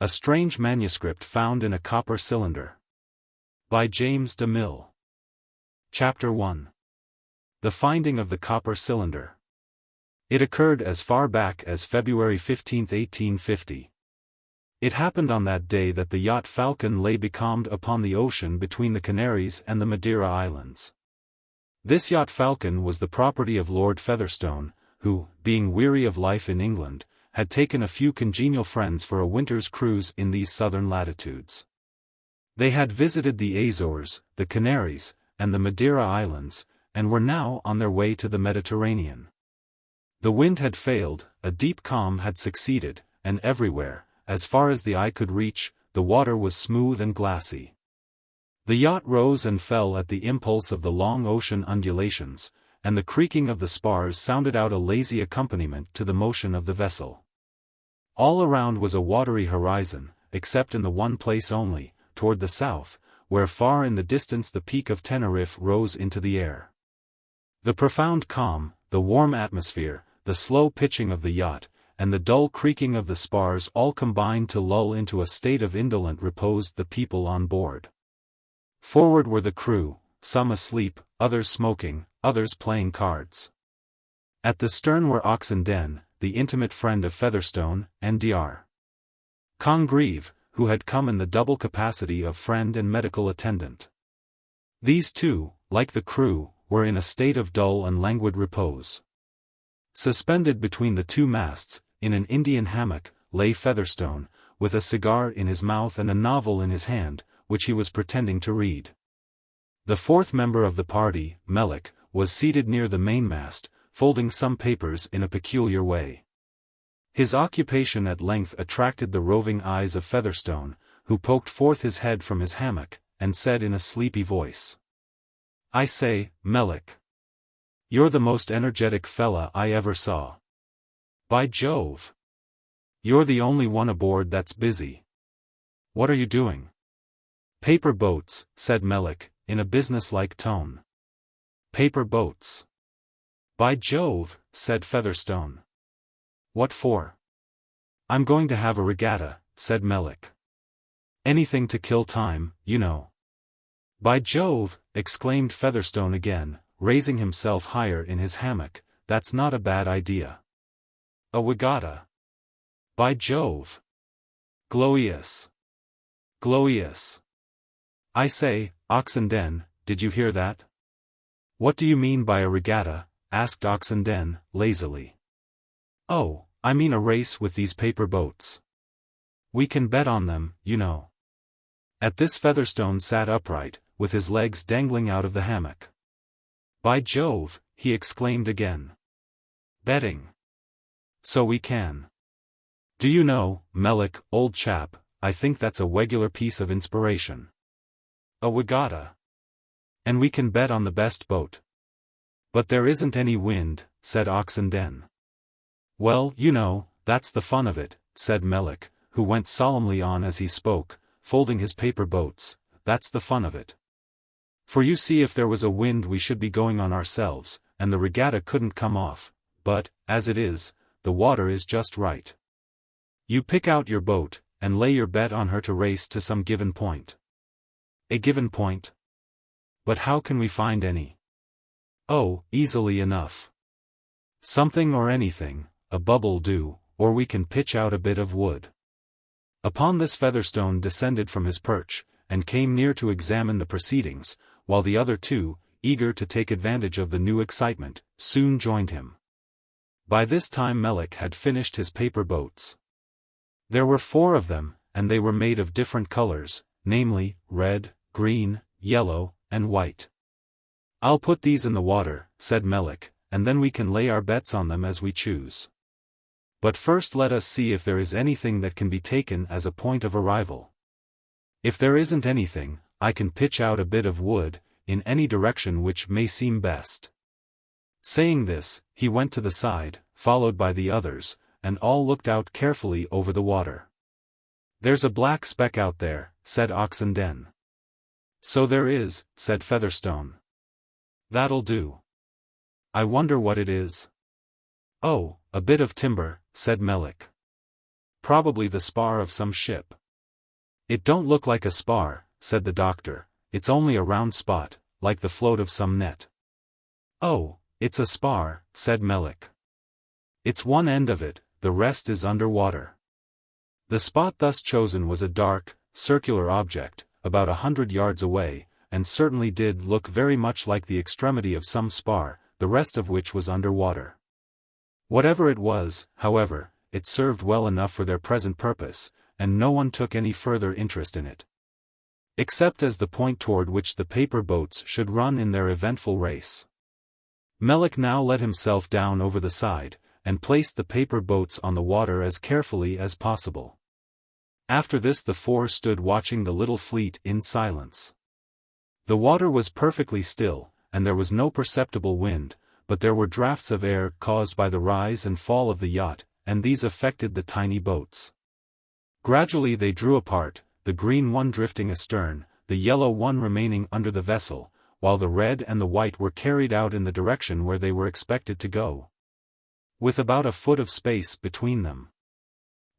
A Strange Manuscript Found in a Copper Cylinder. By James De Mille. Chapter 1. The Finding of the Copper Cylinder. It occurred as far back as February 15, 1850. It happened on that day that the yacht Falcon lay becalmed upon the ocean between the Canaries and the Madeira Islands. This yacht Falcon was the property of Lord Featherstone, who, being weary of life in England, had taken a few congenial friends for a winter's cruise in these southern latitudes. They had visited the Azores, the Canaries, and the Madeira Islands, and were now on their way to the Mediterranean. The wind had failed, a deep calm had succeeded, and everywhere, as far as the eye could reach, the water was smooth and glassy. The yacht rose and fell at the impulse of the long ocean undulations, and the creaking of the spars sounded out a lazy accompaniment to the motion of the vessel. All around was a watery horizon, except in the one place only, toward the south, where far in the distance the peak of Tenerife rose into the air. The profound calm, the warm atmosphere, the slow pitching of the yacht, and the dull creaking of the spars all combined to lull into a state of indolent repose the people on board. Forward were the crew, some asleep, others smoking, others playing cards. At the stern were Oxenden, the intimate friend of Featherstone, and Dr. Congreve, who had come in the double capacity of friend and medical attendant. These two, like the crew, were in a state of dull and languid repose. Suspended between the two masts, in an Indian hammock, lay Featherstone, with a cigar in his mouth and a novel in his hand, which he was pretending to read. The fourth member of the party, Melick, was seated near the mainmast, folding some papers in a peculiar way. His occupation at length attracted the roving eyes of Featherstone, who poked forth his head from his hammock, and said in a sleepy voice, "I say, Melick. You're the most energetic fella I ever saw. By Jove! You're the only one aboard that's busy. What are you doing?" "Paper boats," said Melick, in a businesslike tone. "Paper boats. By Jove," said Featherstone. "What for?" "I'm going to have a regatta," said Melick. "Anything to kill time, you know." "By Jove," exclaimed Featherstone again, raising himself higher in his hammock, "that's not a bad idea. A regatta. By Jove. Glorious. Glorious. I say, Oxenden, did you hear that?" "What do you mean by a regatta?" asked Oxenden, lazily. "Oh, I mean a race with these paper boats. We can bet on them, you know." At this Featherstone sat upright, with his legs dangling out of the hammock. "By Jove," he exclaimed again. "Betting. So we can. Do you know, Melick, old chap, I think that's a regular piece of inspiration. A regatta. And we can bet on the best boat." "But there isn't any wind," said Oxenden. "Well, you know, that's the fun of it," said Melick, who went solemnly on as he spoke, folding his paper boats, "that's the fun of it. For you see, if there was a wind we should be going on ourselves, and the regatta couldn't come off, but, as it is, the water is just right. You pick out your boat, and lay your bet on her to race to some given point." "A given point? But how can we find any?" "Oh, easily enough. Something or anything, a bubble'll do, or we can pitch out a bit of wood." Upon this Featherstone descended from his perch, and came near to examine the proceedings, while the other two, eager to take advantage of the new excitement, soon joined him. By this time Melick had finished his paper boats. There were 4 of them, and they were made of different colors, namely, red, green, yellow, and white. "I'll put these in the water," said Melick, "and then we can lay our bets on them as we choose. But first let us see if there is anything that can be taken as a point of arrival. If there isn't anything, I can pitch out a bit of wood, in any direction which may seem best." Saying this, he went to the side, followed by the others, and all looked out carefully over the water. "There's a black speck out there," said Oxenden. "So there is," said Featherstone. "That'll do. I wonder what it is." "Oh, a bit of timber," said Melick. probably the spar of some ship. It don't look like a spar, said the doctor, it's only a round spot, like the float of some net. Oh, it's a spar, said Melick. It's one end of it, the rest is under water. The spot thus chosen was a dark, circular object, about 100 yards away, and certainly did look very much like the extremity of some spar, the rest of which was under water. Whatever it was, however, it served well enough for their present purpose, and no one took any further interest in it. Except as the point toward which the paper boats should run in their eventful race. Melick now let himself down over the side, and placed the paper boats on the water as carefully as possible. After this the four stood watching the little fleet in silence. The water was perfectly still, and there was no perceptible wind, but there were draughts of air caused by the rise and fall of the yacht, and these affected the tiny boats. Gradually they drew apart, the green one drifting astern, the yellow one remaining under the vessel, while the red and the white were carried out in the direction where they were expected to go. With about a foot of space between them.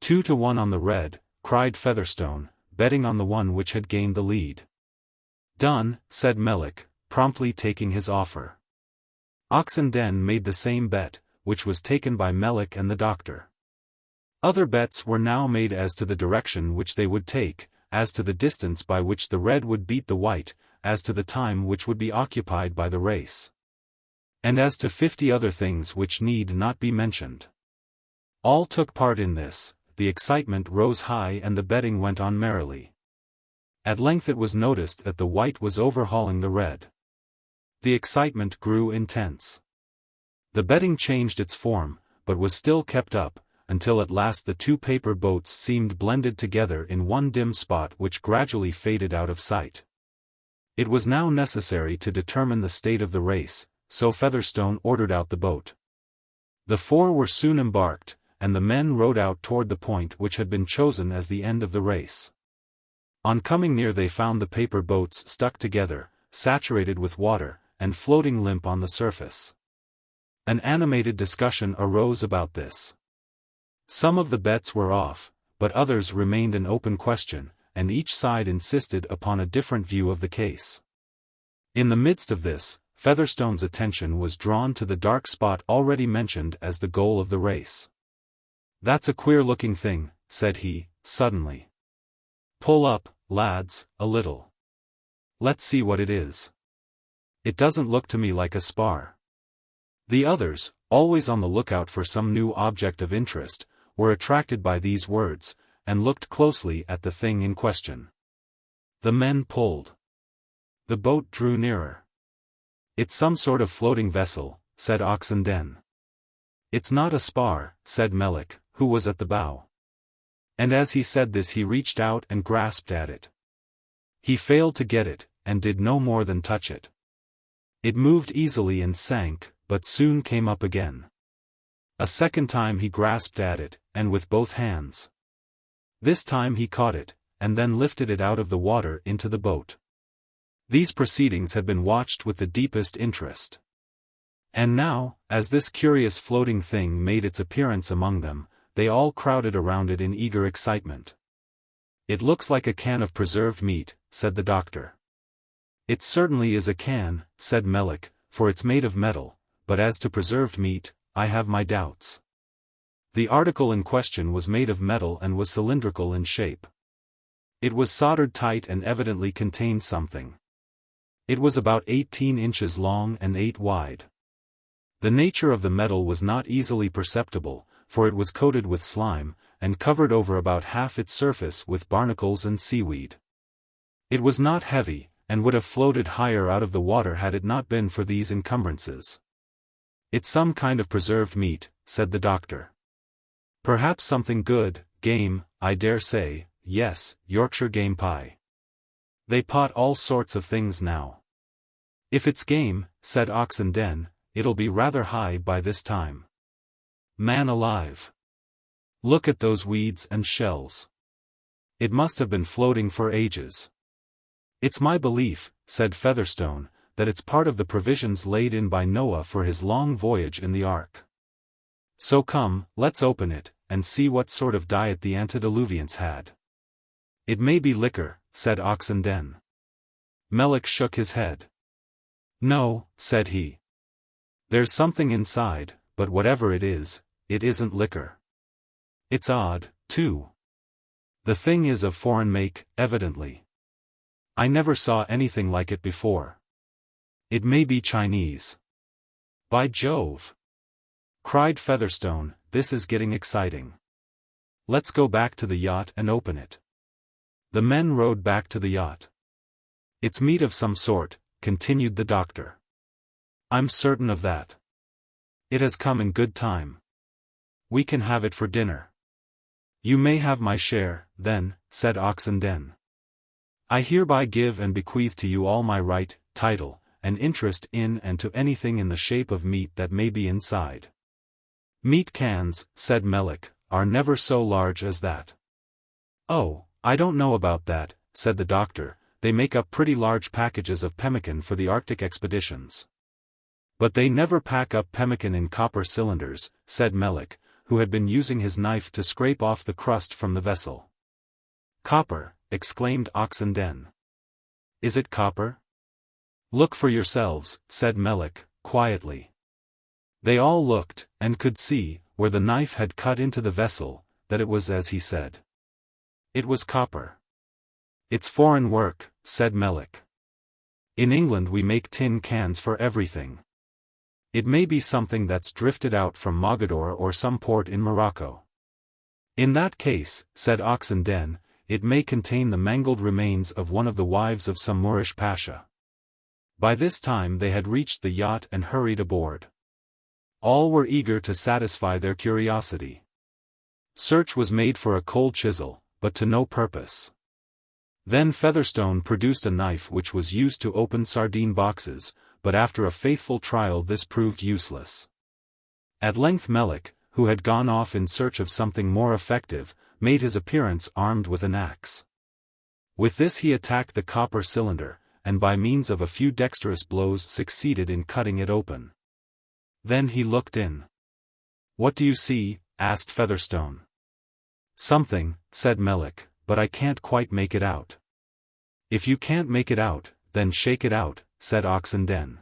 2 to 1 on the red, cried Featherstone, betting on the one which had gained the lead. Done, said Melick, promptly taking his offer. Oxenden made the same bet, which was taken by Melick and the doctor. Other bets were now made as to the direction which they would take, as to the distance by which the red would beat the white, as to the time which would be occupied by the race. And as to 50 other things which need not be mentioned. All took part in this, the excitement rose high and the betting went on merrily. At length it was noticed that the white was overhauling the red. The excitement grew intense. The betting changed its form, but was still kept up, until at last the two paper boats seemed blended together in one dim spot which gradually faded out of sight. It was now necessary to determine the state of the race, so Featherstone ordered out the boat. The four were soon embarked, and the men rowed out toward the point which had been chosen as the end of the race. On coming near they found the paper boats stuck together, saturated with water, and floating limp on the surface. An animated discussion arose about this. Some of the bets were off, but others remained an open question, and each side insisted upon a different view of the case. In the midst of this, Featherstone's attention was drawn to the dark spot already mentioned as the goal of the race. "That's a queer-looking thing," said he, suddenly. "Pull up, lads, a little. Let's see what it is. It doesn't look to me like a spar." The others, always on the lookout for some new object of interest, were attracted by these words, and looked closely at the thing in question. The men pulled. The boat drew nearer. "It's some sort of floating vessel," said Oxenden. "It's not a spar," said Melick, who was at the bow. And as he said this he reached out and grasped at it. He failed to get it, and did no more than touch it. It moved easily and sank, but soon came up again. A second time he grasped at it, and with both hands. This time he caught it, and then lifted it out of the water into the boat. These proceedings had been watched with the deepest interest. And now, as this curious floating thing made its appearance among them, they all crowded around it in eager excitement. "It looks like a can of preserved meat," said the doctor. "It certainly is a can," said Melick, "for it's made of metal, but as to preserved meat, I have my doubts." The article in question was made of metal and was cylindrical in shape. It was soldered tight and evidently contained something. It was about 18 inches long and 8 wide. The nature of the metal was not easily perceptible, for it was coated with slime, and covered over about half its surface with barnacles and seaweed. It was not heavy, and would have floated higher out of the water had it not been for these encumbrances. "It's some kind of preserved meat," said the doctor. "Perhaps something good, game, I dare say, yes, Yorkshire game pie. They pot all sorts of things now." "If it's game," said Oxenden, "it'll be rather high by this time. Man alive! Look at those weeds and shells. It must have been floating for ages." "It's my belief," said Featherstone, "that it's part of the provisions laid in by Noah for his long voyage in the ark. So come, let's open it, and see what sort of diet the antediluvians had. It may be liquor, said Oxenden. Melick shook his head. No, said he. There's something inside, but whatever it isn't liquor. It's odd, too. The thing is of foreign make, evidently. I never saw anything like it before. It may be Chinese. By Jove! Cried Featherstone, this is getting exciting. Let's go back to the yacht and open it. The men rowed back to the yacht. It's meat of some sort, continued the doctor. I'm certain of that. It has come in good time. We can have it for dinner. You may have my share, then, said Oxenden. I hereby give and bequeath to you all my right, title, and interest in and to anything in the shape of meat that may be inside. Meat cans, said Melick, are never so large as that. Oh, I don't know about that, said the doctor, they make up pretty large packages of pemmican for the Arctic expeditions. But they never pack up pemmican in copper cylinders, said Melick, who had been using his knife to scrape off the crust from the vessel. Copper, exclaimed Oxenden. Is it copper? Look for yourselves, said Melick, quietly. They all looked, and could see, where the knife had cut into the vessel, that it was as he said. It was copper. It's foreign work, said Melick. In England we make tin cans for everything. It may be something that's drifted out from Mogador or some port in Morocco. In that case, said Oxenden, it may contain the mangled remains of one of the wives of some Moorish pasha. By this time they had reached the yacht and hurried aboard. All were eager to satisfy their curiosity. Search was made for a cold chisel, but to no purpose. Then Featherstone produced a knife which was used to open sardine boxes, but after a faithful trial this proved useless. At length Melick, who had gone off in search of something more effective, made his appearance armed with an axe. With this he attacked the copper cylinder, and by means of a few dexterous blows succeeded in cutting it open. Then he looked in. What do you see? Asked Featherstone. Something, said Melick, but I can't quite make it out. If you can't make it out, then shake it out, said Oxenden.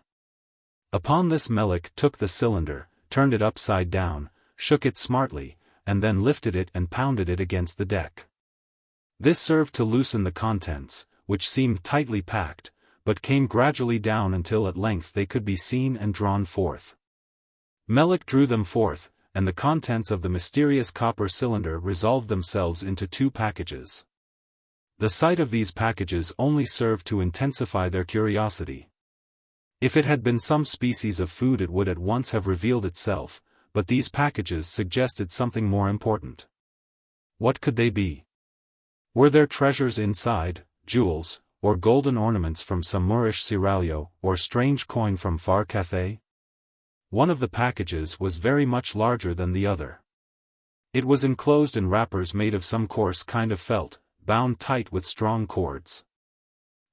Upon this Melick took the cylinder, turned it upside down, shook it smartly, and then lifted it and pounded it against the deck. This served to loosen the contents, which seemed tightly packed, but came gradually down until at length they could be seen and drawn forth. Melick drew them forth, and the contents of the mysterious copper cylinder resolved themselves into two packages. The sight of these packages only served to intensify their curiosity. If it had been some species of food it would at once have revealed itself, but these packages suggested something more important. What could they be? Were there treasures inside, jewels, or golden ornaments from some Moorish seraglio, or strange coin from far Cathay? One of the packages was very much larger than the other. It was enclosed in wrappers made of some coarse kind of felt, bound tight with strong cords.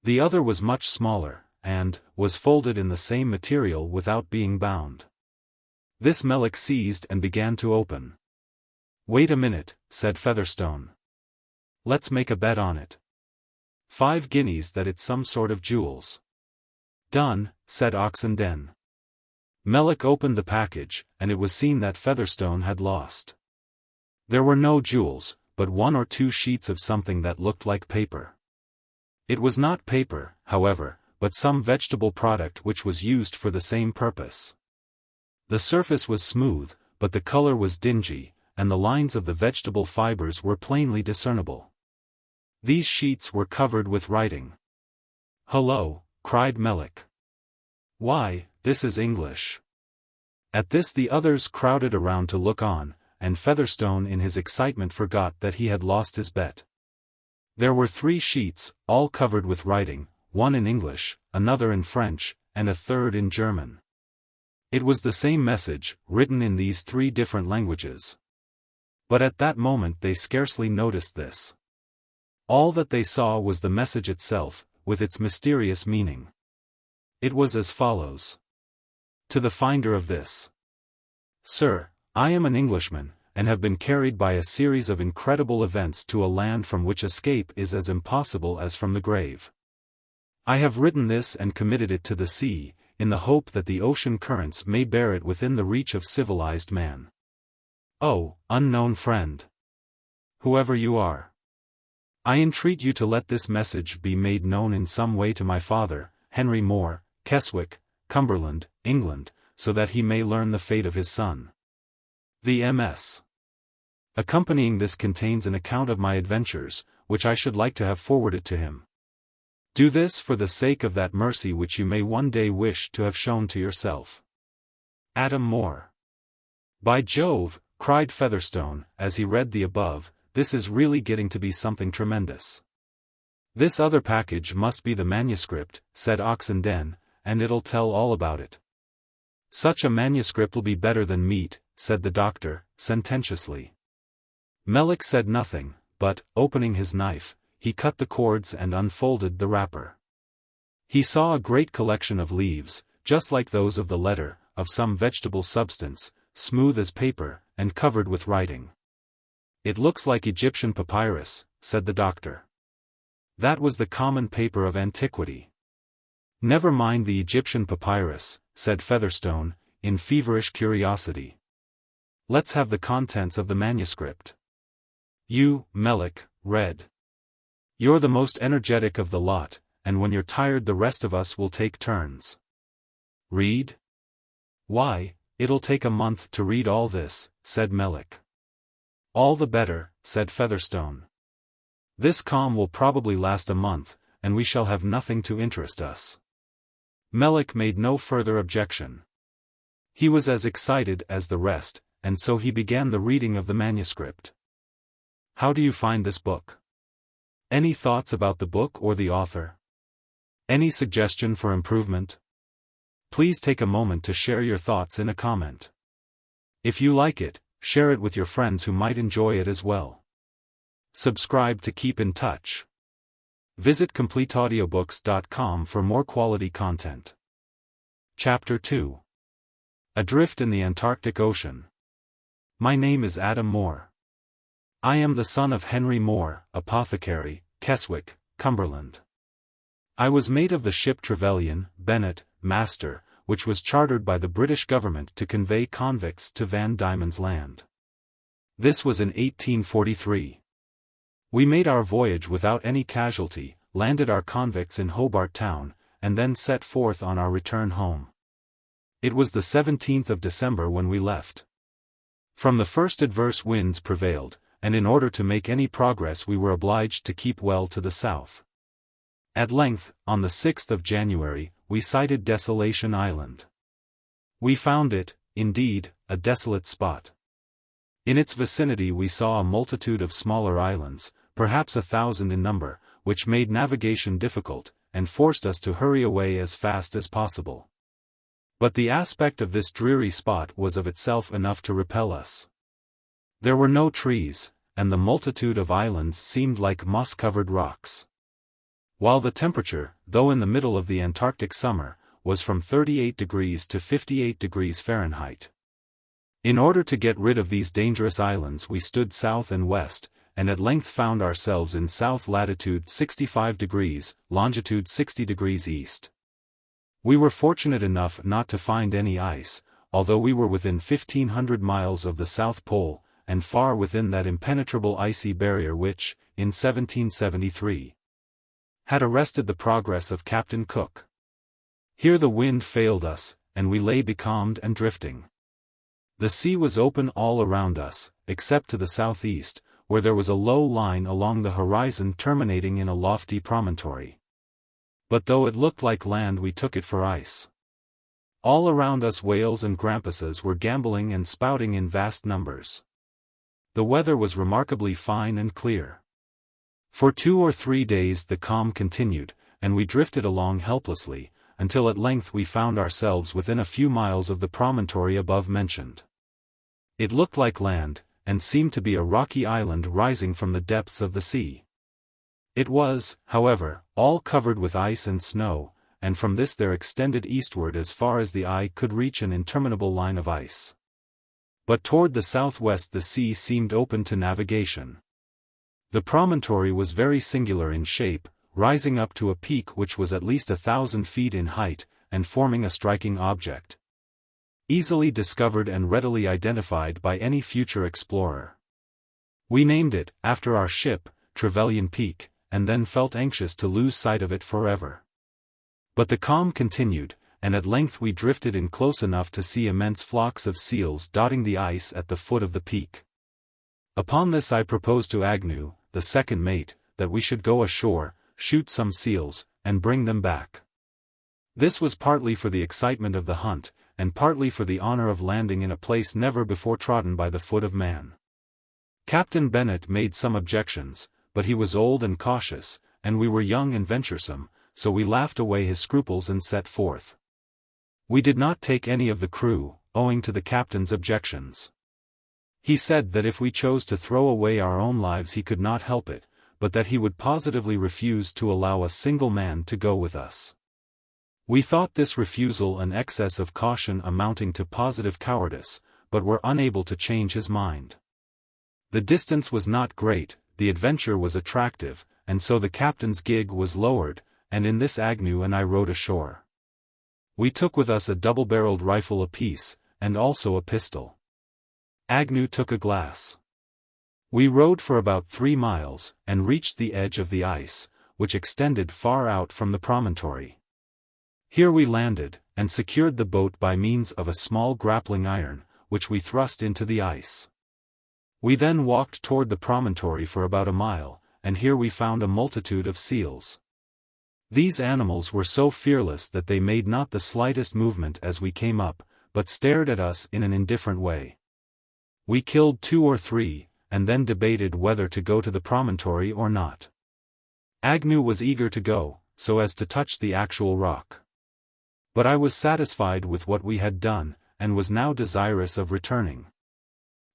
The other was much smaller, and was folded in the same material without being bound. This Melick seized and began to open. Wait a minute, said Featherstone. Let's make a bet on it. 5 guineas that it's some sort of jewels. Done, said Oxenden. Melick opened the package, and it was seen that Featherstone had lost. There were no jewels, but 1 or 2 sheets of something that looked like paper. It was not paper, however, but some vegetable product which was used for the same purpose. The surface was smooth, but the color was dingy, and the lines of the vegetable fibers were plainly discernible. These sheets were covered with writing. "Hullo!" cried Melick. "Why, this is English." At this the others crowded around to look on, and Featherstone in his excitement forgot that he had lost his bet. There were 3 sheets, all covered with writing, one in English, another in French, and a third in German. It was the same message, written in these 3 different languages. But at that moment they scarcely noticed this. All that they saw was the message itself, with its mysterious meaning. It was as follows. To the finder of this. Sir, I am an Englishman, and have been carried by a series of incredible events to a land from which escape is as impossible as from the grave. I have written this and committed it to the sea, in the hope that the ocean currents may bear it within the reach of civilized man. Oh, unknown friend! Whoever you are, I entreat you to let this message be made known in some way to my father, Henry More, Keswick, Cumberland, England, so that he may learn the fate of his son. The MS. Accompanying this contains an account of my adventures, which I should like to have forwarded to him. Do this for the sake of that mercy which you may one day wish to have shown to yourself. Adam More. By Jove, cried Featherstone, as he read the above, this is really getting to be something tremendous. This other package must be the manuscript, said Oxenden, and it'll tell all about it. Such a manuscript'll be better than meat, said the doctor, sententiously. Melek said nothing, but, opening his knife, he cut the cords and unfolded the wrapper. He saw a great collection of leaves, just like those of the letter, of some vegetable substance, smooth as paper, and covered with writing. It looks like Egyptian papyrus, said the doctor. That was the common paper of antiquity. Never mind the Egyptian papyrus, said Featherstone, in feverish curiosity. Let's have the contents of the manuscript. You, Melek, read. You're the most energetic of the lot, and when you're tired the rest of us will take turns. Read? Why, it'll take a month to read all this, said Melek. All the better, said Featherstone. This calm will probably last a month, and we shall have nothing to interest us. Melek made no further objection. He was as excited as the rest, and so he began the reading of the manuscript. How do you find this book? Any thoughts about the book or the author? Any suggestion for improvement? Please take a moment to share your thoughts in a comment. If you like it, share it with your friends who might enjoy it as well. Subscribe to keep in touch. Visit CompleteAudiobooks.com for more quality content. Chapter 2. Adrift in the Antarctic Ocean. My name is Adam More. I am the son of Henry More, apothecary, Keswick, Cumberland. I was mate of the ship Trevelyan, Bennett, master, which was chartered by the British government to convey convicts to Van Diemen's Land. This was in 1843. We made our voyage without any casualty, landed our convicts in Hobart Town, and then set forth on our return home. It was the 17th of December when we left. From the first adverse winds prevailed, and in order to make any progress we were obliged to keep well to the south. At length, on the 6th of January, we sighted Desolation Island. We found it, indeed, a desolate spot. In its vicinity we saw a multitude of smaller islands, perhaps 1,000 in number, which made navigation difficult, and forced us to hurry away as fast as possible. But the aspect of this dreary spot was of itself enough to repel us. There were no trees, and the multitude of islands seemed like moss-covered rocks. While the temperature, though in the middle of the Antarctic summer, was from 38 degrees to 58 degrees Fahrenheit. In order to get rid of these dangerous islands we stood south and west, and at length found ourselves in south latitude 65 degrees, longitude 60 degrees east. We were fortunate enough not to find any ice, although we were within 1,500 miles of the South Pole, and far within that impenetrable icy barrier which, in 1773, had arrested the progress of Captain Cook. Here the wind failed us, and we lay becalmed and drifting. The sea was open all around us, except to the southeast, where there was a low line along the horizon terminating in a lofty promontory. But though it looked like land we took it for ice. All around us whales and grampuses were gambolling and spouting in vast numbers. The weather was remarkably fine and clear. For 2 or 3 days the calm continued, and we drifted along helplessly, until at length we found ourselves within a few miles of the promontory above mentioned. It looked like land, and seemed to be a rocky island rising from the depths of the sea. It was, however, all covered with ice and snow, and from this there extended eastward as far as the eye could reach an interminable line of ice. But toward the southwest the sea seemed open to navigation. The promontory was very singular in shape, rising up to a peak which was at least 1,000 feet in height, and forming a striking object. Easily discovered and readily identified by any future explorer. We named it, after our ship, Trevelyan Peak, and then felt anxious to lose sight of it forever. But the calm continued, and at length we drifted in close enough to see immense flocks of seals dotting the ice at the foot of the peak. Upon this I proposed to Agnew, the second mate, that we should go ashore, shoot some seals, and bring them back. This was partly for the excitement of the hunt, and partly for the honor of landing in a place never before trodden by the foot of man. Captain Bennet made some objections, but he was old and cautious, and we were young and venturesome, so we laughed away his scruples and set forth. We did not take any of the crew, owing to the captain's objections. He said that if we chose to throw away our own lives he could not help it, but that he would positively refuse to allow a single man to go with us. We thought this refusal an excess of caution amounting to positive cowardice, but were unable to change his mind. The distance was not great, the adventure was attractive, and so the captain's gig was lowered, and in this Agnew and I rowed ashore. We took with us a double-barreled rifle apiece, and also a pistol. Agnew took a glass. We rowed for about 3 miles, and reached the edge of the ice, which extended far out from the promontory. Here we landed, and secured the boat by means of a small grappling iron, which we thrust into the ice. We then walked toward the promontory for about a mile, and here we found a multitude of seals. These animals were so fearless that they made not the slightest movement as we came up, but stared at us in an indifferent way. We killed 2 or 3, and then debated whether to go to the promontory or not. Agnew was eager to go, so as to touch the actual rock. But I was satisfied with what we had done, and was now desirous of returning.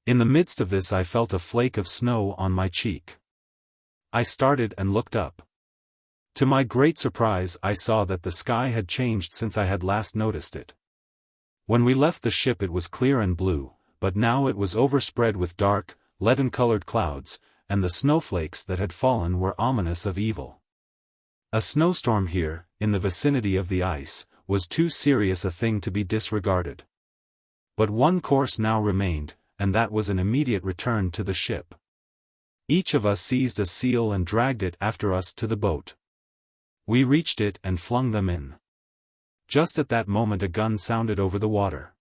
In the midst of this I felt a flake of snow on my cheek. I started and looked up. To my great surprise I saw that the sky had changed since I had last noticed it. When we left the ship it was clear and blue, but now it was overspread with dark, leaden-colored clouds, and the snowflakes that had fallen were ominous of evil. A snowstorm here, in the vicinity of the ice, was too serious a thing to be disregarded. But one course now remained, and that was an immediate return to the ship. Each of us seized a seal and dragged it after us to the boat. We reached it and flung them in. Just at that moment a gun sounded over the water.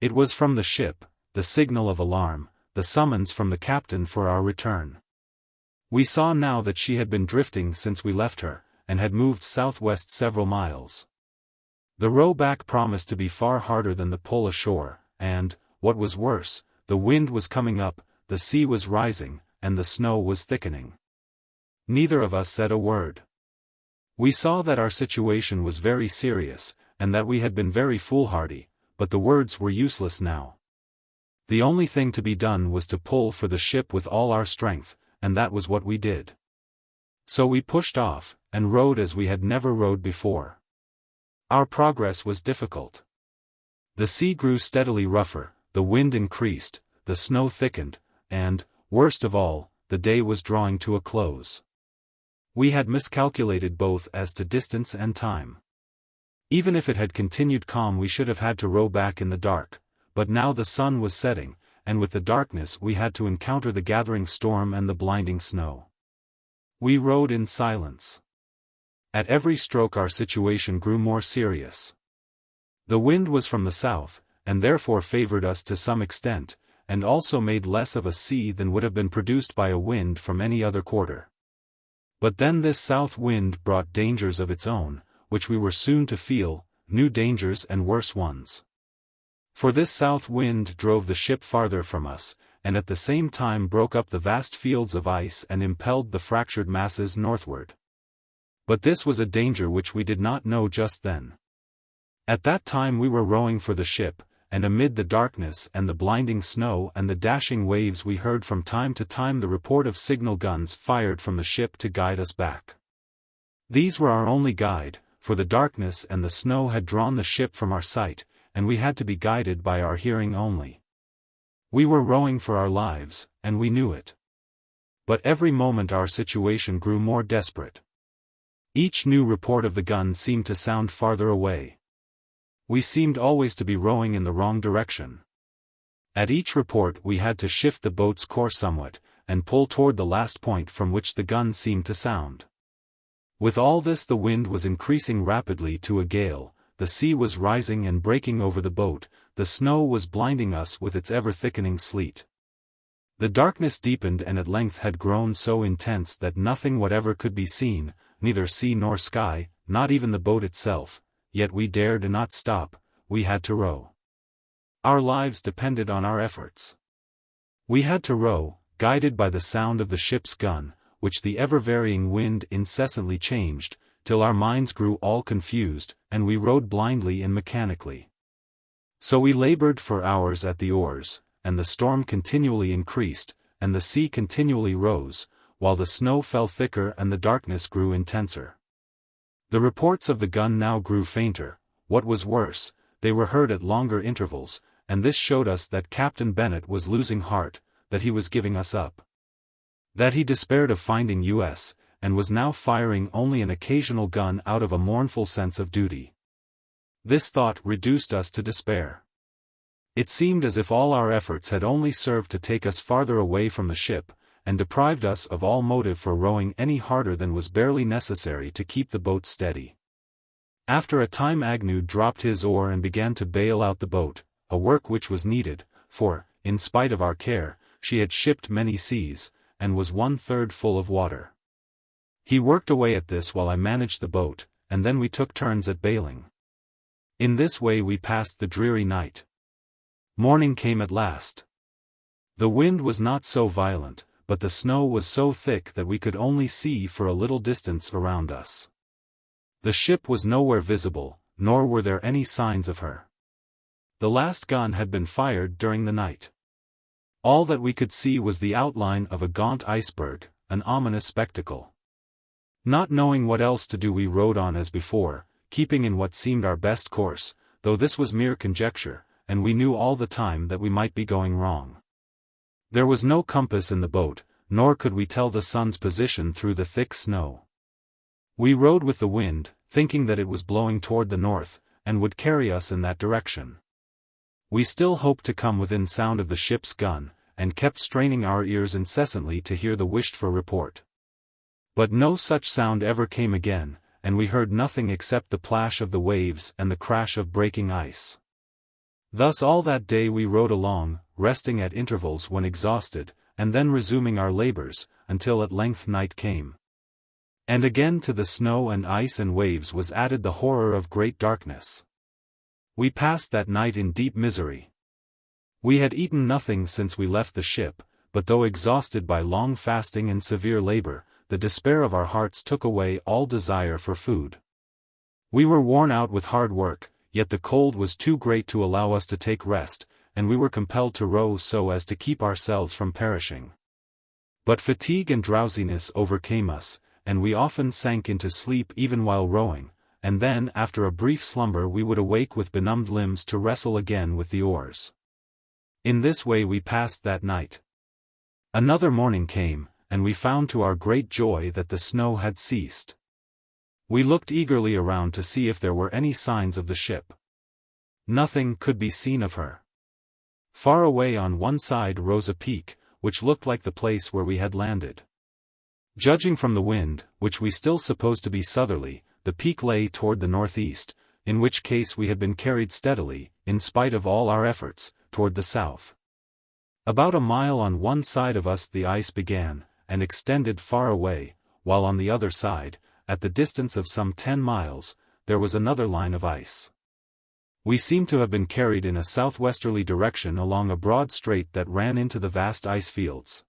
It was from the ship, the signal of alarm, the summons from the captain for our return. We saw now that she had been drifting since we left her, and had moved southwest several miles. The row back promised to be far harder than the pull ashore, and, what was worse, the wind was coming up, the sea was rising, and the snow was thickening. Neither of us said a word. We saw that our situation was very serious, and that we had been very foolhardy, but the words were useless now. The only thing to be done was to pull for the ship with all our strength, and that was what we did. So we pushed off, and rowed as we had never rowed before. Our progress was difficult. The sea grew steadily rougher, the wind increased, the snow thickened, and, worst of all, the day was drawing to a close. We had miscalculated both as to distance and time. Even if it had continued calm we should have had to row back in the dark, but now the sun was setting, and with the darkness we had to encounter the gathering storm and the blinding snow. We rowed in silence. At every stroke our situation grew more serious. The wind was from the south, and therefore favored us to some extent, and also made less of a sea than would have been produced by a wind from any other quarter. But then this south wind brought dangers of its own, which we were soon to feel, new dangers and worse ones. For this south wind drove the ship farther from us, and at the same time broke up the vast fields of ice and impelled the fractured masses northward. But this was a danger which we did not know just then. At that time we were rowing for the ship, and amid the darkness and the blinding snow and the dashing waves we heard from time to time the report of signal guns fired from the ship to guide us back. These were our only guide, for the darkness and the snow had drawn the ship from our sight, and we had to be guided by our hearing only. We were rowing for our lives, and we knew it. But every moment our situation grew more desperate. Each new report of the gun seemed to sound farther away. We seemed always to be rowing in the wrong direction. At each report we had to shift the boat's course somewhat, and pull toward the last point from which the gun seemed to sound. With all this the wind was increasing rapidly to a gale, the sea was rising and breaking over the boat, the snow was blinding us with its ever-thickening sleet. The darkness deepened and at length had grown so intense that nothing whatever could be seen, neither sea nor sky, not even the boat itself, yet we dared not stop, we had to row. Our lives depended on our efforts. We had to row, guided by the sound of the ship's gun, which the ever-varying wind incessantly changed, till our minds grew all confused, and we rowed blindly and mechanically. So we labored for hours at the oars, and the storm continually increased, and the sea continually rose, while the snow fell thicker and the darkness grew intenser. The reports of the gun now grew fainter. What was worse, they were heard at longer intervals, and this showed us that Captain Bennett was losing heart, that he was giving us up. That he despaired of finding us, and was now firing only an occasional gun out of a mournful sense of duty. This thought reduced us to despair. It seemed as if all our efforts had only served to take us farther away from the ship, and deprived us of all motive for rowing any harder than was barely necessary to keep the boat steady. After a time Agnew dropped his oar and began to bail out the boat, a work which was needed, for, in spite of our care, she had shipped many seas, and was 1/3 full of water. He worked away at this while I managed the boat, and then we took turns at bailing. In this way we passed the dreary night. Morning came at last. The wind was not so violent, but the snow was so thick that we could only see for a little distance around us. The ship was nowhere visible, nor were there any signs of her. The last gun had been fired during the night. All that we could see was the outline of a gaunt iceberg, an ominous spectacle. Not knowing what else to do we rowed on as before, keeping in what seemed our best course, though this was mere conjecture, and we knew all the time that we might be going wrong. There was no compass in the boat, nor could we tell the sun's position through the thick snow. We rowed with the wind, thinking that it was blowing toward the north, and would carry us in that direction. We still hoped to come within sound of the ship's gun, and kept straining our ears incessantly to hear the wished-for report. But no such sound ever came again, and we heard nothing except the plash of the waves and the crash of breaking ice. Thus all that day we rowed along, resting at intervals when exhausted, and then resuming our labors, until at length night came. And again to the snow and ice and waves was added the horror of great darkness. We passed that night in deep misery. We had eaten nothing since we left the ship, but though exhausted by long fasting and severe labor, the despair of our hearts took away all desire for food. We were worn out with hard work, yet the cold was too great to allow us to take rest, and we were compelled to row so as to keep ourselves from perishing. But fatigue and drowsiness overcame us, and we often sank into sleep even while rowing, and then after a brief slumber we would awake with benumbed limbs to wrestle again with the oars. In this way we passed that night. Another morning came, and we found to our great joy that the snow had ceased. We looked eagerly around to see if there were any signs of the ship. Nothing could be seen of her. Far away on one side rose a peak, which looked like the place where we had landed. Judging from the wind, which we still supposed to be southerly, the peak lay toward the northeast, in which case we had been carried steadily, in spite of all our efforts, toward the south. About a mile on one side of us the ice began, and extended far away, while on the other side, at the distance of some 10 miles, there was another line of ice. We seemed to have been carried in a southwesterly direction along a broad strait that ran into the vast ice fields.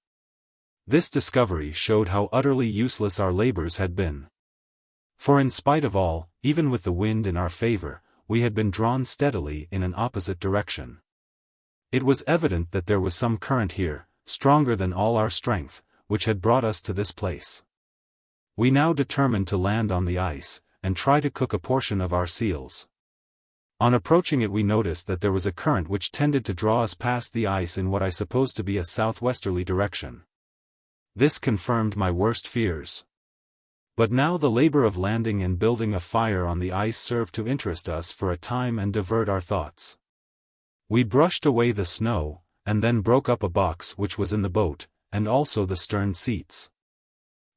This discovery showed how utterly useless our labors had been. For in spite of all, even with the wind in our favor, we had been drawn steadily in an opposite direction. It was evident that there was some current here, stronger than all our strength, which had brought us to this place. We now determined to land on the ice, and try to cook a portion of our seals. On approaching it we noticed that there was a current which tended to draw us past the ice in what I supposed to be a southwesterly direction. This confirmed my worst fears. But now the labor of landing and building a fire on the ice served to interest us for a time and divert our thoughts. We brushed away the snow, and then broke up a box which was in the boat, and also the stern seats.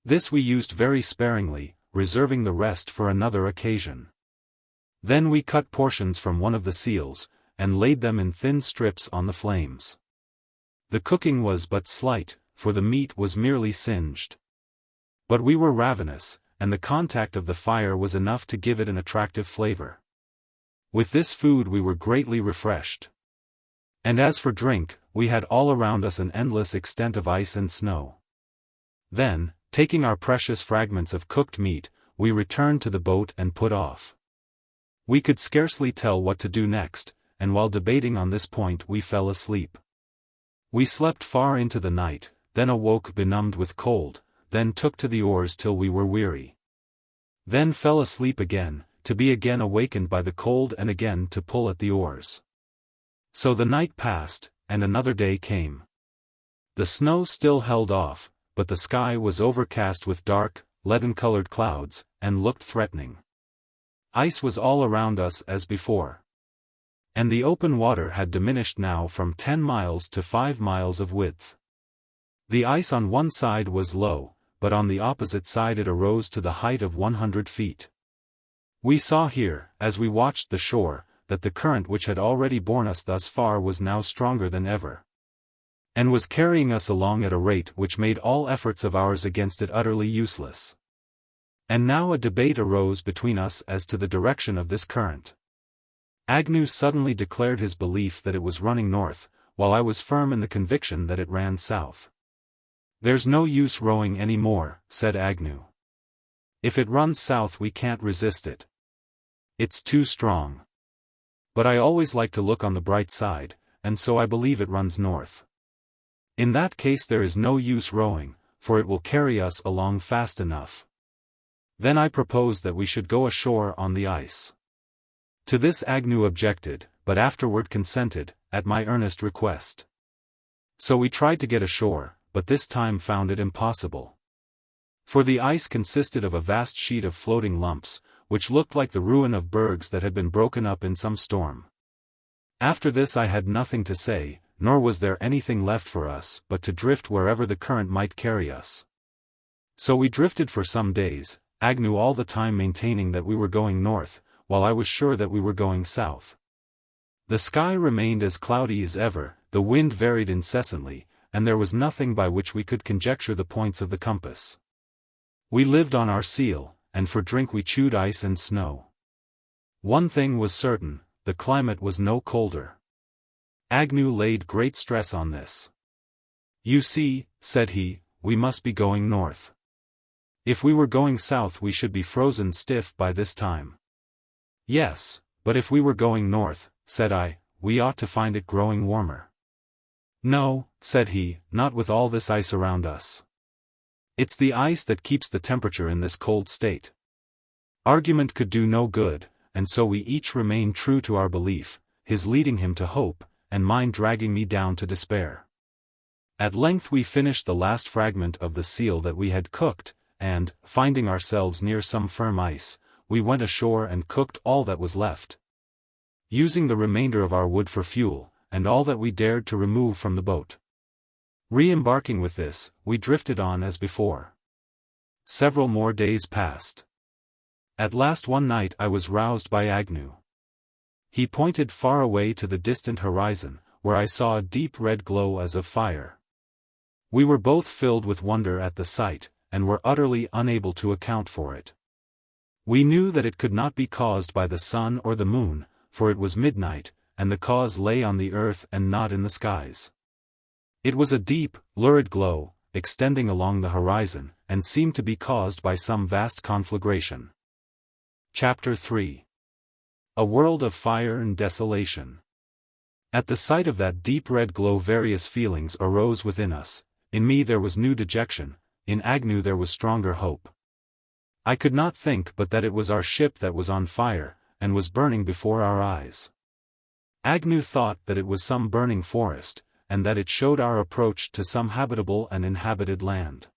This we used very sparingly, reserving the rest for another occasion. Then we cut portions from one of the seals, and laid them in thin strips on the flames. The cooking was but slight, for the meat was merely singed. But we were ravenous, and the contact of the fire was enough to give it an attractive flavor. With this food we were greatly refreshed. And as for drink, we had all around us an endless extent of ice and snow. Then, taking our precious fragments of cooked meat, we returned to the boat and put off. We could scarcely tell what to do next, and while debating on this point we fell asleep. We slept far into the night, then awoke benumbed with cold, then took to the oars till we were weary. Then fell asleep again, to be again awakened by the cold and again to pull at the oars. So the night passed, and another day came. The snow still held off, but the sky was overcast with dark, leaden-colored clouds, and looked threatening. Ice was all around us as before. And the open water had diminished now from 10 miles to 5 miles of width. The ice on one side was low, but on the opposite side it arose to the height of 100 feet. We saw here, as we watched the shore, that the current which had already borne us thus far was now stronger than ever, and was carrying us along at a rate which made all efforts of ours against it utterly useless. And now a debate arose between us as to the direction of this current. Agnew suddenly declared his belief that it was running north, while I was firm in the conviction that it ran south. "There's no use rowing any more," said Agnew. "If it runs south we can't resist it. It's too strong. But I always like to look on the bright side, and so I believe it runs north. In that case there is no use rowing, for it will carry us along fast enough." Then I proposed that we should go ashore on the ice. To this Agnew objected, but afterward consented, at my earnest request. So we tried to get ashore, but this time found it impossible. For the ice consisted of a vast sheet of floating lumps, which looked like the ruin of bergs that had been broken up in some storm. After this I had nothing to say, nor was there anything left for us but to drift wherever the current might carry us. So we drifted for some days, Agnew all the time maintaining that we were going north, while I was sure that we were going south. The sky remained as cloudy as ever, the wind varied incessantly, and there was nothing by which we could conjecture the points of the compass. We lived on our seal, and for drink we chewed ice and snow. One thing was certain, the climate was no colder. Agnew laid great stress on this. "You see," said he, "we must be going north. If we were going south we should be frozen stiff by this time." "Yes, but if we were going north," said I, "we ought to find it growing warmer." "No," said he, "not with all this ice around us. It's the ice that keeps the temperature in this cold state." Argument could do no good, and so we each remained true to our belief, his leading him to hope, and mine dragging me down to despair. At length we finished the last fragment of the seal that we had cooked, and, finding ourselves near some firm ice, we went ashore and cooked all that was left, using the remainder of our wood for fuel, and all that we dared to remove from the boat. Re-embarking with this, we drifted on as before. Several more days passed. At last one night I was roused by Agnew. He pointed far away to the distant horizon, where I saw a deep red glow as of fire. We were both filled with wonder at the sight, and were utterly unable to account for it. We knew that it could not be caused by the sun or the moon, for it was midnight, and the cause lay on the earth and not in the skies. It was a deep, lurid glow, extending along the horizon, and seemed to be caused by some vast conflagration. Chapter 3. A World of Fire and Desolation. At the sight of that deep red glow various feelings arose within us. In me there was new dejection, in Agnew there was stronger hope. I could not think but that it was our ship that was on fire, and was burning before our eyes. Agnew thought that it was some burning forest, and that it showed our approach to some habitable and inhabited land.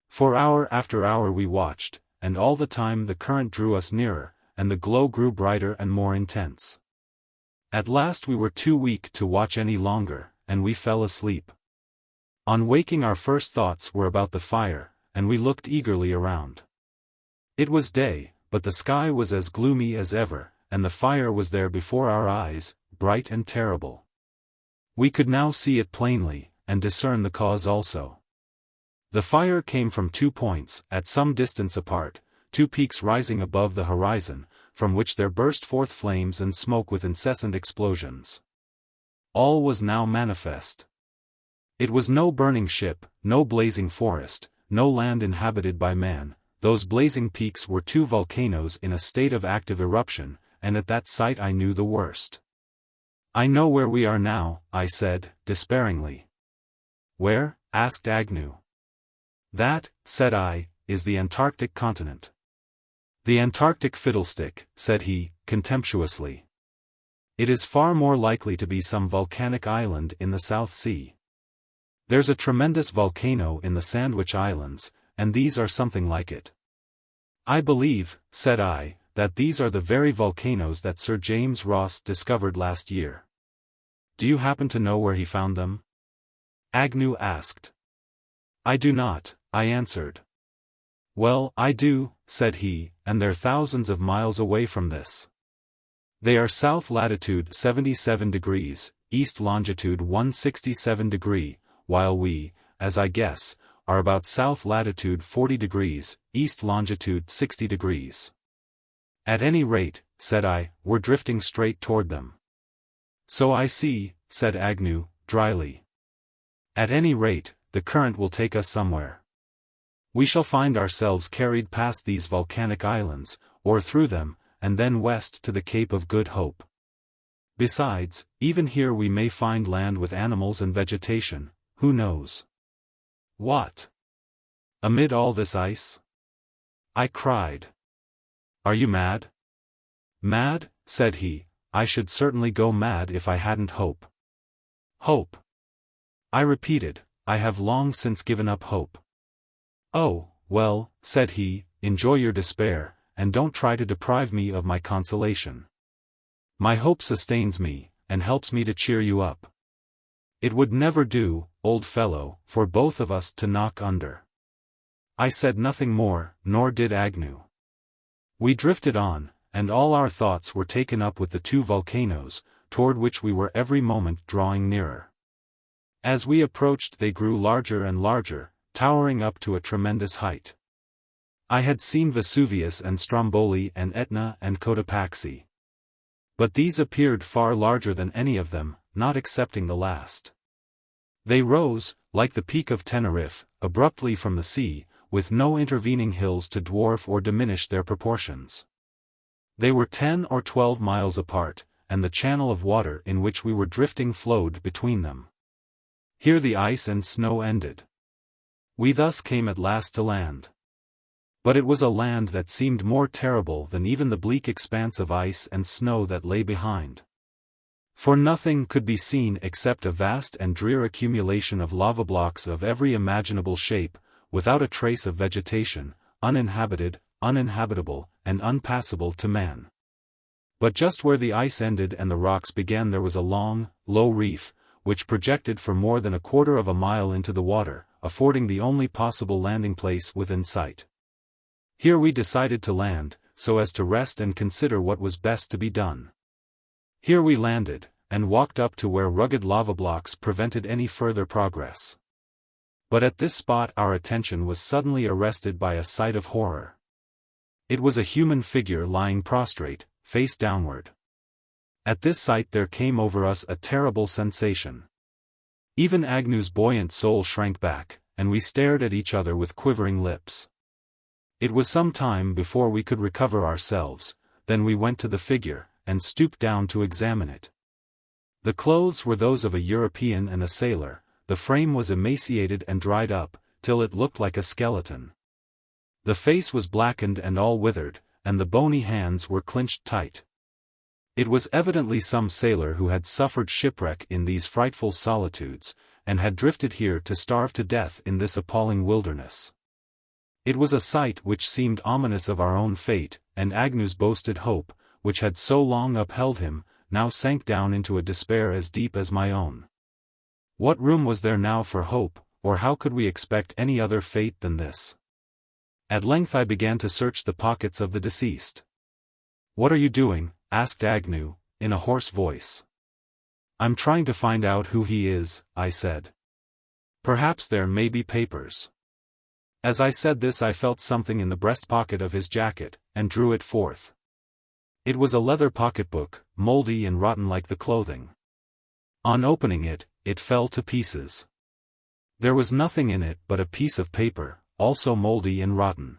For hour after hour we watched, and all the time the current drew us nearer, and the glow grew brighter and more intense. At last we were too weak to watch any longer, and we fell asleep. On waking our first thoughts were about the fire, and we looked eagerly around. It was day, but the sky was as gloomy as ever, and the fire was there before our eyes, bright and terrible. We could now see it plainly, and discern the cause also. The fire came from 2 points, at some distance apart, 2 peaks rising above the horizon, from which there burst forth flames and smoke with incessant explosions. All was now manifest. It was no burning ship, no blazing forest, no land inhabited by man. Those blazing peaks were 2 volcanoes in a state of active eruption, and at that sight I knew the worst. "I know where we are now," I said, despairingly. "Where?" asked Agnew. "That," said I, "is the Antarctic continent." "The Antarctic fiddlestick," said he, contemptuously. "It is far more likely to be some volcanic island in the South Sea. There's a tremendous volcano in the Sandwich Islands, and these are something like it." "I believe," said I, "that these are the very volcanoes that Sir James Ross discovered last year. Do you happen to know where he found them?" Agnew asked. "I do not," I answered. "Well, I do," said he, "and they're thousands of miles away from this. They are south latitude 77 degrees, east longitude 167 degree, while we, as I guess, are about south latitude 40 degrees, east longitude 60 degrees. At any rate," said I, "we're drifting straight toward them." "So I see," said Agnew, dryly. "At any rate, the current will take us somewhere. We shall find ourselves carried past these volcanic islands, or through them, and then west to the Cape of Good Hope. Besides, even here we may find land with animals and vegetation, who knows?" "What? Amid all this ice?" I cried. "Are you mad?" "Mad?" said he, "I should certainly go mad if I hadn't hope." "Hope?" I repeated. "I have long since given up hope." "Oh, well," said he, "enjoy your despair, and don't try to deprive me of my consolation. My hope sustains me, and helps me to cheer you up. It would never do, old fellow, for both of us to knock under." I said nothing more, nor did Agnew. We drifted on, and all our thoughts were taken up with the 2 volcanoes, toward which we were every moment drawing nearer. As we approached they grew larger and larger, towering up to a tremendous height. I had seen Vesuvius and Stromboli and Etna and Cotopaxi. But these appeared far larger than any of them, not excepting the last. They rose, like the peak of Tenerife, abruptly from the sea, with no intervening hills to dwarf or diminish their proportions. They were 10 or 12 miles apart, and the channel of water in which we were drifting flowed between them. Here the ice and snow ended. We thus came at last to land. But it was a land that seemed more terrible than even the bleak expanse of ice and snow that lay behind. For nothing could be seen except a vast and drear accumulation of lava blocks of every imaginable shape, without a trace of vegetation, uninhabited, uninhabitable, and unpassable to man. But just where the ice ended and the rocks began there was a long, low reef, which projected for more than 1/4 of a mile into the water, affording the only possible landing place within sight. Here we decided to land, so as to rest and consider what was best to be done. Here we landed, and walked up to where rugged lava blocks prevented any further progress. But at this spot our attention was suddenly arrested by a sight of horror. It was a human figure lying prostrate, face downward. At this sight there came over us a terrible sensation. Even Agnew's buoyant soul shrank back, and we stared at each other with quivering lips. It was some time before we could recover ourselves, then we went to the figure, and stooped down to examine it. The clothes were those of a European and a sailor, the frame was emaciated and dried up, till it looked like a skeleton. The face was blackened and all withered, and the bony hands were clenched tight. It was evidently some sailor who had suffered shipwreck in these frightful solitudes, and had drifted here to starve to death in this appalling wilderness. It was a sight which seemed ominous of our own fate, and Agnew's boasted hope, which had so long upheld him, now sank down into a despair as deep as my own. What room was there now for hope, or how could we expect any other fate than this? At length I began to search the pockets of the deceased. "What are you doing?" asked Agnew, in a hoarse voice. "I'm trying to find out who he is," I said. "Perhaps there may be papers." As I said this I felt something in the breast pocket of his jacket, and drew it forth. It was a leather pocketbook, moldy and rotten like the clothing. On opening it, it fell to pieces. There was nothing in it but a piece of paper, also moldy and rotten.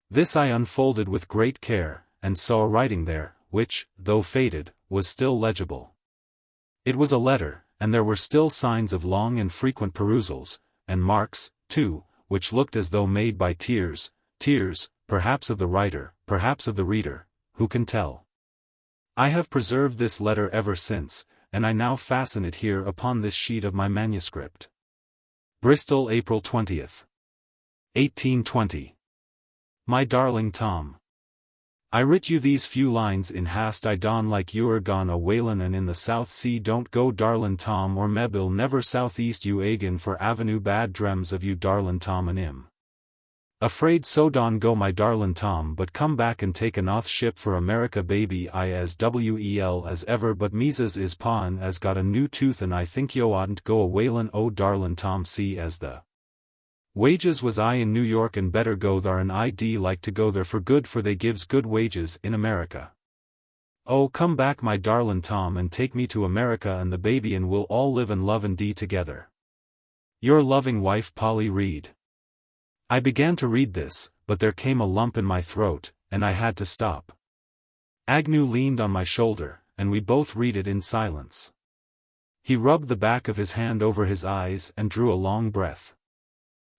This I unfolded with great care, and saw writing there, which, though faded, was still legible. It was a letter, and there were still signs of long and frequent perusals, and marks, too, which looked as though made by tears, perhaps of the writer, perhaps of the reader, who can tell? I have preserved this letter ever since, and I now fasten it here upon this sheet of my manuscript. Bristol, April 20th. 1820. My darling Tom. I writ you these few lines in hast I don like you are gone a whalin' and in the South Sea don't go darlin' Tom or mebbil never southeast you agin for avenue bad dreams of you darlin' Tom and im. Afraid so don go my darlin' Tom but come back and take an oth ship for America baby I as well as ever but Mises is pa'n as got a new tooth and I think yo oughtn't go a whalin' oh darlin' Tom see as the wages was I in New York and better go thar and I'd like to go there for good for they gives good wages in America. Oh come back my darlin' Tom and take me to America and the baby and we'll all live and love and together. Your loving wife Polly Reed. I began to read this, but there came a lump in my throat, and I had to stop. Agnew leaned on my shoulder, and we both read it in silence. He rubbed the back of his hand over his eyes and drew a long breath.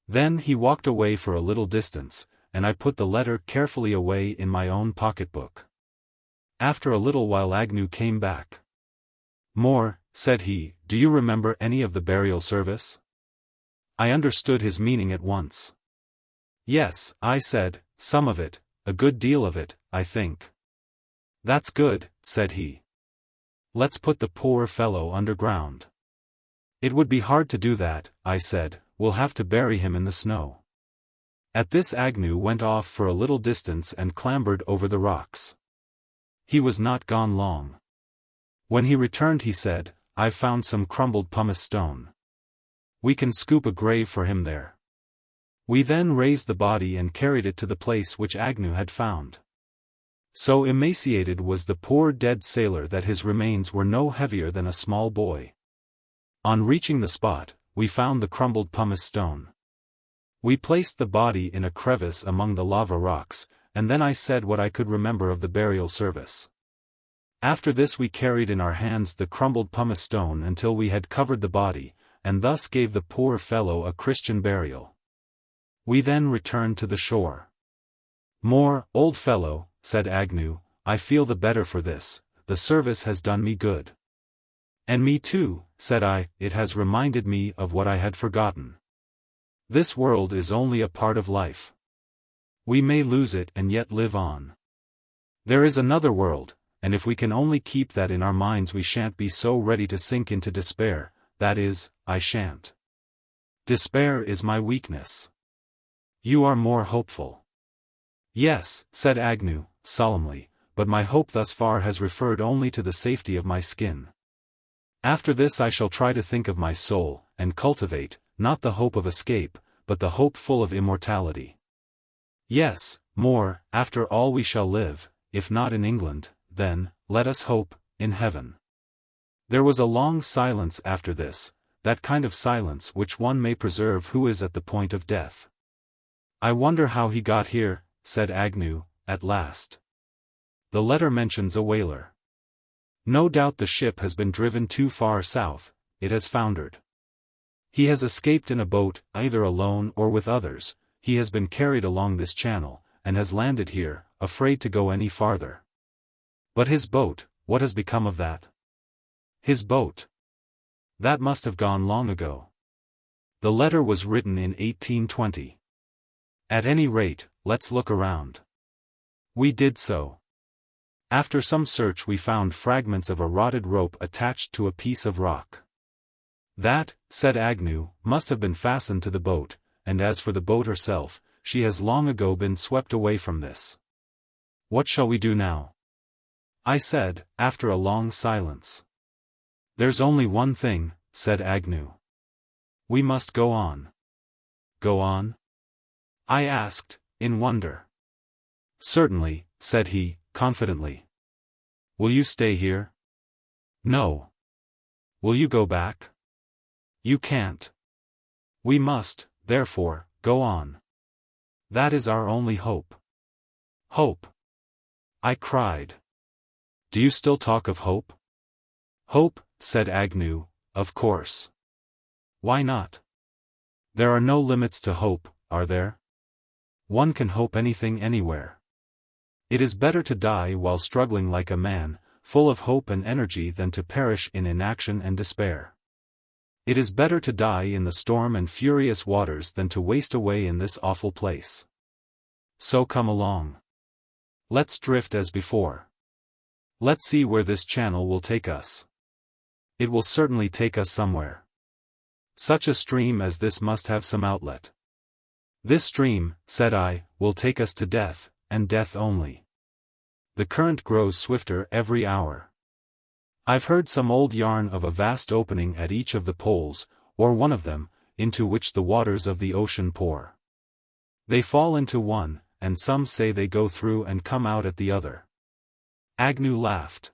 Then he walked away for a little distance, and I put the letter carefully away in my own pocketbook. After a little while Agnew came back. "More," said he, "do you remember any of the burial service?" I understood his meaning at once. "Yes," I said, "some of it, a good deal of it, I think." "That's good," said he. "Let's put the poor fellow underground." "It would be hard to do that," I said, "we'll have to bury him in the snow." At this Agnew went off for a little distance and clambered over the rocks. He was not gone long. When he returned he said, "I've found some crumbled pumice stone. We can scoop a grave for him there." We then raised the body and carried it to the place which Agnew had found. So emaciated was the poor dead sailor that his remains were no heavier than a small boy. On reaching the spot, we found the crumbled pumice stone. We placed the body in a crevice among the lava rocks, and then I said what I could remember of the burial service. After this we carried in our hands the crumbled pumice stone until we had covered the body, and thus gave the poor fellow a Christian burial. We then returned to the shore. "More, old fellow," said Agnew, "I feel the better for this, the service has done me good." "And me too," said I, "it has reminded me of what I had forgotten. This world is only a part of life. We may lose it and yet live on. There is another world, and if we can only keep that in our minds we shan't be so ready to sink into despair, that is, I shan't. Despair is my weakness. You are more hopeful." "Yes," said Agnew, solemnly, "but my hope thus far has referred only to the safety of my skin. After this I shall try to think of my soul, and cultivate, not the hope of escape, but the hope full of immortality. Yes, more, after all we shall live, if not in England, then, let us hope, in heaven." There was a long silence after this, that kind of silence which one may preserve who is at the point of death. "I wonder how he got here," said Agnew, at last. "The letter mentions a whaler. No doubt the ship has been driven too far south, it has foundered. He has escaped in a boat, either alone or with others, he has been carried along this channel, and has landed here, afraid to go any farther. But his boat, what has become of that? His boat. That must have gone long ago. The letter was written in 1820. At any rate, let's look around. We did so. After some search we found fragments of a rotted rope attached to a piece of rock. That, said Agnew, must have been fastened to the boat, and as for the boat herself, she has long ago been swept away from this. What shall we do now? I said, after a long silence. There's only one thing, said Agnew. We must go on. Go on? I asked, in wonder. Certainly, said he, confidently. Will you stay here? No. Will you go back? You can't. We must, therefore, go on. That is our only hope. Hope! I cried. Do you still talk of hope? Hope, said Agnew, of course. Why not? There are no limits to hope, are there? One can hope anything anywhere. It is better to die while struggling like a man, full of hope and energy than to perish in inaction and despair. It is better to die in the storm and furious waters than to waste away in this awful place. So come along. Let's drift as before. Let's see where this channel will take us. It will certainly take us somewhere. Such a stream as this must have some outlet. This stream, said I, will take us to death, and death only. The current grows swifter every hour. I've heard some old yarn of a vast opening at each of the poles, or one of them, into which the waters of the ocean pour. They fall into one, and some say they go through and come out at the other. Agnew laughed.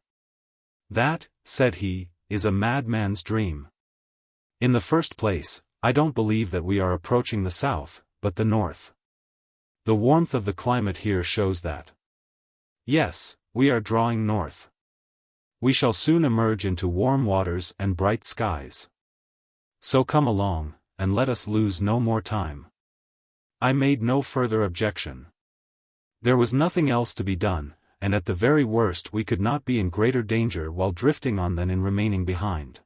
That, said he, is a madman's dream. In the first place, I don't believe that we are approaching the south, but the north. The warmth of the climate here shows that. Yes, we are drawing north. We shall soon emerge into warm waters and bright skies. So come along, and let us lose no more time. I made no further objection. There was nothing else to be done, and at the very worst we could not be in greater danger while drifting on than in remaining behind.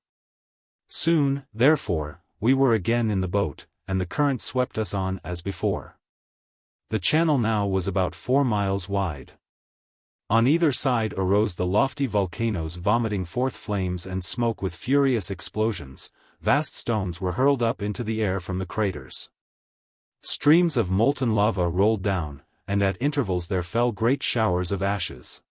Soon, therefore, we were again in the boat, and the current swept us on as before. The channel now was about 4 miles wide. On either side arose the lofty volcanoes vomiting forth flames and smoke with furious explosions. Vast stones were hurled up into the air from the craters. Streams of molten lava rolled down, and at intervals there fell great showers of ashes.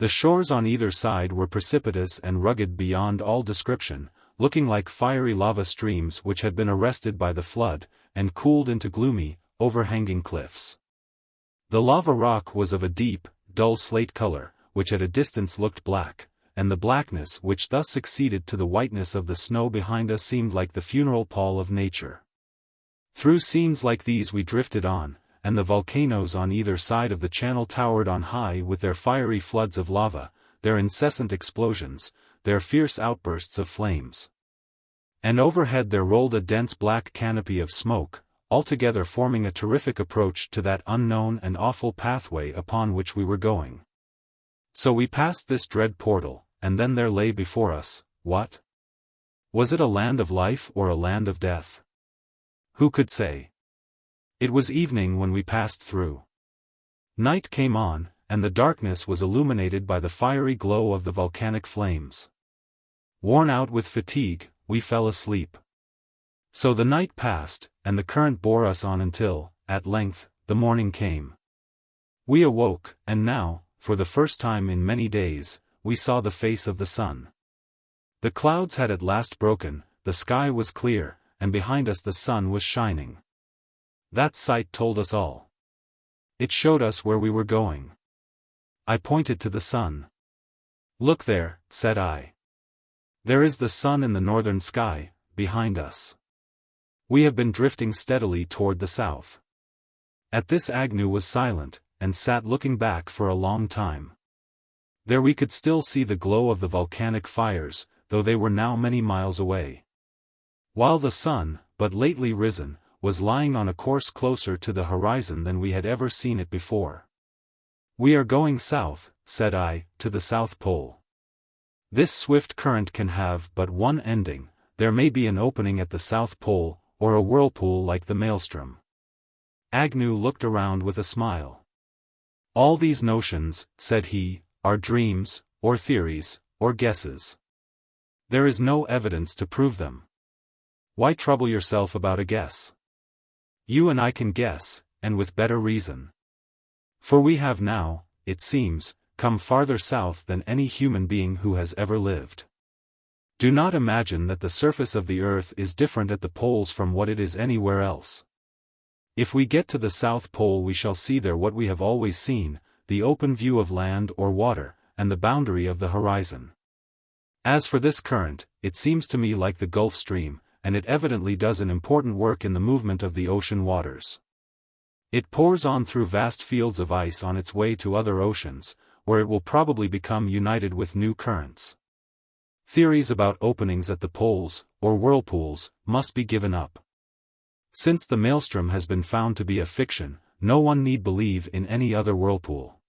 The shores on either side were precipitous and rugged beyond all description, looking like fiery lava streams which had been arrested by the flood, and cooled into gloomy, overhanging cliffs. The lava rock was of a deep, dull slate color, which at a distance looked black, and the blackness which thus succeeded to the whiteness of the snow behind us seemed like the funeral pall of nature. Through scenes like these we drifted on, and the volcanoes on either side of the channel towered on high with their fiery floods of lava, their incessant explosions, their fierce outbursts of flames. And overhead there rolled a dense black canopy of smoke, altogether forming a terrific approach to that unknown and awful pathway upon which we were going. So we passed this dread portal, and then there lay before us, what? Was it a land of life or a land of death? Who could say? It was evening when we passed through. Night came on, and the darkness was illuminated by the fiery glow of the volcanic flames. Worn out with fatigue, we fell asleep. So the night passed, and the current bore us on until, at length, the morning came. We awoke, and now, for the first time in many days, we saw the face of the sun. The clouds had at last broken, the sky was clear, and behind us the sun was shining. That sight told us all. It showed us where we were going. I pointed to the sun. Look there, said I. There is the sun in the northern sky, behind us. We have been drifting steadily toward the south. At this Agnew was silent, and sat looking back for a long time. There we could still see the glow of the volcanic fires, though they were now many miles away. While the sun, but lately risen, was lying on a course closer to the horizon than we had ever seen it before. "We are going south," said I, "to the South Pole. This swift current can have but one ending, there may be an opening at the South Pole, or a whirlpool like the Maelstrom." Agnew looked around with a smile. "All these notions," said he, "are dreams, or theories, or guesses. There is no evidence to prove them. Why trouble yourself about a guess? You and I can guess, and with better reason. For we have now, it seems, come farther south than any human being who has ever lived. Do not imagine that the surface of the earth is different at the poles from what it is anywhere else. If we get to the South Pole we shall see there what we have always seen, the open view of land or water, and the boundary of the horizon. As for this current, it seems to me like the Gulf Stream, and it evidently does an important work in the movement of the ocean waters. It pours on through vast fields of ice on its way to other oceans, where it will probably become united with new currents. Theories about openings at the poles, or whirlpools, must be given up. Since the Maelstrom has been found to be a fiction, no one need believe in any other whirlpool.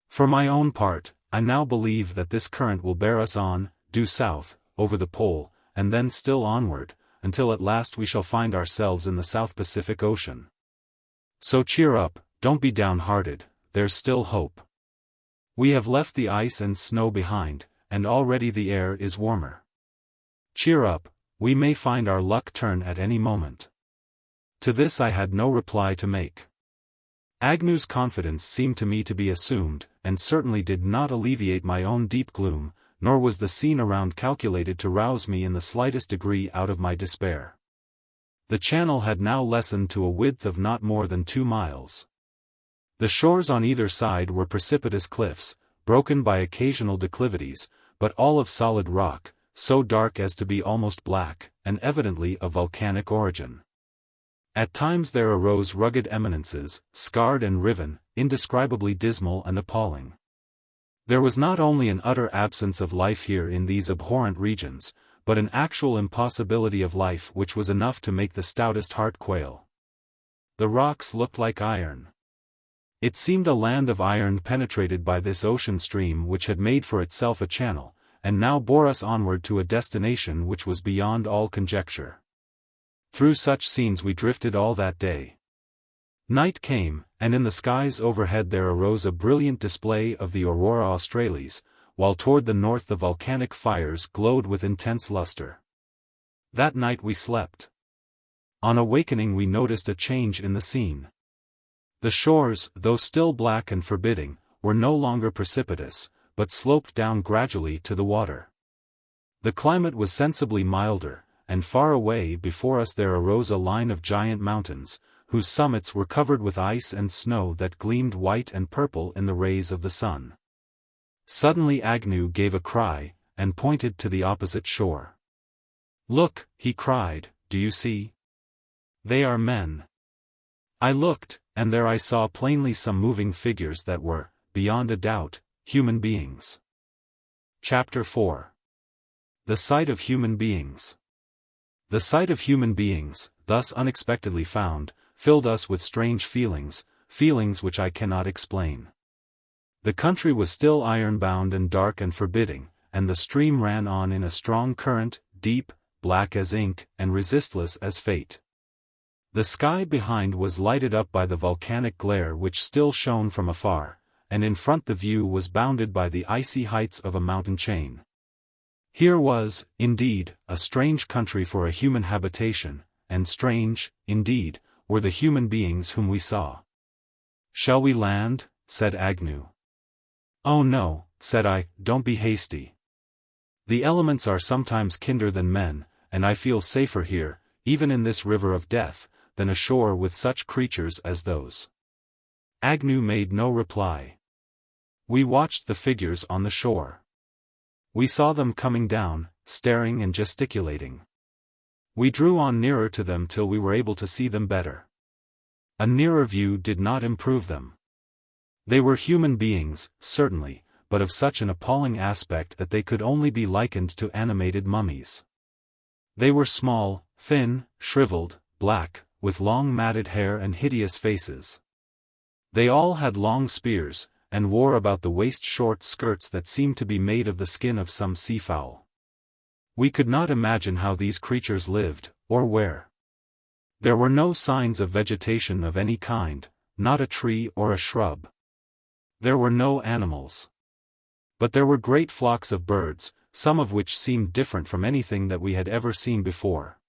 For my own part, I now believe that this current will bear us on, due south, over the pole, and then still onward, until at last we shall find ourselves in the South Pacific Ocean. So cheer up, don't be downhearted, there's still hope. We have left the ice and snow behind, and already the air is warmer. Cheer up, we may find our luck turn at any moment." To this I had no reply to make. Agnew's confidence seemed to me to be assumed, and certainly did not alleviate my own deep gloom, nor was the scene around calculated to rouse me in the slightest degree out of my despair. The channel had now lessened to a width of not more than 2 miles. The shores on either side were precipitous cliffs, broken by occasional declivities, but all of solid rock, so dark as to be almost black, and evidently of volcanic origin. At times there arose rugged eminences, scarred and riven, indescribably dismal and appalling. There was not only an utter absence of life here in these abhorrent regions, but an actual impossibility of life which was enough to make the stoutest heart quail. The rocks looked like iron. It seemed a land of iron penetrated by this ocean stream which had made for itself a channel, and now bore us onward to a destination which was beyond all conjecture. Through such scenes we drifted all that day. Night came, and in the skies overhead there arose a brilliant display of the aurora australis, while toward the north the volcanic fires glowed with intense luster. That night we slept. On awakening we noticed a change in the scene. The shores, though still black and forbidding, were no longer precipitous, but sloped down gradually to the water. The climate was sensibly milder, and far away before us there arose a line of giant mountains, whose summits were covered with ice and snow that gleamed white and purple in the rays of the sun. Suddenly Agnew gave a cry, and pointed to the opposite shore. "Look," he cried, "do you see? They are men." I looked, and there I saw plainly some moving figures that were, beyond a doubt, human beings. Chapter 4. The Sight of Human Beings. The sight of human beings, thus unexpectedly found, filled us with strange feelings, feelings which I cannot explain. The country was still iron-bound and dark and forbidding, and the stream ran on in a strong current, deep, black as ink, and resistless as fate. The sky behind was lighted up by the volcanic glare which still shone from afar, and in front the view was bounded by the icy heights of a mountain chain. Here was, indeed, a strange country for a human habitation, and strange, indeed, were the human beings whom we saw. "Shall we land?" said Agnew. "Oh no," said I, "don't be hasty. The elements are sometimes kinder than men, and I feel safer here, even in this river of death, than ashore with such creatures as those." Agnew made no reply. We watched the figures on the shore. We saw them coming down, staring and gesticulating. We drew on nearer to them till we were able to see them better. A nearer view did not improve them. They were human beings, certainly, but of such an appalling aspect that they could only be likened to animated mummies. They were small, thin, shriveled, black, with long matted hair and hideous faces. They all had long spears, and wore about the waist short skirts that seemed to be made of the skin of some seafowl. We could not imagine how these creatures lived, or where. There were no signs of vegetation of any kind, not a tree or a shrub. There were no animals. But there were great flocks of birds, some of which seemed different from anything that we had ever seen before.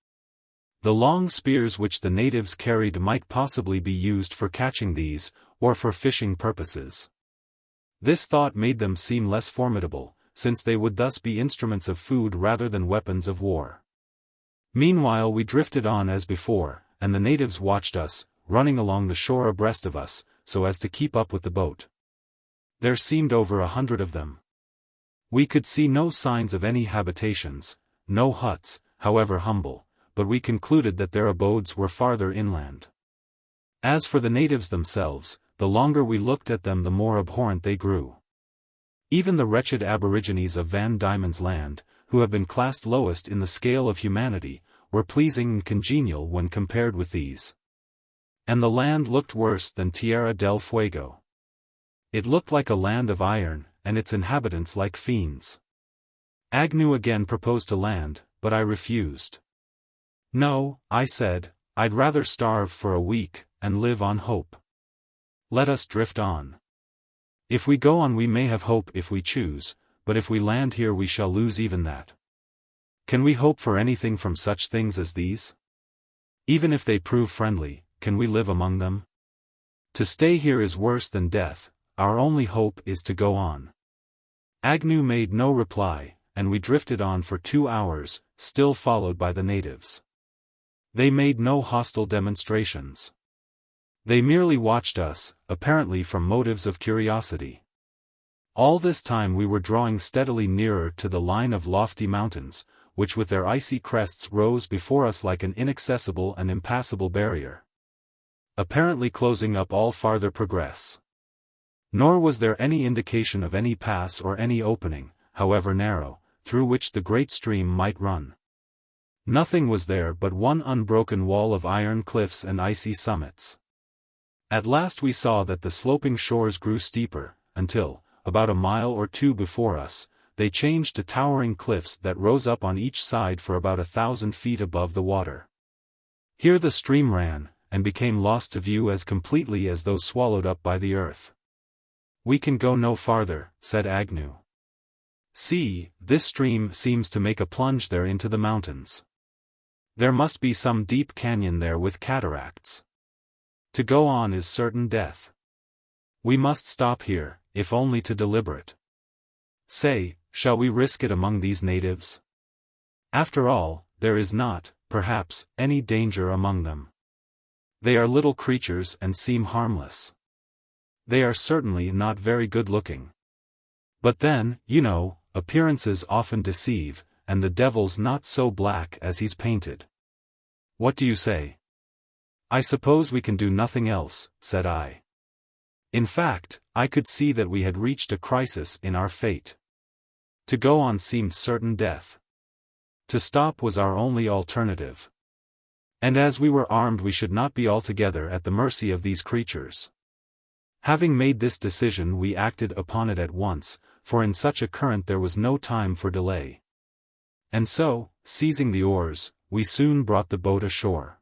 The long spears which the natives carried might possibly be used for catching these, or for fishing purposes. This thought made them seem less formidable, since they would thus be instruments of food rather than weapons of war. Meanwhile we drifted on as before, and the natives watched us, running along the shore abreast of us, so as to keep up with the boat. There seemed over 100 of them. We could see no signs of any habitations, no huts, however humble, but we concluded that their abodes were farther inland. As for the natives themselves, the longer we looked at them the more abhorrent they grew. Even the wretched aborigines of Van Diemen's Land, who have been classed lowest in the scale of humanity, were pleasing and congenial when compared with these. And the land looked worse than Tierra del Fuego. It looked like a land of iron, and its inhabitants like fiends. Agnew again proposed to land, but I refused. No, I said, I'd rather starve for a week, and live on hope. Let us drift on. If we go on we may have hope if we choose, but if we land here we shall lose even that. Can we hope for anything from such things as these? Even if they prove friendly, can we live among them? To stay here is worse than death, our only hope is to go on. Agnew made no reply, and we drifted on for 2 hours, still followed by the natives. They made no hostile demonstrations. They merely watched us, apparently from motives of curiosity. All this time we were drawing steadily nearer to the line of lofty mountains, which with their icy crests rose before us like an inaccessible and impassable barrier, apparently closing up all farther progress. Nor was there any indication of any pass or any opening, however narrow, through which the great stream might run. Nothing was there but one unbroken wall of iron cliffs and icy summits. At last we saw that the sloping shores grew steeper, until, about a mile or 2 before us, they changed to towering cliffs that rose up on each side for about 1,000 feet above the water. Here the stream ran, and became lost to view as completely as though swallowed up by the earth. We can go no farther, said Agnew. See, this stream seems to make a plunge there into the mountains. There must be some deep canyon there with cataracts. To go on is certain death. We must stop here, if only to deliberate. Say, shall we risk it among these natives? After all, there is not, perhaps, any danger among them. They are little creatures and seem harmless. They are certainly not very good-looking. But then, you know, appearances often deceive, and the devil's not so black as he's painted. What do you say? I suppose we can do nothing else, said I. In fact, I could see that we had reached a crisis in our fate. To go on seemed certain death. To stop was our only alternative. And as we were armed we should not be altogether at the mercy of these creatures. Having made this decision we acted upon it at once, for in such a current there was no time for delay. And so, seizing the oars, we soon brought the boat ashore.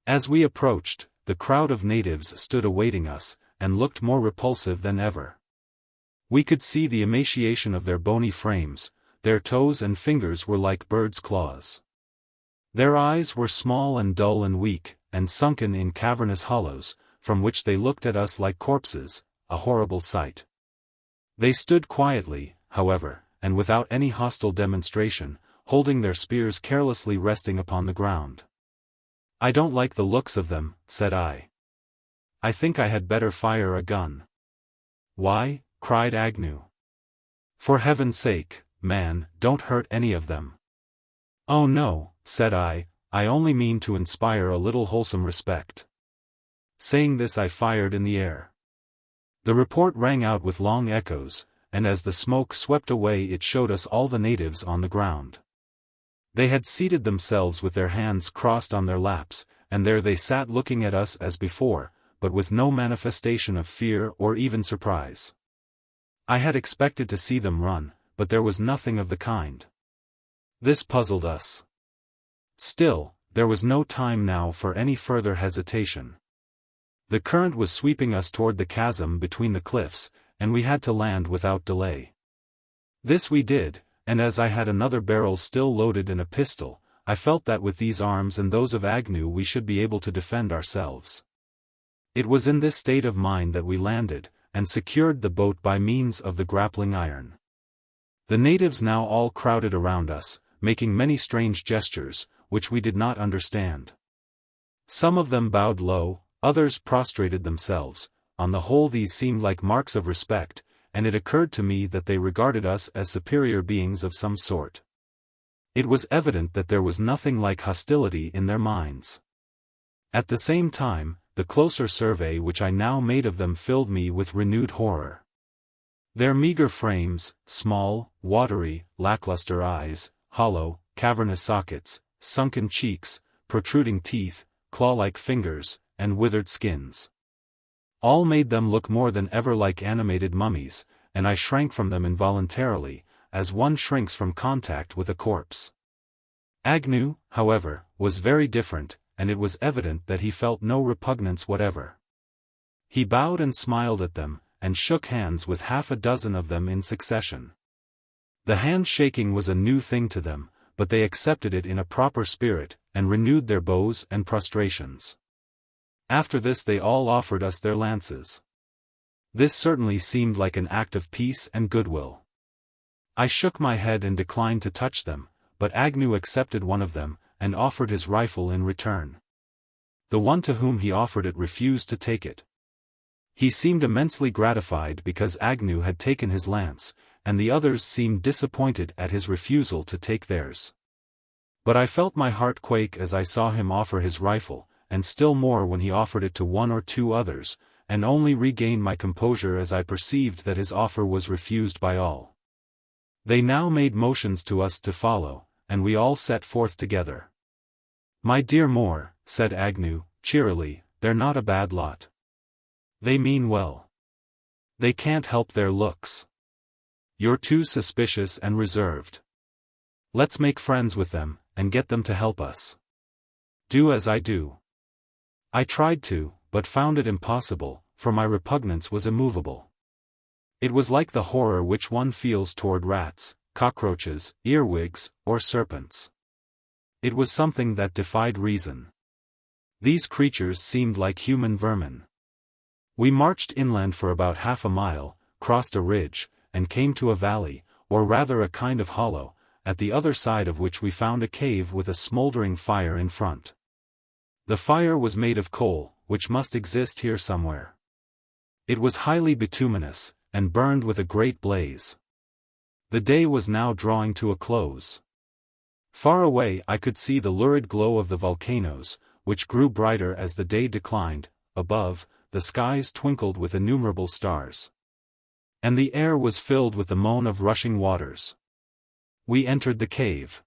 As we approached, the crowd of natives stood awaiting us, and looked more repulsive than ever. We could see the emaciation of their bony frames, their toes and fingers were like birds' claws. Their eyes were small and dull and weak, and sunken in cavernous hollows, from which they looked at us like corpses, a horrible sight. They stood quietly, however, and without any hostile demonstration, holding their spears carelessly resting upon the ground. I don't like the looks of them, said I. I think I had better fire a gun. Why? Cried Agnew. For heaven's sake, man, don't hurt any of them. Oh no, said I only mean to inspire a little wholesome respect. Saying this I fired in the air. The report rang out with long echoes, and as the smoke swept away it showed us all the natives on the ground. They had seated themselves with their hands crossed on their laps, and there they sat looking at us as before, but with no manifestation of fear or even surprise. I had expected to see them run, but there was nothing of the kind. This puzzled us. Still, there was no time now for any further hesitation. The current was sweeping us toward the chasm between the cliffs, and we had to land without delay. This we did, and as I had another barrel still loaded and a pistol, I felt that with these arms and those of Agnew we should be able to defend ourselves. It was in this state of mind that we landed, and secured the boat by means of the grappling iron. The natives now all crowded around us, making many strange gestures, which we did not understand. Some of them bowed low, others prostrated themselves. On the whole these seemed like marks of respect, and it occurred to me that they regarded us as superior beings of some sort. It was evident that there was nothing like hostility in their minds. At the same time, the closer survey which I now made of them filled me with renewed horror. Their meager frames, small, watery, lackluster eyes, hollow, cavernous sockets, sunken cheeks, protruding teeth, claw-like fingers, and withered skins. All made them look more than ever like animated mummies, and I shrank from them involuntarily, as one shrinks from contact with a corpse. Agnew, however, was very different, and it was evident that he felt no repugnance whatever. He bowed and smiled at them, and shook hands with half a dozen of them in succession. The handshaking was a new thing to them, but they accepted it in a proper spirit, and renewed their bows and prostrations. After this they all offered us their lances. This certainly seemed like an act of peace and goodwill. I shook my head and declined to touch them, but Agnew accepted one of them, and offered his rifle in return. The one to whom he offered it refused to take it. He seemed immensely gratified because Agnew had taken his lance, and the others seemed disappointed at his refusal to take theirs. But I felt my heart quake as I saw him offer his rifle, and still more when he offered it to one or two others, and only regained my composure as I perceived that his offer was refused by all. They now made motions to us to follow, and we all set forth together. "My dear Moore," said Agnew, cheerily, "they're not a bad lot. They mean well. They can't help their looks. You're too suspicious and reserved. Let's make friends with them, and get them to help us. Do as I do." I tried to, but found it impossible, for my repugnance was immovable. It was like the horror which one feels toward rats, cockroaches, earwigs, or serpents. It was something that defied reason. These creatures seemed like human vermin. We marched inland for about half a mile, crossed a ridge, and came to a valley, or rather a kind of hollow, at the other side of which we found a cave with a smoldering fire in front. The fire was made of coal, which must exist here somewhere. It was highly bituminous, and burned with a great blaze. The day was now drawing to a close. Far away I could see the lurid glow of the volcanoes, which grew brighter as the day declined. Above, the skies twinkled with innumerable stars. And the air was filled with the moan of rushing waters. We entered the cave.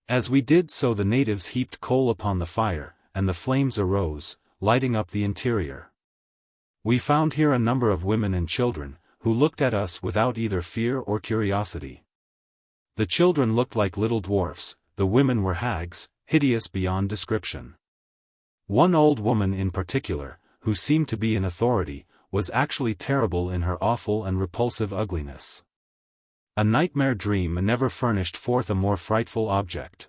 As we did so the natives heaped coal upon the fire, and the flames arose, lighting up the interior. We found here a number of women and children, who looked at us without either fear or curiosity. The children looked like little dwarfs, the women were hags, hideous beyond description. One old woman in particular, who seemed to be in authority, was actually terrible in her awful and repulsive ugliness. A nightmare dream never furnished forth a more frightful object.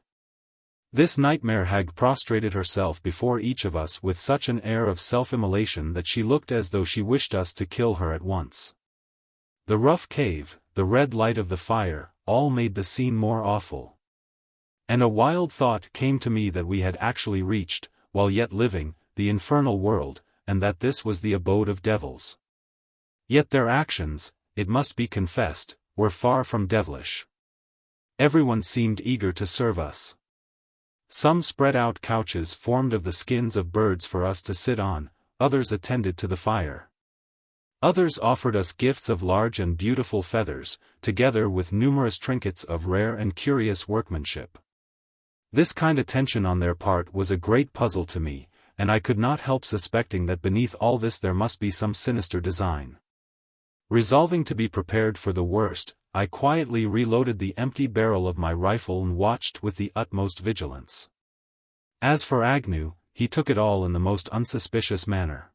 This nightmare hag prostrated herself before each of us with such an air of self-immolation that she looked as though she wished us to kill her at once. The rough cave, the red light of the fire, all made the scene more awful. And a wild thought came to me that we had actually reached, while yet living, the infernal world, and that this was the abode of devils. Yet their actions, it must be confessed, were far from devilish. Everyone seemed eager to serve us. Some spread out couches formed of the skins of birds for us to sit on, others attended to the fire. Others offered us gifts of large and beautiful feathers, together with numerous trinkets of rare and curious workmanship. This kind attention on their part was a great puzzle to me, and I could not help suspecting that beneath all this there must be some sinister design. Resolving to be prepared for the worst, I quietly reloaded the empty barrel of my rifle and watched with the utmost vigilance. As for Agnew, he took it all in the most unsuspicious manner.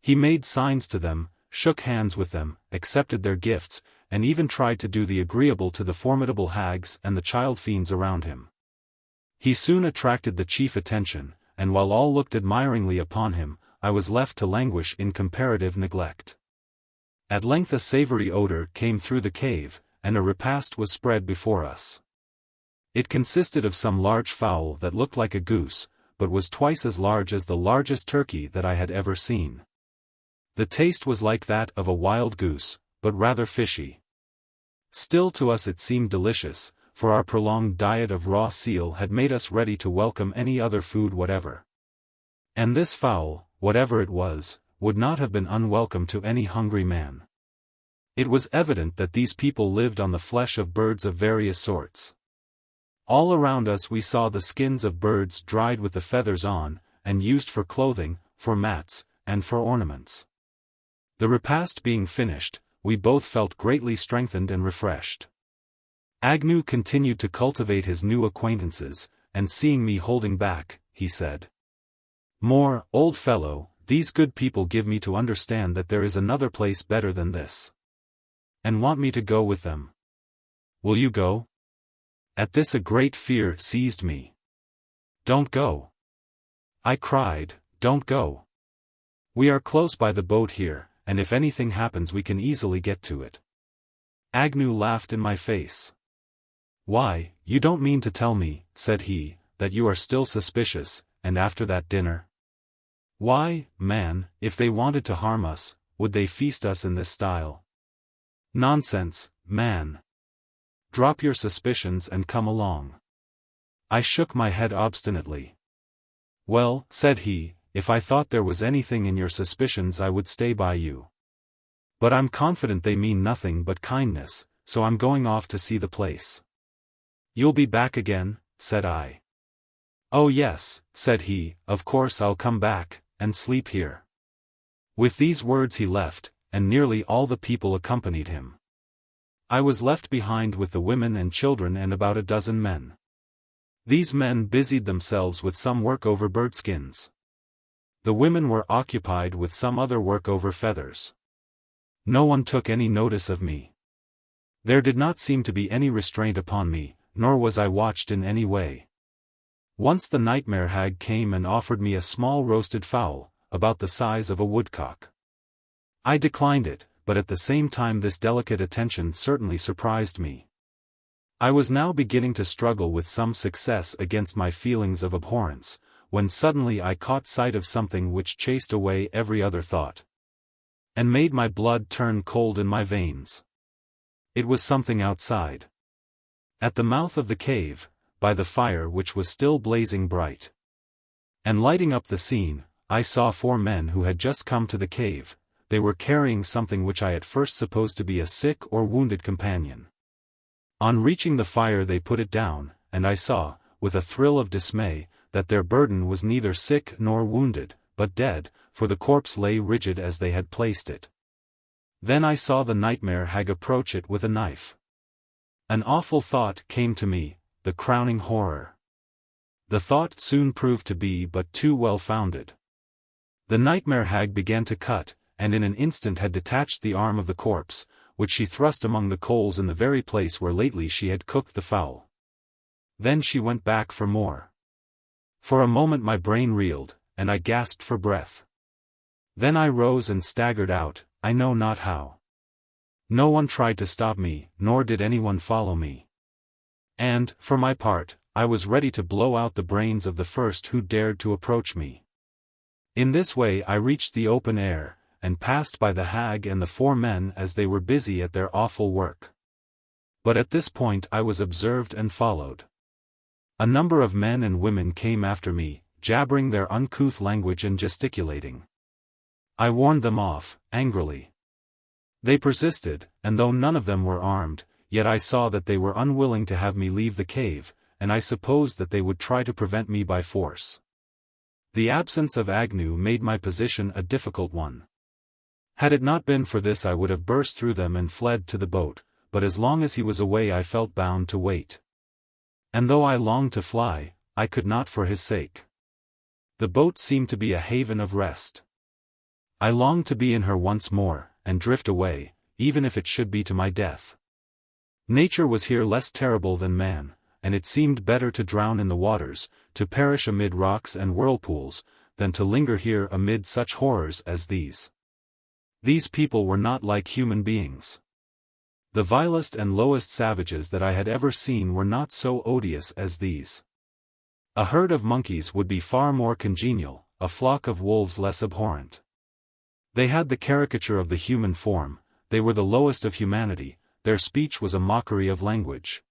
He made signs to them, shook hands with them, accepted their gifts, and even tried to do the agreeable to the formidable hags and the child fiends around him. He soon attracted the chief attention, and while all looked admiringly upon him, I was left to languish in comparative neglect. At length a savory odor came through the cave, and a repast was spread before us. It consisted of some large fowl that looked like a goose, but was twice as large as the largest turkey that I had ever seen. The taste was like that of a wild goose, but rather fishy. Still to us it seemed delicious, for our prolonged diet of raw seal had made us ready to welcome any other food whatever. And this fowl, whatever it was, would not have been unwelcome to any hungry man. It was evident that these people lived on the flesh of birds of various sorts. All around us we saw the skins of birds dried with the feathers on, and used for clothing, for mats, and for ornaments. The repast being finished, we both felt greatly strengthened and refreshed. Agnew continued to cultivate his new acquaintances, and seeing me holding back, he said, "More, old fellow, these good people give me to understand that there is another place better than this, and want me to go with them. Will you go?" At this a great fear seized me. "Don't go," I cried, "don't go. We are close by the boat here, and if anything happens we can easily get to it." Agnew laughed in my face. "Why, you don't mean to tell me," said he, "that you are still suspicious, and after that dinner? Why, man, if they wanted to harm us, would they feast us in this style? Nonsense, man. Drop your suspicions and come along." I shook my head obstinately. "Well," said he, "if I thought there was anything in your suspicions I would stay by you. But I'm confident they mean nothing but kindness, so I'm going off to see the place." "You'll be back again?" said I. "Oh yes," said he, "of course I'll come back, and sleep here." With these words he left, and nearly all the people accompanied him. I was left behind with the women and children and about a dozen men. These men busied themselves with some work over birdskins. The women were occupied with some other work over feathers. No one took any notice of me. There did not seem to be any restraint upon me, nor was I watched in any way. Once the nightmare hag came and offered me a small roasted fowl, about the size of a woodcock. I declined it, but at the same time this delicate attention certainly surprised me. I was now beginning to struggle with some success against my feelings of abhorrence, when suddenly I caught sight of something which chased away every other thought, and made my blood turn cold in my veins. It was something outside. At the mouth of the cave, by the fire which was still blazing bright and lighting up the scene, I saw 4 men who had just come to the cave. They were carrying something which I at first supposed to be a sick or wounded companion. On reaching the fire they put it down, and I saw, with a thrill of dismay, that their burden was neither sick nor wounded, but dead, for the corpse lay rigid as they had placed it. Then I saw the nightmare hag approach it with a knife. An awful thought came to me, the crowning horror. The thought soon proved to be but too well founded. The nightmare hag began to cut, and in an instant had detached the arm of the corpse, which she thrust among the coals in the very place where lately she had cooked the fowl. Then she went back for more. For a moment my brain reeled, and I gasped for breath. Then I rose and staggered out, I know not how. No one tried to stop me, nor did anyone follow me. And, for my part, I was ready to blow out the brains of the first who dared to approach me. In this way I reached the open air, and passed by the hag and the 4 men as they were busy at their awful work. But at this point I was observed and followed. A number of men and women came after me, jabbering their uncouth language and gesticulating. I warned them off, angrily. They persisted, and though none of them were armed, yet I saw that they were unwilling to have me leave the cave, and I supposed that they would try to prevent me by force. The absence of Agnew made my position a difficult one. Had it not been for this I would have burst through them and fled to the boat, but as long as he was away I felt bound to wait. And though I longed to fly, I could not for his sake. The boat seemed to be a haven of rest. I longed to be in her once more, and drift away, even if it should be to my death. Nature was here less terrible than man, and it seemed better to drown in the waters, to perish amid rocks and whirlpools, than to linger here amid such horrors as these. These people were not like human beings. The vilest and lowest savages that I had ever seen were not so odious as these. A herd of monkeys would be far more congenial, a flock of wolves less abhorrent. They had the caricature of the human form, they were the lowest of humanity, their speech was a mockery of language.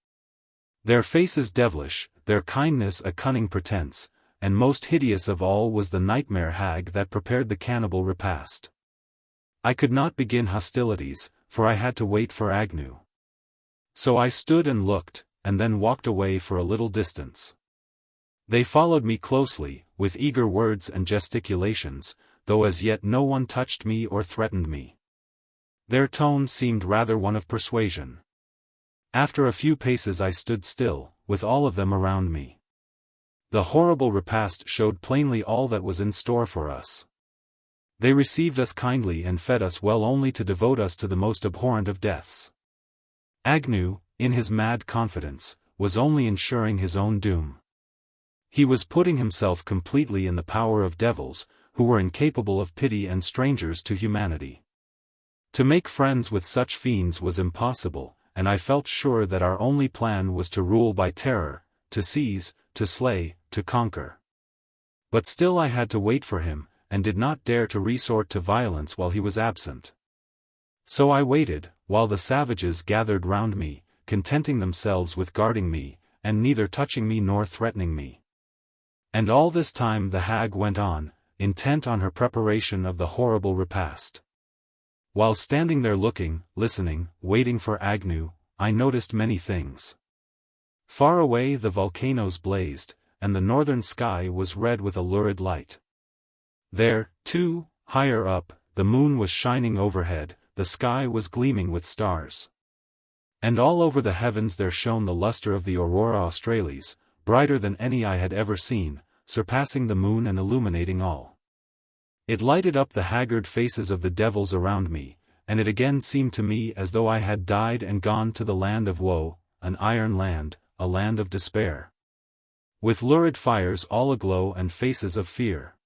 Their faces devilish, their kindness a cunning pretense, and most hideous of all was the nightmare hag that prepared the cannibal repast. I could not begin hostilities, for I had to wait for Agnew. So I stood and looked, and then walked away for a little distance. They followed me closely, with eager words and gesticulations, though as yet no one touched me or threatened me. Their tone seemed rather one of persuasion. After a few paces I stood still, with all of them around me. The horrible repast showed plainly all that was in store for us. They received us kindly and fed us well only to devote us to the most abhorrent of deaths. Agnew, in his mad confidence, was only ensuring his own doom. He was putting himself completely in the power of devils, who were incapable of pity and strangers to humanity. To make friends with such fiends was impossible, and I felt sure that our only plan was to rule by terror, to seize, to slay, to conquer. But still I had to wait for him, and did not dare to resort to violence while he was absent. So I waited, while the savages gathered round me, contenting themselves with guarding me, and neither touching me nor threatening me. And all this time the hag went on, intent on her preparation of the horrible repast. While standing there looking, listening, waiting for Agnew, I noticed many things. Far away the volcanoes blazed, and the northern sky was red with a lurid light. There, too, higher up, the moon was shining overhead, the sky was gleaming with stars. And all over the heavens there shone the luster of the aurora australis, brighter than any I had ever seen, surpassing the moon and illuminating all. It lighted up the haggard faces of the devils around me, and it again seemed to me as though I had died and gone to the land of woe, an iron land, a land of despair. With lurid fires all aglow and faces of fear.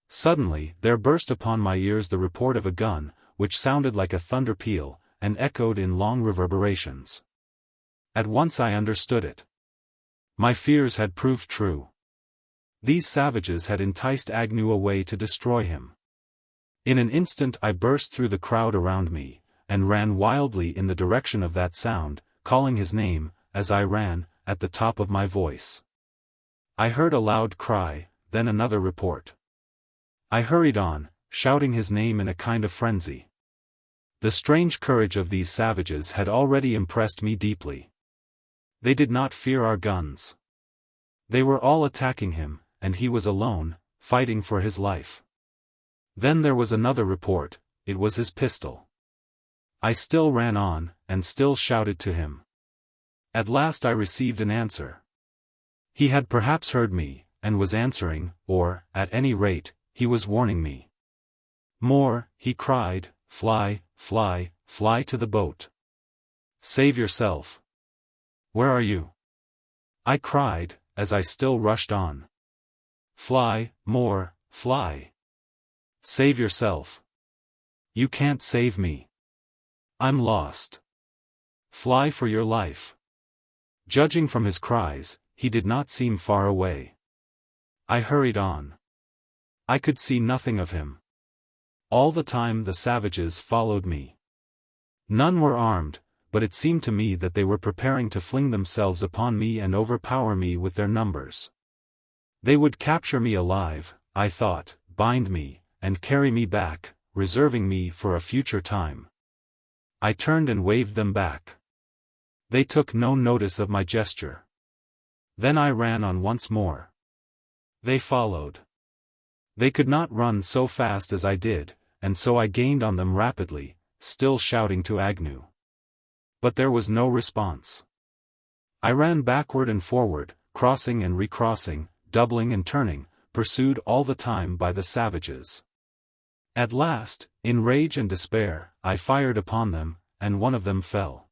Suddenly there burst upon my ears the report of a gun, which sounded like a thunder peal, and echoed in long reverberations. At once I understood it. My fears had proved true. These savages had enticed Agnew away to destroy him. In an instant I burst through the crowd around me, and ran wildly in the direction of that sound, calling his name, as I ran, at the top of my voice. I heard a loud cry, then another report. I hurried on, shouting his name in a kind of frenzy. The strange courage of these savages had already impressed me deeply. They did not fear our guns. They were all attacking him, and he was alone, fighting for his life. Then there was another report, it was his pistol. I still ran on, and still shouted to him. At last I received an answer. He had perhaps heard me, and was answering, or, at any rate, he was warning me. More, he cried, fly, fly, fly to the boat. Save yourself. Where are you? I cried, as I still rushed on. Fly, more, fly. Save yourself. You can't save me. I'm lost. Fly for your life. Judging from his cries, he did not seem far away. I hurried on. I could see nothing of him. All the time the savages followed me. None were armed, but it seemed to me that they were preparing to fling themselves upon me and overpower me with their numbers. They would capture me alive, I thought, bind me, and carry me back, reserving me for a future time. I turned and waved them back. They took no notice of my gesture. Then I ran on once more. They followed. They could not run so fast as I did, and so I gained on them rapidly, still shouting to Agnew. But there was no response. I ran backward and forward, crossing and recrossing, doubling and turning, pursued all the time by the savages. At last, in rage and despair, I fired upon them, and one of them fell.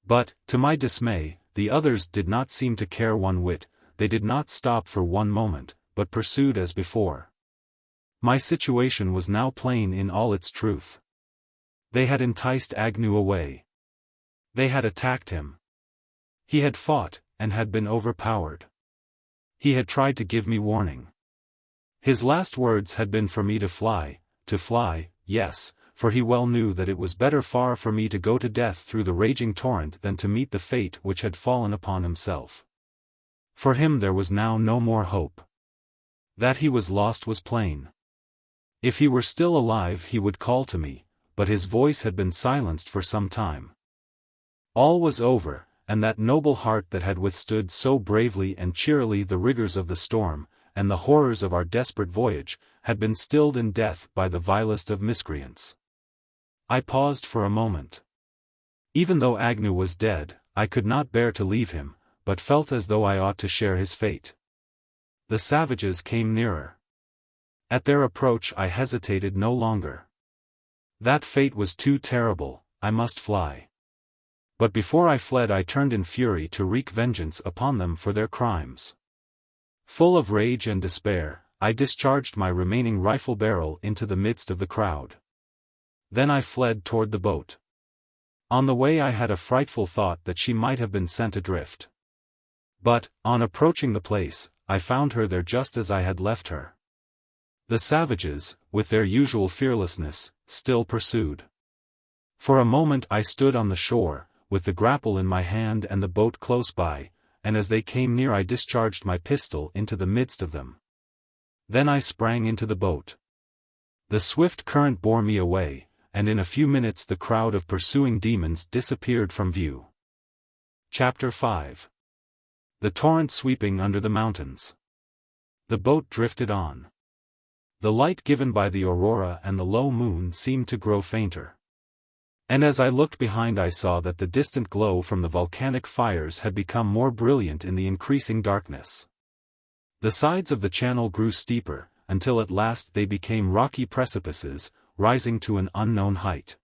But, to my dismay, the others did not seem to care one whit. They did not stop for one moment, but pursued as before. My situation was now plain in all its truth. They had enticed Agnew away. They had attacked him. He had fought, and had been overpowered. He had tried to give me warning. His last words had been for me to fly, yes, for he well knew that it was better far for me to go to death through the raging torrent than to meet the fate which had fallen upon himself. For him there was now no more hope. That he was lost was plain. If he were still alive he would call to me, but his voice had been silenced for some time. All was over, and that noble heart that had withstood so bravely and cheerily the rigors of the storm, and the horrors of our desperate voyage, had been stilled in death by the vilest of miscreants. I paused for a moment. Even though Agnew was dead, I could not bear to leave him, but felt as though I ought to share his fate. The savages came nearer. At their approach I hesitated no longer. That fate was too terrible, I must fly. But before I fled I turned in fury to wreak vengeance upon them for their crimes. Full of rage and despair, I discharged my remaining rifle barrel into the midst of the crowd. Then I fled toward the boat. On the way I had a frightful thought that she might have been sent adrift. But, on approaching the place, I found her there just as I had left her. The savages, with their usual fearlessness, still pursued. For a moment I stood on the shore, with the grapple in my hand and the boat close by, and as they came near I discharged my pistol into the midst of them. Then I sprang into the boat. The swift current bore me away, and in a few minutes the crowd of pursuing demons disappeared from view. Chapter 5. The torrent sweeping under the mountains. The boat drifted on. The light given by the aurora and the low moon seemed to grow fainter. And as I looked behind I saw that the distant glow from the volcanic fires had become more brilliant in the increasing darkness. The sides of the channel grew steeper, until at last they became rocky precipices, rising to an unknown height.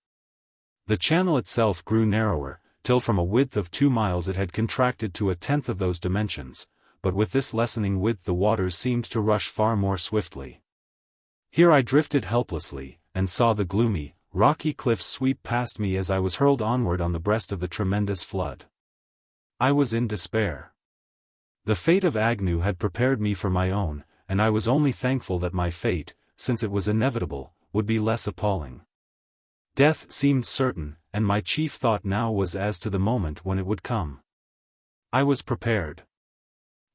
The channel itself grew narrower, till from a width of 2 miles it had contracted to 1/10 of those dimensions, but with this lessening width the waters seemed to rush far more swiftly. Here I drifted helplessly, and saw the gloomy, rocky cliffs sweep past me as I was hurled onward on the breast of the tremendous flood. I was in despair. The fate of Agnew had prepared me for my own, and I was only thankful that my fate, since it was inevitable, would be less appalling. Death seemed certain, and my chief thought now was as to the moment when it would come. I was prepared.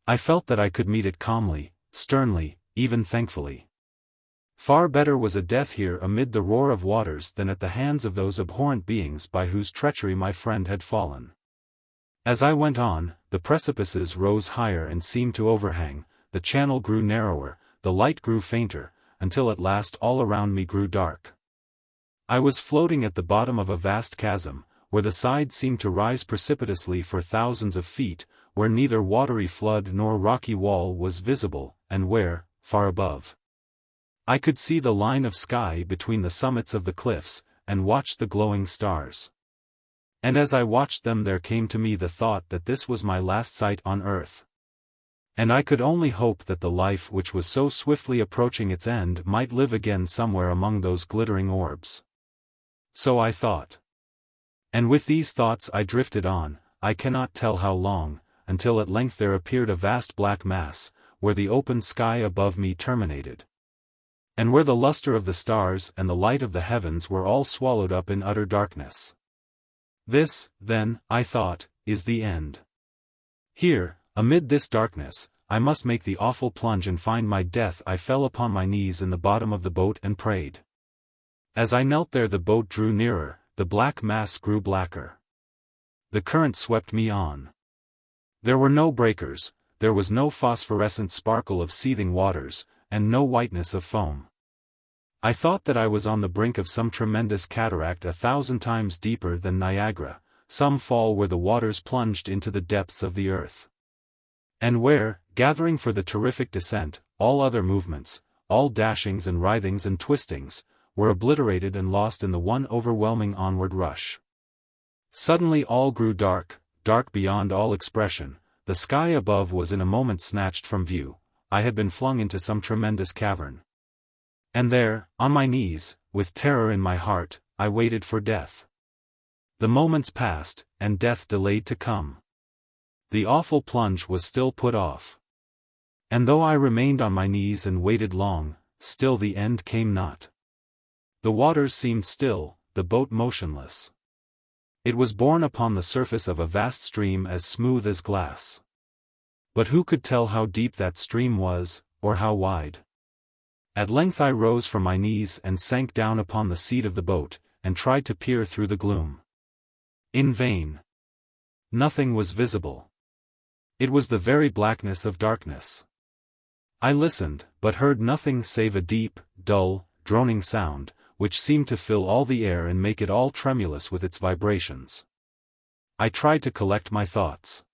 I felt that I could meet it calmly, sternly, even thankfully. Far better was a death here amid the roar of waters than at the hands of those abhorrent beings by whose treachery my friend had fallen. As I went on, the precipices rose higher and seemed to overhang, the channel grew narrower, the light grew fainter, until at last all around me grew dark. I was floating at the bottom of a vast chasm, where the sides seemed to rise precipitously for thousands of feet, where neither watery flood nor rocky wall was visible, and where, far above, I could see the line of sky between the summits of the cliffs, and watch the glowing stars. And as I watched them there came to me the thought that this was my last sight on earth. And I could only hope that the life which was so swiftly approaching its end might live again somewhere among those glittering orbs. So I thought. And with these thoughts I drifted on, I cannot tell how long, until at length there appeared a vast black mass, where the open sky above me terminated. And where the luster of the stars and the light of the heavens were all swallowed up in utter darkness. This, then, I thought, is the end. Here, amid this darkness, I must make the awful plunge and find my death. I fell upon my knees in the bottom of the boat and prayed. As I knelt there the boat drew nearer, the black mass grew blacker. The current swept me on. There were no breakers, there was no phosphorescent sparkle of seething waters, and no whiteness of foam. I thought that I was on the brink of some tremendous cataract 1,000 times deeper than Niagara, some fall where the waters plunged into the depths of the earth. And where, gathering for the terrific descent, all other movements, all dashings and writhings and twistings, were obliterated and lost in the one overwhelming onward rush. Suddenly all grew dark, dark beyond all expression, the sky above was in a moment snatched from view, I had been flung into some tremendous cavern. And there, on my knees, with terror in my heart, I waited for death. The moments passed, and death delayed to come. The awful plunge was still put off. And though I remained on my knees and waited long, still the end came not. The waters seemed still, the boat motionless. It was borne upon the surface of a vast stream as smooth as glass. But who could tell how deep that stream was, or how wide? At length I rose from my knees and sank down upon the seat of the boat, and tried to peer through the gloom. In vain. Nothing was visible. It was the very blackness of darkness. I listened, but heard nothing save a deep, dull, droning sound, which seemed to fill all the air and make it all tremulous with its vibrations. I tried to collect my thoughts.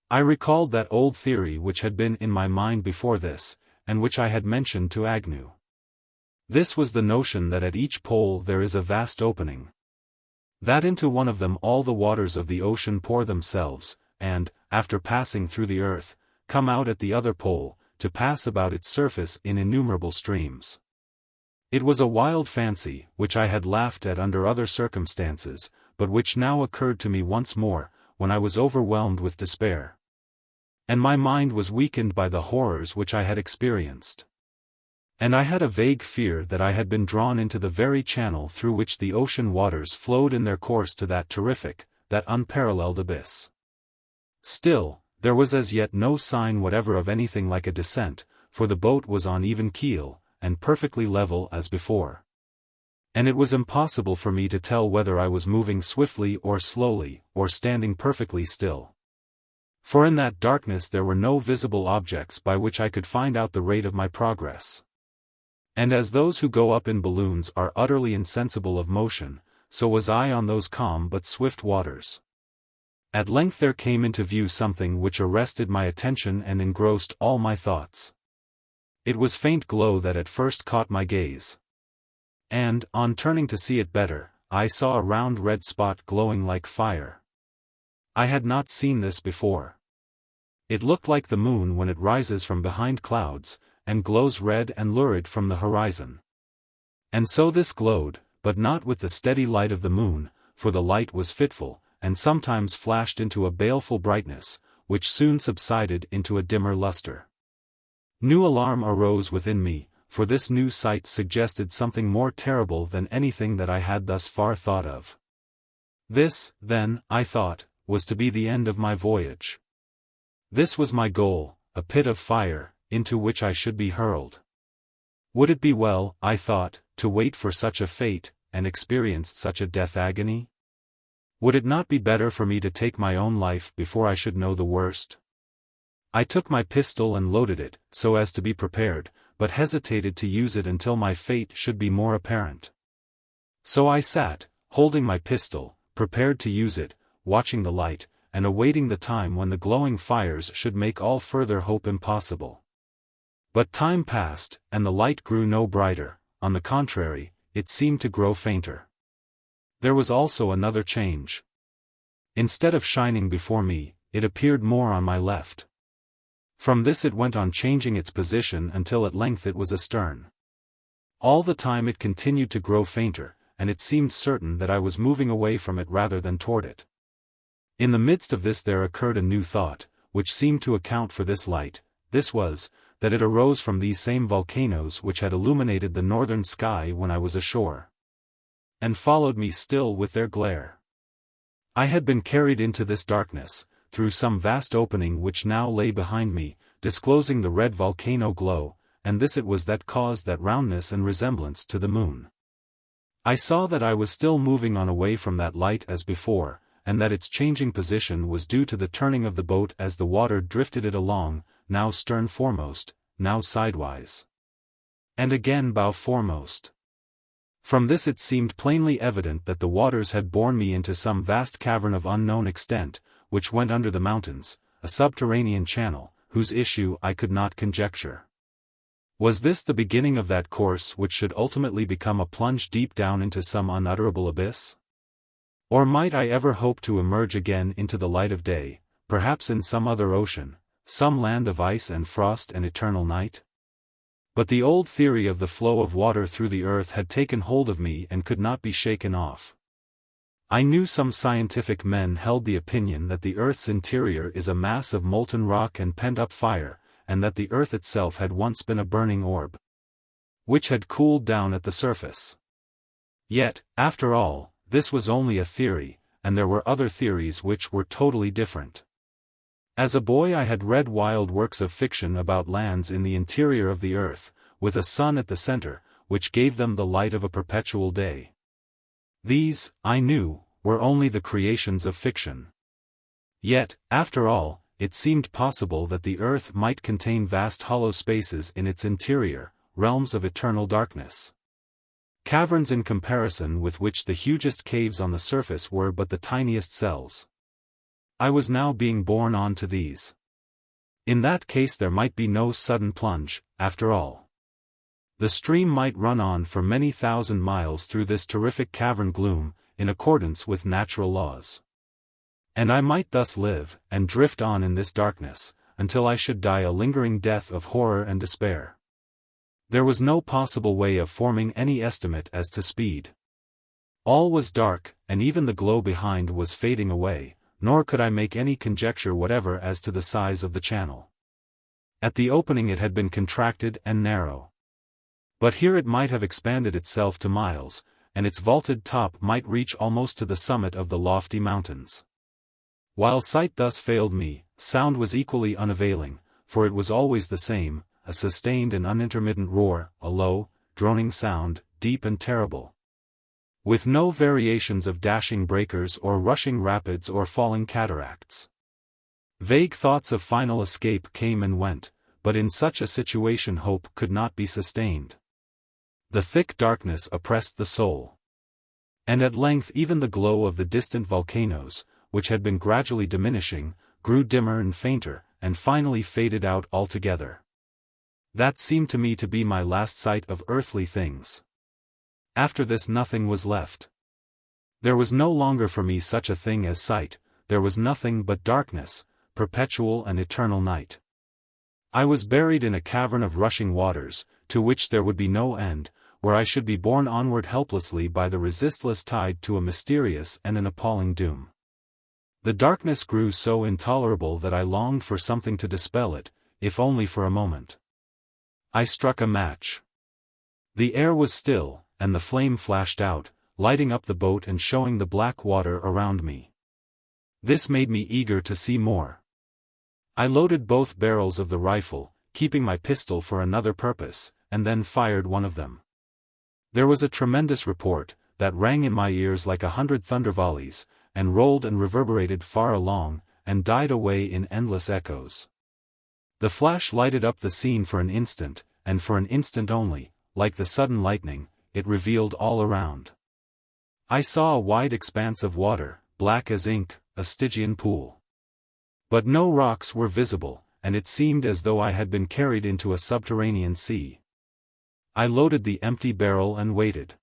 I recalled that old theory which had been in my mind before this, and which I had mentioned to Agnew. This was the notion that at each pole there is a vast opening. That into one of them all the waters of the ocean pour themselves, and, after passing through the earth, come out at the other pole, to pass about its surface in innumerable streams. It was a wild fancy, which I had laughed at under other circumstances, but which now occurred to me once more, when I was overwhelmed with despair. And my mind was weakened by the horrors which I had experienced. And I had a vague fear that I had been drawn into the very channel through which the ocean waters flowed in their course to that terrific, that unparalleled abyss. Still, there was as yet no sign whatever of anything like a descent, for the boat was on even keel, and perfectly level as before. And it was impossible for me to tell whether I was moving swiftly or slowly, or standing perfectly still. For in that darkness there were no visible objects by which I could find out the rate of my progress. And as those who go up in balloons are utterly insensible of motion, so was I on those calm but swift waters. At length there came into view something which arrested my attention and engrossed all my thoughts. It was faint glow that at first caught my gaze. And, on turning to see it better, I saw a round red spot glowing like fire. I had not seen this before. It looked like the moon when it rises from behind clouds, and glows red and lurid from the horizon. And so this glowed, but not with the steady light of the moon, for the light was fitful, and sometimes flashed into a baleful brightness, which soon subsided into a dimmer luster. New alarm arose within me, for this new sight suggested something more terrible than anything that I had thus far thought of. This, then, I thought, was to be the end of my voyage. This was my goal, a pit of fire, into which I should be hurled. Would it be well, I thought, to wait for such a fate, and experience such a death agony? Would it not be better for me to take my own life before I should know the worst? I took my pistol and loaded it, so as to be prepared, but hesitated to use it until my fate should be more apparent. So I sat, holding my pistol, prepared to use it, watching the light, and awaiting the time when the glowing fires should make all further hope impossible. But time passed, and the light grew no brighter, on the contrary, it seemed to grow fainter. There was also another change. Instead of shining before me, it appeared more on my left. From this it went on changing its position until at length it was astern. All the time it continued to grow fainter, and it seemed certain that I was moving away from it rather than toward it. In the midst of this there occurred a new thought, which seemed to account for this light. This was, that it arose from these same volcanoes which had illuminated the northern sky when I was ashore, and followed me still with their glare. I had been carried into this darkness, through some vast opening which now lay behind me, disclosing the red volcano glow, and this it was that caused that roundness and resemblance to the moon. I saw that I was still moving on away from that light as before, and that its changing position was due to the turning of the boat as the water drifted it along, now stern foremost, now sidewise. And again bow foremost. From this it seemed plainly evident that the waters had borne me into some vast cavern of unknown extent, which went under the mountains, a subterranean channel, whose issue I could not conjecture. Was this the beginning of that course which should ultimately become a plunge deep down into some unutterable abyss? Or might I ever hope to emerge again into the light of day, perhaps in some other ocean, some land of ice and frost and eternal night? But the old theory of the flow of water through the earth had taken hold of me and could not be shaken off. I knew some scientific men held the opinion that the earth's interior is a mass of molten rock and pent-up fire, and that the earth itself had once been a burning orb, which had cooled down at the surface. Yet, after all, this was only a theory, and there were other theories which were totally different. As a boy I had read wild works of fiction about lands in the interior of the earth, with a sun at the center, which gave them the light of a perpetual day. These, I knew, were only the creations of fiction. Yet, after all, it seemed possible that the earth might contain vast hollow spaces in its interior, realms of eternal darkness. Caverns in comparison with which the hugest caves on the surface were but the tiniest cells. I was now being borne on to these. In that case there might be no sudden plunge, after all. The stream might run on for many thousand miles through this terrific cavern gloom, in accordance with natural laws. And I might thus live, and drift on in this darkness, until I should die a lingering death of horror and despair. There was no possible way of forming any estimate as to speed. All was dark, and even the glow behind was fading away, nor could I make any conjecture whatever as to the size of the channel. At the opening it had been contracted and narrow. But here it might have expanded itself to miles, and its vaulted top might reach almost to the summit of the lofty mountains. While sight thus failed me, sound was equally unavailing, for it was always the same, a sustained and unintermittent roar, a low, droning sound, deep and terrible, with no variations of dashing breakers or rushing rapids or falling cataracts. Vague thoughts of final escape came and went, but in such a situation hope could not be sustained. The thick darkness oppressed the soul. And at length even the glow of the distant volcanoes, which had been gradually diminishing, grew dimmer and fainter, and finally faded out altogether. That seemed to me to be my last sight of earthly things. After this nothing was left. There was no longer for me such a thing as sight, there was nothing but darkness, perpetual and eternal night. I was buried in a cavern of rushing waters, to which there would be no end, where I should be borne onward helplessly by the resistless tide to a mysterious and an appalling doom. The darkness grew so intolerable that I longed for something to dispel it, if only for a moment. I struck a match. The air was still, and the flame flashed out, lighting up the boat and showing the black water around me. This made me eager to see more. I loaded both barrels of the rifle, keeping my pistol for another purpose, and then fired one of them. There was a tremendous report, that rang in my ears like 100 thunder volleys, and rolled and reverberated far along, and died away in endless echoes. The flash lighted up the scene for an instant, and for an instant only, like the sudden lightning, it revealed all around. I saw a wide expanse of water, black as ink, a Stygian pool. But no rocks were visible, and it seemed as though I had been carried into a subterranean sea. I loaded the empty barrel and waited.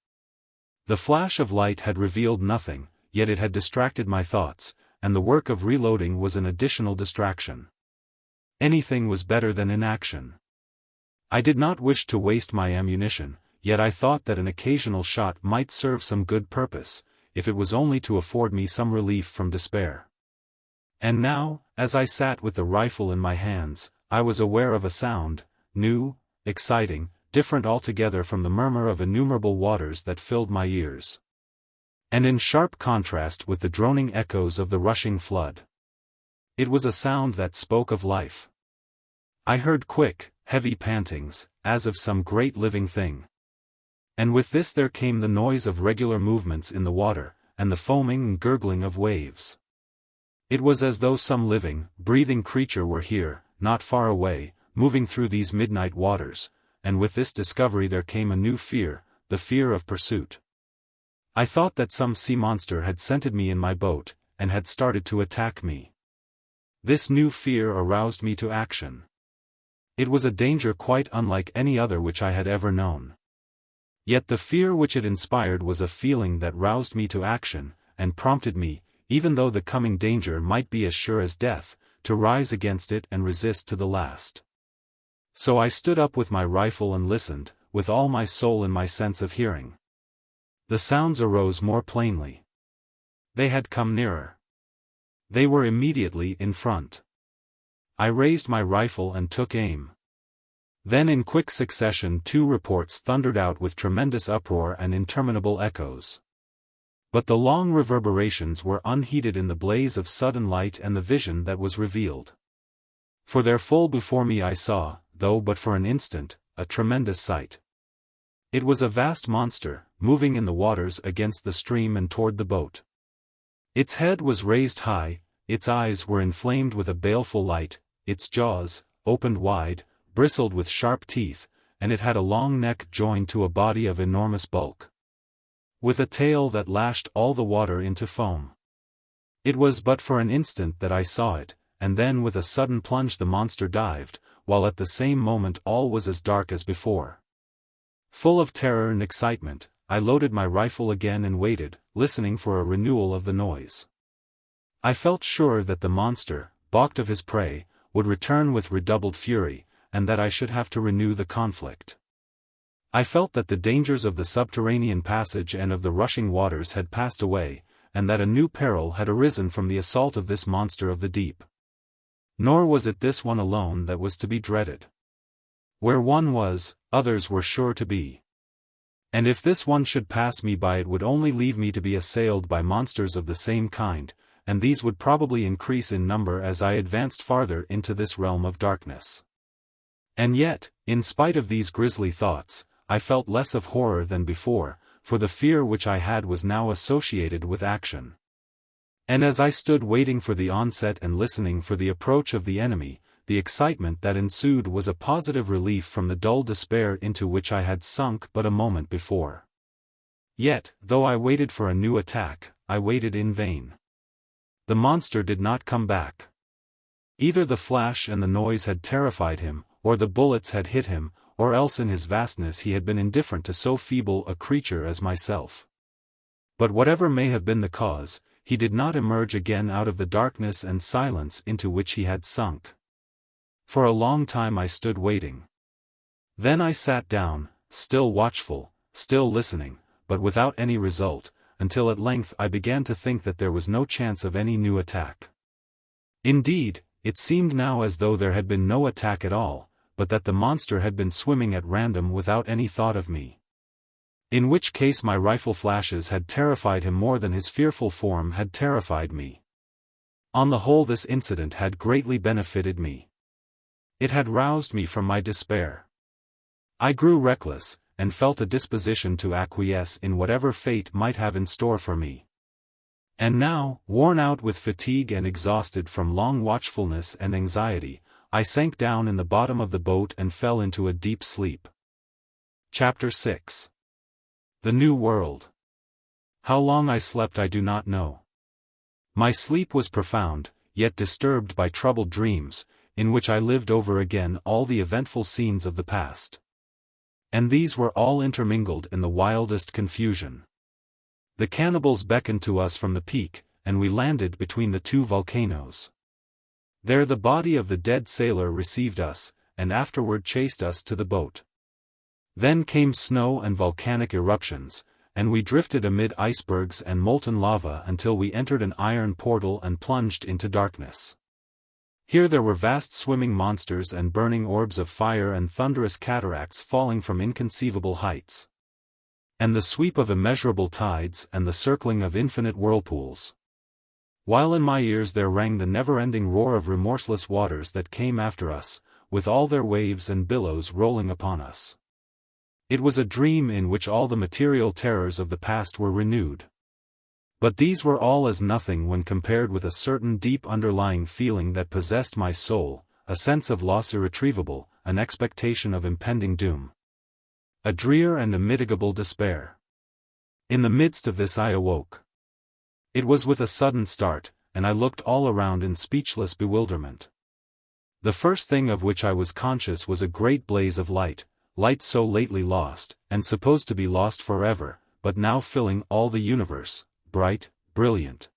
The flash of light had revealed nothing, yet it had distracted my thoughts, and the work of reloading was an additional distraction. Anything was better than inaction. I did not wish to waste my ammunition, yet I thought that an occasional shot might serve some good purpose, if it was only to afford me some relief from despair. And now, as I sat with the rifle in my hands, I was aware of a sound, new, exciting, different altogether from the murmur of innumerable waters that filled my ears, and in sharp contrast with the droning echoes of the rushing flood. It was a sound that spoke of life. I heard quick, heavy pantings, as of some great living thing. And with this there came the noise of regular movements in the water, and the foaming and gurgling of waves. It was as though some living, breathing creature were here, not far away, moving through these midnight waters, and with this discovery there came a new fear, the fear of pursuit. I thought that some sea monster had scented me in my boat, and had started to attack me. This new fear aroused me to action. It was a danger quite unlike any other which I had ever known. Yet the fear which it inspired was a feeling that roused me to action, and prompted me, even though the coming danger might be as sure as death, to rise against it and resist to the last. So I stood up with my rifle and listened, with all my soul in my sense of hearing. The sounds arose more plainly. They had come nearer. They were immediately in front. I raised my rifle and took aim. Then in quick succession 2 reports thundered out with tremendous uproar and interminable echoes. But the long reverberations were unheeded in the blaze of sudden light and the vision that was revealed. For there full before me I saw, though but for an instant, a tremendous sight. It was a vast monster, moving in the waters against the stream and toward the boat. Its head was raised high, its eyes were inflamed with a baleful light, its jaws, opened wide, bristled with sharp teeth, and it had a long neck joined to a body of enormous bulk, with a tail that lashed all the water into foam. It was but for an instant that I saw it, and then with a sudden plunge the monster dived, while at the same moment all was as dark as before. Full of terror and excitement, I loaded my rifle again and waited, listening for a renewal of the noise. I felt sure that the monster, balked of his prey, would return with redoubled fury, and that I should have to renew the conflict. I felt that the dangers of the subterranean passage and of the rushing waters had passed away, and that a new peril had arisen from the assault of this monster of the deep. Nor was it this one alone that was to be dreaded. Where one was, others were sure to be. And if this one should pass me by, it would only leave me to be assailed by monsters of the same kind, and these would probably increase in number as I advanced farther into this realm of darkness. And yet, in spite of these grisly thoughts, I felt less of horror than before, for the fear which I had was now associated with action. And as I stood waiting for the onset and listening for the approach of the enemy, the excitement that ensued was a positive relief from the dull despair into which I had sunk but a moment before. Yet, though I waited for a new attack, I waited in vain. The monster did not come back. Either the flash and the noise had terrified him, or the bullets had hit him, or else in his vastness he had been indifferent to so feeble a creature as myself. But whatever may have been the cause, he did not emerge again out of the darkness and silence into which he had sunk. For a long time I stood waiting. Then I sat down, still watchful, still listening, but without any result, until at length I began to think that there was no chance of any new attack. Indeed, it seemed now as though there had been no attack at all, but that the monster had been swimming at random without any thought of me. In which case my rifle flashes had terrified him more than his fearful form had terrified me. On the whole, this incident had greatly benefited me. It had roused me from my despair. I grew reckless, and felt a disposition to acquiesce in whatever fate might have in store for me. And now, worn out with fatigue and exhausted from long watchfulness and anxiety, I sank down in the bottom of the boat and fell into a deep sleep. Chapter 6. The New World. How long I slept I do not know. My sleep was profound, yet disturbed by troubled dreams, in which I lived over again all the eventful scenes of the past. And these were all intermingled in the wildest confusion. The cannibals beckoned to us from the peak, and we landed between the 2 volcanoes. There the body of the dead sailor received us, and afterward chased us to the boat. Then came snow and volcanic eruptions, and we drifted amid icebergs and molten lava until we entered an iron portal and plunged into darkness. Here there were vast swimming monsters and burning orbs of fire and thunderous cataracts falling from inconceivable heights. And the sweep of immeasurable tides and the circling of infinite whirlpools. While in my ears there rang the never-ending roar of remorseless waters that came after us, with all their waves and billows rolling upon us. It was a dream in which all the material terrors of the past were renewed. But these were all as nothing when compared with a certain deep underlying feeling that possessed my soul, a sense of loss irretrievable, an expectation of impending doom. A drear and immitigable despair. In the midst of this I awoke. It was with a sudden start, and I looked all around in speechless bewilderment. The first thing of which I was conscious was a great blaze of light, light so lately lost, and supposed to be lost forever, but now filling all the universe, bright, brilliant,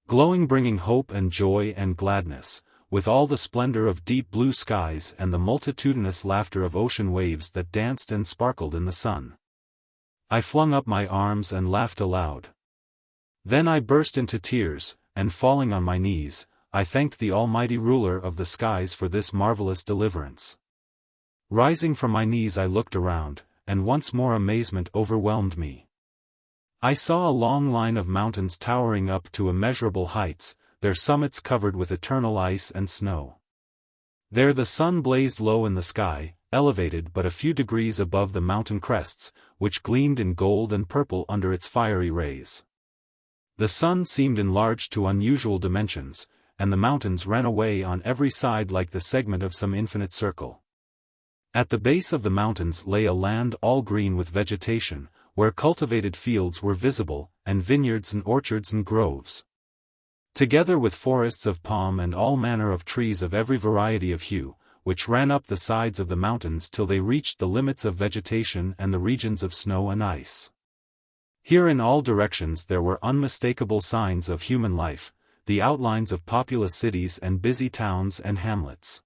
glowing, bringing hope and joy and gladness, with all the splendor of deep blue skies and the multitudinous laughter of ocean waves that danced and sparkled in the sun. I flung up my arms and laughed aloud. Then I burst into tears, and falling on my knees, I thanked the Almighty Ruler of the skies for this marvelous deliverance. Rising from my knees I looked around, and once more amazement overwhelmed me. I saw a long line of mountains towering up to immeasurable heights, their summits covered with eternal ice and snow. There the sun blazed low in the sky, elevated but a few degrees above the mountain crests, which gleamed in gold and purple under its fiery rays. The sun seemed enlarged to unusual dimensions, and the mountains ran away on every side like the segment of some infinite circle. At the base of the mountains lay a land all green with vegetation, where cultivated fields were visible, and vineyards and orchards and groves, together with forests of palm and all manner of trees of every variety of hue, which ran up the sides of the mountains till they reached the limits of vegetation and the regions of snow and ice. Here in all directions there were unmistakable signs of human life, the outlines of populous cities and busy towns and hamlets.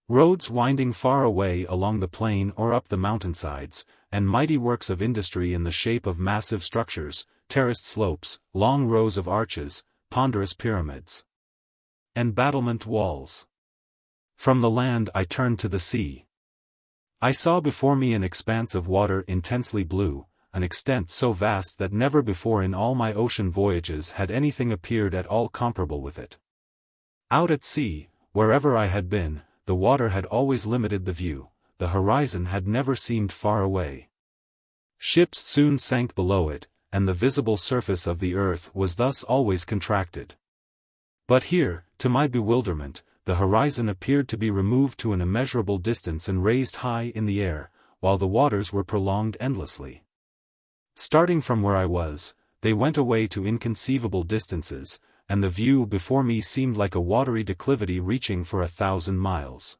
Roads winding far away along the plain or up the mountainsides, and mighty works of industry in the shape of massive structures, terraced slopes, long rows of arches, ponderous pyramids, and battlement walls. From the land I turned to the sea. I saw before me an expanse of water intensely blue, an extent so vast that never before in all my ocean voyages had anything appeared at all comparable with it. Out at sea, wherever I had been, the water had always limited the view, the horizon had never seemed far away. Ships soon sank below it, and the visible surface of the earth was thus always contracted. But here, to my bewilderment, the horizon appeared to be removed to an immeasurable distance and raised high in the air, while the waters were prolonged endlessly. Starting from where I was, they went away to inconceivable distances, and the view before me seemed like a watery declivity reaching for 1,000 miles.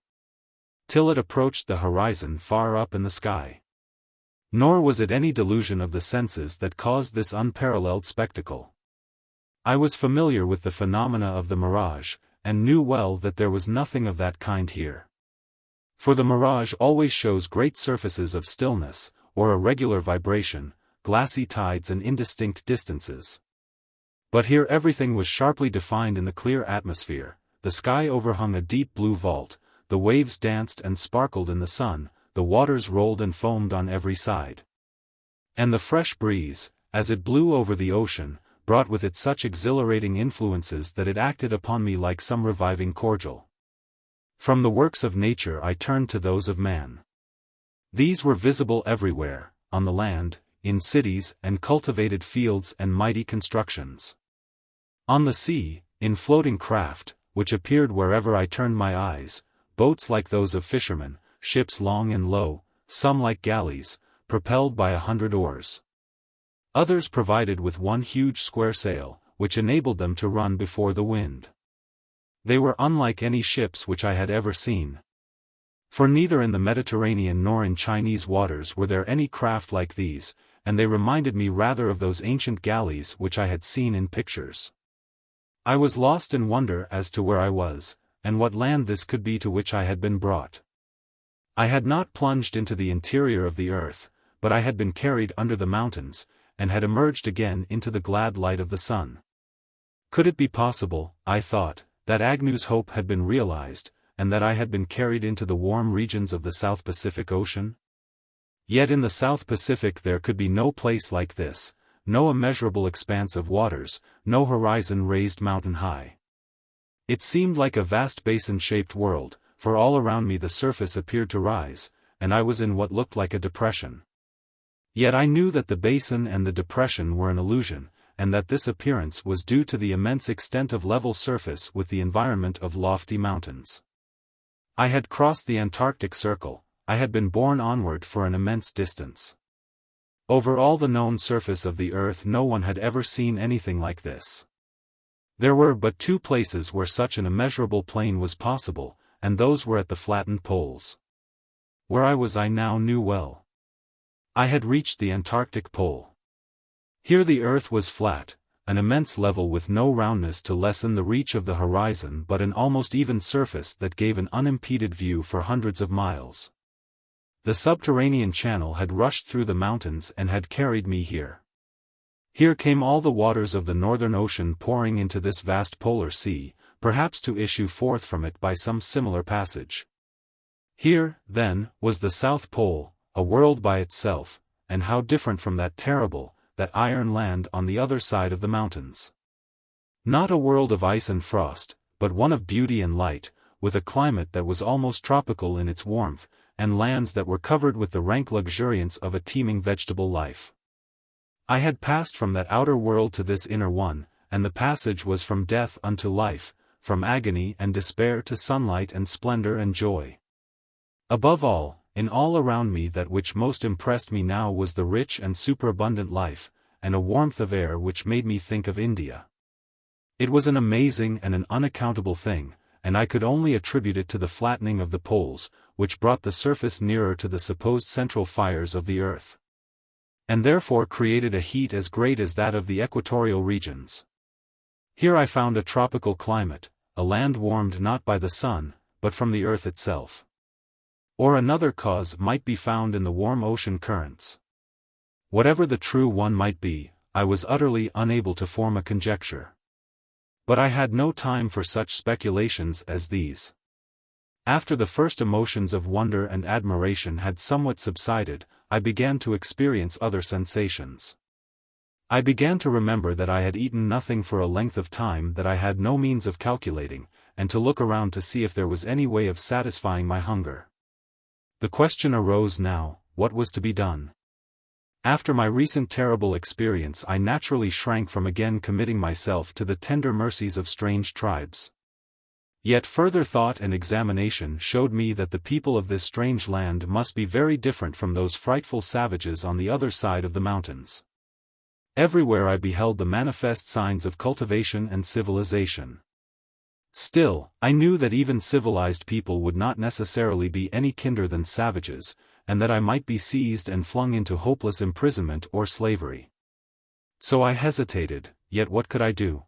Till it approached the horizon far up in the sky. Nor was it any delusion of the senses that caused this unparalleled spectacle. I was familiar with the phenomena of the mirage, and knew well that there was nothing of that kind here. For the mirage always shows great surfaces of stillness, or a regular vibration, glassy tides and indistinct distances. But here everything was sharply defined in the clear atmosphere, the sky overhung a deep blue vault, the waves danced and sparkled in the sun, the waters rolled and foamed on every side. And the fresh breeze, as it blew over the ocean, brought with it such exhilarating influences that it acted upon me like some reviving cordial. From the works of nature I turned to those of man. These were visible everywhere, on the land, in cities and cultivated fields and mighty constructions. On the sea, in floating craft, which appeared wherever I turned my eyes, boats like those of fishermen, ships long and low, some like galleys, propelled by 100 oars. Others provided with one huge square sail, which enabled them to run before the wind. They were unlike any ships which I had ever seen. For neither in the Mediterranean nor in Chinese waters were there any craft like these, and they reminded me rather of those ancient galleys which I had seen in pictures. I was lost in wonder as to where I was, and what land this could be to which I had been brought. I had not plunged into the interior of the earth, but I had been carried under the mountains, and had emerged again into the glad light of the sun. Could it be possible, I thought, that Agnew's hope had been realized, and that I had been carried into the warm regions of the South Pacific Ocean? Yet in the South Pacific there could be no place like this, no immeasurable expanse of waters, no horizon raised mountain high. It seemed like a vast basin-shaped world, for all around me the surface appeared to rise, and I was in what looked like a depression. Yet I knew that the basin and the depression were an illusion, and that this appearance was due to the immense extent of level surface with the environment of lofty mountains. I had crossed the Antarctic Circle, I had been borne onward for an immense distance. Over all the known surface of the earth no one had ever seen anything like this. There were but two places where such an immeasurable plain was possible, and those were at the flattened poles. Where I was I now knew well. I had reached the Antarctic Pole. Here the earth was flat, an immense level with no roundness to lessen the reach of the horizon but an almost even surface that gave an unimpeded view for hundreds of miles. The subterranean channel had rushed through the mountains and had carried me here. Here came all the waters of the Northern Ocean pouring into this vast polar sea, perhaps to issue forth from it by some similar passage. Here, then, was the South Pole, a world by itself, and how different from that terrible, that iron land on the other side of the mountains. Not a world of ice and frost, but one of beauty and light, with a climate that was almost tropical in its warmth, and lands that were covered with the rank luxuriance of a teeming vegetable life. I had passed from that outer world to this inner one, and the passage was from death unto life, from agony and despair to sunlight and splendor and joy. Above all, in all around me that which most impressed me now was the rich and superabundant life, and a warmth of air which made me think of India. It was an amazing and an unaccountable thing, and I could only attribute it to the flattening of the poles, which brought the surface nearer to the supposed central fires of the earth, and therefore created a heat as great as that of the equatorial regions. Here I found a tropical climate, a land warmed not by the sun, but from the earth itself. Or another cause might be found in the warm ocean currents. Whatever the true one might be, I was utterly unable to form a conjecture. But I had no time for such speculations as these. After the first emotions of wonder and admiration had somewhat subsided, I began to experience other sensations. I began to remember that I had eaten nothing for a length of time that I had no means of calculating, and to look around to see if there was any way of satisfying my hunger. The question arose now, what was to be done? After my recent terrible experience I naturally shrank from again committing myself to the tender mercies of strange tribes. Yet further thought and examination showed me that the people of this strange land must be very different from those frightful savages on the other side of the mountains. Everywhere I beheld the manifest signs of cultivation and civilization. Still, I knew that even civilized people would not necessarily be any kinder than savages, and that I might be seized and flung into hopeless imprisonment or slavery. So I hesitated, yet what could I do?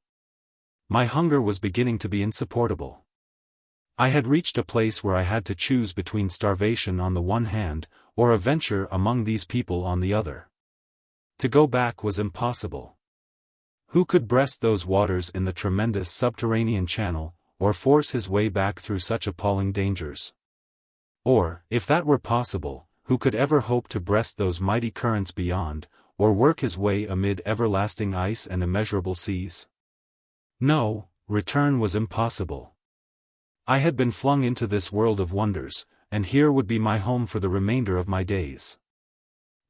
My hunger was beginning to be insupportable. I had reached a place where I had to choose between starvation on the one hand, or a venture among these people on the other. To go back was impossible. Who could breast those waters in the tremendous subterranean channel, or force his way back through such appalling dangers? Or, if that were possible, who could ever hope to breast those mighty currents beyond, or work his way amid everlasting ice and immeasurable seas? No, return was impossible. I had been flung into this world of wonders, and here would be my home for the remainder of my days.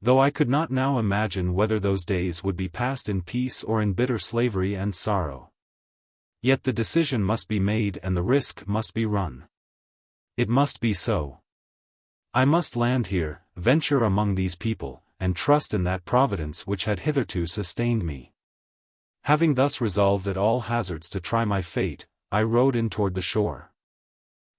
Though I could not now imagine whether those days would be passed in peace or in bitter slavery and sorrow. Yet the decision must be made and the risk must be run. It must be so. I must land here, venture among these people, and trust in that providence which had hitherto sustained me. Having thus resolved at all hazards to try my fate, I rowed in toward the shore.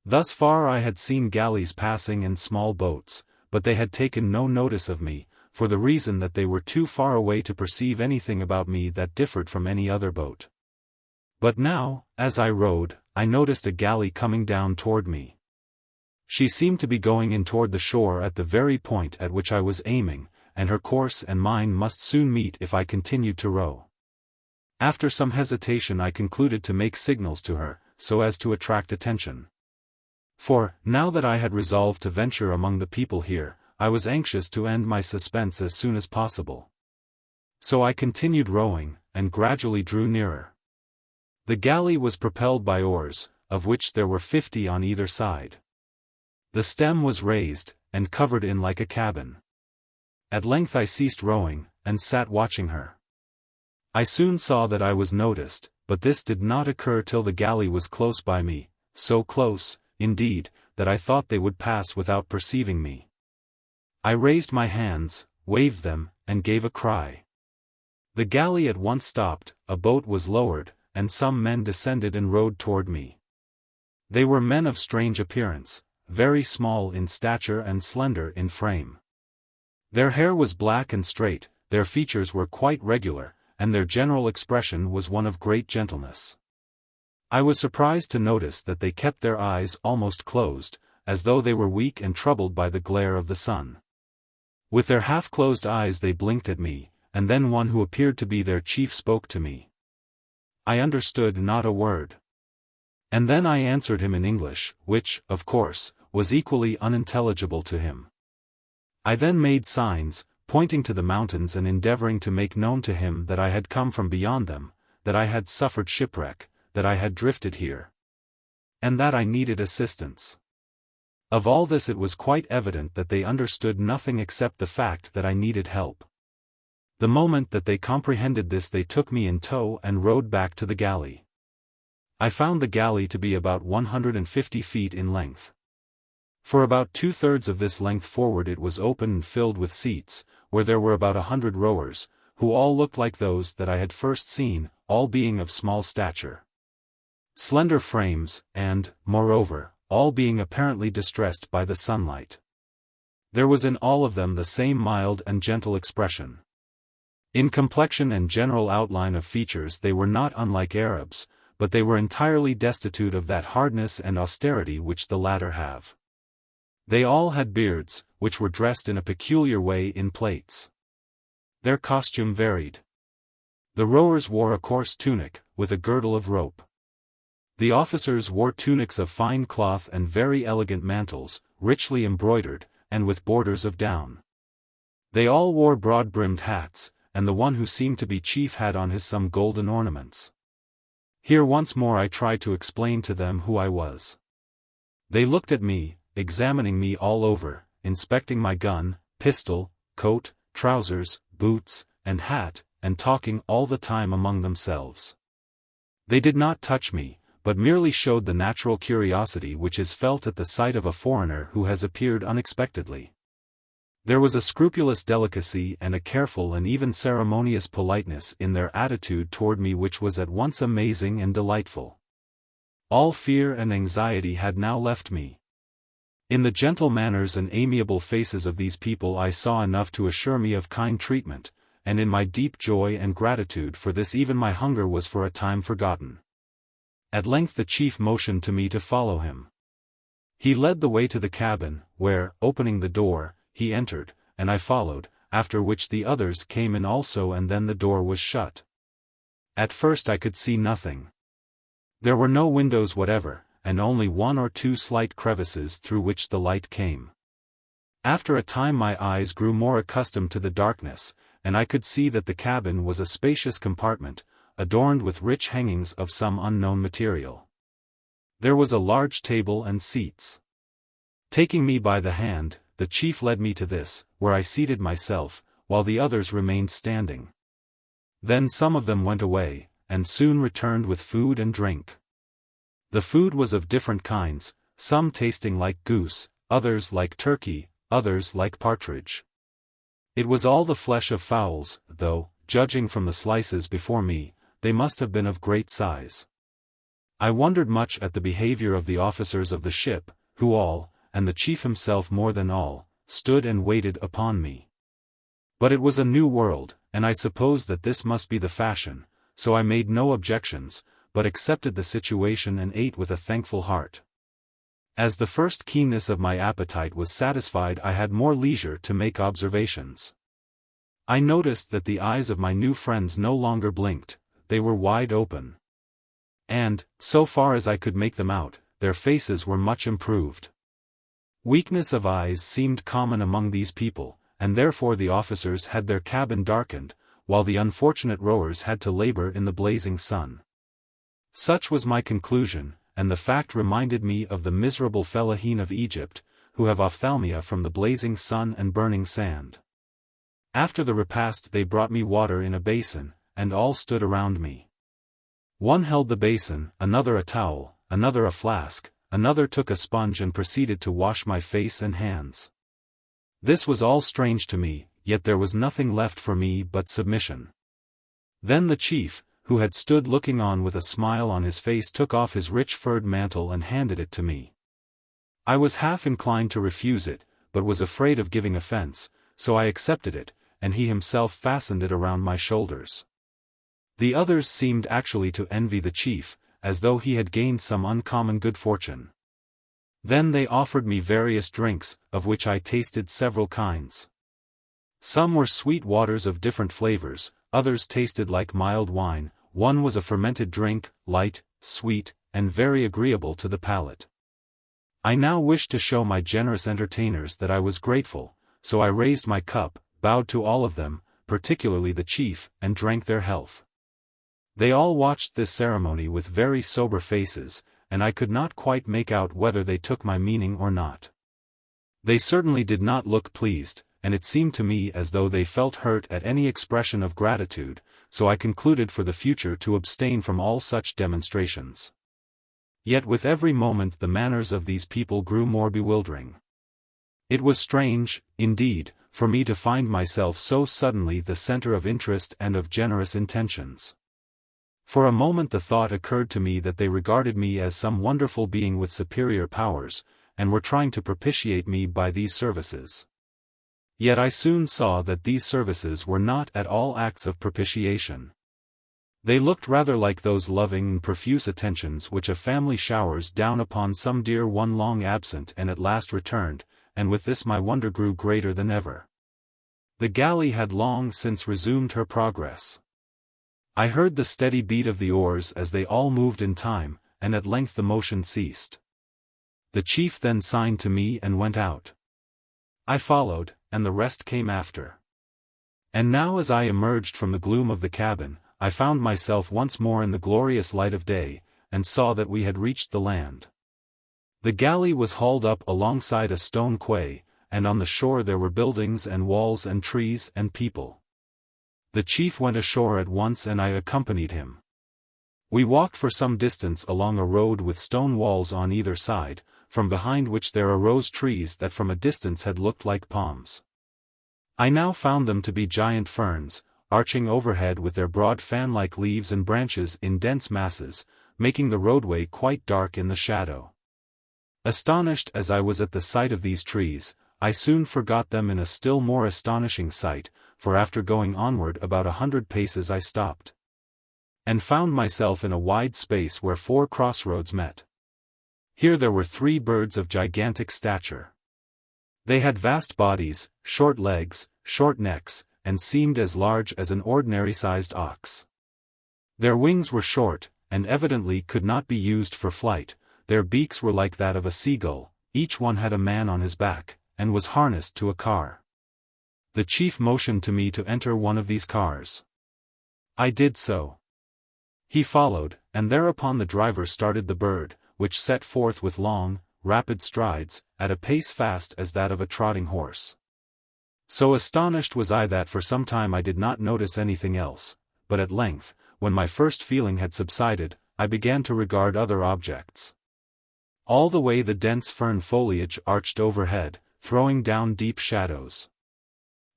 Thus far I had seen galleys passing and small boats, but they had taken no notice of me, for the reason that they were too far away to perceive anything about me that differed from any other boat. But now, as I rowed, I noticed a galley coming down toward me. She seemed to be going in toward the shore at the very point at which I was aiming, and her course and mine must soon meet if I continued to row. After some hesitation I concluded to make signals to her, so as to attract attention. For, now that I had resolved to venture among the people here, I was anxious to end my suspense as soon as possible. So I continued rowing, and gradually drew nearer. The galley was propelled by oars, of which there were 50 on either side. The stem was raised, and covered in like a cabin. At length I ceased rowing, and sat watching her. I soon saw that I was noticed, but this did not occur till the galley was close by me, so close, indeed, that I thought they would pass without perceiving me. I raised my hands, waved them, and gave a cry. The galley at once stopped, a boat was lowered, and some men descended and rowed toward me. They were men of strange appearance, very small in stature and slender in frame. Their hair was black and straight, their features were quite regular, and their general expression was one of great gentleness. I was surprised to notice that they kept their eyes almost closed, as though they were weak and troubled by the glare of the sun. With their half-closed eyes they blinked at me, and then one who appeared to be their chief spoke to me. I understood not a word. And then I answered him in English, which, of course, was equally unintelligible to him. I then made signs, pointing to the mountains and endeavoring to make known to him that I had come from beyond them, that I had suffered shipwreck, that I had drifted here, and that I needed assistance. Of all this it was quite evident that they understood nothing except the fact that I needed help. The moment that they comprehended this they took me in tow and rowed back to the galley. I found the galley to be about 150 feet in length. For about 2/3 of this length forward it was open and filled with seats, where there were about 100 rowers, who all looked like those that I had first seen, all being of small stature, slender frames, and, moreover, all being apparently distressed by the sunlight. There was in all of them the same mild and gentle expression. In complexion and general outline of features they were not unlike Arabs, but they were entirely destitute of that hardness and austerity which the latter have. They all had beards, which were dressed in a peculiar way in plaits. Their costume varied. The rowers wore a coarse tunic, with a girdle of rope. The officers wore tunics of fine cloth and very elegant mantles, richly embroidered, and with borders of down. They all wore broad-brimmed hats, and the one who seemed to be chief had on his some golden ornaments. Here once more I tried to explain to them who I was. They looked at me, examining me all over, inspecting my gun, pistol, coat, trousers, boots, and hat, and talking all the time among themselves. They did not touch me, but merely showed the natural curiosity which is felt at the sight of a foreigner who has appeared unexpectedly. There was a scrupulous delicacy and a careful and even ceremonious politeness in their attitude toward me which was at once amazing and delightful. All fear and anxiety had now left me. In the gentle manners and amiable faces of these people I saw enough to assure me of kind treatment, and in my deep joy and gratitude for this even my hunger was for a time forgotten. At length the chief motioned to me to follow him. He led the way to the cabin, where, opening the door, he entered, and I followed, after which the others came in also and then the door was shut. At first I could see nothing. There were no windows whatever, and only one or two slight crevices through which the light came. After a time my eyes grew more accustomed to the darkness, and I could see that the cabin was a spacious compartment, adorned with rich hangings of some unknown material. There was a large table and seats. Taking me by the hand, the chief led me to this, where I seated myself, while the others remained standing. Then some of them went away, and soon returned with food and drink. The food was of different kinds, some tasting like goose, others like turkey, others like partridge. It was all the flesh of fowls, though, judging from the slices before me, they must have been of great size. I wondered much at the behavior of the officers of the ship, who all, and the chief himself more than all, stood and waited upon me. But it was a new world, and I supposed that this must be the fashion, so I made no objections, but accepted the situation and ate with a thankful heart. As the first keenness of my appetite was satisfied I had more leisure to make observations. I noticed that the eyes of my new friends no longer blinked, they were wide open. And, so far as I could make them out, their faces were much improved. Weakness of eyes seemed common among these people, and therefore the officers had their cabin darkened, while the unfortunate rowers had to labor in the blazing sun. Such was my conclusion, and the fact reminded me of the miserable fellahin of Egypt, who have ophthalmia from the blazing sun and burning sand. After the repast they brought me water in a basin, and all stood around me. One held the basin, another a towel, another a flask, another took a sponge and proceeded to wash my face and hands. This was all strange to me, yet there was nothing left for me but submission. Then the chief, who had stood looking on with a smile on his face, took off his rich furred mantle and handed it to me. I was half inclined to refuse it, but was afraid of giving offense, so I accepted it, and he himself fastened it around my shoulders. The others seemed actually to envy the chief, as though he had gained some uncommon good fortune. Then they offered me various drinks, of which I tasted several kinds. Some were sweet waters of different flavors, others tasted like mild wine, one was a fermented drink, light, sweet, and very agreeable to the palate. I now wished to show my generous entertainers that I was grateful, so I raised my cup, bowed to all of them, particularly the chief, and drank their health. They all watched this ceremony with very sober faces, and I could not quite make out whether they took my meaning or not. They certainly did not look pleased, and it seemed to me as though they felt hurt at any expression of gratitude, so I concluded for the future to abstain from all such demonstrations. Yet with every moment the manners of these people grew more bewildering. It was strange, indeed, for me to find myself so suddenly the center of interest and of generous intentions. For a moment the thought occurred to me that they regarded me as some wonderful being with superior powers, and were trying to propitiate me by these services. Yet I soon saw that these services were not at all acts of propitiation. They looked rather like those loving and profuse attentions which a family showers down upon some dear one long absent and at last returned, and with this my wonder grew greater than ever. The galley had long since resumed her progress. I heard the steady beat of the oars as they all moved in time, and at length the motion ceased. The chief then signed to me and went out. I followed, and the rest came after. And now as I emerged from the gloom of the cabin, I found myself once more in the glorious light of day, and saw that we had reached the land. The galley was hauled up alongside a stone quay, and on the shore there were buildings and walls and trees and people. The chief went ashore at once and I accompanied him. We walked for some distance along a road with stone walls on either side, from behind which there arose trees that from a distance had looked like palms. I now found them to be giant ferns, arching overhead with their broad fan-like leaves and branches in dense masses, making the roadway quite dark in the shadow. Astonished as I was at the sight of these trees, I soon forgot them in a still more astonishing sight, for after going onward about 100 paces I stopped, and found myself in a wide space where 4 crossroads met. Here there were 3 birds of gigantic stature. They had vast bodies, short legs, short necks, and seemed as large as an ordinary-sized ox. Their wings were short, and evidently could not be used for flight. Their beaks were like that of a seagull, each one had a man on his back, and was harnessed to a car. The chief motioned to me to enter one of these cars. I did so. He followed, and thereupon the driver started the bird, which set forth with long, rapid strides, at a pace fast as that of a trotting horse. So astonished was I that for some time I did not notice anything else, but at length, when my first feeling had subsided, I began to regard other objects. All the way the dense fern foliage arched overhead, throwing down deep shadows.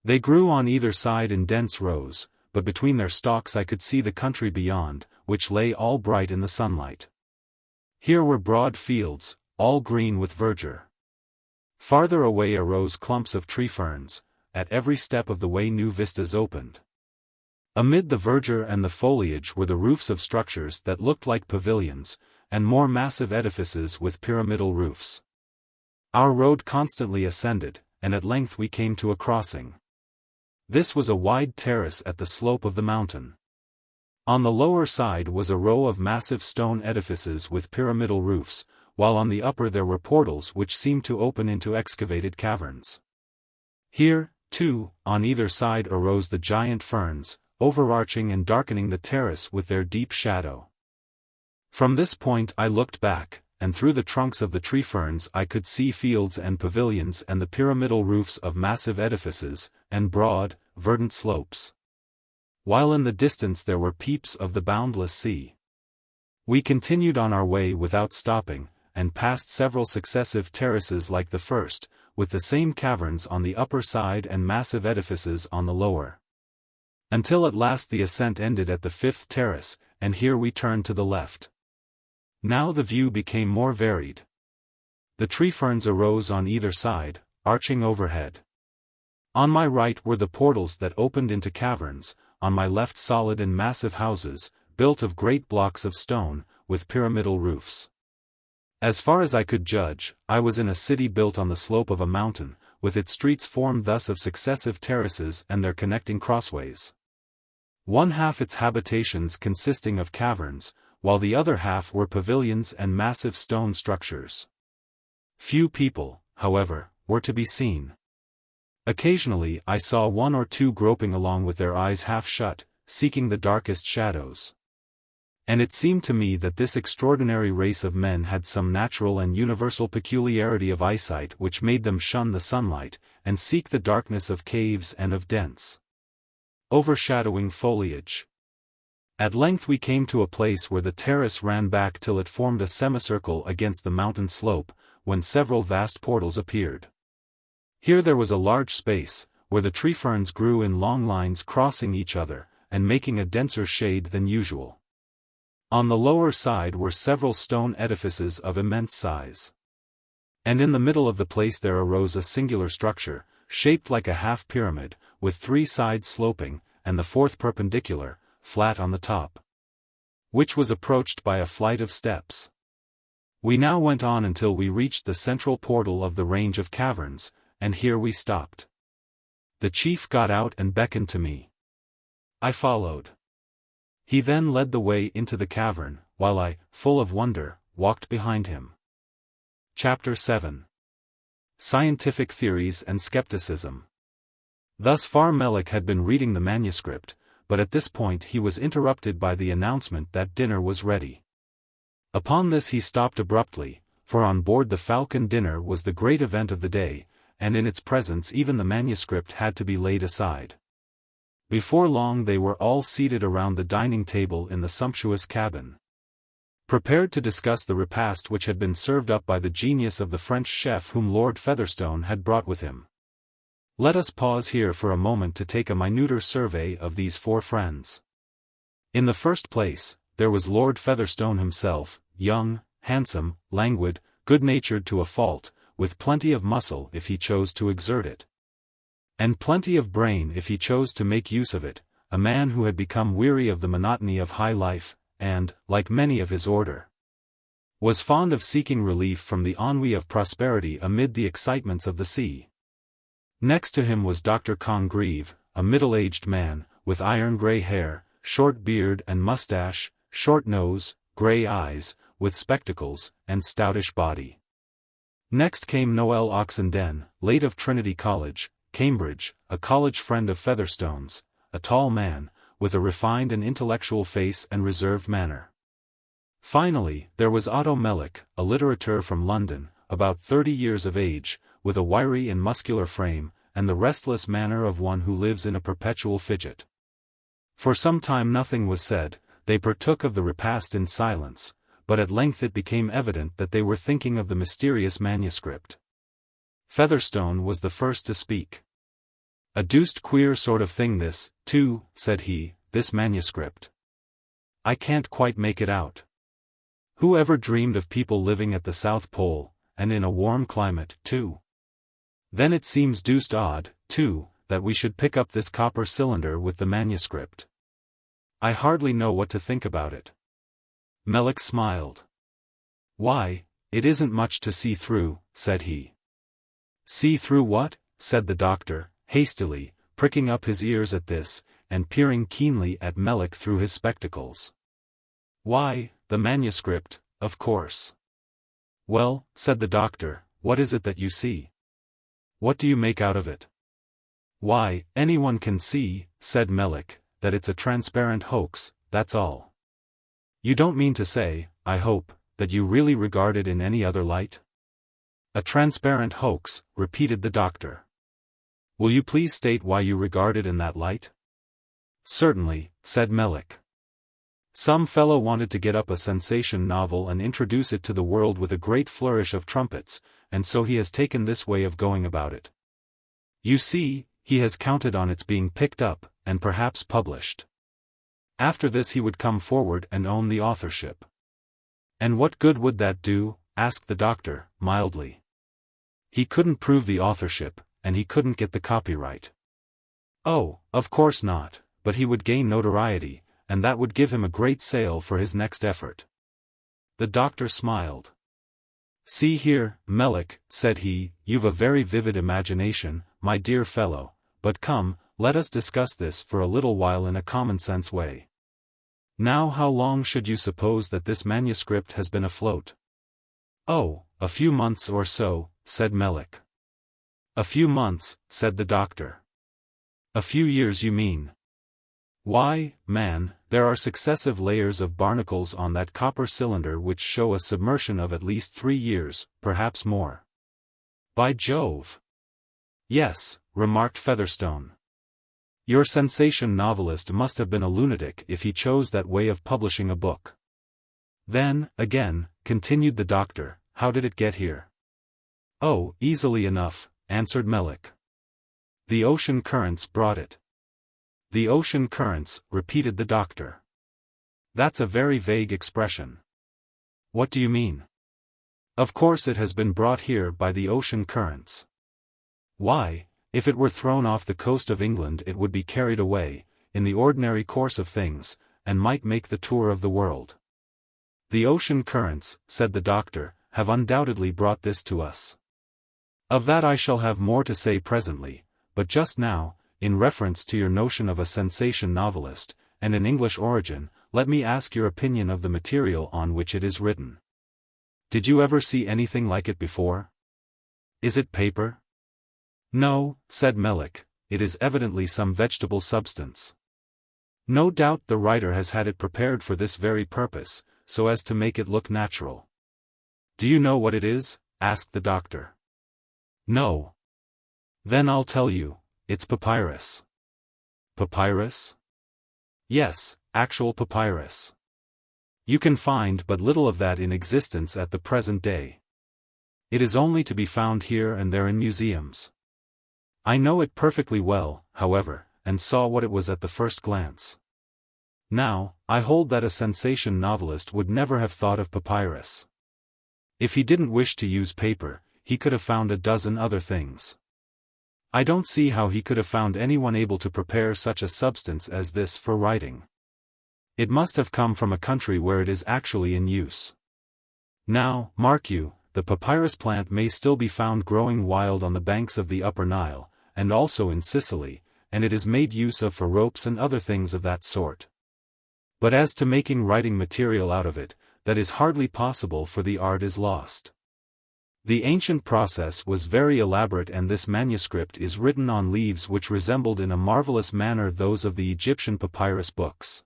They grew on either side in dense rows, but between their stalks I could see the country beyond, which lay all bright in the sunlight. Here were broad fields, all green with verdure. Farther away arose clumps of tree ferns. At every step of the way new vistas opened. Amid the verdure and the foliage were the roofs of structures that looked like pavilions, and more massive edifices with pyramidal roofs. Our road constantly ascended, and at length we came to a crossing. This was a wide terrace at the slope of the mountain. On the lower side was a row of massive stone edifices with pyramidal roofs, while on the upper there were portals which seemed to open into excavated caverns. Here, too, on either side arose the giant ferns, overarching and darkening the terrace with their deep shadow. From this point I looked back, and through the trunks of the tree ferns I could see fields and pavilions and the pyramidal roofs of massive edifices, and broad, verdant slopes. While in the distance there were peeps of the boundless sea. We continued on our way without stopping, and past several successive terraces like the first, with the same caverns on the upper side and massive edifices on the lower. Until at last the ascent ended at the fifth terrace, and here we turned to the left. Now the view became more varied. The tree ferns arose on either side, arching overhead. On my right were the portals that opened into caverns, on my left solid and massive houses, built of great blocks of stone, with pyramidal roofs. As far as I could judge, I was in a city built on the slope of a mountain, with its streets formed thus of successive terraces and their connecting crossways. One half its habitations consisting of caverns, while the other half were pavilions and massive stone structures. Few people, however, were to be seen. Occasionally I saw one or two groping along with their eyes half shut, seeking the darkest shadows. And it seemed to me that this extraordinary race of men had some natural and universal peculiarity of eyesight which made them shun the sunlight, and seek the darkness of caves and of dense, overshadowing foliage. At length we came to a place where the terrace ran back till it formed a semicircle against the mountain slope, when several vast portals appeared. Here there was a large space, where the tree ferns grew in long lines crossing each other, and making a denser shade than usual. On the lower side were several stone edifices of immense size. And in the middle of the place there arose a singular structure, shaped like a half-pyramid, with three sides sloping, and the fourth perpendicular, flat on the top, which was approached by a flight of steps. We now went on until we reached the central portal of the range of caverns, and here we stopped. The chief got out and beckoned to me. I followed. He then led the way into the cavern, while I, full of wonder, walked behind him. Chapter 7. Scientific Theories and Scepticism. Thus far Melik had been reading the manuscript, but at this point he was interrupted by the announcement that dinner was ready. Upon this he stopped abruptly, for on board the Falcon dinner was the great event of the day, and in its presence even the manuscript had to be laid aside. Before long they were all seated around the dining table in the sumptuous cabin, prepared to discuss the repast which had been served up by the genius of the French chef whom Lord Featherstone had brought with him. Let us pause here for a moment to take a minuter survey of these four friends. In the first place, there was Lord Featherstone himself, young, handsome, languid, good-natured to a fault, with plenty of muscle if he chose to exert it, and plenty of brain if he chose to make use of it, a man who had become weary of the monotony of high life, and, like many of his order, was fond of seeking relief from the ennui of prosperity amid the excitements of the sea. Next to him was Dr. Congreve, a middle-aged man, with iron-grey hair, short beard and mustache, short nose, grey eyes, with spectacles, and stoutish body. Next came Noel Oxenden, late of Trinity College, Cambridge, a college friend of Featherstone's, a tall man, with a refined and intellectual face and reserved manner. Finally, there was Otto Melik, a litterateur from London, about 30 years of age, with a wiry and muscular frame, and the restless manner of one who lives in a perpetual fidget. For some time nothing was said, they partook of the repast in silence, but at length it became evident that they were thinking of the mysterious manuscript. Featherstone was the first to speak. "A deuced queer sort of thing this, too," said he, "this manuscript. I can't quite make it out. Who ever dreamed of people living at the South Pole, and in a warm climate, too? Then it seems deuced odd, too, that we should pick up this copper cylinder with the manuscript. I hardly know what to think about it." Melik smiled. "Why, it isn't much to see through," said he. "See through what?" said the doctor, hastily, pricking up his ears at this, and peering keenly at Melik through his spectacles. "Why, the manuscript, of course." "Well," said the doctor, "what is it that you see? What do you make out of it?" "Why, anyone can see," said Melik, "that it's a transparent hoax, that's all." "You don't mean to say, I hope, that you really regard it in any other light?" "A transparent hoax," repeated the doctor. "Will you please state why you regard it in that light?" "Certainly," said Melik. Some fellow wanted to get up a sensation novel and introduce it to the world with a great flourish of trumpets, and so he has taken this way of going about it. You see, he has counted on its being picked up, and perhaps published. After this he would come forward and own the authorship. And what good would that do? Asked the doctor, mildly. He couldn't prove the authorship, and he couldn't get the copyright. Oh, of course not, but he would gain notoriety, and that would give him a great sale for his next effort. The doctor smiled. See here, Melick, said he, you've a very vivid imagination, my dear fellow, but come, let us discuss this for a little while in a common-sense way. Now how long should you suppose that this manuscript has been afloat? Oh, a few months or so, said Melick. A few months, said the doctor. A few years you mean? Why, man, there are successive layers of barnacles on that copper cylinder which show a submersion of at least 3 years, perhaps more. By Jove! Yes, remarked Featherstone. Your sensation novelist must have been a lunatic if he chose that way of publishing a book. Then, again, continued the doctor, how did it get here? Oh, easily enough, answered Melick. The ocean currents brought it. The ocean currents, repeated the doctor. That's a very vague expression. What do you mean? Of course it has been brought here by the ocean currents. Why, if it were thrown off the coast of England it would be carried away, in the ordinary course of things, and might make the tour of the world. The ocean currents, said the doctor, have undoubtedly brought this to us. Of that I shall have more to say presently, but just now, in reference to your notion of a sensation novelist, and an English origin, let me ask your opinion of the material on which it is written. Did you ever see anything like it before? Is it paper? No, said Melick, it is evidently some vegetable substance. No doubt the writer has had it prepared for this very purpose, so as to make it look natural. Do you know what it is? Asked the doctor. No. Then I'll tell you. It's papyrus. Papyrus? Yes, actual papyrus. You can find but little of that in existence at the present day. It is only to be found here and there in museums. I know it perfectly well, however, and saw what it was at the first glance. Now, I hold that a sensation novelist would never have thought of papyrus. If he didn't wish to use paper, he could have found a dozen other things. I don't see how he could have found anyone able to prepare such a substance as this for writing. It must have come from a country where it is actually in use. Now, mark you, the papyrus plant may still be found growing wild on the banks of the Upper Nile, and also in Sicily, and it is made use of for ropes and other things of that sort. But as to making writing material out of it, that is hardly possible, for the art is lost. The ancient process was very elaborate, and this manuscript is written on leaves which resembled in a marvelous manner those of the Egyptian papyrus books.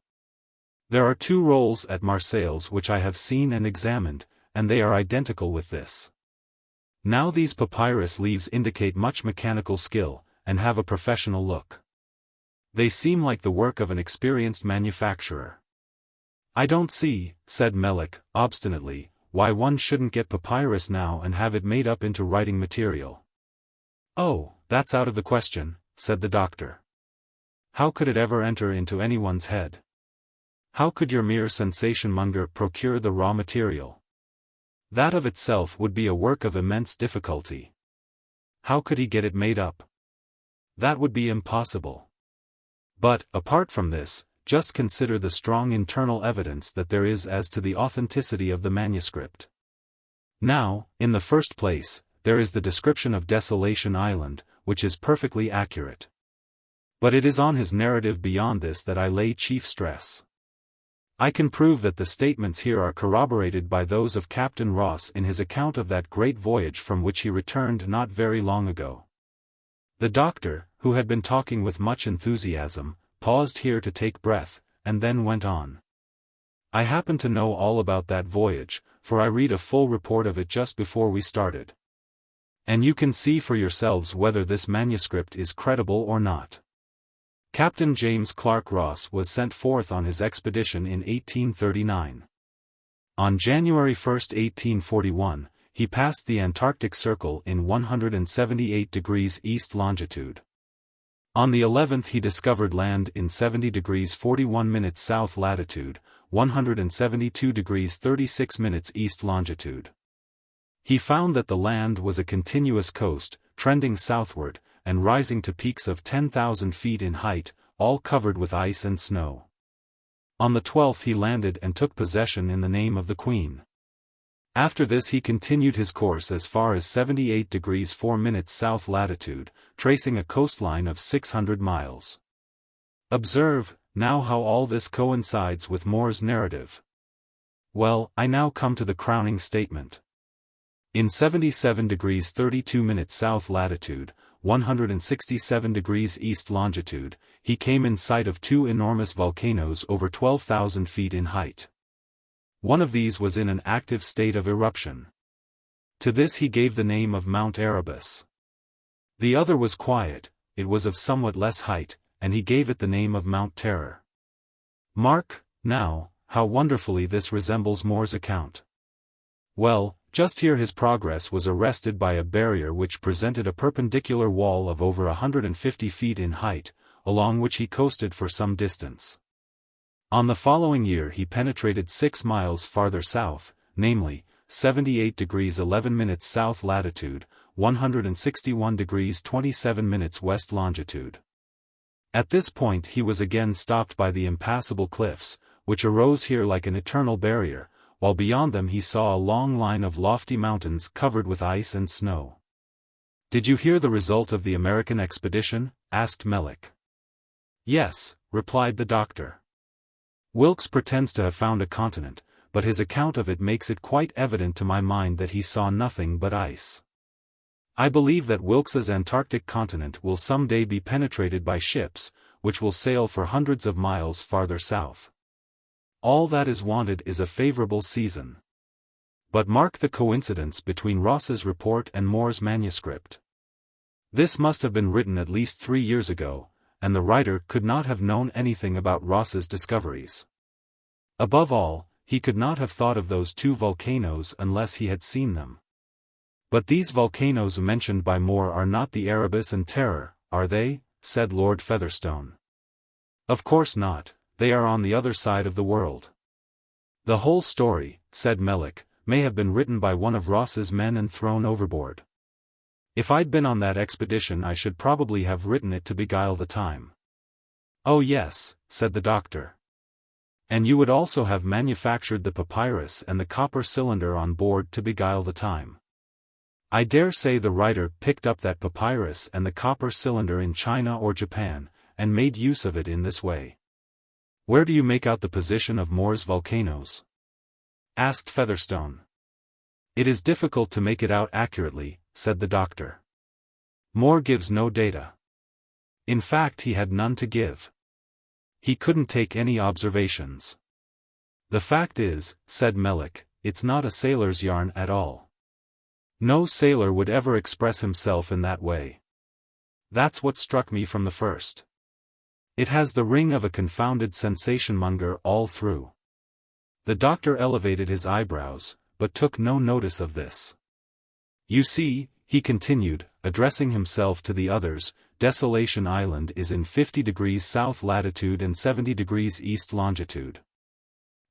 There are 2 rolls at Marseilles which I have seen and examined, and they are identical with this. Now these papyrus leaves indicate much mechanical skill, and have a professional look. They seem like the work of an experienced manufacturer. I don't see, said Melick, obstinately, why one shouldn't get papyrus now and have it made up into writing material. Oh, that's out of the question, said the doctor. How could it ever enter into anyone's head? How could your mere sensation-monger procure the raw material? That of itself would be a work of immense difficulty. How could he get it made up? That would be impossible. But, apart from this, just consider the strong internal evidence that there is as to the authenticity of the manuscript. Now, in the first place, there is the description of Desolation Island, which is perfectly accurate. But it is on his narrative beyond this that I lay chief stress. I can prove that the statements here are corroborated by those of Captain Ross in his account of that great voyage from which he returned not very long ago. The doctor, who had been talking with much enthusiasm, paused here to take breath, and then went on. I happen to know all about that voyage, for I read a full report of it just before we started. And you can see for yourselves whether this manuscript is credible or not. Captain James Clark Ross was sent forth on his expedition in 1839. On January 1, 1841, he passed the Antarctic Circle in 178 degrees east longitude. On the 11th he discovered land in 70 degrees 41 minutes south latitude, 172 degrees 36 minutes east longitude. He found that the land was a continuous coast, trending southward, and rising to peaks of 10,000 feet in height, all covered with ice and snow. On the 12th he landed and took possession in the name of the Queen. After this he continued his course as far as 78 degrees 4 minutes south latitude, tracing a coastline of 600 miles. Observe, now how all this coincides with Moore's narrative. Well, I now come to the crowning statement. In 77 degrees 32 minutes south latitude, 167 degrees east longitude, he came in sight of two enormous volcanoes over 12,000 feet in height. One of these was in an active state of eruption. To this he gave the name of Mount Erebus. The other was quiet, it was of somewhat less height, and he gave it the name of Mount Terror. Mark, now, how wonderfully this resembles Moore's account. Well, just here his progress was arrested by a barrier which presented a perpendicular wall of over 150 feet in height, along which he coasted for some distance. On the following year he penetrated 6 miles farther south, namely, 78 degrees 11 minutes south latitude, 161 degrees 27 minutes west longitude. At this point he was again stopped by the impassable cliffs, which arose here like an eternal barrier, while beyond them he saw a long line of lofty mountains covered with ice and snow. "Did you hear the result of the American expedition?" asked Melick. "Yes," replied the doctor. "Wilkes pretends to have found a continent, but his account of it makes it quite evident to my mind that he saw nothing but ice. I believe that Wilkes's Antarctic continent will someday be penetrated by ships, which will sail for hundreds of miles farther south. All that is wanted is a favorable season. But mark the coincidence between Ross's report and Moore's manuscript. This must have been written at least 3 years ago, and the writer could not have known anything about Ross's discoveries. Above all, he could not have thought of those two volcanoes unless he had seen them. But these volcanoes mentioned by Moore are not the Erebus and Terror, are they?" said Lord Featherstone. "Of course not, they are on the other side of the world." "The whole story," said Melick, "may have been written by one of Ross's men and thrown overboard. If I'd been on that expedition I should probably have written it to beguile the time." "Oh yes," said the doctor. "And you would also have manufactured the papyrus and the copper cylinder on board to beguile the time. I dare say the writer picked up that papyrus and the copper cylinder in China or Japan, and made use of it in this way." "Where do you make out the position of Moore's volcanoes?" asked Featherstone. "It is difficult to make it out accurately," said the doctor. "Moore gives no data. In fact he had none to give. He couldn't take any observations. The fact is," said Melick, "it's not a sailor's yarn at all. No sailor would ever express himself in that way. That's what struck me from the first. It has the ring of a confounded sensation-monger all through." The doctor elevated his eyebrows, but took no notice of this. "You see," he continued, addressing himself to the others, "Desolation Island is in 50 degrees south latitude and 70 degrees east longitude.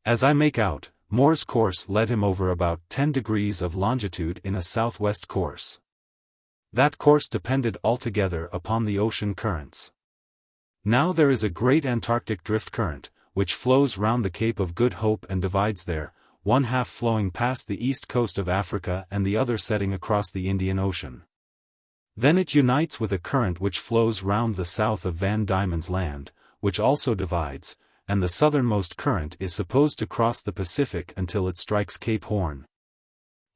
As I make out, Moore's course led him over about 10 degrees of longitude in a southwest course. That course depended altogether upon the ocean currents. Now there is a great Antarctic drift current, which flows round the Cape of Good Hope and divides there, one half flowing past the east coast of Africa and the other setting across the Indian Ocean. Then it unites with a current which flows round the south of Van Diemen's Land, which also divides, and the southernmost current is supposed to cross the Pacific until it strikes Cape Horn,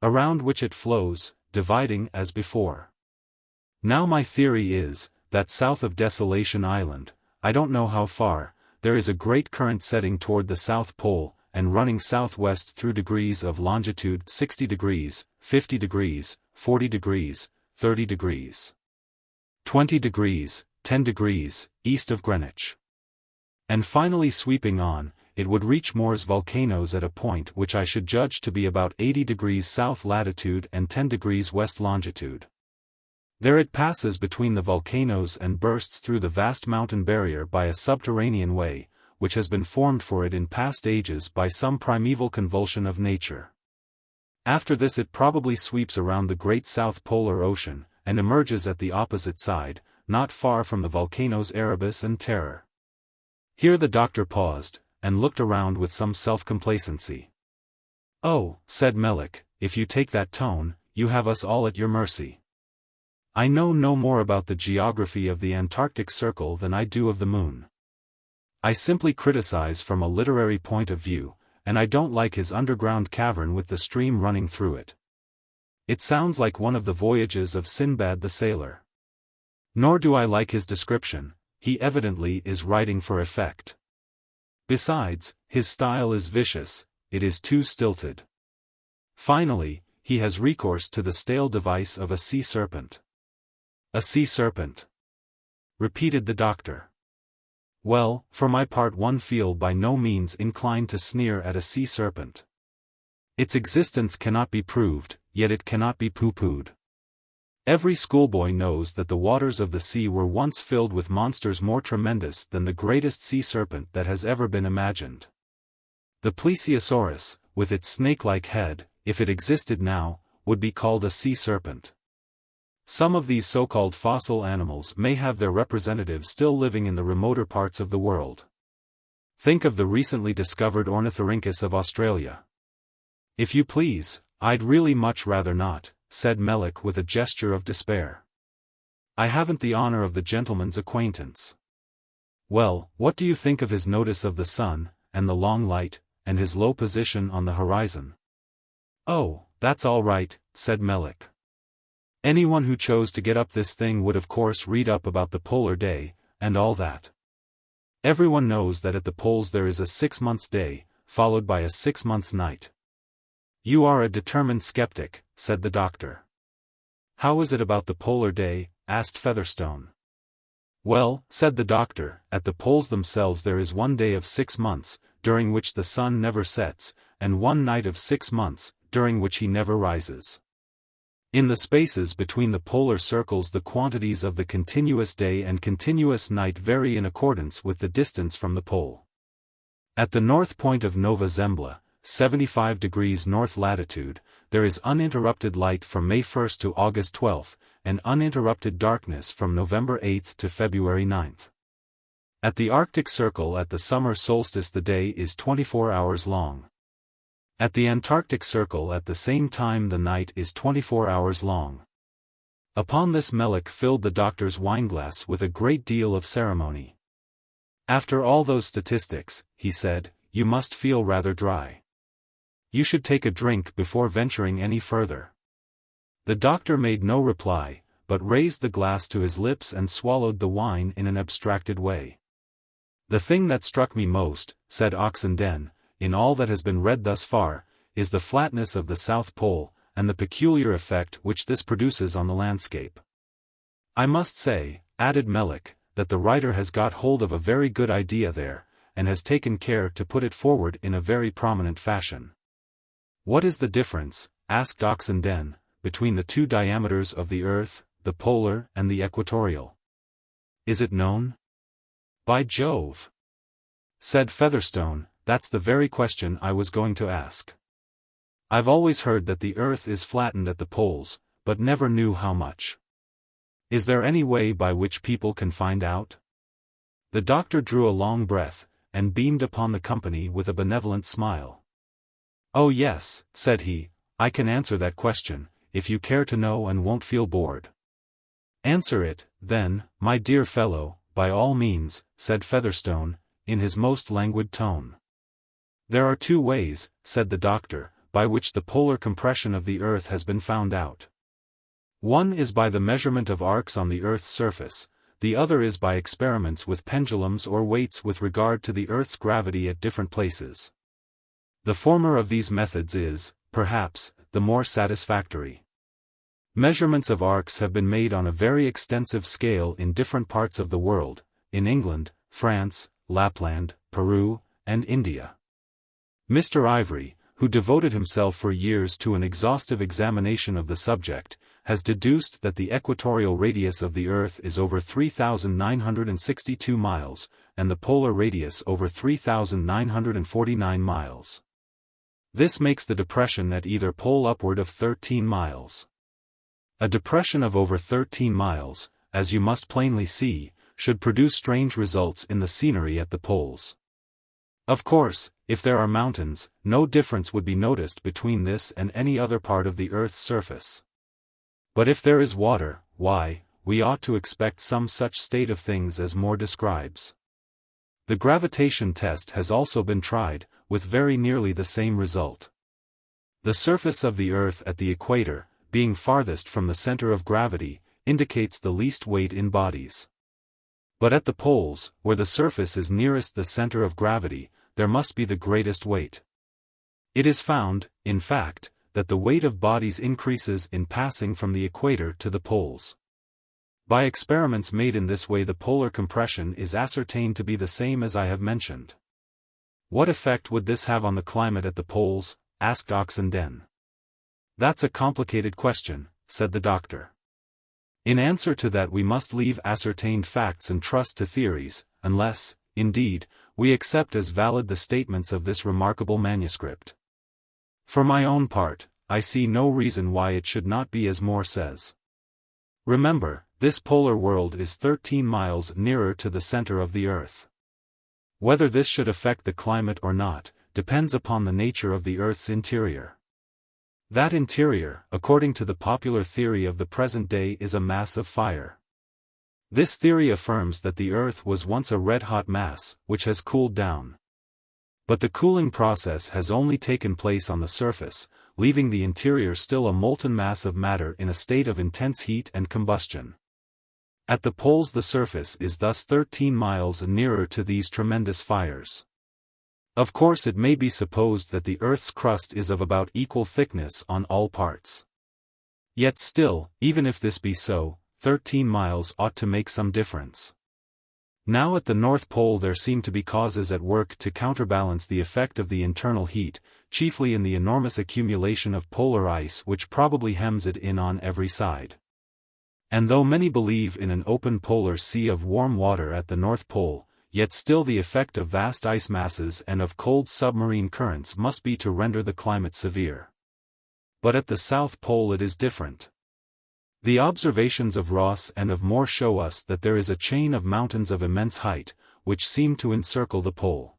around which it flows, dividing as before. Now my theory is, that south of Desolation Island, I don't know how far, there is a great current setting toward the South Pole, and running southwest through degrees of longitude 60 degrees, 50 degrees, 40 degrees, 30 degrees, 20 degrees, 10 degrees, east of Greenwich. And finally sweeping on, it would reach Moore's volcanoes at a point which I should judge to be about 80 degrees south latitude and 10 degrees west longitude. There it passes between the volcanoes and bursts through the vast mountain barrier by a subterranean way, which has been formed for it in past ages by some primeval convulsion of nature. After this it probably sweeps around the great South Polar Ocean, and emerges at the opposite side, not far from the volcanoes Erebus and Terror. Here the doctor paused, and looked around with some self-complacency. "Oh," said Melick, "if you take that tone, you have us all at your mercy. I know no more about the geography of the Antarctic Circle than I do of the Moon. I simply criticize from a literary point of view, and I don't like his underground cavern with the stream running through it. It sounds like one of the voyages of Sinbad the Sailor. Nor do I like his description, he evidently is writing for effect. Besides, his style is vicious, it is too stilted. Finally, he has recourse to the stale device of a sea serpent." "A sea serpent?" repeated the doctor. "Well, for my part one feel by no means inclined to sneer at a sea serpent. Its existence cannot be proved, yet it cannot be pooh-poohed. Every schoolboy knows that the waters of the sea were once filled with monsters more tremendous than the greatest sea serpent that has ever been imagined. The plesiosaurus, with its snake-like head, if it existed now, would be called a sea serpent. Some of these so-called fossil animals may have their representatives still living in the remoter parts of the world. Think of the recently discovered Ornithorhynchus of Australia." "If you please, I'd really much rather not," said Melick with a gesture of despair. "I haven't the honor of the gentleman's acquaintance." "Well, what do you think of his notice of the sun, and the long light, and his low position on the horizon?" "Oh, that's all right," said Melick. "Anyone who chose to get up this thing would of course read up about the polar day, and all that. Everyone knows that at the poles there is a 6 months day, followed by a 6 months night." "You are a determined skeptic," said the doctor. "How is it about the polar day?" asked Featherstone. "Well," said the doctor, "at the poles themselves there is 1 day of 6 months, during which the sun never sets, and 1 night of 6 months, during which he never rises. In the spaces between the polar circles the quantities of the continuous day and continuous night vary in accordance with the distance from the pole. At the north point of Nova Zembla, 75 degrees north latitude, there is uninterrupted light from May 1 to August 12, and uninterrupted darkness from November 8 to February 9. At the Arctic Circle at the summer solstice the day is 24 hours long. At the Antarctic Circle at the same time the night is 24 hours long." Upon this Melick filled the doctor's wineglass with a great deal of ceremony. "After all those statistics," he said, "you must feel rather dry. You should take a drink before venturing any further." The doctor made no reply, but raised the glass to his lips and swallowed the wine in an abstracted way. "The thing that struck me most," said Oxenden, "in all that has been read thus far, is the flatness of the South Pole, and the peculiar effect which this produces on the landscape. I must say," added Melick, "that the writer has got hold of a very good idea there, and has taken care to put it forward in a very prominent fashion." "What is the difference," asked Oxenden, "between the 2 diameters of the Earth, the polar and the equatorial? Is it known?" "By Jove!" said Featherstone, "that's the very question I was going to ask. I've always heard that the Earth is flattened at the poles, but never knew how much. Is there any way by which people can find out?" The doctor drew a long breath, and beamed upon the company with a benevolent smile. "Oh yes," said he, "I can answer that question, if you care to know and won't feel bored." "Answer it, then, my dear fellow, by all means," said Featherstone, in his most languid tone. "There are 2 ways," said the doctor, "by which the polar compression of the Earth has been found out. One is by the measurement of arcs on the Earth's surface, the other is by experiments with pendulums or weights with regard to the Earth's gravity at different places. The former of these methods is, perhaps, the more satisfactory. Measurements of arcs have been made on a very extensive scale in different parts of the world, in England, France, Lapland, Peru, and India. Mr. Ivory, who devoted himself for years to an exhaustive examination of the subject, has deduced that the equatorial radius of the Earth is over 3,962 miles, and the polar radius over 3,949 miles. This makes the depression at either pole upward of 13 miles. A depression of over 13 miles, as you must plainly see, should produce strange results in the scenery at the poles. Of course, if there are mountains, no difference would be noticed between this and any other part of the Earth's surface. But if there is water, why, we ought to expect some such state of things as Moore describes. The gravitation test has also been tried, with very nearly the same result. The surface of the Earth at the equator, being farthest from the center of gravity, indicates the least weight in bodies. But at the poles, where the surface is nearest the center of gravity, there must be the greatest weight. It is found, in fact, that the weight of bodies increases in passing from the equator to the poles. By experiments made in this way the polar compression is ascertained to be the same as I have mentioned. What effect would this have on the climate at the poles? Asked Oxenden. That's a complicated question, said the doctor. In answer to that we must leave ascertained facts and trust to theories, unless, indeed, we accept as valid the statements of this remarkable manuscript. For my own part, I see no reason why it should not be as Moore says. Remember, this polar world is 13 miles nearer to the center of the Earth. Whether this should affect the climate or not, depends upon the nature of the Earth's interior. That interior, according to the popular theory of the present day, is a mass of fire. This theory affirms that the Earth was once a red-hot mass, which has cooled down. But the cooling process has only taken place on the surface, leaving the interior still a molten mass of matter in a state of intense heat and combustion. At the poles the surface is thus 13 miles nearer to these tremendous fires. Of course it may be supposed that the Earth's crust is of about equal thickness on all parts. Yet still, even if this be so, 13 miles ought to make some difference. Now at the North Pole there seem to be causes at work to counterbalance the effect of the internal heat, chiefly in the enormous accumulation of polar ice which probably hems it in on every side. And though many believe in an open polar sea of warm water at the North Pole, yet still the effect of vast ice masses and of cold submarine currents must be to render the climate severe. But at the South Pole it is different. The observations of Ross and of Moore show us that there is a chain of mountains of immense height, which seem to encircle the pole.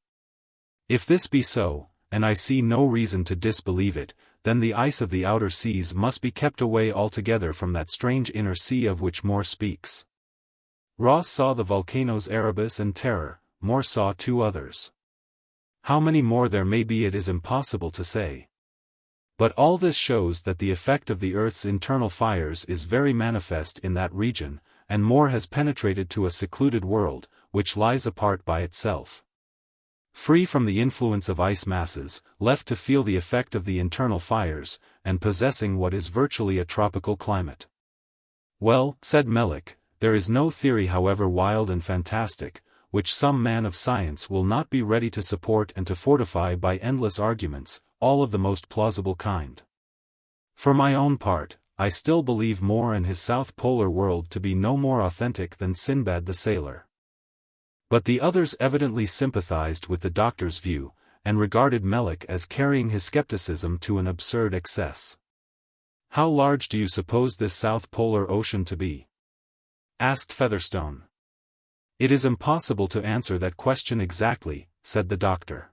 If this be so, and I see no reason to disbelieve it, then the ice of the outer seas must be kept away altogether from that strange inner sea of which Moore speaks. Ross saw the volcanoes Erebus and Terror, Moore saw 2 others. How many more there may be it is impossible to say. But all this shows that the effect of the Earth's internal fires is very manifest in that region, and Moore has penetrated to a secluded world, which lies apart by itself. Free from the influence of ice masses, left to feel the effect of the internal fires, and possessing what is virtually a tropical climate. Well, said Melick, there is no theory however wild and fantastic, which some man of science will not be ready to support and to fortify by endless arguments, all of the most plausible kind. For my own part, I still believe Moore and his South Polar world to be no more authentic than Sinbad the Sailor. But the others evidently sympathized with the doctor's view, and regarded Melick as carrying his skepticism to an absurd excess. How large do you suppose this South Polar ocean to be? Asked Featherstone. It is impossible to answer that question exactly, said the doctor.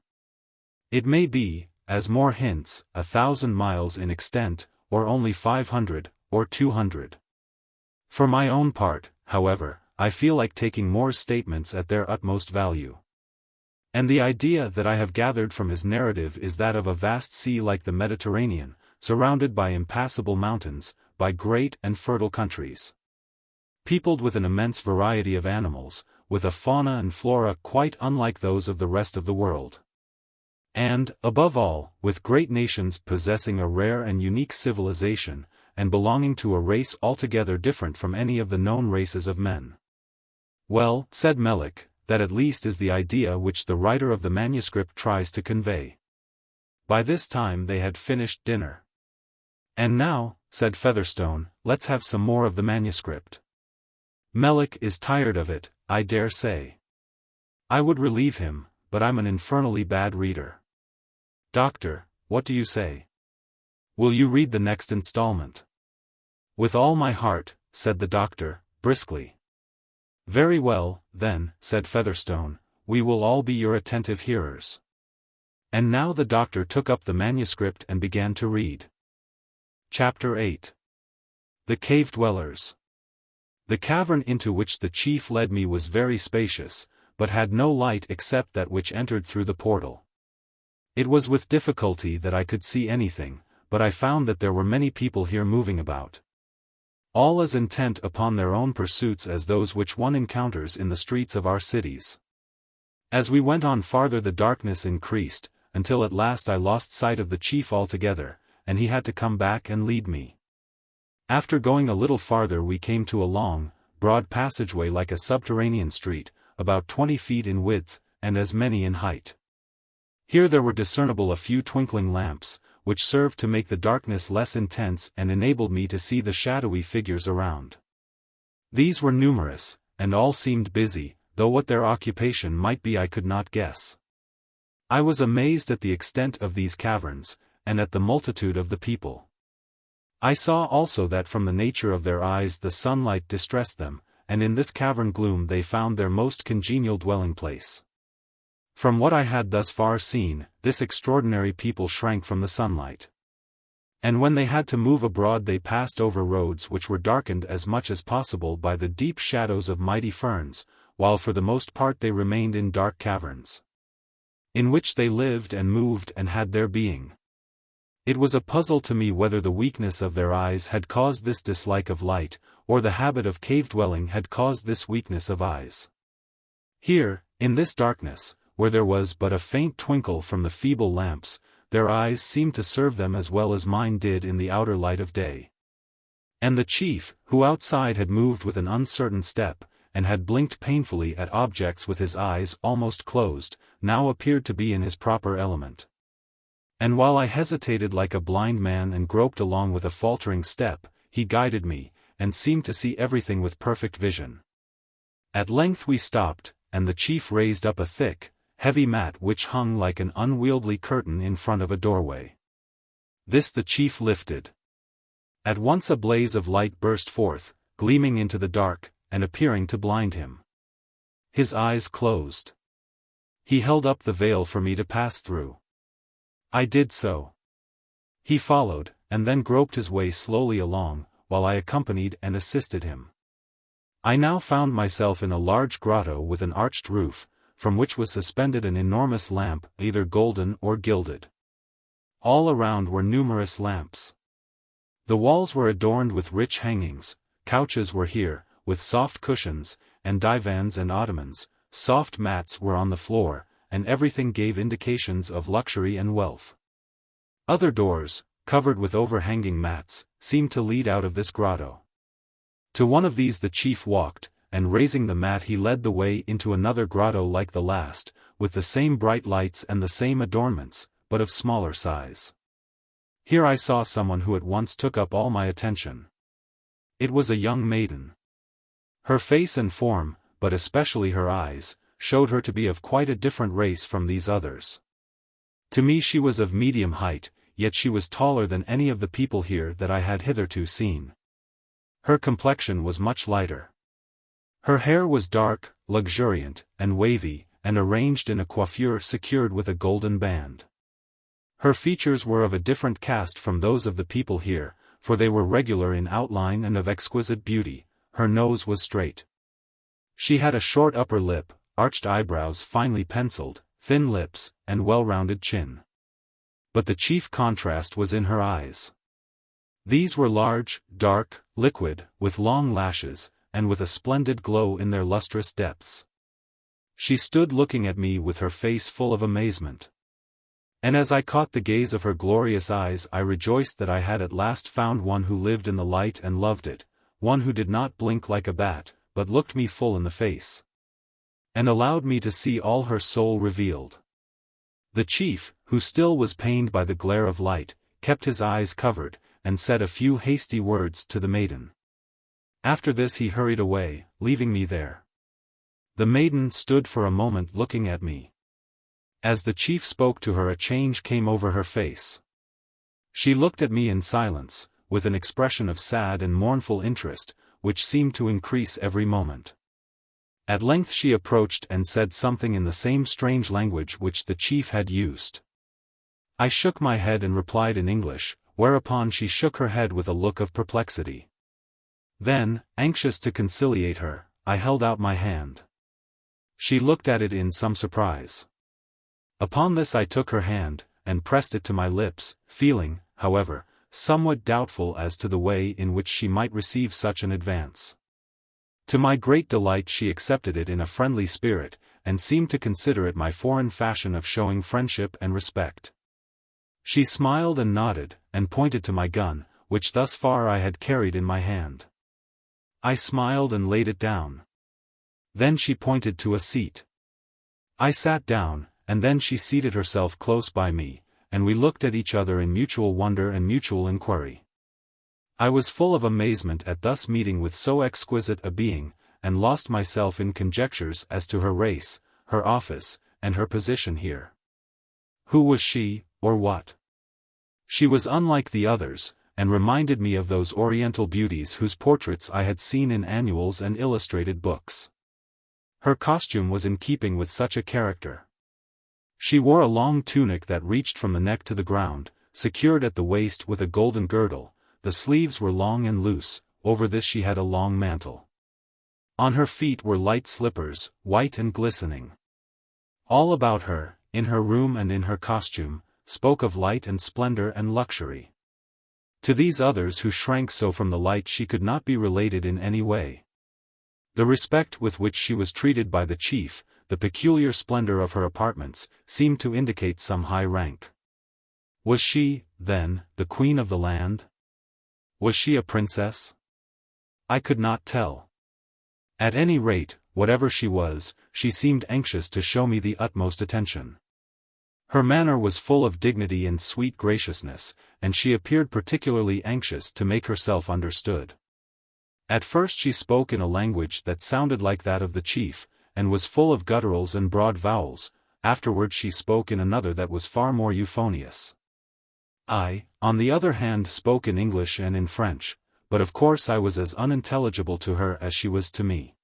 It may be, as Moore hints, 1,000 miles in extent, or only 500, or 200. For my own part, however, I feel like taking Moore's statements at their utmost value. And the idea that I have gathered from his narrative is that of a vast sea like the Mediterranean, surrounded by impassable mountains, by great and fertile countries, peopled with an immense variety of animals, with a fauna and flora quite unlike those of the rest of the world. And, above all, with great nations possessing a rare and unique civilization, and belonging to a race altogether different from any of the known races of men. Well, said Melick, that at least is the idea which the writer of the manuscript tries to convey. By this time they had finished dinner. And now, said Featherstone, let's have some more of the manuscript. Melick is tired of it, I dare say. I would relieve him, but I'm an infernally bad reader. Doctor, what do you say? Will you read the next installment? With all my heart, said the doctor, briskly. Very well, then, said Featherstone, we will all be your attentive hearers. And now the doctor took up the manuscript and began to read. Chapter 8. The Cave Dwellers. The cavern into which the chief led me was very spacious, but had no light except that which entered through the portal. It was with difficulty that I could see anything, but I found that there were many people here moving about. All as intent upon their own pursuits as those which one encounters in the streets of our cities. As we went on farther the darkness increased, until at last I lost sight of the chief altogether, and he had to come back and lead me. After going a little farther we came to a long, broad passageway like a subterranean street, about 20 feet in width, and as many in height. Here there were discernible a few twinkling lamps, which served to make the darkness less intense and enabled me to see the shadowy figures around. These were numerous, and all seemed busy, though what their occupation might be I could not guess. I was amazed at the extent of these caverns, and at the multitude of the people. I saw also that from the nature of their eyes the sunlight distressed them, and in this cavern gloom they found their most congenial dwelling place. From what I had thus far seen, this extraordinary people shrank from the sunlight. And when they had to move abroad they passed over roads which were darkened as much as possible by the deep shadows of mighty ferns, while for the most part they remained in dark caverns, in which they lived and moved and had their being. It was a puzzle to me whether the weakness of their eyes had caused this dislike of light, or the habit of cave-dwelling had caused this weakness of eyes. Here, in this darkness, where there was but a faint twinkle from the feeble lamps, their eyes seemed to serve them as well as mine did in the outer light of day. And the chief, who outside had moved with an uncertain step, and had blinked painfully at objects with his eyes almost closed, now appeared to be in his proper element. And while I hesitated like a blind man and groped along with a faltering step, he guided me, and seemed to see everything with perfect vision. At length we stopped, and the chief raised up a thick, heavy mat which hung like an unwieldy curtain in front of a doorway. This the chief lifted. At once a blaze of light burst forth, gleaming into the dark, and appearing to blind him. His eyes closed. He held up the veil for me to pass through. I did so. He followed, and then groped his way slowly along, while I accompanied and assisted him. I now found myself in a large grotto with an arched roof, from which was suspended an enormous lamp, either golden or gilded. All around were numerous lamps. The walls were adorned with rich hangings, couches were here, with soft cushions, and divans and ottomans, soft mats were on the floor, and everything gave indications of luxury and wealth. Other doors, covered with overhanging mats, seemed to lead out of this grotto. To one of these the chief walked, and raising the mat he led the way into another grotto like the last, with the same bright lights and the same adornments, but of smaller size. Here I saw someone who at once took up all my attention. It was a young maiden. Her face and form, but especially her eyes, showed her to be of quite a different race from these others. To me she was of medium height, yet she was taller than any of the people here that I had hitherto seen. Her complexion was much lighter. Her hair was dark, luxuriant, and wavy, and arranged in a coiffure secured with a golden band. Her features were of a different cast from those of the people here, for they were regular in outline and of exquisite beauty. Her nose was straight. She had a short upper lip, arched eyebrows finely penciled, thin lips, and well-rounded chin. But the chief contrast was in her eyes. These were large, dark, liquid, with long lashes, and with a splendid glow in their lustrous depths. She stood looking at me with her face full of amazement. And as I caught the gaze of her glorious eyes, I rejoiced that I had at last found one who lived in the light and loved it, one who did not blink like a bat, but looked me full in the face, and allowed me to see all her soul revealed. The chief, who still was pained by the glare of light, kept his eyes covered, and said a few hasty words to the maiden. After this he hurried away, leaving me there. The maiden stood for a moment looking at me. As the chief spoke to her, a change came over her face. She looked at me in silence, with an expression of sad and mournful interest, which seemed to increase every moment. At length she approached and said something in the same strange language which the chief had used. I shook my head and replied in English, whereupon she shook her head with a look of perplexity. Then, anxious to conciliate her, I held out my hand. She looked at it in some surprise. Upon this I took her hand, and pressed it to my lips, feeling, however, somewhat doubtful as to the way in which she might receive such an advance. To my great delight she accepted it in a friendly spirit, and seemed to consider it my foreign fashion of showing friendship and respect. She smiled and nodded, and pointed to my gun, which thus far I had carried in my hand. I smiled and laid it down. Then she pointed to a seat. I sat down, and then she seated herself close by me, and we looked at each other in mutual wonder and mutual inquiry. I was full of amazement at thus meeting with so exquisite a being, and lost myself in conjectures as to her race, her office, and her position here. Who was she, or what? She was unlike the others, and reminded me of those Oriental beauties whose portraits I had seen in annuals and illustrated books. Her costume was in keeping with such a character. She wore a long tunic that reached from the neck to the ground, secured at the waist with a golden girdle. The sleeves were long and loose, over this she had a long mantle. On her feet were light slippers, white and glistening. All about her, in her room and in her costume, spoke of light and splendor and luxury. To these others who shrank so from the light she could not be related in any way. The respect with which she was treated by the chief, the peculiar splendor of her apartments, seemed to indicate some high rank. Was she, then, the queen of the land? Was she a princess? I could not tell. At any rate, whatever she was, she seemed anxious to show me the utmost attention. Her manner was full of dignity and sweet graciousness, and she appeared particularly anxious to make herself understood. At first she spoke in a language that sounded like that of the chief, and was full of gutturals and broad vowels. Afterwards she spoke in another that was far more euphonious. I, on the other hand, spoke in English and in French, but of course I was as unintelligible to her as she was to me.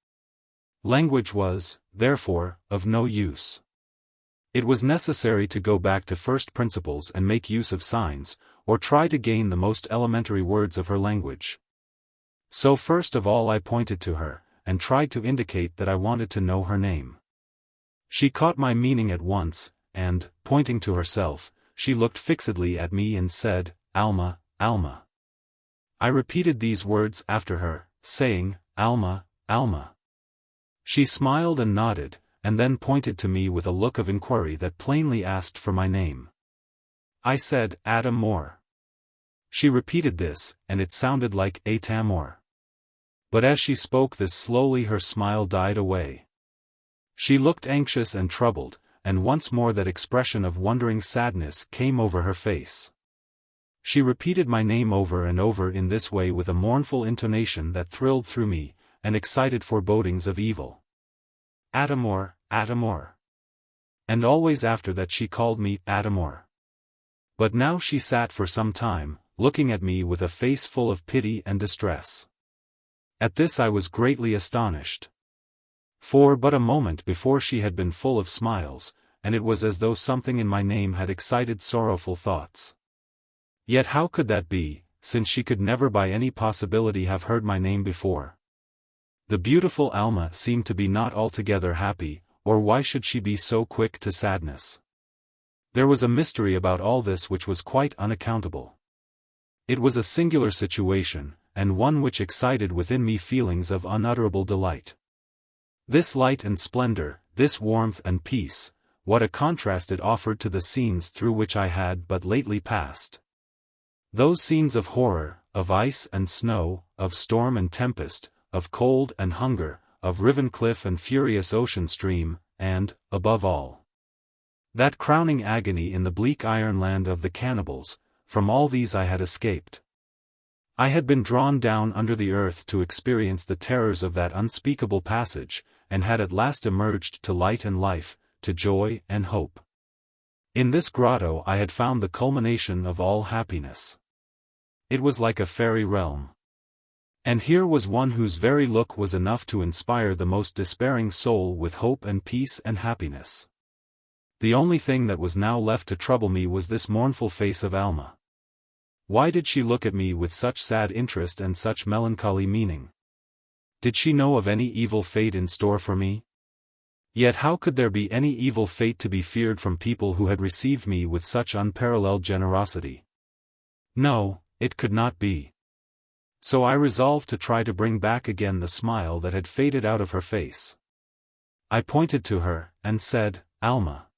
Language was, therefore, of no use. It was necessary to go back to first principles and make use of signs, or try to gain the most elementary words of her language. So first of all I pointed to her, and tried to indicate that I wanted to know her name. She caught my meaning at once, and, pointing to herself, she looked fixedly at me and said, "Alma, Alma." I repeated these words after her, saying, "Alma, Alma." She smiled and nodded, and then pointed to me with a look of inquiry that plainly asked for my name. I said, "Adam Moore." She repeated this, and it sounded like Atamor. But as she spoke this slowly her smile died away. She looked anxious and troubled, and once more that expression of wondering sadness came over her face. She repeated my name over and over in this way with a mournful intonation that thrilled through me, and excited forebodings of evil. "Atamor, Atamor." And always after that she called me Atamor. But now she sat for some time, looking at me with a face full of pity and distress. At this I was greatly astonished. For but a moment before she had been full of smiles, and it was as though something in my name had excited sorrowful thoughts. Yet how could that be, since she could never by any possibility have heard my name before? The beautiful Alma seemed to be not altogether happy, or why should she be so quick to sadness? There was a mystery about all this which was quite unaccountable. It was a singular situation, and one which excited within me feelings of unutterable delight. This light and splendor, this warmth and peace, what a contrast it offered to the scenes through which I had but lately passed. Those scenes of horror, of ice and snow, of storm and tempest, of cold and hunger, of riven cliff and furious ocean stream, and, above all, that crowning agony in the bleak iron land of the cannibals. From all these I had escaped. I had been drawn down under the earth to experience the terrors of that unspeakable passage, and had at last emerged to light and life, to joy and hope. In this grotto I had found the culmination of all happiness. It was like a fairy realm. And here was one whose very look was enough to inspire the most despairing soul with hope and peace and happiness. The only thing that was now left to trouble me was this mournful face of Alma. Why did she look at me with such sad interest and such melancholy meaning? Did she know of any evil fate in store for me? Yet how could there be any evil fate to be feared from people who had received me with such unparalleled generosity? No, it could not be. So I resolved to try to bring back again the smile that had faded out of her face. I pointed to her, and said, "Alma."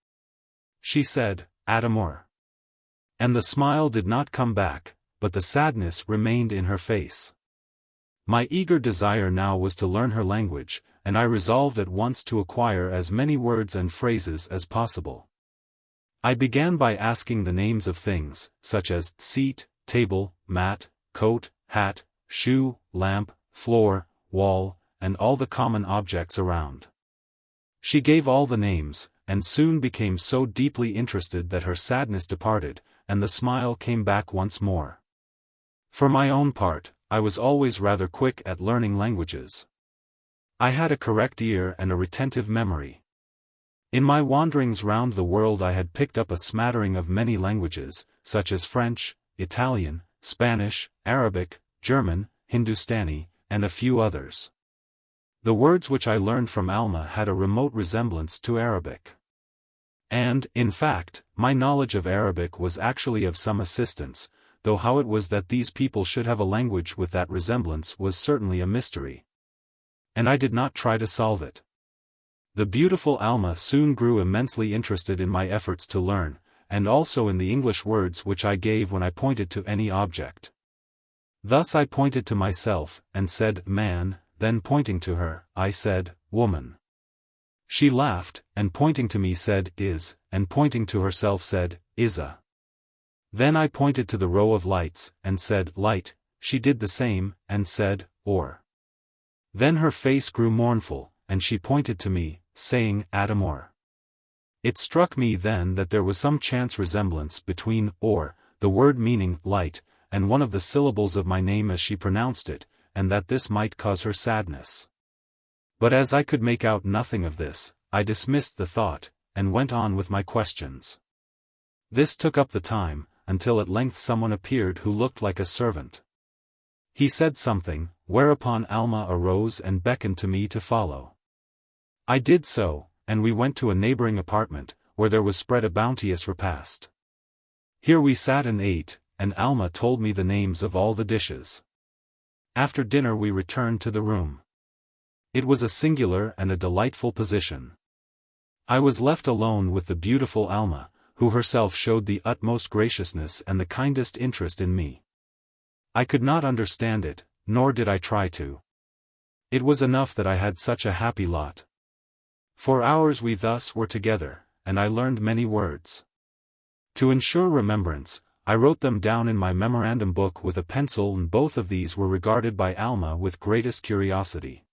She said, "Adamor." And the smile did not come back, but the sadness remained in her face. My eager desire now was to learn her language, and I resolved at once to acquire as many words and phrases as possible. I began by asking the names of things, such as seat, table, mat, coat, hat, shoe, lamp, floor, wall, and all the common objects around. She gave all the names, and soon became so deeply interested that her sadness departed, and the smile came back once more. For my own part, I was always rather quick at learning languages. I had a correct ear and a retentive memory. In my wanderings round the world I had picked up a smattering of many languages, such as French, Italian, Spanish, Arabic, German, Hindustani, and a few others. The words which I learned from Alma had a remote resemblance to Arabic. And, in fact, my knowledge of Arabic was actually of some assistance, though how it was that these people should have a language with that resemblance was certainly a mystery. And I did not try to solve it. The beautiful Alma soon grew immensely interested in my efforts to learn, and also in the English words which I gave when I pointed to any object. Thus I pointed to myself, and said, "Man," then pointing to her, I said, "Woman." She laughed, and pointing to me said, "Is," and pointing to herself said, "Isa." Then I pointed to the row of lights, and said, "Light." She did the same, and said, "Or." Then her face grew mournful, and she pointed to me, saying, "Adamor." It struck me then that there was some chance resemblance between "or," the word meaning light, and one of the syllables of my name as she pronounced it, and that this might cause her sadness. But as I could make out nothing of this, I dismissed the thought, and went on with my questions. This took up the time, until at length someone appeared who looked like a servant. He said something, whereupon Alma arose and beckoned to me to follow. I did so, and we went to a neighboring apartment, where there was spread a bounteous repast. Here we sat and ate, and Alma told me the names of all the dishes. After dinner we returned to the room. It was a singular and a delightful position. I was left alone with the beautiful Alma, who herself showed the utmost graciousness and the kindest interest in me. I could not understand it, nor did I try to. It was enough that I had such a happy lot. For hours we thus were together, and I learned many words. To ensure remembrance, I wrote them down in my memorandum book with a pencil, and both of these were regarded by Alma with greatest curiosity.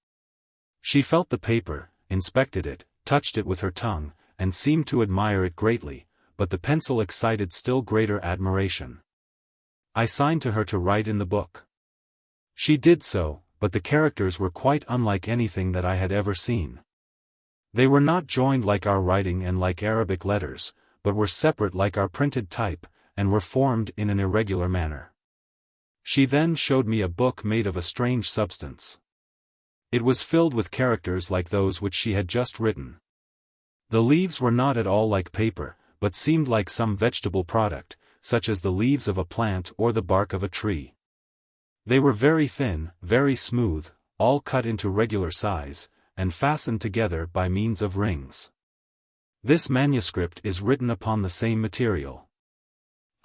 She felt the paper, inspected it, touched it with her tongue, and seemed to admire it greatly, but the pencil excited still greater admiration. I signed to her to write in the book. She did so, but the characters were quite unlike anything that I had ever seen. They were not joined like our writing and like Arabic letters, but were separate like our printed type, and were formed in an irregular manner. She then showed me a book made of a strange substance. It was filled with characters like those which she had just written. The leaves were not at all like paper, but seemed like some vegetable product, such as the leaves of a plant or the bark of a tree. They were very thin, very smooth, all cut into regular size, and fastened together by means of rings. This manuscript is written upon the same material.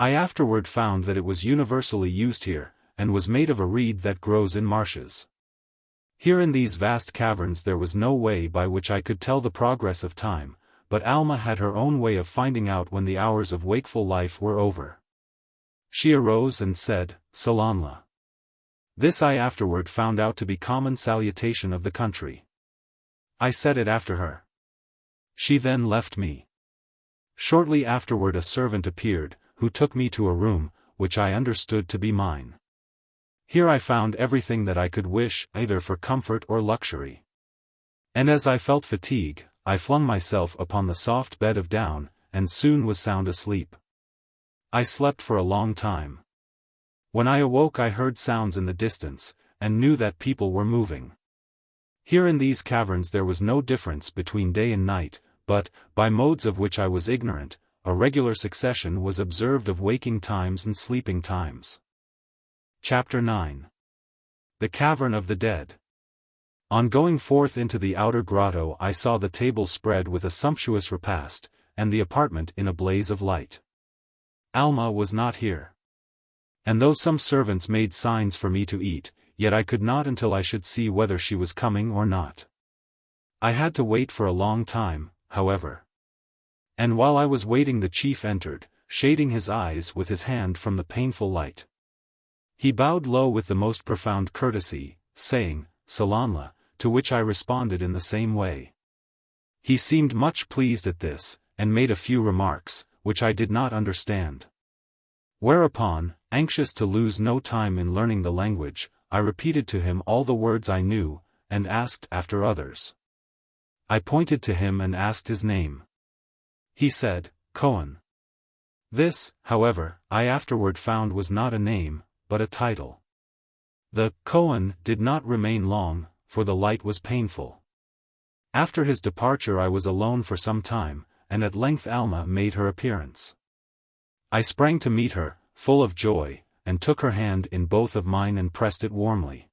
I afterward found that it was universally used here, and was made of a reed that grows in marshes. Here in these vast caverns there was no way by which I could tell the progress of time, but Alma had her own way of finding out when the hours of wakeful life were over. She arose and said, "Salanla." This I afterward found out to be common salutation of the country. I said it after her. She then left me. Shortly afterward a servant appeared, who took me to a room, which I understood to be mine. Here I found everything that I could wish, either for comfort or luxury. And as I felt fatigue, I flung myself upon the soft bed of down, and soon was sound asleep. I slept for a long time. When I awoke I heard sounds in the distance, and knew that people were moving. Here in these caverns there was no difference between day and night, but, by modes of which I was ignorant, a regular succession was observed of waking times and sleeping times. Chapter 9. The Cavern of the Dead. On going forth into the outer grotto I saw the table spread with a sumptuous repast, and the apartment in a blaze of light. Alma was not here. And though some servants made signs for me to eat, yet I could not until I should see whether she was coming or not. I had to wait for a long time, however. And while I was waiting the chief entered, shading his eyes with his hand from the painful light. He bowed low with the most profound courtesy, saying, "Salanla," to which I responded in the same way. He seemed much pleased at this, and made a few remarks, which I did not understand. Whereupon, anxious to lose no time in learning the language, I repeated to him all the words I knew, and asked after others. I pointed to him and asked his name. He said, "Kohen." This, however, I afterward found was not a name, but a title. The Kohen did not remain long, for the light was painful. After his departure I was alone for some time, and at length Alma made her appearance. I sprang to meet her, full of joy, and took her hand in both of mine and pressed it warmly.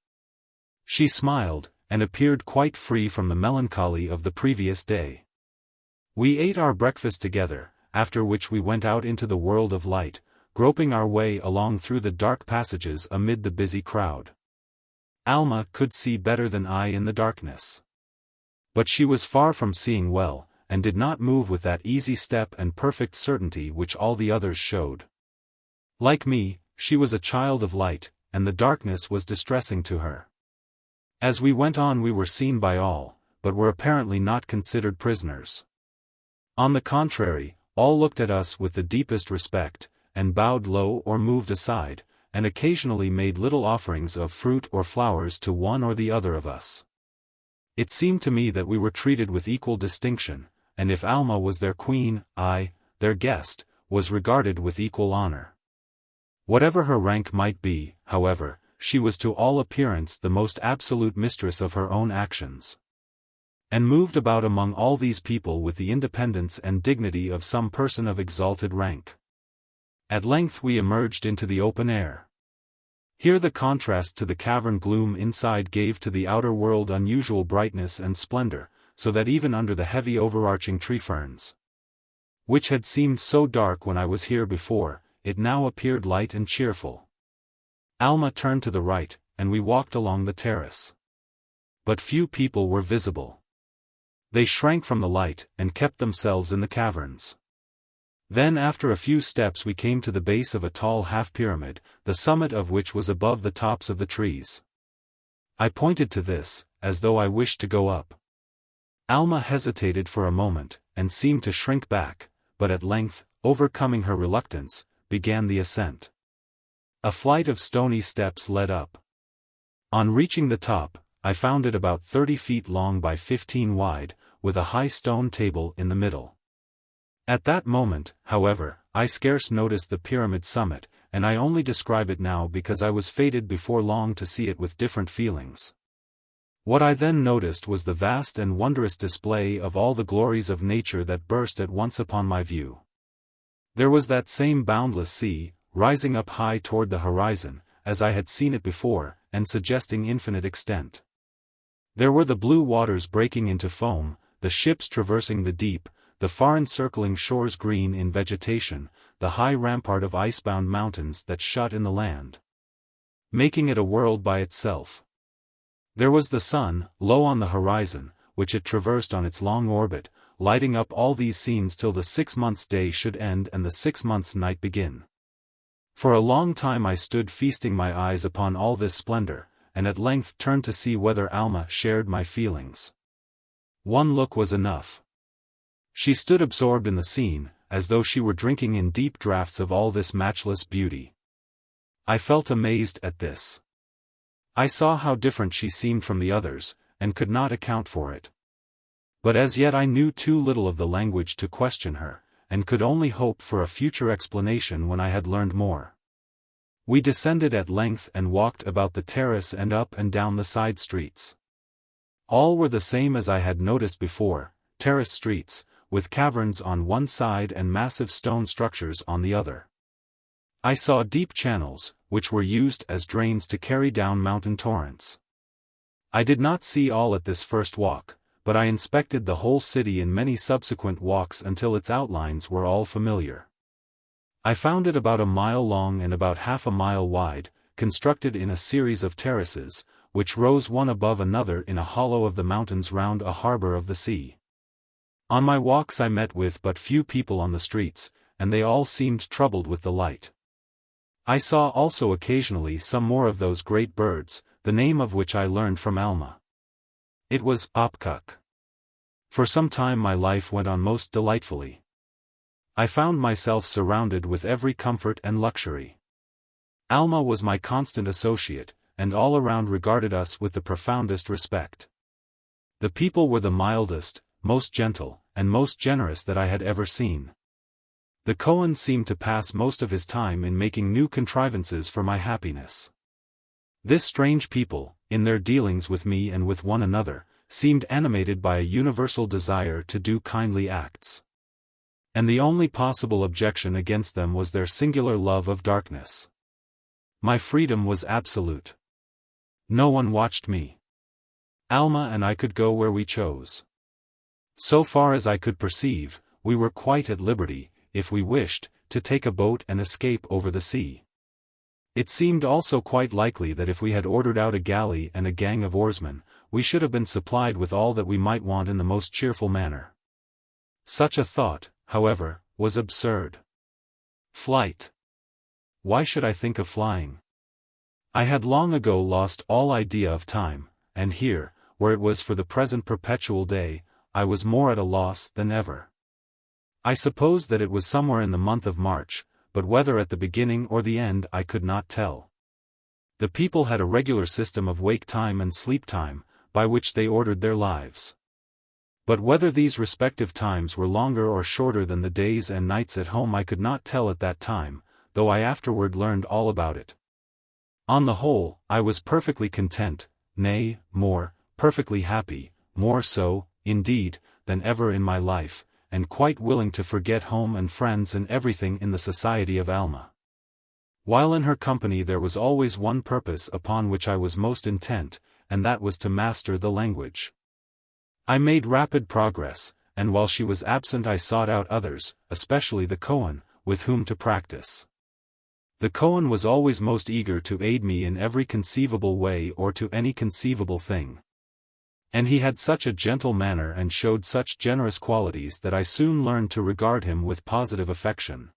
She smiled, and appeared quite free from the melancholy of the previous day. We ate our breakfast together, after which we went out into the world of light, groping our way along through the dark passages amid the busy crowd. Alma could see better than I in the darkness. But she was far from seeing well, and did not move with that easy step and perfect certainty which all the others showed. Like me, she was a child of light, and the darkness was distressing to her. As we went on we were seen by all, but were apparently not considered prisoners. On the contrary, all looked at us with the deepest respect, and bowed low or moved aside, and occasionally made little offerings of fruit or flowers to one or the other of us. It seemed to me that we were treated with equal distinction, and if Alma was their queen, I, their guest, was regarded with equal honor. Whatever her rank might be, however, she was to all appearance the most absolute mistress of her own actions, and moved about among all these people with the independence and dignity of some person of exalted rank. At length we emerged into the open air. Here the contrast to the cavern gloom inside gave to the outer world unusual brightness and splendor, so that even under the heavy overarching tree ferns, which had seemed so dark when I was here before, it now appeared light and cheerful. Alma turned to the right, and we walked along the terrace. But few people were visible. They shrank from the light, and kept themselves in the caverns. Then after a few steps we came to the base of a tall half-pyramid, the summit of which was above the tops of the trees. I pointed to this, as though I wished to go up. Alma hesitated for a moment, and seemed to shrink back, but at length, overcoming her reluctance, began the ascent. A flight of stony steps led up. On reaching the top, I found it about 30 feet long by 15 wide, with a high stone table in the middle. At that moment, however, I scarce noticed the pyramid summit, and I only describe it now because I was fated before long to see it with different feelings. What I then noticed was the vast and wondrous display of all the glories of nature that burst at once upon my view. There was that same boundless sea, rising up high toward the horizon, as I had seen it before, and suggesting infinite extent. There were the blue waters breaking into foam, the ships traversing the deep, the far encircling shores green in vegetation, the high rampart of icebound mountains that shut in the land, making it a world by itself. There was the sun, low on the horizon, which it traversed on its long orbit, lighting up all these scenes till the 6 months' day should end and the 6 months' night begin. For a long time I stood feasting my eyes upon all this splendor, and at length turned to see whether Alma shared my feelings. One look was enough. She stood absorbed in the scene, as though she were drinking in deep draughts of all this matchless beauty. I felt amazed at this. I saw how different she seemed from the others, and could not account for it. But as yet I knew too little of the language to question her, and could only hope for a future explanation when I had learned more. We descended at length and walked about the terrace and up and down the side streets. All were the same as I had noticed before, terrace streets, with caverns on one side and massive stone structures on the other. I saw deep channels, which were used as drains to carry down mountain torrents. I did not see all at this first walk, but I inspected the whole city in many subsequent walks until its outlines were all familiar. I found it about a mile long and about half a mile wide, constructed in a series of terraces, which rose one above another in a hollow of the mountains round a harbor of the sea. On my walks I met with but few people on the streets, and they all seemed troubled with the light. I saw also occasionally some more of those great birds, the name of which I learned from Alma. It was opkuk. For some time my life went on most delightfully. I found myself surrounded with every comfort and luxury. Alma was my constant associate, and all around regarded us with the profoundest respect. The people were the mildest, most gentle, and most generous that I had ever seen. The Kohen seemed to pass most of his time in making new contrivances for my happiness. This strange people, in their dealings with me and with one another, seemed animated by a universal desire to do kindly acts. And the only possible objection against them was their singular love of darkness. My freedom was absolute. No one watched me. Alma and I could go where we chose. So far as I could perceive, we were quite at liberty, if we wished, to take a boat and escape over the sea. It seemed also quite likely that if we had ordered out a galley and a gang of oarsmen, we should have been supplied with all that we might want in the most cheerful manner. Such a thought, however, was absurd. Flight. Why should I think of flying? I had long ago lost all idea of time, and here, where it was for the present perpetual day, I was more at a loss than ever. I supposed that it was somewhere in the month of March, but whether at the beginning or the end I could not tell. The people had a regular system of wake time and sleep time, by which they ordered their lives. But whether these respective times were longer or shorter than the days and nights at home I could not tell at that time, though I afterward learned all about it. On the whole, I was perfectly content, nay, more, perfectly happy, more so, indeed, than ever in my life, and quite willing to forget home and friends and everything in the society of Alma. While in her company there was always one purpose upon which I was most intent, and that was to master the language. I made rapid progress, and while she was absent I sought out others, especially the Kohen, with whom to practice. The Kohen was always most eager to aid me in every conceivable way or to any conceivable thing. And he had such a gentle manner and showed such generous qualities that I soon learned to regard him with positive affection.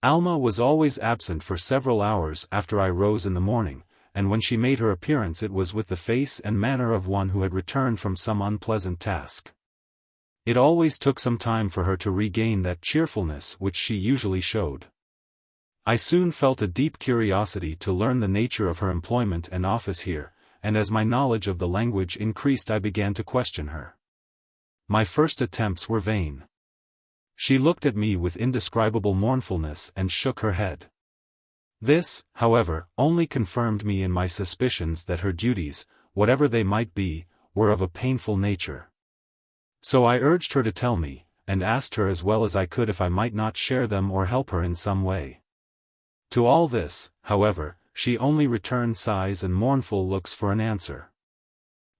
Alma was always absent for several hours after I rose in the morning, and when she made her appearance it was with the face and manner of one who had returned from some unpleasant task. It always took some time for her to regain that cheerfulness which she usually showed. I soon felt a deep curiosity to learn the nature of her employment and office here, and as my knowledge of the language increased I began to question her. My first attempts were vain. She looked at me with indescribable mournfulness and shook her head. This, however, only confirmed me in my suspicions that her duties, whatever they might be, were of a painful nature. So I urged her to tell me, and asked her as well as I could if I might not share them or help her in some way. To all this, however, she only returned sighs and mournful looks for an answer.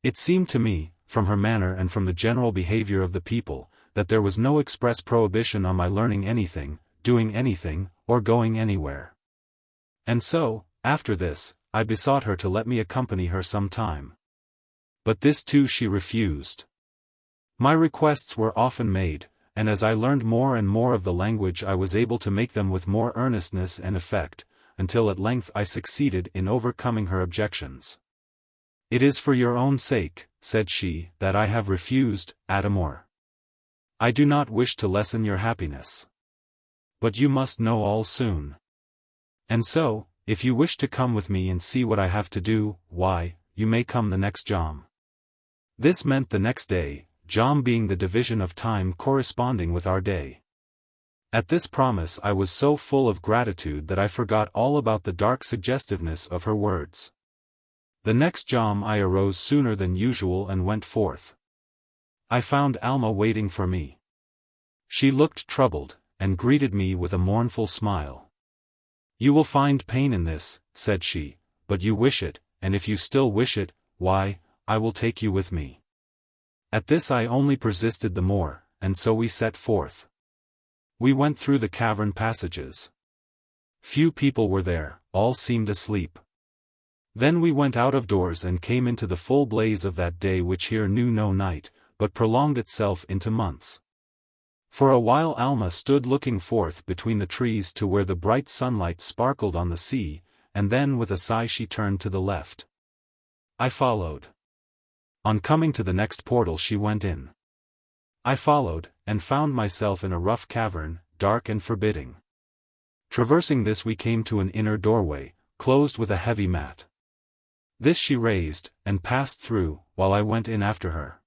It seemed to me, from her manner and from the general behavior of the people, that there was no express prohibition on my learning anything, doing anything, or going anywhere. And so, after this, I besought her to let me accompany her some time. But this too she refused. My requests were often made, and as I learned more and more of the language I was able to make them with more earnestness and effect, until at length I succeeded in overcoming her objections. "It is for your own sake," said she, "that I have refused, Adamor. I do not wish to lessen your happiness. But you must know all soon. And so, if you wish to come with me and see what I have to do, why, you may come the next jom." This meant the next day, jom being the division of time corresponding with our day. At this promise I was so full of gratitude that I forgot all about the dark suggestiveness of her words. The next jom I arose sooner than usual and went forth. I found Alma waiting for me. She looked troubled, and greeted me with a mournful smile. "You will find pain in this," said she, "but you wish it, and if you still wish it, why, I will take you with me." At this I only persisted the more, and so we set forth. We went through the cavern passages. Few people were there, all seemed asleep. Then we went out of doors and came into the full blaze of that day which here knew no night, but prolonged itself into months. For a while Alma stood looking forth between the trees to where the bright sunlight sparkled on the sea, and then with a sigh she turned to the left. I followed. On coming to the next portal she went in. I followed, and found myself in a rough cavern, dark and forbidding. Traversing this we came to an inner doorway, closed with a heavy mat. This she raised, and passed through, while I went in after her.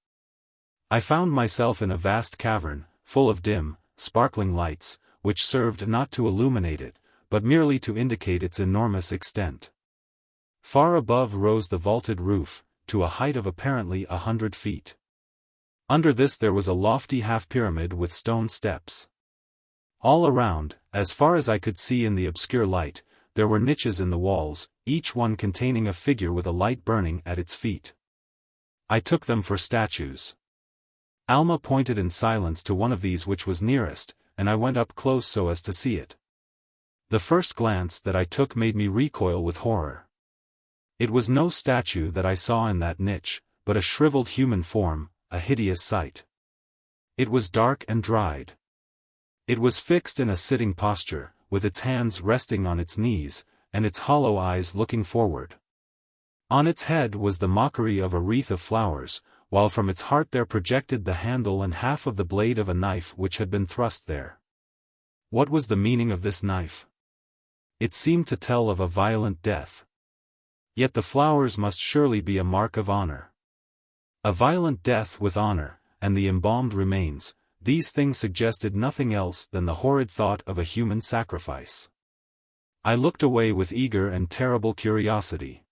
I found myself in a vast cavern, full of dim, sparkling lights, which served not to illuminate it, but merely to indicate its enormous extent. Far above rose the vaulted roof, to a height of apparently 100 feet. Under this there was a lofty half-pyramid with stone steps. All around, as far as I could see in the obscure light, there were niches in the walls, each one containing a figure with a light burning at its feet. I took them for statues. Alma pointed in silence to one of these which was nearest, and I went up close so as to see it. The first glance that I took made me recoil with horror. It was no statue that I saw in that niche, but a shriveled human form, a hideous sight. It was dark and dried. It was fixed in a sitting posture, with its hands resting on its knees, and its hollow eyes looking forward. On its head was the mockery of a wreath of flowers, while from its heart there projected the handle and half of the blade of a knife which had been thrust there. What was the meaning of this knife? It seemed to tell of a violent death. Yet the flowers must surely be a mark of honor. A violent death with honor, and the embalmed remains, these things suggested nothing else than the horrid thought of a human sacrifice. I looked away with eager and terrible curiosity.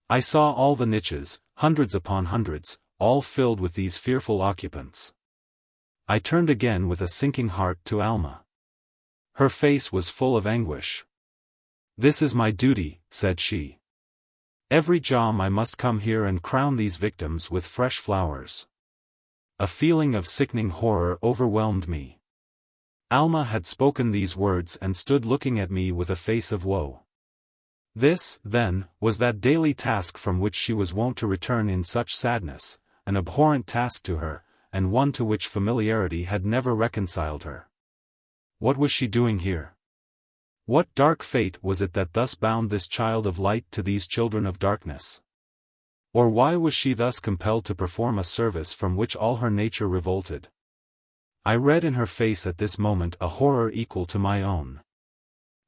I saw all the niches, hundreds upon hundreds, all filled with these fearful occupants. I turned again with a sinking heart to Alma. Her face was full of anguish. "This is my duty," said she. "Every jom I must come here and crown these victims with fresh flowers." A feeling of sickening horror overwhelmed me. Alma had spoken these words and stood looking at me with a face of woe. This, then, was that daily task from which she was wont to return in such sadness, an abhorrent task to her, and one to which familiarity had never reconciled her. What was she doing here? What dark fate was it that thus bound this child of light to these children of darkness? Or why was she thus compelled to perform a service from which all her nature revolted? I read in her face at this moment a horror equal to my own.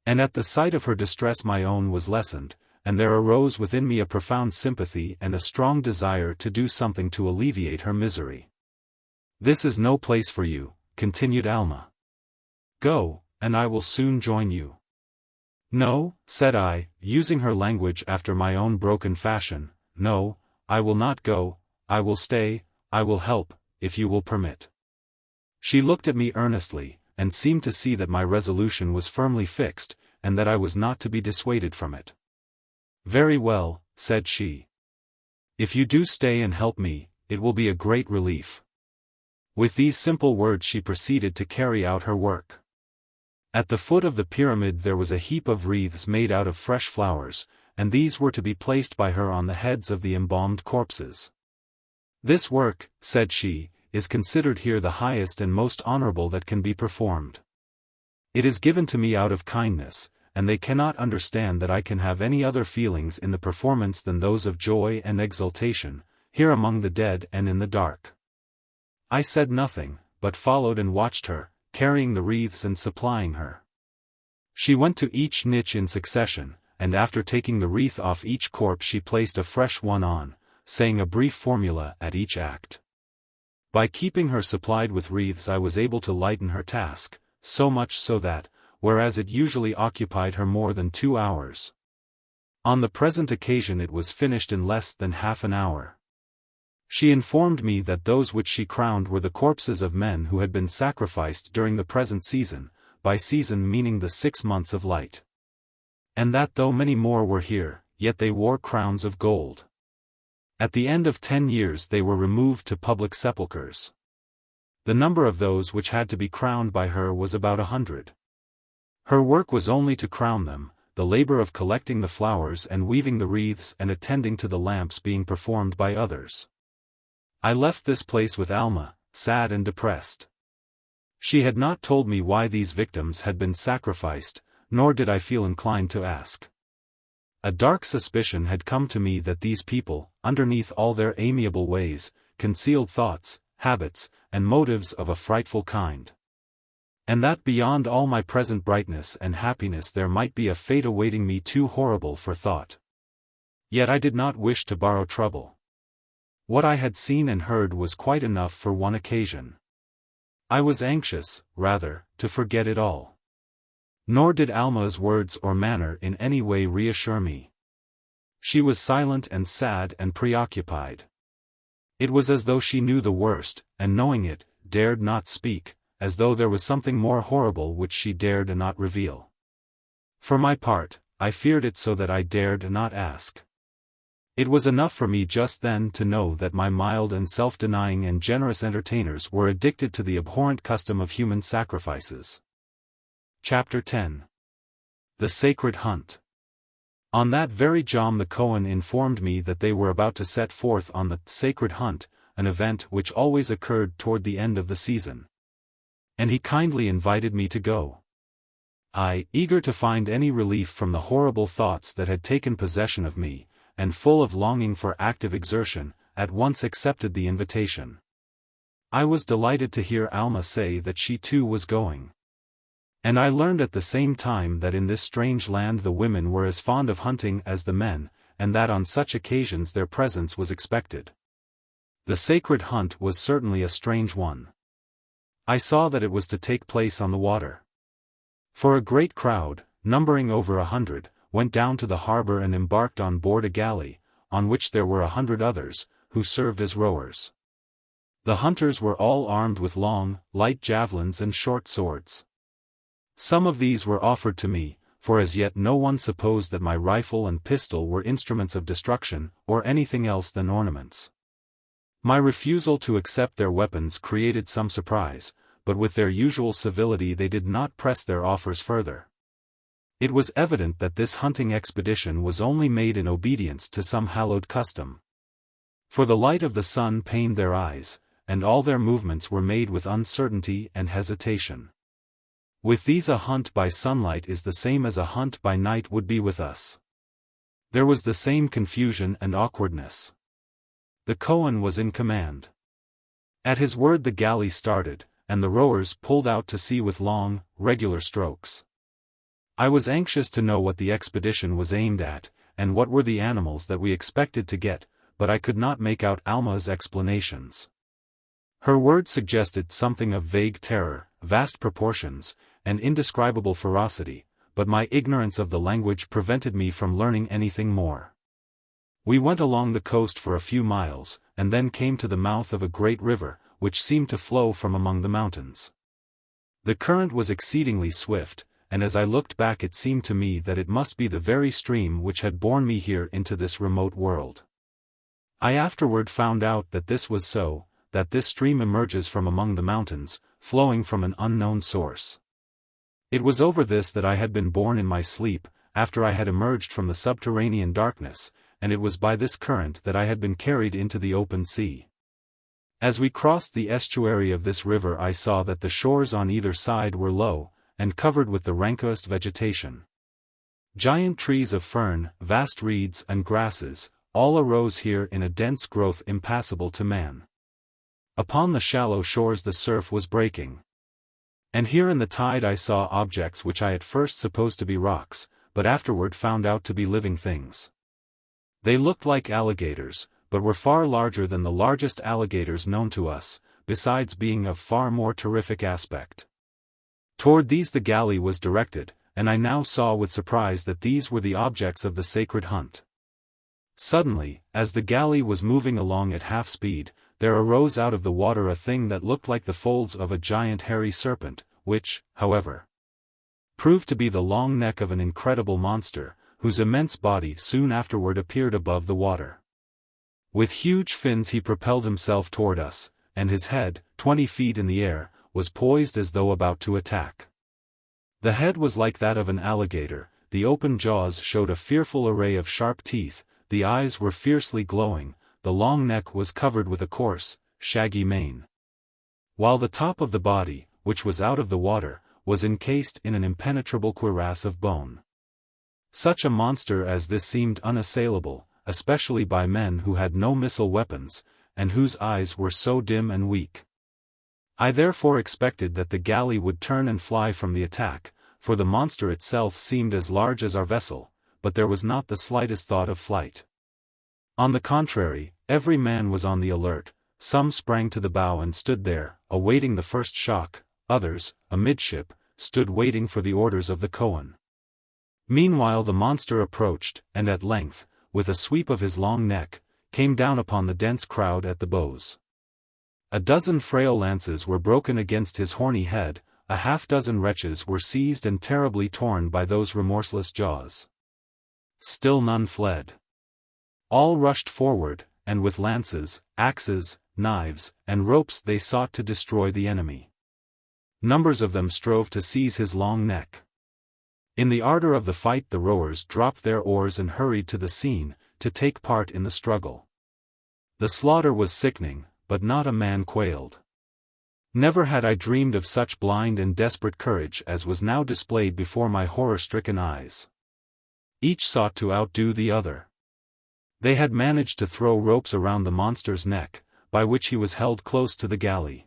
And at the sight of her distress my own was lessened, and there arose within me a profound sympathy and a strong desire to do something to alleviate her misery. "This is no place for you," continued Alma. "Go, and I will soon join you." "No," said I, using her language after my own broken fashion, "no, I will not go, I will stay, I will help, if you will permit." She looked at me earnestly, and seemed to see that my resolution was firmly fixed, and that I was not to be dissuaded from it. "Very well," said she. "If you do stay and help me, it will be a great relief." With these simple words she proceeded to carry out her work. At the foot of the pyramid there was a heap of wreaths made out of fresh flowers, and these were to be placed by her on the heads of the embalmed corpses. "This work," said she, "is considered here the highest and most honorable that can be performed. It is given to me out of kindness, and they cannot understand that I can have any other feelings in the performance than those of joy and exultation, here among the dead and in the dark." I said nothing, but followed and watched her, carrying the wreaths and supplying her. She went to each niche in succession, and after taking the wreath off each corpse she placed a fresh one on, saying a brief formula at each act. By keeping her supplied with wreaths I was able to lighten her task, so much so that, whereas it usually occupied her more than 2 hours, on the present occasion it was finished in less than half an hour. She informed me that those which she crowned were the corpses of men who had been sacrificed during the present season, by season meaning the 6 months of light. And that though many more were here, yet they wore crowns of gold. At the end of 10 years they were removed to public sepulchres. The number of those which had to be crowned by her was about 100. Her work was only to crown them, the labor of collecting the flowers and weaving the wreaths and attending to the lamps being performed by others. I left this place with Alma, sad and depressed. She had not told me why these victims had been sacrificed, nor did I feel inclined to ask. A dark suspicion had come to me that these people, underneath all their amiable ways, concealed thoughts, habits, and motives of a frightful kind. And that beyond all my present brightness and happiness there might be a fate awaiting me too horrible for thought. Yet I did not wish to borrow trouble. What I had seen and heard was quite enough for one occasion. I was anxious, rather, to forget it all. Nor did Alma's words or manner in any way reassure me. She was silent and sad and preoccupied. It was as though she knew the worst, and knowing it, dared not speak, as though there was something more horrible which she dared not reveal. For my part, I feared it so that I dared not ask. It was enough for me just then to know that my mild and self-denying and generous entertainers were addicted to the abhorrent custom of human sacrifices. Chapter 10. The Sacred Hunt. On that very jom the Kohen informed me that they were about to set forth on the Sacred Hunt, an event which always occurred toward the end of the season. And he kindly invited me to go. I, eager to find any relief from the horrible thoughts that had taken possession of me, and full of longing for active exertion, at once accepted the invitation. I was delighted to hear Alma say that she too was going. And I learned at the same time that in this strange land the women were as fond of hunting as the men, and that on such occasions their presence was expected. The sacred hunt was certainly a strange one. I saw that it was to take place on the water. For a great crowd, numbering over 100, went down to the harbor and embarked on board a galley, on which there were 100 others, who served as rowers. The hunters were all armed with long, light javelins and short swords. Some of these were offered to me, for as yet no one supposed that my rifle and pistol were instruments of destruction, or anything else than ornaments. My refusal to accept their weapons created some surprise, but with their usual civility they did not press their offers further. It was evident that this hunting expedition was only made in obedience to some hallowed custom. For the light of the sun pained their eyes, and all their movements were made with uncertainty and hesitation. With these a hunt by sunlight is the same as a hunt by night would be with us. There was the same confusion and awkwardness. The Kohen was in command. At his word the galley started, and the rowers pulled out to sea with long, regular strokes. I was anxious to know what the expedition was aimed at, and what were the animals that we expected to get, but I could not make out Alma's explanations. Her words suggested something of vague terror, vast proportions, and indescribable ferocity, but my ignorance of the language prevented me from learning anything more. We went along the coast for a few miles, and then came to the mouth of a great river, which seemed to flow from among the mountains. The current was exceedingly swift, and as I looked back it seemed to me that it must be the very stream which had borne me here into this remote world. I afterward found out that this was so, that this stream emerges from among the mountains, flowing from an unknown source. It was over this that I had been borne in my sleep, after I had emerged from the subterranean darkness, and it was by this current that I had been carried into the open sea. As we crossed the estuary of this river I saw that the shores on either side were low, and covered with the rankest vegetation. Giant trees of fern, vast reeds and grasses, all arose here in a dense growth impassable to man. Upon the shallow shores the surf was breaking. And here in the tide I saw objects which I at first supposed to be rocks, but afterward found out to be living things. They looked like alligators, but were far larger than the largest alligators known to us, besides being of far more terrific aspect. Toward these the galley was directed, and I now saw with surprise that these were the objects of the sacred hunt. Suddenly, as the galley was moving along at half speed, there arose out of the water a thing that looked like the folds of a giant hairy serpent, which, however, proved to be the long neck of an incredible monster, whose immense body soon afterward appeared above the water. With huge fins he propelled himself toward us, and his head, 20 feet in the air, was poised as though about to attack. The head was like that of an alligator, the open jaws showed a fearful array of sharp teeth, the eyes were fiercely glowing, the long neck was covered with a coarse, shaggy mane. While the top of the body, which was out of the water, was encased in an impenetrable cuirass of bone. Such a monster as this seemed unassailable, especially by men who had no missile weapons, and whose eyes were so dim and weak. I therefore expected that the galley would turn and fly from the attack, for the monster itself seemed as large as our vessel, but there was not the slightest thought of flight. On the contrary, every man was on the alert, some sprang to the bow and stood there, awaiting the first shock, others, amidship, stood waiting for the orders of the Kohen. Meanwhile the monster approached, and at length, with a sweep of his long neck, came down upon the dense crowd at the bows. A dozen frail lances were broken against his horny head, a half-dozen wretches were seized and terribly torn by those remorseless jaws. Still none fled. All rushed forward, and with lances, axes, knives, and ropes they sought to destroy the enemy. Numbers of them strove to seize his long neck. In the ardor of the fight the rowers dropped their oars and hurried to the scene, to take part in the struggle. The slaughter was sickening, but not a man quailed. Never had I dreamed of such blind and desperate courage as was now displayed before my horror-stricken eyes. Each sought to outdo the other. They had managed to throw ropes around the monster's neck, by which he was held close to the galley.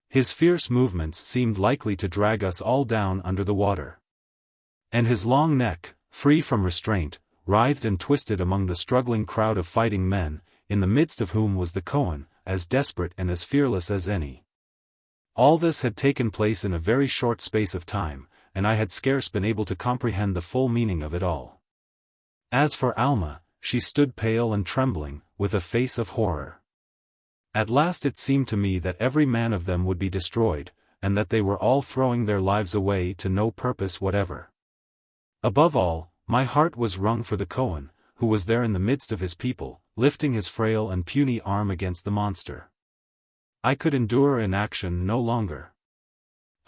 His fierce movements seemed likely to drag us all down under the water. And his long neck, free from restraint, writhed and twisted among the struggling crowd of fighting men, in the midst of whom was the Kohen, as desperate and as fearless as any. All this had taken place in a very short space of time, and I had scarce been able to comprehend the full meaning of it all. As for Alma, she stood pale and trembling, with a face of horror. At last it seemed to me that every man of them would be destroyed, and that they were all throwing their lives away to no purpose whatever. Above all, my heart was wrung for the Kohen, who was there in the midst of his people, lifting his frail and puny arm against the monster. I could endure inaction no longer.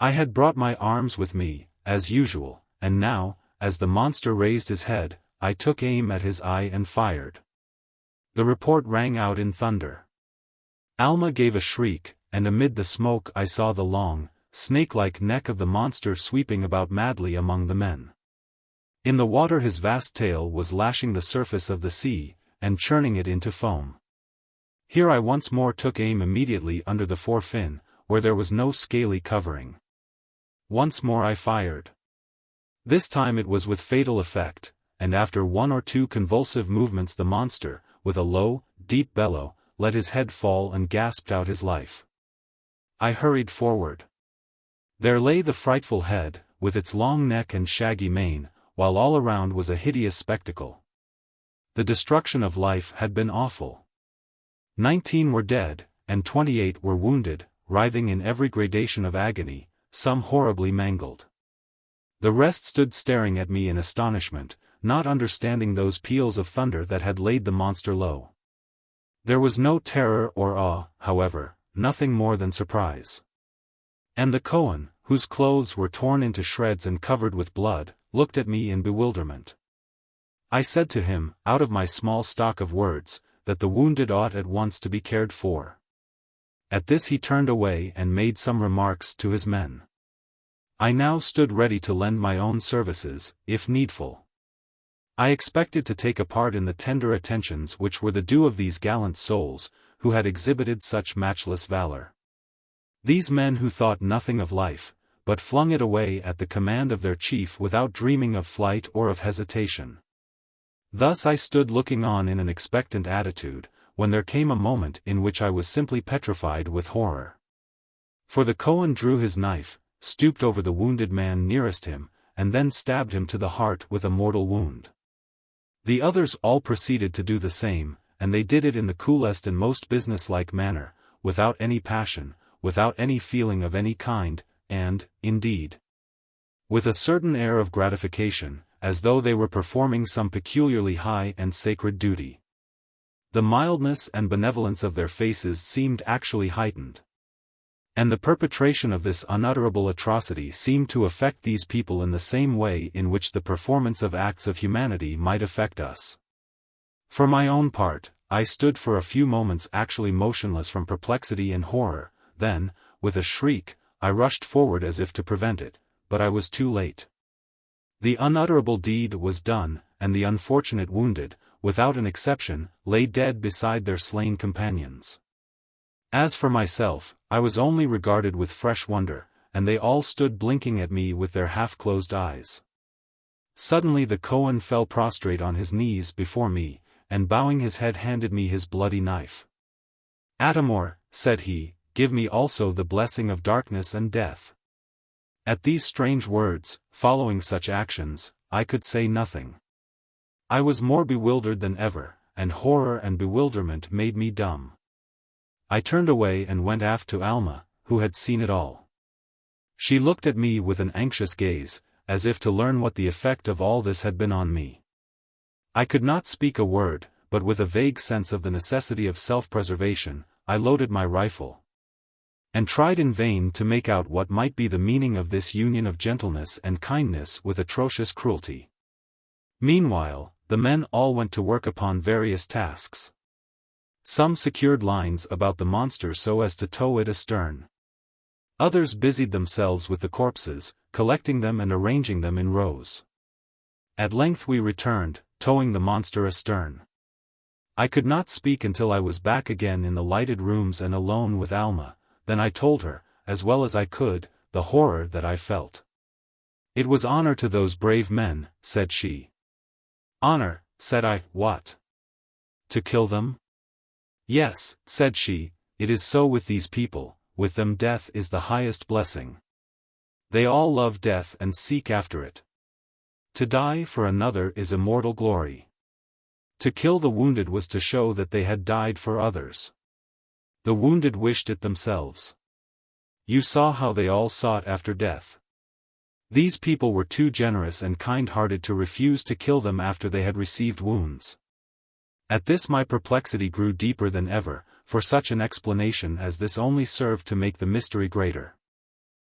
I had brought my arms with me, as usual, and now, as the monster raised his head, I took aim at his eye and fired. The report rang out in thunder. Alma gave a shriek, and amid the smoke I saw the long, snake-like neck of the monster sweeping about madly among the men. In the water his vast tail was lashing the surface of the sea, and churning it into foam. Here I once more took aim immediately under the forefin, where there was no scaly covering. Once more I fired. This time it was with fatal effect, and after one or two convulsive movements the monster, with a low, deep bellow, let his head fall and gasped out his life. I hurried forward. There lay the frightful head, with its long neck and shaggy mane, while all around was a hideous spectacle. The destruction of life had been awful. 19 were dead, and 28 were wounded, writhing in every gradation of agony, some horribly mangled. The rest stood staring at me in astonishment, not understanding those peals of thunder that had laid the monster low. There was no terror or awe, however, nothing more than surprise. And the Kohen, whose clothes were torn into shreds and covered with blood, looked at me in bewilderment. I said to him, out of my small stock of words, that the wounded ought at once to be cared for. At this he turned away and made some remarks to his men. I now stood ready to lend my own services, if needful. I expected to take a part in the tender attentions which were the due of these gallant souls, who had exhibited such matchless valor. These men who thought nothing of life, but flung it away at the command of their chief without dreaming of flight or of hesitation. Thus I stood looking on in an expectant attitude, when there came a moment in which I was simply petrified with horror. For the Kohen drew his knife, stooped over the wounded man nearest him, and then stabbed him to the heart with a mortal wound. The others all proceeded to do the same, and they did it in the coolest and most businesslike manner, without any passion, without any feeling of any kind, and, indeed, with a certain air of gratification, as though they were performing some peculiarly high and sacred duty. The mildness and benevolence of their faces seemed actually heightened. And the perpetration of this unutterable atrocity seemed to affect these people in the same way in which the performance of acts of humanity might affect us. For my own part, I stood for a few moments actually motionless from perplexity and horror, then, with a shriek, I rushed forward as if to prevent it, but I was too late. The unutterable deed was done, and the unfortunate wounded, without an exception, lay dead beside their slain companions. As for myself, I was only regarded with fresh wonder, and they all stood blinking at me with their half-closed eyes. Suddenly the Kohen fell prostrate on his knees before me, and bowing his head handed me his bloody knife. "Atamor," said he, "give me also the blessing of darkness and death." At these strange words, following such actions, I could say nothing. I was more bewildered than ever, and horror and bewilderment made me dumb. I turned away and went aft to Alma, who had seen it all. She looked at me with an anxious gaze, as if to learn what the effect of all this had been on me. I could not speak a word, but with a vague sense of the necessity of self-preservation, I loaded my rifle, and tried in vain to make out what might be the meaning of this union of gentleness and kindness with atrocious cruelty. Meanwhile, the men all went to work upon various tasks. Some secured lines about the monster so as to tow it astern. Others busied themselves with the corpses, collecting them and arranging them in rows. At length we returned, towing the monster astern. I could not speak until I was back again in the lighted rooms and alone with Alma. Then I told her, as well as I could, the horror that I felt. "It was honor to those brave men," said she. "Honor," said I, "what? To kill them?" "Yes," said she, "it is so with these people, with them death is the highest blessing. They all love death and seek after it. To die for another is immortal glory. To kill the wounded was to show that they had died for others. The wounded wished it themselves. You saw how they all sought after death. These people were too generous and kind-hearted to refuse to kill them after they had received wounds." At this my perplexity grew deeper than ever, for such an explanation as this only served to make the mystery greater.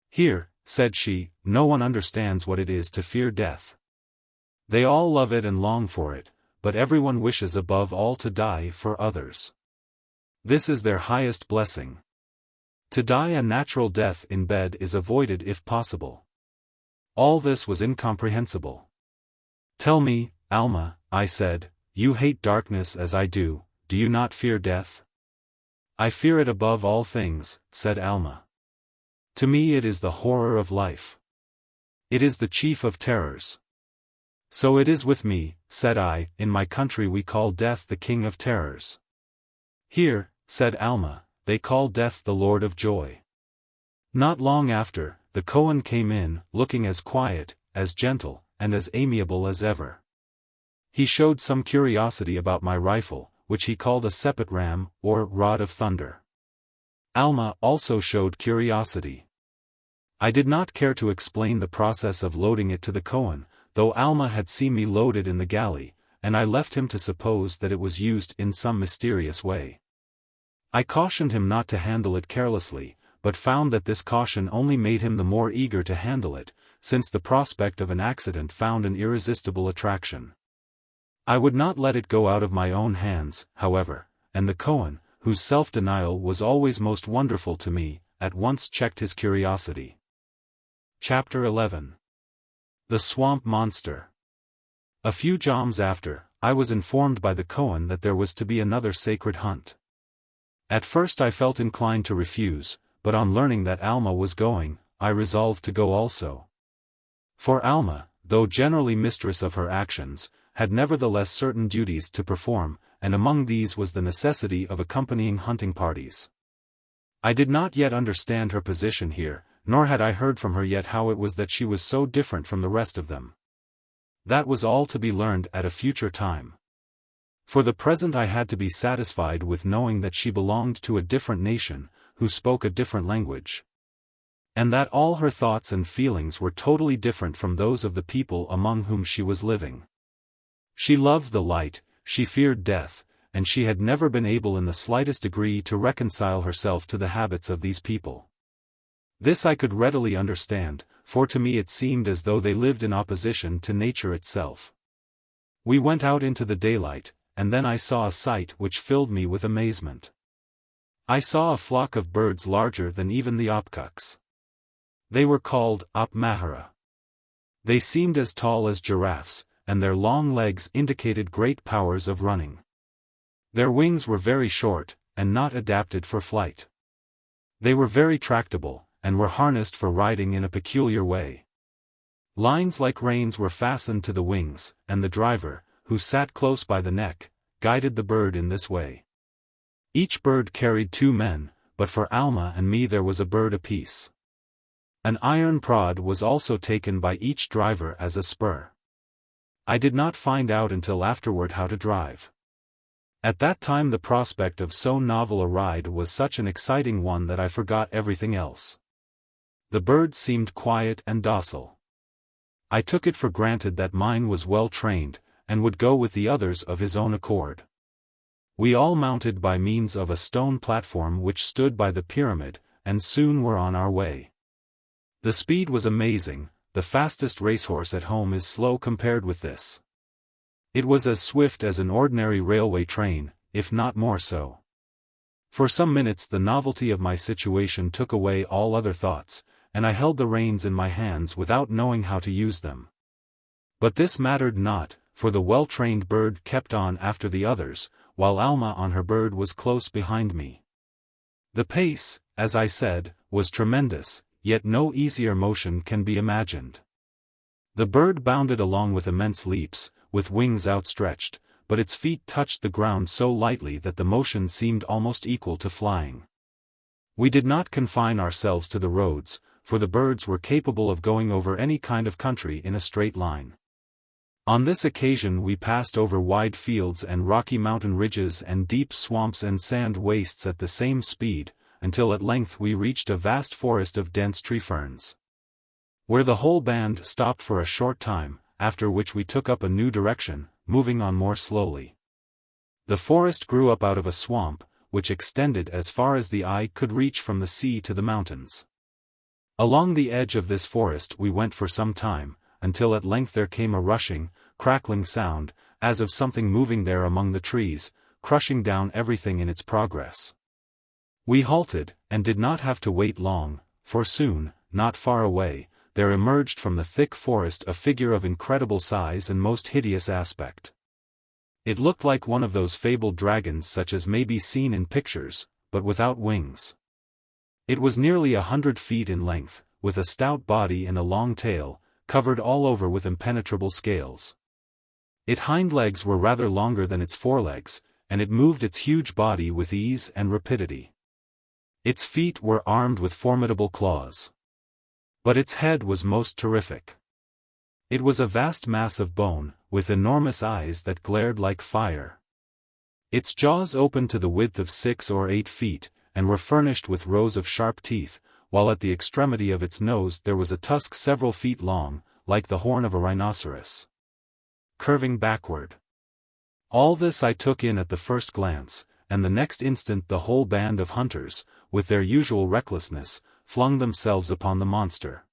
"Here," said she, "no one understands what it is to fear death. They all love it and long for it, but everyone wishes above all to die for others. This is their highest blessing. To die a natural death in bed is avoided if possible." All this was incomprehensible. "Tell me, Alma," I said, "you hate darkness as I do you not fear death?" "I fear it above all things," said Alma. "To me it is the horror of life. It is the chief of terrors." "So it is with me," said I, "in my country we call death the king of terrors." "Here," said Alma, "they call death the lord of joy." Not long after, the Kohen came in, looking as quiet, as gentle, and as amiable as ever. He showed some curiosity about my rifle, which he called a sepet ram, or rod of thunder. Alma also showed curiosity. I did not care to explain the process of loading it to the Kohen, though Alma had seen me load it in the galley, and I left him to suppose that it was used in some mysterious way. I cautioned him not to handle it carelessly, but found that this caution only made him the more eager to handle it, since the prospect of an accident found an irresistible attraction. I would not let it go out of my own hands, however, and the Kohen, whose self-denial was always most wonderful to me, at once checked his curiosity. Chapter 11. The Swamp Monster. A few joms after, I was informed by the Kohen that there was to be another sacred hunt. At first I felt inclined to refuse, but on learning that Alma was going, I resolved to go also. For Alma, though generally mistress of her actions, had nevertheless certain duties to perform, and among these was the necessity of accompanying hunting parties. I did not yet understand her position here, nor had I heard from her yet how it was that she was so different from the rest of them. That was all to be learned at a future time. For the present I had to be satisfied with knowing that she belonged to a different nation, who spoke a different language. And that all her thoughts and feelings were totally different from those of the people among whom she was living. She loved the light, she feared death, and she had never been able in the slightest degree to reconcile herself to the habits of these people. This I could readily understand, for to me it seemed as though they lived in opposition to nature itself. We went out into the daylight, and then I saw a sight which filled me with amazement. I saw a flock of birds larger than even the opkuks. They were called opmahara. They seemed as tall as giraffes, and their long legs indicated great powers of running. Their wings were very short, and not adapted for flight. They were very tractable, and were harnessed for riding in a peculiar way. Lines like reins were fastened to the wings, and the driver, who sat close by the neck, guided the bird in this way. Each bird carried 2 men, but for Alma and me there was a bird apiece. An iron prod was also taken by each driver as a spur. I did not find out until afterward how to drive. At that time the prospect of so novel a ride was such an exciting one that I forgot everything else. The bird seemed quiet and docile. I took it for granted that mine was well trained, and would go with the others of his own accord. We all mounted by means of a stone platform which stood by the pyramid, and soon were on our way. The speed was amazing. The fastest racehorse at home is slow compared with this. It was as swift as an ordinary railway train, if not more so. For some minutes the novelty of my situation took away all other thoughts, and I held the reins in my hands without knowing how to use them. But this mattered not, for the well-trained bird kept on after the others, while Alma on her bird was close behind me. The pace, as I said, was tremendous, yet no easier motion can be imagined. The bird bounded along with immense leaps, with wings outstretched, but its feet touched the ground so lightly that the motion seemed almost equal to flying. We did not confine ourselves to the roads, for the birds were capable of going over any kind of country in a straight line. On this occasion we passed over wide fields and rocky mountain ridges and deep swamps and sand wastes at the same speed, until at length we reached a vast forest of dense tree ferns, where the whole band stopped for a short time, after which we took up a new direction, moving on more slowly. The forest grew up out of a swamp, which extended as far as the eye could reach from the sea to the mountains. Along the edge of this forest we went for some time, until at length there came a rushing, crackling sound, as of something moving there among the trees, crushing down everything in its progress. We halted, and did not have to wait long, for soon, not far away, there emerged from the thick forest a figure of incredible size and most hideous aspect. It looked like one of those fabled dragons such as may be seen in pictures, but without wings. It was nearly 100 feet in length, with a stout body and a long tail, covered all over with impenetrable scales. Its hind legs were rather longer than its forelegs, and it moved its huge body with ease and rapidity. Its feet were armed with formidable claws. But its head was most terrific. It was a vast mass of bone, with enormous eyes that glared like fire. Its jaws opened to the width of 6 or 8 feet, and were furnished with rows of sharp teeth, while at the extremity of its nose there was a tusk several feet long, like the horn of a rhinoceros, curving backward. All this I took in at the first glance, and the next instant the whole band of hunters, with their usual recklessness, flung themselves upon the monster.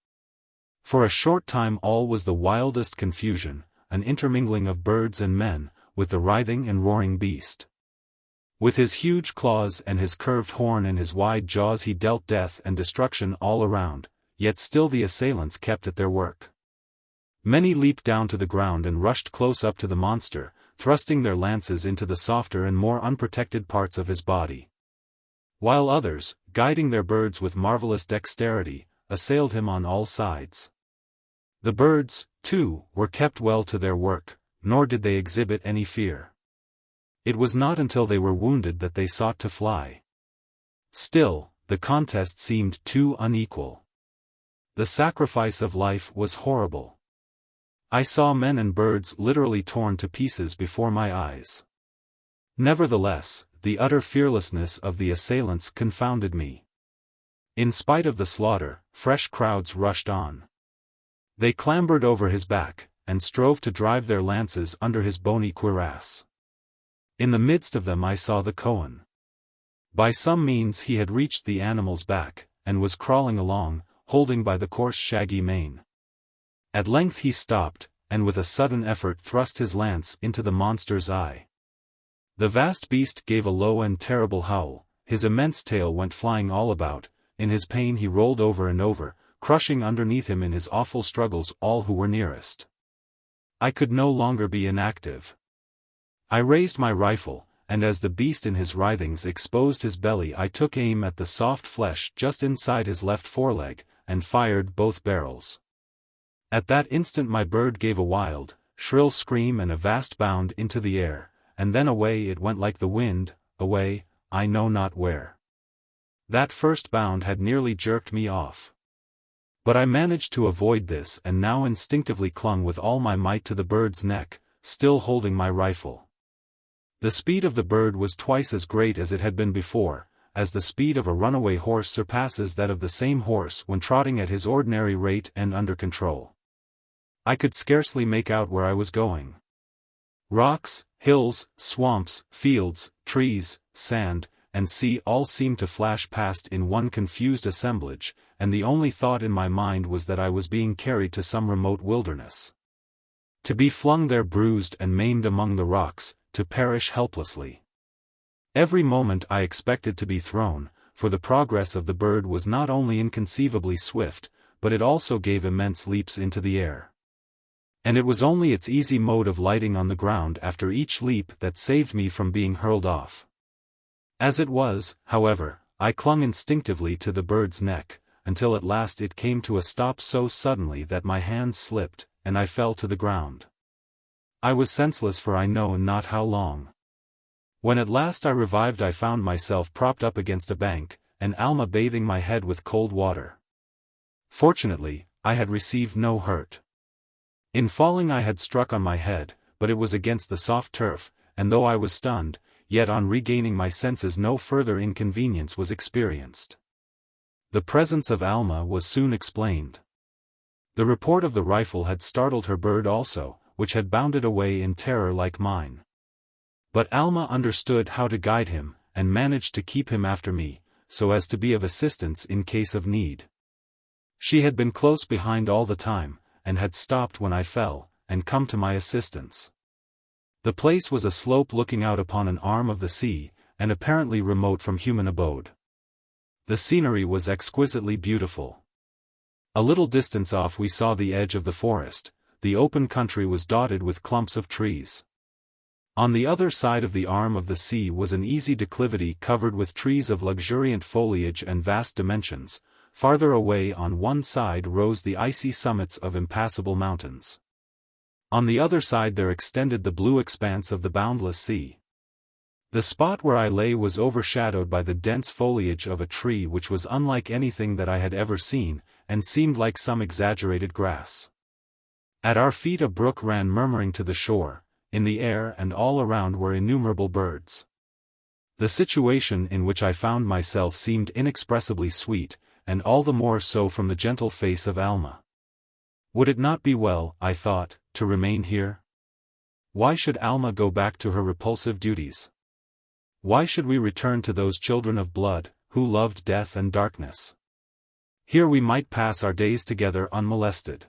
For a short time all was the wildest confusion, an intermingling of birds and men, with the writhing and roaring beast. With his huge claws and his curved horn and his wide jaws he dealt death and destruction all around, yet still the assailants kept at their work. Many leaped down to the ground and rushed close up to the monster, thrusting their lances into the softer and more unprotected parts of his body. While others, guiding their birds with marvelous dexterity, assailed him on all sides. The birds, too, were kept well to their work, nor did they exhibit any fear. It was not until they were wounded that they sought to fly. Still, the contest seemed too unequal. The sacrifice of life was horrible. I saw men and birds literally torn to pieces before my eyes. Nevertheless, the utter fearlessness of the assailants confounded me. In spite of the slaughter, fresh crowds rushed on. They clambered over his back, and strove to drive their lances under his bony cuirass. In the midst of them I saw the Kohen. By some means he had reached the animal's back, and was crawling along, holding by the coarse shaggy mane. At length he stopped, and with a sudden effort thrust his lance into the monster's eye. The vast beast gave a low and terrible howl, his immense tail went flying all about, in his pain he rolled over and over, crushing underneath him in his awful struggles all who were nearest. I could no longer be inactive. I raised my rifle, and as the beast in his writhings exposed his belly I took aim at the soft flesh just inside his left foreleg, and fired both barrels. At that instant my bird gave a wild, shrill scream and a vast bound into the air, and then away it went like the wind, away, I know not where. That first bound had nearly jerked me off. But I managed to avoid this and now instinctively clung with all my might to the bird's neck, still holding my rifle. The speed of the bird was twice as great as it had been before, as the speed of a runaway horse surpasses that of the same horse when trotting at his ordinary rate and under control. I could scarcely make out where I was going. Rocks, hills, swamps, fields, trees, sand, and sea all seemed to flash past in one confused assemblage, and the only thought in my mind was that I was being carried to some remote wilderness. To be flung there bruised and maimed among the rocks, to perish helplessly. Every moment I expected to be thrown, for the progress of the bird was not only inconceivably swift, but it also gave immense leaps into the air. And it was only its easy mode of lighting on the ground after each leap that saved me from being hurled off. As it was, however, I clung instinctively to the bird's neck, until at last it came to a stop so suddenly that my hands slipped, and I fell to the ground. I was senseless for I know not how long. When at last I revived I found myself propped up against a bank, and Alma bathing my head with cold water. Fortunately, I had received no hurt. In falling I had struck on my head, but it was against the soft turf, and though I was stunned, yet on regaining my senses no further inconvenience was experienced. The presence of Alma was soon explained. The report of the rifle had startled her bird also, which had bounded away in terror like mine. But Alma understood how to guide him, and managed to keep him after me, so as to be of assistance in case of need. She had been close behind all the time, and had stopped when I fell, and come to my assistance. The place was a slope looking out upon an arm of the sea, and apparently remote from human abode. The scenery was exquisitely beautiful. A little distance off we saw the edge of the forest. The open country was dotted with clumps of trees. On the other side of the arm of the sea was an easy declivity covered with trees of luxuriant foliage and vast dimensions. Farther away on one side rose the icy summits of impassable mountains. On the other side there extended the blue expanse of the boundless sea. The spot where I lay was overshadowed by the dense foliage of a tree which was unlike anything that I had ever seen, and seemed like some exaggerated grass. At our feet a brook ran murmuring to the shore, in the air and all around were innumerable birds. The situation in which I found myself seemed inexpressibly sweet, and all the more so from the gentle face of Alma. Would it not be well, I thought, to remain here? Why should Alma go back to her repulsive duties? Why should we return to those children of blood, who loved death and darkness? Here we might pass our days together unmolested.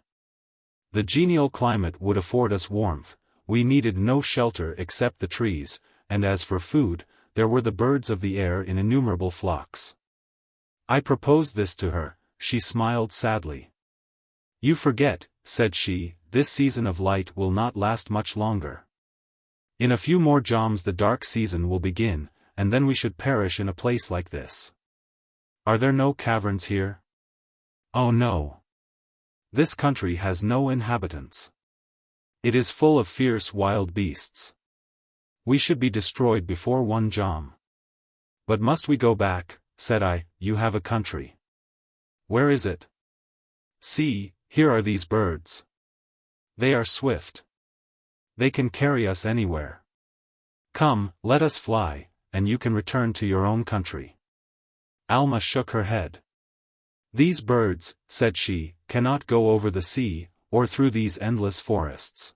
The genial climate would afford us warmth, we needed no shelter except the trees, and as for food, there were the birds of the air in innumerable flocks. I proposed this to her. She smiled sadly. "You forget," said she, "this season of light will not last much longer. In a few more joms the dark season will begin, and then we should perish in a place like this. Are there no caverns here? Oh no. This country has no inhabitants. It is full of fierce wild beasts. We should be destroyed before one jom." "But must we go back?" said I. "You have a country." "Where is it?" "See, here are these birds. They are swift. They can carry us anywhere. Come, let us fly, and you can return to your own country." Alma shook her head. "These birds," said she, "cannot go over the sea, or through these endless forests.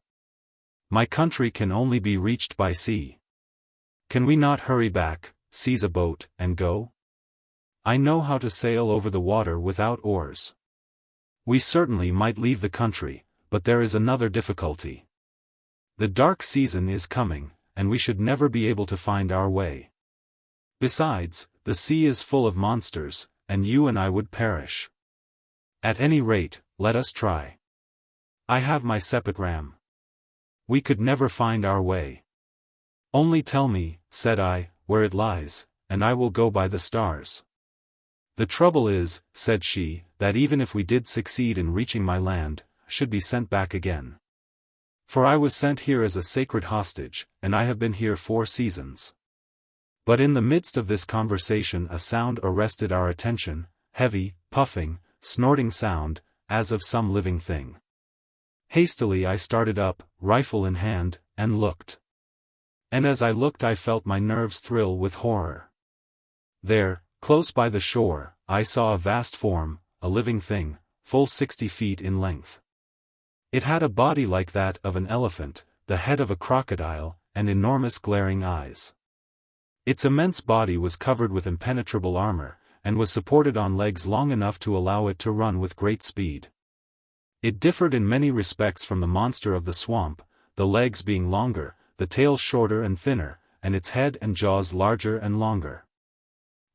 My country can only be reached by sea. Can we not hurry back, seize a boat, and go? I know how to sail over the water without oars. We certainly might leave the country, but there is another difficulty. The dark season is coming, and we should never be able to find our way. Besides, the sea is full of monsters, and you and I would perish. At any rate, let us try. I have my sepet-ram. We could never find our way. Only tell me," said I, "where it lies, and I will go by the stars." "The trouble is," said she, "that even if we did succeed in reaching my land, I should be sent back again. For I was sent here as a sacred hostage, and I have been here 4 seasons. But in the midst of this conversation a sound arrested our attention, heavy, puffing, snorting sound, as of some living thing. Hastily I started up, rifle in hand, and looked. And as I looked I felt my nerves thrill with horror. There, close by the shore, I saw a vast form, a living thing, full 60 feet in length. It had a body like that of an elephant, the head of a crocodile, and enormous glaring eyes. Its immense body was covered with impenetrable armor, and was supported on legs long enough to allow it to run with great speed. It differed in many respects from the monster of the swamp, the legs being longer, the tail shorter and thinner, and its head and jaws larger and longer.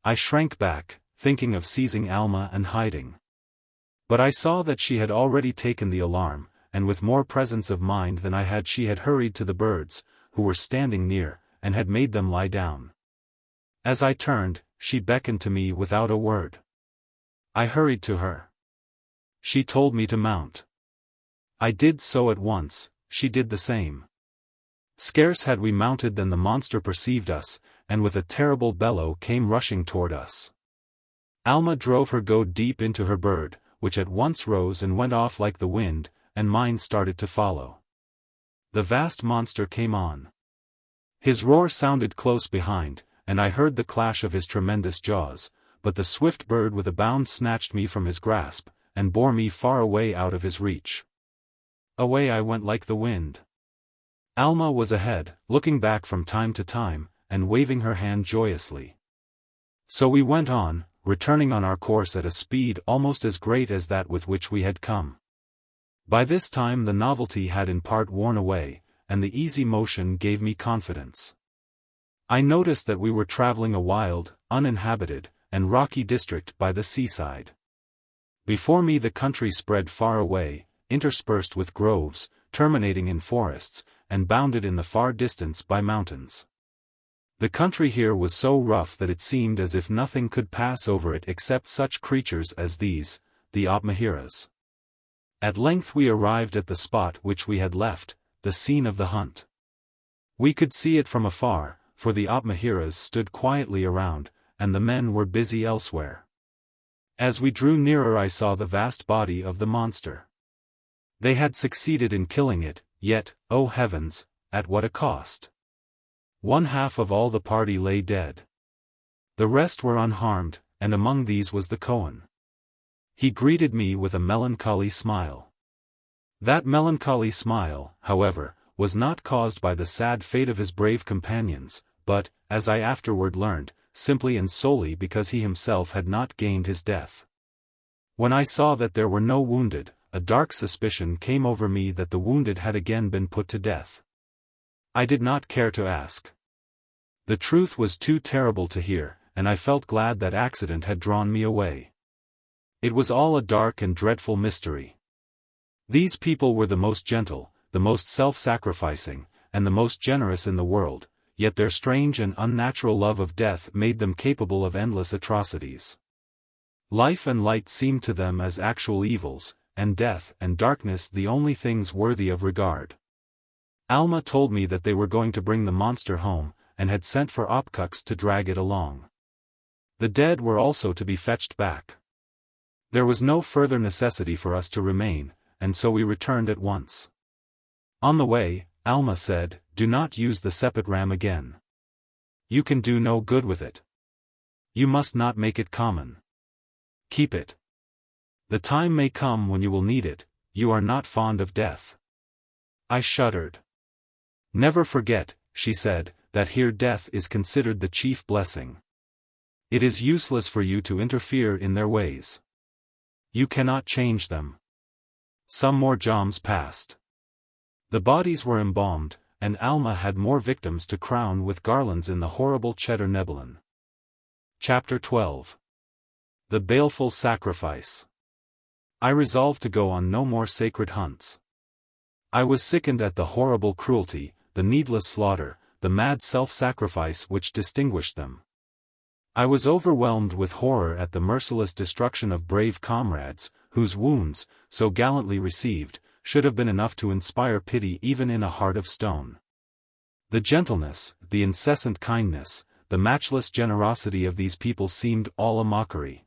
I shrank back, thinking of seizing Alma and hiding. But I saw that she had already taken the alarm, and with more presence of mind than I had she had hurried to the birds, who were standing near, and had made them lie down. As I turned, she beckoned to me without a word. I hurried to her. She told me to mount. I did so at once, she did the same. Scarce had we mounted than the monster perceived us, and with a terrible bellow came rushing toward us. Alma drove her goad deep into her bird, which at once rose and went off like the wind, and mine started to follow. The vast monster came on. His roar sounded close behind, and I heard the clash of his tremendous jaws, but the swift bird with a bound snatched me from his grasp, and bore me far away out of his reach. Away I went like the wind. Alma was ahead, looking back from time to time, and waving her hand joyously. So we went on, returning on our course at a speed almost as great as that with which we had come. By this time the novelty had in part worn away, and the easy motion gave me confidence. I noticed that we were traveling a wild, uninhabited, and rocky district by the seaside. Before me the country spread far away, interspersed with groves, terminating in forests, and bounded in the far distance by mountains. The country here was so rough that it seemed as if nothing could pass over it except such creatures as these, the Opmahiras. At length we arrived at the spot which we had left, the scene of the hunt. We could see it from afar, for the Opmahiras stood quietly around, and the men were busy elsewhere. As we drew nearer I saw the vast body of the monster. They had succeeded in killing it, yet, oh heavens, at what a cost! 1/2 of all the party lay dead. The rest were unharmed, and among these was the Kohen. He greeted me with a melancholy smile. That melancholy smile, however, was not caused by the sad fate of his brave companions, but, as I afterward learned, simply and solely because he himself had not gained his death. When I saw that there were no wounded, a dark suspicion came over me that the wounded had again been put to death. I did not care to ask. The truth was too terrible to hear, and I felt glad that accident had drawn me away. It was all a dark and dreadful mystery. These people were the most gentle, the most self-sacrificing, and the most generous in the world, yet their strange and unnatural love of death made them capable of endless atrocities. Life and light seemed to them as actual evils, and death and darkness the only things worthy of regard. Alma told me that they were going to bring the monster home, and had sent for opkuks to drag it along. The dead were also to be fetched back. There was no further necessity for us to remain, and so we returned at once. On the way, Alma said, "Do not use the sepet ram again. You can do no good with it. You must not make it common. Keep it. The time may come when you will need it. You are not fond of death." I shuddered. "Never forget," she said, "that here death is considered the chief blessing. It is useless for you to interfere in their ways. You cannot change them." Some more joms passed. The bodies were embalmed, and Alma had more victims to crown with garlands in the horrible Cheddar Nebulon. Chapter 12. The Baleful Sacrifice. I resolved to go on no more sacred hunts. I was sickened at the horrible cruelty, the needless slaughter, the mad self-sacrifice which distinguished them. I was overwhelmed with horror at the merciless destruction of brave comrades, whose wounds, so gallantly received, should have been enough to inspire pity even in a heart of stone. The gentleness, the incessant kindness, the matchless generosity of these people seemed all a mockery.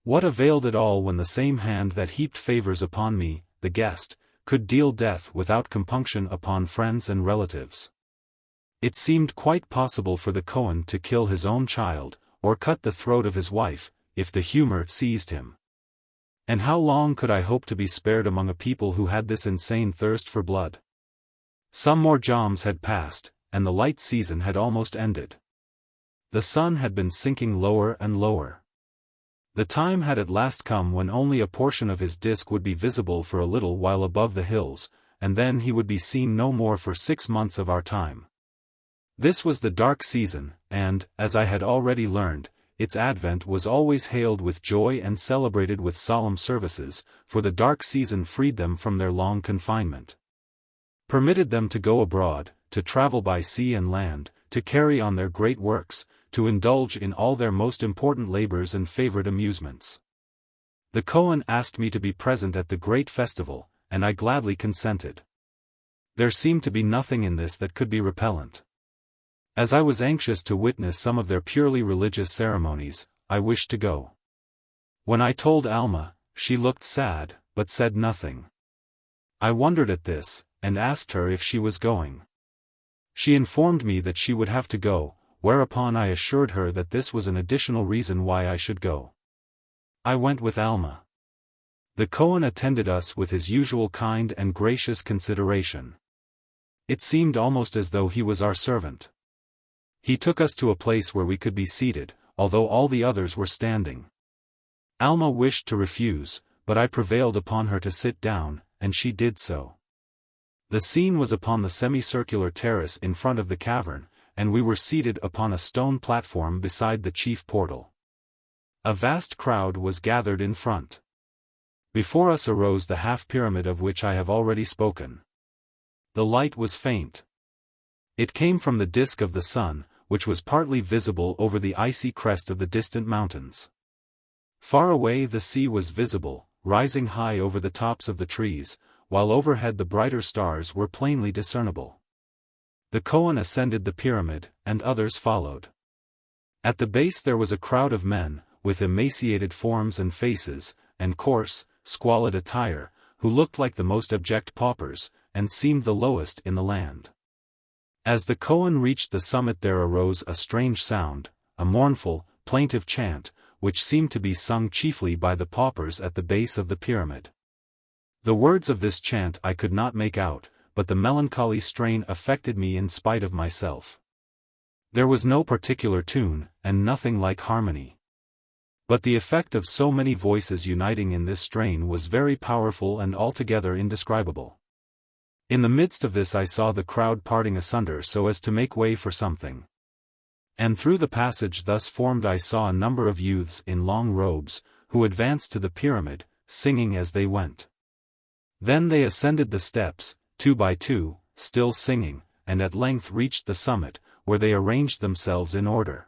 What availed it all when the same hand that heaped favors upon me, the guest, could deal death without compunction upon friends and relatives? It seemed quite possible for the Kohen to kill his own child, or cut the throat of his wife, if the humor seized him. And how long could I hope to be spared among a people who had this insane thirst for blood? Some more joms had passed, and the light season had almost ended. The sun had been sinking lower and lower. The time had at last come when only a portion of his disk would be visible for a little while above the hills, and then he would be seen no more for 6 months of our time. This was the dark season, and, as I had already learned, its advent was always hailed with joy and celebrated with solemn services, for the dark season freed them from their long confinement. Permitted them to go abroad, to travel by sea and land, to carry on their great works, to indulge in all their most important labors and favorite amusements. The Kohen asked me to be present at the great festival, and I gladly consented. There seemed to be nothing in this that could be repellent. As I was anxious to witness some of their purely religious ceremonies, I wished to go. When I told Alma, she looked sad, but said nothing. I wondered at this, and asked her if she was going. She informed me that she would have to go, whereupon I assured her that this was an additional reason why I should go. I went with Alma. The Kohen attended us with his usual kind and gracious consideration. It seemed almost as though he was our servant. He took us to a place where we could be seated, although all the others were standing. Alma wished to refuse, but I prevailed upon her to sit down, and she did so. The scene was upon the semicircular terrace in front of the cavern, and we were seated upon a stone platform beside the chief portal. A vast crowd was gathered in front. Before us arose the half-pyramid of which I have already spoken. The light was faint. It came from the disk of the sun, which was partly visible over the icy crest of the distant mountains. Far away the sea was visible, rising high over the tops of the trees, while overhead the brighter stars were plainly discernible. The Kohen ascended the pyramid, and others followed. At the base there was a crowd of men, with emaciated forms and faces, and coarse, squalid attire, who looked like the most abject paupers, and seemed the lowest in the land. As the Kohen reached the summit there arose a strange sound, a mournful, plaintive chant, which seemed to be sung chiefly by the paupers at the base of the pyramid. The words of this chant I could not make out, but the melancholy strain affected me in spite of myself. There was no particular tune, and nothing like harmony. But the effect of so many voices uniting in this strain was very powerful and altogether indescribable. In the midst of this I saw the crowd parting asunder so as to make way for something. And through the passage thus formed I saw a number of youths in long robes, who advanced to the pyramid, singing as they went. Then they ascended the steps, 2 by 2, still singing, and at length reached the summit, where they arranged themselves in order.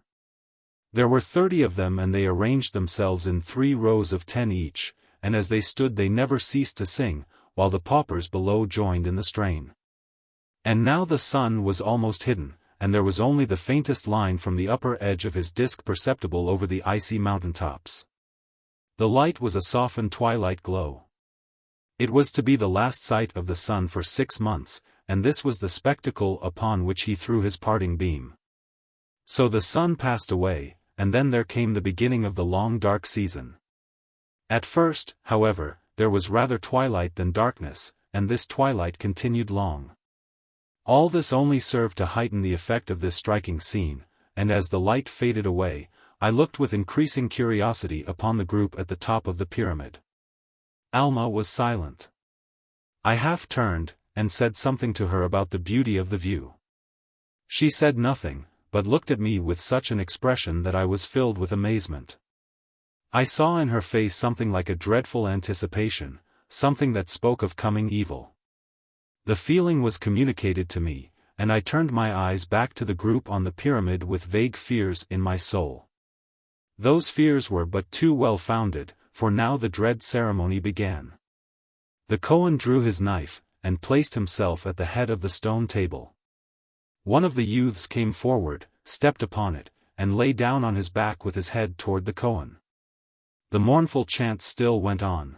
There were 30 of them, and they arranged themselves in 3 rows of 10 each, and as they stood they never ceased to sing, while the paupers below joined in the strain. And now the sun was almost hidden, and there was only the faintest line from the upper edge of his disk perceptible over the icy mountain tops. The light was a softened twilight glow. It was to be the last sight of the sun for 6 months, and this was the spectacle upon which he threw his parting beam. So the sun passed away, and then there came the beginning of the long dark season. At first, however, there was rather twilight than darkness, and this twilight continued long. All this only served to heighten the effect of this striking scene, and as the light faded away, I looked with increasing curiosity upon the group at the top of the pyramid. Alma was silent. I half turned, and said something to her about the beauty of the view. She said nothing, but looked at me with such an expression that I was filled with amazement. I saw in her face something like a dreadful anticipation, something that spoke of coming evil. The feeling was communicated to me, and I turned my eyes back to the group on the pyramid with vague fears in my soul. Those fears were but too well founded, for now the dread ceremony began. The Kohen drew his knife, and placed himself at the head of the stone table. One of the youths came forward, stepped upon it, and lay down on his back with his head toward the Kohen. The mournful chant still went on.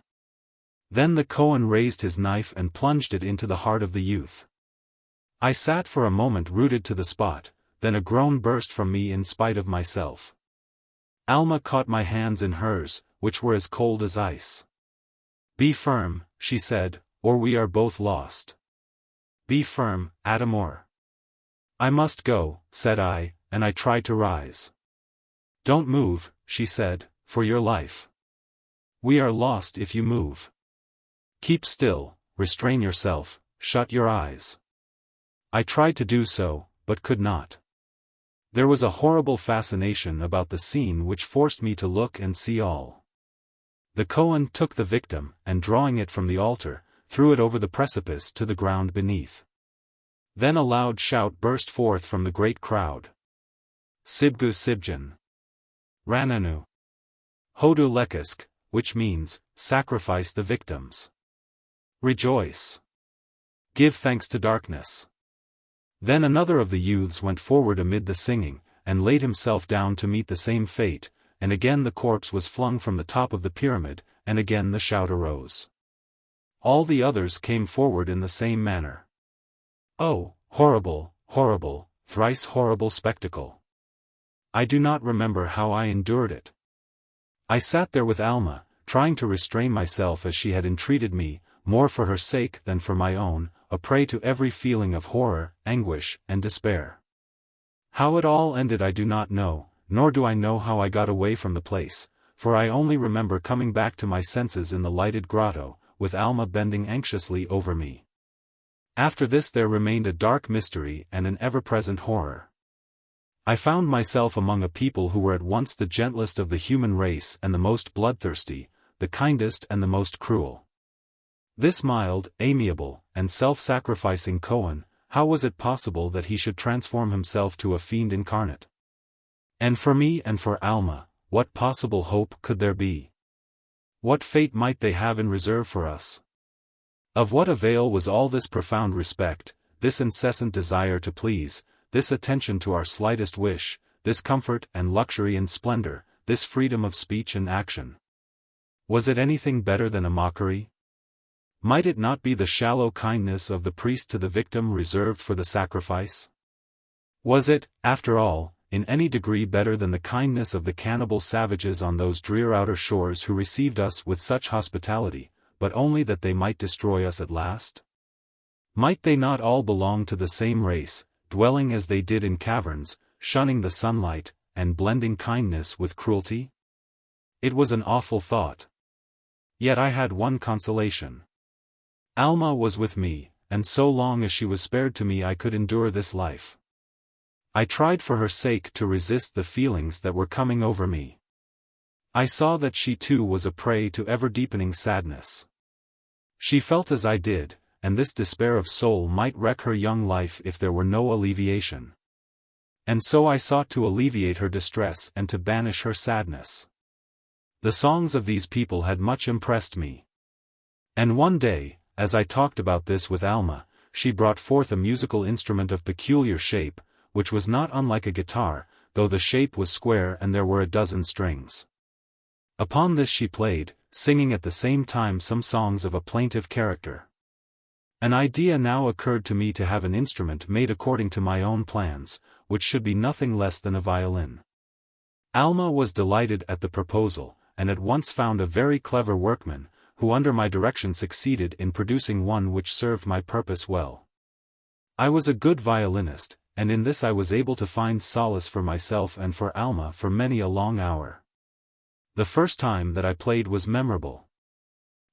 Then the Kohen raised his knife and plunged it into the heart of the youth. I sat for a moment rooted to the spot, then a groan burst from me in spite of myself. Alma caught my hands in hers, which were as cold as ice. "Be firm," she said, "or we are both lost. Be firm, Adamor." "I must go," said I, and I tried to rise. "Don't move," she said, "for your life. We are lost if you move. Keep still, restrain yourself, shut your eyes." I tried to do so, but could not. There was a horrible fascination about the scene which forced me to look and see all. The Kohen took the victim, and drawing it from the altar, threw it over the precipice to the ground beneath. Then a loud shout burst forth from the great crowd. "Sibgu Sibjan! Rananu! Hodu Lekisk," which means, "Sacrifice the victims. Rejoice. Give thanks to darkness." Then another of the youths went forward amid the singing, and laid himself down to meet the same fate, and again the corpse was flung from the top of the pyramid, and again the shout arose. All the others came forward in the same manner. Oh, horrible, horrible, thrice horrible spectacle! I do not remember how I endured it. I sat there with Alma, trying to restrain myself as she had entreated me, more for her sake than for my own, a prey to every feeling of horror, anguish, and despair. How it all ended I do not know, nor do I know how I got away from the place, for I only remember coming back to my senses in the lighted grotto, with Alma bending anxiously over me. After this there remained a dark mystery and an ever-present horror. I found myself among a people who were at once the gentlest of the human race and the most bloodthirsty, the kindest and the most cruel. This mild, amiable, and self-sacrificing Kohen, how was it possible that he should transform himself to a fiend incarnate? And for me and for Alma, what possible hope could there be? What fate might they have in reserve for us? Of what avail was all this profound respect, this incessant desire to please, this attention to our slightest wish, this comfort and luxury and splendor, this freedom of speech and action? Was it anything better than a mockery? Might it not be the shallow kindness of the priest to the victim reserved for the sacrifice? Was it, after all, in any degree better than the kindness of the cannibal savages on those drear outer shores who received us with such hospitality, but only that they might destroy us at last? Might they not all belong to the same race, dwelling as they did in caverns, shunning the sunlight, and blending kindness with cruelty? It was an awful thought. Yet I had one consolation. Alma was with me, and so long as she was spared to me I could endure this life. I tried for her sake to resist the feelings that were coming over me. I saw that she too was a prey to ever-deepening sadness. She felt as I did, and this despair of soul might wreck her young life if there were no alleviation. And so I sought to alleviate her distress and to banish her sadness. The songs of these people had much impressed me. And one day, as I talked about this with Alma, she brought forth a musical instrument of peculiar shape, which was not unlike a guitar, though the shape was square and there were a dozen strings. Upon this she played, singing at the same time some songs of a plaintive character. An idea now occurred to me to have an instrument made according to my own plans, which should be nothing less than a violin. Alma was delighted at the proposal, and at once found a very clever workman, who under my direction succeeded in producing one which served my purpose well. I was a good violinist, and in this I was able to find solace for myself and for Alma for many a long hour. The first time that I played was memorable.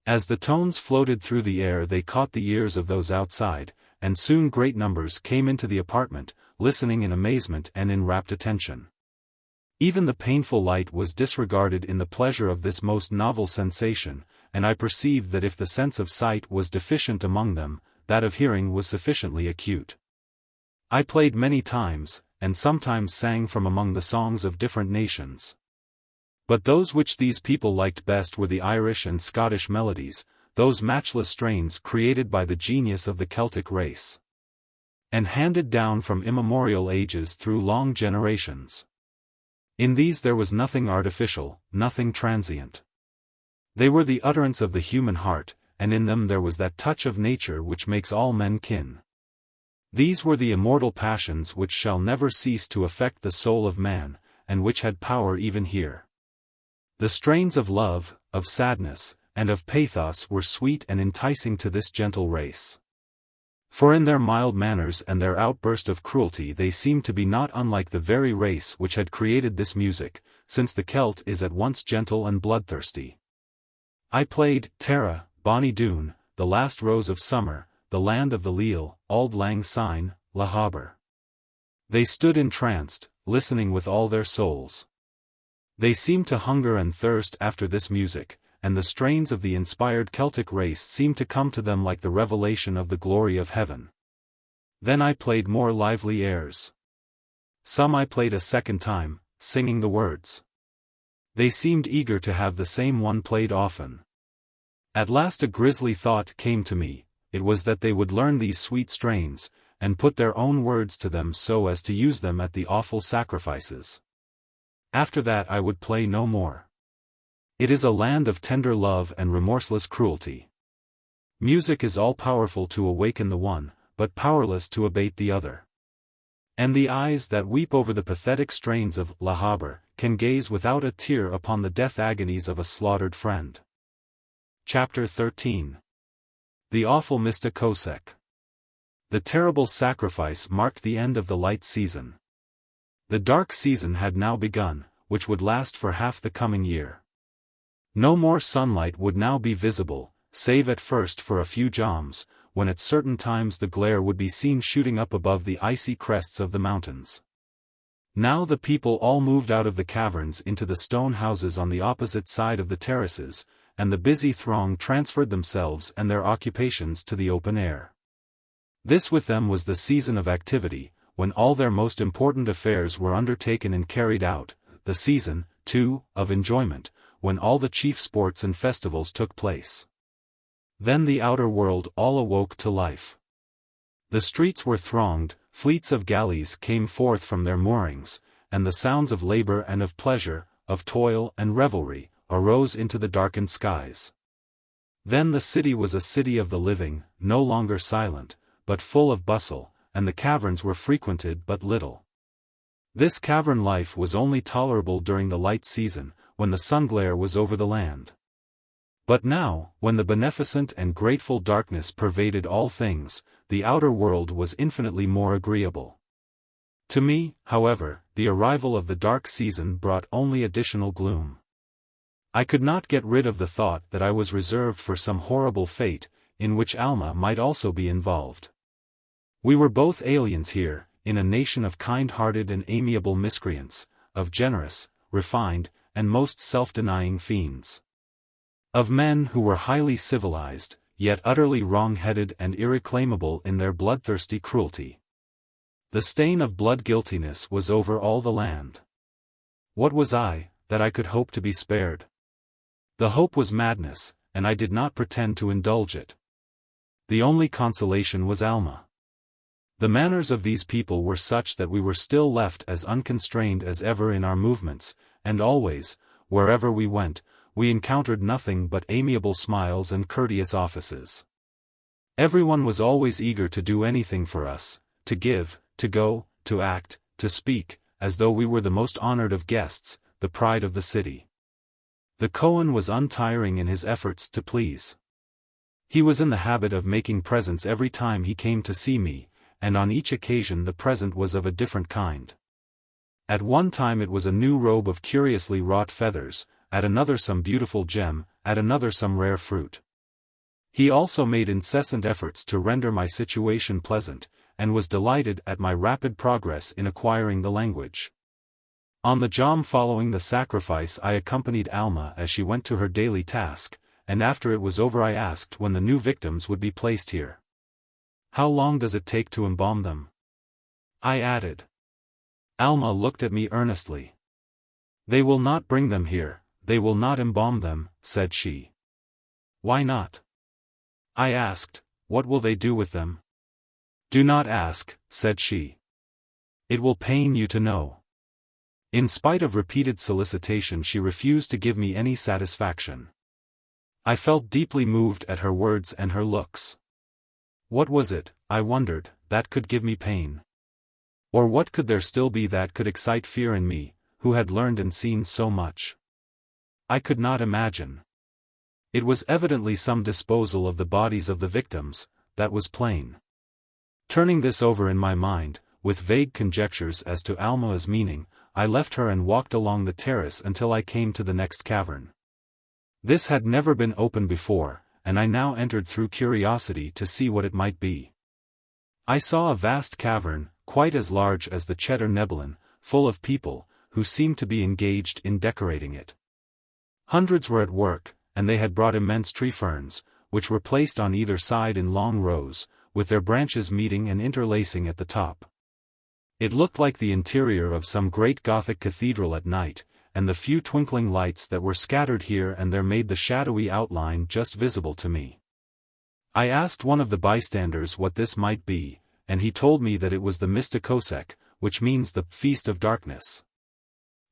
As the tones floated through the air they caught the ears of those outside, and soon great numbers came into the apartment, listening in amazement and in rapt attention. Even the painful light was disregarded in the pleasure of this most novel sensation, and I perceived that if the sense of sight was deficient among them, that of hearing was sufficiently acute. I played many times, and sometimes sang from among the songs of different nations. But those which these people liked best were the Irish and Scottish melodies, those matchless strains created by the genius of the Celtic race, and handed down from immemorial ages through long generations. In these there was nothing artificial, nothing transient. They were the utterance of the human heart, and in them there was that touch of nature which makes all men kin. These were the immortal passions which shall never cease to affect the soul of man, and which had power even here. The strains of love, of sadness, and of pathos were sweet and enticing to this gentle race. For in their mild manners and their outburst of cruelty they seemed to be not unlike the very race which had created this music, since the Celt is at once gentle and bloodthirsty. I played Tara, Bonnie Doon, The Last Rose of Summer, The Land of the Leal, Auld Lang Syne, La Haber. They stood entranced, listening with all their souls. They seemed to hunger and thirst after this music, and the strains of the inspired Celtic race seemed to come to them like the revelation of the glory of heaven. Then I played more lively airs. Some I played a second time, singing the words. They seemed eager to have the same one played often. At last a grisly thought came to me, it was that they would learn these sweet strains, and put their own words to them so as to use them at the awful sacrifices. After that I would play no more. It is a land of tender love and remorseless cruelty. Music is all-powerful to awaken the one, but powerless to abate the other. And the eyes that weep over the pathetic strains of La Haber can gaze without a tear upon the death agonies of a slaughtered friend. Chapter 13. The awful Mista Kosek. The terrible sacrifice marked the end of the light season. The dark season had now begun, which would last for half the coming year. No more sunlight would now be visible, save at first for a few joms, when at certain times the glare would be seen shooting up above the icy crests of the mountains. Now the people all moved out of the caverns into the stone houses on the opposite side of the terraces, and the busy throng transferred themselves and their occupations to the open air. This with them was the season of activity, when all their most important affairs were undertaken and carried out, the season, too, of enjoyment, when all the chief sports and festivals took place. Then the outer world all awoke to life. The streets were thronged, fleets of galleys came forth from their moorings, and the sounds of labor and of pleasure, of toil and revelry, arose into the darkened skies. Then the city was a city of the living, no longer silent, but full of bustle, and the caverns were frequented but little. This cavern life was only tolerable during the light season, when the sun glare was over the land. But now, when the beneficent and grateful darkness pervaded all things, the outer world was infinitely more agreeable. To me, however, the arrival of the dark season brought only additional gloom. I could not get rid of the thought that I was reserved for some horrible fate, in which Alma might also be involved. We were both aliens here, in a nation of kind-hearted and amiable miscreants, of generous, refined, and most self-denying fiends. Of men who were highly civilized, yet utterly wrong-headed and irreclaimable in their bloodthirsty cruelty. The stain of blood-guiltiness was over all the land. What was I, that I could hope to be spared? The hope was madness, and I did not pretend to indulge it. The only consolation was Alma. The manners of these people were such that we were still left as unconstrained as ever in our movements, and always, wherever we went, we encountered nothing but amiable smiles and courteous offices. Everyone was always eager to do anything for us, to give, to go, to act, to speak, as though we were the most honored of guests, the pride of the city. The Kohen was untiring in his efforts to please. He was in the habit of making presents every time he came to see me, and on each occasion the present was of a different kind. At one time it was a new robe of curiously wrought feathers, at another some beautiful gem, at another some rare fruit. He also made incessant efforts to render my situation pleasant, and was delighted at my rapid progress in acquiring the language. On the jom following the sacrifice I accompanied Alma as she went to her daily task, and after it was over I asked when the new victims would be placed here. "How long does it take to embalm them?" I added. Alma looked at me earnestly. "They will not bring them here, they will not embalm them," said she. "Why not?" I asked. "What will they do with them?" "Do not ask," said she. "It will pain you to know." In spite of repeated solicitation she refused to give me any satisfaction. I felt deeply moved at her words and her looks. What was it, I wondered, that could give me pain? Or what could there still be that could excite fear in me, who had learned and seen so much? I could not imagine. It was evidently some disposal of the bodies of the victims, that was plain. Turning this over in my mind, with vague conjectures as to Alma's meaning, I left her and walked along the terrace until I came to the next cavern. This had never been opened before, and I now entered through curiosity to see what it might be. I saw a vast cavern, quite as large as the Cheddar Nebelin, full of people, who seemed to be engaged in decorating it. Hundreds were at work, and they had brought immense tree ferns, which were placed on either side in long rows, with their branches meeting and interlacing at the top. It looked like the interior of some great Gothic cathedral at night, and the few twinkling lights that were scattered here and there made the shadowy outline just visible to me. I asked one of the bystanders what this might be, and he told me that it was the Mista Kosek, which means the Feast of Darkness.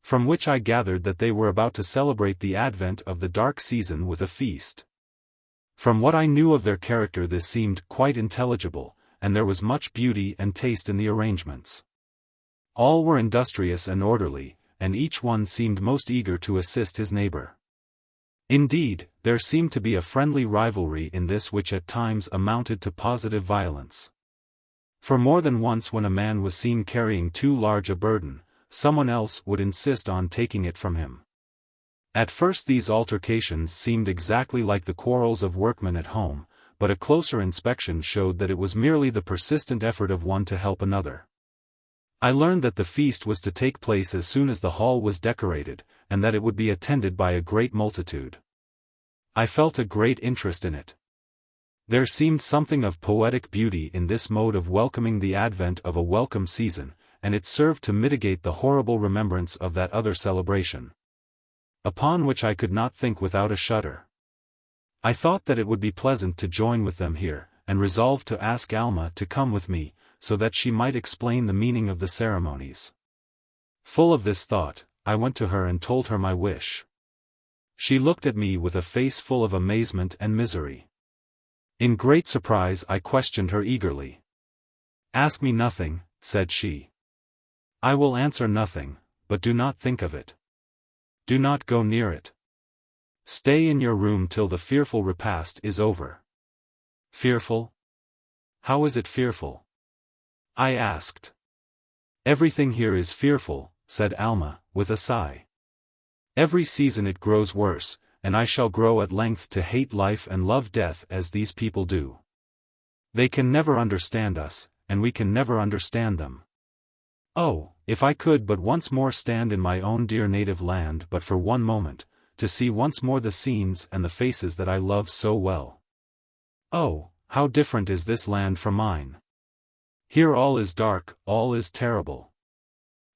From which I gathered that they were about to celebrate the advent of the dark season with a feast. From what I knew of their character this seemed quite intelligible, and there was much beauty and taste in the arrangements. All were industrious and orderly, and each one seemed most eager to assist his neighbor. Indeed, there seemed to be a friendly rivalry in this which at times amounted to positive violence. For more than once when a man was seen carrying too large a burden, someone else would insist on taking it from him. At first these altercations seemed exactly like the quarrels of workmen at home, but a closer inspection showed that it was merely the persistent effort of one to help another. I learned that the feast was to take place as soon as the hall was decorated, and that it would be attended by a great multitude. I felt a great interest in it. There seemed something of poetic beauty in this mode of welcoming the advent of a welcome season, and it served to mitigate the horrible remembrance of that other celebration, upon which I could not think without a shudder. I thought that it would be pleasant to join with them here, and resolved to ask Alma to come with me, so that she might explain the meaning of the ceremonies. Full of this thought, I went to her and told her my wish. She looked at me with a face full of amazement and misery. In great surprise I questioned her eagerly. "Ask me nothing," said she. "I will answer nothing, but do not think of it. Do not go near it. Stay in your room till the fearful repast is over. Fearful? How is it fearful? I asked. Everything here is fearful, said Alma, with a sigh. Every season it grows worse, and I shall grow at length to hate life and love death as these people do. They can never understand us, and we can never understand them. Oh, if I could but once more stand in my own dear native land but for one moment, to see once more the scenes and the faces that I love so well. Oh, how different is this land from mine. Here all is dark, all is terrible.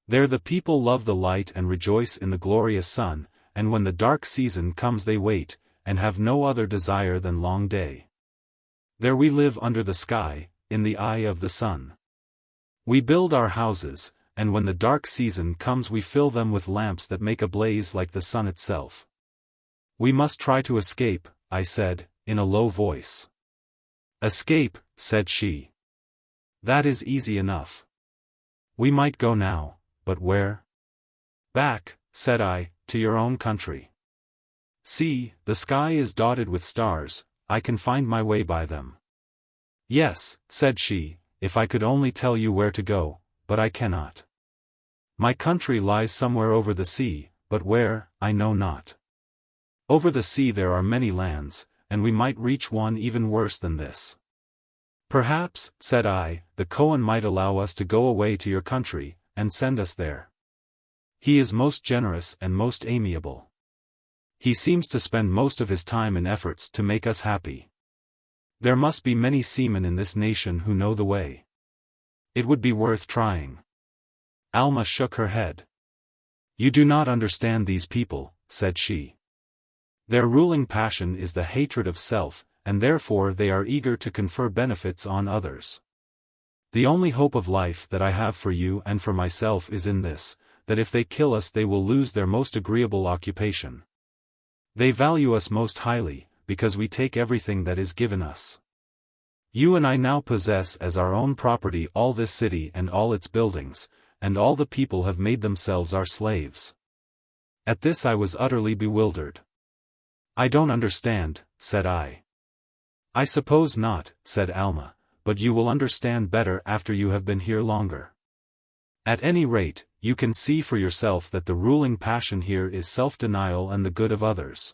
There the people love the light and rejoice in the glorious sun, and when the dark season comes they wait, and have no other desire than long day. There we live under the sky, in the eye of the sun. We build our houses, and when the dark season comes we fill them with lamps that make a blaze like the sun itself. We must try to escape, I said, in a low voice. Escape, said she. That is easy enough. We might go now. But where? Back, said I, to your own country. See, the sky is dotted with stars, I can find my way by them. Yes, said she, if I could only tell you where to go, but I cannot. My country lies somewhere over the sea, but where, I know not. Over the sea there are many lands, and we might reach one even worse than this. Perhaps, said I, the Kohen might allow us to go away to your country, and send us there. He is most generous and most amiable. He seems to spend most of his time in efforts to make us happy. There must be many seamen in this nation who know the way. It would be worth trying. Alma shook her head. You do not understand these people, said she. Their ruling passion is the hatred of self, and therefore they are eager to confer benefits on others. The only hope of life that I have for you and for myself is in this, that if they kill us they will lose their most agreeable occupation. They value us most highly, because we take everything that is given us. You and I now possess as our own property all this city and all its buildings, and all the people have made themselves our slaves. At this I was utterly bewildered. I don't understand, said I. I suppose not, said Alma. But you will understand better after you have been here longer. At any rate, you can see for yourself that the ruling passion here is self-denial and the good of others.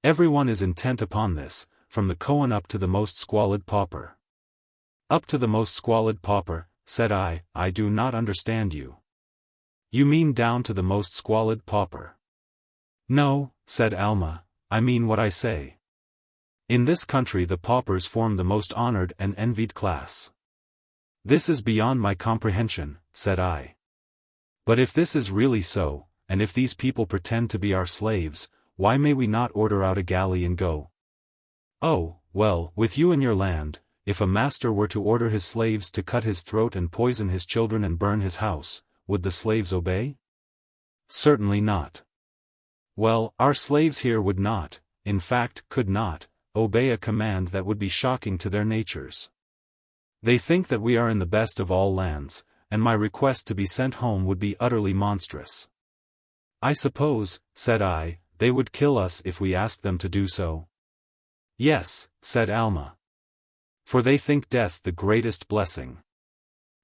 Everyone is intent upon this, from the Kohen up to the most squalid pauper. Up to the most squalid pauper, said I do not understand you. You mean down to the most squalid pauper. No, said Alma, I mean what I say. In this country the paupers form the most honored and envied class. This is beyond my comprehension, said I. But if this is really so, and if these people pretend to be our slaves, why may we not order out a galley and go? Oh, well, with you in your land, if a master were to order his slaves to cut his throat and poison his children and burn his house, would the slaves obey? Certainly not. Well, our slaves here would not, in fact could not, obey a command that would be shocking to their natures. They think that we are in the best of all lands, and my request to be sent home would be utterly monstrous. I suppose, said I, they would kill us if we asked them to do so. Yes, said Alma. For they think death the greatest blessing.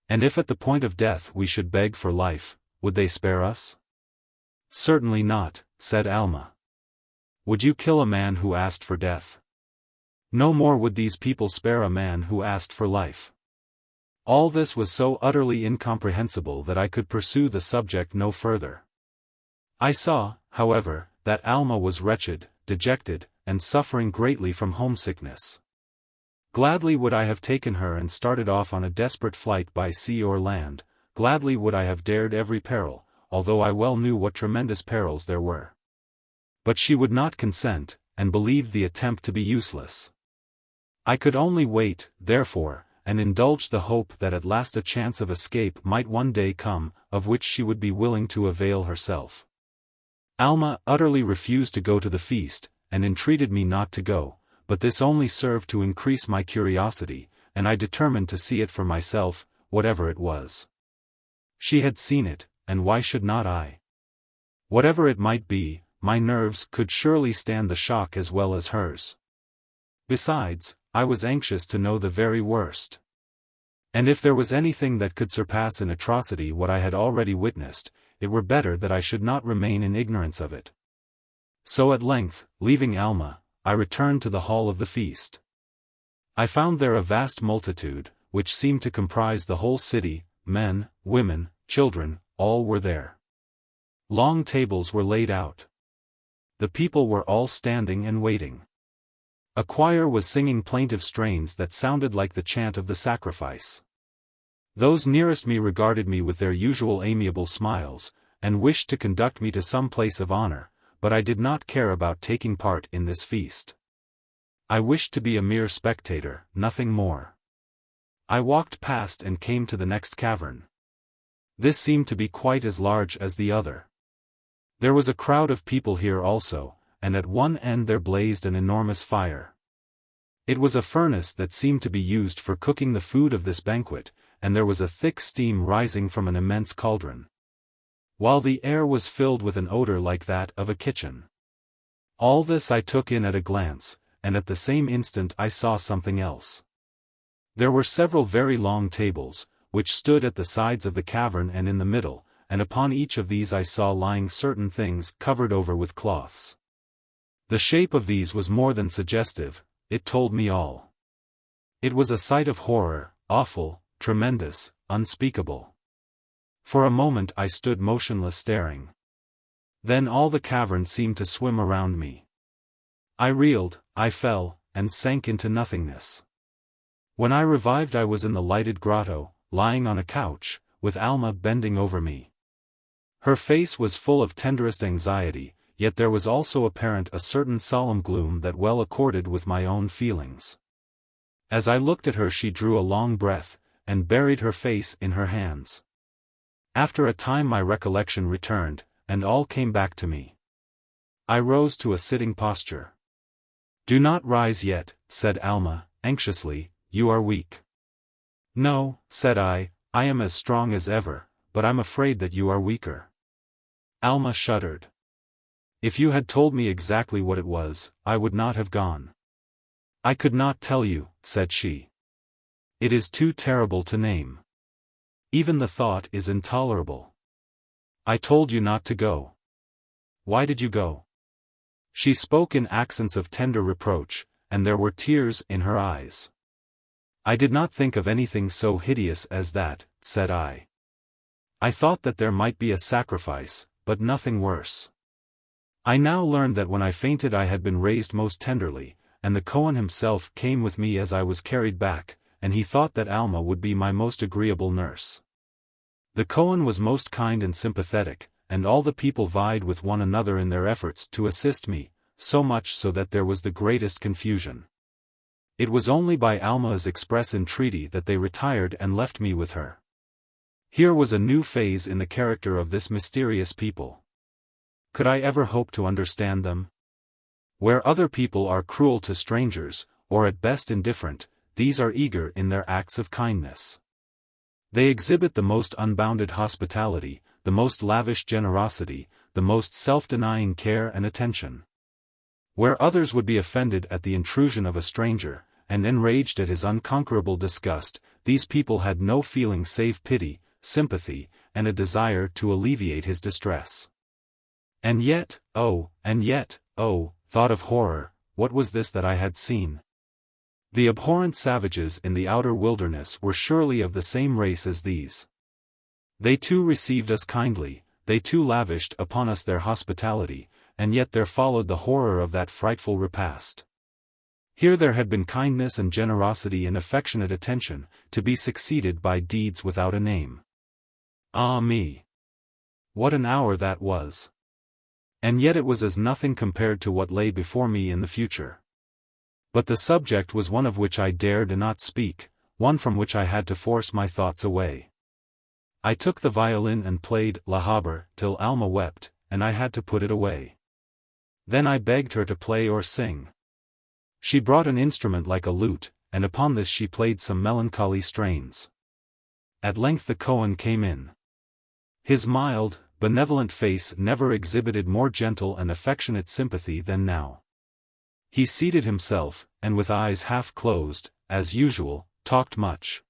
And if at the point of death we should beg for life, would they spare us? Certainly not, said Alma. Would you kill a man who asked for death? No more would these people spare a man who asked for life. All this was so utterly incomprehensible that I could pursue the subject no further. I saw, however, that Alma was wretched, dejected, and suffering greatly from homesickness. Gladly would I have taken her and started off on a desperate flight by sea or land, gladly would I have dared every peril, although I well knew what tremendous perils there were. But she would not consent, and believed the attempt to be useless. I could only wait, therefore, and indulge the hope that at last a chance of escape might one day come, of which she would be willing to avail herself. Alma utterly refused to go to the feast, and entreated me not to go, but this only served to increase my curiosity, and I determined to see it for myself, whatever it was. She had seen it, and why should not I? Whatever it might be, my nerves could surely stand the shock as well as hers. Besides, I was anxious to know the very worst. And if there was anything that could surpass in atrocity what I had already witnessed, it were better that I should not remain in ignorance of it. So at length, leaving Alma, I returned to the hall of the feast. I found there a vast multitude, which seemed to comprise the whole city, men, women, children, all were there. Long tables were laid out. The people were all standing and waiting. A choir was singing plaintive strains that sounded like the chant of the sacrifice. Those nearest me regarded me with their usual amiable smiles, and wished to conduct me to some place of honor, but I did not care about taking part in this feast. I wished to be a mere spectator, nothing more. I walked past and came to the next cavern. This seemed to be quite as large as the other. There was a crowd of people here also, and at one end there blazed an enormous fire. It was a furnace that seemed to be used for cooking the food of this banquet, and there was a thick steam rising from an immense cauldron, while the air was filled with an odor like that of a kitchen. All this I took in at a glance, and at the same instant I saw something else. There were several very long tables, which stood at the sides of the cavern and in the middle, and upon each of these I saw lying certain things covered over with cloths. The shape of these was more than suggestive, it told me all. It was a sight of horror, awful, tremendous, unspeakable. For a moment I stood motionless staring. Then all the cavern seemed to swim around me. I reeled, I fell, and sank into nothingness. When I revived I was in the lighted grotto, lying on a couch, with Alma bending over me. Her face was full of tenderest anxiety, yet there was also apparent a certain solemn gloom that well accorded with my own feelings. As I looked at her she drew a long breath, and buried her face in her hands. After a time my recollection returned, and all came back to me. I rose to a sitting posture. "Do not rise yet," said Alma, anxiously, "you are weak." "No," said I am as strong as ever, but I'm afraid that you are weaker." Alma shuddered. "If you had told me exactly what it was, I would not have gone." "I could not tell you," said she. "It is too terrible to name. Even the thought is intolerable. I told you not to go. Why did you go?" She spoke in accents of tender reproach, and there were tears in her eyes. "I did not think of anything so hideous as that," said I. "I thought that there might be a sacrifice, but nothing worse. I now learned that when I fainted I had been raised most tenderly, and the Kohen himself came with me as I was carried back, and he thought that Alma would be my most agreeable nurse. The Kohen was most kind and sympathetic, and all the people vied with one another in their efforts to assist me, so much so that there was the greatest confusion. It was only by Alma's express entreaty that they retired and left me with her. Here was a new phase in the character of this mysterious people. Could I ever hope to understand them? Where other people are cruel to strangers, or at best indifferent, these are eager in their acts of kindness. They exhibit the most unbounded hospitality, the most lavish generosity, the most self-denying care and attention. Where others would be offended at the intrusion of a stranger, and enraged at his unconquerable disgust, these people had no feeling save pity, sympathy, and a desire to alleviate his distress. And yet, oh, thought of horror, what was this that I had seen? The abhorrent savages in the outer wilderness were surely of the same race as these. They too received us kindly, they too lavished upon us their hospitality, and yet there followed the horror of that frightful repast. Here there had been kindness and generosity and affectionate attention, to be succeeded by deeds without a name. Ah me! What an hour that was! And yet it was as nothing compared to what lay before me in the future. But the subject was one of which I dared not speak, one from which I had to force my thoughts away. I took the violin and played La Haber till Alma wept, and I had to put it away. Then I begged her to play or sing. She brought an instrument like a lute, and upon this she played some melancholy strains. At length the Kohen came in. His mild, benevolent face never exhibited more gentle and affectionate sympathy than now. He seated himself, and with eyes half closed, as usual, talked much.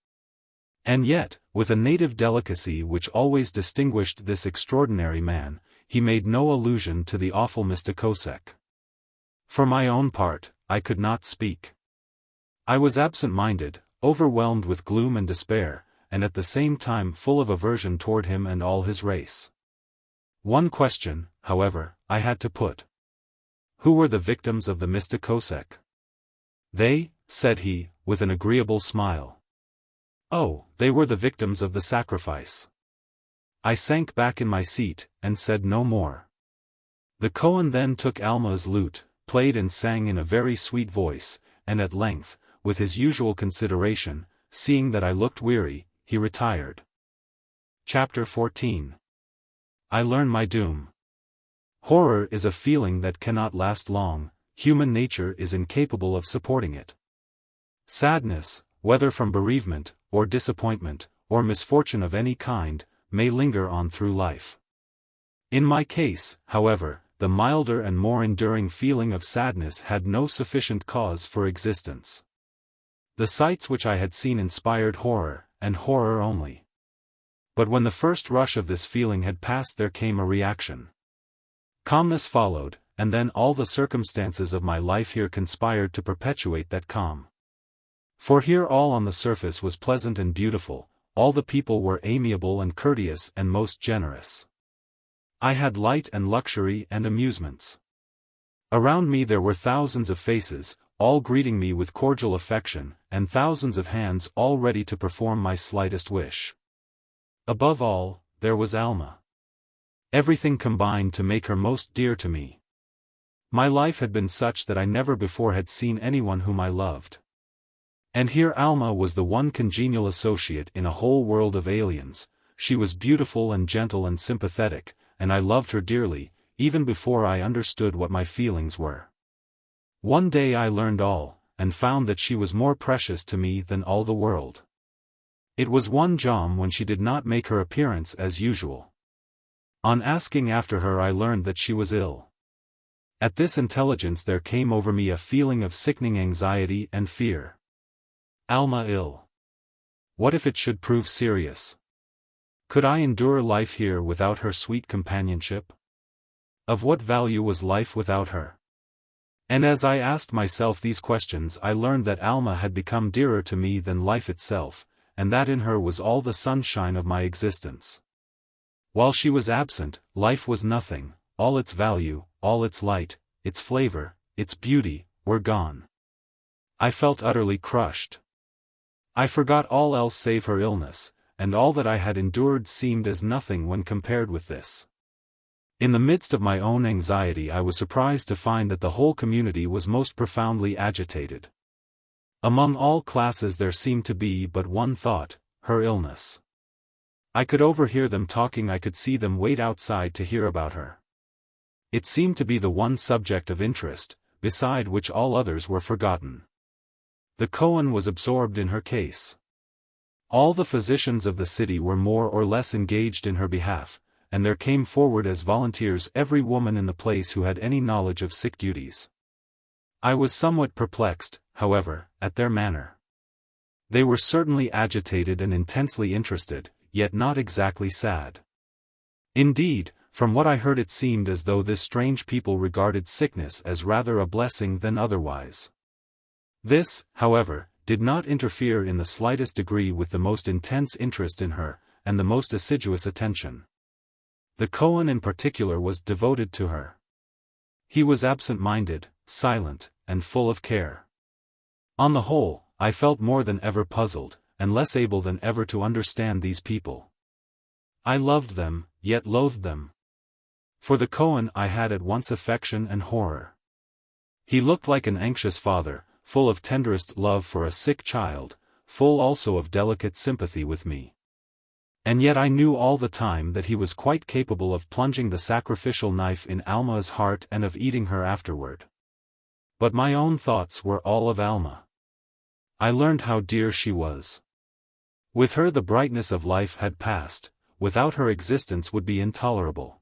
And yet, with a native delicacy which always distinguished this extraordinary man, he made no allusion to the awful Mista Kosek. For my own part, I could not speak. I was absent-minded, overwhelmed with gloom and despair, and at the same time full of aversion toward him and all his race. One question, however, I had to put. Who were the victims of the Mista Kosek? They, said he, with an agreeable smile. Oh, they were the victims of the sacrifice. I sank back in my seat, and said no more. The Kohen then took Alma's lute, played and sang in a very sweet voice, and at length, with his usual consideration, seeing that I looked weary, he retired. Chapter 14. I learn my doom. Horror is a feeling that cannot last long, human nature is incapable of supporting it. Sadness, whether from bereavement, or disappointment, or misfortune of any kind, may linger on through life. In my case, however, the milder and more enduring feeling of sadness had no sufficient cause for existence. The sights which I had seen inspired horror, and horror only. But when the first rush of this feeling had passed there came a reaction. Calmness followed, and then all the circumstances of my life here conspired to perpetuate that calm. For here all on the surface was pleasant and beautiful, all the people were amiable and courteous and most generous. I had light and luxury and amusements. Around me there were thousands of faces, all greeting me with cordial affection, and thousands of hands all ready to perform my slightest wish. Above all, there was Alma. Everything combined to make her most dear to me. My life had been such that I never before had seen anyone whom I loved. And here Alma was the one congenial associate in a whole world of aliens. She was beautiful and gentle and sympathetic, and I loved her dearly, even before I understood what my feelings were. One day I learned all, and found that she was more precious to me than all the world. It was one jom when she did not make her appearance as usual. On asking after her I learned that she was ill. At this intelligence there came over me a feeling of sickening anxiety and fear. Alma ill. What if it should prove serious? Could I endure life here without her sweet companionship? Of what value was life without her? And as I asked myself these questions I learned that Alma had become dearer to me than life itself, and that in her was all the sunshine of my existence. While she was absent, life was nothing, all its value, all its light, its flavor, its beauty, were gone. I felt utterly crushed. I forgot all else save her illness, and all that I had endured seemed as nothing when compared with this. In the midst of my own anxiety I was surprised to find that the whole community was most profoundly agitated. Among all classes there seemed to be but one thought, her illness. I could overhear them talking, I could see them wait outside to hear about her. It seemed to be the one subject of interest, beside which all others were forgotten. The Kohen was absorbed in her case. All the physicians of the city were more or less engaged in her behalf, and there came forward as volunteers every woman in the place who had any knowledge of sick duties. I was somewhat perplexed, however, at their manner. They were certainly agitated and intensely interested, yet not exactly sad. Indeed, from what I heard it seemed as though this strange people regarded sickness as rather a blessing than otherwise. This, however, did not interfere in the slightest degree with the most intense interest in her, and the most assiduous attention. The Kohen in particular was devoted to her. He was absent-minded, silent, and full of care. On the whole, I felt more than ever puzzled, and less able than ever to understand these people. I loved them, yet loathed them. For the Kohen I had at once affection and horror. He looked like an anxious father, full of tenderest love for a sick child, full also of delicate sympathy with me. And yet I knew all the time that he was quite capable of plunging the sacrificial knife in Alma's heart and of eating her afterward. But my own thoughts were all of Alma. I learned how dear she was. With her the brightness of life had passed, without her existence would be intolerable.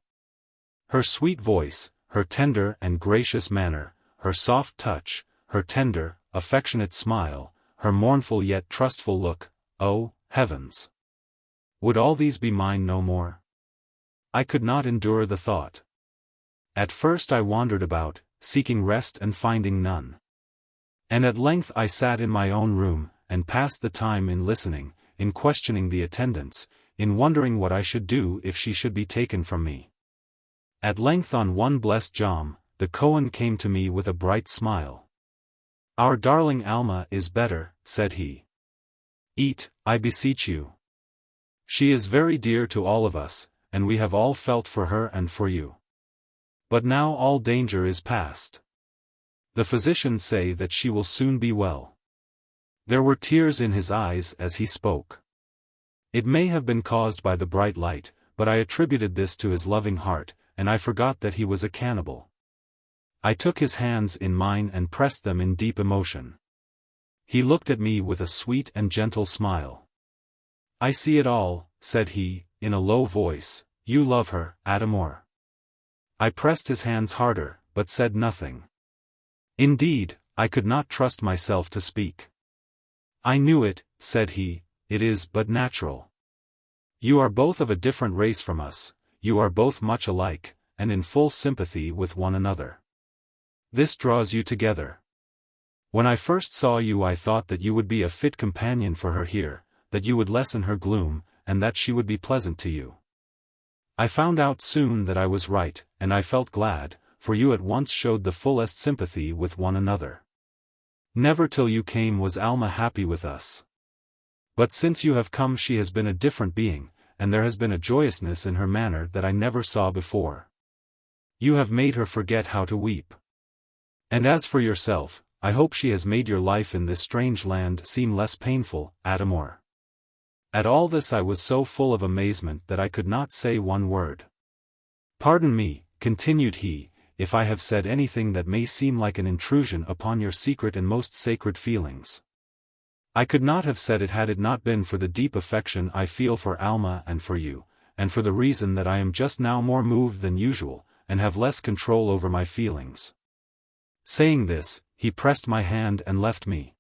Her sweet voice, her tender and gracious manner, her soft touch, her tender, affectionate smile, her mournful yet trustful look, oh, heavens! Would all these be mine no more? I could not endure the thought. At first I wandered about, seeking rest and finding none. And at length I sat in my own room, and passed the time in listening, in questioning the attendants, in wondering what I should do if she should be taken from me. At length on one blessed jom, the Kohen came to me with a bright smile. "Our darling Alma is better," said he. "Eat, I beseech you. She is very dear to all of us, and we have all felt for her and for you. But now all danger is past. The physicians say that she will soon be well." There were tears in his eyes as he spoke. It may have been caused by the bright light, but I attributed this to his loving heart, and I forgot that he was a cannibal. I took his hands in mine and pressed them in deep emotion. He looked at me with a sweet and gentle smile. "I see it all," said he, in a low voice, "you love her, Adamor." I pressed his hands harder, but said nothing. Indeed, I could not trust myself to speak. "I knew it," said he, "it is but natural. You are both of a different race from us, you are both much alike, and in full sympathy with one another. This draws you together. When I first saw you I thought that you would be a fit companion for her here, that you would lessen her gloom, and that she would be pleasant to you. I found out soon that I was right, and I felt glad, for you at once showed the fullest sympathy with one another. Never till you came was Alma happy with us. But since you have come she has been a different being, and there has been a joyousness in her manner that I never saw before. You have made her forget how to weep. And as for yourself, I hope she has made your life in this strange land seem less painful, Adamor." At all this I was so full of amazement that I could not say one word. "Pardon me," continued he, "if I have said anything that may seem like an intrusion upon your secret and most sacred feelings. I could not have said it had it not been for the deep affection I feel for Alma and for you, and for the reason that I am just now more moved than usual, and have less control over my feelings." Saying this, he pressed my hand and left me.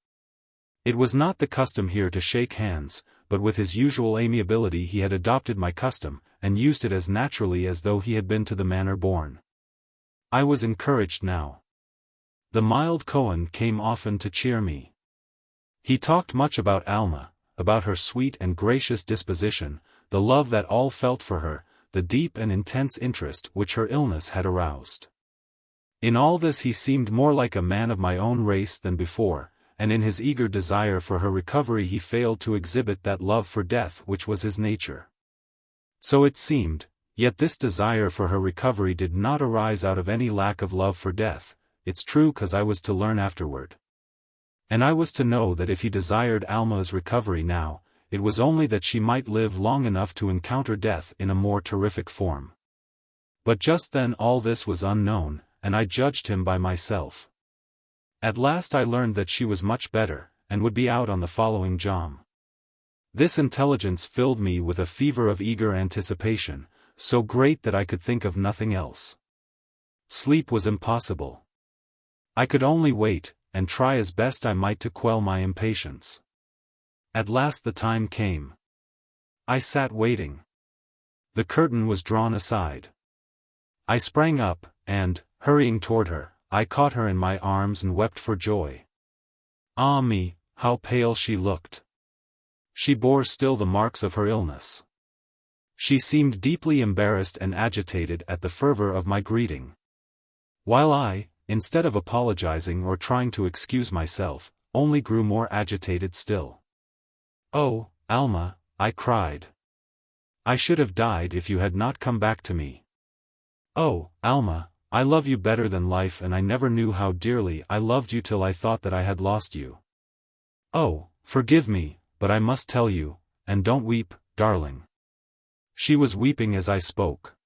It was not the custom here to shake hands, but with his usual amiability he had adopted my custom, and used it as naturally as though he had been to the manner born. I was encouraged now. The mild Kohen came often to cheer me. He talked much about Alma, about her sweet and gracious disposition, the love that all felt for her, the deep and intense interest which her illness had aroused. In all this he seemed more like a man of my own race than before, and in his eager desire for her recovery he failed to exhibit that love for death which was his nature. So it seemed, yet this desire for her recovery did not arise out of any lack of love for death, it's true 'cause I was to learn afterward. And I was to know that if he desired Alma's recovery now, it was only that she might live long enough to encounter death in a more terrific form. But just then all this was unknown, and I judged him by myself. At last I learned that she was much better, and would be out on the following jom. This intelligence filled me with a fever of eager anticipation, so great that I could think of nothing else. Sleep was impossible. I could only wait, and try as best I might to quell my impatience. At last the time came. I sat waiting. The curtain was drawn aside. I sprang up, and, hurrying toward her, I caught her in my arms and wept for joy. Ah me, how pale she looked! She bore still the marks of her illness. She seemed deeply embarrassed and agitated at the fervor of my greeting. While I, instead of apologizing or trying to excuse myself, only grew more agitated still. "Oh, Alma," I cried. "I should have died if you had not come back to me. Oh, Alma, I love you better than life and I never knew how dearly I loved you till I thought that I had lost you. Oh, forgive me, but I must tell you, and don't weep, darling." She was weeping as I spoke.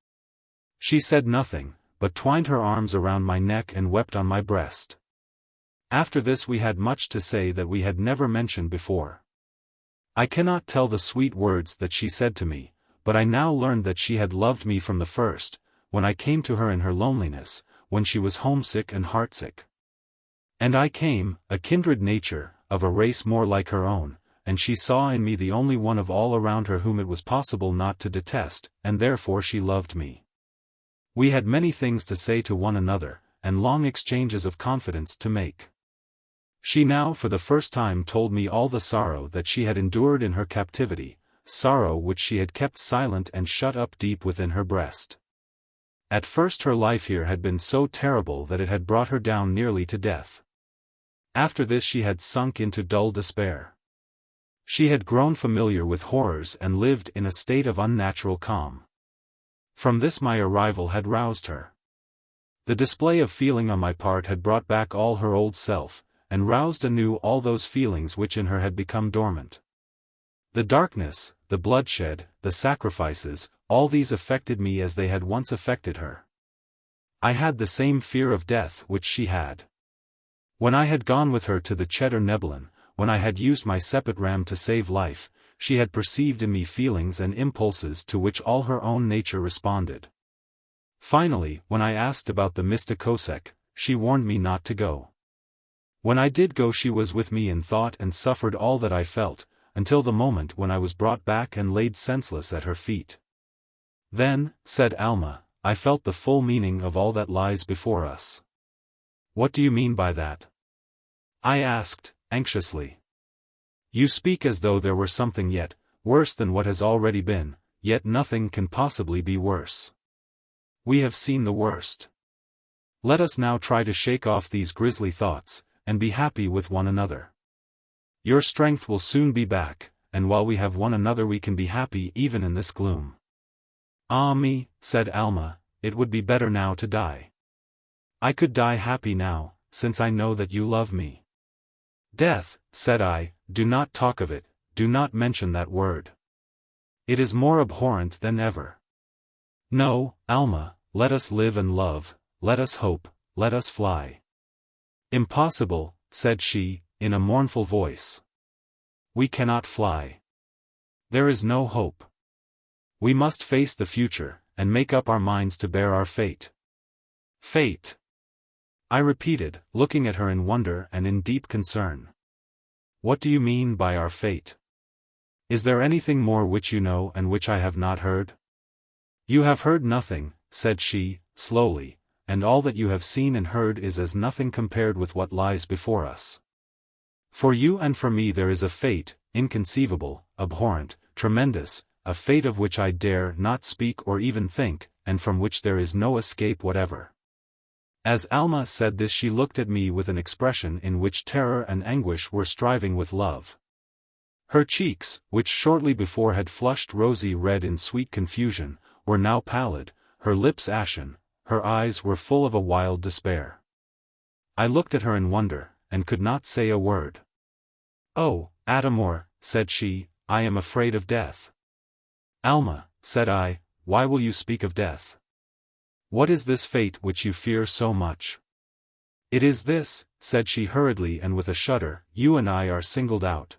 She said nothing, but twined her arms around my neck and wept on my breast. After this we had much to say that we had never mentioned before. I cannot tell the sweet words that she said to me, but I now learned that she had loved me from the first, when I came to her in her loneliness, when she was homesick and heartsick. And I came, a kindred nature, of a race more like her own, and she saw in me the only one of all around her whom it was possible not to detest, and therefore she loved me. We had many things to say to one another, and long exchanges of confidence to make. She now for the first time told me all the sorrow that she had endured in her captivity, sorrow which she had kept silent and shut up deep within her breast. At first her life here had been so terrible that it had brought her down nearly to death. After this she had sunk into dull despair. She had grown familiar with horrors and lived in a state of unnatural calm. From this my arrival had roused her. The display of feeling on my part had brought back all her old self, and roused anew all those feelings which in her had become dormant. The darkness, the bloodshed, the sacrifices, all these affected me as they had once affected her. I had the same fear of death which she had. When I had gone with her to the Cheddar Nebulin, when I had used my sepet to save life, she had perceived in me feelings and impulses to which all her own nature responded. Finally, when I asked about the Mista Kosek, she warned me not to go. When I did go she was with me in thought and suffered all that I felt, until the moment when I was brought back and laid senseless at her feet. Then, said Alma, I felt the full meaning of all that lies before us. What do you mean by that? I asked, anxiously. You speak as though there were something yet, worse than what has already been, yet nothing can possibly be worse. We have seen the worst. Let us now try to shake off these grisly thoughts, and be happy with one another. Your strength will soon be back, and while we have one another we can be happy even in this gloom. Ah me, said Alma, it would be better now to die. I could die happy now, since I know that you love me. Death, said I, do not talk of it, do not mention that word. It is more abhorrent than ever. No, Alma, let us live and love, let us hope, let us fly. Impossible, said she, in a mournful voice. We cannot fly. There is no hope. We must face the future, and make up our minds to bear our fate. Fate. I repeated, looking at her in wonder and in deep concern. What do you mean by our fate? Is there anything more which you know and which I have not heard? You have heard nothing, said she, slowly, and all that you have seen and heard is as nothing compared with what lies before us. For you and for me there is a fate, inconceivable, abhorrent, tremendous, a fate of which I dare not speak or even think, and from which there is no escape whatever. As Alma said this she looked at me with an expression in which terror and anguish were striving with love. Her cheeks, which shortly before had flushed rosy red in sweet confusion, were now pallid, her lips ashen, her eyes were full of a wild despair. I looked at her in wonder, and could not say a word. Oh, Adamor, said she, I am afraid of death. Alma, said I, why will you speak of death? What is this fate which you fear so much? It is this, said she hurriedly and with a shudder, you and I are singled out.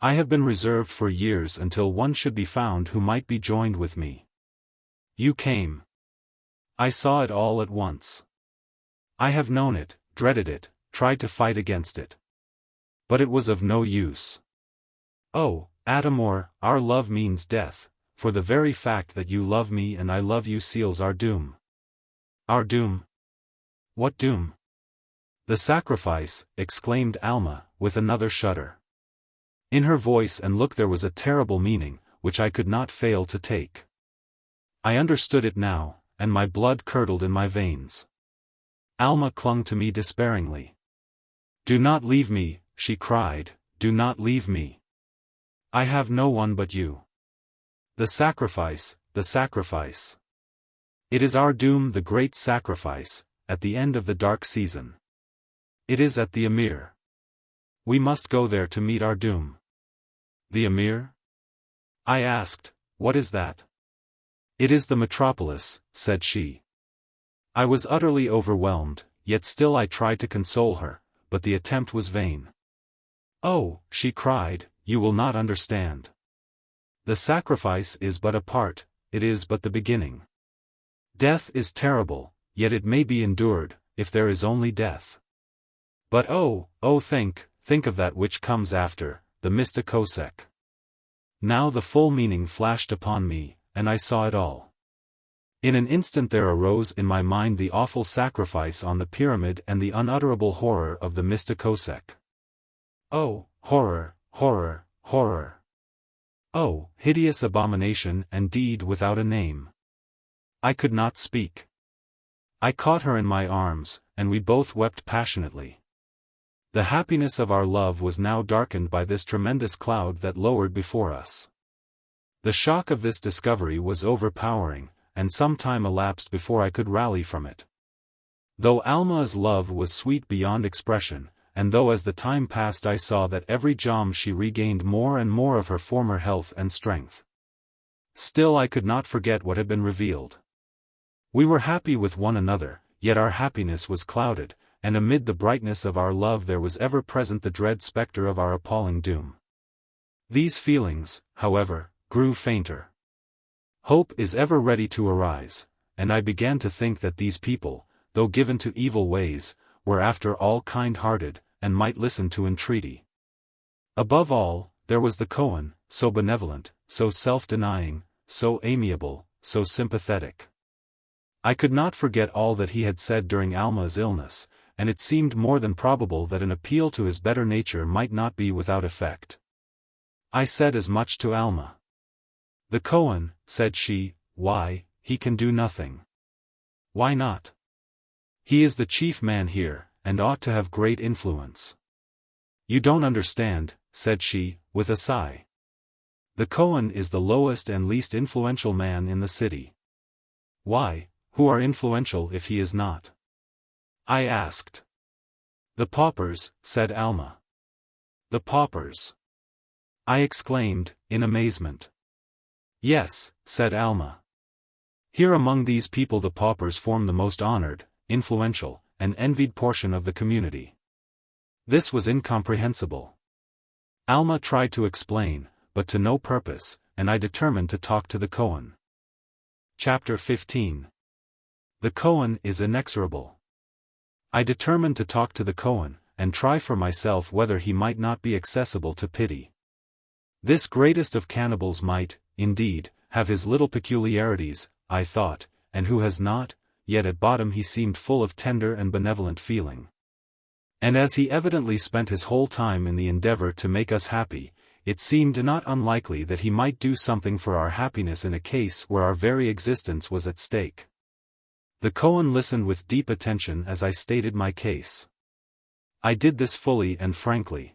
I have been reserved for years until one should be found who might be joined with me. You came. I saw it all at once. I have known it, dreaded it, tried to fight against it. But it was of no use. Oh, Adamor, our love means death, for the very fact that you love me and I love you seals our doom. Our doom? What doom? The sacrifice, exclaimed Alma, with another shudder. In her voice and look there was a terrible meaning, which I could not fail to take. I understood it now, and my blood curdled in my veins. Alma clung to me despairingly. Do not leave me, she cried, do not leave me. I have no one but you. The sacrifice, the sacrifice. It is our doom, the great sacrifice, at the end of the dark season. It is at the Amir. We must go there to meet our doom. The Amir? I asked, what is that? It is the metropolis, said she. I was utterly overwhelmed, yet still I tried to console her, but the attempt was vain. Oh, she cried, you will not understand. The sacrifice is but a part, it is but the beginning. Death is terrible, yet it may be endured, if there is only death. But think of that which comes after, the Mista Kosek. Now the full meaning flashed upon me, and I saw it all. In an instant there arose in my mind the awful sacrifice on the pyramid and the unutterable horror of the Mista Kosek. Oh, horror, horror, horror! Oh, hideous abomination and deed without a name! I could not speak. I caught her in my arms, and we both wept passionately. The happiness of our love was now darkened by this tremendous cloud that lowered before us. The shock of this discovery was overpowering, and some time elapsed before I could rally from it. Though Alma's love was sweet beyond expression, and though as the time passed I saw that every jom she regained more and more of her former health and strength, still I could not forget what had been revealed. We were happy with one another, yet our happiness was clouded, and amid the brightness of our love there was ever present the dread spectre of our appalling doom. These feelings, however, grew fainter. Hope is ever ready to arise, and I began to think that these people, though given to evil ways, were after all kind-hearted, and might listen to entreaty. Above all, there was the Kohen, so benevolent, so self-denying, so amiable, so sympathetic. I could not forget all that he had said during Alma's illness, and it seemed more than probable that an appeal to his better nature might not be without effect. I said as much to Alma. "The Kohen," said she, "why, he can do nothing." "Why not?" "He is the chief man here, and ought to have great influence." "You don't understand," said she, with a sigh. "The Kohen is the lowest and least influential man in the city." "Why, who are influential if he is not?" I asked. "The paupers," said Alma. "The paupers!" I exclaimed, in amazement. "Yes," said Alma. "Here among these people the paupers form the most honored, influential, and envied portion of the community." This was incomprehensible. Alma tried to explain, but to no purpose, and I determined to talk to the Kohen. Chapter 15. The Kohen is Inexorable. I determined to talk to the Kohen, and try for myself whether he might not be accessible to pity. This greatest of cannibals might, indeed, have his little peculiarities, I thought, and who has not, yet at bottom he seemed full of tender and benevolent feeling. And as he evidently spent his whole time in the endeavor to make us happy, it seemed not unlikely that he might do something for our happiness in a case where our very existence was at stake. The Kohen listened with deep attention as I stated my case. I did this fully and frankly.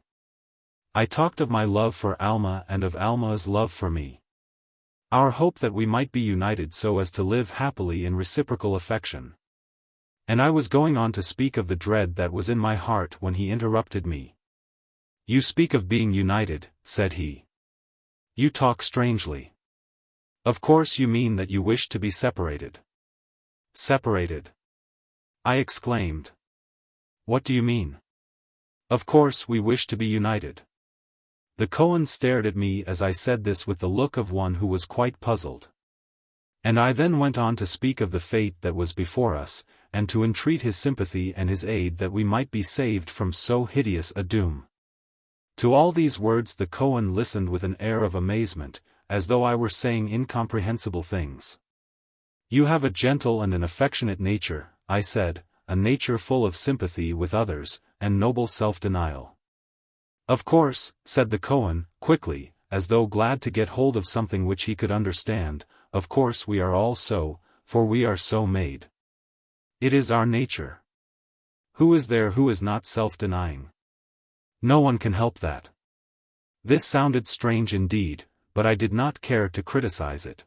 I talked of my love for Alma and of Alma's love for me. Our hope that we might be united so as to live happily in reciprocal affection. And I was going on to speak of the dread that was in my heart when he interrupted me. "You speak of being united," said he. "You talk strangely. Of course you mean that you wish to be separated." "Separated?" I exclaimed. "What do you mean?" "Of course we wish to be united." The Kohen stared at me as I said this with the look of one who was quite puzzled. And I then went on to speak of the fate that was before us, and to entreat his sympathy and his aid that we might be saved from so hideous a doom. To all these words the Kohen listened with an air of amazement, as though I were saying incomprehensible things. "You have a gentle and an affectionate nature," I said, "a nature full of sympathy with others, and noble self-denial." "Of course," said the Kohen, quickly, as though glad to get hold of something which he could understand, "of course we are all so, for we are so made. It is our nature. Who is there who is not self-denying? No one can help that." This sounded strange indeed, but I did not care to criticize it.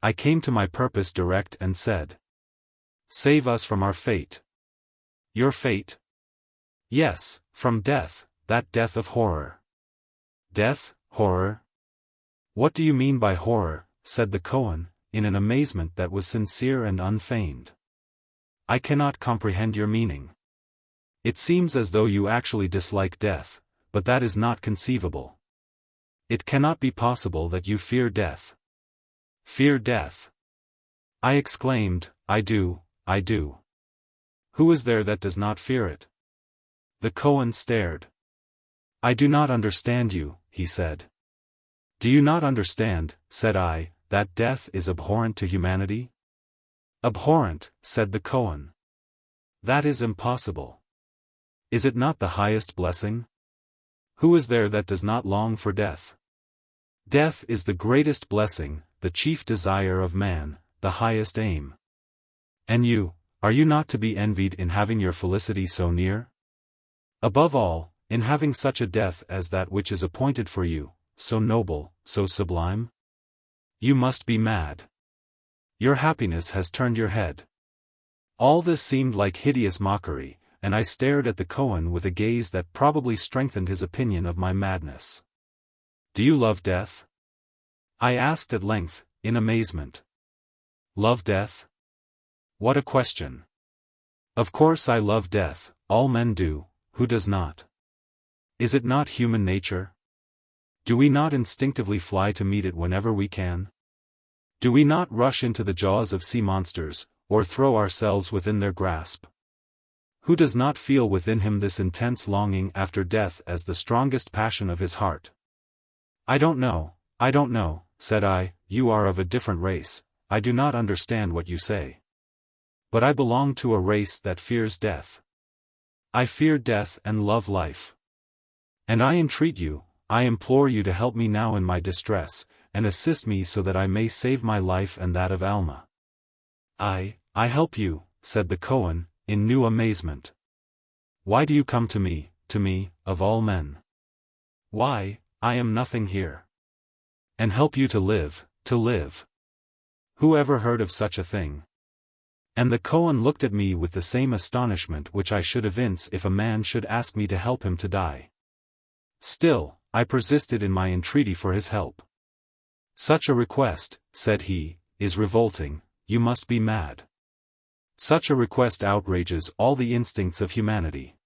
I came to my purpose direct and said, "Save us from our fate." "Your fate?" "Yes, from death, that death of horror." "Death, horror? What do you mean by horror?" said the Kohen, in an amazement that was sincere and unfeigned. "I cannot comprehend your meaning. It seems as though you actually dislike death, but that is not conceivable." It cannot be possible that you fear death. Fear death? I exclaimed, I do. Who is there that does not fear it? The Kohen stared. I do not understand you, he said. Do you not understand, said I, that death is abhorrent to humanity? Abhorrent, said the Kohen. That is impossible. Is it not the highest blessing? Who is there that does not long for death? Death is the greatest blessing, the chief desire of man, the highest aim. And you, are you not to be envied in having your felicity so near? Above all, in having such a death as that which is appointed for you, so noble, so sublime? You must be mad. Your happiness has turned your head. All this seemed like hideous mockery, and I stared at the Kohen with a gaze that probably strengthened his opinion of my madness. Do you love death? I asked at length, in amazement. Love death? What a question. Of course I love death, all men do, who does not? Is it not human nature? Do we not instinctively fly to meet it whenever we can? Do we not rush into the jaws of sea monsters, or throw ourselves within their grasp? Who does not feel within him this intense longing after death as the strongest passion of his heart? I don't know, said I, you are of a different race, I do not understand what you say. But I belong to a race that fears death. I fear death and love life. And I entreat you, I implore you to help me now in my distress, and assist me so that I may save my life and that of Alma. I help you, said the Kohen, in new amazement. Why do you come to me, of all men? Why, I am nothing here. And help you to live. Who ever heard of such a thing? And the Kohen looked at me with the same astonishment which I should evince if a man should ask me to help him to die. Still, I persisted in my entreaty for his help. Such a request, said he, is revolting, you must be mad. Such a request outrages all the instincts of humanity.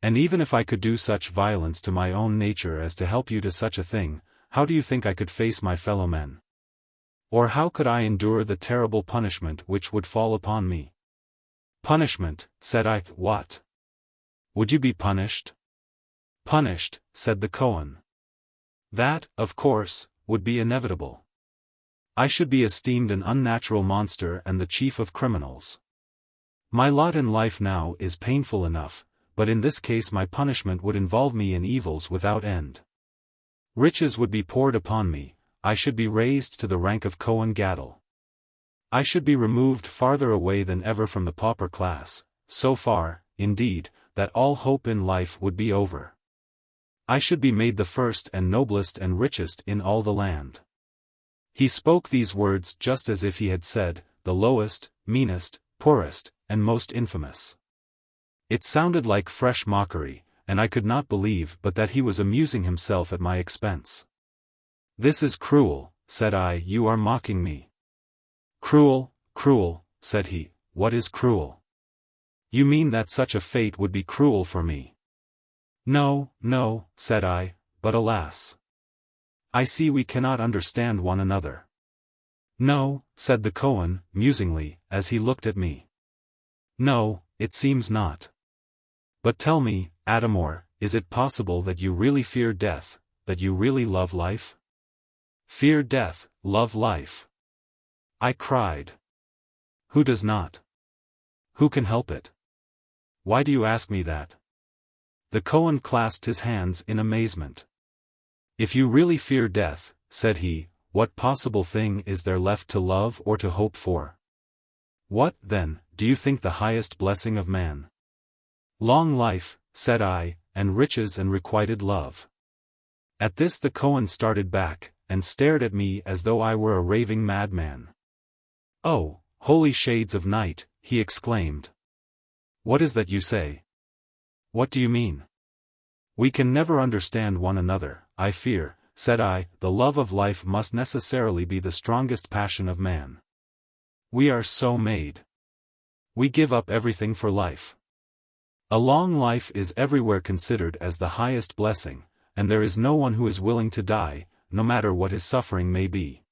And even if I could do such violence to my own nature as to help you to such a thing, how do you think I could face my fellow men? Or how could I endure the terrible punishment which would fall upon me? Punishment, said I, what? Would you be punished? Punished, said the Kohen. That, of course, would be inevitable. I should be esteemed an unnatural monster and the chief of criminals. My lot in life now is painful enough, but in this case my punishment would involve me in evils without end. Riches would be poured upon me, I should be raised to the rank of Kohen Gadol. I should be removed farther away than ever from the pauper class, so far, indeed, that all hope in life would be over. I should be made the first and noblest and richest in all the land. He spoke these words just as if he had said, the lowest, meanest, poorest, and most infamous. It sounded like fresh mockery, and I could not believe but that he was amusing himself at my expense. This is cruel, said I, you are mocking me. Cruel, said he, what is cruel? You mean that such a fate would be cruel for me? No, said I, but alas. I see we cannot understand one another. No, said the Kohen, musingly, as he looked at me. No, it seems not. But tell me, Adamor, is it possible that you really fear death, that you really love life? Fear death, love life. I cried. Who does not? Who can help it? Why do you ask me that? The Kohen clasped his hands in amazement. If you really fear death, said he, what possible thing is there left to love or to hope for? What, then, do you think the highest blessing of man? Long life, said I, and riches and requited love. At this the Kohen started back, and stared at me as though I were a raving madman. Oh, holy shades of night, he exclaimed. What is that you say? What do you mean? We can never understand one another, I fear, said I, the love of life must necessarily be the strongest passion of man. We are so made. We give up everything for life. A long life is everywhere considered as the highest blessing, and there is no one who is willing to die, no matter what his suffering may be.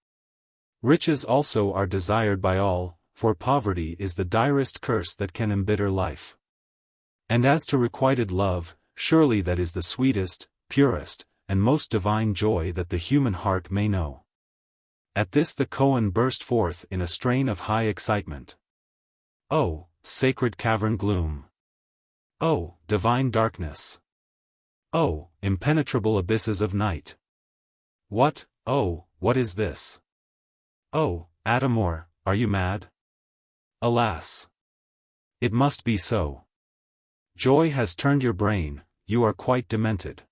Riches also are desired by all, for poverty is the direst curse that can embitter life. And as to requited love, surely that is the sweetest, purest, and most divine joy that the human heart may know. At this the Kohen burst forth in a strain of high excitement. Oh, sacred cavern gloom! Oh, divine darkness! Oh, impenetrable abysses of night! What, oh, what is this? Oh, Adamor, are you mad? Alas! It must be so. Joy has turned your brain, you are quite demented.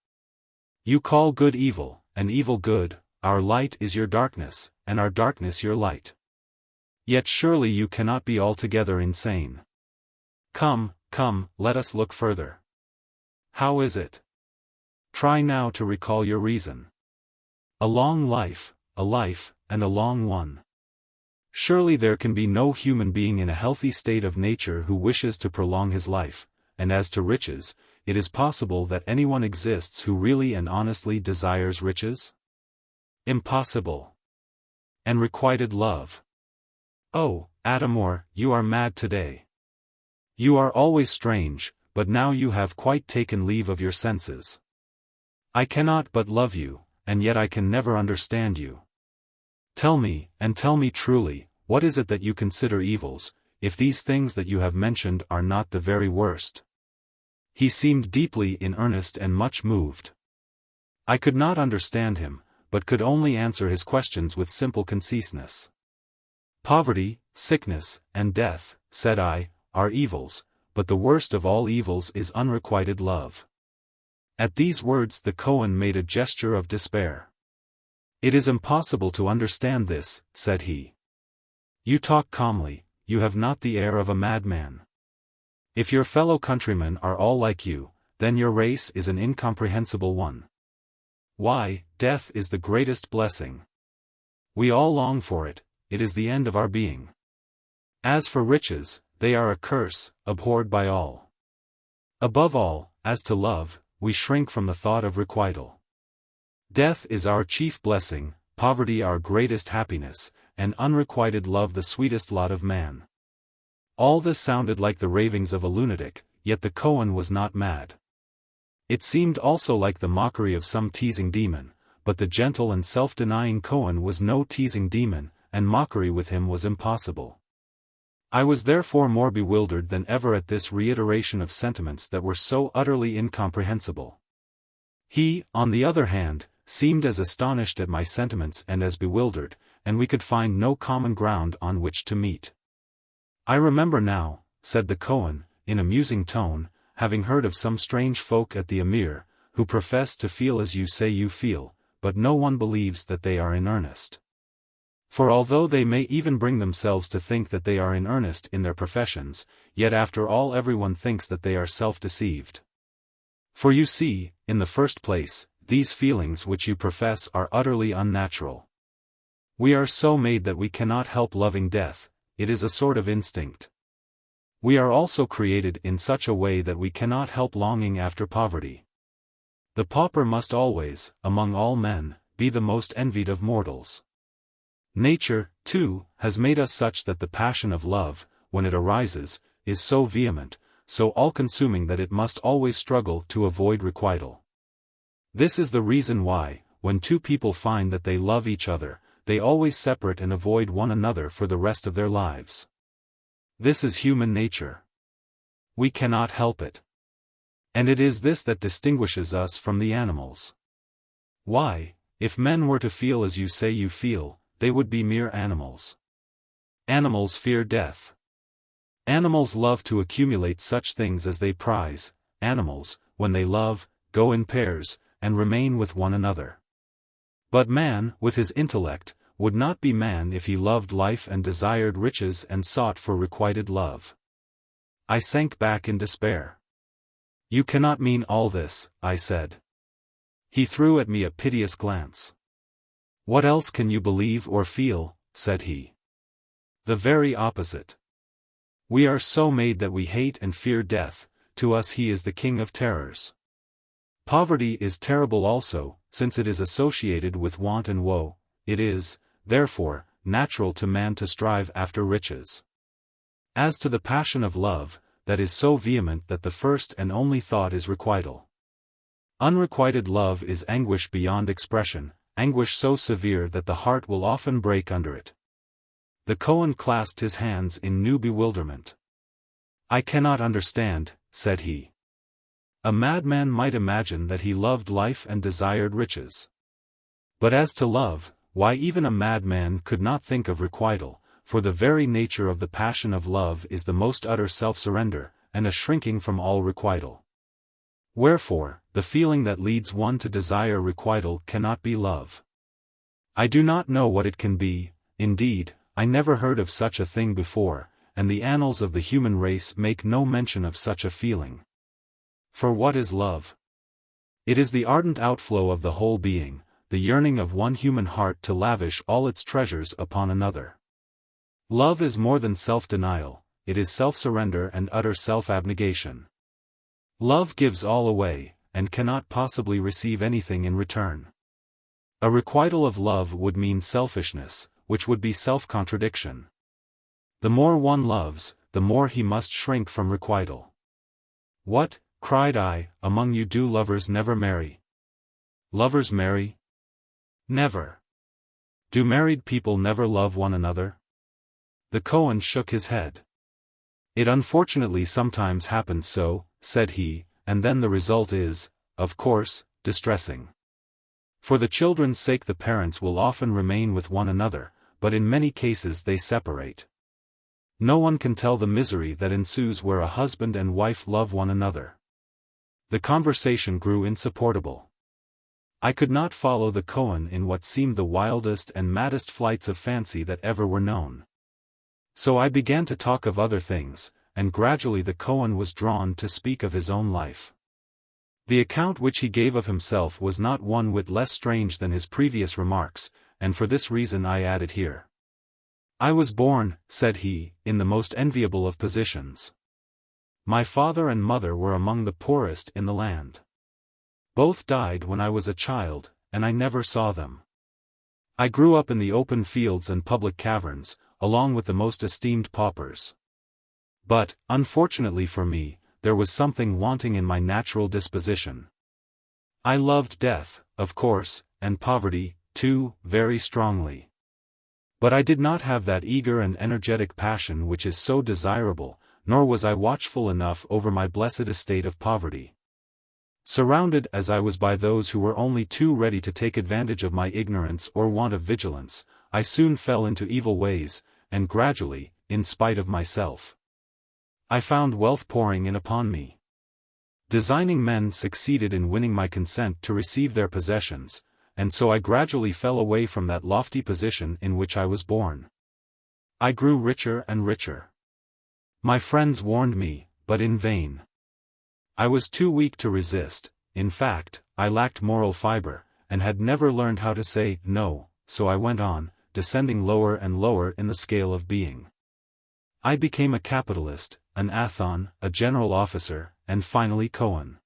You call good evil, and evil good, our light is your darkness, and our darkness your light. Yet surely you cannot be altogether insane. Come, come, let us look further. How is it? Try now to recall your reason. A long life, and a long one. Surely there can be no human being in a healthy state of nature who wishes to prolong his life, and as to riches, it is possible that anyone exists who really and honestly desires riches? Impossible. And requited love. Oh, Adamor, you are mad today. You are always strange, but now you have quite taken leave of your senses. I cannot but love you, and yet I can never understand you. Tell me, and tell me truly, what is it that you consider evils, if these things that you have mentioned are not the very worst? He seemed deeply in earnest and much moved. I could not understand him, but could only answer his questions with simple conciseness. Poverty, sickness, and death, said I, are evils, but the worst of all evils is unrequited love. At these words the Kohen made a gesture of despair. It is impossible to understand this, said he. You talk calmly, you have not the air of a madman. If your fellow countrymen are all like you, then your race is an incomprehensible one. Why, death is the greatest blessing. We all long for it, it is the end of our being. As for riches, they are a curse, abhorred by all. Above all, as to love, we shrink from the thought of requital. Death is our chief blessing, poverty our greatest happiness, and unrequited love the sweetest lot of man. All this sounded like the ravings of a lunatic, yet the Kohen was not mad. It seemed also like the mockery of some teasing demon, but the gentle and self-denying Kohen was no teasing demon, and mockery with him was impossible. I was therefore more bewildered than ever at this reiteration of sentiments that were so utterly incomprehensible. He, on the other hand, seemed as astonished at my sentiments and as bewildered, and we could find no common ground on which to meet. I remember now, said the Kohen, in a musing tone, having heard of some strange folk at the Emir, who profess to feel as you say you feel, but no one believes that they are in earnest. For although they may even bring themselves to think that they are in earnest in their professions, yet after all everyone thinks that they are self-deceived. For you see, in the first place, these feelings which you profess are utterly unnatural. We are so made that we cannot help loving death, it is a sort of instinct. We are also created in such a way that we cannot help longing after poverty. The pauper must always, among all men, be the most envied of mortals. Nature, too, has made us such that the passion of love, when it arises, is so vehement, so all-consuming that it must always struggle to avoid requital. This is the reason why, when two people find that they love each other, they always separate and avoid one another for the rest of their lives. This is human nature. We cannot help it. And it is this that distinguishes us from the animals. Why, if men were to feel as you say you feel, they would be mere animals. Animals fear death. Animals love to accumulate such things as they prize. Animals, when they love, go in pairs, and remain with one another. But man, with his intellect, would not be man if he loved life and desired riches and sought for requited love. I sank back in despair. You cannot mean all this, I said. He threw at me a piteous glance. What else can you believe or feel, said he. The very opposite. We are so made that we hate and fear death, to us he is the king of terrors. Poverty is terrible also, since it is associated with want and woe. It is, therefore, natural to man to strive after riches. As to the passion of love, that is so vehement that the first and only thought is requital. Unrequited love is anguish beyond expression, anguish so severe that the heart will often break under it. The Kohen clasped his hands in new bewilderment. "I cannot understand," said he. "A madman might imagine that he loved life and desired riches. But as to love, why even a madman could not think of requital, for the very nature of the passion of love is the most utter self-surrender, and a shrinking from all requital. Wherefore, the feeling that leads one to desire requital cannot be love. I do not know what it can be, indeed, I never heard of such a thing before, and the annals of the human race make no mention of such a feeling. For what is love? It is the ardent outflow of the whole being, the yearning of one human heart to lavish all its treasures upon another. Love is more than self-denial, it is self-surrender and utter self-abnegation. Love gives all away, and cannot possibly receive anything in return. A requital of love would mean selfishness, which would be self-contradiction. The more one loves, the more he must shrink from requital. What, cried I, among you do lovers never marry? Lovers marry? Never. Do married people never love one another? The Kohen shook his head. It unfortunately sometimes happens so, said he, and then the result is, of course, distressing. For the children's sake the parents will often remain with one another, but in many cases they separate. No one can tell the misery that ensues where a husband and wife love one another. The conversation grew insupportable. I could not follow the Kohen in what seemed the wildest and maddest flights of fancy that ever were known. So I began to talk of other things, and gradually the Kohen was drawn to speak of his own life. The account which he gave of himself was not one whit less strange than his previous remarks, and for this reason I add it here. I was born, said he, in the most enviable of positions. My father and mother were among the poorest in the land. Both died when I was a child, and I never saw them. I grew up in the open fields and public caverns, along with the most esteemed paupers. But, unfortunately for me, there was something wanting in my natural disposition. I loved death, of course, and poverty, too, very strongly. But I did not have that eager and energetic passion which is so desirable, nor was I watchful enough over my blessed estate of poverty. Surrounded as I was by those who were only too ready to take advantage of my ignorance or want of vigilance, I soon fell into evil ways, and gradually, in spite of myself, I found wealth pouring in upon me. Designing men succeeded in winning my consent to receive their possessions, and so I gradually fell away from that lofty position in which I was born. I grew richer and richer. My friends warned me, but in vain. I was too weak to resist, in fact, I lacked moral fiber, and had never learned how to say no, so I went on, descending lower and lower in the scale of being. I became a capitalist, an Athon, a general officer, and finally Kohen.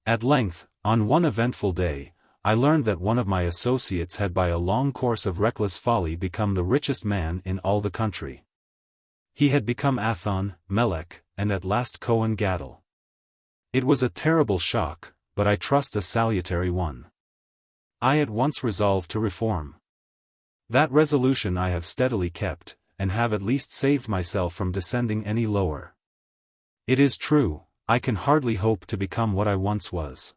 At length, on one eventful day, I learned that one of my associates had by a long course of reckless folly become the richest man in all the country. He had become Athon, Melech, and at last Kohen Gadol. It was a terrible shock, but I trust a salutary one. I at once resolved to reform. That resolution I have steadily kept, and have at least saved myself from descending any lower. It is true, I can hardly hope to become what I once was.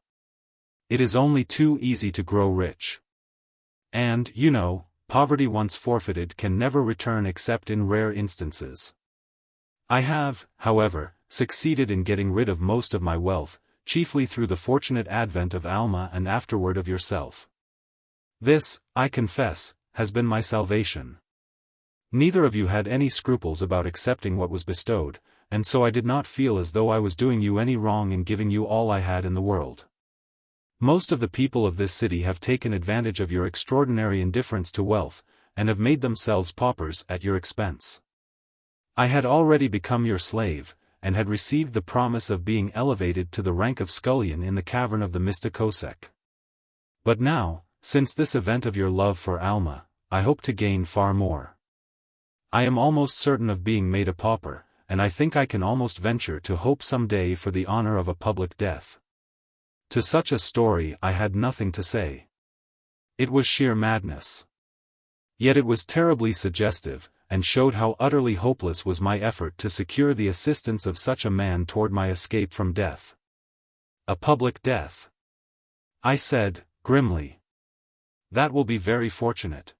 It is only too easy to grow rich. And, you know, poverty once forfeited can never return except in rare instances. I have, however, succeeded in getting rid of most of my wealth, chiefly through the fortunate advent of Alma and afterward of yourself. This, I confess, has been my salvation. Neither of you had any scruples about accepting what was bestowed, and so I did not feel as though I was doing you any wrong in giving you all I had in the world. Most of the people of this city have taken advantage of your extraordinary indifference to wealth, and have made themselves paupers at your expense. I had already become your slave, and had received the promise of being elevated to the rank of scullion in the cavern of the Mista Kosek. But now, since this event of your love for Alma, I hope to gain far more. I am almost certain of being made a pauper, and I think I can almost venture to hope some day for the honor of a public death. To such a story I had nothing to say. It was sheer madness. Yet it was terribly suggestive, and showed how utterly hopeless was my effort to secure the assistance of such a man toward my escape from death. A public death, I said, grimly. That will be very fortunate.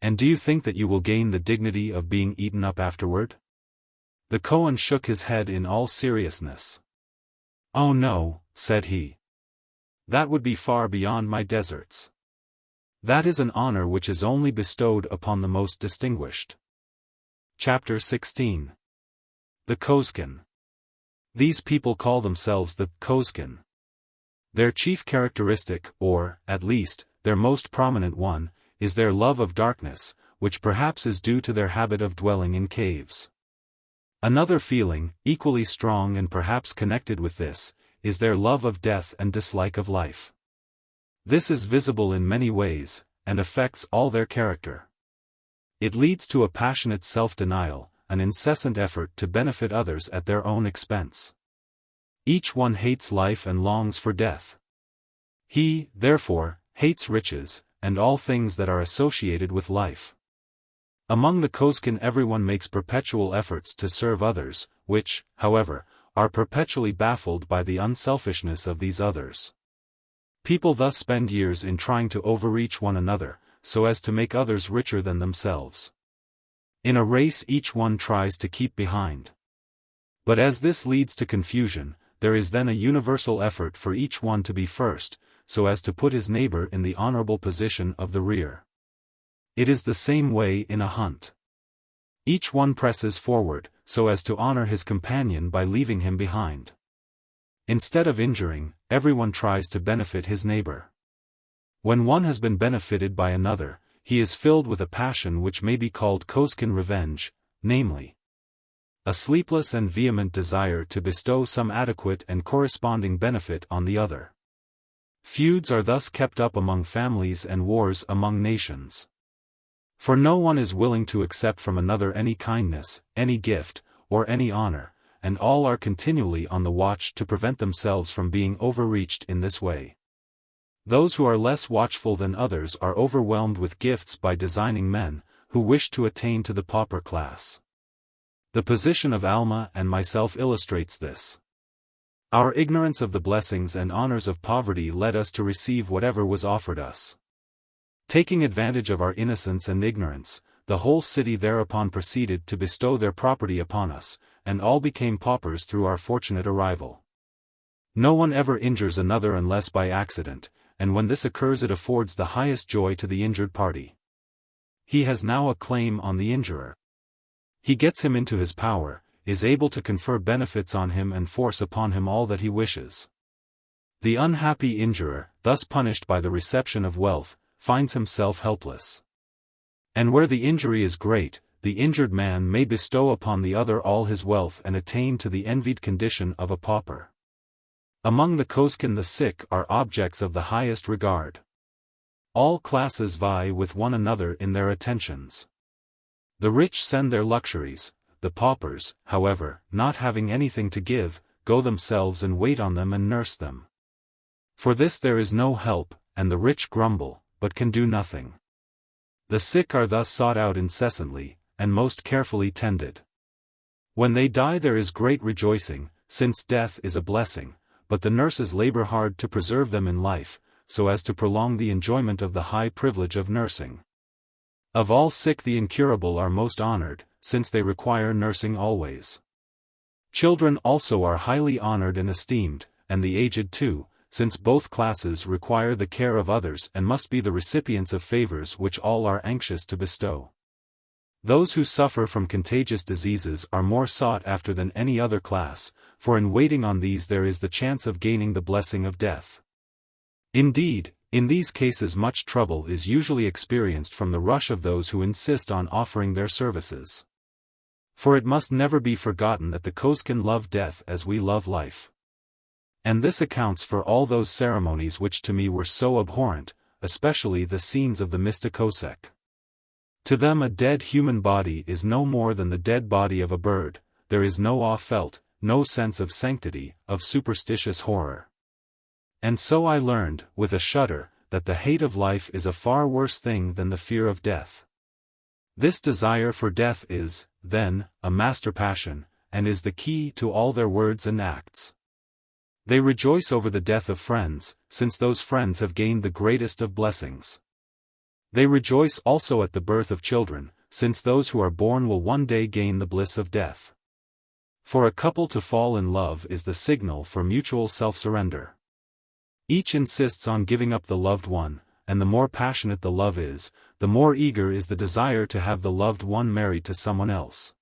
And do you think that you will gain the dignity of being eaten up afterward? The Kohen shook his head in all seriousness. Oh no, said he. That would be far beyond my deserts. That is an honor which is only bestowed upon the most distinguished. Chapter 16. The Kosekin. These people call themselves the Kosekin. Their chief characteristic, or, at least, their most prominent one, is their love of darkness, which perhaps is due to their habit of dwelling in caves. Another feeling, equally strong and perhaps connected with this, is their love of death and dislike of life. This is visible in many ways, and affects all their character. It leads to a passionate self-denial, an incessant effort to benefit others at their own expense. Each one hates life and longs for death. He, therefore, hates riches, and all things that are associated with life. Among the Kosekin everyone makes perpetual efforts to serve others, which, however, are perpetually baffled by the unselfishness of these others. People thus spend years in trying to overreach one another, so as to make others richer than themselves. In a race each one tries to keep behind. But as this leads to confusion, there is then a universal effort for each one to be first, so as to put his neighbor in the honorable position of the rear. It is the same way in a hunt. Each one presses forward, so as to honor his companion by leaving him behind. Instead of injuring, everyone tries to benefit his neighbor. When one has been benefited by another, he is filled with a passion which may be called Kosekin revenge, namely, a sleepless and vehement desire to bestow some adequate and corresponding benefit on the other. Feuds are thus kept up among families and wars among nations. For no one is willing to accept from another any kindness, any gift, or any honor, and all are continually on the watch to prevent themselves from being overreached in this way. Those who are less watchful than others are overwhelmed with gifts by designing men, who wish to attain to the pauper class. The position of Alma and myself illustrates this. Our ignorance of the blessings and honors of poverty led us to receive whatever was offered us. Taking advantage of our innocence and ignorance, the whole city thereupon proceeded to bestow their property upon us, and all became paupers through our fortunate arrival. No one ever injures another unless by accident, and when this occurs it affords the highest joy to the injured party. He has now a claim on the injurer. He gets him into his power, is able to confer benefits on him and force upon him all that he wishes. The unhappy injurer, thus punished by the reception of wealth, finds himself helpless. And where the injury is great, the injured man may bestow upon the other all his wealth and attain to the envied condition of a pauper. Among the Kosekin the sick are objects of the highest regard. All classes vie with one another in their attentions. The rich send their luxuries, the paupers, however, not having anything to give, go themselves and wait on them and nurse them. For this there is no help, and the rich grumble, but can do nothing. The sick are thus sought out incessantly, and most carefully tended. When they die there is great rejoicing, since death is a blessing, but the nurses labor hard to preserve them in life, so as to prolong the enjoyment of the high privilege of nursing. Of all sick the incurable are most honored, since they require nursing always. Children also are highly honored and esteemed, and the aged too, since both classes require the care of others and must be the recipients of favors which all are anxious to bestow. Those who suffer from contagious diseases are more sought after than any other class, for in waiting on these there is the chance of gaining the blessing of death. Indeed, in these cases much trouble is usually experienced from the rush of those who insist on offering their services. For it must never be forgotten that the Kosekin love death as we love life. And this accounts for all those ceremonies which to me were so abhorrent, especially the scenes of the Mista Kosek. To them a dead human body is no more than the dead body of a bird, there is no awe felt, no sense of sanctity, of superstitious horror. And so I learned, with a shudder, that the hate of life is a far worse thing than the fear of death. This desire for death is, then, a master passion, and is the key to all their words and acts. They rejoice over the death of friends, since those friends have gained the greatest of blessings. They rejoice also at the birth of children, since those who are born will one day gain the bliss of death. For a couple to fall in love is the signal for mutual self-surrender. Each insists on giving up the loved one, and the more passionate the love is, the more eager is the desire to have the loved one married to someone else.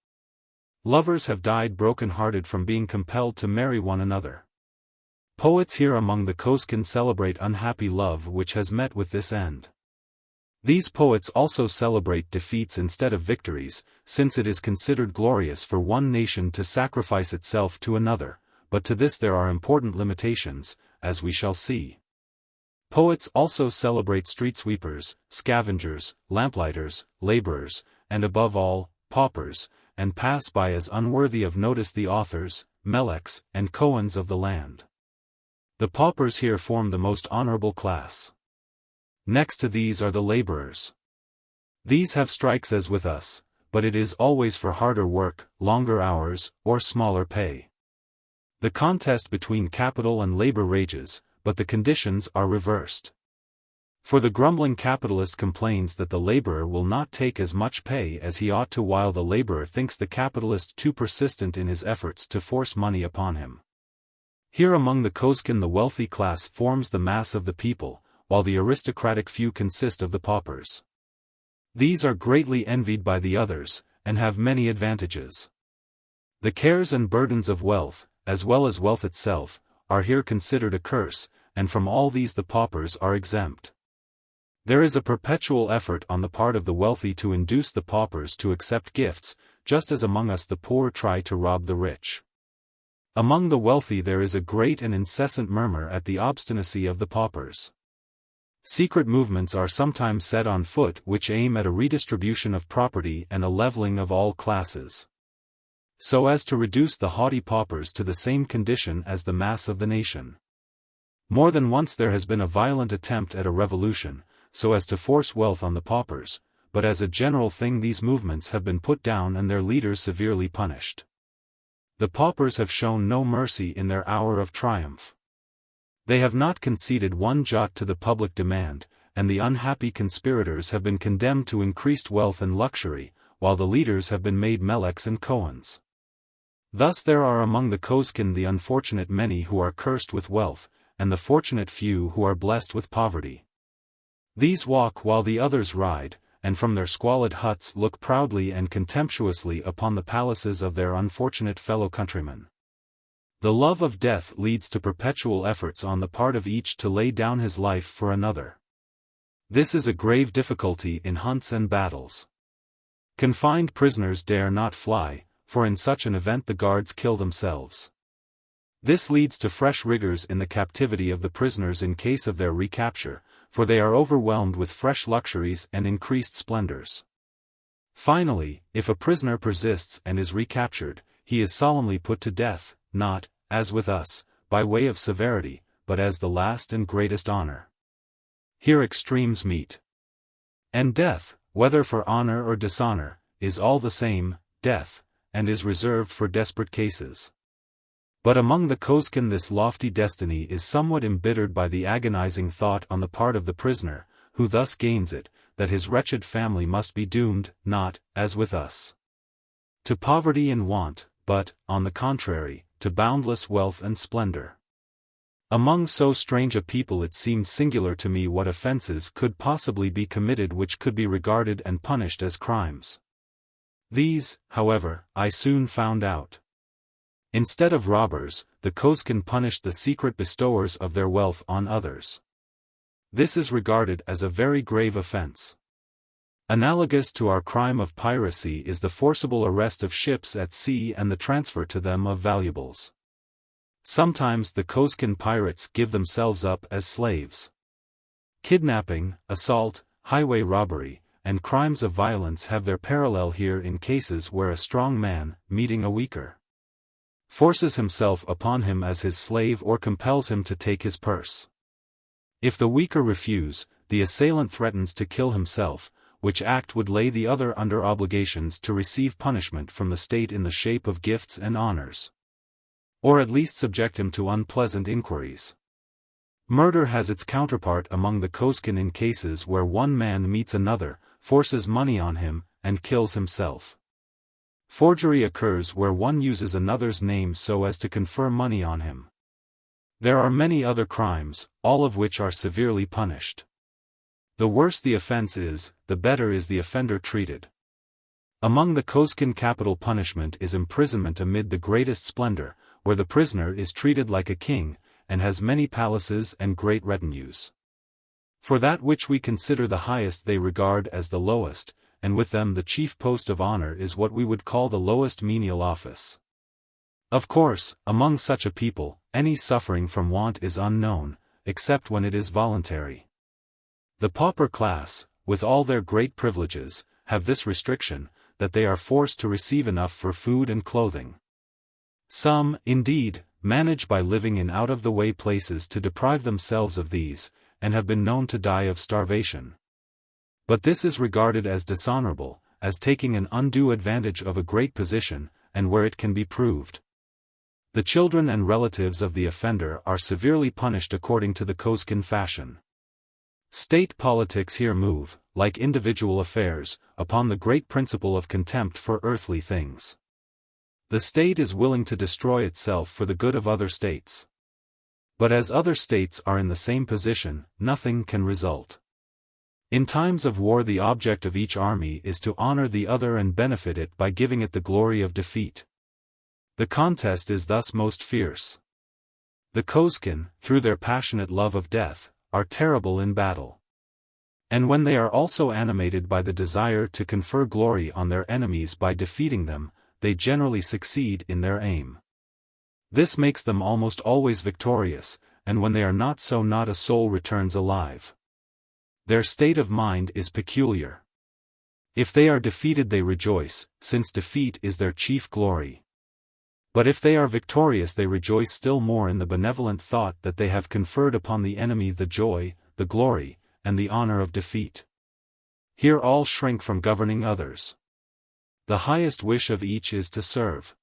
Lovers have died broken-hearted from being compelled to marry one another. Poets here among the Kosekin celebrate unhappy love which has met with this end. These poets also celebrate defeats instead of victories, since it is considered glorious for one nation to sacrifice itself to another, but to this there are important limitations, as we shall see. Poets also celebrate street sweepers, scavengers, lamplighters, laborers, and above all, paupers, and pass by as unworthy of notice the authors, meleks, and Kohens of the land. The paupers here form the most honorable class. Next to these are the laborers. These have strikes as with us, but it is always for harder work, longer hours, or smaller pay. The contest between capital and labor rages, but the conditions are reversed. For the grumbling capitalist complains that the laborer will not take as much pay as he ought to, while the laborer thinks the capitalist too persistent in his efforts to force money upon him. Here among the Kosekin the wealthy class forms the mass of the people, while the aristocratic few consist of the paupers. These are greatly envied by the others, and have many advantages. The cares and burdens of wealth, as well as wealth itself, are here considered a curse, and from all these the paupers are exempt. There is a perpetual effort on the part of the wealthy to induce the paupers to accept gifts, just as among us the poor try to rob the rich. Among the wealthy there is a great and incessant murmur at the obstinacy of the paupers. Secret movements are sometimes set on foot which aim at a redistribution of property and a leveling of all classes, so as to reduce the haughty paupers to the same condition as the mass of the nation. More than once there has been a violent attempt at a revolution, so as to force wealth on the paupers, but as a general thing these movements have been put down and their leaders severely punished. The paupers have shown no mercy in their hour of triumph. They have not conceded one jot to the public demand, and the unhappy conspirators have been condemned to increased wealth and luxury, while the leaders have been made meleks and Kohens. Thus there are among the Kosekin the unfortunate many who are cursed with wealth, and the fortunate few who are blessed with poverty. These walk while the others ride, and from their squalid huts look proudly and contemptuously upon the palaces of their unfortunate fellow countrymen. The love of death leads to perpetual efforts on the part of each to lay down his life for another. This is a grave difficulty in hunts and battles. Confined prisoners dare not fly, for in such an event the guards kill themselves. This leads to fresh rigors in the captivity of the prisoners in case of their recapture, for they are overwhelmed with fresh luxuries and increased splendors. Finally, if a prisoner persists and is recaptured, he is solemnly put to death, not, as with us, by way of severity, but as the last and greatest honor. Here extremes meet. And death, whether for honor or dishonor, is all the same, death, and is reserved for desperate cases. But among the Kosekin this lofty destiny is somewhat embittered by the agonizing thought on the part of the prisoner, who thus gains it, that his wretched family must be doomed, not, as with us, to poverty and want, but, on the contrary, to boundless wealth and splendor. Among so strange a people it seemed singular to me what offenses could possibly be committed which could be regarded and punished as crimes. These, however, I soon found out. Instead of robbers, the Kosekin punished the secret bestowers of their wealth on others. This is regarded as a very grave offense. Analogous to our crime of piracy is the forcible arrest of ships at sea and the transfer to them of valuables. Sometimes the Kosekin pirates give themselves up as slaves. Kidnapping, assault, highway robbery, and crimes of violence have their parallel here in cases where a strong man, meeting a weaker, forces himself upon him as his slave or compels him to take his purse. If the weaker refuse, the assailant threatens to kill himself, which act would lay the other under obligations to receive punishment from the state in the shape of gifts and honors, or at least subject him to unpleasant inquiries. Murder has its counterpart among the Kosekin in cases where one man meets another, forces money on him, and kills himself. Forgery occurs where one uses another's name so as to confer money on him. There are many other crimes, all of which are severely punished. The worse the offense is, the better is the offender treated. Among the Kosekin capital punishment is imprisonment amid the greatest splendor, where the prisoner is treated like a king, and has many palaces and great retinues. For that which we consider the highest they regard as the lowest, and with them the chief post of honor is what we would call the lowest menial office. Of course, among such a people, any suffering from want is unknown, except when it is voluntary. The pauper class, with all their great privileges, have this restriction, that they are forced to receive enough for food and clothing. Some, indeed, manage by living in out-of-the-way places to deprive themselves of these, and have been known to die of starvation. But this is regarded as dishonorable, as taking an undue advantage of a great position, and where it can be proved. The children and relatives of the offender are severely punished according to the Kosekin fashion. State politics here move, like individual affairs, upon the great principle of contempt for earthly things. The state is willing to destroy itself for the good of other states. But as other states are in the same position, nothing can result. In times of war the object of each army is to honor the other and benefit it by giving it the glory of defeat. The contest is thus most fierce. The Kosekin, through their passionate love of death, are terrible in battle. And when they are also animated by the desire to confer glory on their enemies by defeating them, they generally succeed in their aim. This makes them almost always victorious, and when they are not so not a soul returns alive. Their state of mind is peculiar. If they are defeated they rejoice, since defeat is their chief glory. But if they are victorious they rejoice still more in the benevolent thought that they have conferred upon the enemy the joy, the glory, and the honor of defeat. Here all shrink from governing others. The highest wish of each is to serve.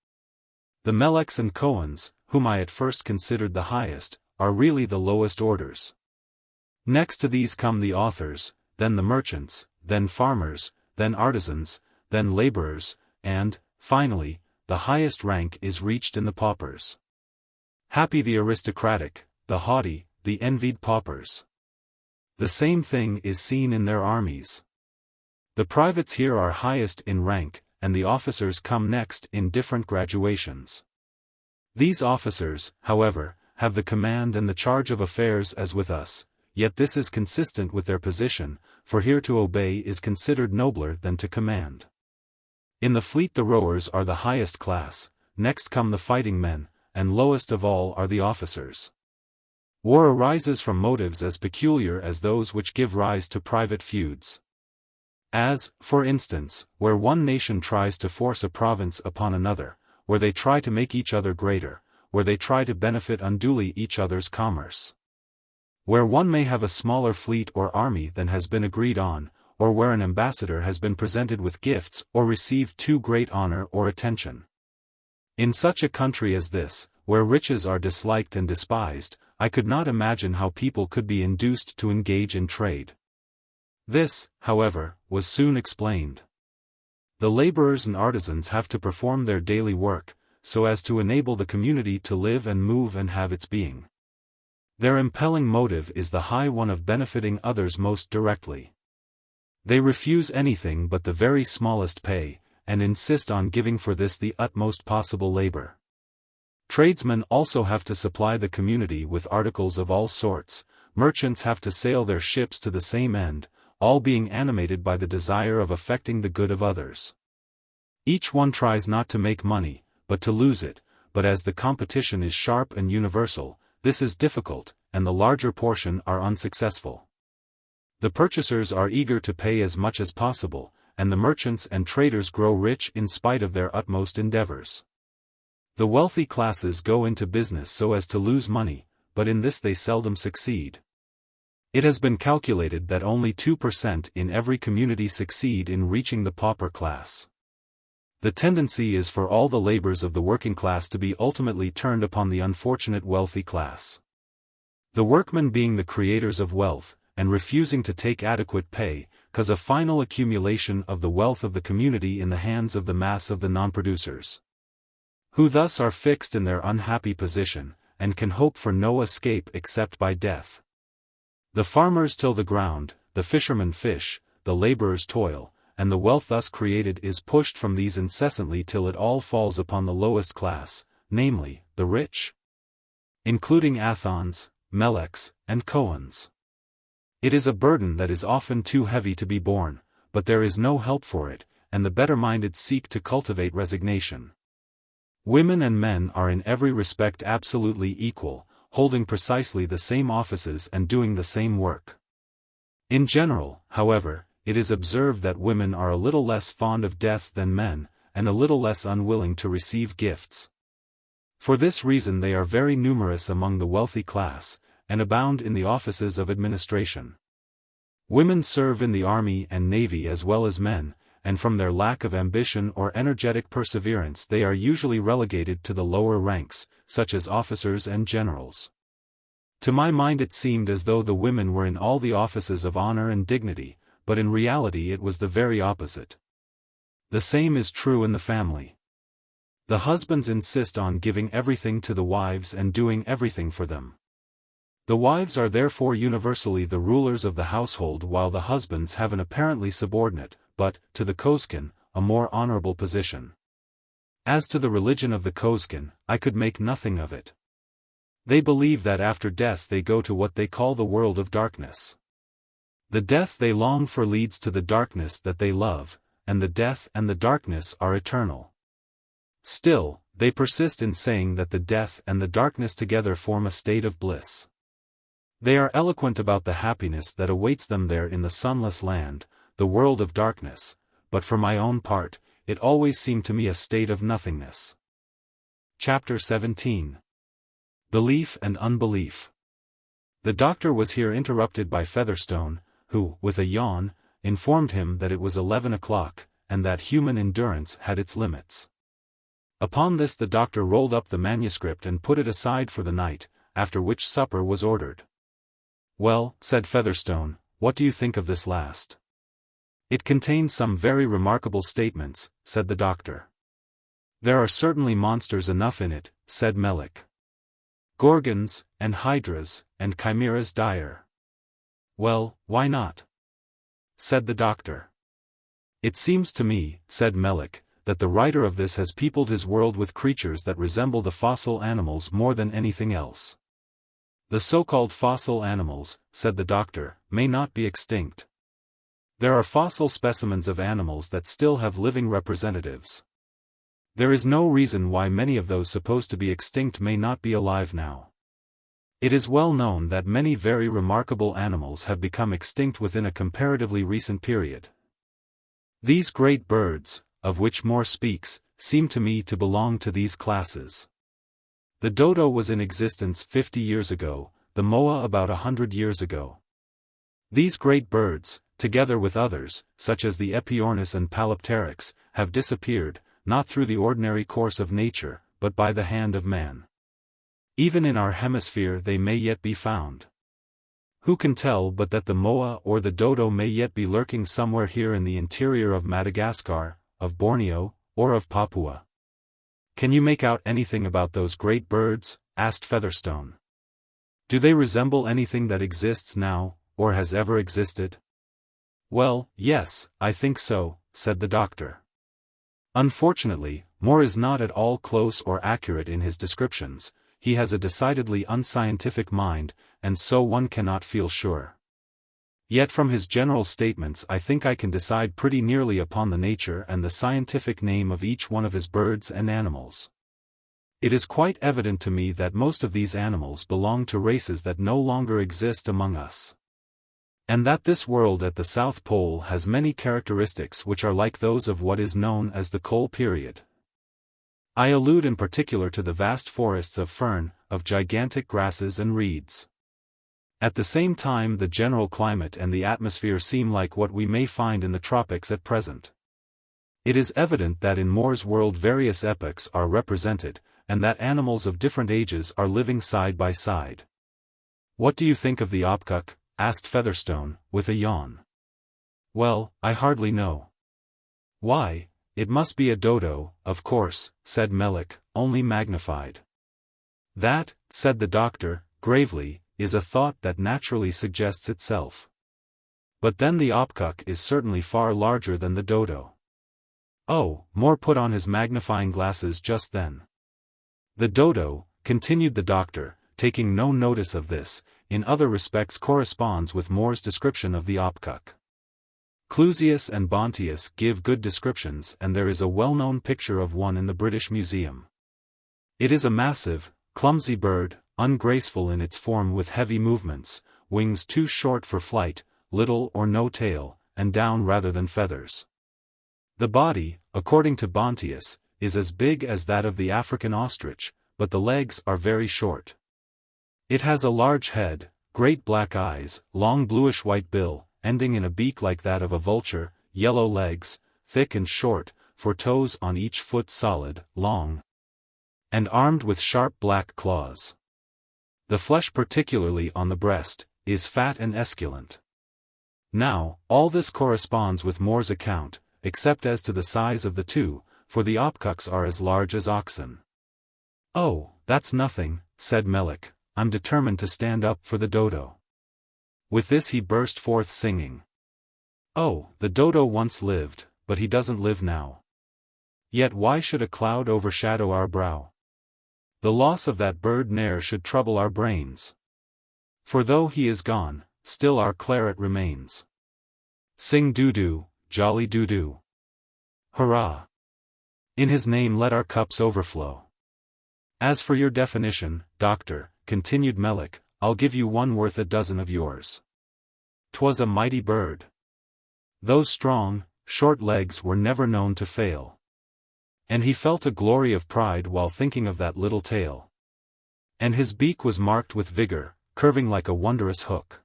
The Meleks and Kohens, whom I at first considered the highest, are really the lowest orders. Next to these come the authors, then the merchants, then farmers, then artisans, then laborers, and, finally, the highest rank is reached in the paupers. Happy the aristocratic, the haughty, the envied paupers. The same thing is seen in their armies. The privates here are highest in rank, and the officers come next in different graduations. These officers, however, have the command and the charge of affairs as with us, yet this is consistent with their position, for here to obey is considered nobler than to command. In the fleet the rowers are the highest class, next come the fighting men, and lowest of all are the officers. War arises from motives as peculiar as those which give rise to private feuds. As, for instance, where one nation tries to force a province upon another, where they try to make each other greater, where they try to benefit unduly each other's commerce. Where one may have a smaller fleet or army than has been agreed on, or where an ambassador has been presented with gifts or received too great honor or attention. In such a country as this, where riches are disliked and despised, I could not imagine how people could be induced to engage in trade. This, however, was soon explained. The laborers and artisans have to perform their daily work, so as to enable the community to live and move and have its being. Their impelling motive is the high one of benefiting others most directly. They refuse anything but the very smallest pay, and insist on giving for this the utmost possible labor. Tradesmen also have to supply the community with articles of all sorts, merchants have to sail their ships to the same end, all being animated by the desire of affecting the good of others. Each one tries not to make money, but to lose it, but as the competition is sharp and universal, this is difficult, and the larger portion are unsuccessful. The purchasers are eager to pay as much as possible, and the merchants and traders grow rich in spite of their utmost endeavors. The wealthy classes go into business so as to lose money, but in this they seldom succeed. It has been calculated that only 2% in every community succeed in reaching the pauper class. The tendency is for all the labors of the working class to be ultimately turned upon the unfortunate wealthy class. The workmen being the creators of wealth, and refusing to take adequate pay, cause a final accumulation of the wealth of the community in the hands of the mass of the non-producers, who thus are fixed in their unhappy position, and can hope for no escape except by death. The farmers till the ground, the fishermen fish, the laborers toil, and the wealth thus created is pushed from these incessantly till it all falls upon the lowest class, namely, the rich, including Athons, Meleks, and Kohens. It is a burden that is often too heavy to be borne, but there is no help for it, and the better-minded seek to cultivate resignation. Women and men are in every respect absolutely equal, holding precisely the same offices and doing the same work. In general, however, it is observed that women are a little less fond of death than men, and a little less unwilling to receive gifts. For this reason they are very numerous among the wealthy class, and abound in the offices of administration. Women serve in the army and navy as well as men, and from their lack of ambition or energetic perseverance they are usually relegated to the lower ranks, such as officers and generals. To my mind it seemed as though the women were in all the offices of honor and dignity, but in reality it was the very opposite. The same is true in the family. The husbands insist on giving everything to the wives and doing everything for them. The wives are therefore universally the rulers of the household while the husbands have an apparently subordinate, but, to the Kosekin, a more honorable position. As to the religion of the Kosekin, I could make nothing of it. They believe that after death they go to what they call the world of darkness. The death they long for leads to the darkness that they love, and the death and the darkness are eternal. Still, they persist in saying that the death and the darkness together form a state of bliss. They are eloquent about the happiness that awaits them there in the sunless land, the world of darkness, but for my own part, it always seemed to me a state of nothingness. Chapter 17. Belief and Unbelief. The doctor was here interrupted by Featherstone, who, with a yawn, informed him that it was 11 o'clock, and that human endurance had its limits. Upon this the doctor rolled up the manuscript and put it aside for the night, after which supper was ordered. "Well," said Featherstone, "what do you think of this last?" "It contains some very remarkable statements," said the doctor. "There are certainly monsters enough in it," said Melek. "Gorgons, and hydras, and chimeras dire." "Well, why not?" said the doctor. "It seems to me," said Melek, "that the writer of this has peopled his world with creatures that resemble the fossil animals more than anything else." "The so-called fossil animals," said the doctor, "may not be extinct. There are fossil specimens of animals that still have living representatives. There is no reason why many of those supposed to be extinct may not be alive now. It is well known that many very remarkable animals have become extinct within a comparatively recent period. These great birds, of which Moore speaks, seem to me to belong to these classes. The dodo was in existence 50 years ago, the moa about 100 years ago. These great birds, together with others, such as the Epiornis and Palapteryx, have disappeared, not through the ordinary course of nature, but by the hand of man. Even in our hemisphere they may yet be found. Who can tell but that the moa or the dodo may yet be lurking somewhere here in the interior of Madagascar, of Borneo, or of Papua? "Can you make out anything about those great birds?" asked Featherstone. "Do they resemble anything that exists now, or has ever existed?" "Well, yes, I think so," said the doctor. "Unfortunately, Moore is not at all close or accurate in his descriptions. He has a decidedly unscientific mind, and so one cannot feel sure. Yet from his general statements I think I can decide pretty nearly upon the nature and the scientific name of each one of his birds and animals. It is quite evident to me that most of these animals belong to races that no longer exist among us. And that this world at the South Pole has many characteristics which are like those of what is known as the coal period. I allude in particular to the vast forests of fern, of gigantic grasses and reeds. At the same time the general climate and the atmosphere seem like what we may find in the tropics at present. It is evident that in Moore's world various epochs are represented, and that animals of different ages are living side by side. "What do you think of the Opkuk?" asked Featherstone, with a yawn. "Well, I hardly know." "Why, it must be a dodo, of course," said Melick, "only magnified." "That," said the doctor, gravely, "is a thought that naturally suggests itself. But then the Opkuk is certainly far larger than the dodo." "Oh," Moore put on his magnifying glasses just then. "The dodo," continued the doctor, taking no notice of this, "in other respects corresponds with Moore's description of the Opkuk. Clusius and Bontius give good descriptions and there is a well-known picture of one in the British Museum. It is a massive, clumsy bird, ungraceful in its form with heavy movements, wings too short for flight, little or no tail, and down rather than feathers. The body, according to Bontius, is as big as that of the African ostrich, but the legs are very short. It has a large head, great black eyes, long bluish-white bill, ending in a beak like that of a vulture, yellow legs, thick and short, 4 toes on each foot solid, long, and armed with sharp black claws. The flesh particularly on the breast, is fat and esculent. Now, all this corresponds with Moore's account, except as to the size of the two, for the Opkuks are as large as oxen." "Oh, that's nothing," said Melick, "I'm determined to stand up for the dodo." With this he burst forth singing. "Oh, the dodo once lived, but he doesn't live now. Yet why should a cloud overshadow our brow? The loss of that bird ne'er should trouble our brains. For though he is gone, still our claret remains. Sing doo-doo, jolly doo-doo. Hurrah! In his name let our cups overflow. As for your definition, doctor," continued Melick, "I'll give you one worth a dozen of yours. 'Twas a mighty bird. Those strong, short legs were never known to fail." And he felt a glory of pride while thinking of that little tail. And his beak was marked with vigor, curving like a wondrous hook.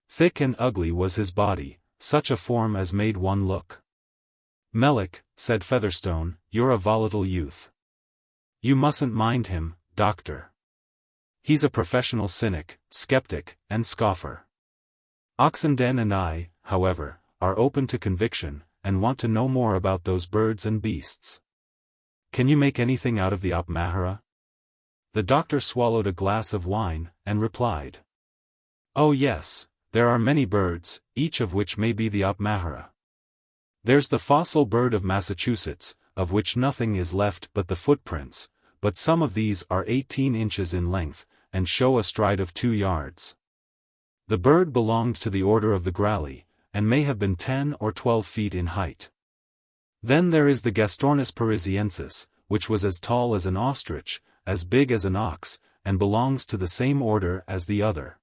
Thick and ugly was his body, such a form as made one look. "Melick," said Featherstone, "you're a volatile youth. You mustn't mind him, doctor. He's a professional cynic, skeptic, and scoffer. Oxenden and I, however, are open to conviction, and want to know more about those birds and beasts. Can you make anything out of the Opmahara?" The doctor swallowed a glass of wine, and replied. "Oh yes, there are many birds, each of which may be the Opmahara. There's the fossil bird of Massachusetts, of which nothing is left but the footprints, but some of these are 18 inches in length, and show a stride of 2 yards. The bird belonged to the order of the Gralli, and may have been 10 or 12 feet in height. Then there is the Gastornis parisiensis, which was as tall as an ostrich, as big as an ox, and belongs to the same order as the other.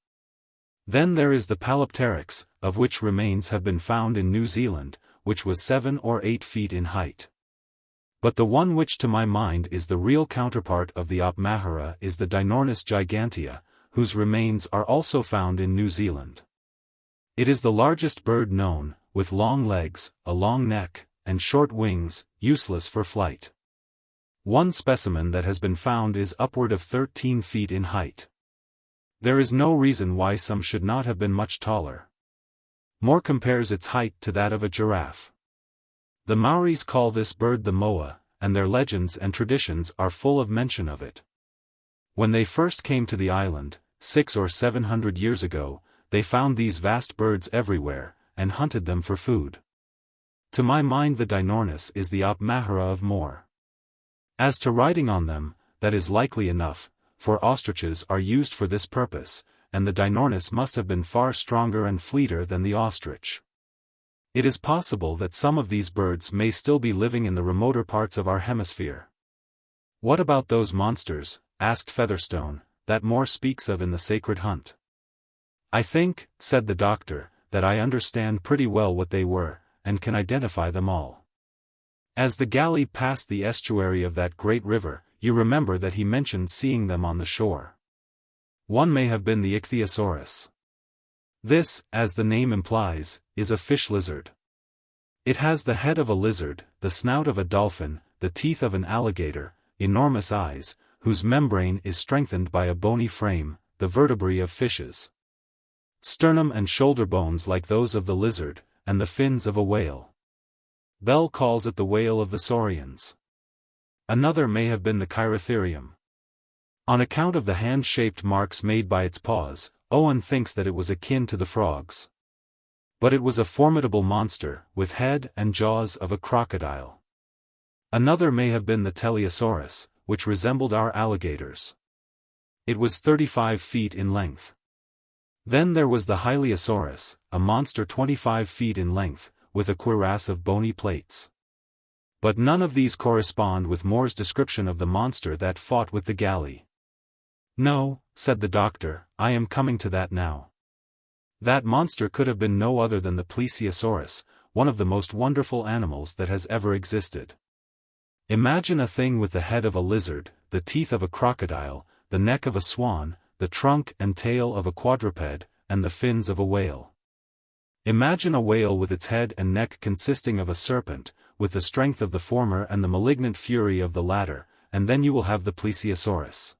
Then there is the Palapteryx, of which remains have been found in New Zealand, which was 7 or 8 feet in height. But the one which to my mind is the real counterpart of the Opmahara is the Dinornis gigantea, whose remains are also found in New Zealand. It is the largest bird known, with long legs, a long neck, and short wings, useless for flight. One specimen that has been found is upward of 13 feet in height. There is no reason why some should not have been much taller. Moore compares its height to that of a giraffe. The Maoris call this bird the moa, and their legends and traditions are full of mention of it. When they first came to the island, 600 or 700 years ago, they found these vast birds everywhere, and hunted them for food. To my mind the Dinornis is the Opmahara of Moore. As to riding on them, that is likely enough, for ostriches are used for this purpose, and the Dinornis must have been far stronger and fleeter than the ostrich. It is possible that some of these birds may still be living in the remoter parts of our hemisphere. What about those monsters, asked Featherstone, that Moore speaks of in The Sacred Hunt? I think, said the doctor, that I understand pretty well what they were, and can identify them all. As the galley passed the estuary of that great river, you remember that he mentioned seeing them on the shore. One may have been the Ichthyosaurus. This, as the name implies, is a fish lizard. It has the head of a lizard, the snout of a dolphin, the teeth of an alligator, enormous eyes, whose membrane is strengthened by a bony frame, the vertebrae of fishes. Sternum and shoulder bones like those of the lizard, and the fins of a whale. Bell calls it the whale of the saurians. Another may have been the Cheirotherium. On account of the hand-shaped marks made by its paws, Owen thinks that it was akin to the frogs. But it was a formidable monster, with head and jaws of a crocodile. Another may have been the Teleosaurus, which resembled our alligators. It was 35 feet in length. Then there was the Hylaeosaurus, a monster 25 feet in length, with a cuirass of bony plates. But none of these correspond with Moore's description of the monster that fought with the galley. No, said the doctor, I am coming to that now. That monster could have been no other than the Plesiosaurus, one of the most wonderful animals that has ever existed. Imagine a thing with the head of a lizard, the teeth of a crocodile, the neck of a swan, the trunk and tail of a quadruped, and the fins of a whale. Imagine a whale with its head and neck consisting of a serpent, with the strength of the former and the malignant fury of the latter, and then you will have the Plesiosaurus.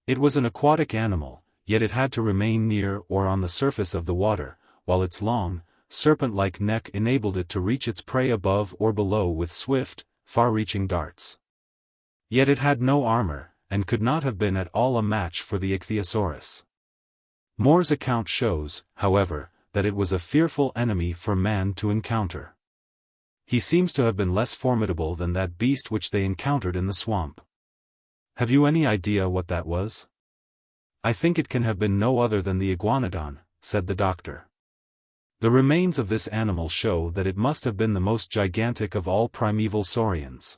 It was an aquatic animal, yet it had to remain near or on the surface of the water, while its long, serpent-like neck enabled it to reach its prey above or below with swift, far-reaching darts. Yet it had no armor, and could not have been at all a match for the Ichthyosaurus. Moore's account shows, however, that it was a fearful enemy for man to encounter. He seems to have been less formidable than that beast which they encountered in the swamp. Have you any idea what that was? I think it can have been no other than the iguanodon, said the doctor. The remains of this animal show that it must have been the most gigantic of all primeval saurians.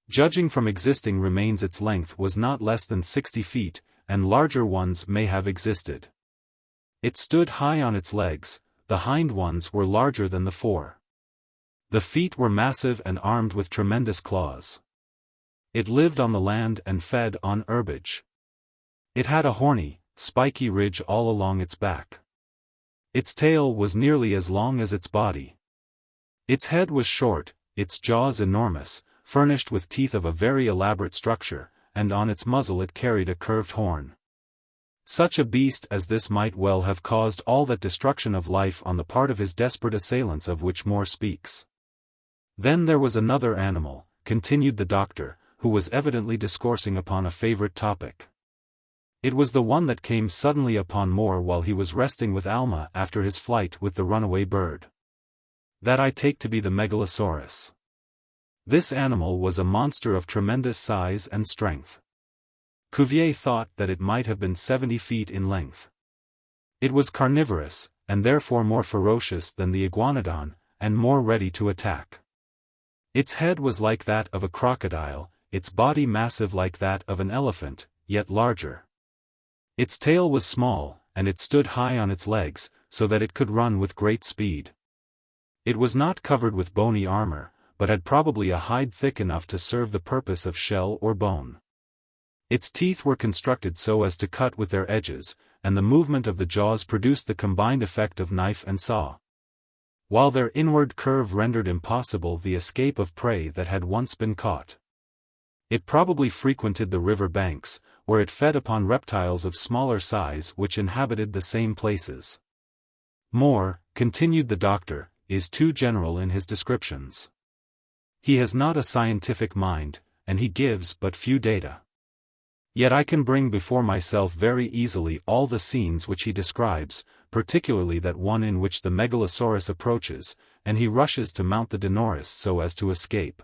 Judging from existing remains, its length was not less than 60 feet, and larger ones may have existed. It stood high on its legs, the hind ones were larger than the fore. The feet were massive and armed with tremendous claws. It lived on the land and fed on herbage. It had a horny, spiky ridge all along its back. Its tail was nearly as long as its body. Its head was short, its jaws enormous, furnished with teeth of a very elaborate structure, and on its muzzle it carried a curved horn. Such a beast as this might well have caused all that destruction of life on the part of his desperate assailants of which Moore speaks. Then there was another animal, continued the doctor, who was evidently discoursing upon a favorite topic. It was the one that came suddenly upon Moore while he was resting with Alma after his flight with the runaway bird. That I take to be the Megalosaurus. This animal was a monster of tremendous size and strength. Cuvier thought that it might have been 70 feet in length. It was carnivorous, and therefore more ferocious than the iguanodon, and more ready to attack. Its head was like that of a crocodile, its body massive like that of an elephant, yet larger. Its tail was small, and it stood high on its legs, so that it could run with great speed. It was not covered with bony armor, but had probably a hide thick enough to serve the purpose of shell or bone. Its teeth were constructed so as to cut with their edges, and the movement of the jaws produced the combined effect of knife and saw. While their inward curve rendered impossible the escape of prey that had once been caught. It probably frequented the river banks, where it fed upon reptiles of smaller size which inhabited the same places. Moore, continued the doctor, is too general in his descriptions. He has not a scientific mind, and he gives but few data. Yet I can bring before myself very easily all the scenes which he describes, particularly that one in which the Megalosaurus approaches, and he rushes to mount the Dinornis so as to escape.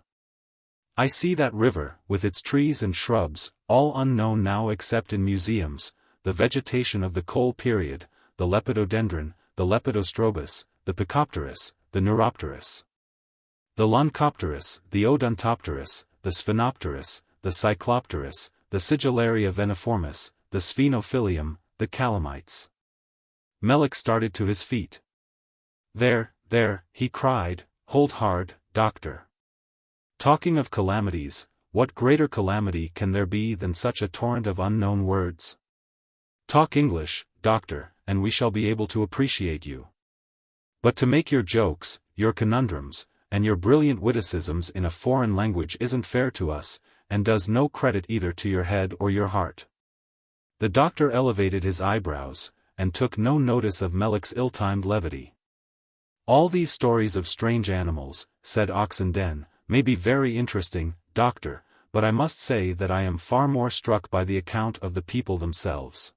I see that river, with its trees and shrubs, all unknown now except in museums, the vegetation of the coal period, the lepidodendron, the lepidostrobus, the Picopterus, the Neuropterus, the Loncopterus, the Odontopterus, the Sphenopterus, the Cyclopterus, the Sigillaria veniformis, the Sphenophilium, the Calamites. Melick started to his feet. There, he cried, hold hard, doctor. Talking of calamities, what greater calamity can there be than such a torrent of unknown words? Talk English, doctor, and we shall be able to appreciate you. But to make your jokes, your conundrums, and your brilliant witticisms in a foreign language isn't fair to us, and does no credit either to your head or your heart. The doctor elevated his eyebrows, and took no notice of Melick's ill-timed levity. All these stories of strange animals, said Oxenden, may be very interesting, doctor, but I must say that I am far more struck by the account of the people themselves.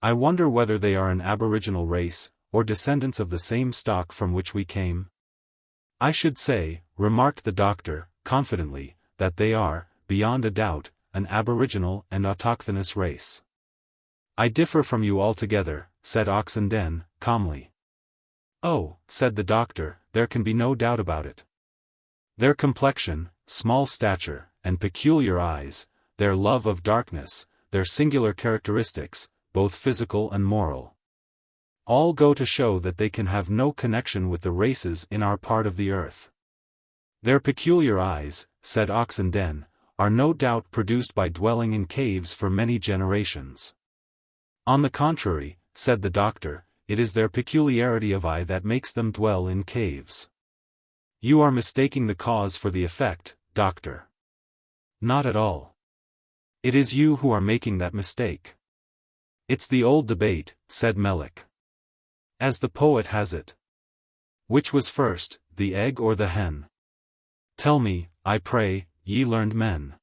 I wonder whether they are an aboriginal race, or descendants of the same stock from which we came? I should say, remarked the doctor, confidently, that they are, beyond a doubt, an aboriginal and autochthonous race. I differ from you altogether, said Oxenden, calmly. Oh, said the doctor, there can be no doubt about it. Their complexion, small stature, and peculiar eyes, their love of darkness, their singular characteristics, both physical and moral, all go to show that they can have no connection with the races in our part of the earth. Their peculiar eyes, said Oxenden, are no doubt produced by dwelling in caves for many generations. On the contrary, said the doctor, it is their peculiarity of eye that makes them dwell in caves. You are mistaking the cause for the effect, doctor. Not at all. It is you who are making that mistake. It's the old debate, said Melick. As the poet has it. Which was first, the egg or the hen? Tell me, I pray, ye learned men.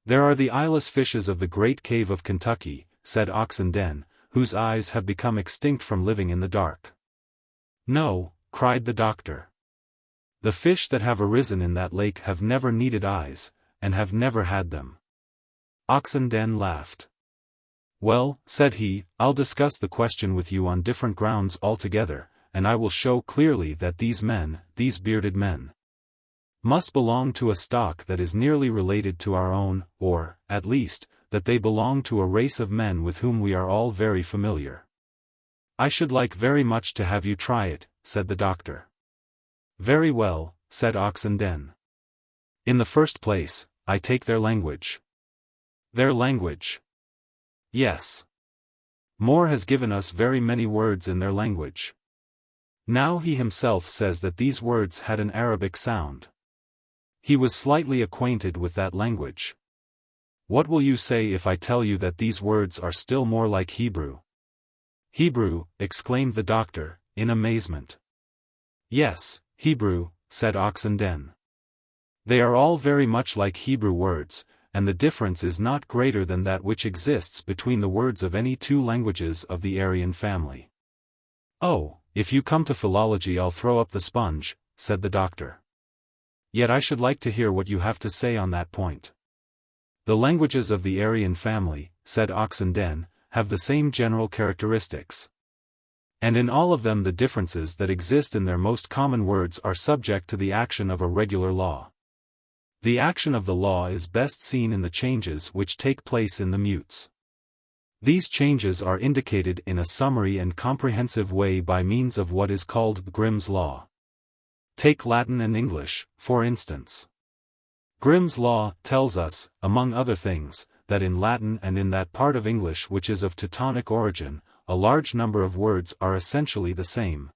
There are the eyeless fishes of the great cave of Kentucky, said Oxenden, whose eyes have become extinct from living in the dark. No, cried the doctor. The fish that have arisen in that lake have never needed eyes, and have never had them. Oxenden laughed. Well, said he, I'll discuss the question with you on different grounds altogether, and I will show clearly that these men, these bearded men, must belong to a stock that is nearly related to our own, or, at least, that they belong to a race of men with whom we are all very familiar. I should like very much to have you try it, said the doctor. Very well, said Oxenden. In the first place, I take their language. Their language. Yes. Moore has given us very many words in their language. Now he himself says that these words had an Arabic sound. He was slightly acquainted with that language. What will you say if I tell you that these words are still more like Hebrew? Hebrew, exclaimed the doctor, in amazement. Yes, Hebrew, said Oxenden. They are all very much like Hebrew words, and the difference is not greater than that which exists between the words of any two languages of the Aryan family. Oh, if you come to philology I'll throw up the sponge, said the doctor. Yet I should like to hear what you have to say on that point. The languages of the Aryan family, said Oxenden, have the same general characteristics. And in all of them the differences that exist in their most common words are subject to the action of a regular law. The action of the law is best seen in the changes which take place in the mutes. These changes are indicated in a summary and comprehensive way by means of what is called Grimm's law. Take Latin and English, for instance. Grimm's law tells us, among other things, that in Latin and in that part of English which is of Teutonic origin, a large number of words are essentially the same,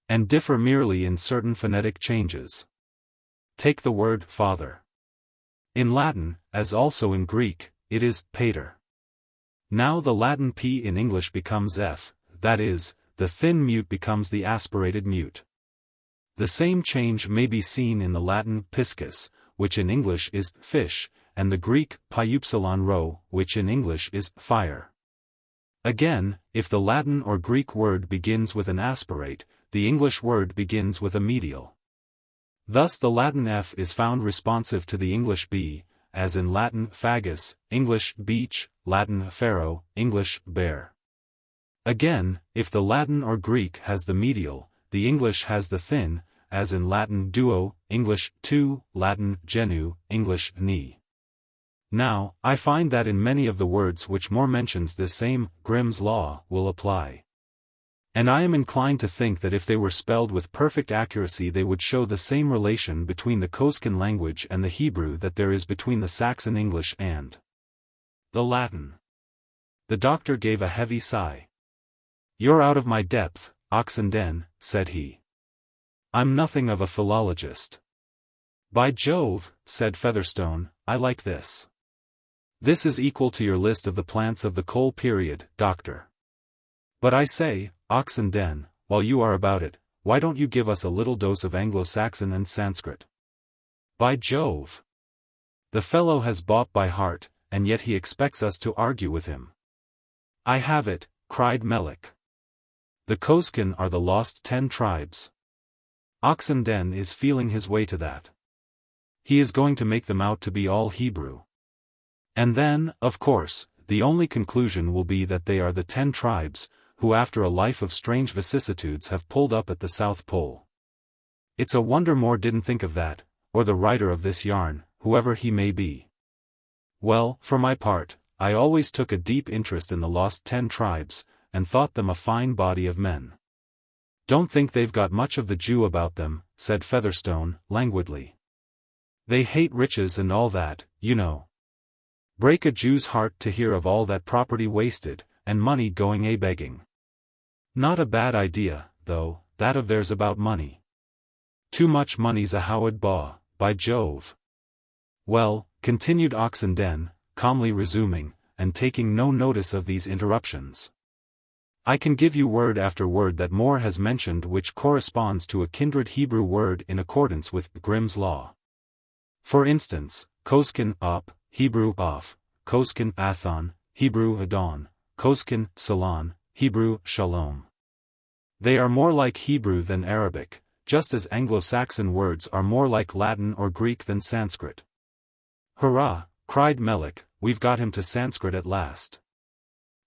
and differ merely in certain phonetic changes. Take the word father. In Latin, as also in Greek, it is pater. Now the Latin P in English becomes F, that is, the thin mute becomes the aspirated mute. The same change may be seen in the Latin piscis, which in English is fish, and the Greek piupsilon rho, which in English is fire. Again, if the Latin or Greek word begins with an aspirate, the English word begins with a medial. Thus the Latin F is found responsive to the English B, as in Latin fagus, English beech, Latin faro, English bear. Again, if the Latin or Greek has the medial, the English has the thin, as in Latin duo, English two, Latin genu, English knee. Now, I find that in many of the words which more mentions this same Grimm's law will apply. And I am inclined to think that if they were spelled with perfect accuracy they would show the same relation between the Kosekin language and the Hebrew that there is between the Saxon English and the Latin. The doctor gave a heavy sigh. "You're out of my depth, Oxenden," said he. "I'm nothing of a philologist." "By Jove," said Featherstone, "I like this. This is equal to your list of the plants of the coal period, doctor. But I say, Oxenden, while you are about it, why don't you give us a little dose of Anglo-Saxon and Sanskrit? By Jove! The fellow has bought by heart, and yet he expects us to argue with him." "I have it," cried Melick. "The Kosekin are the lost 10 tribes. Oxenden is feeling his way to that. He is going to make them out to be all Hebrew. And then, of course, the only conclusion will be that they are the 10 tribes, who after a life of strange vicissitudes have pulled up at the South Pole. It's a wonder Moore didn't think of that, or the writer of this yarn, whoever he may be. Well, for my part, I always took a deep interest in the lost 10 tribes, and thought them a fine body of men." "Don't think they've got much of the Jew about them," said Featherstone, languidly. "They hate riches and all that, you know. Break a Jew's heart to hear of all that property wasted, and money going a-begging. Not a bad idea, though, that of theirs about money. Too much money's a Howard Baugh, by Jove." "Well," continued Oxenden, calmly resuming, and taking no notice of these interruptions, "I can give you word after word that Moore has mentioned which corresponds to a kindred Hebrew word in accordance with Grimm's law. For instance, Kosekin up, Hebrew off, Kosekin athon, Hebrew adon, Kosekin salon, Hebrew shalom. They are more like Hebrew than Arabic, just as Anglo-Saxon words are more like Latin or Greek than Sanskrit." "Hurrah!" cried Melick, "we've got him to Sanskrit at last.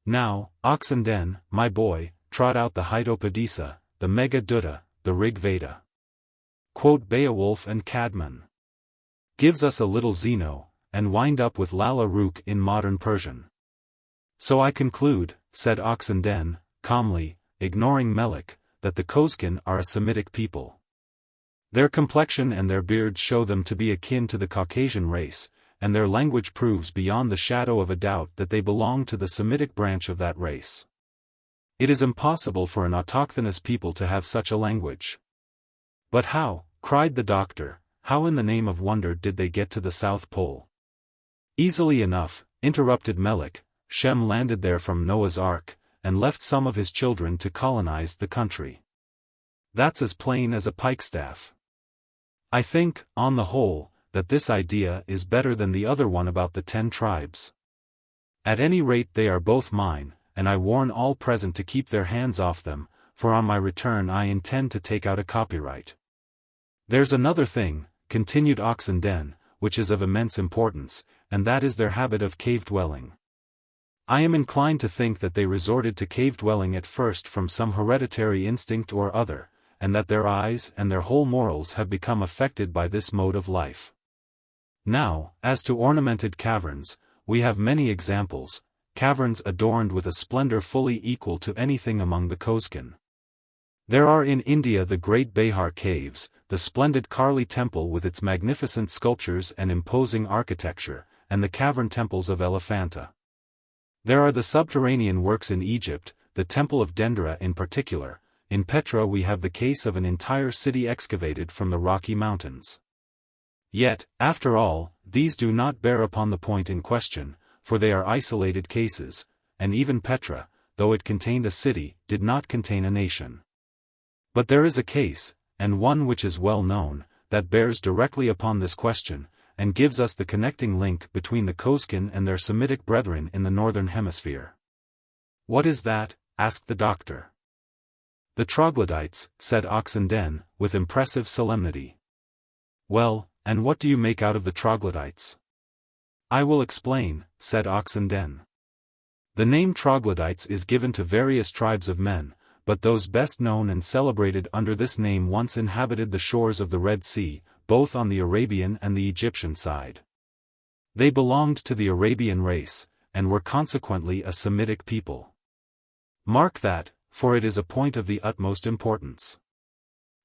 Now, Oxenden, my boy, trot out the Hytopadesa, the Megha Dutta, the Rig Veda. Quote Beowulf and Cadman. Gives us a little Zeno, and wind up with Lalla Rookh in modern Persian." "So I conclude," said Oxenden, calmly, ignoring Melick, "that the Kosekin are a Semitic people. Their complexion and their beards show them to be akin to the Caucasian race, and their language proves beyond the shadow of a doubt that they belong to the Semitic branch of that race. It is impossible for an autochthonous people to have such a language." "But how," cried the doctor, "how in the name of wonder did they get to the South Pole?" "Easily enough," interrupted Melick. "Shem landed there from Noah's Ark, and left some of his children to colonize the country. That's as plain as a pikestaff. I think, on the whole, that this idea is better than the other one about the 10 tribes. At any rate they are both mine, and I warn all present to keep their hands off them, for on my return I intend to take out a copyright. There's another thing," continued Oxenden, "which is of immense importance, and that is their habit of cave-dwelling. I am inclined to think that they resorted to cave-dwelling at first from some hereditary instinct or other, and that their eyes and their whole morals have become affected by this mode of life. Now, as to ornamented caverns, we have many examples, caverns adorned with a splendor fully equal to anything among the Kosekin. There are in India the great Behar caves, the splendid Karli temple with its magnificent sculptures and imposing architecture, and the cavern temples of Elephanta. There are the subterranean works in Egypt, the temple of Dendera in particular. In Petra we have the case of an entire city excavated from the Rocky Mountains. Yet, after all, these do not bear upon the point in question, for they are isolated cases, and even Petra, though it contained a city, did not contain a nation. But there is a case, and one which is well known, that bears directly upon this question, and gives us the connecting link between the Kosekin and their Semitic brethren in the northern hemisphere. "What is that?" asked the doctor. "The troglodytes," said Oxenden, with impressive solemnity. "Well, and what do you make out of the troglodytes?" I will explain, said Oxenden. The name troglodytes is given to various tribes of men, but those best known and celebrated under this name once inhabited the shores of the Red Sea, both on the Arabian and the Egyptian side. They belonged to the Arabian race, and were consequently a Semitic people. Mark that, for it is a point of the utmost importance.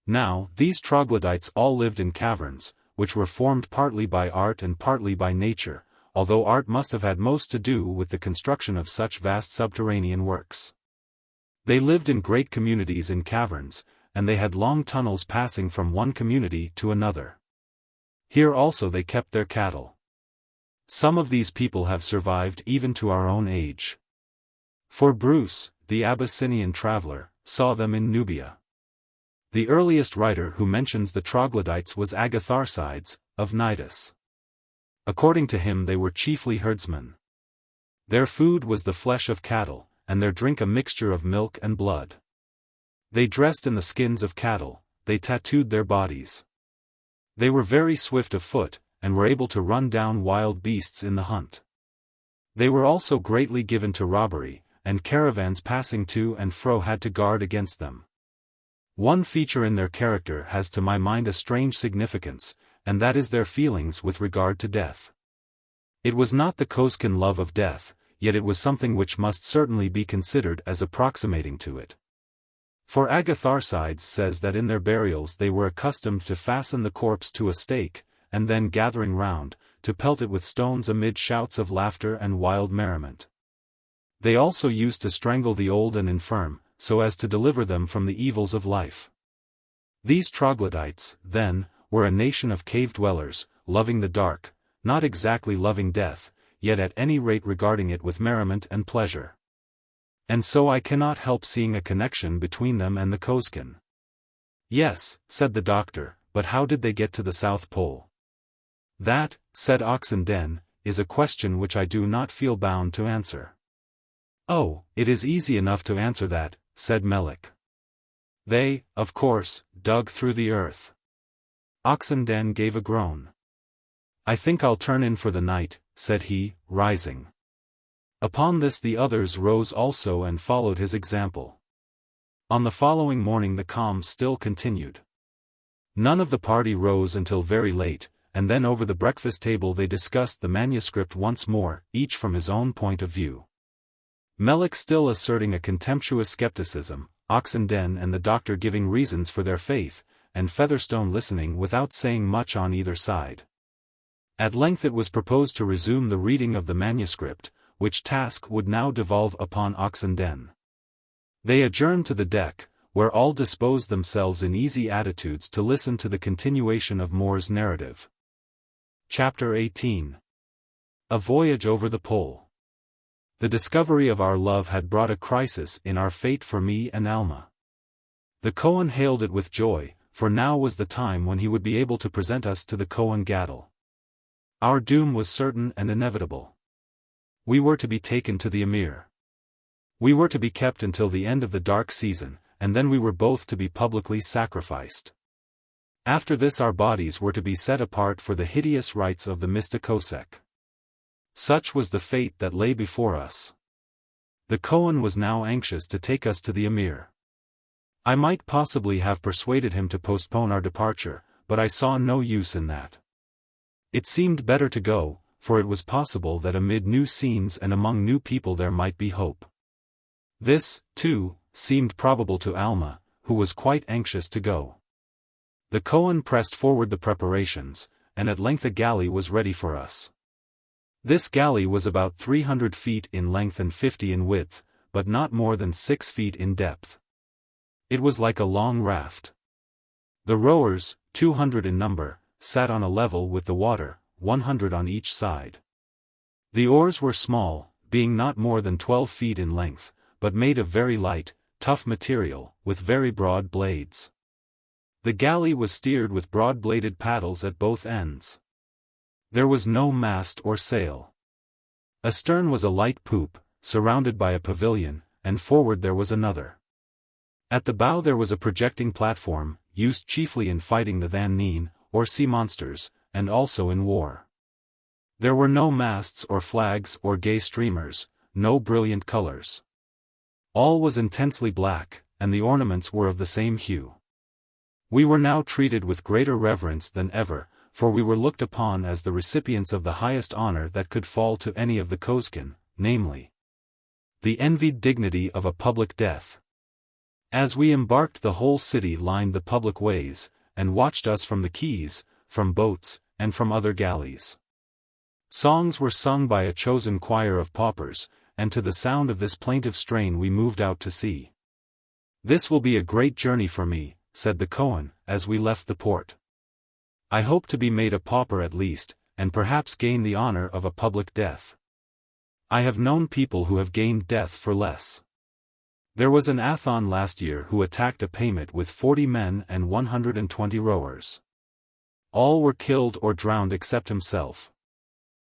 Now, these troglodytes all lived in caverns, which were formed partly by art and partly by nature, although art must have had most to do with the construction of such vast subterranean works. They lived in great communities in caverns, and they had long tunnels passing from one community to another. Here also they kept their cattle. Some of these people have survived even to our own age. For Bruce, the Abyssinian traveler, saw them in Nubia. The earliest writer who mentions the troglodytes was Agatharcides, of Cnidus. According to him they were chiefly herdsmen. Their food was the flesh of cattle, and their drink a mixture of milk and blood. They dressed in the skins of cattle, they tattooed their bodies. They were very swift of foot, and were able to run down wild beasts in the hunt. They were also greatly given to robbery, and caravans passing to and fro had to guard against them. One feature in their character has to my mind a strange significance, and that is their feelings with regard to death. It was not the Kosekin love of death, yet it was something which must certainly be considered as approximating to it. For Agatharcides says that in their burials they were accustomed to fasten the corpse to a stake, and then gathering round, to pelt it with stones amid shouts of laughter and wild merriment. They also used to strangle the old and infirm, so as to deliver them from the evils of life. These troglodytes, then, were a nation of cave dwellers, loving the dark, not exactly loving death, yet at any rate regarding it with merriment and pleasure. And so I cannot help seeing a connection between them and the Kosekin. Yes, said the doctor, but how did they get to the South Pole? That, said Oxenden, is a question which I do not feel bound to answer. Oh, it is easy enough to answer that, said Melik. They, of course, dug through the earth. Oxenden gave a groan. I think I'll turn in for the night, said he, rising. Upon this the others rose also and followed his example. On the following morning the calm still continued. None of the party rose until very late, and then over the breakfast table they discussed the manuscript once more, each from his own point of view. Melik still asserting a contemptuous skepticism, Oxenden and the doctor giving reasons for their faith, and Featherstone listening without saying much on either side. At length it was proposed to resume the reading of the manuscript, which task would now devolve upon Oxenden. They adjourned to the deck, where all disposed themselves in easy attitudes to listen to the continuation of Moore's narrative. Chapter 18. A Voyage over the Pole. The discovery of our love had brought a crisis in our fate for me and Alma. The Kohen hailed it with joy, for now was the time when he would be able to present us to the Kohen Gadol. Our doom was certain and inevitable. We were to be taken to the Emir. We were to be kept until the end of the dark season, and then we were both to be publicly sacrificed. After this our bodies were to be set apart for the hideous rites of the Mista Kosek. Such was the fate that lay before us. The Kohen was now anxious to take us to the Emir. I might possibly have persuaded him to postpone our departure, but I saw no use in that. It seemed better to go, for it was possible that amid new scenes and among new people there might be hope. This, too, seemed probable to Alma, who was quite anxious to go. The Kohen pressed forward the preparations, and at length a galley was ready for us. This galley was about 300 feet in length and 50 in width, but not more than 6 feet in depth. It was like a long raft. The rowers, 200 in number, sat on a level with the water, 100 on each side. The oars were small, being not more than 12 feet in length, but made of very light, tough material, with very broad blades. The galley was steered with broad-bladed paddles at both ends. There was no mast or sail. Astern was a light poop, surrounded by a pavilion, and forward there was another. At the bow there was a projecting platform, used chiefly in fighting the Van Neen, or sea monsters, and also in war. There were no masts or flags or gay streamers, no brilliant colors. All was intensely black, and the ornaments were of the same hue. We were now treated with greater reverence than ever, for we were looked upon as the recipients of the highest honor that could fall to any of the Kosekin, namely, the envied dignity of a public death. As we embarked, the whole city lined the public ways, and watched us from the quays, from boats, and from other galleys. Songs were sung by a chosen choir of paupers, and to the sound of this plaintive strain we moved out to sea. "This will be a great journey for me," said the Kohen, as we left the port. "I hope to be made a pauper at least, and perhaps gain the honor of a public death. I have known people who have gained death for less. There was an Athon last year who attacked a payment with 40 men and 120 rowers. All were killed or drowned except himself.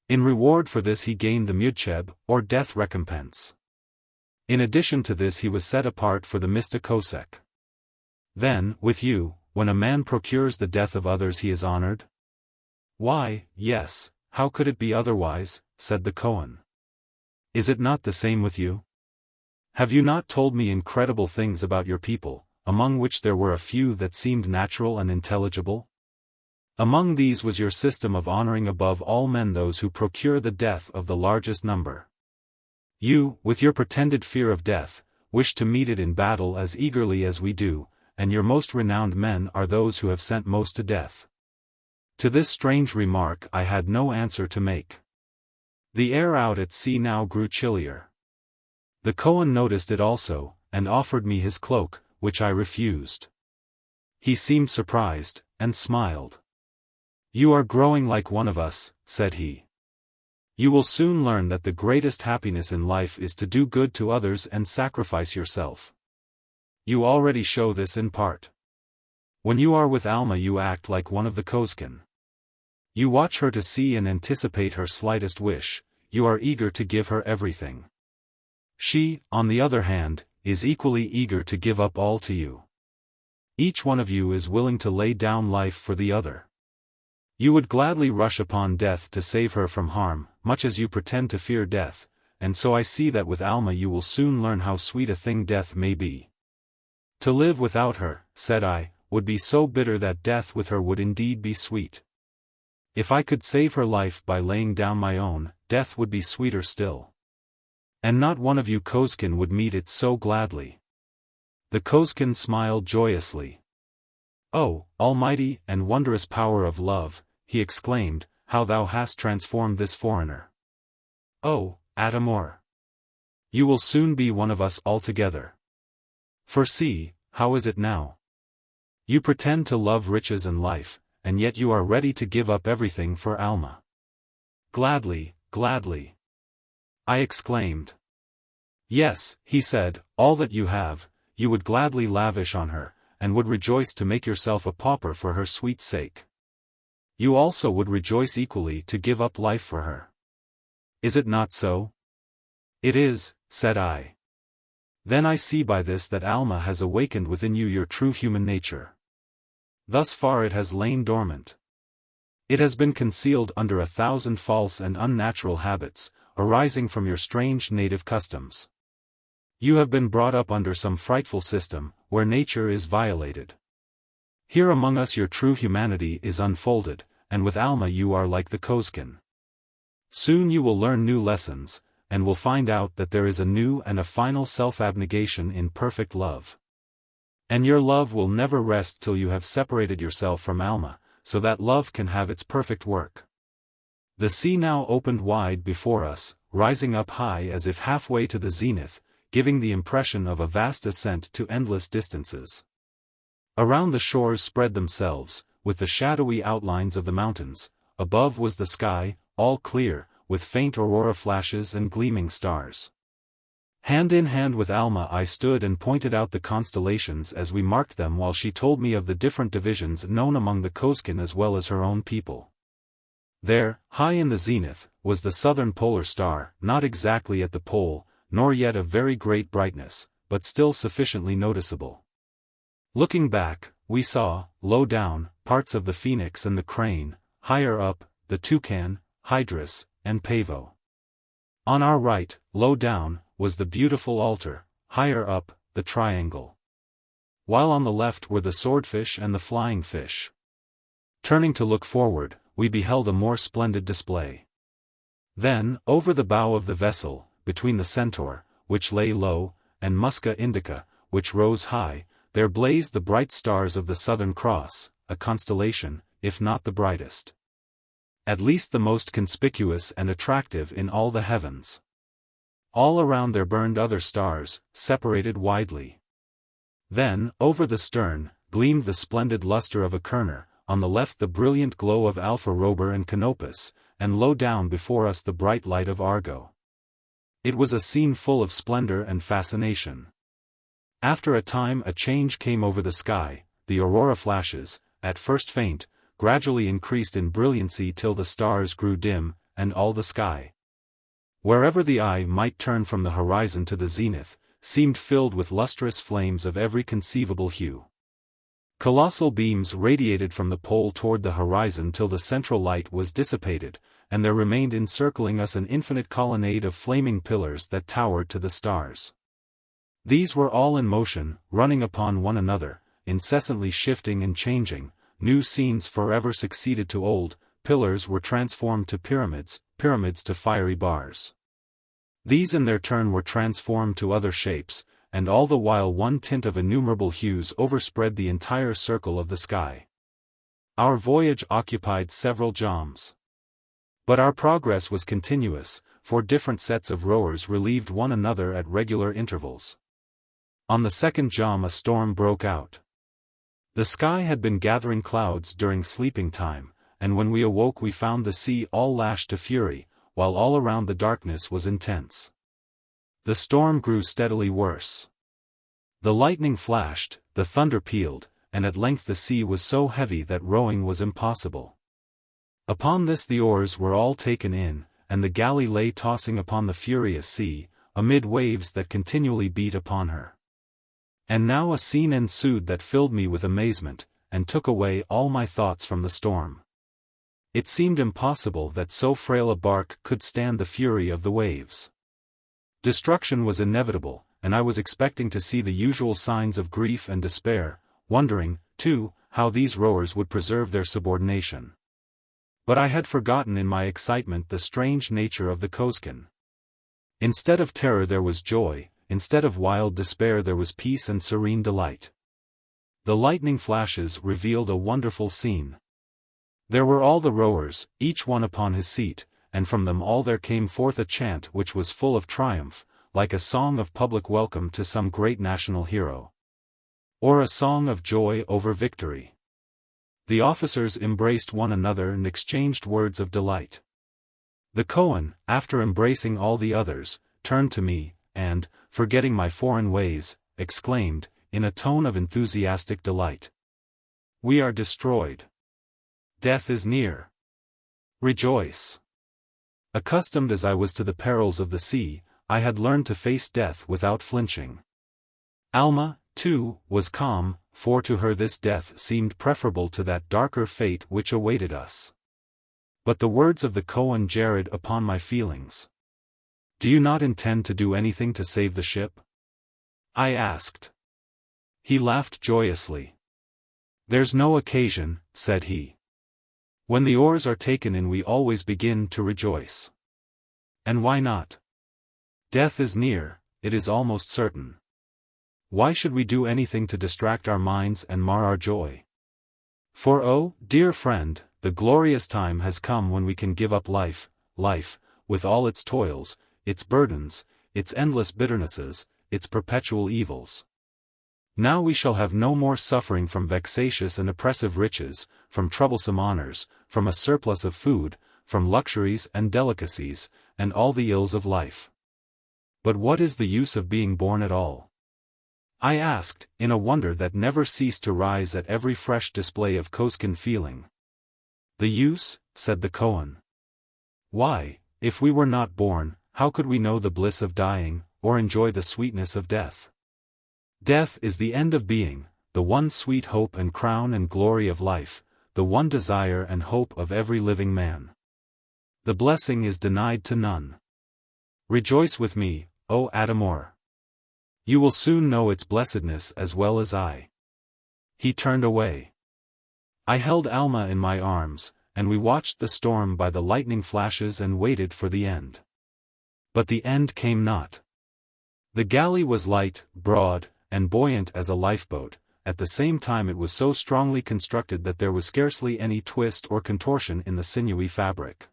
In reward for this he gained the mudcheb, or death recompense. In addition to this he was set apart for the Mista Kosek. Then, with you, when a man procures the death of others he is honored?" "Why, yes, how could it be otherwise?" said the Kohen. "Is it not the same with you? Have you not told me incredible things about your people, among which there were a few that seemed natural and intelligible? Among these was your system of honoring above all men those who procure the death of the largest number. You, with your pretended fear of death, wish to meet it in battle as eagerly as we do, and your most renowned men are those who have sent most to death." To this strange remark I had no answer to make. The air out at sea now grew chillier. The Kohen noticed it also, and offered me his cloak, which I refused. He seemed surprised, and smiled. "You are growing like one of us," said he. "You will soon learn that the greatest happiness in life is to do good to others and sacrifice yourself. You already show this in part. When you are with Alma you act like one of the Kosekin. You watch her to see and anticipate her slightest wish, you are eager to give her everything. She, on the other hand, is equally eager to give up all to you. Each one of you is willing to lay down life for the other. You would gladly rush upon death to save her from harm, much as you pretend to fear death, and so I see that with Alma you will soon learn how sweet a thing death may be. To live without her," said I, "would be so bitter that death with her would indeed be sweet. If I could save her life by laying down my own, death would be sweeter still. And not one of you Kosekin would meet it so gladly." The Kosekin smiled joyously. "Oh, almighty and wondrous power of love," he exclaimed, "how thou hast transformed this foreigner. Oh, Atamor! You will soon be one of us altogether. For see, how is it now? You pretend to love riches and life, and yet you are ready to give up everything for Alma." "Gladly, gladly," I exclaimed. "Yes," he said, "all that you have, you would gladly lavish on her, and would rejoice to make yourself a pauper for her sweet sake. You also would rejoice equally to give up life for her. Is it not so?" "It is," said I. "Then I see by this that Alma has awakened within you your true human nature. Thus far it has lain dormant. It has been concealed under 1,000 false and unnatural habits, arising from your strange native customs. You have been brought up under some frightful system, where nature is violated. Here among us your true humanity is unfolded, and with Alma you are like the Kosekin. Soon you will learn new lessons, and will find out that there is a new and a final self-abnegation in perfect love. And your love will never rest till you have separated yourself from Alma, so that love can have its perfect work." The sea now opened wide before us, rising up high as if halfway to the zenith, giving the impression of a vast ascent to endless distances. Around the shores spread themselves, with the shadowy outlines of the mountains, above was the sky, all clear, with faint aurora flashes and gleaming stars. Hand in hand with Alma I stood and pointed out the constellations as we marked them while she told me of the different divisions known among the Kosekin as well as her own people. There, high in the zenith, was the southern polar star, not exactly at the pole, nor yet of very great brightness, but still sufficiently noticeable. Looking back, we saw, low down, parts of the phoenix and the crane, higher up, the toucan, Hydrus, and Pavo. On our right, low down, was the beautiful altar, higher up, the triangle. While on the left were the swordfish and the flying fish. Turning to look forward, we beheld a more splendid display. Then, over the bow of the vessel, between the Centaur, which lay low, and Musca Indica, which rose high, there blazed the bright stars of the Southern Cross, a constellation, if not the brightest. At least the most conspicuous and attractive in all the heavens. All around there burned other stars, separated widely. Then, over the stern, gleamed the splendid luster of Achernar, on the left the brilliant glow of Alpha Robur and Canopus, and low down before us the bright light of Argo. It was a scene full of splendor and fascination. After a time a change came over the sky, the aurora flashes, at first faint, gradually increased in brilliancy till the stars grew dim, and all the sky, wherever the eye might turn from the horizon to the zenith, seemed filled with lustrous flames of every conceivable hue. Colossal beams radiated from the pole toward the horizon till the central light was dissipated, and there remained encircling us an infinite colonnade of flaming pillars that towered to the stars. These were all in motion, running upon one another, incessantly shifting and changing. New scenes forever succeeded to old, pillars were transformed to pyramids, pyramids to fiery bars. These in their turn were transformed to other shapes, and all the while one tint of innumerable hues overspread the entire circle of the sky. Our voyage occupied several joms. But our progress was continuous, for different sets of rowers relieved one another at regular intervals. On the second jom a storm broke out. The sky had been gathering clouds during sleeping time, and when we awoke we found the sea all lashed to fury, while all around the darkness was intense. The storm grew steadily worse. The lightning flashed, the thunder pealed, and at length the sea was so heavy that rowing was impossible. Upon this the oars were all taken in, and the galley lay tossing upon the furious sea, amid waves that continually beat upon her. And now a scene ensued that filled me with amazement, and took away all my thoughts from the storm. It seemed impossible that so frail a bark could stand the fury of the waves. Destruction was inevitable, and I was expecting to see the usual signs of grief and despair, wondering, too, how these rowers would preserve their subordination. But I had forgotten in my excitement the strange nature of the Kosekin. Instead of terror there was joy, instead of wild despair there was peace and serene delight. The lightning flashes revealed a wonderful scene. There were all the rowers, each one upon his seat, and from them all there came forth a chant which was full of triumph, like a song of public welcome to some great national hero. Or a song of joy over victory. The officers embraced one another and exchanged words of delight. The Kohen, after embracing all the others, turned to me, and, forgetting my foreign ways, exclaimed, in a tone of enthusiastic delight. "We are destroyed. Death is near. Rejoice." Accustomed as I was to the perils of the sea, I had learned to face death without flinching. Alma, too, was calm, for to her this death seemed preferable to that darker fate which awaited us. But the words of the Kohen jarred upon my feelings. "Do you not intend to do anything to save the ship?" I asked. He laughed joyously. "There's no occasion," said he. "When the oars are taken in we always begin to rejoice. And why not? Death is near, it is almost certain. Why should we do anything to distract our minds and mar our joy? For oh, dear friend, the glorious time has come when we can give up life, with all its toils, its burdens, its endless bitternesses, its perpetual evils. Now we shall have no more suffering from vexatious and oppressive riches, from troublesome honors, from a surplus of food, from luxuries and delicacies, and all the ills of life. But what is the use of being born at all?" I asked, in a wonder that never ceased to rise at every fresh display of Kosekin feeling. "The use?" said the Kohen. "Why, if we were not born, how could we know the bliss of dying, or enjoy the sweetness of death? Death is the end of being, the one sweet hope and crown and glory of life, the one desire and hope of every living man. The blessing is denied to none. Rejoice with me, O Adamor. You will soon know its blessedness as well as I. He turned away. I held Alma in my arms, and we watched the storm by the lightning flashes and waited for the end. But the end came not. The galley was light, broad, and buoyant as a lifeboat. At the same time it was so strongly constructed that there was scarcely any twist or contortion in the sinewy fabric.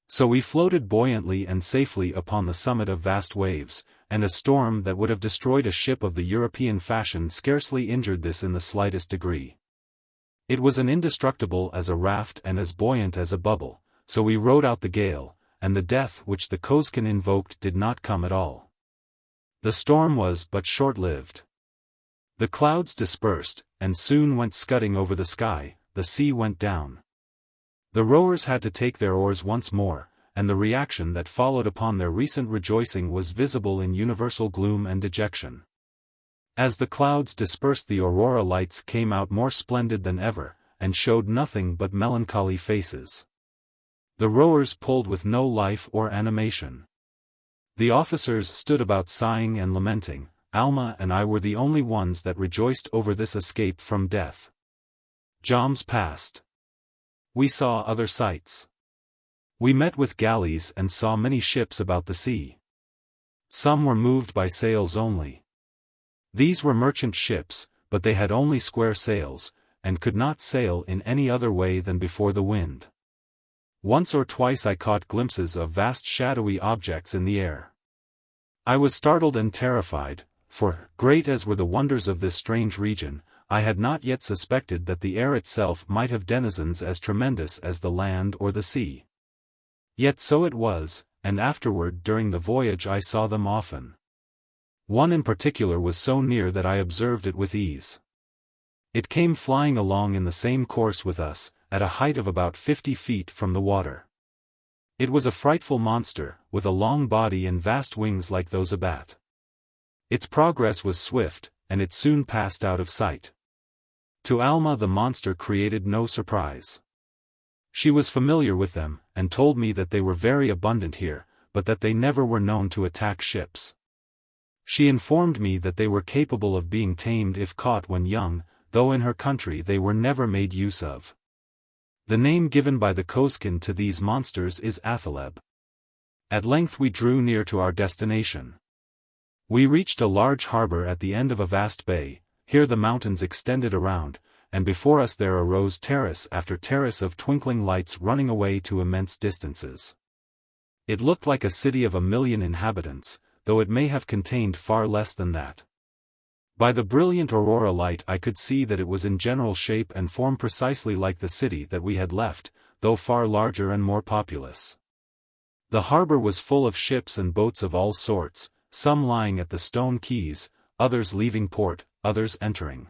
So we floated buoyantly and safely upon the summit of vast waves, and a storm that would have destroyed a ship of the European fashion scarcely injured this in the slightest degree. It was as indestructible as a raft and as buoyant as a bubble, so we rode out the gale, and the death which the Kosekin invoked did not come at all. The storm was but short-lived. The clouds dispersed, and soon went scudding over the sky. The sea went down. The rowers had to take their oars once more, and the reaction that followed upon their recent rejoicing was visible in universal gloom and dejection. As the clouds dispersed, the aurora lights came out more splendid than ever, and showed nothing but melancholy faces. The rowers pulled with no life or animation. The officers stood about sighing and lamenting. Alma and I were the only ones that rejoiced over this escape from death. Joms passed. We saw other sights. We met with galleys and saw many ships about the sea. Some were moved by sails only. These were merchant ships, but they had only square sails, and could not sail in any other way than before the wind. Once or twice I caught glimpses of vast shadowy objects in the air. I was startled and terrified, for, great as were the wonders of this strange region, I had not yet suspected that the air itself might have denizens as tremendous as the land or the sea. Yet so it was, and afterward during the voyage I saw them often. One in particular was so near that I observed it with ease. It came flying along in the same course with us, at a height of about 50 feet from the water. It was a frightful monster, with a long body and vast wings like those of a bat. Its progress was swift, and it soon passed out of sight. To Alma the monster created no surprise. She was familiar with them, and told me that they were very abundant here, but that they never were known to attack ships. She informed me that they were capable of being tamed if caught when young, though in her country they were never made use of. The name given by the Kosekin to these monsters is Athaleb. At length we drew near to our destination. We reached a large harbor at the end of a vast bay. Here the mountains extended around, and before us there arose terrace after terrace of twinkling lights running away to immense distances. It looked like a city of 1,000,000 inhabitants, though it may have contained far less than that. By the brilliant aurora light I could see that it was in general shape and form precisely like the city that we had left, though far larger and more populous. The harbor was full of ships and boats of all sorts, some lying at the stone quays, others leaving port, others entering.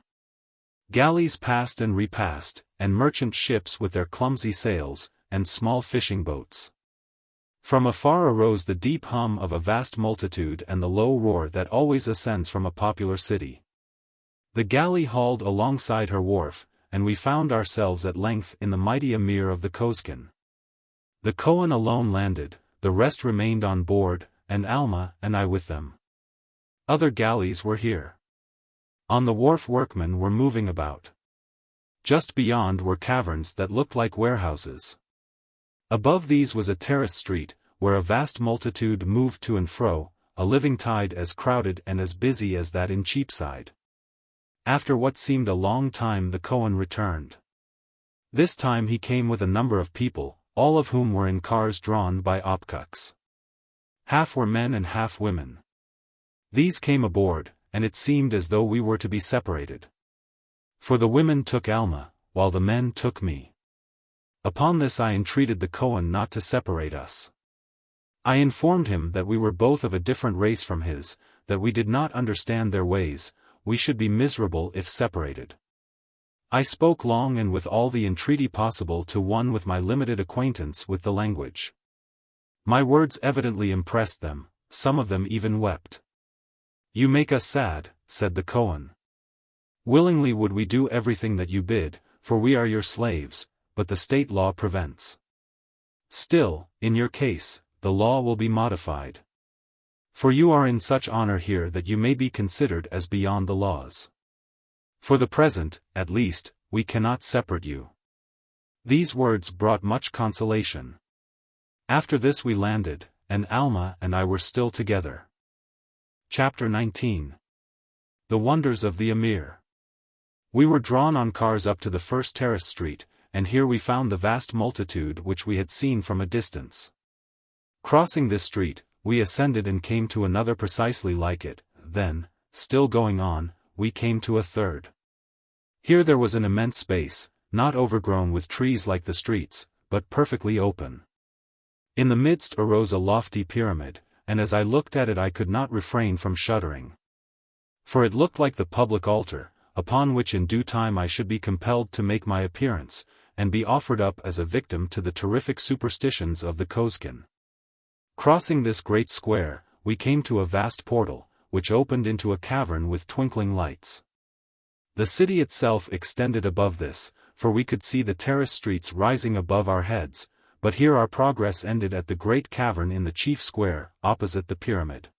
Galleys passed and repassed, and merchant ships with their clumsy sails, and small fishing boats. From afar arose the deep hum of a vast multitude and the low roar that always ascends from a popular city. The galley hauled alongside her wharf, and we found ourselves at length in the mighty emir of the Kosekin. The Kohen alone landed, the rest remained on board, and Alma and I with them. Other galleys were here. On the wharf workmen were moving about. Just beyond were caverns that looked like warehouses. Above these was a terrace street, where a vast multitude moved to and fro, a living tide as crowded and as busy as that in Cheapside. After what seemed a long time the Kohen returned. This time he came with a number of people, all of whom were in cars drawn by opkuks. Half were men and half women. These came aboard, and it seemed as though we were to be separated. For the women took Alma, while the men took me. Upon this I entreated the Kohen not to separate us. I informed him that we were both of a different race from his, that we did not understand their ways, we should be miserable if separated. I spoke long and with all the entreaty possible to one with my limited acquaintance with the language. My words evidently impressed them, some of them even wept. "You make us sad," said the Kohen. "Willingly would we do everything that you bid, for we are your slaves, but the state law prevents. Still, in your case, the law will be modified. For you are in such honor here that you may be considered as beyond the laws. For the present, at least, we cannot separate you." These words brought much consolation. After this we landed, and Alma and I were still together. Chapter 19. The Wonders of the Emir. We were drawn on cars up to the first terrace street, and here we found the vast multitude which we had seen from a distance. Crossing this street, we ascended and came to another precisely like it, then, still going on, we came to a third. Here there was an immense space, not overgrown with trees like the streets, but perfectly open. In the midst arose a lofty pyramid, and as I looked at it I could not refrain from shuddering. For it looked like the public altar, upon which in due time I should be compelled to make my appearance, and be offered up as a victim to the terrific superstitions of the Kosekin. Crossing this great square, we came to a vast portal, which opened into a cavern with twinkling lights. The city itself extended above this, for we could see the terrace streets rising above our heads, but here our progress ended at the great cavern in the chief square, opposite the pyramid.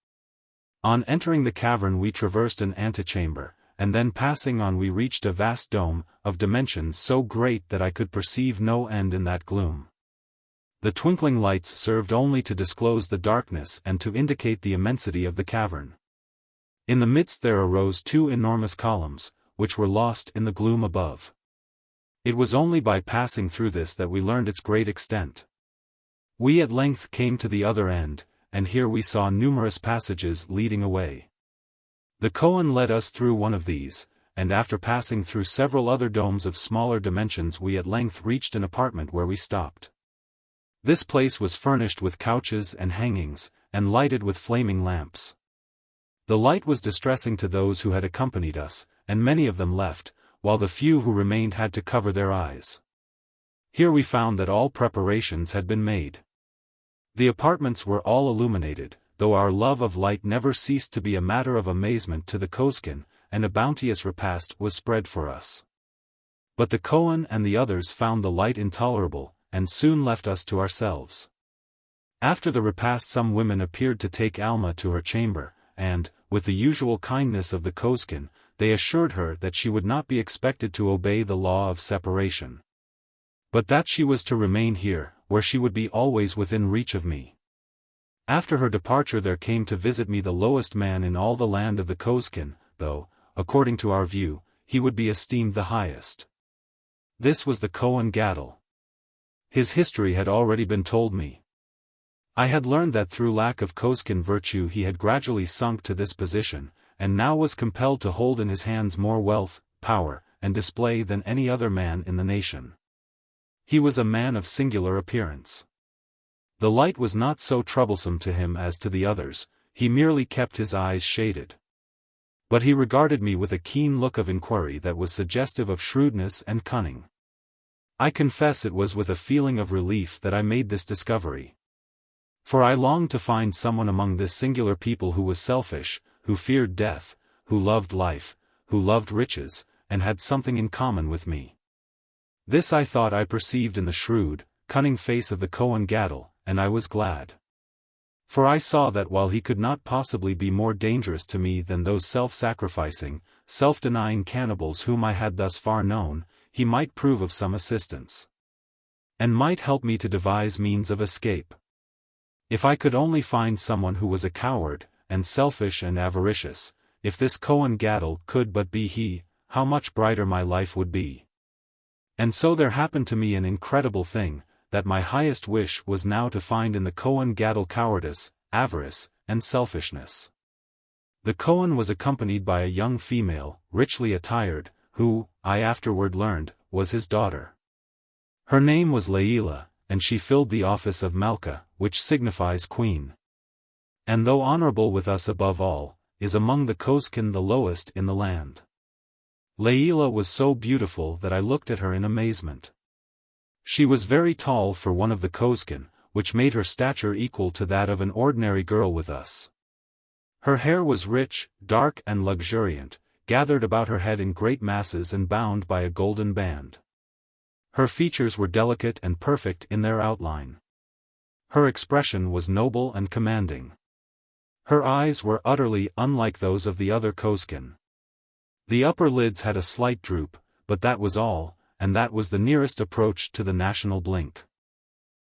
On entering the cavern we traversed an antechamber, and then passing on we reached a vast dome, of dimensions so great that I could perceive no end in that gloom. The twinkling lights served only to disclose the darkness and to indicate the immensity of the cavern. In the midst there arose two enormous columns, which were lost in the gloom above. It was only by passing through this that we learned its great extent. We at length came to the other end, and here we saw numerous passages leading away. The Kohen led us through one of these, and after passing through several other domes of smaller dimensions we at length reached an apartment where we stopped. This place was furnished with couches and hangings, and lighted with flaming lamps. The light was distressing to those who had accompanied us, and many of them left, while the few who remained had to cover their eyes. Here we found that all preparations had been made. The apartments were all illuminated, though our love of light never ceased to be a matter of amazement to the Kosekin, and a bounteous repast was spread for us. But the Kohen and the others found the light intolerable, and soon left us to ourselves. After the repast some women appeared to take Alma to her chamber, and, with the usual kindness of the Kosekin, they assured her that she would not be expected to obey the law of separation, but that she was to remain here, where she would be always within reach of me. After her departure there came to visit me the lowest man in all the land of the Kosekin, though, according to our view, he would be esteemed the highest. This was the Kohen Gadol. His history had already been told me. I had learned that through lack of Kosekin virtue he had gradually sunk to this position, and now was compelled to hold in his hands more wealth, power, and display than any other man in the nation. He was a man of singular appearance. The light was not so troublesome to him as to the others, he merely kept his eyes shaded. But he regarded me with a keen look of inquiry that was suggestive of shrewdness and cunning. I confess it was with a feeling of relief that I made this discovery. For I longed to find someone among this singular people who was selfish, who feared death, who loved life, who loved riches, and had something in common with me. This I thought I perceived in the shrewd, cunning face of the Kohen Gadol, and I was glad. For I saw that while he could not possibly be more dangerous to me than those self-sacrificing, self-denying cannibals whom I had thus far known, he might prove of some assistance, and might help me to devise means of escape. If I could only find someone who was a coward, and selfish and avaricious, if this Kohen Gadol could but be he, how much brighter my life would be. And so there happened to me an incredible thing, that my highest wish was now to find in the Kohen Gadol cowardice, avarice, and selfishness. The Kohen was accompanied by a young female, richly attired, who, I afterward learned, was his daughter. Her name was Layla, and she filled the office of Malka, which signifies queen. And though honorable with us above all, is among the Kosekin the lowest in the land. Layla was so beautiful that I looked at her in amazement. She was very tall for one of the Kosekin, which made her stature equal to that of an ordinary girl with us. Her hair was rich, dark and luxuriant, gathered about her head in great masses and bound by a golden band. Her features were delicate and perfect in their outline. Her expression was noble and commanding. Her eyes were utterly unlike those of the other Kosekin. The upper lids had a slight droop, but that was all, and that was the nearest approach to the national blink.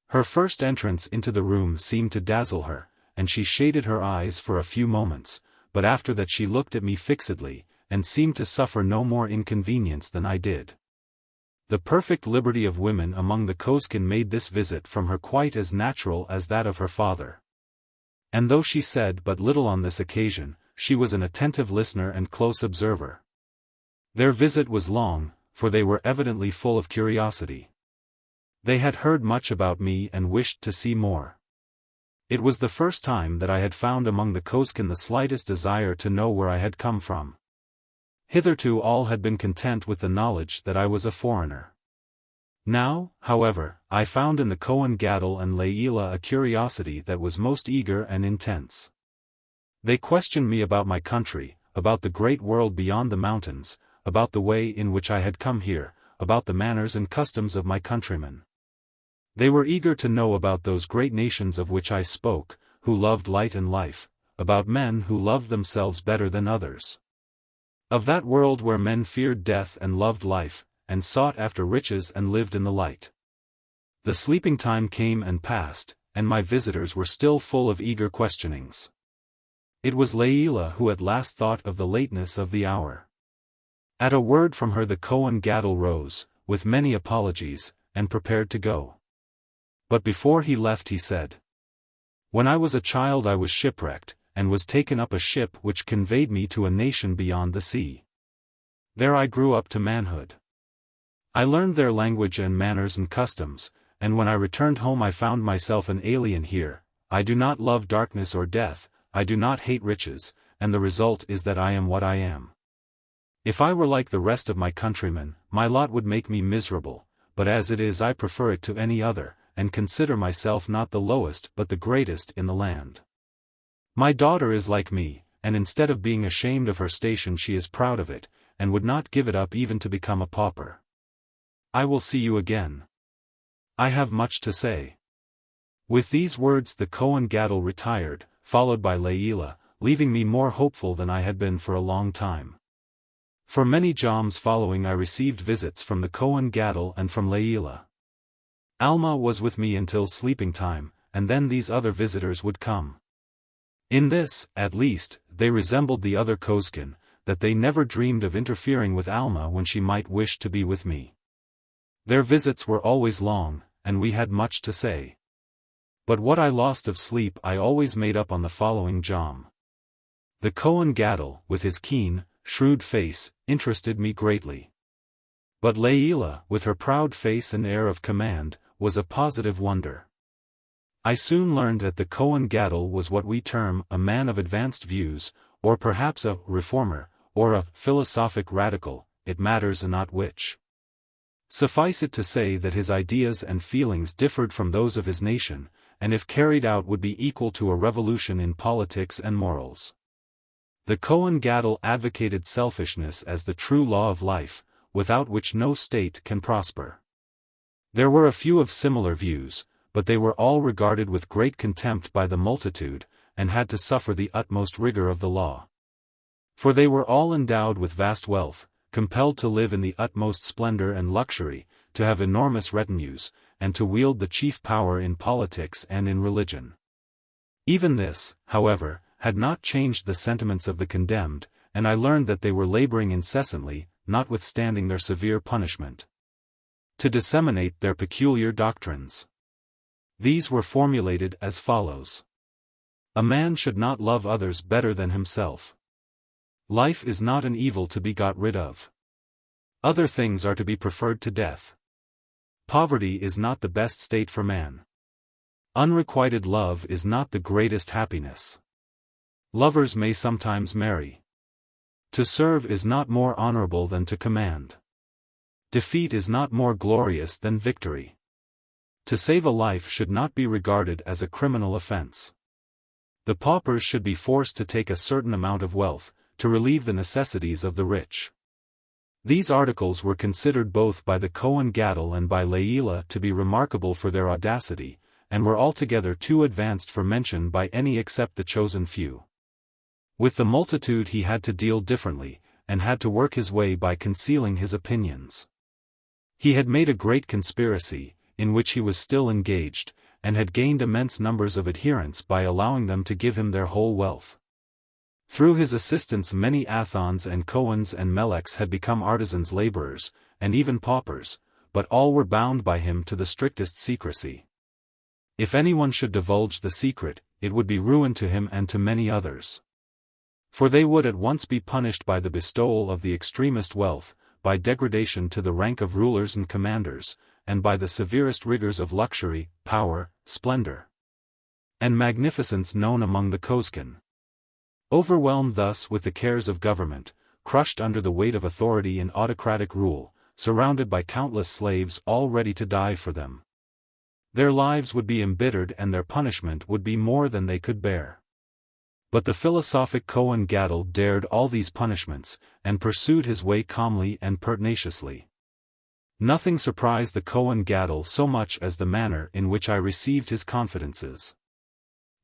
Her first entrance into the room seemed to dazzle her, and she shaded her eyes for a few moments, but after that she looked at me fixedly, and seemed to suffer no more inconvenience than I did. The perfect liberty of women among the Kosekin made this visit from her quite as natural as that of her father. And though she said but little on this occasion, she was an attentive listener and close observer. Their visit was long, for they were evidently full of curiosity. They had heard much about me and wished to see more. It was the first time that I had found among the Kosekin the slightest desire to know where I had come from. Hitherto all had been content with the knowledge that I was a foreigner. Now, however, I found in the Kohen Gadol and Layla a curiosity that was most eager and intense. They questioned me about my country, about the great world beyond the mountains, about the way in which I had come here, about the manners and customs of my countrymen. They were eager to know about those great nations of which I spoke, who loved light and life, about men who loved themselves better than others. Of that world where men feared death and loved life, and sought after riches and lived in the light. The sleeping time came and passed, and my visitors were still full of eager questionings. It was Layla who at last thought of the lateness of the hour. At a word from her the Kohen Gadol rose, with many apologies, and prepared to go. But before he left he said, "When I was a child I was shipwrecked, and was taken up a ship which conveyed me to a nation beyond the sea. There I grew up to manhood. I learned their language and manners and customs, and when I returned home I found myself an alien here. I do not love darkness or death, I do not hate riches, and the result is that I am what I am. If I were like the rest of my countrymen, my lot would make me miserable, but as it is I prefer it to any other, and consider myself not the lowest but the greatest in the land. My daughter is like me, and instead of being ashamed of her station she is proud of it, and would not give it up even to become a pauper. I will see you again. I have much to say." With these words the Kohen Gadol retired, followed by Layla, leaving me more hopeful than I had been for a long time. For many joms following I received visits from the Kohen Gadol and from Layla. Alma was with me until sleeping time, and then these other visitors would come. In this, at least, they resembled the other Kosekin, that they never dreamed of interfering with Alma when she might wish to be with me. Their visits were always long, and we had much to say. But what I lost of sleep I always made up on the following jom. The Kohen Gadol, with his keen, shrewd face, interested me greatly. But Layla, with her proud face and air of command, was a positive wonder. I soon learned that the Kohen Gadol was what we term a man of advanced views, or perhaps a reformer, or a philosophic radical, it matters not which. Suffice it to say that his ideas and feelings differed from those of his nation, and if carried out would be equal to a revolution in politics and morals. The Kohen Gadol advocated selfishness as the true law of life, without which no state can prosper. There were a few of similar views, but they were all regarded with great contempt by the multitude, and had to suffer the utmost rigor of the law. For they were all endowed with vast wealth, compelled to live in the utmost splendor and luxury, to have enormous retinues, and to wield the chief power in politics and in religion. Even this, however, had not changed the sentiments of the condemned, and I learned that they were laboring incessantly, notwithstanding their severe punishment, to disseminate their peculiar doctrines. These were formulated as follows. A man should not love others better than himself. Life is not an evil to be got rid of. Other things are to be preferred to death. Poverty is not the best state for man. Unrequited love is not the greatest happiness. Lovers may sometimes marry. To serve is not more honorable than to command. Defeat is not more glorious than victory. To save a life should not be regarded as a criminal offense. The paupers should be forced to take a certain amount of wealth, to relieve the necessities of the rich. These articles were considered both by the Kohen Gadol and by Layla to be remarkable for their audacity, and were altogether too advanced for mention by any except the chosen few. With the multitude he had to deal differently, and had to work his way by concealing his opinions. He had made a great conspiracy, in which he was still engaged, and had gained immense numbers of adherents by allowing them to give him their whole wealth. Through his assistance many Athons and Kohens and Meleks had become artisans, laborers, and even paupers, but all were bound by him to the strictest secrecy. If anyone should divulge the secret, it would be ruin to him and to many others. For they would at once be punished by the bestowal of the extremest wealth, by degradation to the rank of rulers and commanders, and by the severest rigors of luxury, power, splendor, and magnificence known among the Kosekin. Overwhelmed thus with the cares of government, crushed under the weight of authority and autocratic rule, surrounded by countless slaves all ready to die for them, their lives would be embittered and their punishment would be more than they could bear. But the philosophic Kohen Gadol dared all these punishments, and pursued his way calmly and pertinaciously. Nothing surprised the Kohen Gadol so much as the manner in which I received his confidences.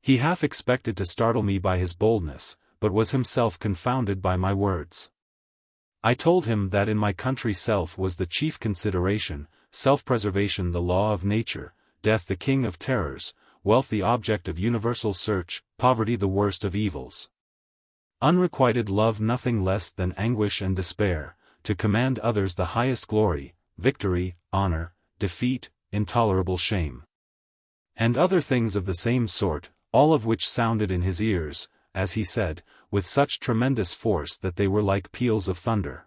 He half expected to startle me by his boldness, but was himself confounded by my words. I told him that in my country self was the chief consideration, self-preservation the law of nature, death the king of terrors, wealth the object of universal search, poverty the worst of evils. Unrequited love nothing less than anguish and despair, to command others the highest glory, victory, honor, defeat, intolerable shame. And other things of the same sort, all of which sounded in his ears, as he said, with such tremendous force that they were like peals of thunder.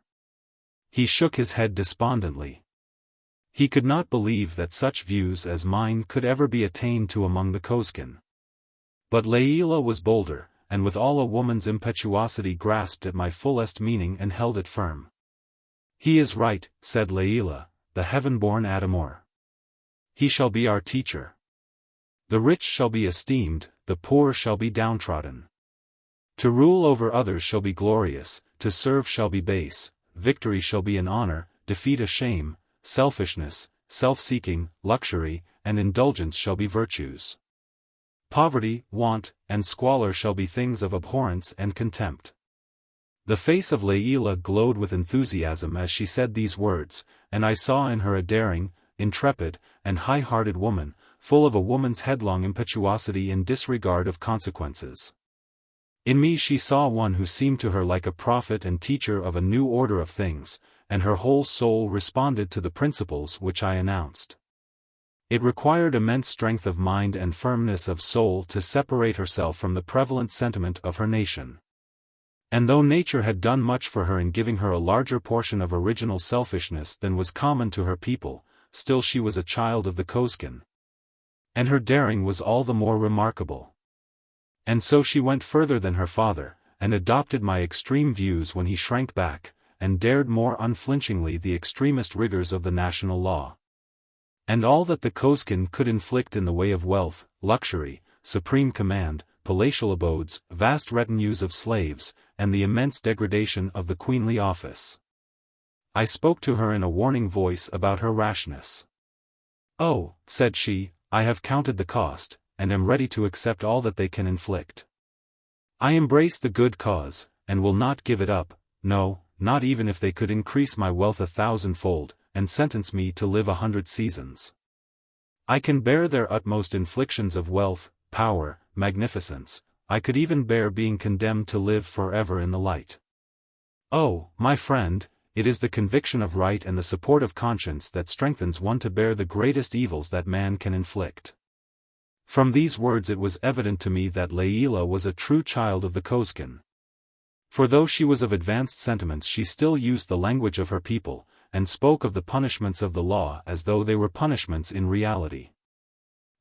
He shook his head despondently. He could not believe that such views as mine could ever be attained to among the Kosekin. But Leila was bolder, and with all a woman's impetuosity grasped at my fullest meaning and held it firm. He is right, said Leila, the heaven-born Adamor. He shall be our teacher. The rich shall be esteemed, the poor shall be downtrodden. To rule over others shall be glorious, to serve shall be base, victory shall be an honor, defeat a shame, selfishness, self-seeking, luxury, and indulgence shall be virtues. Poverty, want, and squalor shall be things of abhorrence and contempt. The face of Leila glowed with enthusiasm as she said these words, and I saw in her a daring, intrepid, and high-hearted woman, full of a woman's headlong impetuosity in disregard of consequences. In me she saw one who seemed to her like a prophet and teacher of a new order of things, and her whole soul responded to the principles which I announced. It required immense strength of mind and firmness of soul to separate herself from the prevalent sentiment of her nation. And though nature had done much for her in giving her a larger portion of original selfishness than was common to her people, still she was a child of the Kosekin. And her daring was all the more remarkable. And so she went further than her father, and adopted my extreme views when he shrank back, and dared more unflinchingly the extremest rigors of the national law. And all that the Kosekin could inflict in the way of wealth, luxury, supreme command, palatial abodes, vast retinues of slaves, and the immense degradation of the queenly office. I spoke to her in a warning voice about her rashness. "Oh," said she, "I have counted the cost, and am ready to accept all that they can inflict. I embrace the good cause, and will not give it up, no, not even if they could increase my wealth 1,000-fold, and sentence me to live 100 seasons. I can bear their utmost inflictions of wealth, power, magnificence, I could even bear being condemned to live forever in the light. Oh, my friend, it is the conviction of right and the support of conscience that strengthens one to bear the greatest evils that man can inflict." From these words it was evident to me that Leila was a true child of the Kosekin. For though she was of advanced sentiments she still used the language of her people, and spoke of the punishments of the law as though they were punishments in reality.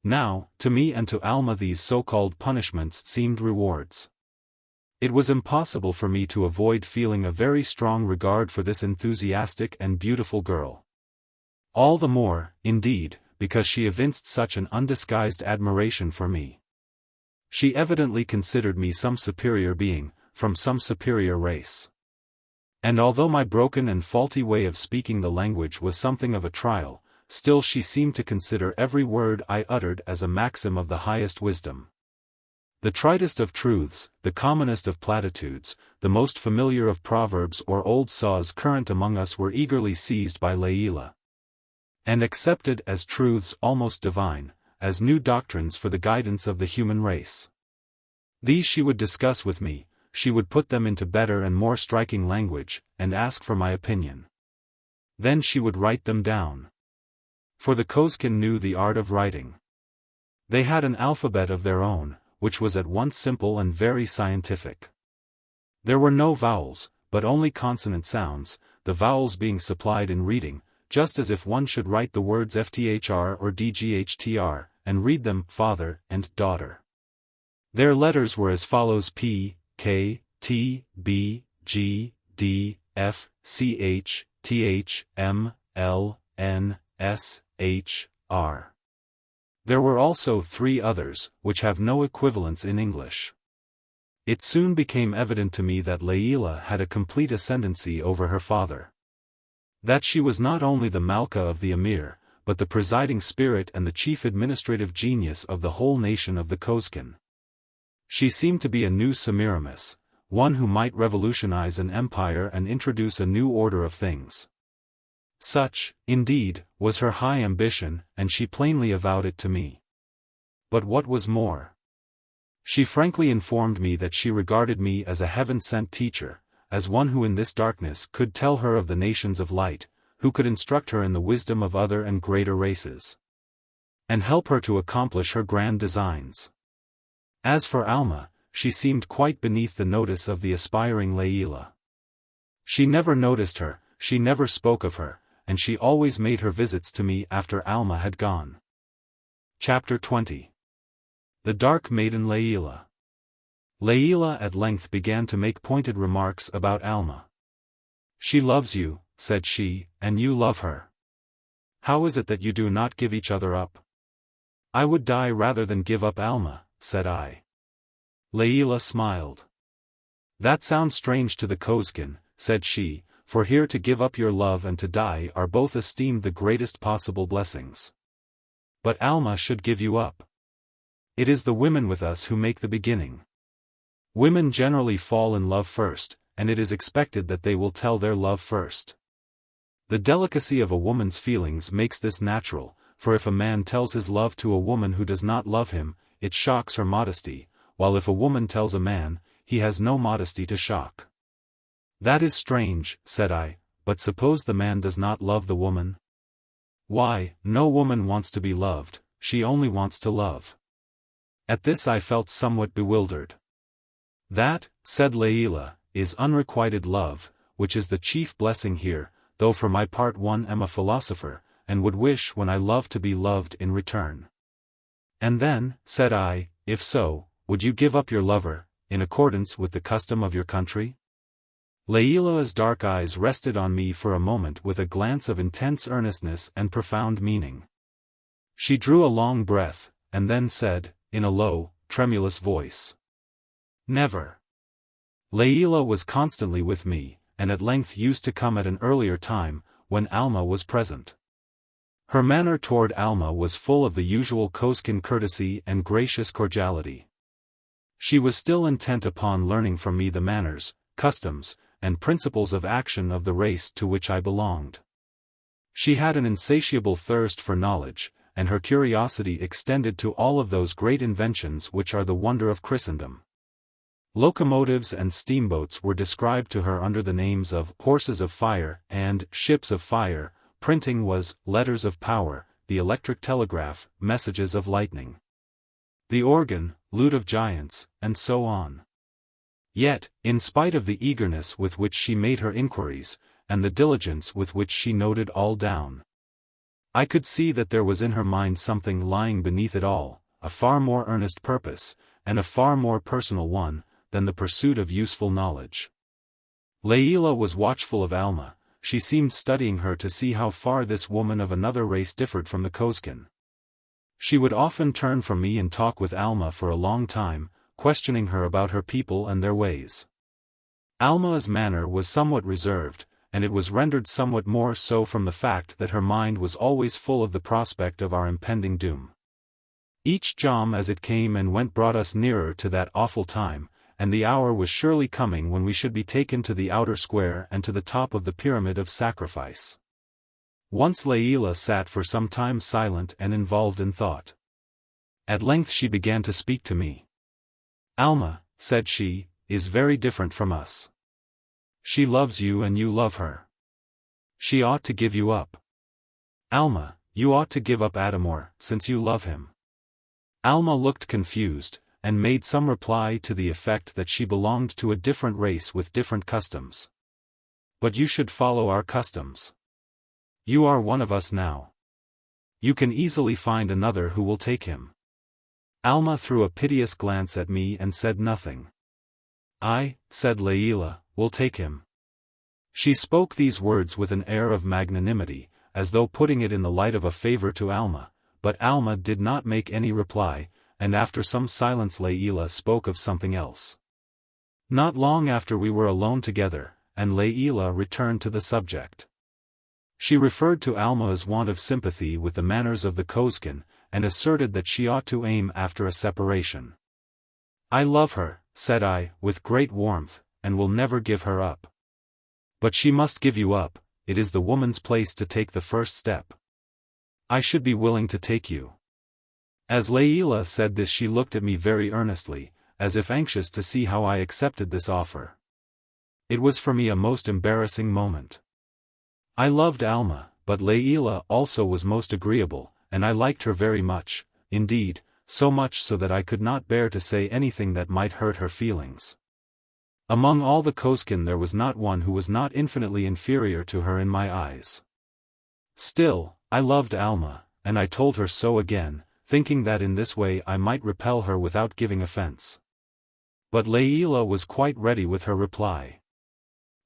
Now, to me and to Alma these so-called punishments seemed rewards. It was impossible for me to avoid feeling a very strong regard for this enthusiastic and beautiful girl. All the more, indeed, because she evinced such an undisguised admiration for me. She evidently considered me some superior being, from some superior race. And although my broken and faulty way of speaking the language was something of a trial, still she seemed to consider every word I uttered as a maxim of the highest wisdom. The tritest of truths, the commonest of platitudes, the most familiar of proverbs or old saws current among us were eagerly seized by Layla, and accepted as truths almost divine, as new doctrines for the guidance of the human race. These she would discuss with me, she would put them into better and more striking language, and ask for my opinion. Then she would write them down. For the Kosekin knew the art of writing. They had an alphabet of their own, which was at once simple and very scientific. There were no vowels, but only consonant sounds, the vowels being supplied in reading, just as if one should write the words FTHR or DGHTR, and read them father and daughter. Their letters were as follows: P, K, T, B, G, D, F, C, H, T, H, M, L, N, S, H, R. There were also 3 others, which have no equivalents in English. It soon became evident to me that Layla had a complete ascendancy over her father. That she was not only the Malka of the Emir, but the presiding spirit and the chief administrative genius of the whole nation of the Kosekin. She seemed to be a new Semiramis, one who might revolutionize an empire and introduce a new order of things. Such, indeed, was her high ambition, and she plainly avowed it to me. But what was more? She frankly informed me that she regarded me as a heaven-sent teacher, as one who in this darkness could tell her of the nations of light, who could instruct her in the wisdom of other and greater races, and help her to accomplish her grand designs. As for Alma, she seemed quite beneath the notice of the aspiring Layla. She never noticed her, she never spoke of her, and she always made her visits to me after Alma had gone. Chapter 20. The Dark Maiden Layla. Layla at length began to make pointed remarks about Alma. She loves you, said she, and you love her. How is it that you do not give each other up? I would die rather than give up Alma, said I. Layla smiled. That sounds strange to the Kosekin, said she, for here to give up your love and to die are both esteemed the greatest possible blessings. But Alma should give you up. It is the women with us who make the beginning. Women generally fall in love first, and it is expected that they will tell their love first. The delicacy of a woman's feelings makes this natural, for if a man tells his love to a woman who does not love him, it shocks her modesty, while if a woman tells a man, he has no modesty to shock. That is strange, said I, but suppose the man does not love the woman? Why, no woman wants to be loved, she only wants to love. At this I felt somewhat bewildered. That, said Layla, is unrequited love, which is the chief blessing here, though for my part one am a philosopher, and would wish when I love to be loved in return. And then, said I, if so, would you give up your lover, in accordance with the custom of your country? Layla's dark eyes rested on me for a moment with a glance of intense earnestness and profound meaning. She drew a long breath, and then said, in a low, tremulous voice, never. Layla was constantly with me, and at length used to come at an earlier time, when Alma was present. Her manner toward Alma was full of the usual Kosekin courtesy and gracious cordiality. She was still intent upon learning from me the manners, customs, and principles of action of the race to which I belonged. She had an insatiable thirst for knowledge, and her curiosity extended to all of those great inventions which are the wonder of Christendom. Locomotives and steamboats were described to her under the names of horses of fire and ships of fire, printing was letters of power, the electric telegraph, messages of lightning, the organ, lute of giants, and so on. Yet, in spite of the eagerness with which she made her inquiries, and the diligence with which she noted all down, I could see that there was in her mind something lying beneath it all, a far more earnest purpose, and a far more personal one, than the pursuit of useful knowledge. Layla was watchful of Alma, she seemed studying her to see how far this woman of another race differed from the Kosekin. She would often turn from me and talk with Alma for a long time, questioning her about her people and their ways. Alma's manner was somewhat reserved, and it was rendered somewhat more so from the fact that her mind was always full of the prospect of our impending doom. Each jom as it came and went brought us nearer to that awful time, and the hour was surely coming when we should be taken to the outer square and to the top of the pyramid of sacrifice. Once Layla sat for some time silent and involved in thought. At length she began to speak to me. "Alma," said she, "is very different from us. She loves you and you love her. She ought to give you up. Alma, you ought to give up Adamor, since you love him." Alma looked confused, and made some reply to the effect that she belonged to a different race with different customs. "But you should follow our customs. You are one of us now. You can easily find another who will take him." Alma threw a piteous glance at me and said nothing. "I," said Layla, "will take him." She spoke these words with an air of magnanimity, as though putting it in the light of a favor to Alma, but Alma did not make any reply, and after some silence Layla spoke of something else. Not long after we were alone together, and Layla returned to the subject. She referred to Alma's want of sympathy with the manners of the Kosekin, and asserted that she ought to aim after a separation. "I love her," said I, with great warmth, "and will never give her up. But she must give you up, it is the woman's place to take the first step. I should be willing to take you." As Layla said this she looked at me very earnestly, as if anxious to see how I accepted this offer. It was for me a most embarrassing moment. I loved Alma, but Layla also was most agreeable, and I liked her very much, indeed, so much so that I could not bear to say anything that might hurt her feelings. Among all the Kosekin there was not one who was not infinitely inferior to her in my eyes. Still, I loved Alma, and I told her so again, thinking that in this way I might repel her without giving offense. But Layla was quite ready with her reply.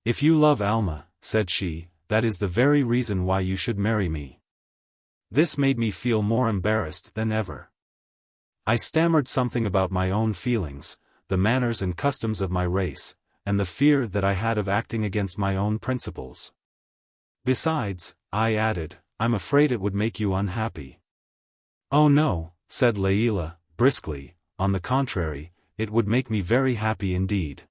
"If you love Alma," said she, "that is the very reason why you should marry me." This made me feel more embarrassed than ever. I stammered something about my own feelings, the manners and customs of my race, and the fear that I had of acting against my own principles. "Besides," I added, "I'm afraid it would make you unhappy." "Oh no," said Layla, briskly, "on the contrary, it would make me very happy indeed."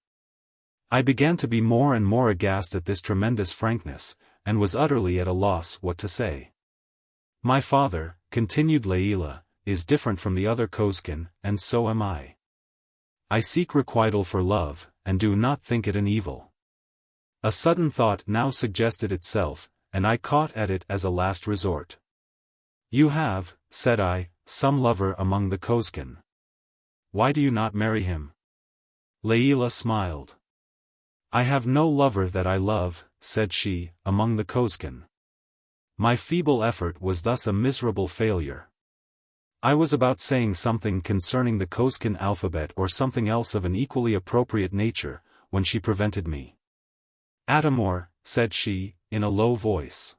I began to be more and more aghast at this tremendous frankness, and was utterly at a loss what to say. "My father," continued Layla, "is different from the other Kosekin, and so am I. I seek requital for love, and do not think it an evil." A sudden thought now suggested itself, and I caught at it as a last resort. "You have," said I, "some lover among the Kosekin. Why do you not marry him?" Layla smiled. "I have no lover that I love," said she, "among the Kosekin." My feeble effort was thus a miserable failure. I was about saying something concerning the Kosekin alphabet or something else of an equally appropriate nature, when she prevented me. "Adamor," said she, in a low voice.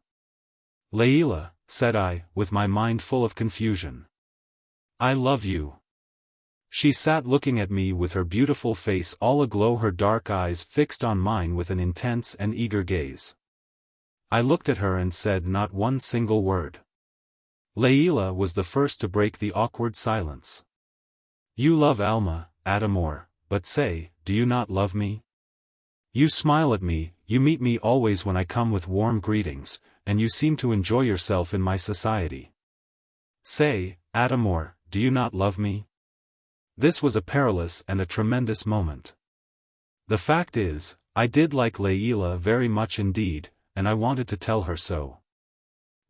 "Layla," said I, with my mind full of confusion. "I love you." She sat looking at me with her beautiful face all aglow, her dark eyes fixed on mine with an intense and eager gaze. I looked at her and said not one single word. Layla was the first to break the awkward silence. "You love Alma, Adamor, but say, do you not love me? You smile at me, you meet me always when I come with warm greetings, and you seem to enjoy yourself in my society. Say, Adamor, do you not love me?" This was a perilous and a tremendous moment. The fact is, I did like Layla very much indeed, and I wanted to tell her so.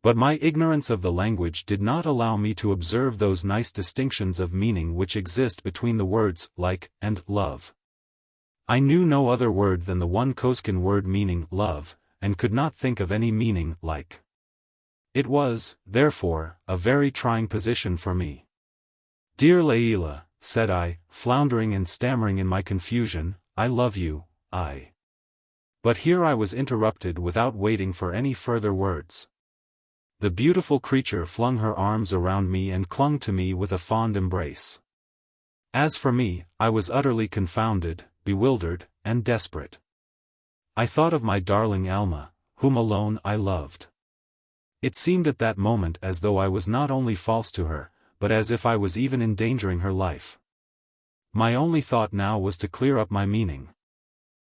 But my ignorance of the language did not allow me to observe those nice distinctions of meaning which exist between the words like and love. I knew no other word than the one Kosekin word meaning love, and could not think of any meaning like. It was, therefore, a very trying position for me. "Dear Layla," said I, floundering and stammering in my confusion, "I love you, I." But here I was interrupted without waiting for any further words. The beautiful creature flung her arms around me and clung to me with a fond embrace. As for me, I was utterly confounded, bewildered, and desperate. I thought of my darling Alma, whom alone I loved. It seemed at that moment as though I was not only false to her, but as if I was even endangering her life. My only thought now was to clear up my meaning.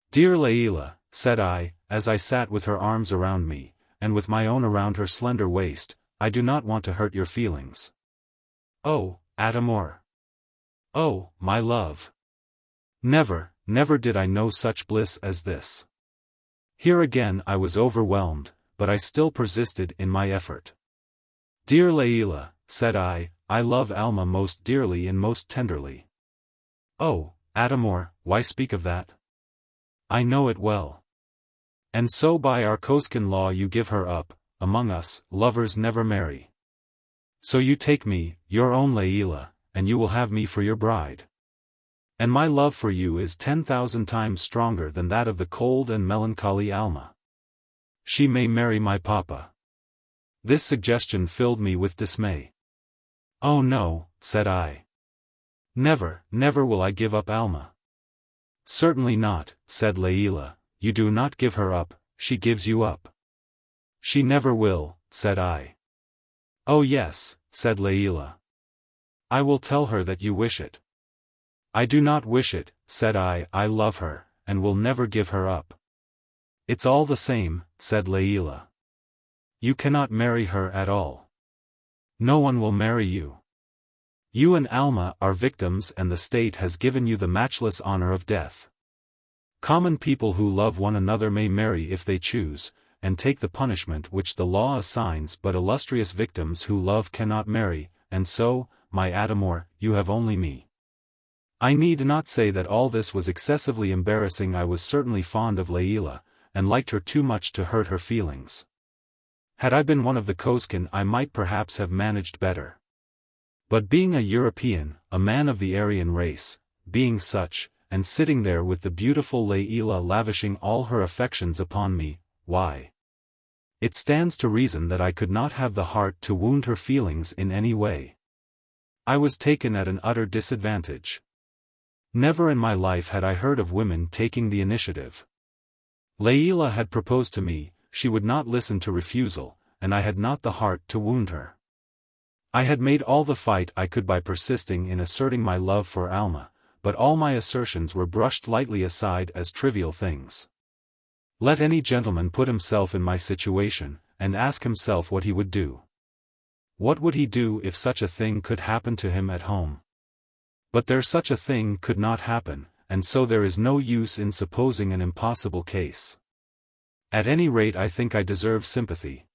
"Dear Layla," said I, as I sat with her arms around me, and with my own around her slender waist, "I do not want to hurt your feelings." "Oh, Atamor. Oh, my love. Never, never did I know such bliss as this." Here again I was overwhelmed, but I still persisted in my effort. "Dear Layla," said I love Alma most dearly and most tenderly." "Oh, Atamor, why speak of that? I know it well. And so by our Kosekin law you give her up. Among us, lovers never marry. So you take me, your own Layla, and you will have me for your bride. And my love for you is 10,000 times stronger than that of the cold and melancholy Alma. She may marry my papa." This suggestion filled me with dismay. "Oh no," said I. "Never, never will I give up Alma." "Certainly not," said Layla, "you do not give her up, she gives you up." "She never will," said I. "Oh yes," said Layla. "I will tell her that you wish it." "I do not wish it," said I love her, and will never give her up." "It's all the same," said Layla. "You cannot marry her at all. No one will marry you. You and Alma are victims and the state has given you the matchless honor of death. Common people who love one another may marry if they choose, and take the punishment which the law assigns, but illustrious victims who love cannot marry, and so, my Atamor, you have only me." I need not say that all this was excessively embarrassing. I was certainly fond of Layla, and liked her too much to hurt her feelings. Had I been one of the Kosekin I might perhaps have managed better. But being a European, a man of the Aryan race, being such, and sitting there with the beautiful Layla lavishing all her affections upon me, why? It stands to reason that I could not have the heart to wound her feelings in any way. I was taken at an utter disadvantage. Never in my life had I heard of women taking the initiative. Layla had proposed to me, she would not listen to refusal, and I had not the heart to wound her. I had made all the fight I could by persisting in asserting my love for Alma, but all my assertions were brushed lightly aside as trivial things. Let any gentleman put himself in my situation, and ask himself what he would do. What would he do if such a thing could happen to him at home? But there such a thing could not happen, and so there is no use in supposing an impossible case. At any rate I think I deserve sympathy.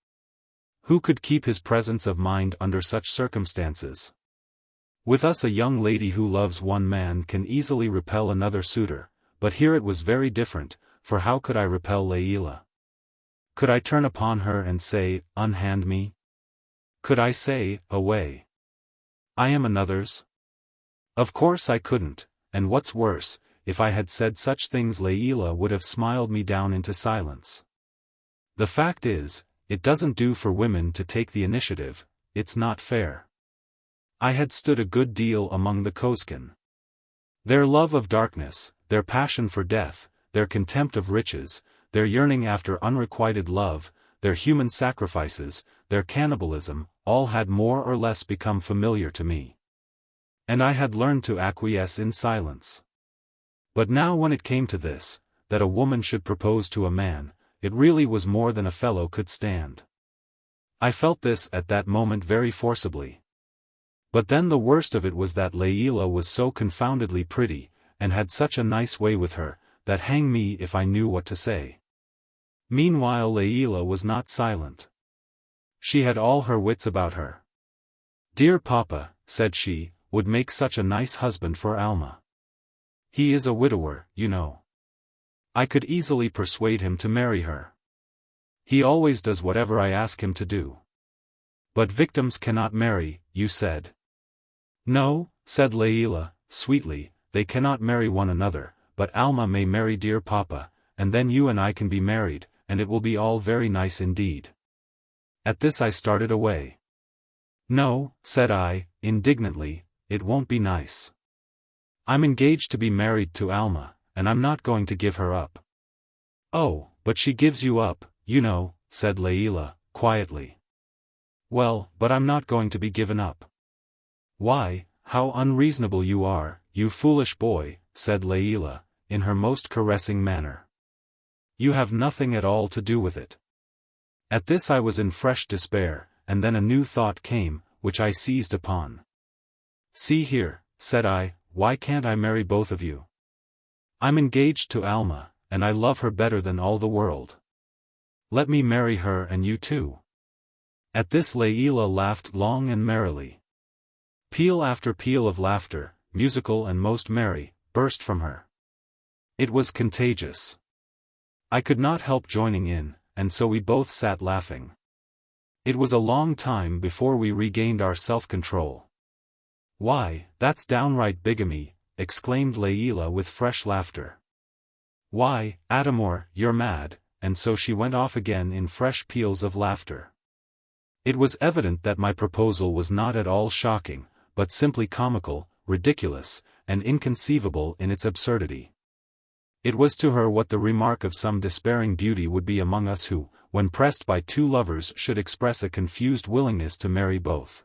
Who could keep his presence of mind under such circumstances? With us a young lady who loves one man can easily repel another suitor, but here it was very different, for how could I repel Layla? Could I turn upon her and say, "Unhand me"? Could I say, "Away. I am another's"? Of course I couldn't, and what's worse, if I had said such things Layla would have smiled me down into silence. The fact is, it doesn't do for women to take the initiative, it's not fair. I had stood a good deal among the Kosekin. Their love of darkness, their passion for death, their contempt of riches, their yearning after unrequited love, their human sacrifices, their cannibalism, all had more or less become familiar to me. And I had learned to acquiesce in silence. But now when it came to this, that a woman should propose to a man, it really was more than a fellow could stand. I felt this at that moment very forcibly. But then the worst of it was that Layla was so confoundedly pretty, and had such a nice way with her, that hang me if I knew what to say. Meanwhile Layla was not silent. She had all her wits about her. "Dear Papa," said she, "would make such a nice husband for Alma. He is a widower, you know. I could easily persuade him to marry her. He always does whatever I ask him to do." "But victims cannot marry," you said. "No," said Layla, sweetly, "they cannot marry one another, but Alma may marry dear Papa, and then you and I can be married, and it will be all very nice indeed." At this I started away. "No," said I, indignantly, "it won't be nice. I'm engaged to be married to Alma, and I'm not going to give her up." "Oh, but she gives you up," you know, said Layla, quietly. Well, but I'm not going to be given up. Why, how unreasonable you are, you foolish boy, said Layla, in her most caressing manner. You have nothing at all to do with it. At this I was in fresh despair, and then a new thought came, which I seized upon. See here, said I, why can't I marry both of you? I'm engaged to Alma, and I love her better than all the world. Let me marry her and you too. At this Layla laughed long and merrily. Peal after peal of laughter, musical and most merry, burst from her. It was contagious. I could not help joining in, and so we both sat laughing. It was a long time before we regained our self-control. Why, that's downright bigamy, exclaimed Layla with fresh laughter. Why, Adamor, you're mad, and so she went off again in fresh peals of laughter. It was evident that my proposal was not at all shocking, but simply comical, ridiculous, and inconceivable in its absurdity. It was to her what the remark of some despairing beauty would be among us who, when pressed by two lovers, should express a confused willingness to marry both.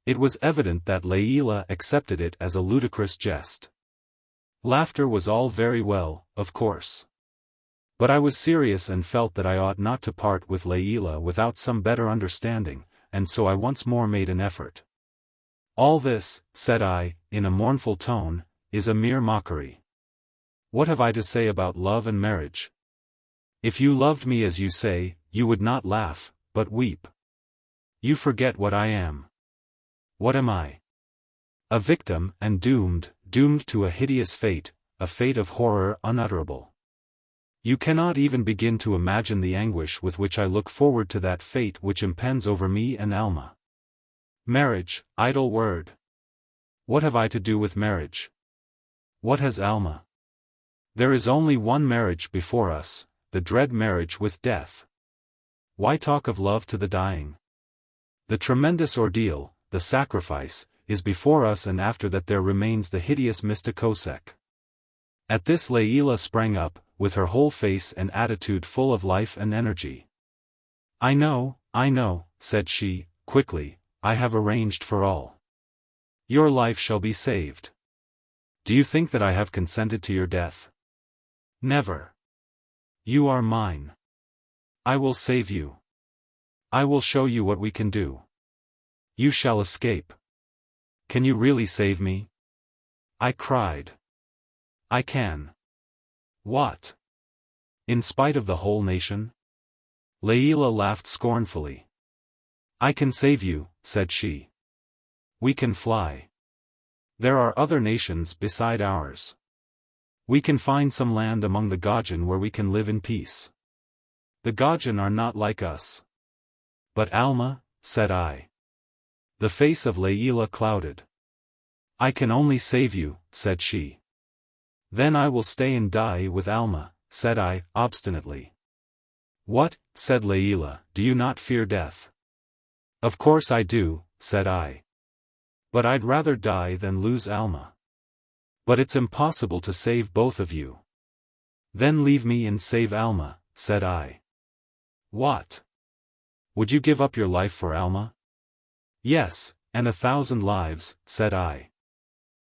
It was evident that Layla accepted it as a ludicrous jest. Laughter was all very well, of course. But I was serious and felt that I ought not to part with Layla without some better understanding, and so I once more made an effort. All this, said I, in a mournful tone, is a mere mockery. What have I to say about love and marriage? If you loved me as you say, you would not laugh, but weep. You forget what I am. What am I? A victim, and doomed to a hideous fate, a fate of horror unutterable. You cannot even begin to imagine the anguish with which I look forward to that fate which impends over me and Alma. Marriage, idle word. What have I to do with marriage? What has Alma? There is only one marriage before us, the dread marriage with death. Why talk of love to the dying? The tremendous ordeal, the sacrifice, is before us, and after that there remains the hideous Mista Kosek. At this Layla sprang up, with her whole face and attitude full of life and energy. I know, said she, quickly, I have arranged for all. Your life shall be saved. Do you think that I have consented to your death? Never. You are mine. I will save you. I will show you what we can do. You shall escape. Can you really save me? I cried. I can. What? In spite of the whole nation? Layla laughed scornfully. I can save you, said she. We can fly. There are other nations beside ours. We can find some land among the Gojin where we can live in peace. The Gojin are not like us. But Alma, said I. The face of Layla clouded. I can only save you, said she. Then I will stay and die with Alma, said I, obstinately. What, said Layla, do you not fear death? Of course I do, said I. But I'd rather die than lose Alma. But it's impossible to save both of you. Then leave me and save Alma, said I. What? Would you give up your life for Alma? Yes, and 1,000 lives, said I.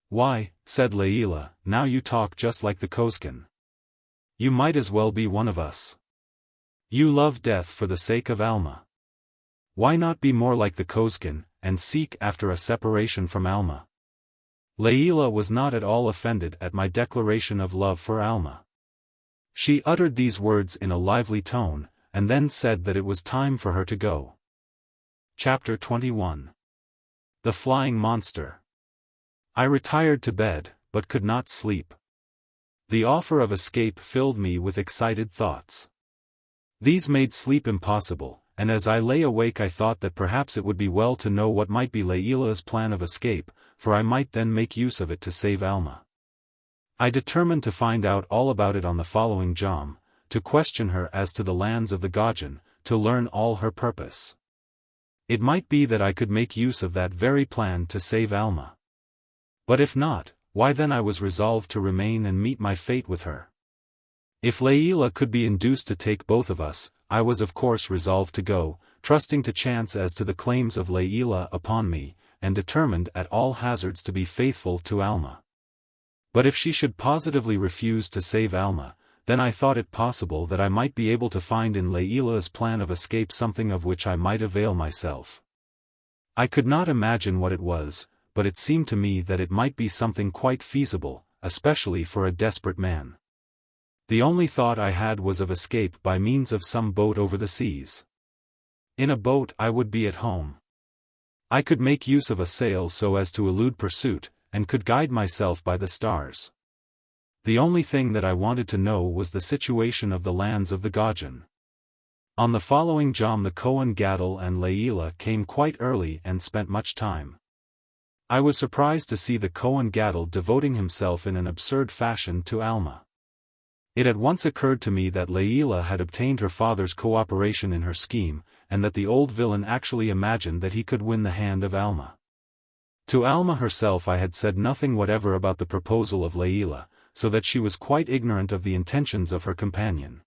Why, said Layla, now you talk just like the Kosekin. You might as well be one of us. You love death for the sake of Alma. Why not be more like the Kosekin, and seek after a separation from Alma? Layla was not at all offended at my declaration of love for Alma. She uttered these words in a lively tone, and then said that it was time for her to go. Chapter 21. The Flying Monster. I retired to bed, but could not sleep. The offer of escape filled me with excited thoughts. These made sleep impossible, and as I lay awake I thought that perhaps it would be well to know what might be Layla's plan of escape, for I might then make use of it to save Alma. I determined to find out all about it on the following jom, to question her as to the lands of the Gojin, to learn all her purpose. It might be that I could make use of that very plan to save Alma. But if not, why then I was resolved to remain and meet my fate with her. If Layla could be induced to take both of us, I was of course resolved to go, trusting to chance as to the claims of Layla upon me, and determined at all hazards to be faithful to Alma. But if she should positively refuse to save Alma, then I thought it possible that I might be able to find in Layla's plan of escape something of which I might avail myself. I could not imagine what it was, but it seemed to me that it might be something quite feasible, especially for a desperate man. The only thought I had was of escape by means of some boat over the seas. In a boat I would be at home. I could make use of a sail so as to elude pursuit, and could guide myself by the stars. The only thing that I wanted to know was the situation of the lands of the Gaujan. On the following jom the Kohen Gadol and Layla came quite early and spent much time. I was surprised to see the Kohen Gadol devoting himself in an absurd fashion to Alma. It at once occurred to me that Layla had obtained her father's cooperation in her scheme, and that the old villain actually imagined that he could win the hand of Alma. To Alma herself I had said nothing whatever about the proposal of Layla, so that she was quite ignorant of the intentions of her companion.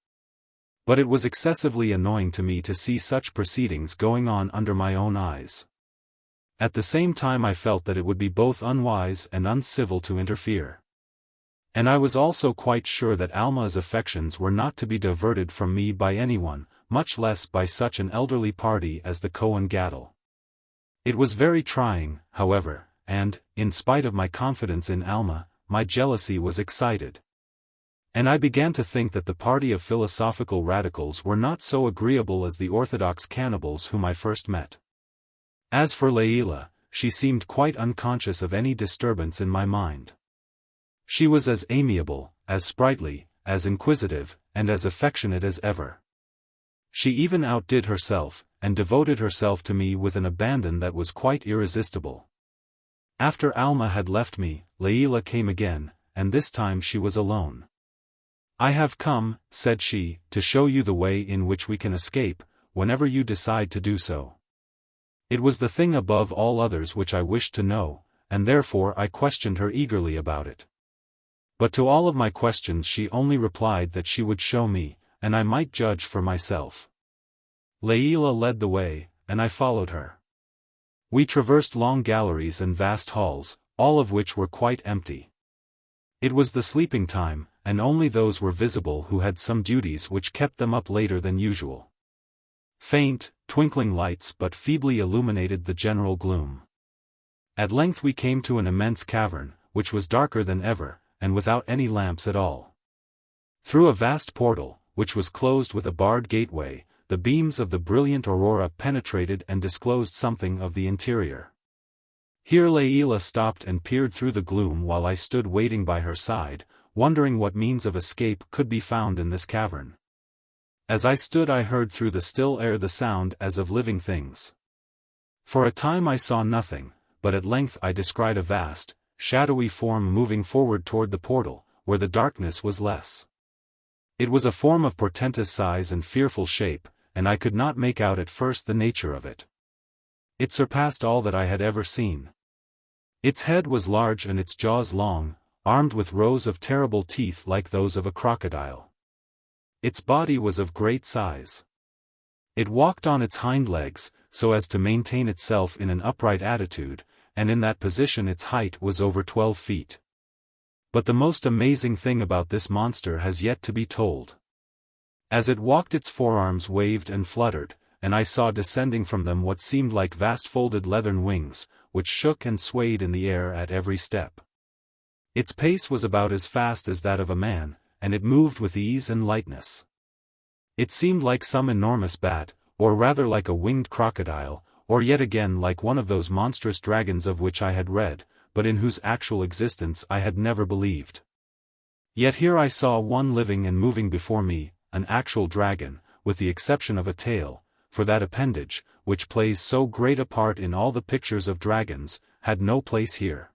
But it was excessively annoying to me to see such proceedings going on under my own eyes. At the same time I felt that it would be both unwise and uncivil to interfere. And I was also quite sure that Alma's affections were not to be diverted from me by anyone, much less by such an elderly party as the Kohen Gadol. It was very trying, however, and, in spite of my confidence in Alma, my jealousy was excited. And I began to think that the party of philosophical radicals were not so agreeable as the orthodox cannibals whom I first met. As for Layla, she seemed quite unconscious of any disturbance in my mind. She was as amiable, as sprightly, as inquisitive, and as affectionate as ever. She even outdid herself, and devoted herself to me with an abandon that was quite irresistible. After Alma had left me, Layla came again, and this time she was alone. "I have come," said she, "to show you the way in which we can escape, whenever you decide to do so." It was the thing above all others which I wished to know, and therefore I questioned her eagerly about it. But to all of my questions she only replied that she would show me, and I might judge for myself. Layla led the way, and I followed her. We traversed long galleries and vast halls, all of which were quite empty. It was the sleeping time, and only those were visible who had some duties which kept them up later than usual. Faint, twinkling lights but feebly illuminated the general gloom. At length we came to an immense cavern, which was darker than ever, and without any lamps at all. Through a vast portal, which was closed with a barred gateway, the beams of the brilliant aurora penetrated and disclosed something of the interior. Here Layla stopped and peered through the gloom while I stood waiting by her side, wondering what means of escape could be found in this cavern. As I stood I heard through the still air the sound as of living things. For a time I saw nothing, but at length I descried a vast, shadowy form moving forward toward the portal, where the darkness was less. It was a form of portentous size and fearful shape, and I could not make out at first the nature of it. It surpassed all that I had ever seen. Its head was large and its jaws long, armed with rows of terrible teeth like those of a crocodile. Its body was of great size. It walked on its hind legs, so as to maintain itself in an upright attitude, and in that position its height was over 12 feet. But the most amazing thing about this monster has yet to be told. As it walked its forearms waved and fluttered, and I saw descending from them what seemed like vast folded leathern wings, which shook and swayed in the air at every step. Its pace was about as fast as that of a man, and it moved with ease and lightness. It seemed like some enormous bat, or rather like a winged crocodile, or yet again like one of those monstrous dragons of which I had read, but in whose actual existence I had never believed. Yet here I saw one living and moving before me, an actual dragon, with the exception of a tail, for that appendage, which plays so great a part in all the pictures of dragons, had no place here.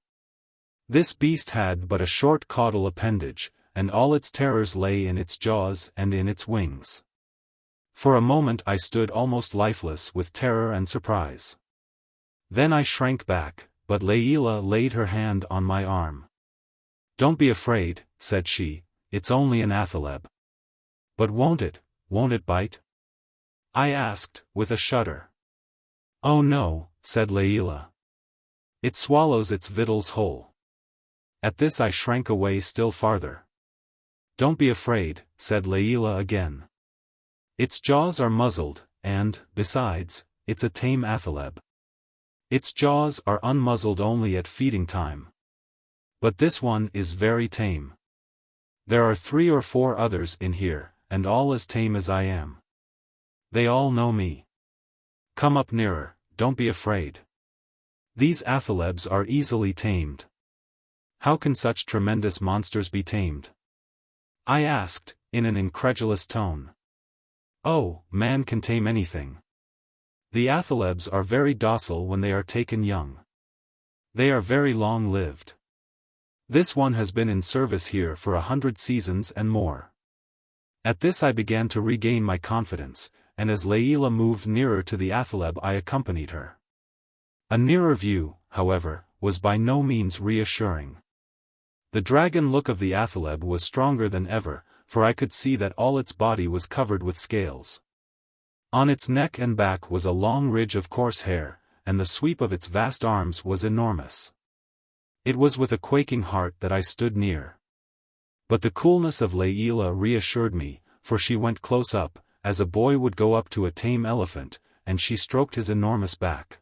This beast had but a short caudal appendage, and all its terrors lay in its jaws and in its wings. For a moment I stood almost lifeless with terror and surprise. Then I shrank back, but Layla laid her hand on my arm. "Don't be afraid," said she, "it's only an athaleb." "But won't it bite?" I asked, with a shudder. Oh no, said Layla. It swallows its victuals whole. At this I shrank away still farther. Don't be afraid, said Layla again. Its jaws are muzzled, and, besides, it's a tame athaleb. Its jaws are unmuzzled only at feeding time. But this one is very tame. There are 3 or 4 others in here, and all as tame as I am. They all know me. Come up nearer, don't be afraid. These athalebs are easily tamed. How can such tremendous monsters be tamed? I asked, in an incredulous tone. Oh, man can tame anything. The athalebs are very docile when they are taken young. They are very long-lived. This one has been in service here for 100 seasons and more. At this I began to regain my confidence, and as Layla moved nearer to the athaleb I accompanied her. A nearer view, however, was by no means reassuring. The dragon look of the athaleb was stronger than ever, for I could see that all its body was covered with scales. On its neck and back was a long ridge of coarse hair, and the sweep of its vast arms was enormous. It was with a quaking heart that I stood near. But the coolness of Layla reassured me, for she went close up, as a boy would go up to a tame elephant, and she stroked his enormous back.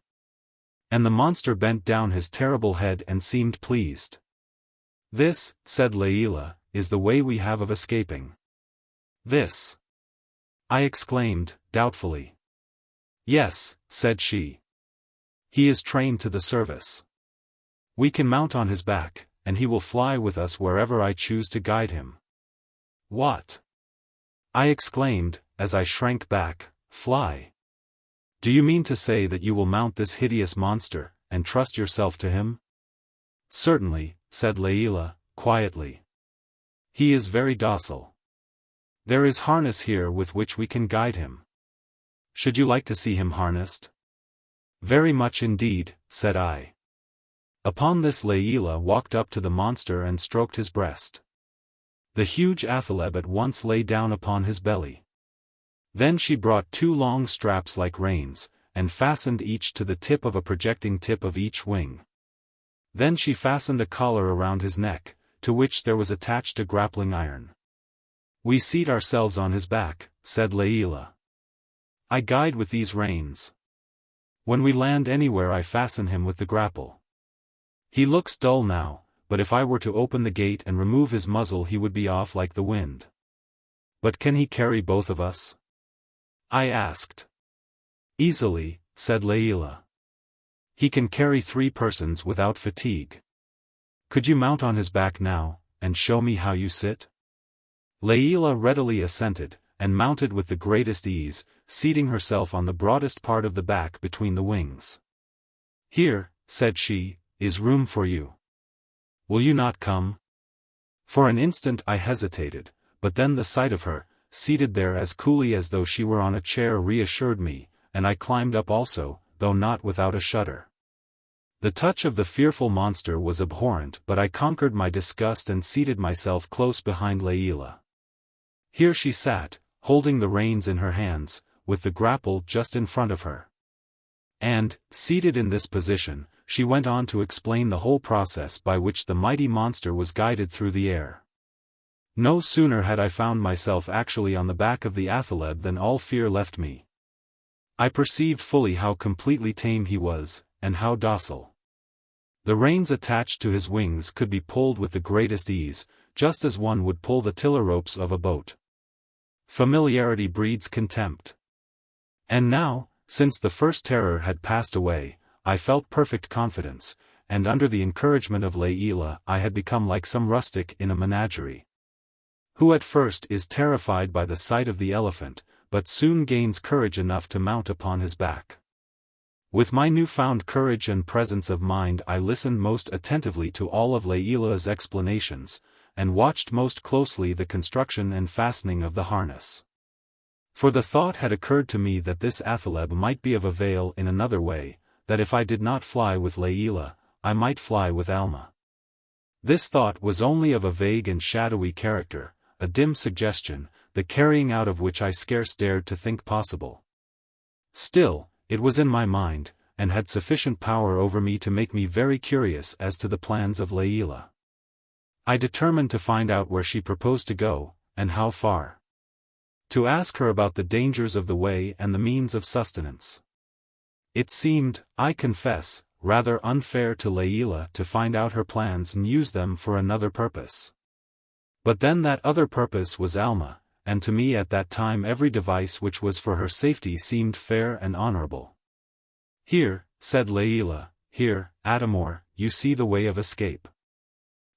And the monster bent down his terrible head and seemed pleased. This, said Layla, is the way we have of escaping. This? I exclaimed, doubtfully. Yes, said she. He is trained to the service. We can mount on his back, and he will fly with us wherever I choose to guide him. What? I exclaimed, as I shrank back, fly. Do you mean to say that you will mount this hideous monster, and trust yourself to him? Certainly, said Layla, quietly. He is very docile. There is harness here with which we can guide him. Should you like to see him harnessed? Very much indeed, said I. Upon this Layla walked up to the monster and stroked his breast. The huge athaleb at once lay down upon his belly. Then she brought 2 long straps like reins, and fastened each to the tip of a projecting tip of each wing. Then she fastened a collar around his neck, to which there was attached a grappling iron. We seat ourselves on his back, said Layla. I guide with these reins. When we land anywhere I fasten him with the grapple. He looks dull now, but if I were to open the gate and remove his muzzle he would be off like the wind. But can he carry both of us? I asked. Easily, said Layla. He can carry 3 persons without fatigue. Could you mount on his back now, and show me how you sit? Layla readily assented, and mounted with the greatest ease, seating herself on the broadest part of the back between the wings. Here, said she, is room for you. Will you not come? For an instant I hesitated, but then the sight of her, seated there as coolly as though she were on a chair reassured me, and I climbed up also, though not without a shudder. The touch of the fearful monster was abhorrent, but I conquered my disgust and seated myself close behind Layla. Here she sat, holding the reins in her hands, with the grapple just in front of her. And, seated in this position, she went on to explain the whole process by which the mighty monster was guided through the air. No sooner had I found myself actually on the back of the athaleb than all fear left me. I perceived fully how completely tame he was, and how docile. The reins attached to his wings could be pulled with the greatest ease, just as one would pull the tiller ropes of a boat. Familiarity breeds contempt. And now, since the first terror had passed away, I felt perfect confidence, and under the encouragement of Layla I had become like some rustic in a menagerie, who at first is terrified by the sight of the elephant, but soon gains courage enough to mount upon his back. With my newfound courage and presence of mind I listened most attentively to all of Layla's explanations, and watched most closely the construction and fastening of the harness. For the thought had occurred to me that this athaleb might be of avail in another way, that if I did not fly with Layla, I might fly with Alma. This thought was only of a vague and shadowy character, a dim suggestion, the carrying out of which I scarce dared to think possible. Still, it was in my mind, and had sufficient power over me to make me very curious as to the plans of Layla. I determined to find out where she proposed to go, and how far. To ask her about the dangers of the way and the means of sustenance. It seemed, I confess, rather unfair to Layla to find out her plans and use them for another purpose. But then that other purpose was Alma, and to me at that time every device which was for her safety seemed fair and honorable. Here, said Layla, here, Adamor, you see the way of escape.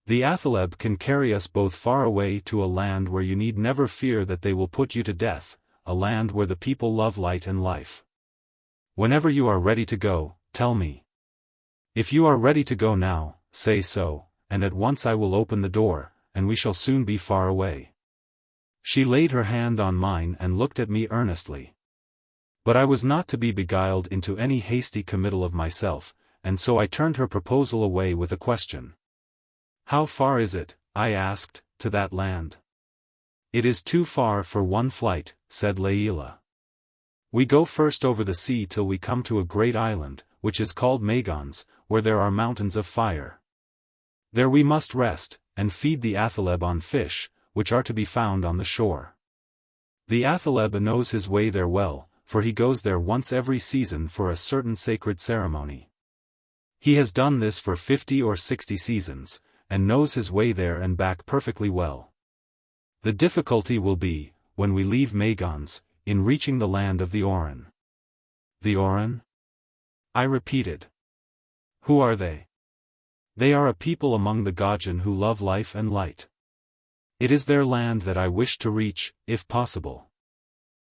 The Athaleb can carry us both far away to a land where you need never fear that they will put you to death, a land where the people love light and life. Whenever you are ready to go, tell me. If you are ready to go now, say so, and at once I will open the door, and we shall soon be far away. She laid her hand on mine and looked at me earnestly. But I was not to be beguiled into any hasty committal of myself, and so I turned her proposal away with a question. How far is it, I asked, to that land? It is too far for one flight, said Layla. We go first over the sea till we come to a great island, which is called Magons, where there are mountains of fire. There we must rest, and feed the Athaleb on fish, which are to be found on the shore. The Athaleb knows his way there well, for he goes there once every season for a certain sacred ceremony. He has done this for 50 or 60 seasons, and knows his way there and back perfectly well. The difficulty will be, when we leave Magons, in reaching the land of the Oran. The Oran? I repeated. Who are they? They are a people among the Gajan who love life and light. It is their land that I wish to reach, if possible.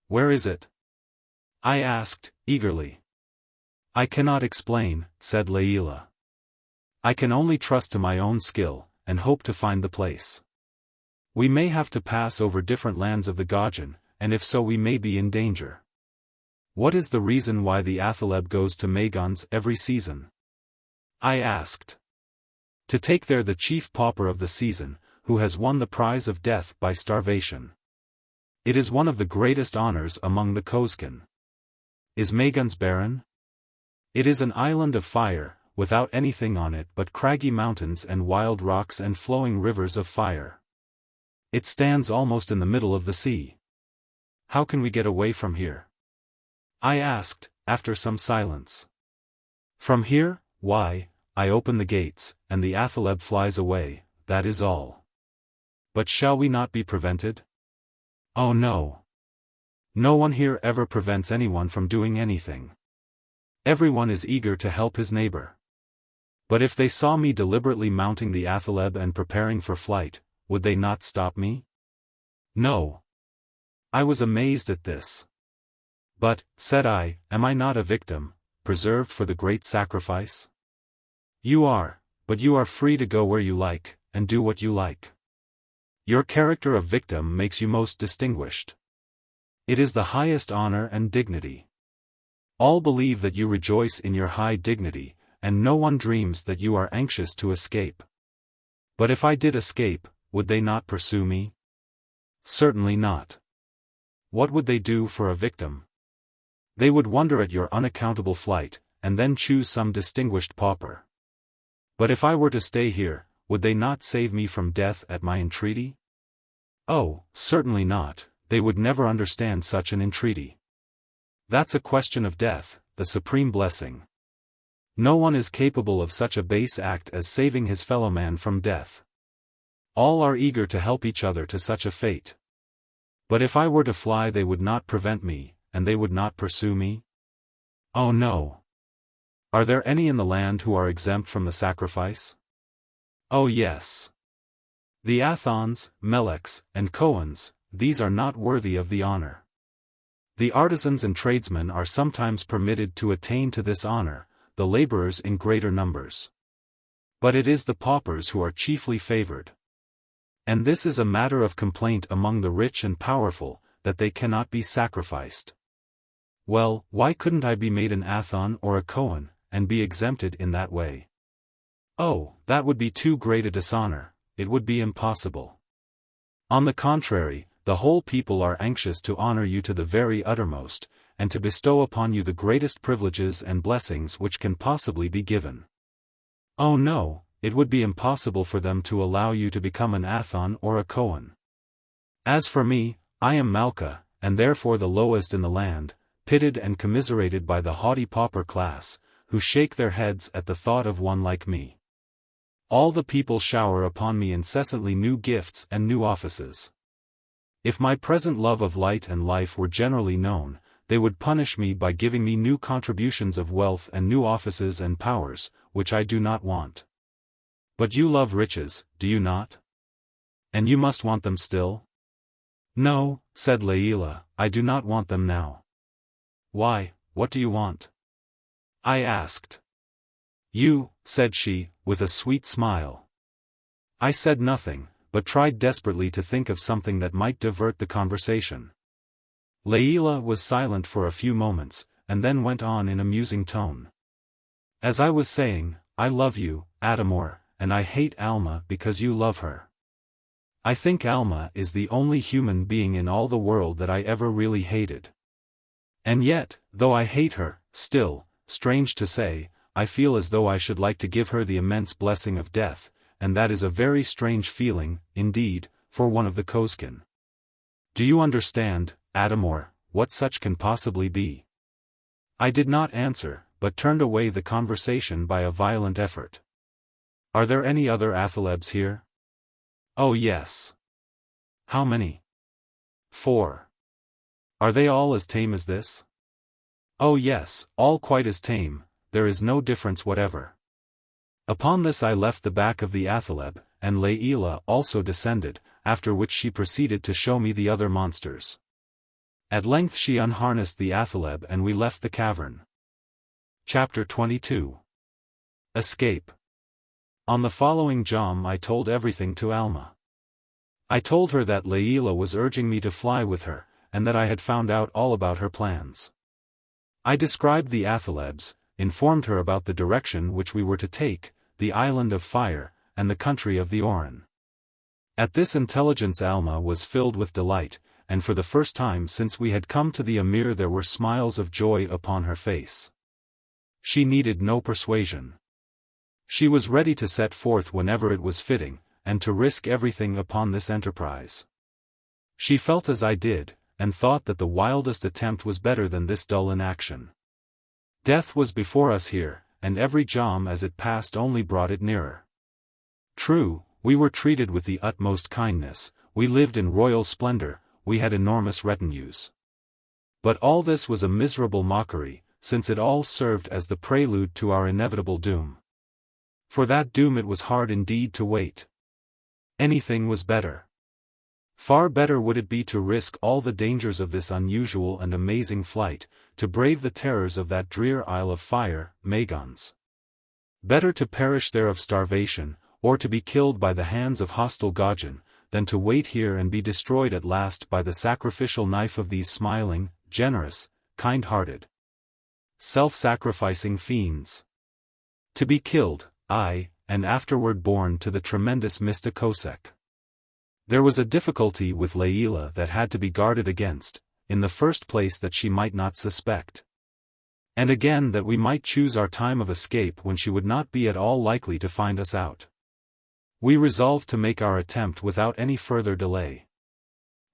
Where is it? I asked, eagerly. I cannot explain, said Layla. I can only trust to my own skill, and hope to find the place. We may have to pass over different lands of the Gajan, and if so we may be in danger. What is the reason why the Athaleb goes to Magons every season? I asked. To take there the chief pauper of the season, who has won the prize of death by starvation. It is one of the greatest honors among the Kosekin. Is Magons barren? It is an island of fire, without anything on it but craggy mountains and wild rocks and flowing rivers of fire. It stands almost in the middle of the sea. How can we get away from here? I asked, after some silence. From here, why, I open the gates, and the Athaleb flies away, that is all. But shall we not be prevented? Oh no. No one here ever prevents anyone from doing anything. Everyone is eager to help his neighbor. But if they saw me deliberately mounting the Athaleb and preparing for flight, would they not stop me? No. I was amazed at this. But, said I, am I not a victim, preserved for the great sacrifice? You are, but you are free to go where you like, and do what you like. Your character of victim makes you most distinguished. It is the highest honor and dignity. All believe that you rejoice in your high dignity, and no one dreams that you are anxious to escape. But if I did escape, would they not pursue me? Certainly not. What would they do for a victim? They would wonder at your unaccountable flight, and then choose some distinguished pauper. But if I were to stay here, would they not save me from death at my entreaty? Oh, certainly not, they would never understand such an entreaty. That's a question of death, the supreme blessing. No one is capable of such a base act as saving his fellow man from death. All are eager to help each other to such a fate. But if I were to fly they would not prevent me, and they would not pursue me? Oh no. Are there any in the land who are exempt from the sacrifice? Oh yes. The Athons, Meleks, and Kohens, these are not worthy of the honor. The artisans and tradesmen are sometimes permitted to attain to this honor, the laborers in greater numbers. But it is the paupers who are chiefly favored. And this is a matter of complaint among the rich and powerful, that they cannot be sacrificed. Well, why couldn't I be made an Athon or a Kohen, and be exempted in that way? Oh, that would be too great a dishonor, it would be impossible. On the contrary, the whole people are anxious to honor you to the very uttermost, and to bestow upon you the greatest privileges and blessings which can possibly be given. Oh no, it would be impossible for them to allow you to become an Athon or a Kohen. As for me, I am Malka, and therefore the lowest in the land, pitied and commiserated by the haughty pauper class, who shake their heads at the thought of one like me. All the people shower upon me incessantly new gifts and new offices. If my present love of light and life were generally known, they would punish me by giving me new contributions of wealth and new offices and powers, which I do not want. But you love riches, do you not? And you must want them still? No, said Layla, I do not want them now. Why, what do you want? I asked. You, said she, with a sweet smile. I said nothing, but tried desperately to think of something that might divert the conversation. Layla was silent for a few moments, and then went on in a musing tone. As I was saying, I love you, Adamor, and I hate Alma because you love her. I think Alma is the only human being in all the world that I ever really hated. And yet, though I hate her, still, strange to say, I feel as though I should like to give her the immense blessing of death, and that is a very strange feeling, indeed, for one of the Kosekin. Do you understand, Adamor, what such can possibly be? I did not answer, but turned away the conversation by a violent effort. Are there any other athalebs here? Oh yes. How many? 4. Are they all as tame as this? Oh yes, all quite as tame, there is no difference whatever. Upon this I left the back of the athaleb, and Layla also descended, after which she proceeded to show me the other monsters. At length she unharnessed the athaleb and we left the cavern. Chapter 22. Escape. On the following jom I told everything to Alma. I told her that Layla was urging me to fly with her, and that I had found out all about her plans. I described the athalebs, informed her about the direction which we were to take, the island of fire, and the country of the Oran. At this intelligence Alma was filled with delight, and for the first time since we had come to the Amir there were smiles of joy upon her face. She needed no persuasion. She was ready to set forth whenever it was fitting, and to risk everything upon this enterprise. She felt as I did, and thought that the wildest attempt was better than this dull inaction. Death was before us here, and every jom as it passed only brought it nearer. True, we were treated with the utmost kindness, we lived in royal splendor, we had enormous retinues. But all this was a miserable mockery, since it all served as the prelude to our inevitable doom. For that doom it was hard indeed to wait. Anything was better. Far better would it be to risk all the dangers of this unusual and amazing flight, to brave the terrors of that drear Isle of Fire, Magons. Better to perish there of starvation, or to be killed by the hands of hostile Gojin, than to wait here and be destroyed at last by the sacrificial knife of these smiling, generous, kind-hearted, self-sacrificing fiends. To be killed, aye, and afterward borne to the tremendous Mista Kosek. There was a difficulty with Layla that had to be guarded against, in the first place that she might not suspect. And again that we might choose our time of escape when she would not be at all likely to find us out. We resolved to make our attempt without any further delay.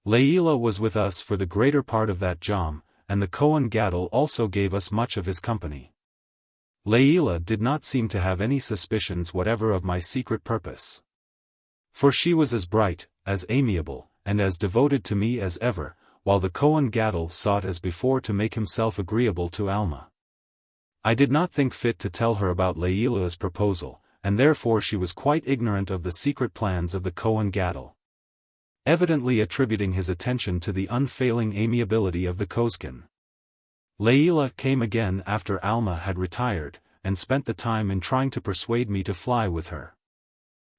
Layla was with us for the greater part of that jom, and the Kohen Gadol also gave us much of his company. Layla did not seem to have any suspicions whatever of my secret purpose. For she was as bright, as amiable, and as devoted to me as ever, while the Kohen Gadol sought as before to make himself agreeable to Alma. I did not think fit to tell her about Layla's proposal, and therefore she was quite ignorant of the secret plans of the Kohen Gadol. Evidently attributing his attention to the unfailing amiability of the Kosekin. Layla came again after Alma had retired, and spent the time in trying to persuade me to fly with her.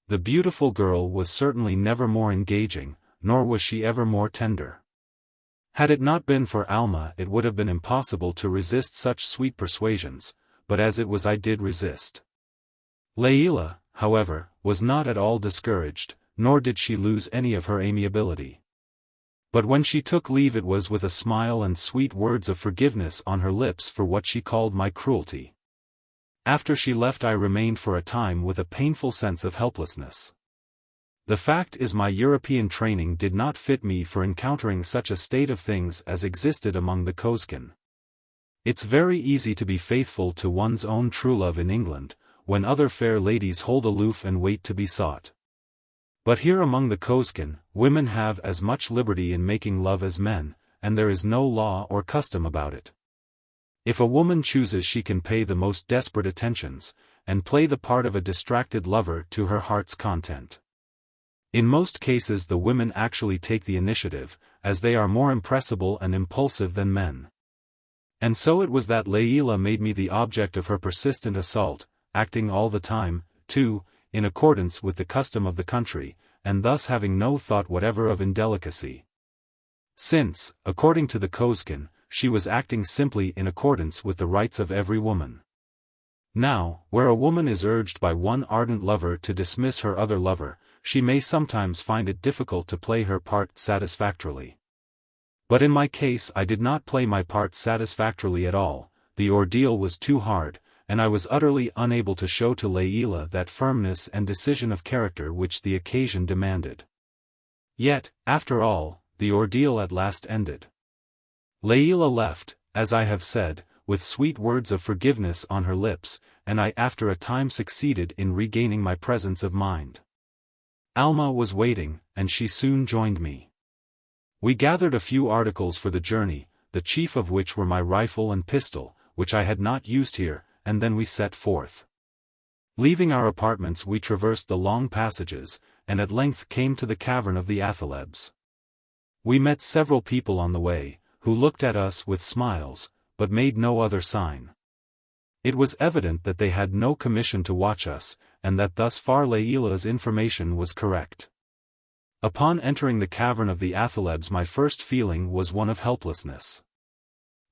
The beautiful girl was certainly never more engaging, nor was she ever more tender. Had it not been for Alma it would have been impossible to resist such sweet persuasions, but as it was I did resist. Layla, however, was not at all discouraged, nor did she lose any of her amiability. But when she took leave it was with a smile and sweet words of forgiveness on her lips for what she called my cruelty. After she left I remained for a time with a painful sense of helplessness. The fact is my European training did not fit me for encountering such a state of things as existed among the Kosekin. It's very easy to be faithful to one's own true love in England, when other fair ladies hold aloof and wait to be sought. But here among the Kosekin, women have as much liberty in making love as men, and there is no law or custom about it. If a woman chooses she can pay the most desperate attentions, and play the part of a distracted lover to her heart's content. In most cases the women actually take the initiative, as they are more impressible and impulsive than men. And so it was that Layla made me the object of her persistent assault, acting all the time, too, in accordance with the custom of the country, and thus having no thought whatever of indelicacy. Since, according to the Kosekin, she was acting simply in accordance with the rights of every woman. Now, where a woman is urged by one ardent lover to dismiss her other lover, she may sometimes find it difficult to play her part satisfactorily. But in my case I did not play my part satisfactorily at all, the ordeal was too hard, and I was utterly unable to show to Layla that firmness and decision of character which the occasion demanded. Yet, after all, the ordeal at last ended. Layla left, as I have said, with sweet words of forgiveness on her lips, and I after a time succeeded in regaining my presence of mind. Alma was waiting, and she soon joined me. We gathered a few articles for the journey, the chief of which were my rifle and pistol, which I had not used here, and then we set forth. Leaving our apartments we traversed the long passages, and at length came to the cavern of the athalebs. We met several people on the way, who looked at us with smiles, but made no other sign. It was evident that they had no commission to watch us, and that thus far Layla's information was correct. Upon entering the cavern of the athalebs my first feeling was one of helplessness.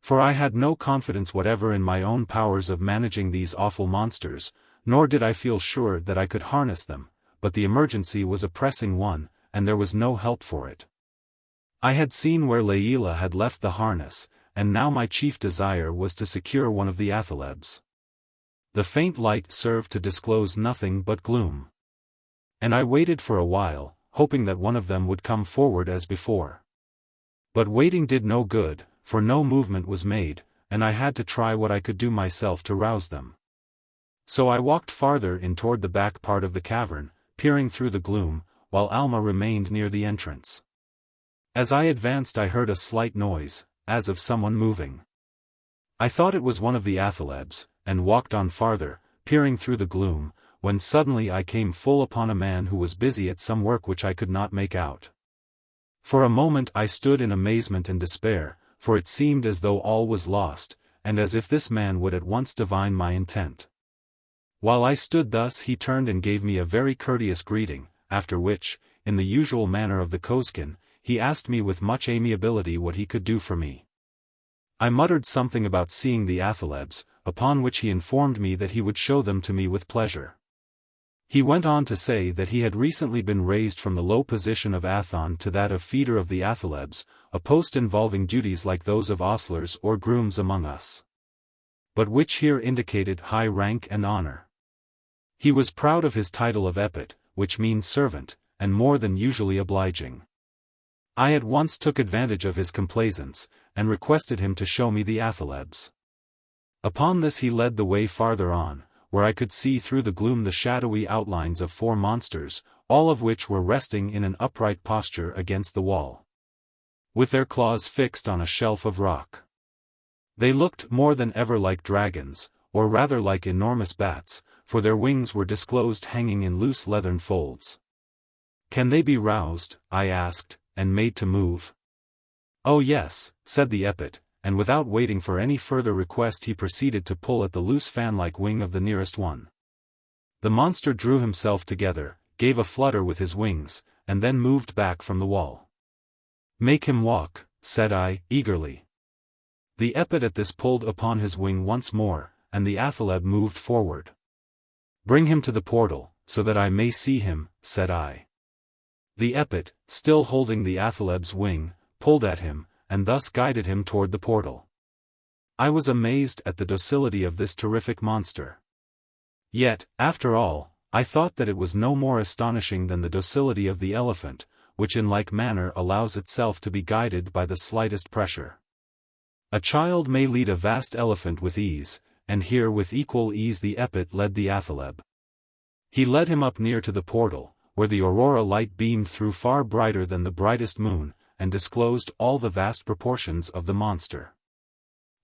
For I had no confidence whatever in my own powers of managing these awful monsters, nor did I feel sure that I could harness them, but the emergency was a pressing one, and there was no help for it. I had seen where Layla had left the harness, and now my chief desire was to secure one of the athalebs. The faint light served to disclose nothing but gloom. And I waited for a while, hoping that one of them would come forward as before. But waiting did no good, for no movement was made, and I had to try what I could do myself to rouse them. So I walked farther in toward the back part of the cavern, peering through the gloom, while Alma remained near the entrance. As I advanced I heard a slight noise, as of someone moving. I thought it was one of the athalebs, and walked on farther, peering through the gloom, when suddenly I came full upon a man who was busy at some work which I could not make out. For a moment I stood in amazement and despair, for it seemed as though all was lost, and as if this man would at once divine my intent. While I stood thus he turned and gave me a very courteous greeting, after which, in the usual manner of the Kosekin, he asked me with much amiability what he could do for me. I muttered something about seeing the athalebs, upon which he informed me that he would show them to me with pleasure. He went on to say that he had recently been raised from the low position of Athon to that of feeder of the athalebs, a post involving duties like those of ostlers or grooms among us, but which here indicated high rank and honor. He was proud of his title of epit, which means servant, and more than usually obliging. I at once took advantage of his complaisance, and requested him to show me the athalebs. Upon this he led the way farther on, where I could see through the gloom the shadowy outlines of 4 monsters, all of which were resting in an upright posture against the wall, with their claws fixed on a shelf of rock. They looked more than ever like dragons, or rather like enormous bats, for their wings were disclosed hanging in loose leathern folds. "Can they be roused?" I asked, and made to move. "Oh yes," said the epit, and without waiting for any further request he proceeded to pull at the loose fan-like wing of the nearest one. The monster drew himself together, gave a flutter with his wings, and then moved back from the wall. "Make him walk," said I, eagerly. The epit at this pulled upon his wing once more, and the athaleb moved forward. "Bring him to the portal, so that I may see him," said I. The epit, still holding the athaleb's wing, pulled at him, and thus guided him toward the portal. I was amazed at the docility of this terrific monster. Yet, after all, I thought that it was no more astonishing than the docility of the elephant, which in like manner allows itself to be guided by the slightest pressure. A child may lead a vast elephant with ease, and here with equal ease the epet led the athaleb. He led him up near to the portal, where the aurora light beamed through far brighter than the brightest moon, and disclosed all the vast proportions of the monster.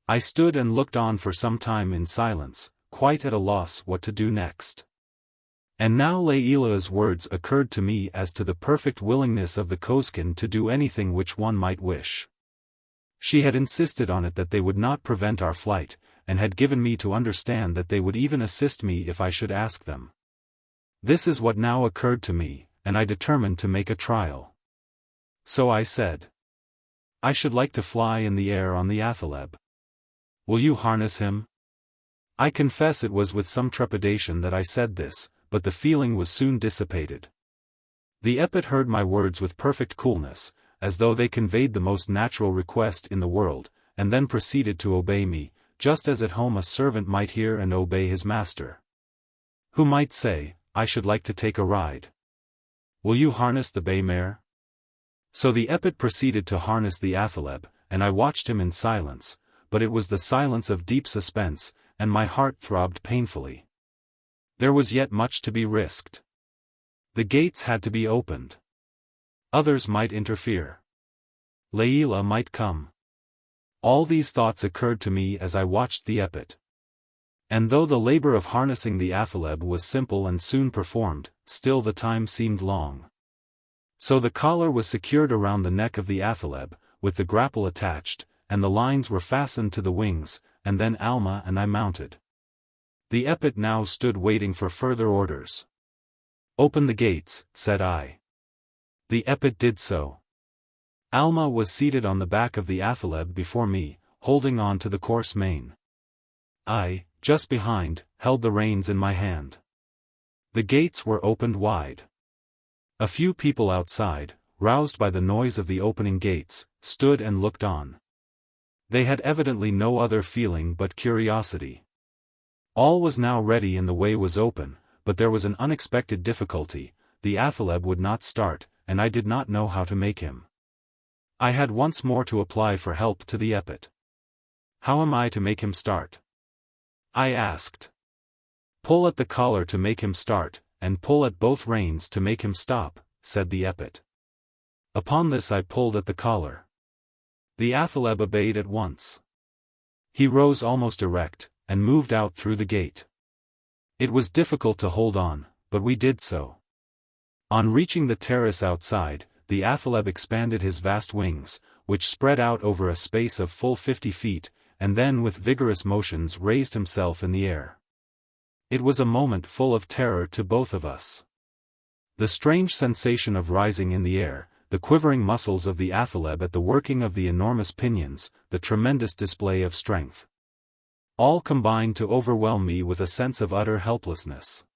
I stood and looked on for some time in silence, quite at a loss what to do next. And now Layla's words occurred to me as to the perfect willingness of the Kosekin to do anything which one might wish. She had insisted on it that they would not prevent our flight, and had given me to understand that they would even assist me if I should ask them. This is what now occurred to me, and I determined to make a trial. So I said, "I should like to fly in the air on the athaleb. Will you harness him?" I confess it was with some trepidation that I said this, but the feeling was soon dissipated. The epet heard my words with perfect coolness, as though they conveyed the most natural request in the world, and then proceeded to obey me, just as at home a servant might hear and obey his master. Who might say, "I should like to take a ride. Will you harness the bay mare?" So the epet proceeded to harness the athaleb, and I watched him in silence, but it was the silence of deep suspense, and my heart throbbed painfully. There was yet much to be risked. The gates had to be opened. Others might interfere. Layla might come. All these thoughts occurred to me as I watched the epet. And though the labor of harnessing the athaleb was simple and soon performed, still the time seemed long. So the collar was secured around the neck of the athaleb, with the grapple attached, and the lines were fastened to the wings, and then Alma and I mounted. The epet now stood waiting for further orders. "Open the gates," said I. The epet did so. Alma was seated on the back of the athaleb before me, holding on to the coarse mane. I, just behind, held the reins in my hand. The gates were opened wide. A few people outside, roused by the noise of the opening gates, stood and looked on. They had evidently no other feeling but curiosity. All was now ready and the way was open, but there was an unexpected difficulty: the athaleb would not start, and I did not know how to make him. I had once more to apply for help to the epet. "How am I to make him start?" I asked. "Pull at the collar to make him start, and pull at both reins to make him stop," said the epet. Upon this I pulled at the collar. The athaleb obeyed at once. He rose almost erect, and moved out through the gate. It was difficult to hold on, but we did so. On reaching the terrace outside, the athaleb expanded his vast wings, which spread out over a space of full 50 feet, and then with vigorous motions raised himself in the air. It was a moment full of terror to both of us. The strange sensation of rising in the air, the quivering muscles of the athaleb at the working of the enormous pinions, the tremendous display of strength. All combined to overwhelm me with a sense of utter helplessness.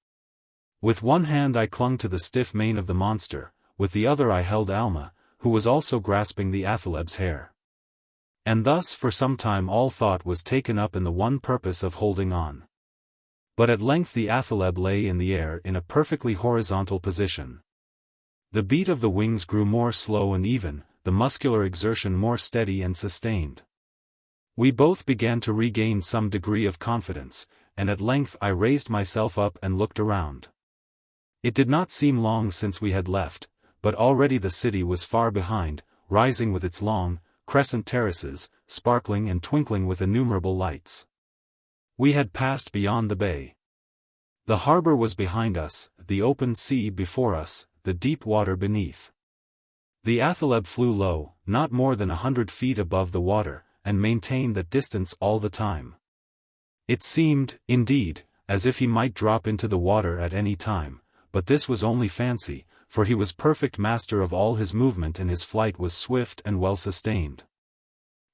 With one hand I clung to the stiff mane of the monster, with the other I held Alma, who was also grasping the athaleb's hair. And thus for some time all thought was taken up in the one purpose of holding on. But at length the athaleb lay in the air in a perfectly horizontal position. The beat of the wings grew more slow and even, the muscular exertion more steady and sustained. We both began to regain some degree of confidence, and at length I raised myself up and looked around. It did not seem long since we had left, but already the city was far behind, rising with its long, crescent terraces, sparkling and twinkling with innumerable lights. We had passed beyond the bay. The harbor was behind us, the open sea before us, the deep water beneath. The athaleb flew low, not more than 100 feet above the water, and maintained that distance all the time. It seemed, indeed, as if he might drop into the water at any time, but this was only fancy, for he was perfect master of all his movement and his flight was swift and well sustained.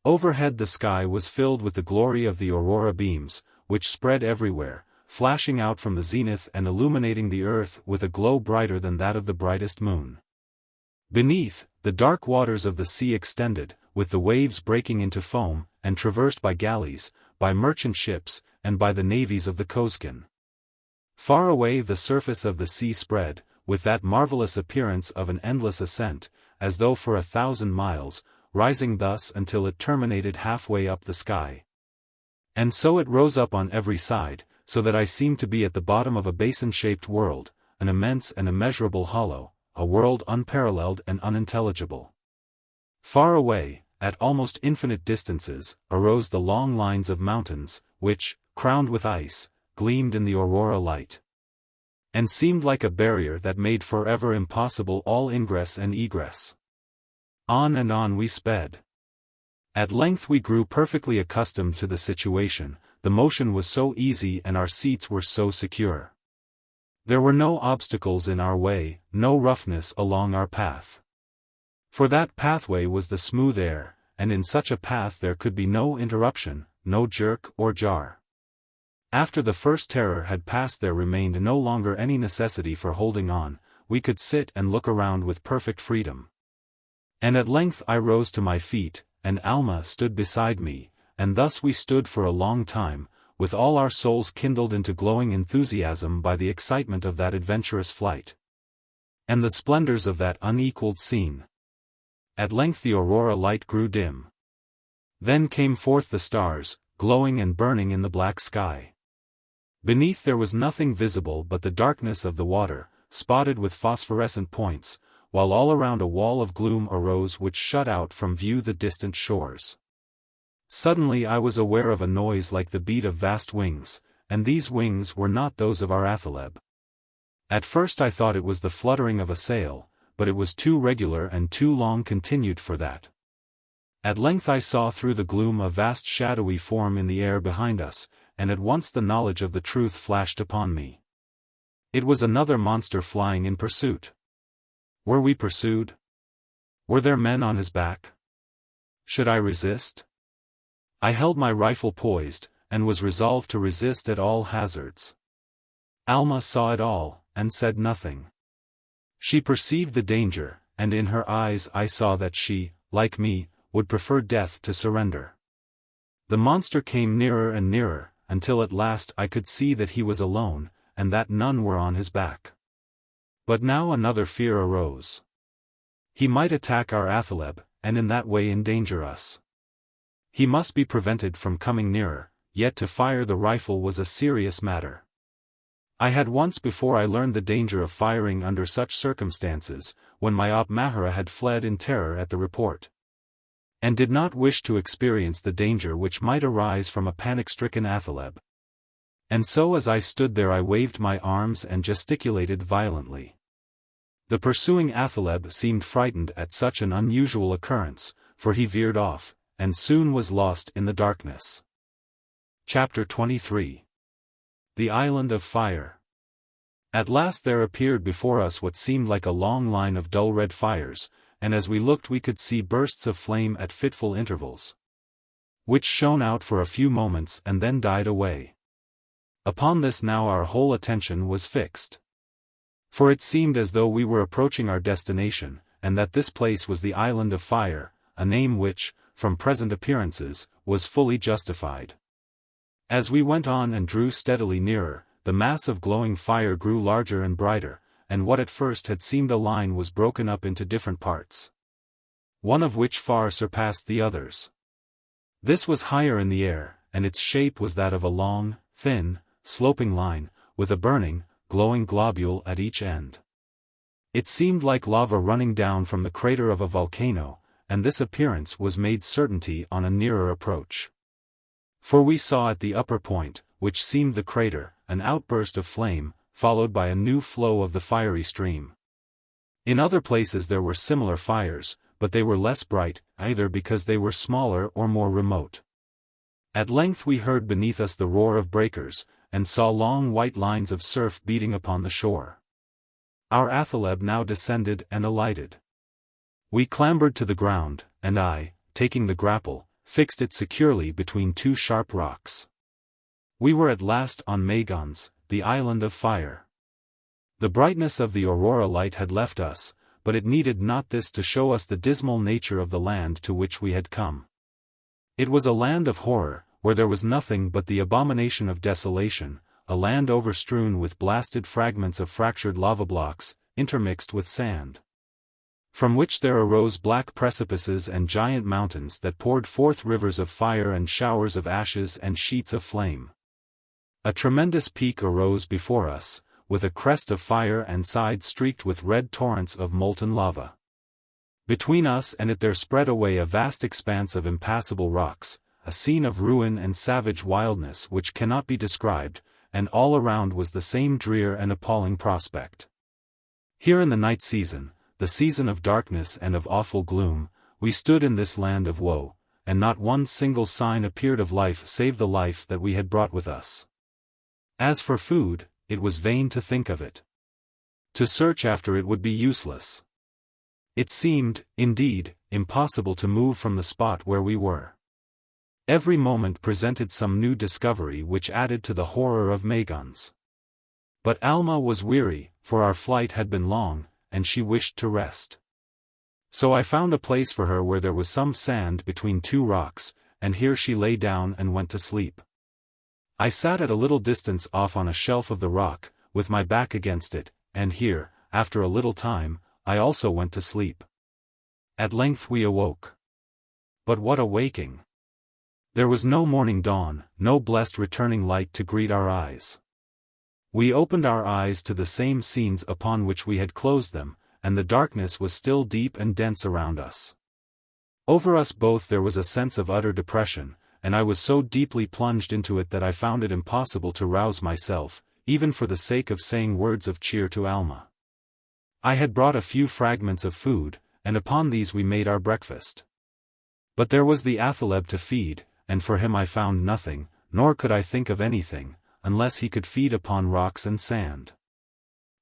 Overhead the sky was filled with the glory of the aurora beams, which spread everywhere, flashing out from the zenith and illuminating the earth with a glow brighter than that of the brightest moon. Beneath, the dark waters of the sea extended, with the waves breaking into foam, and traversed by galleys, by merchant ships, and by the navies of the Kosekin. Far away the surface of the sea spread, with that marvelous appearance of an endless ascent, as though for 1,000 miles, rising thus until it terminated halfway up the sky. And so it rose up on every side, so that I seemed to be at the bottom of a basin-shaped world, an immense and immeasurable hollow, a world unparalleled and unintelligible. Far away, at almost infinite distances, arose the long lines of mountains, which, crowned with ice, gleamed in the aurora light, and seemed like a barrier that made forever impossible all ingress and egress. On and on we sped. At length we grew perfectly accustomed to the situation, the motion was so easy and our seats were so secure. There were no obstacles in our way, no roughness along our path. For that pathway was the smooth air, and in such a path there could be no interruption, no jerk or jar. After the first terror had passed there remained no longer any necessity for holding on, we could sit and look around with perfect freedom. And at length I rose to my feet, and Alma stood beside me, and thus we stood for a long time, with all our souls kindled into glowing enthusiasm by the excitement of that adventurous flight, and the splendors of that unequaled scene. At length the aurora light grew dim. Then came forth the stars, glowing and burning in the black sky. Beneath there was nothing visible but the darkness of the water, spotted with phosphorescent points, while all around a wall of gloom arose which shut out from view the distant shores. Suddenly I was aware of a noise like the beat of vast wings, and these wings were not those of our athaleb. At first I thought it was the fluttering of a sail, but it was too regular and too long continued for that. At length I saw through the gloom a vast shadowy form in the air behind us, and at once the knowledge of the truth flashed upon me. It was another monster flying in pursuit. Were we pursued? Were there men on his back? Should I resist? I held my rifle poised, and was resolved to resist at all hazards. Alma saw it all, and said nothing. She perceived the danger, and in her eyes I saw that she, like me, would prefer death to surrender. The monster came nearer and nearer, until at last I could see that he was alone, and that none were on his back. But now another fear arose. He might attack our athaleb, and in that way endanger us. He must be prevented from coming nearer, yet to fire the rifle was a serious matter. I had once before I learned the danger of firing under such circumstances, when my Op Mahara had fled in terror at the report, and did not wish to experience the danger which might arise from a panic-stricken athaleb. And so as I stood there I waved my arms and gesticulated violently. The pursuing athaleb seemed frightened at such an unusual occurrence, for he veered off, and soon was lost in the darkness. Chapter 23. The Island of Fire. At last there appeared before us what seemed like a long line of dull red fires, and as we looked we could see bursts of flame at fitful intervals, which shone out for a few moments and then died away. Upon this now our whole attention was fixed. For it seemed as though we were approaching our destination, and that this place was the Island of Fire, a name which, from present appearances, was fully justified. As we went on and drew steadily nearer, the mass of glowing fire grew larger and brighter, and what at first had seemed a line was broken up into different parts, one of which far surpassed the others. This was higher in the air, and its shape was that of a long, thin, sloping line, with a burning, glowing globule at each end. It seemed like lava running down from the crater of a volcano, and this appearance was made certainty on a nearer approach. For we saw at the upper point, which seemed the crater, an outburst of flame, followed by a new flow of the fiery stream. In other places there were similar fires, but they were less bright, either because they were smaller or more remote. At length we heard beneath us the roar of breakers, and saw long white lines of surf beating upon the shore. Our athaleb now descended and alighted. We clambered to the ground, and I, taking the grapple, fixed it securely between two sharp rocks. We were at last on Magons, the Island of Fire. The brightness of the aurora light had left us, but it needed not this to show us the dismal nature of the land to which we had come. It was a land of horror, where there was nothing but the abomination of desolation, a land overstrewn with blasted fragments of fractured lava blocks, intermixed with sand, from which there arose black precipices and giant mountains that poured forth rivers of fire and showers of ashes and sheets of flame. A tremendous peak arose before us, with a crest of fire and sides streaked with red torrents of molten lava. Between us and it there spread away a vast expanse of impassable rocks, a scene of ruin and savage wildness which cannot be described, and all around was the same drear and appalling prospect. Here in the night season, the season of darkness and of awful gloom, we stood in this land of woe, and not one single sign appeared of life save the life that we had brought with us. As for food, it was vain to think of it. To search after it would be useless. It seemed, indeed, impossible to move from the spot where we were. Every moment presented some new discovery which added to the horror of Magons. But Alma was weary, for our flight had been long, and she wished to rest. So I found a place for her where there was some sand between two rocks, and here she lay down and went to sleep. I sat at a little distance off on a shelf of the rock, with my back against it, and here, after a little time, I also went to sleep. At length we awoke. But what a waking! There was no morning dawn, no blessed returning light to greet our eyes. We opened our eyes to the same scenes upon which we had closed them, and the darkness was still deep and dense around us. Over us both there was a sense of utter depression, and I was so deeply plunged into it that I found it impossible to rouse myself, even for the sake of saying words of cheer to Alma. I had brought a few fragments of food, and upon these we made our breakfast. But there was the athaleb to feed, and for him I found nothing, nor could I think of anything, unless he could feed upon rocks and sand.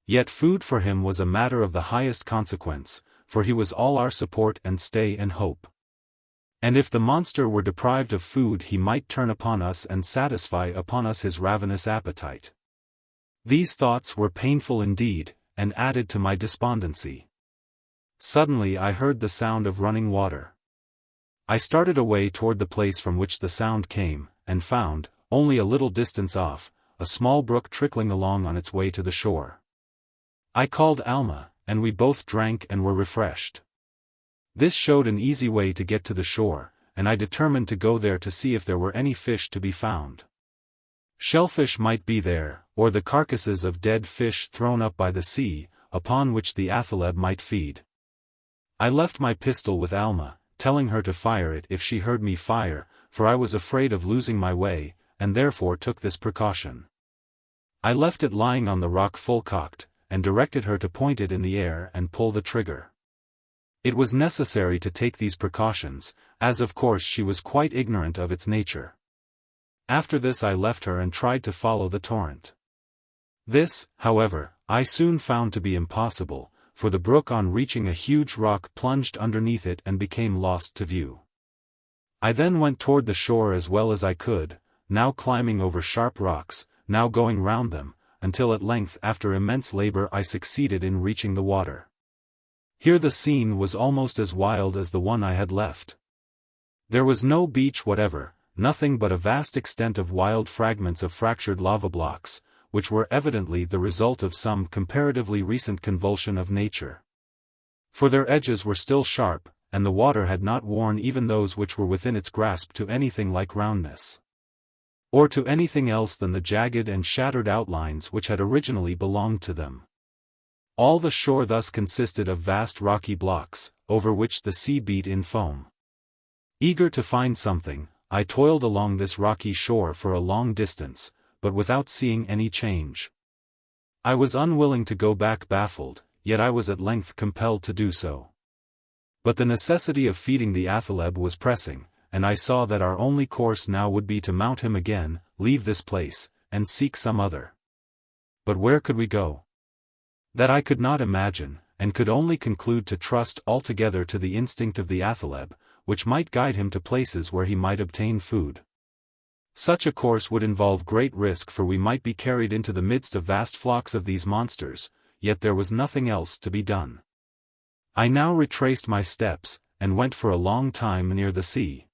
Yet food for him was a matter of the highest consequence, for he was all our support and stay and hope. And if the monster were deprived of food he might turn upon us and satisfy upon us his ravenous appetite. These thoughts were painful indeed, and added to my despondency. Suddenly I heard the sound of running water. I started away toward the place from which the sound came, and found, only a little distance off, a small brook trickling along on its way to the shore. I called Alma, and we both drank and were refreshed. This showed an easy way to get to the shore, and I determined to go there to see if there were any fish to be found. Shellfish might be there, or the carcasses of dead fish thrown up by the sea, upon which the athaleb might feed. I left my pistol with Alma, telling her to fire it if she heard me fire, for I was afraid of losing my way, and therefore took this precaution. I left it lying on the rock full cocked, and directed her to point it in the air and pull the trigger. It was necessary to take these precautions, as of course she was quite ignorant of its nature. After this I left her and tried to follow the torrent. This, however, I soon found to be impossible, for the brook on reaching a huge rock plunged underneath it and became lost to view. I then went toward the shore as well as I could, now climbing over sharp rocks, now going round them, until at length after immense labor I succeeded in reaching the water. Here the scene was almost as wild as the one I had left. There was no beach whatever, nothing but a vast extent of wild fragments of fractured lava blocks, which were evidently the result of some comparatively recent convulsion of nature. For their edges were still sharp, and the water had not worn even those which were within its grasp to anything like roundness, or to anything else than the jagged and shattered outlines which had originally belonged to them. All the shore thus consisted of vast rocky blocks, over which the sea beat in foam. Eager to find something, I toiled along this rocky shore for a long distance, but without seeing any change. I was unwilling to go back baffled, yet I was at length compelled to do so. But the necessity of feeding the athaleb was pressing, and I saw that our only course now would be to mount him again, leave this place, and seek some other. But where could we go? That I could not imagine, and could only conclude to trust altogether to the instinct of the athaleb, which might guide him to places where he might obtain food. Such a course would involve great risk, for we might be carried into the midst of vast flocks of these monsters, yet there was nothing else to be done. I now retraced my steps, and went for a long time near the sea.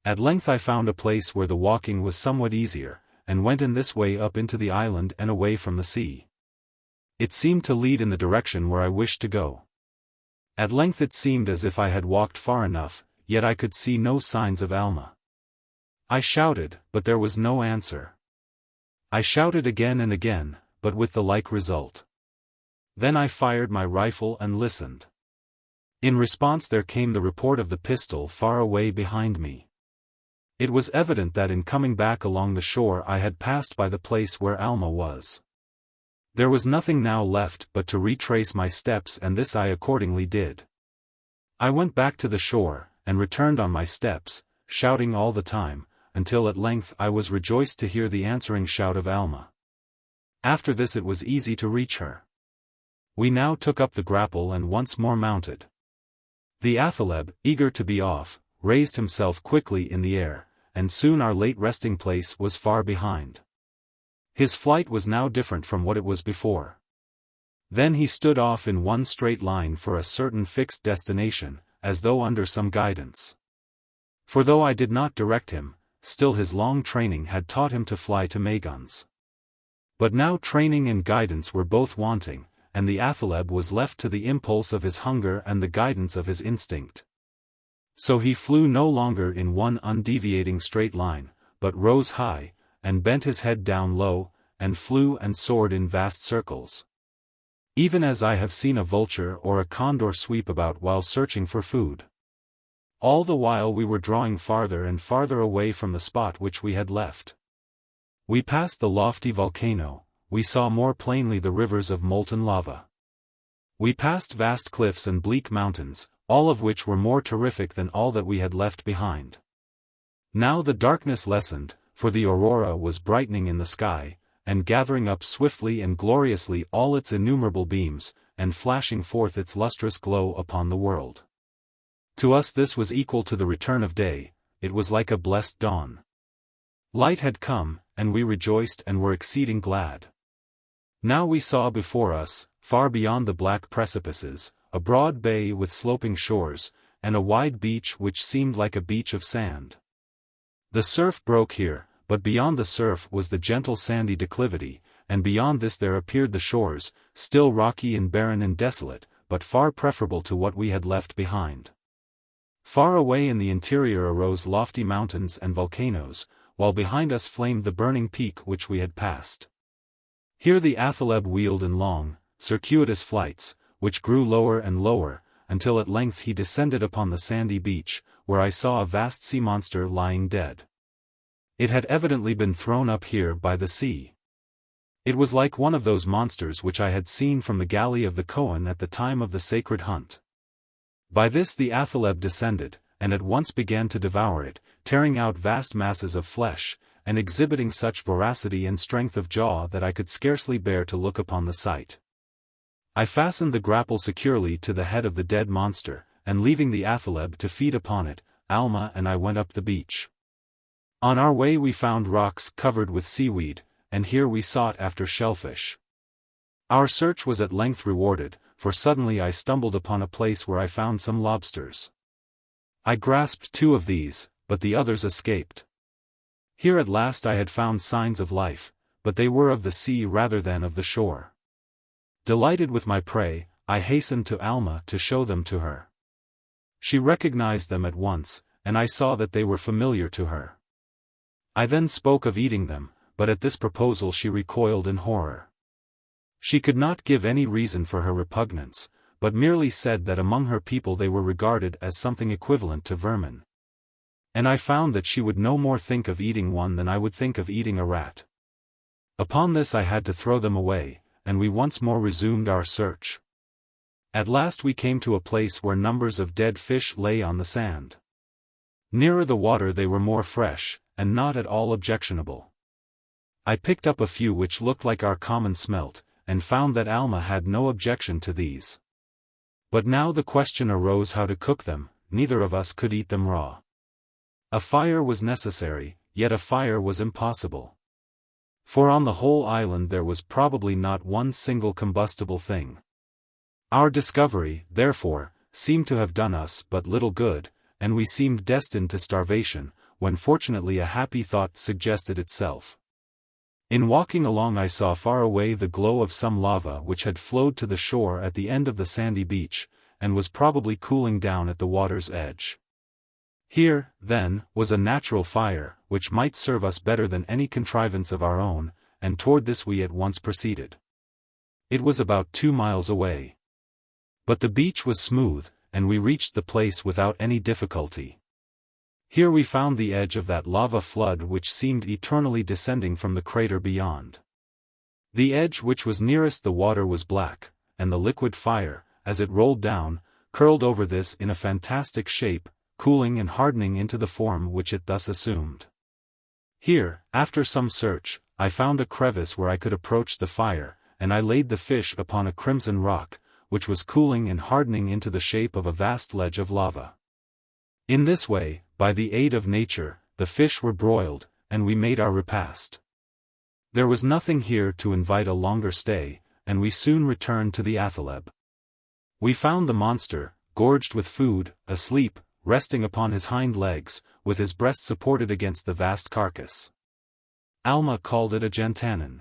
At length I found a place where the walking was somewhat easier, and went in this way up into the island and away from the sea. It seemed to lead in the direction where I wished to go. At length it seemed as if I had walked far enough, yet I could see no signs of Alma. I shouted, but there was no answer. I shouted again and again, but with the like result. Then I fired my rifle and listened. In response there came the report of the pistol far away behind me. It was evident that in coming back along the shore I had passed by the place where Alma was. There was nothing now left but to retrace my steps, and this I accordingly did. I went back to the shore, and returned on my steps, shouting all the time, until at length I was rejoiced to hear the answering shout of Alma. After this it was easy to reach her. We now took up the grapple and once more mounted. The athaleb, eager to be off, raised himself quickly in the air, and soon our late resting place was far behind. His flight was now different from what it was before. Then he stood off in one straight line for a certain fixed destination, as though under some guidance. For though I did not direct him, still his long training had taught him to fly to Magons. But now training and guidance were both wanting, and the athaleb was left to the impulse of his hunger and the guidance of his instinct. So he flew no longer in one undeviating straight line, but rose high, and bent his head down low, and flew and soared in vast circles. Even as I have seen a vulture or a condor sweep about while searching for food. All the while we were drawing farther and farther away from the spot which we had left. We passed the lofty volcano, we saw more plainly the rivers of molten lava. We passed vast cliffs and bleak mountains, all of which were more terrific than all that we had left behind. Now the darkness lessened, for the aurora was brightening in the sky, and gathering up swiftly and gloriously all its innumerable beams, and flashing forth its lustrous glow upon the world. To us this was equal to the return of day, it was like a blessed dawn. Light had come, and we rejoiced and were exceeding glad. Now we saw before us, far beyond the black precipices, a broad bay with sloping shores, and a wide beach which seemed like a beach of sand. The surf broke here, but beyond the surf was the gentle sandy declivity, and beyond this there appeared the shores, still rocky and barren and desolate, but far preferable to what we had left behind. Far away in the interior arose lofty mountains and volcanoes, while behind us flamed the burning peak which we had passed. Here the athaleb wheeled in long, circuitous flights, which grew lower and lower, until at length he descended upon the sandy beach, where I saw a vast sea monster lying dead. It had evidently been thrown up here by the sea. It was like one of those monsters which I had seen from the galley of the Kohen at the time of the sacred hunt. By this the athaleb descended, and at once began to devour it, tearing out vast masses of flesh, and exhibiting such voracity and strength of jaw that I could scarcely bear to look upon the sight. I fastened the grapple securely to the head of the dead monster, and leaving the athaleb to feed upon it, Alma and I went up the beach. On our way we found rocks covered with seaweed, and here we sought after shellfish. Our search was at length rewarded, for suddenly I stumbled upon a place where I found some lobsters. I grasped 2 of these, but the others escaped. Here at last I had found signs of life, but they were of the sea rather than of the shore. Delighted with my prey, I hastened to Alma to show them to her. She recognized them at once, and I saw that they were familiar to her. I then spoke of eating them, but at this proposal she recoiled in horror. She could not give any reason for her repugnance, but merely said that among her people they were regarded as something equivalent to vermin. And I found that she would no more think of eating one than I would think of eating a rat. Upon this I had to throw them away, and we once more resumed our search. At last we came to a place where numbers of dead fish lay on the sand. Nearer the water they were more fresh, and not at all objectionable. I picked up a few which looked like our common smelt, and found that Alma had no objection to these. But now the question arose how to cook them, neither of us could eat them raw. A fire was necessary, yet a fire was impossible. For on the whole island there was probably not one single combustible thing. Our discovery, therefore, seemed to have done us but little good, and we seemed destined to starvation, when fortunately a happy thought suggested itself. In walking along I saw far away the glow of some lava which had flowed to the shore at the end of the sandy beach, and was probably cooling down at the water's edge. Here, then, was a natural fire, which might serve us better than any contrivance of our own, and toward this we at once proceeded. It was about 2 miles away. But the beach was smooth, and we reached the place without any difficulty. Here we found the edge of that lava flood which seemed eternally descending from the crater beyond. The edge which was nearest the water was black, and the liquid fire, as it rolled down, curled over this in a fantastic shape, cooling and hardening into the form which it thus assumed. Here, after some search, I found a crevice where I could approach the fire, and I laid the fish upon a crimson rock, which was cooling and hardening into the shape of a vast ledge of lava. In this way, by the aid of nature, the fish were broiled, and we made our repast. There was nothing here to invite a longer stay, and we soon returned to the athaleb. We found the monster, gorged with food, asleep, resting upon his hind legs, with his breast supported against the vast carcass. Alma called it a jantanan.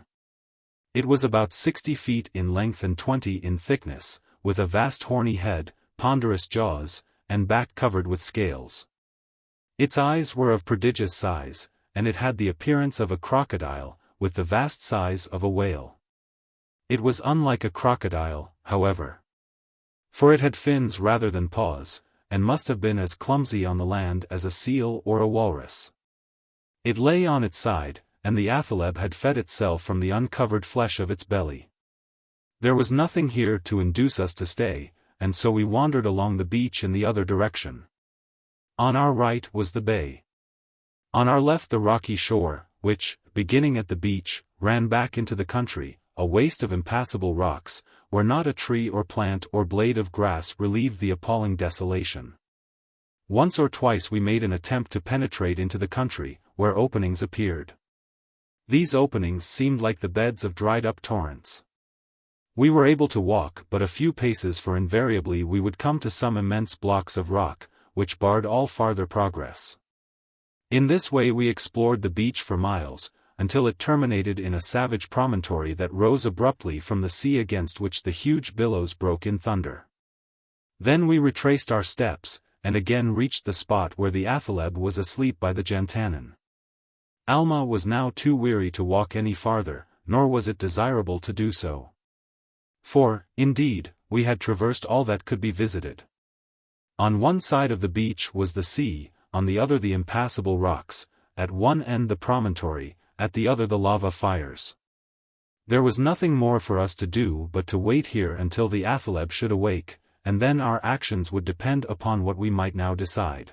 It was about 60 feet in length and 20 in thickness, with a vast horny head, ponderous jaws, and back covered with scales. Its eyes were of prodigious size, and it had the appearance of a crocodile, with the vast size of a whale. It was unlike a crocodile, however. For it had fins rather than paws, and must have been as clumsy on the land as a seal or a walrus. It lay on its side, and the athaleb had fed itself from the uncovered flesh of its belly. There was nothing here to induce us to stay, and so we wandered along the beach in the other direction. On our right was the bay. On our left the rocky shore, which, beginning at the beach, ran back into the country, a waste of impassable rocks, where not a tree or plant or blade of grass relieved the appalling desolation. Once or twice we made an attempt to penetrate into the country, where openings appeared. These openings seemed like the beds of dried-up torrents. We were able to walk but a few paces, for invariably we would come to some immense blocks of rock, which barred all farther progress. In this way we explored the beach for miles, until it terminated in a savage promontory that rose abruptly from the sea against which the huge billows broke in thunder. Then we retraced our steps, and again reached the spot where the athaleb was asleep by the jantanan. Alma was now too weary to walk any farther, nor was it desirable to do so. For, indeed, we had traversed all that could be visited. On one side of the beach was the sea, on the other the impassable rocks, at one end the promontory, at the other the lava fires. There was nothing more for us to do but to wait here until the athaleb should awake, and then our actions would depend upon what we might now decide.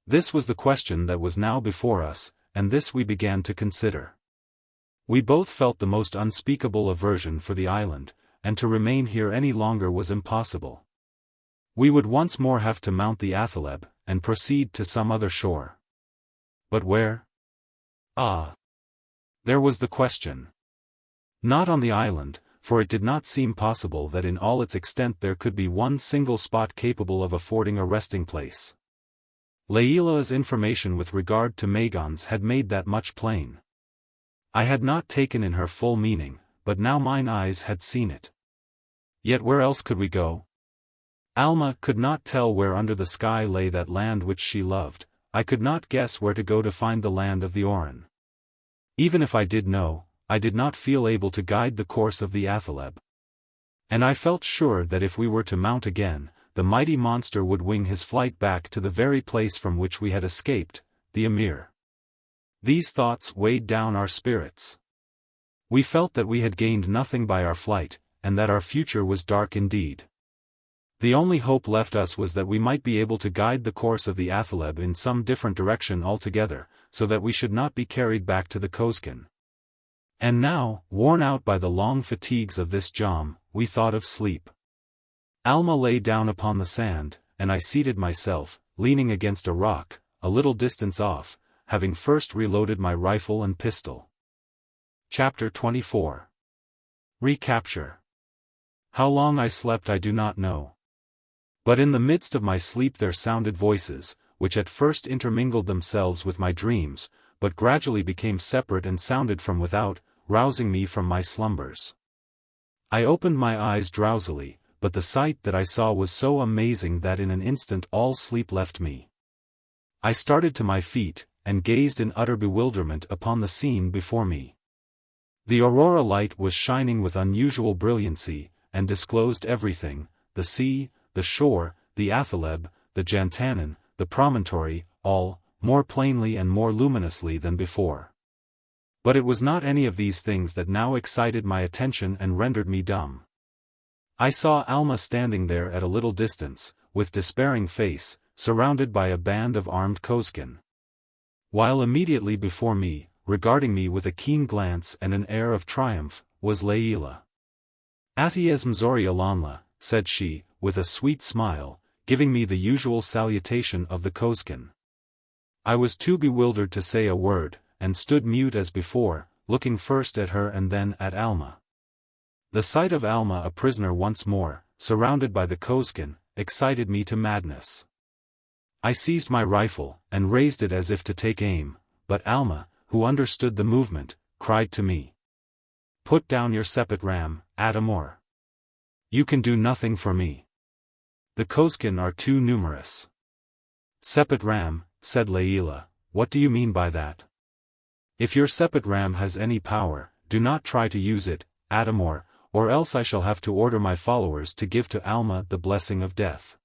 This was the question that was now before us, and this we began to consider. We both felt the most unspeakable aversion for the island, and to remain here any longer was impossible. We would once more have to mount the athaleb, and proceed to some other shore. But where? Ah! There was the question. Not on the island, for it did not seem possible that in all its extent there could be one single spot capable of affording a resting place. Leila's information with regard to Magons had made that much plain. I had not taken in her full meaning, but now mine eyes had seen it. Yet where else could we go? Alma could not tell where under the sky lay that land which she loved. I could not guess where to go to find the land of the Oran. Even if I did know, I did not feel able to guide the course of the athaleb. And I felt sure that if we were to mount again, the mighty monster would wing his flight back to the very place from which we had escaped, the Amir. These thoughts weighed down our spirits. We felt that we had gained nothing by our flight, and that our future was dark indeed. The only hope left us was that we might be able to guide the course of the athaleb in some different direction altogether, so that we should not be carried back to the Kosekin. And now, worn out by the long fatigues of this jom, we thought of sleep. Alma lay down upon the sand, and I seated myself, leaning against a rock, a little distance off, having first reloaded my rifle and pistol. Chapter 24. Recapture. How long I slept I do not know. But in the midst of my sleep there sounded voices, which at first intermingled themselves with my dreams, but gradually became separate and sounded from without, rousing me from my slumbers. I opened my eyes drowsily, but the sight that I saw was so amazing that in an instant all sleep left me. I started to my feet, and gazed in utter bewilderment upon the scene before me. The aurora light was shining with unusual brilliancy, and disclosed everything, the sea, the shore, the athaleb, the jantanin, the promontory, all, more plainly and more luminously than before. But it was not any of these things that now excited my attention and rendered me dumb. I saw Alma standing there at a little distance, with despairing face, surrounded by a band of armed Kosekin. While immediately before me, regarding me with a keen glance and an air of triumph, was Leila. "Atiez mzori alanla," said she, with a sweet smile, giving me the usual salutation of the Kosekin. I was too bewildered to say a word, and stood mute as before, looking first at her and then at Alma. The sight of Alma a prisoner once more, surrounded by the Kosekin, excited me to madness. I seized my rifle, and raised it as if to take aim, but Alma, who understood the movement, cried to me. "Put down your sepet ram, Adamor. You can do nothing for me. The Kosekin are too numerous." "Sepet ram," said Leila, "what do you mean by that? If your sepet ram has any power, do not try to use it, Adamor, or else I shall have to order my followers to give to Alma the blessing of death."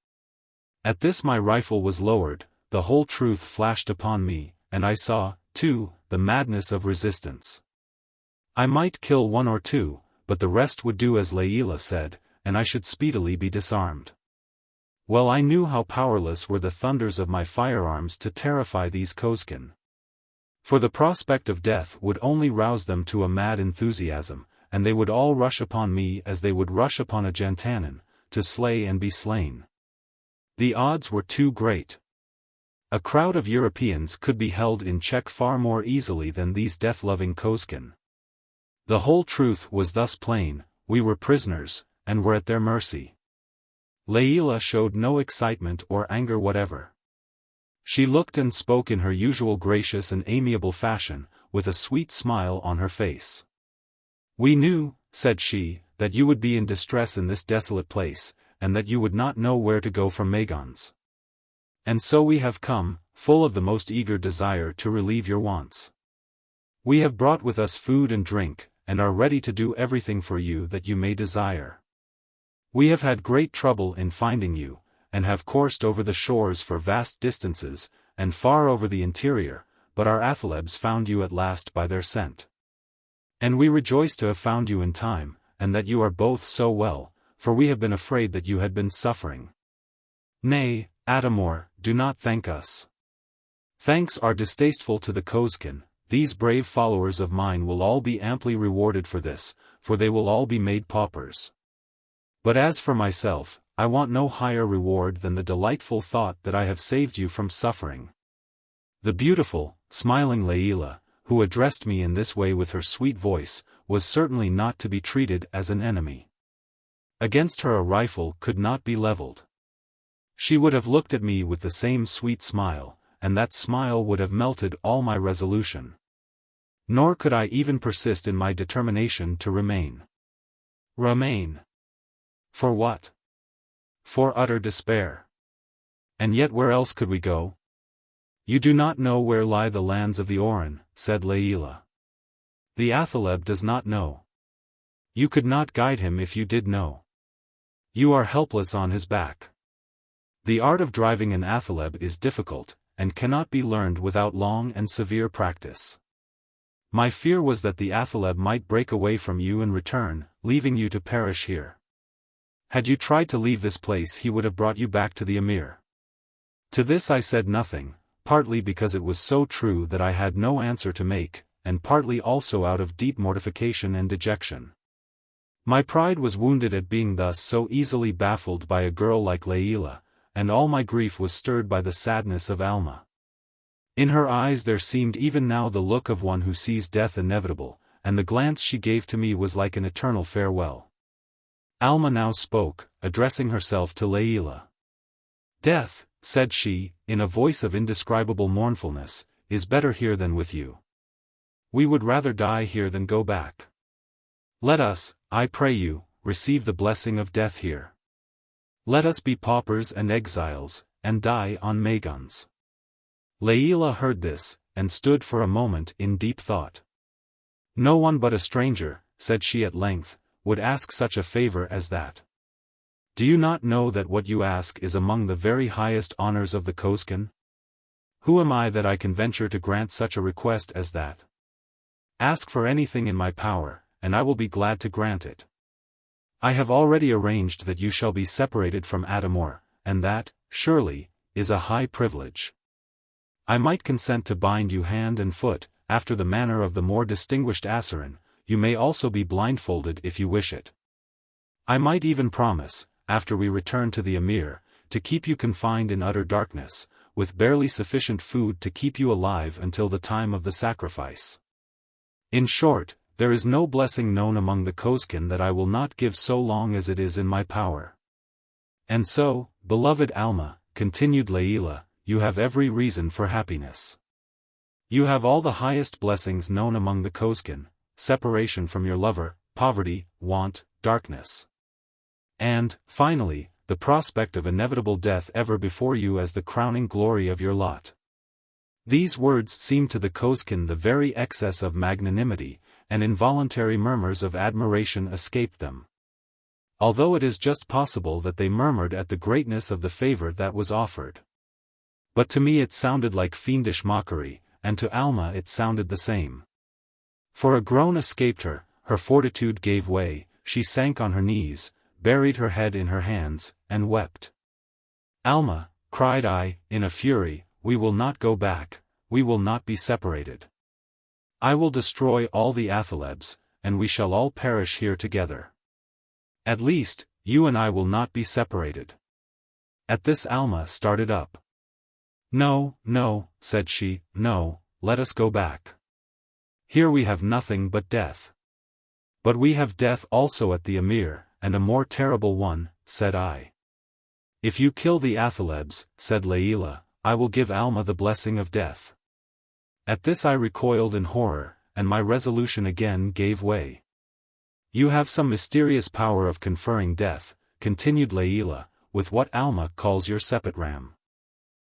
At this my rifle was lowered, the whole truth flashed upon me, and I saw, too, the madness of resistance. I might kill one or two, but the rest would do as Leila said, and I should speedily be disarmed. Well, I knew how powerless were the thunders of my firearms to terrify these Kosekin. For the prospect of death would only rouse them to a mad enthusiasm, and they would all rush upon me as they would rush upon a jantanin, to slay and be slain. The odds were too great. A crowd of Europeans could be held in check far more easily than these death-loving Kosekin. The whole truth was thus plain: we were prisoners, and were at their mercy. Leila showed no excitement or anger whatever. She looked and spoke in her usual gracious and amiable fashion, with a sweet smile on her face. "We knew," said she, "that you would be in distress in this desolate place, and that you would not know where to go from Megons. And so we have come, full of the most eager desire to relieve your wants. We have brought with us food and drink, and are ready to do everything for you that you may desire. We have had great trouble in finding you, and have coursed over the shores for vast distances, and far over the interior, but our athalebs found you at last by their scent. And we rejoice to have found you in time, and that you are both so well, for we have been afraid that you had been suffering. Nay, Adamor, do not thank us. Thanks are distasteful to the Kosekin. These brave followers of mine will all be amply rewarded for this, for they will all be made paupers. But as for myself, I want no higher reward than the delightful thought that I have saved you from suffering." The beautiful, smiling Leila, who addressed me in this way with her sweet voice, was certainly not to be treated as an enemy. Against her a rifle could not be leveled. She would have looked at me with the same sweet smile, and that smile would have melted all my resolution. Nor could I even persist in my determination to remain. Remain? For what? For utter despair. And yet where else could we go? "You do not know where lie the lands of the Oran," said Leila. "The athaleb does not know. You could not guide him if you did know. You are helpless on his back. The art of driving an athaleb is difficult, and cannot be learned without long and severe practice. My fear was that the athaleb might break away from you and return, leaving you to perish here. Had you tried to leave this place he would have brought you back to the Emir." To this I said nothing, partly because it was so true that I had no answer to make, and partly also out of deep mortification and dejection. My pride was wounded at being thus so easily baffled by a girl like Leila, and all my grief was stirred by the sadness of Alma. In her eyes there seemed even now the look of one who sees death inevitable, and the glance she gave to me was like an eternal farewell. Alma now spoke, addressing herself to Layla. "Death," said she, in a voice of indescribable mournfulness, "is better here than with you. We would rather die here than go back. Let us, I pray you, receive the blessing of death here. Let us be paupers and exiles, and die on Megons." Layla heard this, and stood for a moment in deep thought. "No one but a stranger," said she at length, "would ask such a favor as that. Do you not know that what you ask is among the very highest honors of the Kosekin? Who am I that I can venture to grant such a request as that? Ask for anything in my power, and I will be glad to grant it. I have already arranged that you shall be separated from Adamor, and that, surely, is a high privilege. I might consent to bind you hand and foot, after the manner of the more distinguished Assarin. You may also be blindfolded if you wish it. I might even promise, after we return to the Emir, to keep you confined in utter darkness, with barely sufficient food to keep you alive until the time of the sacrifice. In short, there is no blessing known among the Kosekin that I will not give so long as it is in my power. And so, beloved Alma," continued Layla, "you have every reason for happiness. You have all the highest blessings known among the Kosekin, separation from your lover, poverty, want, darkness. And, finally, the prospect of inevitable death ever before you as the crowning glory of your lot." These words seemed to the Kosekin the very excess of magnanimity, and involuntary murmurs of admiration escaped them. Although it is just possible that they murmured at the greatness of the favor that was offered. But to me it sounded like fiendish mockery, and to Alma it sounded the same. For a groan escaped her, her fortitude gave way, she sank on her knees, buried her head in her hands, and wept. "Alma," cried I, in a fury, "we will not go back, we will not be separated. I will destroy all the athalebs, and we shall all perish here together. At least, you and I will not be separated." At this Alma started up. "No, no," said she, "no, let us go back. Here we have nothing but death." "But we have death also at the Emir, and a more terrible one," said I. "If you kill the athalebs," said Layla, "I will give Alma the blessing of death." At this I recoiled in horror, and my resolution again gave way. "You have some mysterious power of conferring death," continued Layla, "with what Alma calls your sepetram.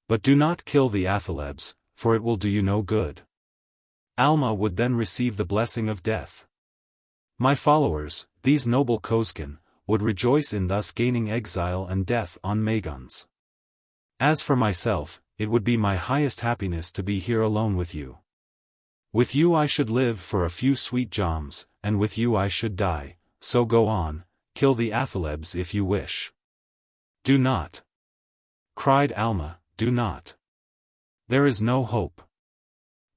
But do not kill the athalebs, for it will do you no good. Alma would then receive the blessing of death. My followers, these noble Kosekin, would rejoice in thus gaining exile and death on Megons. As for myself, it would be my highest happiness to be here alone with you. With you I should live for a few sweet joms, and with you I should die, so go on, kill the athalebs if you wish." "Do not," cried Alma, "do not. There is no hope.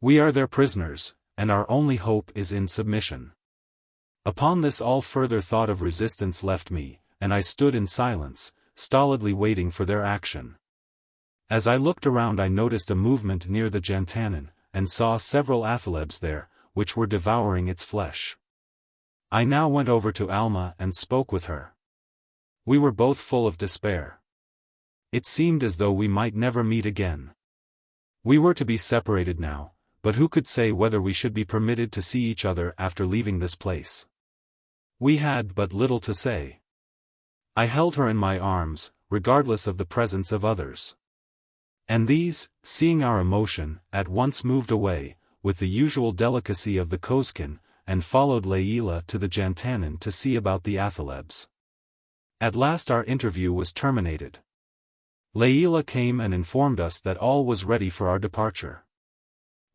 We are their prisoners, and our only hope is in submission." Upon this all further thought of resistance left me, and I stood in silence, stolidly waiting for their action. As I looked around I noticed a movement near the jantanin, and saw several athalebs there, which were devouring its flesh. I now went over to Alma and spoke with her. We were both full of despair. It seemed as though we might never meet again. We were to be separated now, but who could say whether we should be permitted to see each other after leaving this place? We had but little to say. I held her in my arms, regardless of the presence of others. And these, seeing our emotion, at once moved away, with the usual delicacy of the Kosekin, and followed Layla to the jantanin to see about the athalebs. At last our interview was terminated. Layla came and informed us that all was ready for our departure.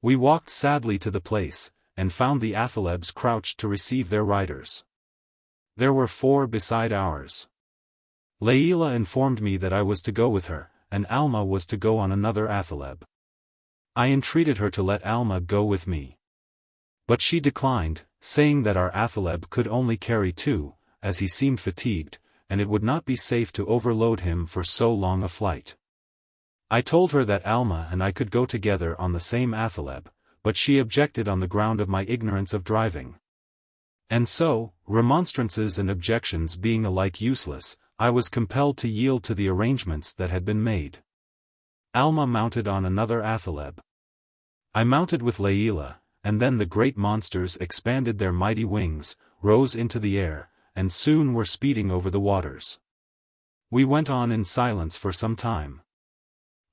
We walked sadly to the place, and found the athalebs crouched to receive their riders. There were 4 beside ours. Layla informed me that I was to go with her, and Alma was to go on another athaleb. I entreated her to let Alma go with me. But she declined, saying that our athaleb could only carry 2, as he seemed fatigued, and it would not be safe to overload him for so long a flight. I told her that Alma and I could go together on the same athaleb, but she objected on the ground of my ignorance of driving. And so, remonstrances and objections being alike useless, I was compelled to yield to the arrangements that had been made. Alma mounted on another athaleb. I mounted with Layla, and then the great monsters expanded their mighty wings, rose into the air, and soon were speeding over the waters. We went on in silence for some time.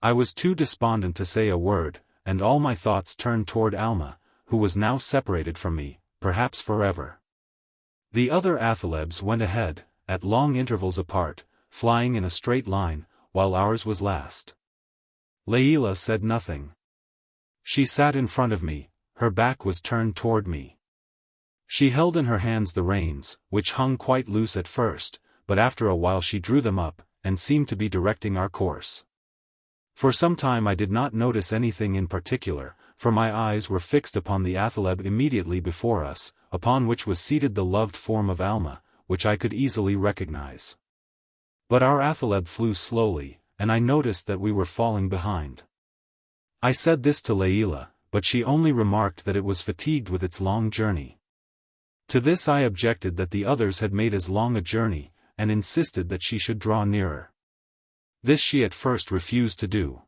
I was too despondent to say a word, and all my thoughts turned toward Alma, who was now separated from me, perhaps forever. The other athalebs went ahead, at long intervals apart, flying in a straight line, while ours was last. Layla said nothing. She sat in front of me, her back was turned toward me. She held in her hands the reins, which hung quite loose at first, but after a while she drew them up, and seemed to be directing our course. For some time I did not notice anything in particular, for my eyes were fixed upon the athaleb immediately before us, upon which was seated the loved form of Alma, which I could easily recognize. But our athaleb flew slowly, and I noticed that we were falling behind. I said this to Layla, but she only remarked that it was fatigued with its long journey. To this I objected that the others had made as long a journey, and insisted that she should draw nearer. This she at first refused to do.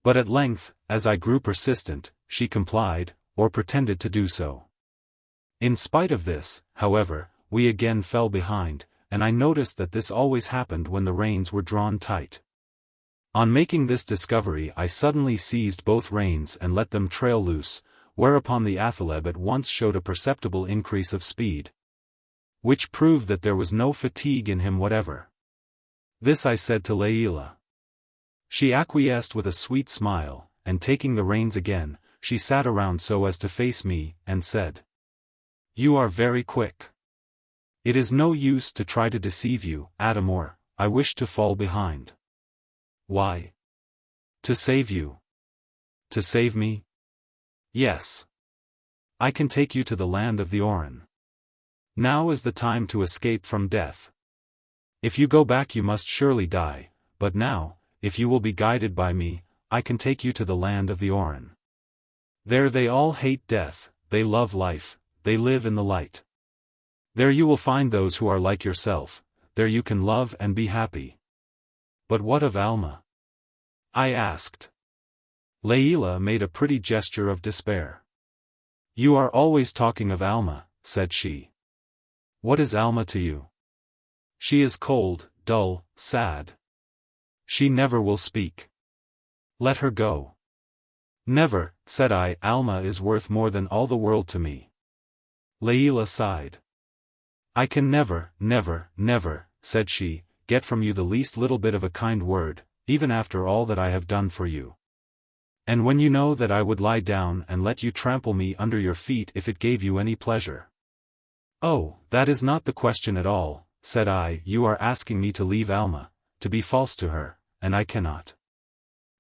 But at length, as I grew persistent, she complied, or pretended to do so. In spite of this, however, we again fell behind, and I noticed that this always happened when the reins were drawn tight. On making this discovery I suddenly seized both reins and let them trail loose, whereupon the athaleb at once showed a perceptible increase of speed, which proved that there was no fatigue in him whatever. This I said to Layla. She acquiesced with a sweet smile, and taking the reins again, she sat around so as to face me, and said, "You are very quick. It is no use to try to deceive you, Adamor, I wish to fall behind." "Why?" "To save you." "To save me?" "Yes. I can take you to the land of the Orin. Now is the time to escape from death. If you go back you must surely die, but now, if you will be guided by me, I can take you to the land of the Orin. There they all hate death, they love life, they live in the light. There you will find those who are like yourself, there you can love and be happy." "But what of Alma?" I asked. Layla made a pretty gesture of despair. "You are always talking of Alma," said she. "What is Alma to you? She is cold, dull, sad. She never will speak. Let her go." "Never," said I, "Alma is worth more than all the world to me." Layla sighed. "I can never, never," said she, "get from you the least little bit of a kind word, even after all that I have done for you. And when you know that I would lie down and let you trample me under your feet if it gave you any pleasure." "Oh, that is not the question at all," said I, "you are asking me to leave Alma, to be false to her, and I cannot."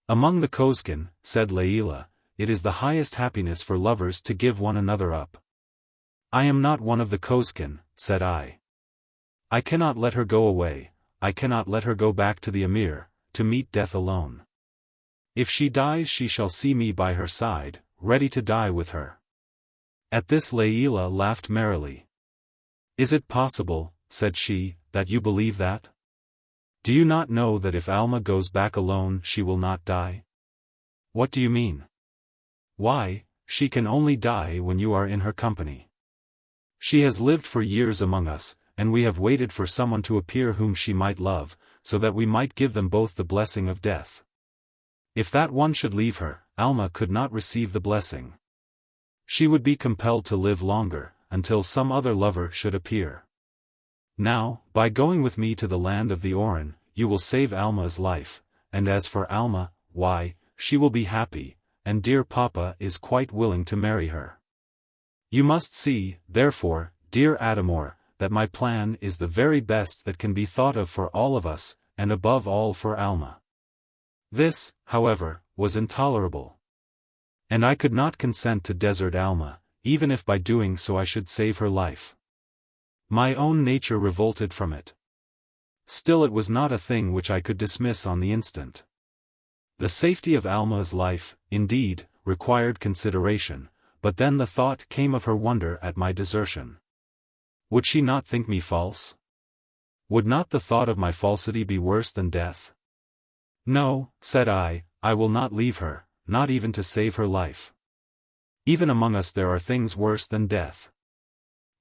"Among the Kosekin," said Layla, "it is the highest happiness for lovers to give one another up." "I am not one of the Kosekin," said I. "I cannot let her go away, I cannot let her go back to the Emir, to meet death alone. If she dies she shall see me by her side, ready to die with her." At this Layla laughed merrily. "Is it possible," said she, "that you believe that? Do you not know that if Alma goes back alone she will not die?" "What do you mean?" "Why, she can only die when you are in her company. She has lived for years among us, and we have waited for someone to appear whom she might love, so that we might give them both the blessing of death. If that one should leave her, Alma could not receive the blessing. She would be compelled to live longer, until some other lover should appear. Now, by going with me to the land of the Orin, you will save Alma's life, and as for Alma, why, she will be happy, and dear Papa is quite willing to marry her. You must see, therefore, dear Adamor, that my plan is the very best that can be thought of for all of us, and above all for Alma." This, however, was intolerable. And I could not consent to desert Alma, even if by doing so I should save her life. My own nature revolted from it. Still it was not a thing which I could dismiss on the instant. The safety of Alma's life, indeed, required consideration, but then the thought came of her wonder at my desertion. Would she not think me false? Would not the thought of my falsity be worse than death? No, said I will not leave her, not even to save her life. Even among us there are things worse than death.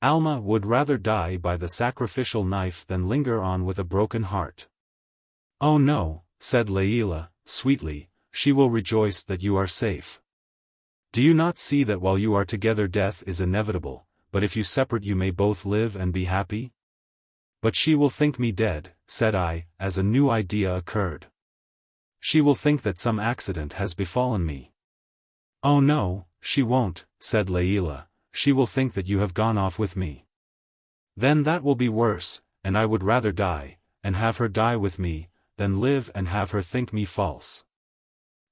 Alma would rather die by the sacrificial knife than linger on with a broken heart. Oh no, said Layla, sweetly, she will rejoice that you are safe. Do you not see that while you are together death is inevitable, but if you separate you may both live and be happy? But she will think me dead, said I, as a new idea occurred. She will think that some accident has befallen me. Oh no, she won't, said Layla, she will think that you have gone off with me. Then that will be worse, and I would rather die, and have her die with me, than live and have her think me false.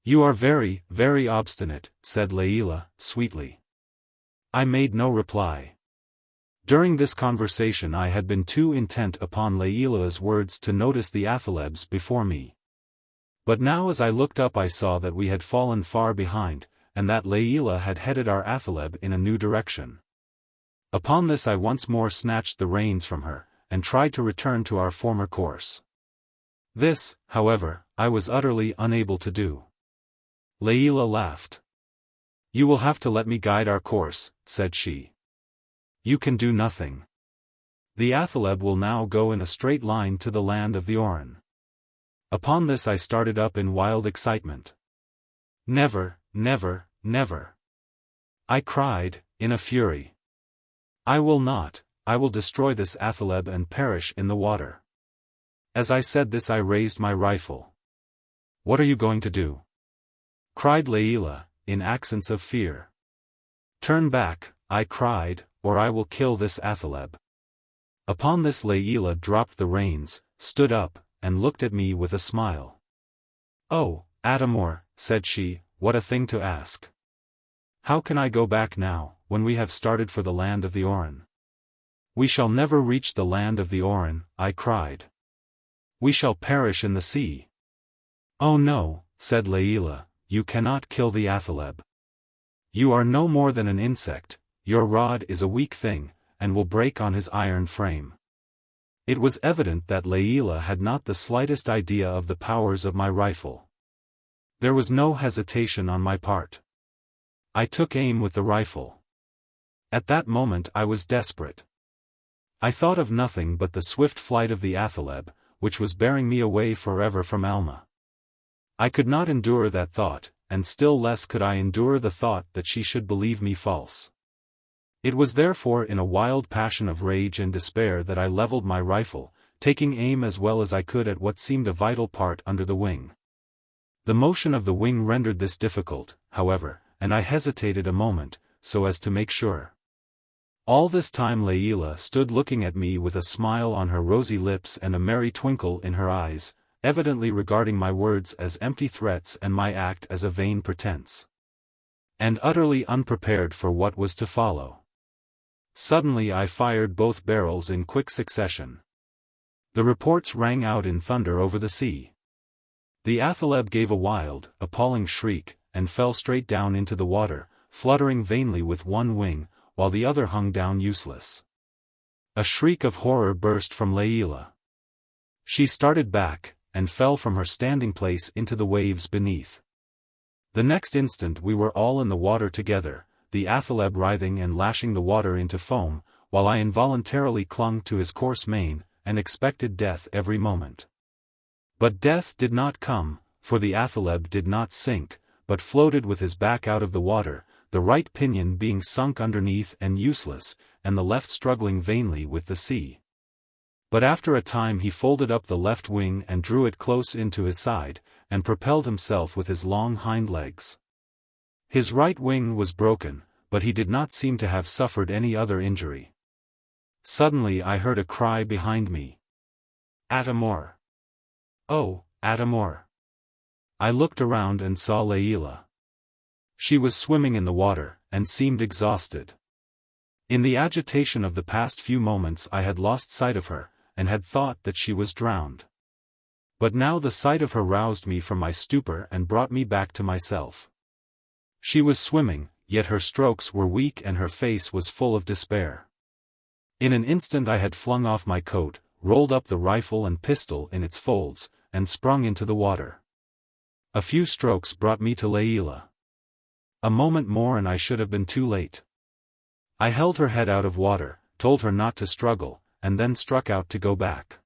You are very, very obstinate, said Layla, sweetly. I made no reply. During this conversation I had been too intent upon Layla's words to notice the athalebs before me. But now as I looked up I saw that we had fallen far behind, and that Layla had headed our athaleb in a new direction. Upon this I once more snatched the reins from her, and tried to return to our former course. This, however, I was utterly unable to do. Layla laughed. You will have to let me guide our course, said she. You can do nothing. The athaleb will now go in a straight line to the land of the Oran. Upon this I started up in wild excitement. Never, never, never. I cried, in a fury. I will not, I will destroy this athaleb and perish in the water. As I said this I raised my rifle. What are you going to do? Cried Layla, in accents of fear. Turn back, I cried, or I will kill this athaleb. Upon this Layla dropped the reins, stood up, and looked at me with a smile. Oh, Adamor, said she, what a thing to ask. How can I go back now, when we have started for the land of the Oran? We shall never reach the land of the Oran, I cried. We shall perish in the sea. Oh no, said Layla, you cannot kill the athaleb. You are no more than an insect, your rod is a weak thing, and will break on his iron frame. It was evident that Layla had not the slightest idea of the powers of my rifle. There was no hesitation on my part. I took aim with the rifle. At that moment I was desperate. I thought of nothing but the swift flight of the athaleb, which was bearing me away forever from Alma. I could not endure that thought, and still less could I endure the thought that she should believe me false. It was therefore in a wild passion of rage and despair that I leveled my rifle, taking aim as well as I could at what seemed a vital part under the wing. The motion of the wing rendered this difficult, however, and I hesitated a moment, so as to make sure. All this time Layla stood looking at me with a smile on her rosy lips and a merry twinkle in her eyes, evidently regarding my words as empty threats and my act as a vain pretense. And utterly unprepared for what was to follow. Suddenly I fired both barrels in quick succession. The reports rang out in thunder over the sea. The athaleb gave a wild, appalling shriek, and fell straight down into the water, fluttering vainly with one wing, while the other hung down useless. A shriek of horror burst from Layla. She started back, and fell from her standing place into the waves beneath. The next instant we were all in the water together, the athaleb writhing and lashing the water into foam, while I involuntarily clung to his coarse mane, and expected death every moment. But death did not come, for the athaleb did not sink, but floated with his back out of the water, the right pinion being sunk underneath and useless, and the left struggling vainly with the sea. But after a time he folded up the left wing and drew it close into his side, and propelled himself with his long hind legs. His right wing was broken, but he did not seem to have suffered any other injury. Suddenly I heard a cry behind me. Adamor! Oh, Adamor! I looked around and saw Layla. She was swimming in the water, and seemed exhausted. In the agitation of the past few moments I had lost sight of her, and had thought that she was drowned. But now the sight of her roused me from my stupor and brought me back to myself. She was swimming, yet her strokes were weak and her face was full of despair. In an instant I had flung off my coat, rolled up the rifle and pistol in its folds, and sprung into the water. A few strokes brought me to Layla. A moment more and I should have been too late. I held her head out of water, told her not to struggle, and then struck out to go back.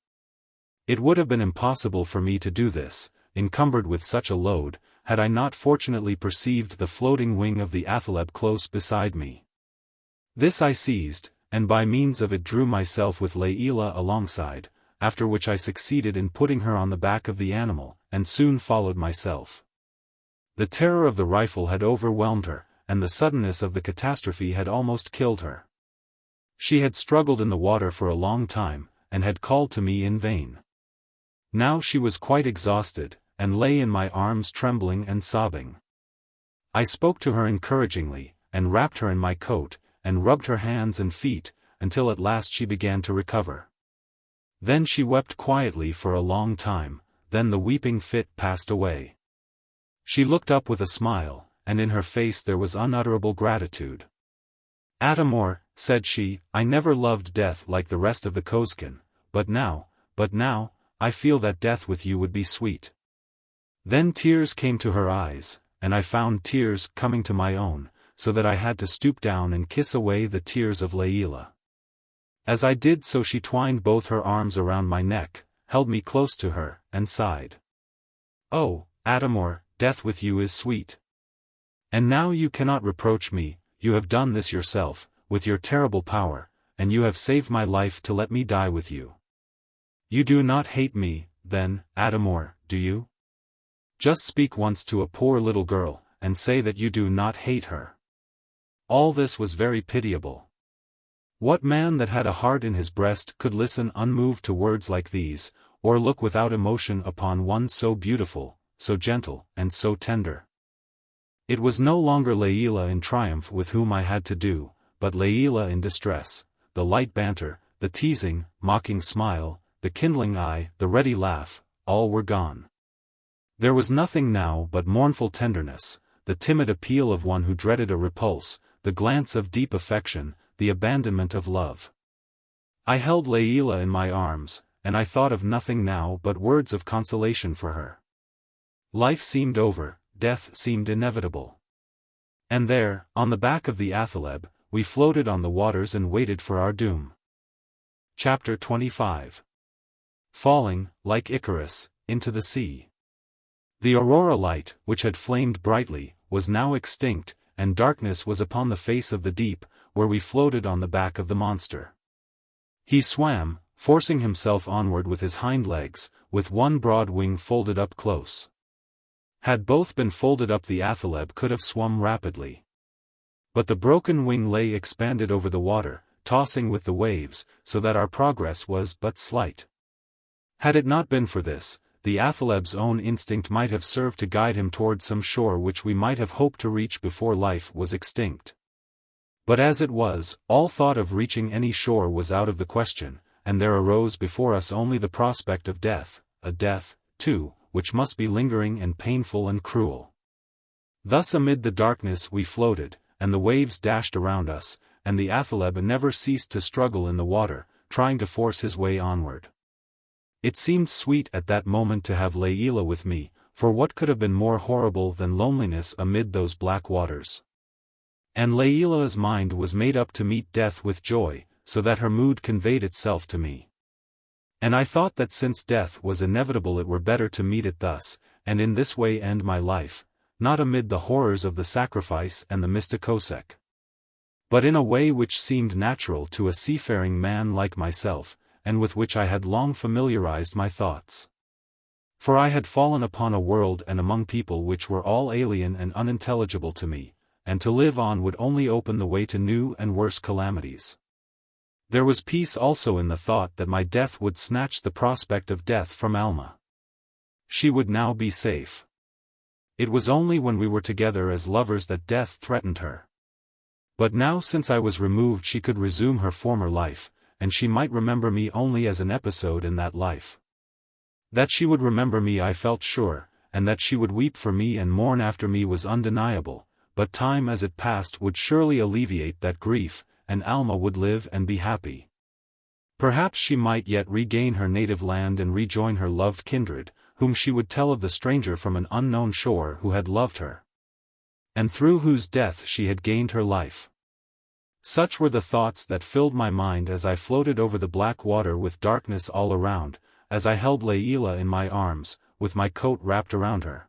It would have been impossible for me to do this, encumbered with such a load, had I not fortunately perceived the floating wing of the athaleb close beside me. This I seized, and by means of it drew myself with Layla alongside, after which I succeeded in putting her on the back of the animal, and soon followed myself. The terror of the rifle had overwhelmed her, and the suddenness of the catastrophe had almost killed her. She had struggled in the water for a long time, and had called to me in vain. Now she was quite exhausted, and lay in my arms trembling and sobbing. I spoke to her encouragingly, and wrapped her in my coat, and rubbed her hands and feet, until at last she began to recover. Then she wept quietly for a long time, then the weeping fit passed away. She looked up with a smile, and in her face there was unutterable gratitude. "Atamor," said she, "I never loved death like the rest of the Kosekin, but now, I feel that death with you would be sweet." Then tears came to her eyes, and I found tears coming to my own, so that I had to stoop down and kiss away the tears of Layla. As I did so she twined both her arms around my neck, held me close to her, and sighed. "Oh, Atamor, death with you is sweet. And now you cannot reproach me, you have done this yourself, with your terrible power, and you have saved my life to let me die with you. You do not hate me, then, Atamor, do you? Just speak once to a poor little girl, and say that you do not hate her." All this was very pitiable. What man that had a heart in his breast could listen unmoved to words like these, or look without emotion upon one so beautiful, so gentle, and so tender? It was no longer Layla in triumph with whom I had to do, but Layla in distress. The light banter, the teasing, mocking smile, the kindling eye, the ready laugh, all were gone. There was nothing now but mournful tenderness, the timid appeal of one who dreaded a repulse, the glance of deep affection, the abandonment of love. I held Layla in my arms, and I thought of nothing now but words of consolation for her. Life seemed over, death seemed inevitable. And there, on the back of the athaleb, we floated on the waters and waited for our doom. Chapter 25. Falling, like Icarus, into the sea. The aurora light, which had flamed brightly, was now extinct, and darkness was upon the face of the deep, where we floated on the back of the monster. He swam, forcing himself onward with his hind legs, with one broad wing folded up close. Had both been folded up the athaleb could have swum rapidly. But the broken wing lay expanded over the water, tossing with the waves, so that our progress was but slight. Had it not been for this, the athaleb's own instinct might have served to guide him toward some shore which we might have hoped to reach before life was extinct. But as it was, all thought of reaching any shore was out of the question, and there arose before us only the prospect of death, a death, too, which must be lingering and painful and cruel. Thus amid the darkness we floated, and the waves dashed around us, and the athaleb never ceased to struggle in the water, trying to force his way onward. It seemed sweet at that moment to have Layla with me, for what could have been more horrible than loneliness amid those black waters? And Layla's mind was made up to meet death with joy, so that her mood conveyed itself to me. And I thought that since death was inevitable it were better to meet it thus, and in this way end my life, not amid the horrors of the sacrifice and the Mista Kosek, but in a way which seemed natural to a seafaring man like myself, and with which I had long familiarized my thoughts. For I had fallen upon a world and among people which were all alien and unintelligible to me, and to live on would only open the way to new and worse calamities. There was peace also in the thought that my death would snatch the prospect of death from Alma. She would now be safe. It was only when we were together as lovers that death threatened her. But now since I was removed she could resume her former life, and she might remember me only as an episode in that life. That she would remember me I felt sure, and that she would weep for me and mourn after me was undeniable, but time as it passed would surely alleviate that grief, and Alma would live and be happy. Perhaps she might yet regain her native land and rejoin her loved kindred, whom she would tell of the stranger from an unknown shore who had loved her, and through whose death she had gained her life. Such were the thoughts that filled my mind as I floated over the black water with darkness all around, as I held Leila in my arms, with my coat wrapped around her,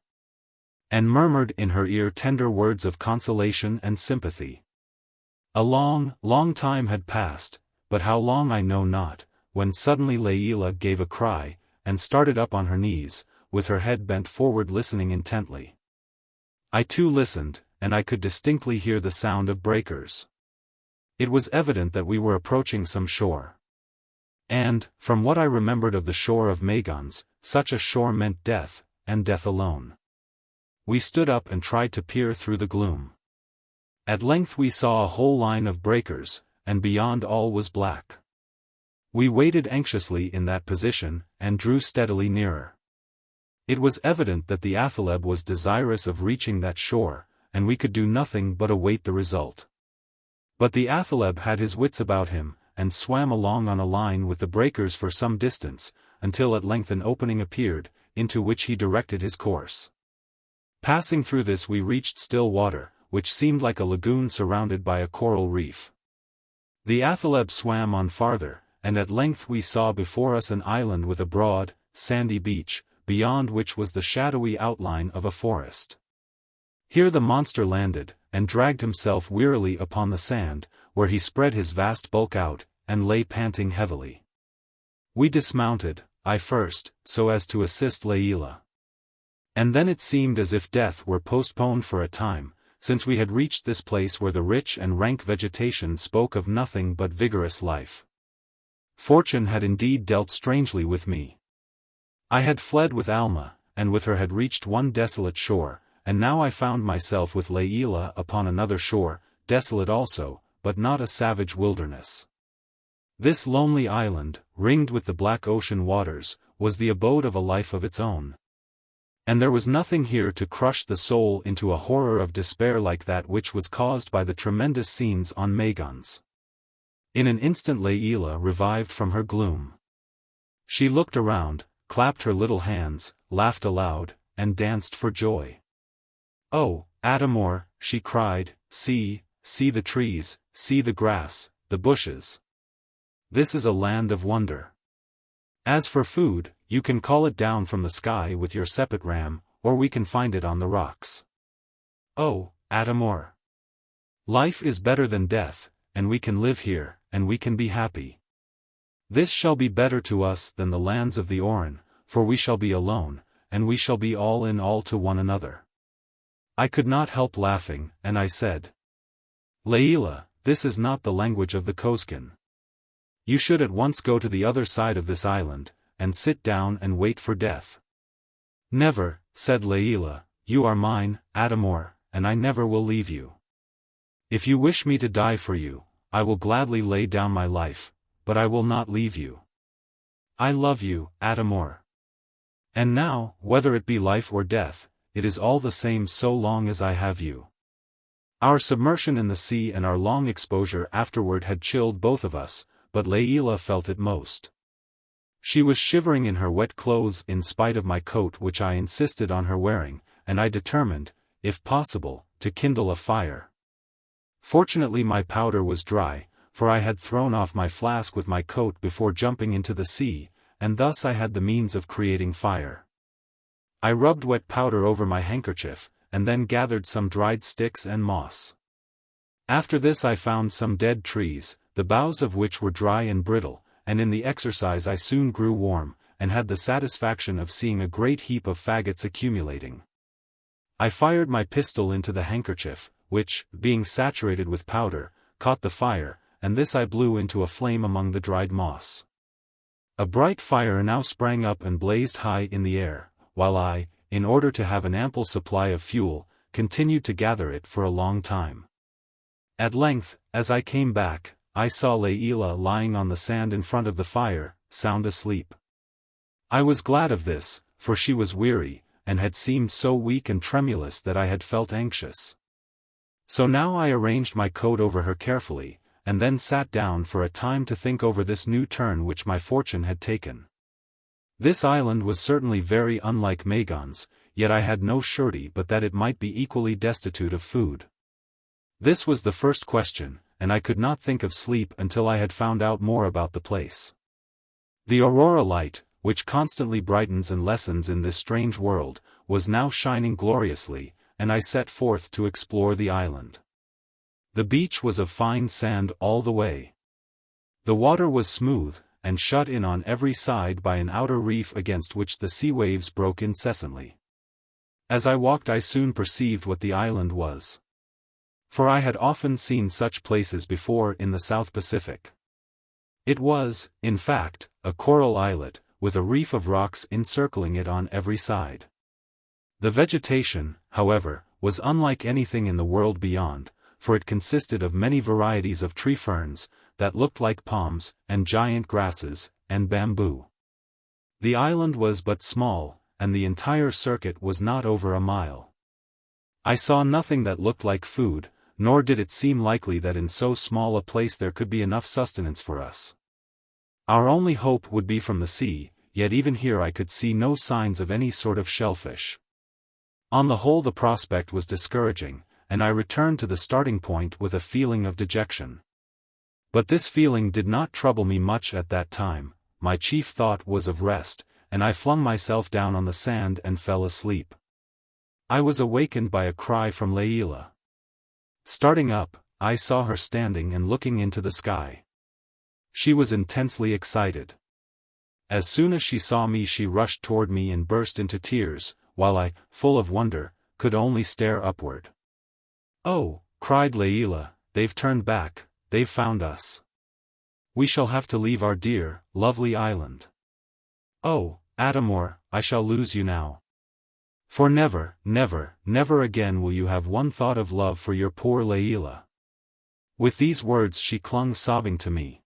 and murmured in her ear tender words of consolation and sympathy. A long, long time had passed, but how long I know not, when suddenly Leila gave a cry, and started up on her knees, with her head bent forward listening intently. I too listened, and I could distinctly hear the sound of breakers. It was evident that we were approaching some shore. And, from what I remembered of the shore of Megans, such a shore meant death, and death alone. We stood up and tried to peer through the gloom. At length we saw a whole line of breakers, and beyond all was black. We waited anxiously in that position, and drew steadily nearer. It was evident that the athaleb was desirous of reaching that shore, and we could do nothing but await the result. But the athaleb had his wits about him, and swam along on a line with the breakers for some distance, until at length an opening appeared, into which he directed his course. Passing through this we reached still water, which seemed like a lagoon surrounded by a coral reef. The athaleb swam on farther, and at length we saw before us an island with a broad, sandy beach, beyond which was the shadowy outline of a forest. Here the monster landed, and dragged himself wearily upon the sand, where he spread his vast bulk out, and lay panting heavily. We dismounted, I first, so as to assist Leila. And then it seemed as if death were postponed for a time, since we had reached this place where the rich and rank vegetation spoke of nothing but vigorous life. Fortune had indeed dealt strangely with me. I had fled with Alma, and with her had reached one desolate shore, and now I found myself with Leila upon another shore, desolate also, but not a savage wilderness. This lonely island, ringed with the black ocean waters, was the abode of a life of its own. And there was nothing here to crush the soul into a horror of despair like that which was caused by the tremendous scenes on Megans. In an instant Leila revived from her gloom. She looked around, clapped her little hands, laughed aloud, and danced for joy. "Oh, Adamor," she cried, see the trees, see the grass, the bushes. This is a land of wonder. As for food, you can call it down from the sky with your sepet ram, or we can find it on the rocks. Oh, Adamor. Life is better than death, and we can live here, and we can be happy. This shall be better to us than the lands of the Oran, for we shall be alone, and we shall be all in all to one another. I could not help laughing, and I said, Leila, this is not the language of the Kosekin. You should at once go to the other side of this island, and sit down and wait for death. Never, said Leila, you are mine, Adamor, and I never will leave you. If you wish me to die for you, I will gladly lay down my life, but I will not leave you. I love you, Adamor. And now, whether it be life or death, it is all the same so long as I have you. Our submersion in the sea and our long exposure afterward had chilled both of us, but Leila felt it most. She was shivering in her wet clothes in spite of my coat which I insisted on her wearing, and I determined, if possible, to kindle a fire. Fortunately my powder was dry, for I had thrown off my flask with my coat before jumping into the sea, and thus I had the means of creating fire. I rubbed wet powder over my handkerchief, and then gathered some dried sticks and moss. After this I found some dead trees, the boughs of which were dry and brittle, and in the exercise I soon grew warm, and had the satisfaction of seeing a great heap of faggots accumulating. I fired my pistol into the handkerchief, which, being saturated with powder, caught the fire, and this I blew into a flame among the dried moss. A bright fire now sprang up and blazed high in the air, while I, in order to have an ample supply of fuel, continued to gather it for a long time. At length, as I came back, I saw Leila lying on the sand in front of the fire, sound asleep. I was glad of this, for she was weary, and had seemed so weak and tremulous that I had felt anxious. So now I arranged my coat over her carefully, and then sat down for a time to think over this new turn which my fortune had taken. This island was certainly very unlike Magon's, yet I had no surety but that it might be equally destitute of food. This was the first question, and I could not think of sleep until I had found out more about the place. The aurora light, which constantly brightens and lessens in this strange world, was now shining gloriously, and I set forth to explore the island. The beach was of fine sand all the way. The water was smooth, and shut in on every side by an outer reef against which the sea waves broke incessantly. As I walked I soon perceived what the island was. For I had often seen such places before in the South Pacific. It was, in fact, a coral islet, with a reef of rocks encircling it on every side. The vegetation, however, was unlike anything in the world beyond, for it consisted of many varieties of tree ferns, that looked like palms, and giant grasses, and bamboo. The island was but small, and the entire circuit was not over a mile. I saw nothing that looked like food, nor did it seem likely that in so small a place there could be enough sustenance for us. Our only hope would be from the sea, yet even here I could see no signs of any sort of shellfish. On the whole the prospect was discouraging, and I returned to the starting point with a feeling of dejection. But this feeling did not trouble me much at that time. My chief thought was of rest, and I flung myself down on the sand and fell asleep. I was awakened by a cry from Leila. Starting up, I saw her standing and looking into the sky. She was intensely excited. As soon as she saw me she rushed toward me and burst into tears, while I, full of wonder, could only stare upward. "Oh," cried Leila, "they've turned back, they've found us. We shall have to leave our dear, lovely island. Oh, Adamor, I shall lose you now. For never, never, never again will you have one thought of love for your poor Leila." With these words she clung sobbing to me.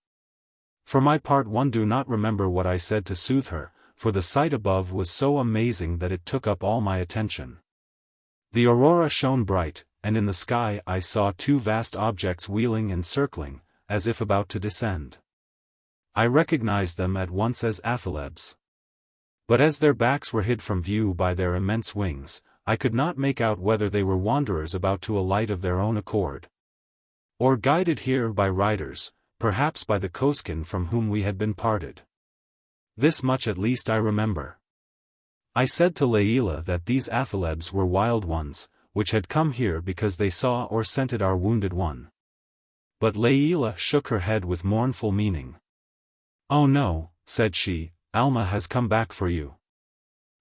For my part I do not remember what I said to soothe her, for the sight above was so amazing that it took up all my attention. The aurora shone bright, and in the sky I saw two vast objects wheeling and circling, as if about to descend. I recognized them at once as athalebs. But as their backs were hid from view by their immense wings, I could not make out whether they were wanderers about to alight of their own accord, or guided here by riders, perhaps by the Kosekin from whom we had been parted. This much at least I remember. I said to Leila that these athalebs were wild ones, which had come here because they saw or scented our wounded one. But Leila shook her head with mournful meaning. "Oh no," said she, "Alma has come back for you.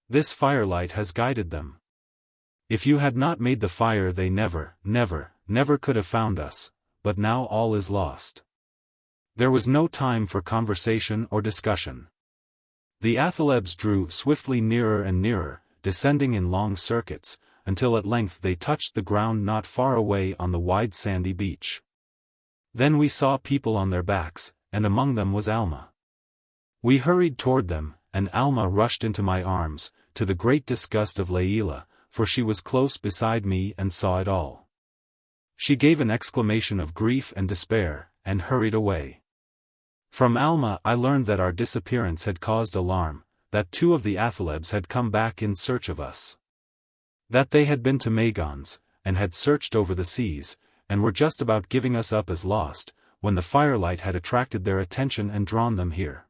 This firelight has guided them. If you had not made the fire they never, never, never could have found us, but now all is lost." There was no time for conversation or discussion. The athalebs drew swiftly nearer and nearer, descending in long circuits, until at length they touched the ground not far away on the wide sandy beach. Then we saw people on their backs, and among them was Alma. We hurried toward them, and Alma rushed into my arms, to the great disgust of Leila, for she was close beside me and saw it all. She gave an exclamation of grief and despair, and hurried away. From Alma I learned that our disappearance had caused alarm, that two of the athalebs had come back in search of us. That they had been to Magon's, and had searched over the seas, and were just about giving us up as lost, when the firelight had attracted their attention and drawn them here.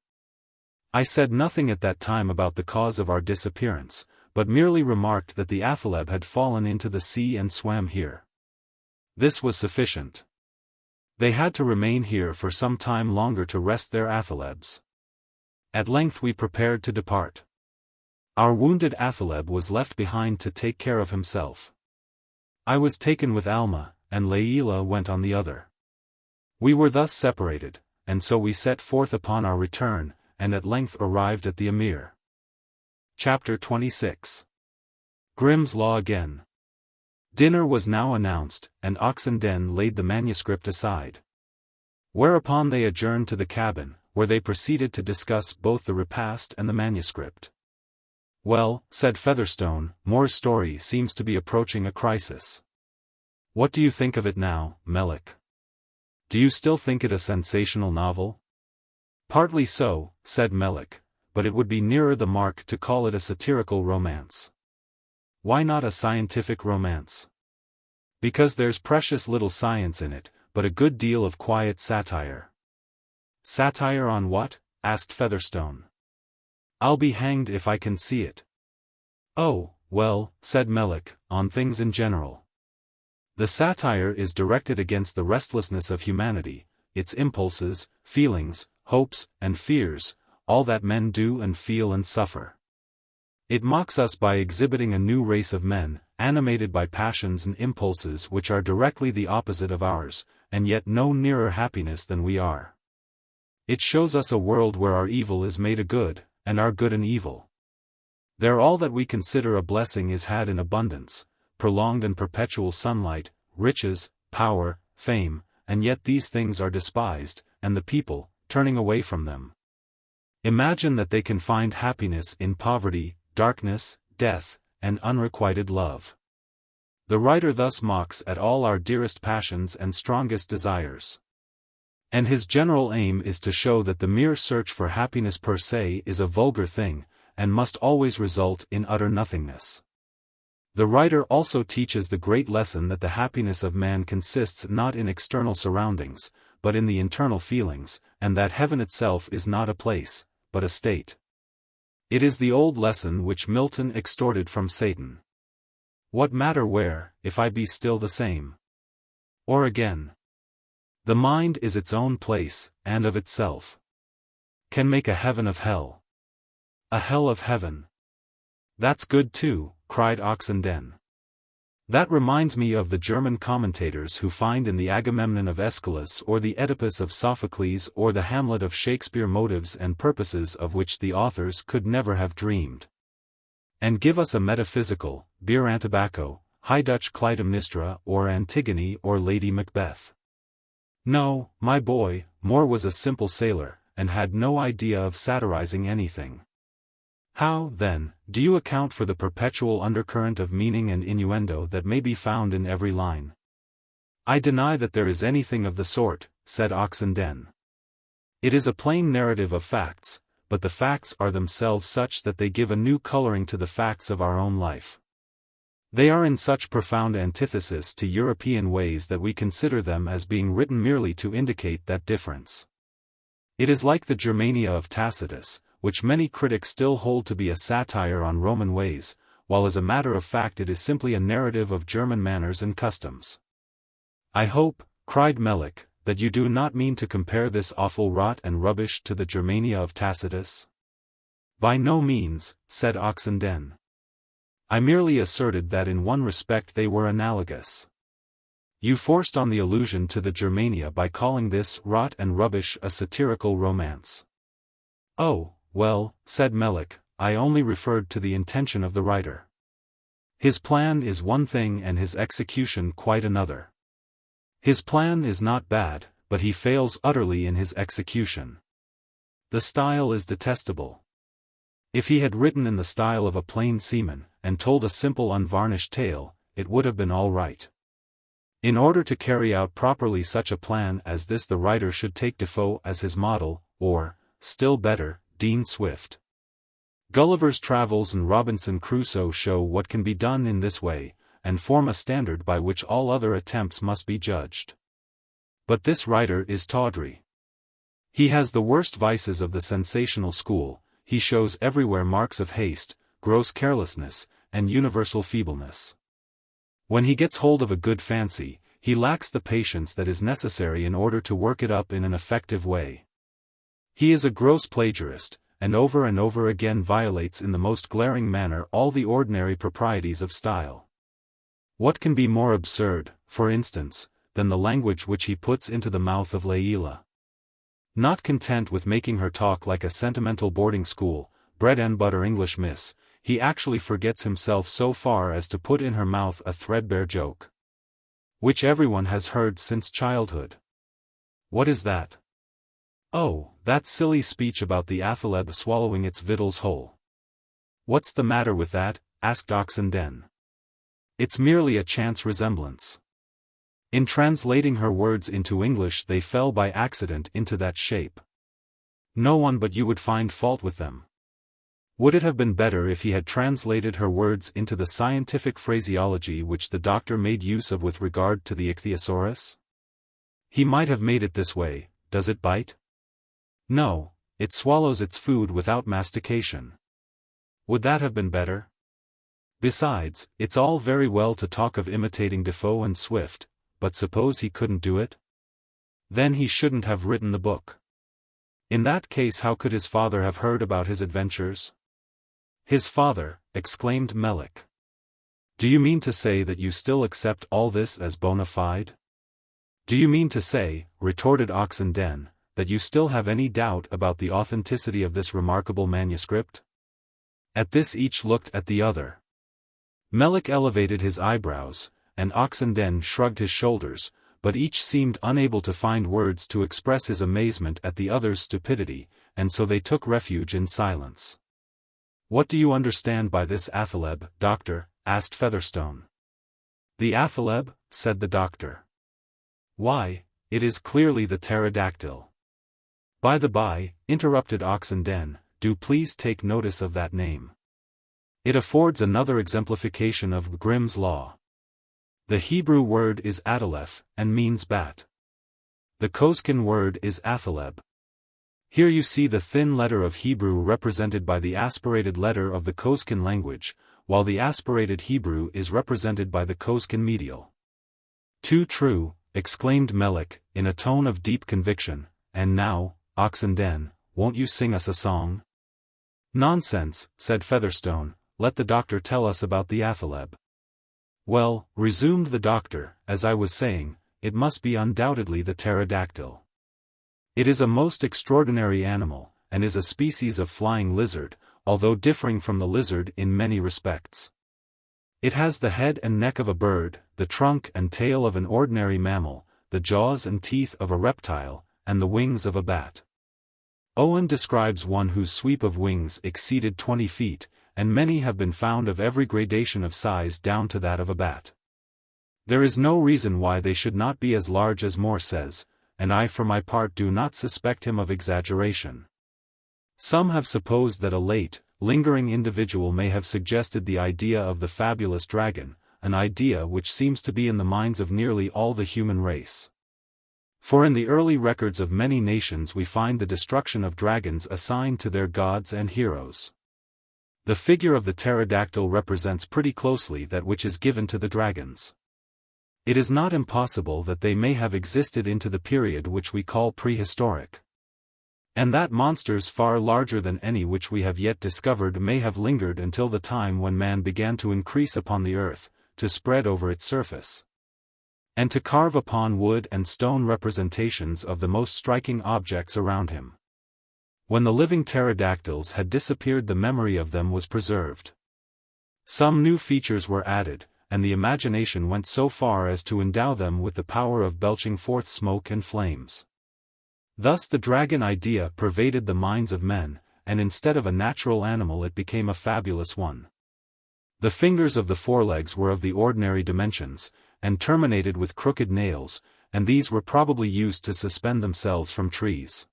I said nothing at that time about the cause of our disappearance, but merely remarked that the athaleb had fallen into the sea and swam here. This was sufficient. They had to remain here for some time longer to rest their athalebs. At length we prepared to depart. Our wounded athaleb was left behind to take care of himself. I was taken with Alma, and Leila went on the other. We were thus separated, and so we set forth upon our return, and at length arrived at the Emir. Chapter 26. Grimm's Law again. Dinner was now announced, and Oxenden laid the manuscript aside. Whereupon they adjourned to the cabin, where they proceeded to discuss both the repast and the manuscript. "Well," said Featherstone, "Moore's story seems to be approaching a crisis. What do you think of it now, Melick? Do you still think it a sensational novel? Partly so, said Melick, but it would be nearer the mark to call it a satirical romance. Why not a scientific romance? Because there's precious little science in it, but a good deal of quiet satire. Satire on what? Asked Featherstone. I'll be hanged if I can see it. Oh, well, said Melick, on things in general. The satire is directed against the restlessness of humanity, its impulses, feelings, hopes, and fears, all that men do and feel and suffer. It mocks us by exhibiting a new race of men, animated by passions and impulses which are directly the opposite of ours, and yet no nearer happiness than we are. It shows us a world where our evil is made a good, and our good an evil. There all that we consider a blessing is had in abundance, prolonged and perpetual sunlight, riches, power, fame, and yet these things are despised, and the people, turning away from them, imagine that they can find happiness in poverty, darkness, death, and unrequited love. The writer thus mocks at all our dearest passions and strongest desires. And his general aim is to show that the mere search for happiness per se is a vulgar thing, and must always result in utter nothingness. The writer also teaches the great lesson that the happiness of man consists not in external surroundings, but in the internal feelings, and that heaven itself is not a place, but a state. It is the old lesson which Milton extorted from Satan. What matter where, if I be still the same? Or again, the mind is its own place, and of itself can make a heaven of hell. A hell of heaven. That's good too, cried Oxenden. That reminds me of the German commentators who find in the Agamemnon of Aeschylus or the Oedipus of Sophocles or the Hamlet of Shakespeare motives and purposes of which the authors could never have dreamed. And give us a metaphysical, beer and tobacco, High Dutch Clytemnestra or Antigone or Lady Macbeth. No, my boy, Moore was a simple sailor, and had no idea of satirizing anything. How, then, do you account for the perpetual undercurrent of meaning and innuendo that may be found in every line? I deny that there is anything of the sort, said Oxenden. It is a plain narrative of facts, but the facts are themselves such that they give a new coloring to the facts of our own life. They are in such profound antithesis to European ways that we consider them as being written merely to indicate that difference. It is like the Germania of Tacitus, which many critics still hold to be a satire on Roman ways, while as a matter of fact it is simply a narrative of German manners and customs. I hope, cried Melick, that you do not mean to compare this awful rot and rubbish to the Germania of Tacitus? By no means, said Oxenden. I merely asserted that in one respect they were analogous. You forced on the allusion to the Germania by calling this rot and rubbish a satirical romance. Oh, well, said Melick, I only referred to the intention of the writer. His plan is one thing and his execution quite another. His plan is not bad, but he fails utterly in his execution. The style is detestable. If he had written in the style of a plain seaman, and told a simple unvarnished tale, it would have been all right. In order to carry out properly such a plan as this the writer should take Defoe as his model, or, still better, Dean Swift. Gulliver's Travels and Robinson Crusoe show what can be done in this way, and form a standard by which all other attempts must be judged. But this writer is tawdry. He has the worst vices of the sensational school, he shows everywhere marks of haste, gross carelessness, and universal feebleness. When he gets hold of a good fancy, he lacks the patience that is necessary in order to work it up in an effective way. He is a gross plagiarist, and over again violates in the most glaring manner all the ordinary proprieties of style. What can be more absurd, for instance, than the language which he puts into the mouth of Layla? Not content with making her talk like a sentimental boarding school, bread and butter English miss, he actually forgets himself so far as to put in her mouth a threadbare joke, which everyone has heard since childhood. What is that? Oh, that silly speech about the athaleb swallowing its victuals whole. What's the matter with that? Asked Oxenden. It's merely a chance resemblance. In translating her words into English they fell by accident into that shape. No one but you would find fault with them. Would it have been better if he had translated her words into the scientific phraseology which the doctor made use of with regard to the ichthyosaurus? He might have made it this way: does it bite? No, it swallows its food without mastication. Would that have been better? Besides, it's all very well to talk of imitating Defoe and Swift, but suppose he couldn't do it? Then he shouldn't have written the book. In that case how could his father have heard about his adventures? His father, exclaimed Melick. Do you mean to say that you still accept all this as bona fide? Do you mean to say, retorted Oxenden, that you still have any doubt about the authenticity of this remarkable manuscript? At this each looked at the other. Melick elevated his eyebrows, and Oxenden shrugged his shoulders, but each seemed unable to find words to express his amazement at the other's stupidity, and so they took refuge in silence. What do you understand by this athaleb, doctor? Asked Featherstone. The athaleb, said the doctor. Why, it is clearly the pterodactyl. By the by, interrupted Oxenden, do please take notice of that name. It affords another exemplification of Grimm's law. The Hebrew word is atalef, and means bat. The Kosekin word is athaleb. Here you see the thin letter of Hebrew represented by the aspirated letter of the Kosekin language, while the aspirated Hebrew is represented by the Kosekin medial. Too true, exclaimed Melick, in a tone of deep conviction, and now, Oxenden, won't you sing us a song? Nonsense, said Featherstone, let the doctor tell us about the athaleb. Well, resumed the doctor, as I was saying, it must be undoubtedly the pterodactyl. It is a most extraordinary animal, and is a species of flying lizard, although differing from the lizard in many respects. It has the head and neck of a bird, the trunk and tail of an ordinary mammal, the jaws and teeth of a reptile, and the wings of a bat. Owen describes one whose sweep of wings exceeded 20 feet, and many have been found of every gradation of size down to that of a bat. There is no reason why they should not be as large as Moore says, and I for my part do not suspect him of exaggeration. Some have supposed that a late, lingering individual may have suggested the idea of the fabulous dragon, an idea which seems to be in the minds of nearly all the human race. For in the early records of many nations we find the destruction of dragons assigned to their gods and heroes. The figure of the pterodactyl represents pretty closely that which is given to the dragons. It is not impossible that they may have existed into the period which we call prehistoric. And that monsters far larger than any which we have yet discovered may have lingered until the time when man began to increase upon the earth, to spread over its surface, and to carve upon wood and stone representations of the most striking objects around him. When the living pterodactyls had disappeared, the memory of them was preserved. Some new features were added, and the imagination went so far as to endow them with the power of belching forth smoke and flames. Thus the dragon idea pervaded the minds of men, and instead of a natural animal it became a fabulous one. The fingers of the forelegs were of the ordinary dimensions, and terminated with crooked nails, and these were probably used to suspend themselves from trees.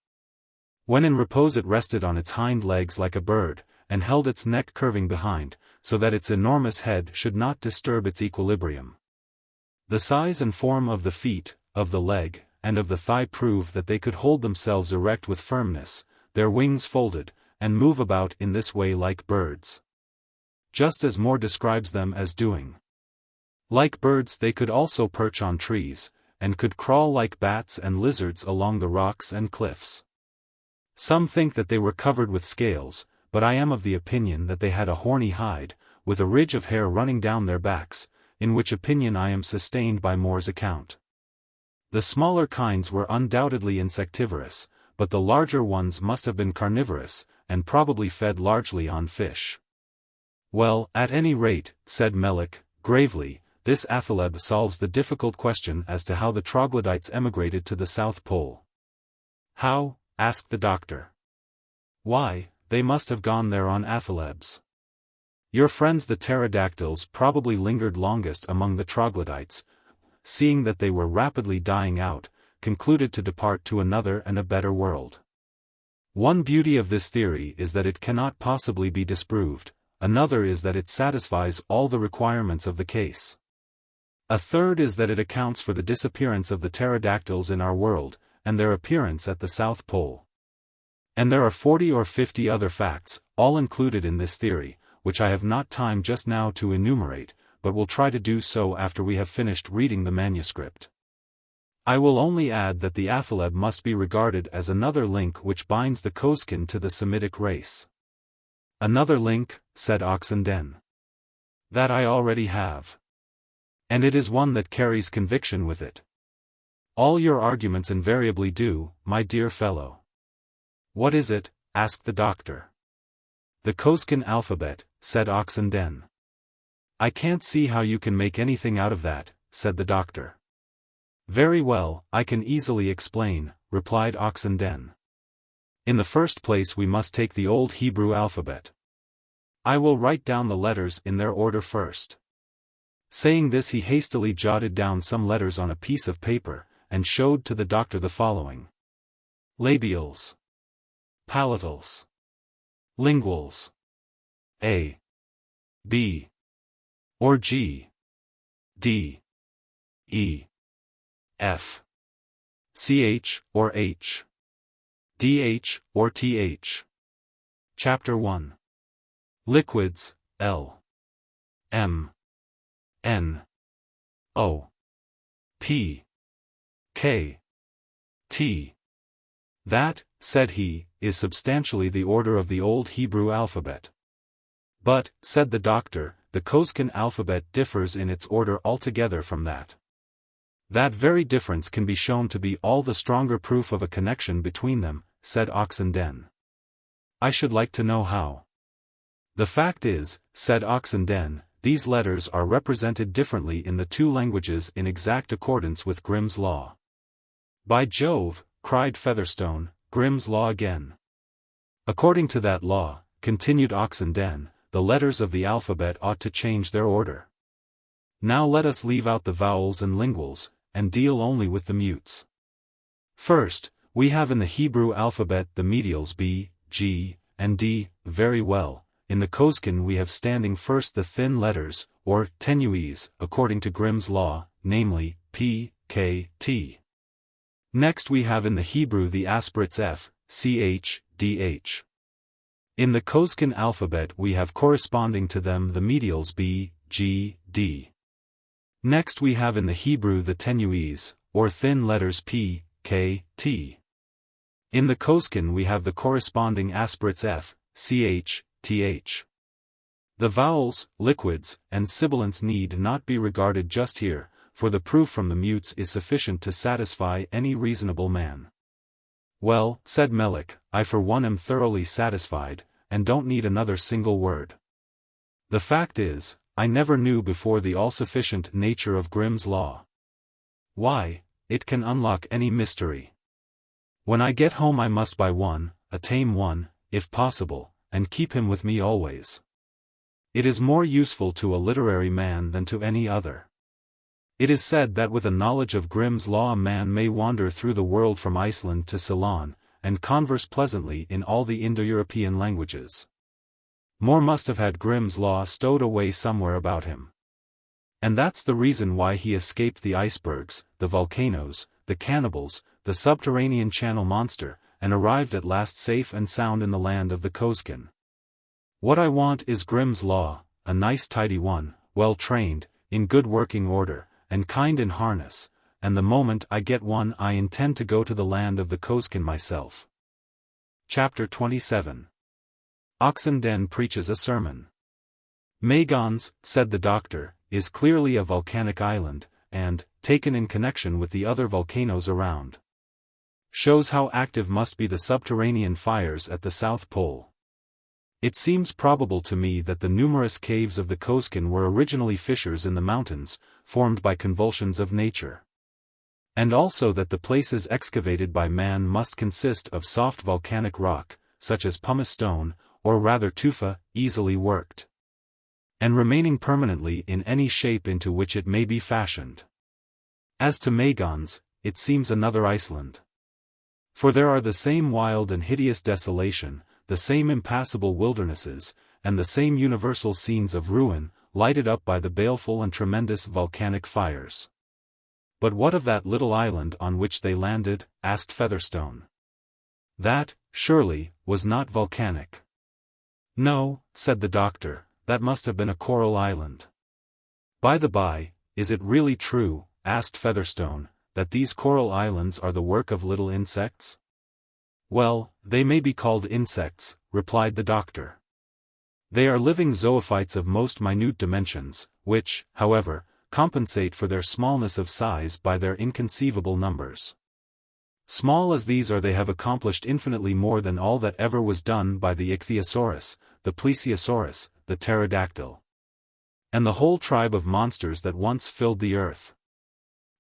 When in repose it rested on its hind legs like a bird, and held its neck curving behind, so that its enormous head should not disturb its equilibrium. The size and form of the feet, of the leg, and of the thigh prove that they could hold themselves erect with firmness, their wings folded, and move about in this way like birds. Just as Moore describes them as doing. Like birds they could also perch on trees, and could crawl like bats and lizards along the rocks and cliffs. Some think that they were covered with scales, but I am of the opinion that they had a horny hide, with a ridge of hair running down their backs, in which opinion I am sustained by Moore's account. The smaller kinds were undoubtedly insectivorous, but the larger ones must have been carnivorous, and probably fed largely on fish. Well, at any rate, said Melick, gravely, this athaleb solves the difficult question as to how the troglodytes emigrated to the South Pole. How? Asked the doctor. Why, they must have gone there on athalebs. Your friends the pterodactyls probably lingered longest among the troglodytes, seeing that they were rapidly dying out, concluded to depart to another and a better world. One beauty of this theory is that it cannot possibly be disproved, another is that it satisfies all the requirements of the case. A third is that it accounts for the disappearance of the pterodactyls in our world, and their appearance at the South Pole. And there are 40 or 50 other facts, all included in this theory, which I have not time just now to enumerate, but will try to do so after we have finished reading the manuscript. I will only add that the athaleb must be regarded as another link which binds the Kosekin to the Semitic race. Another link, said Oxenden. That I already have. And it is one that carries conviction with it. All your arguments invariably do, my dear fellow. What is it? Asked the doctor. The Kosekin alphabet, said Oxenden. I can't see how you can make anything out of that, said the doctor. Very well, I can easily explain, replied Oxenden. In the first place we must take the old Hebrew alphabet. I will write down the letters in their order first. Saying this he hastily jotted down some letters on a piece of paper, and showed to the doctor the following. Labials. Palatals. Linguals. A. B. Or G. D. E. F. CH, or H. DH, or TH. Chapter 1. Liquids, L. M. N. O. P. K. T. That, said he, is substantially the order of the old Hebrew alphabet. But, said the doctor, the Kosekin alphabet differs in its order altogether from that. That very difference can be shown to be all the stronger proof of a connection between them, said Oxenden. I should like to know how. The fact is, said Oxenden, these letters are represented differently in the two languages in exact accordance with Grimm's law. By Jove, cried Featherstone, Grimm's law again. According to that law, continued Oxenden, the letters of the alphabet ought to change their order. Now let us leave out the vowels and linguals, and deal only with the mutes. First, we have in the Hebrew alphabet the medials B, G, and D, very well. In the Kosekin we have standing first the thin letters, or tenues, according to Grimm's law, namely, P, K, T. Next we have in the Hebrew the aspirates F, CH, DH. In the Kosekin alphabet we have corresponding to them the medials B, G, D. Next we have in the Hebrew the tenues, or thin letters P, K, T. In the Kosekin we have the corresponding aspirates F, CH, TH. The vowels, liquids, and sibilants need not be regarded just here, for the proof from the mutes is sufficient to satisfy any reasonable man. Well, said Melik, I for one am thoroughly satisfied, and don't need another single word. The fact is, I never knew before the all-sufficient nature of Grimm's law. Why, it can unlock any mystery. When I get home I must buy one, a tame one, if possible, and keep him with me always. It is more useful to a literary man than to any other. It is said that with a knowledge of Grimm's law a man may wander through the world from Iceland to Ceylon, and converse pleasantly in all the Indo-European languages. More must have had Grimm's law stowed away somewhere about him. And that's the reason why he escaped the icebergs, the volcanoes, the cannibals, the subterranean channel monster, and arrived at last safe and sound in the land of the Kosekin. What I want is Grimm's law, a nice tidy one, well trained, in good working order, and kind in harness, and the moment I get one I intend to go to the land of the Kosekin myself. Chapter 27. Oxenden preaches a sermon. Magons, said the doctor, is clearly a volcanic island, and, taken in connection with the other volcanoes around, shows how active must be the subterranean fires at the South Pole. It seems probable to me that the numerous caves of the Kosekin were originally fissures in the mountains, formed by convulsions of nature. And also that the places excavated by man must consist of soft volcanic rock, such as pumice stone, or rather tufa, easily worked, and remaining permanently in any shape into which it may be fashioned. As to Magons, it seems another Iceland. For there are the same wild and hideous desolation, the same impassable wildernesses, and the same universal scenes of ruin, lighted up by the baleful and tremendous volcanic fires. But what of that little island on which they landed? Asked Featherstone. That, surely, was not volcanic. No, said the doctor, that must have been a coral island. By the by, is it really true, asked Featherstone, that these coral islands are the work of little insects? Well, they may be called insects, replied the doctor. They are living zoophytes of most minute dimensions, which, however, compensate for their smallness of size by their inconceivable numbers. Small as these are, they have accomplished infinitely more than all that ever was done by the ichthyosaurus, the plesiosaurus, the pterodactyl, and the whole tribe of monsters that once filled the earth.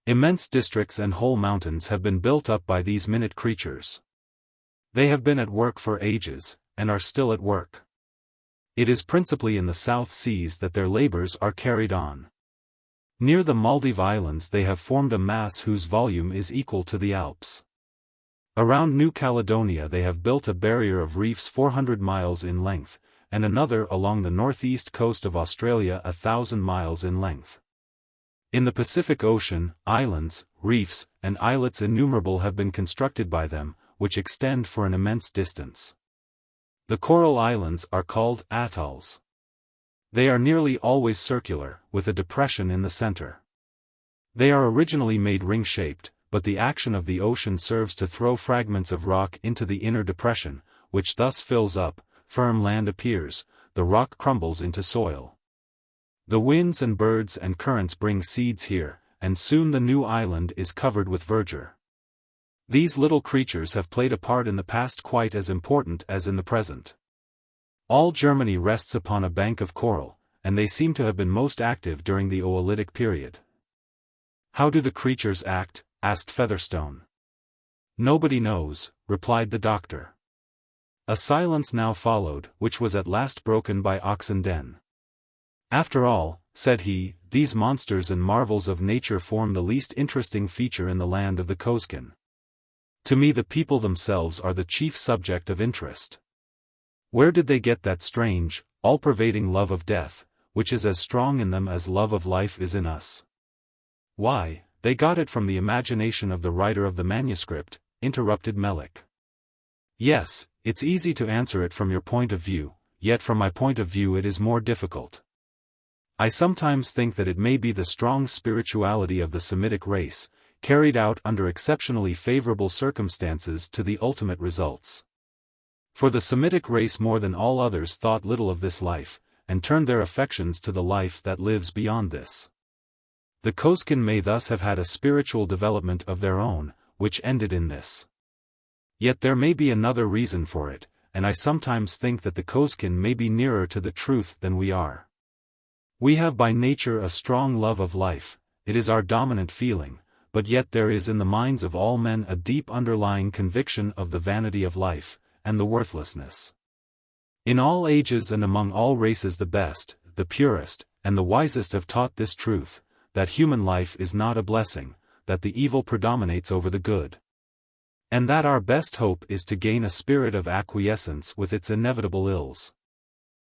Immense districts and whole mountains have been built up by these minute creatures. They have been at work for ages, and are still at work. It is principally in the South Seas that their labors are carried on. Near the Maldive Islands they have formed a mass whose volume is equal to the Alps. Around New Caledonia they have built a barrier of reefs 400 miles in length, and another along the northeast coast of Australia 1,000 miles in length. In the Pacific Ocean, islands, reefs, and islets innumerable have been constructed by them, which extend for an immense distance. The coral islands are called atolls. They are nearly always circular, with a depression in the center. They are originally made ring-shaped, but the action of the ocean serves to throw fragments of rock into the inner depression, which thus fills up, firm land appears, the rock crumbles into soil. The winds and birds and currents bring seeds here, and soon the new island is covered with verdure. These little creatures have played a part in the past quite as important as in the present. All Germany rests upon a bank of coral, and they seem to have been most active during the Oolitic period. How do the creatures act? Asked Featherstone. Nobody knows, replied the doctor. A silence now followed, which was at last broken by Oxenden. After all, said he, these monsters and marvels of nature form the least interesting feature in the land of the Kosekin. To me the people themselves are the chief subject of interest. Where did they get that strange, all-pervading love of death, which is as strong in them as love of life is in us? Why, they got it from the imagination of the writer of the manuscript, interrupted Melek. Yes, it's easy to answer it from your point of view, yet from my point of view it is more difficult. I sometimes think that it may be the strong spirituality of the Semitic race, carried out under exceptionally favorable circumstances to the ultimate results. For the Semitic race more than all others thought little of this life, and turned their affections to the life that lives beyond this. The Kosekin may thus have had a spiritual development of their own, which ended in this. Yet there may be another reason for it, and I sometimes think that the Kosekin may be nearer to the truth than we are. We have by nature a strong love of life, it is our dominant feeling, but yet there is in the minds of all men a deep underlying conviction of the vanity of life, and the worthlessness. In all ages and among all races the best, the purest, and the wisest have taught this truth, that human life is not a blessing, that the evil predominates over the good. And that our best hope is to gain a spirit of acquiescence with its inevitable ills.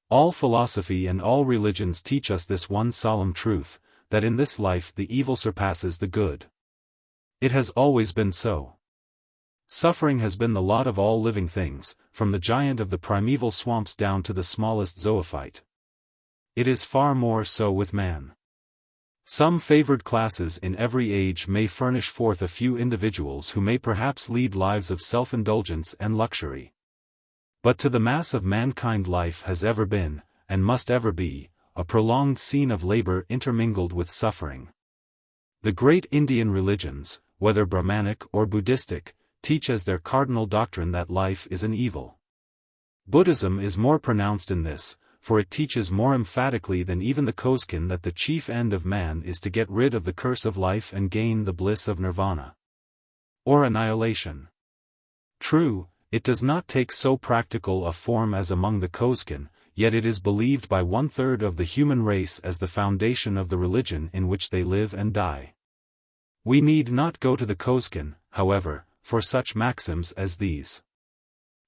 All philosophy and all religions teach us this one solemn truth, that in this life the evil surpasses the good. It has always been so. Suffering has been the lot of all living things, from the giant of the primeval swamps down to the smallest zoophyte. It is far more so with man. Some favored classes in every age may furnish forth a few individuals who may perhaps lead lives of self-indulgence and luxury. But to the mass of mankind life has ever been, and must ever be, a prolonged scene of labor intermingled with suffering. The great Indian religions, whether Brahmanic or Buddhistic, teach as their cardinal doctrine that life is an evil. Buddhism is more pronounced in this, for it teaches more emphatically than even the Kosekin that the chief end of man is to get rid of the curse of life and gain the bliss of nirvana, or annihilation. True, it does not take so practical a form as among the Kosekin, yet it is believed by 1/3 of the human race as the foundation of the religion in which they live and die. We need not go to the Kosekin, however, for such maxims as these.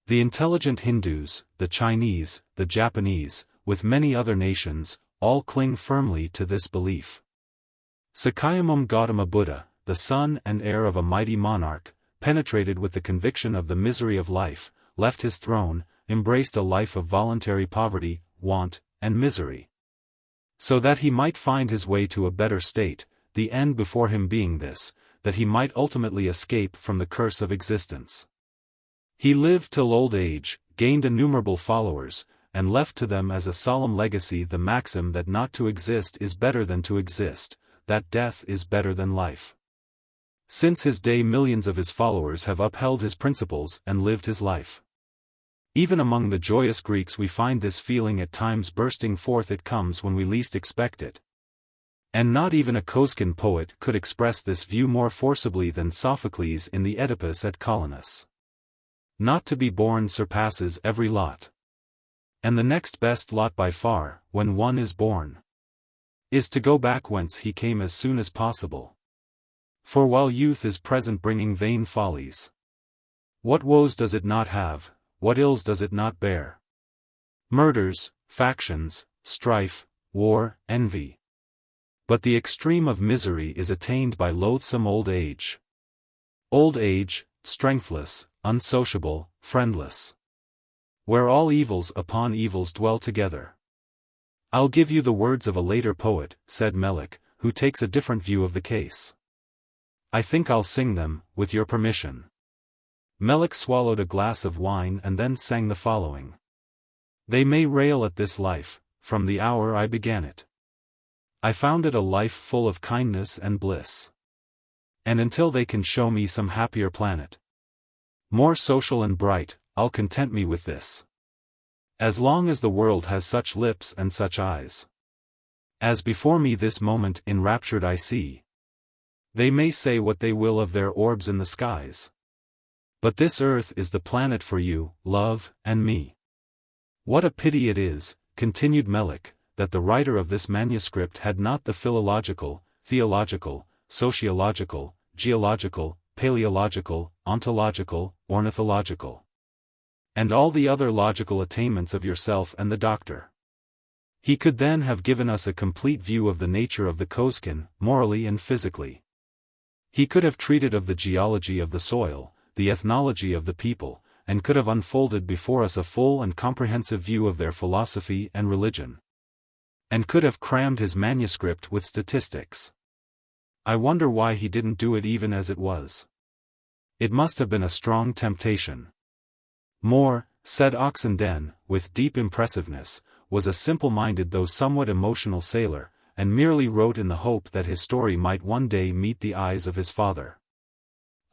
The intelligent Hindus, the Chinese, the Japanese, with many other nations, all cling firmly to this belief. Sakyamuni Gautama Buddha, the son and heir of a mighty monarch, penetrated with the conviction of the misery of life, left his throne, embraced a life of voluntary poverty, want, and misery. So that he might find his way to a better state, the end before him being this, that he might ultimately escape from the curse of existence. He lived till old age, gained innumerable followers, and left to them as a solemn legacy the maxim that not to exist is better than to exist, that death is better than life. Since his day millions of his followers have upheld his principles and lived his life. Even among the joyous Greeks we find this feeling at times bursting forth. It comes when we least expect it. And not even a Kosekin poet could express this view more forcibly than Sophocles in the Oedipus at Colonus. Not to be born surpasses every lot. And the next best lot by far, when one is born, is to go back whence he came as soon as possible. For while youth is present bringing vain follies, what woes does it not have, what ills does it not bear? Murders, factions, strife, war, envy. But the extreme of misery is attained by loathsome old age. Old age, strengthless, unsociable, friendless. Where all evils upon evils dwell together. I'll give you the words of a later poet, said Melik, who takes a different view of the case. I think I'll sing them, with your permission. Melik swallowed a glass of wine and then sang the following. They may rail at this life, from the hour I began it. I found it a life full of kindness and bliss. And until they can show me some happier planet, more social and bright, I'll content me with this. As long as the world has such lips and such eyes, as before me this moment enraptured I see, they may say what they will of their orbs in the skies. But this earth is the planet for you, love, and me. What a pity it is, continued Melik, that the writer of this manuscript had not the philological, theological, sociological, geological, paleological, ontological, ornithological, and all the other logical attainments of yourself and the doctor. He could then have given us a complete view of the nature of the Kosekin, morally and physically. He could have treated of the geology of the soil, the ethnology of the people, and could have unfolded before us a full and comprehensive view of their philosophy and religion. And could have crammed his manuscript with statistics. I wonder why he didn't do it even as it was. It must have been a strong temptation. Moore, said Oxenden, with deep impressiveness, was a simple-minded though somewhat emotional sailor, and merely wrote in the hope that his story might one day meet the eyes of his father.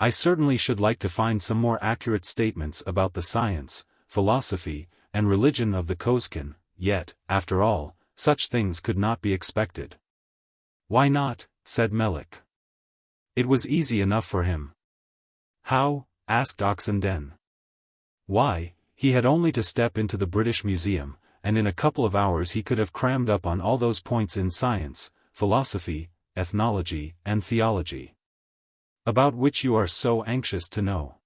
I certainly should like to find some more accurate statements about the science, philosophy, and religion of the Kosekin, yet, after all, such things could not be expected. Why not? Said Melik. It was easy enough for him. How? Asked Oxenden. Why, he had only to step into the British Museum, and in a couple of hours he could have crammed up on all those points in science, philosophy, ethnology, and theology, about which you are so anxious to know.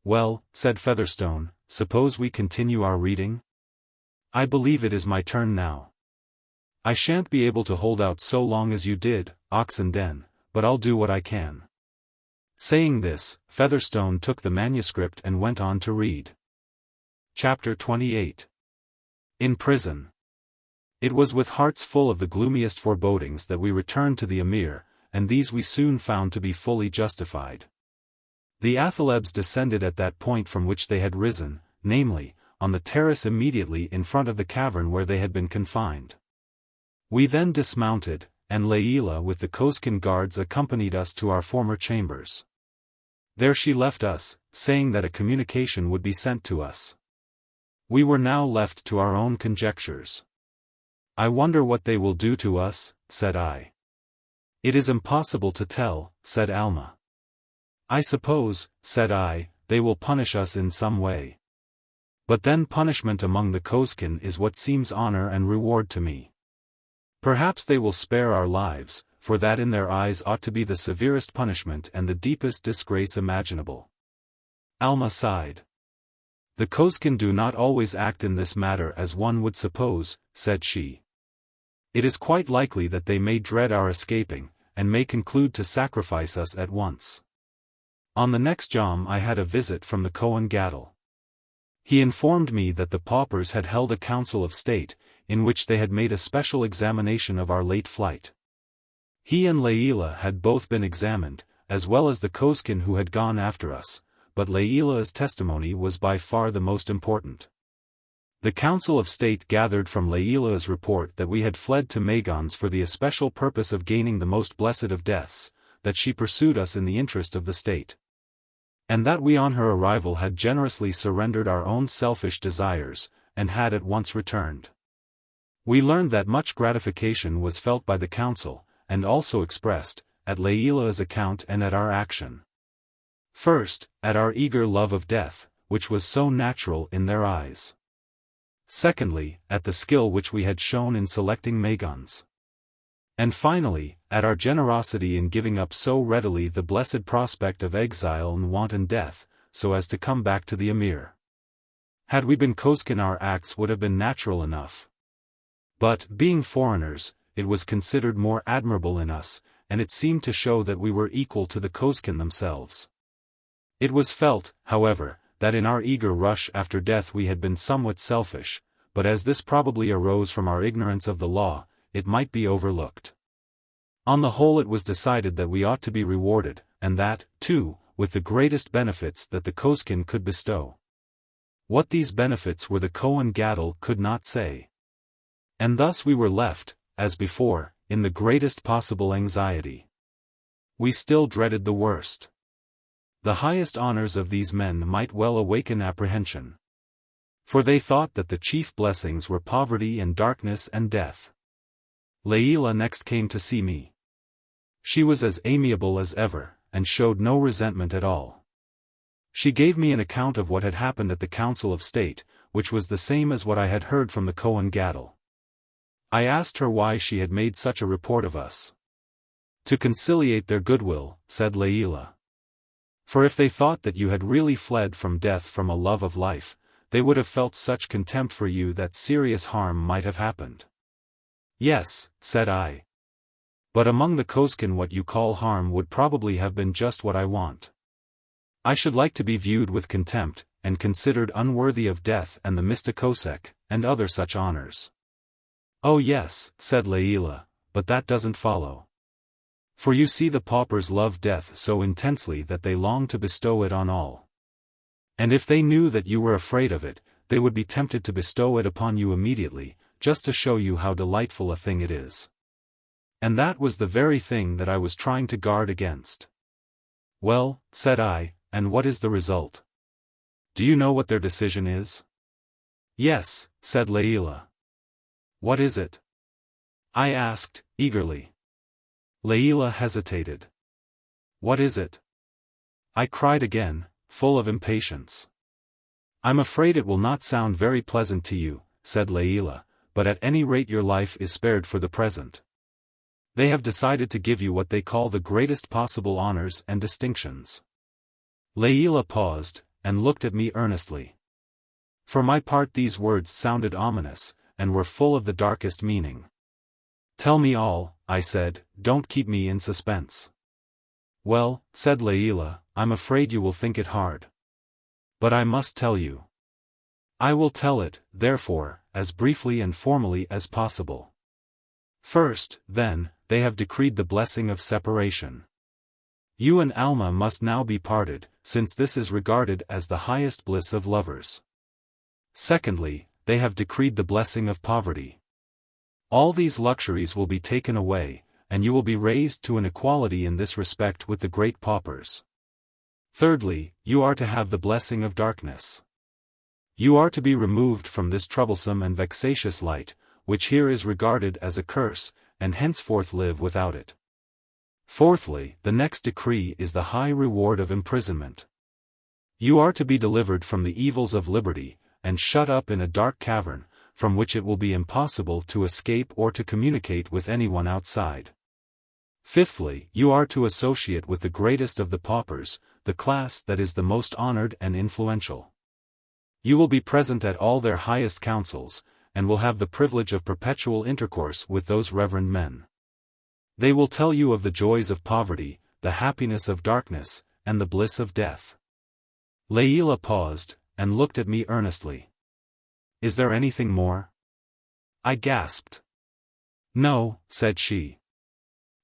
Well, said Featherstone, suppose we continue our reading? I believe it is my turn now. I shan't be able to hold out so long as you did, Oxenden, but I'll do what I can. Saying this, Featherstone took the manuscript and went on to read. Chapter 28. In Prison. It was with hearts full of the gloomiest forebodings that we returned to the Emir, and these we soon found to be fully justified. The athalebs descended at that point from which they had risen, namely, on the terrace immediately in front of the cavern where they had been confined. We then dismounted, and Layla with the Kosekin guards accompanied us to our former chambers. There she left us, saying that a communication would be sent to us. We were now left to our own conjectures. I wonder what they will do to us, said I. It is impossible to tell, said Alma. I suppose, said I, they will punish us in some way. But then punishment among the Kosekin is what seems honor and reward to me. Perhaps they will spare our lives, for that in their eyes ought to be the severest punishment and the deepest disgrace imaginable. Alma sighed. The Kosekin do not always act in this matter as one would suppose, said she. It is quite likely that they may dread our escaping, and may conclude to sacrifice us at once. On the next jom I had a visit from the Kohen Gadol. He informed me that the paupers had held a council of state, in which they had made a special examination of our late flight. He and Leila had both been examined, as well as the Kosekin who had gone after us, but Leila's testimony was by far the most important. The Council of State gathered from Leila's report that we had fled to Magons for the especial purpose of gaining the most blessed of deaths, that she pursued us in the interest of the state, and that we on her arrival had generously surrendered our own selfish desires, and had at once returned. We learned that much gratification was felt by the council, and also expressed, at Leila's account and at our action. First, at our eager love of death, which was so natural in their eyes. Secondly, at the skill which we had shown in selecting Magons. And finally, at our generosity in giving up so readily the blessed prospect of exile and wanton death, so as to come back to the Emir. Had we been Kosekin, our acts would have been natural enough. But, being foreigners, it was considered more admirable in us, and it seemed to show that we were equal to the Kosekin themselves. It was felt, however, that in our eager rush after death we had been somewhat selfish, but as this probably arose from our ignorance of the law, it might be overlooked. On the whole, it was decided that we ought to be rewarded, and that, too, with the greatest benefits that the Kosekin could bestow. What these benefits were the Kohen Gadol could not say. And thus we were left, as before, in the greatest possible anxiety. We still dreaded the worst. The highest honors of these men might well awaken apprehension. For they thought that the chief blessings were poverty and darkness and death. Leila next came to see me. She was as amiable as ever, and showed no resentment at all. She gave me an account of what had happened at the Council of State, which was the same as what I had heard from the Kohen Gadol. I asked her why she had made such a report of us. To conciliate their goodwill, said Leila. For if they thought that you had really fled from death from a love of life, they would have felt such contempt for you that serious harm might have happened. Yes, said I. But among the Kosekin what you call harm would probably have been just what I want. I should like to be viewed with contempt, and considered unworthy of death and the Mista Kosek, and other such honors. Oh yes, said Leila, but that doesn't follow. For you see, the paupers love death so intensely that they long to bestow it on all. And if they knew that you were afraid of it, they would be tempted to bestow it upon you immediately, just to show you how delightful a thing it is. And that was the very thing that I was trying to guard against. Well, said I, and what is the result? Do you know what their decision is? Yes, said Leila. What is it? I asked, eagerly. Leila hesitated. What is it? I cried again, full of impatience. I'm afraid it will not sound very pleasant to you, said Leila, but at any rate your life is spared for the present. They have decided to give you what they call the greatest possible honors and distinctions. Leila paused, and looked at me earnestly. For my part these words sounded ominous, and were full of the darkest meaning. Tell me all, I said, don't keep me in suspense. Well, said Leila, I'm afraid you will think it hard. But I must tell you. I will tell it, therefore, as briefly and formally as possible. First, then, they have decreed the blessing of separation. You and Alma must now be parted, since this is regarded as the highest bliss of lovers. Secondly, they have decreed the blessing of poverty. All these luxuries will be taken away, and you will be raised to an equality in this respect with the great paupers. Thirdly, you are to have the blessing of darkness. You are to be removed from this troublesome and vexatious light, which here is regarded as a curse, and henceforth live without it. Fourthly, the next decree is the high reward of imprisonment. You are to be delivered from the evils of liberty, and shut up in a dark cavern, from which it will be impossible to escape or to communicate with anyone outside. Fifthly, you are to associate with the greatest of the paupers, the class that is the most honored and influential. You will be present at all their highest councils, and will have the privilege of perpetual intercourse with those reverend men. They will tell you of the joys of poverty, the happiness of darkness, and the bliss of death. Layla paused, and looked at me earnestly. Is there anything more? I gasped. No, said she.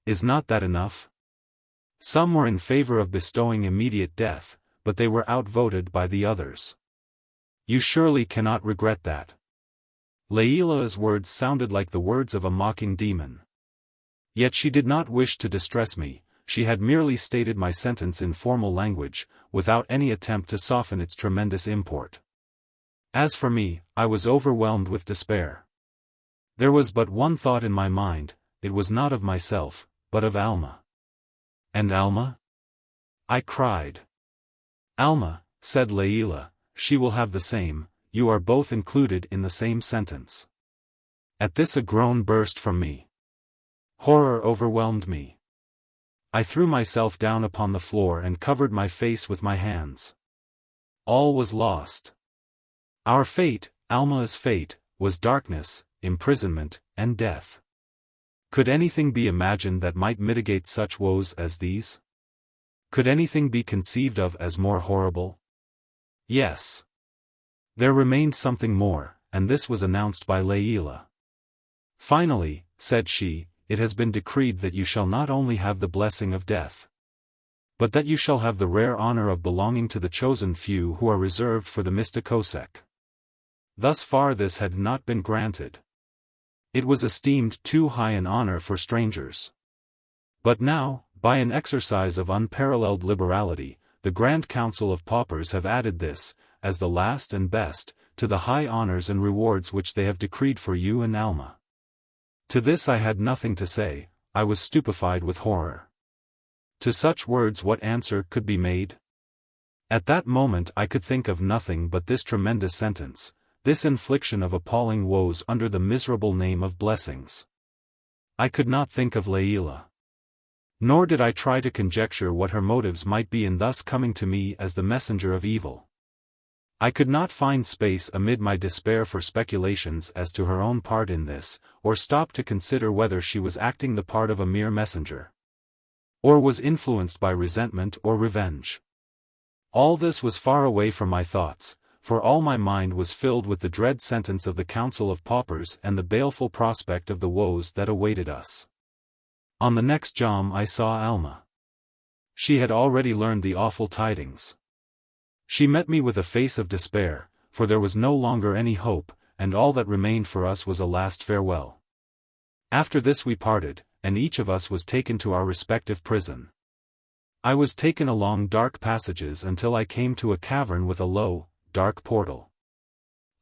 Is not that enough? Some were in favor of bestowing immediate death, but they were outvoted by the others. You surely cannot regret that. Layla's words sounded like the words of a mocking demon. Yet she did not wish to distress me, she had merely stated my sentence in formal language, without any attempt to soften its tremendous import. As for me, I was overwhelmed with despair. There was but one thought in my mind, it was not of myself, but of Alma. And Alma? I cried. Alma, said Layla, she will have the same, you are both included in the same sentence. At this a groan burst from me. Horror overwhelmed me. I threw myself down upon the floor and covered my face with my hands. All was lost. Our fate, Alma's fate, was darkness, imprisonment, and death. Could anything be imagined that might mitigate such woes as these? Could anything be conceived of as more horrible? Yes. There remained something more, and this was announced by Layla. Finally, said she, it has been decreed that you shall not only have the blessing of death, but that you shall have the rare honor of belonging to the chosen few who are reserved for the Mista Kosek. Thus far this had not been granted. It was esteemed too high an honor for strangers. But now, by an exercise of unparalleled liberality, the Grand Council of Paupers have added this, as the last and best, to the high honors and rewards which they have decreed for you and Alma. To this I had nothing to say, I was stupefied with horror. To such words what answer could be made? At that moment I could think of nothing but this tremendous sentence, this infliction of appalling woes under the miserable name of blessings. I could not think of Layla. Nor did I try to conjecture what her motives might be in thus coming to me as the messenger of evil. I could not find space amid my despair for speculations as to her own part in this, or stop to consider whether she was acting the part of a mere messenger, or was influenced by resentment or revenge. All this was far away from my thoughts, for all my mind was filled with the dread sentence of the Council of Paupers and the baleful prospect of the woes that awaited us. On the next jom I saw Alma. She had already learned the awful tidings. She met me with a face of despair, for there was no longer any hope, and all that remained for us was a last farewell. After this we parted, and each of us was taken to our respective prison. I was taken along dark passages until I came to a cavern with a low, dark portal.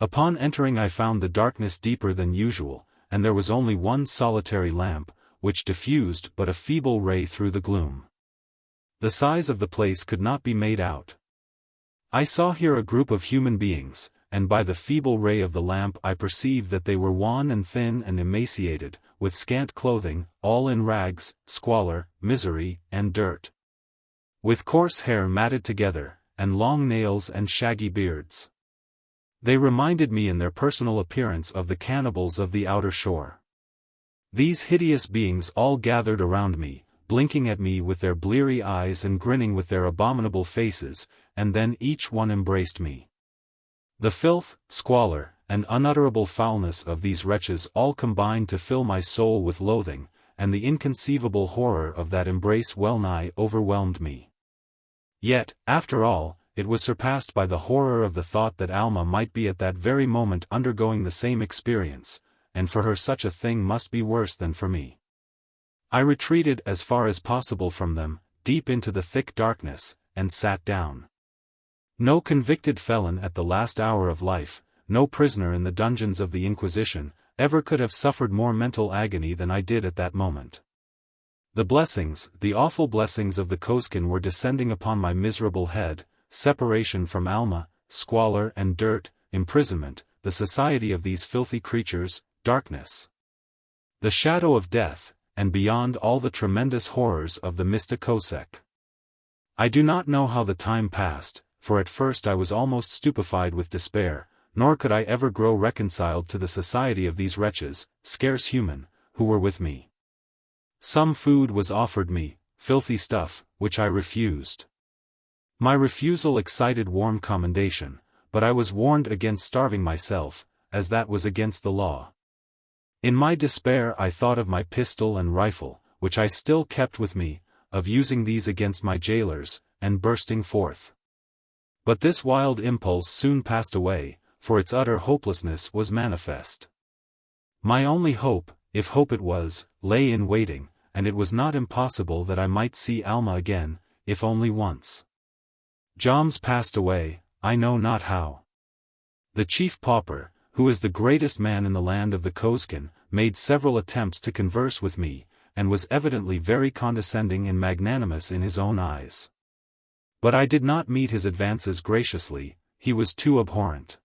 Upon entering I found the darkness deeper than usual, and there was only one solitary lamp, which diffused but a feeble ray through the gloom. The size of the place could not be made out. I saw here a group of human beings, and by the feeble ray of the lamp I perceived that they were wan and thin and emaciated, with scant clothing, all in rags, squalor, misery, and dirt. With coarse hair matted together, and long nails and shaggy beards. They reminded me in their personal appearance of the cannibals of the outer shore. These hideous beings all gathered around me, blinking at me with their bleary eyes and grinning with their abominable faces, and then each one embraced me. The filth, squalor, and unutterable foulness of these wretches all combined to fill my soul with loathing, and the inconceivable horror of that embrace well-nigh overwhelmed me. Yet, after all, it was surpassed by the horror of the thought that Alma might be at that very moment undergoing the same experience, and for her such a thing must be worse than for me. I retreated as far as possible from them, deep into the thick darkness, and sat down. No convicted felon at the last hour of life, no prisoner in the dungeons of the Inquisition, ever could have suffered more mental agony than I did at that moment. The blessings, the awful blessings of the Kosekin were descending upon my miserable head: separation from Alma, squalor and dirt, imprisonment, the society of these filthy creatures, darkness. The shadow of death, and beyond all the tremendous horrors of the Mista Kosek. I do not know how the time passed, for at first I was almost stupefied with despair, nor could I ever grow reconciled to the society of these wretches, scarce human, who were with me. Some food was offered me, filthy stuff, which I refused. My refusal excited warm commendation, but I was warned against starving myself, as that was against the law. In my despair I thought of my pistol and rifle, which I still kept with me, of using these against my jailers, and bursting forth. But this wild impulse soon passed away, for its utter hopelessness was manifest. My only hope, if hope it was, lay in waiting, and it was not impossible that I might see Alma again, if only once. Joms passed away, I know not how. The chief pauper, who is the greatest man in the land of the Kosekin, made several attempts to converse with me, and was evidently very condescending and magnanimous in his own eyes. But I did not meet his advances graciously, he was too abhorrent.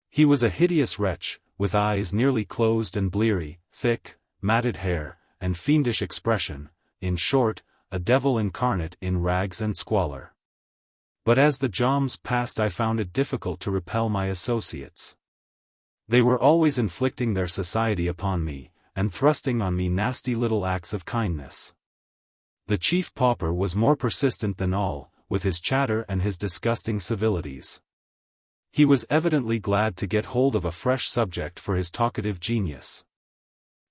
He was a hideous wretch, with eyes nearly closed and bleary, thick, matted hair, and fiendish expression, in short, a devil incarnate in rags and squalor. But as the joms passed I found it difficult to repel my associates. They were always inflicting their society upon me, and thrusting on me nasty little acts of kindness. The chief pauper was more persistent than all, with his chatter and his disgusting civilities. He was evidently glad to get hold of a fresh subject for his talkative genius.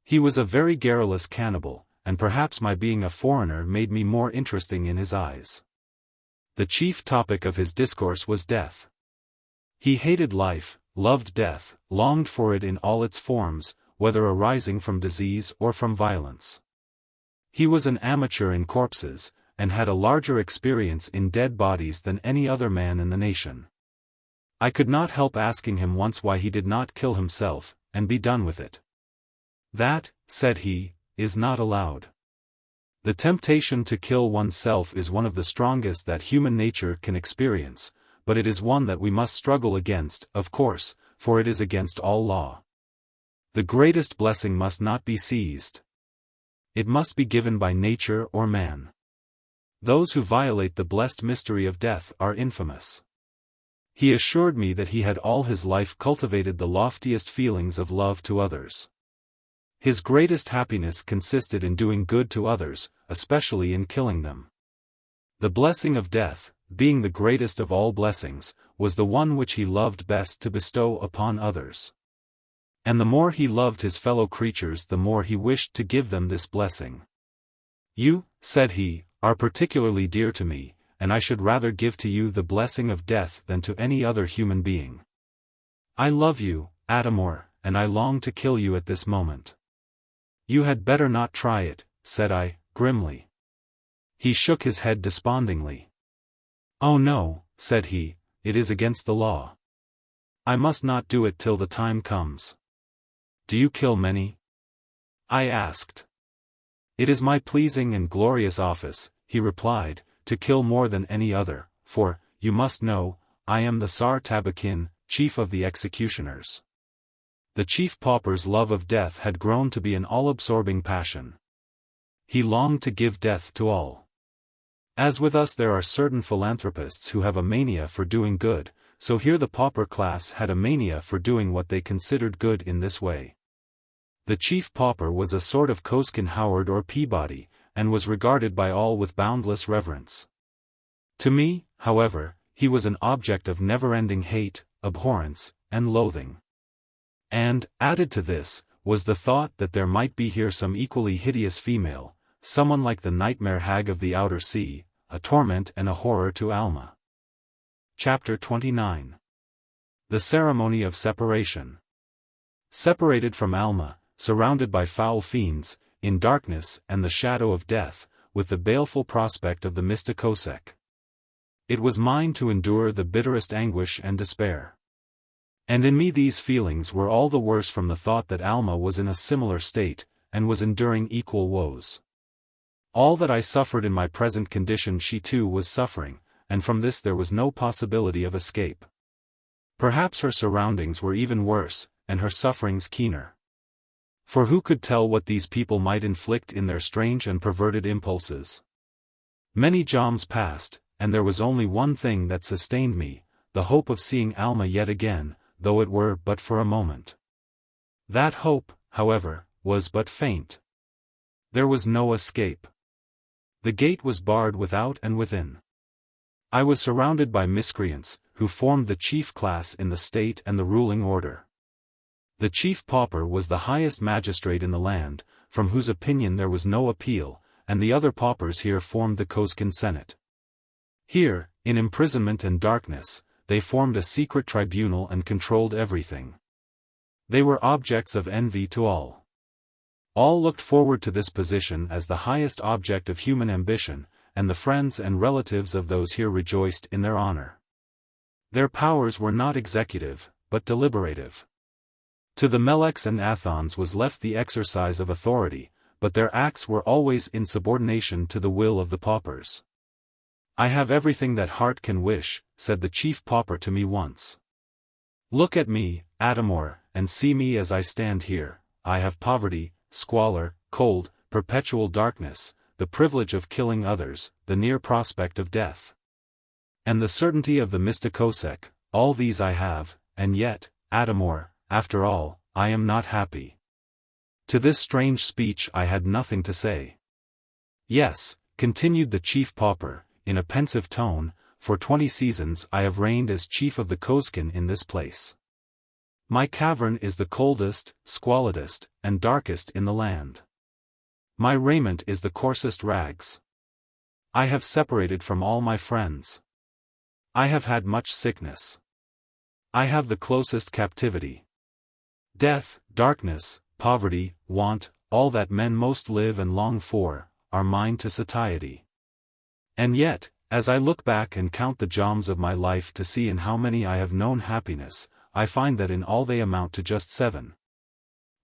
He was a very garrulous cannibal, and perhaps my being a foreigner made me more interesting in his eyes. The chief topic of his discourse was death. He hated life, loved death, longed for it in all its forms, whether arising from disease or from violence. He was an amateur in corpses, and had a larger experience in dead bodies than any other man in the nation. I could not help asking him once why he did not kill himself, and be done with it. That, said he, is not allowed. The temptation to kill oneself is one of the strongest that human nature can experience, but it is one that we must struggle against, of course, for it is against all law. The greatest blessing must not be seized. It must be given by nature or man. Those who violate the blessed mystery of death are infamous. He assured me that he had all his life cultivated the loftiest feelings of love to others. His greatest happiness consisted in doing good to others, especially in killing them. The blessing of death, being the greatest of all blessings, was the one which he loved best to bestow upon others. And the more he loved his fellow creatures the more he wished to give them this blessing. You, said he, are particularly dear to me, and I should rather give to you the blessing of death than to any other human being. I love you, Adamor, and I long to kill you at this moment. You had better not try it, said I, grimly. He shook his head despondingly. Oh no, said he, it is against the law. I must not do it till the time comes. Do you kill many? I asked. It is my pleasing and glorious office, he replied, to kill more than any other, for, you must know, I am the Tsar Tabakin, chief of the executioners. The chief pauper's love of death had grown to be an all-absorbing passion. He longed to give death to all. As with us there are certain philanthropists who have a mania for doing good, so here the pauper class had a mania for doing what they considered good in this way. The chief pauper was a sort of Kosekin Howard or Peabody, and was regarded by all with boundless reverence. To me, however, he was an object of never-ending hate, abhorrence, and loathing. And, added to this, was the thought that there might be here some equally hideous female, someone like the nightmare hag of the outer sea, a torment and a horror to Alma. Chapter 29. The Ceremony of Separation. Separated from Alma, surrounded by foul fiends, in darkness and the shadow of death, with the baleful prospect of the Mista Kosek. It was mine to endure the bitterest anguish and despair. And in me these feelings were all the worse from the thought that Alma was in a similar state, and was enduring equal woes. All that I suffered in my present condition she too was suffering, and from this there was no possibility of escape. Perhaps her surroundings were even worse, and her sufferings keener. For who could tell what these people might inflict in their strange and perverted impulses? Many joms passed, and there was only one thing that sustained me, the hope of seeing Alma yet again, though it were but for a moment. That hope, however, was but faint. There was no escape. The gate was barred without and within. I was surrounded by miscreants, who formed the chief class in the state and the ruling order. The chief pauper was the highest magistrate in the land, from whose opinion there was no appeal, and the other paupers here formed the Kosekin Senate. Here, in imprisonment and darkness, they formed a secret tribunal and controlled everything. They were objects of envy to all. All looked forward to this position as the highest object of human ambition, and the friends and relatives of those here rejoiced in their honor. Their powers were not executive, but deliberative. To the Meleks and Athons was left the exercise of authority, but their acts were always in subordination to the will of the paupers. "I have everything that heart can wish," said the chief pauper to me once. "Look at me, Adamor, and see me as I stand here. I have poverty, squalor, cold, perpetual darkness, the privilege of killing others, the near prospect of death. And the certainty of the Mista Kosek, all these I have, and yet, Adamor, after all, I am not happy." To this strange speech I had nothing to say. "Yes," continued the chief pauper, in a pensive tone, "for 20 seasons I have reigned as chief of the Kosekin in this place. My cavern is the coldest, squalidest, and darkest in the land. My raiment is the coarsest rags. I have separated from all my friends. I have had much sickness. I have the closest captivity. Death, darkness, poverty, want, all that men most live and long for, are mine to satiety. And yet, as I look back and count the joms of my life to see in how many I have known happiness, I find that in all they amount to just 7.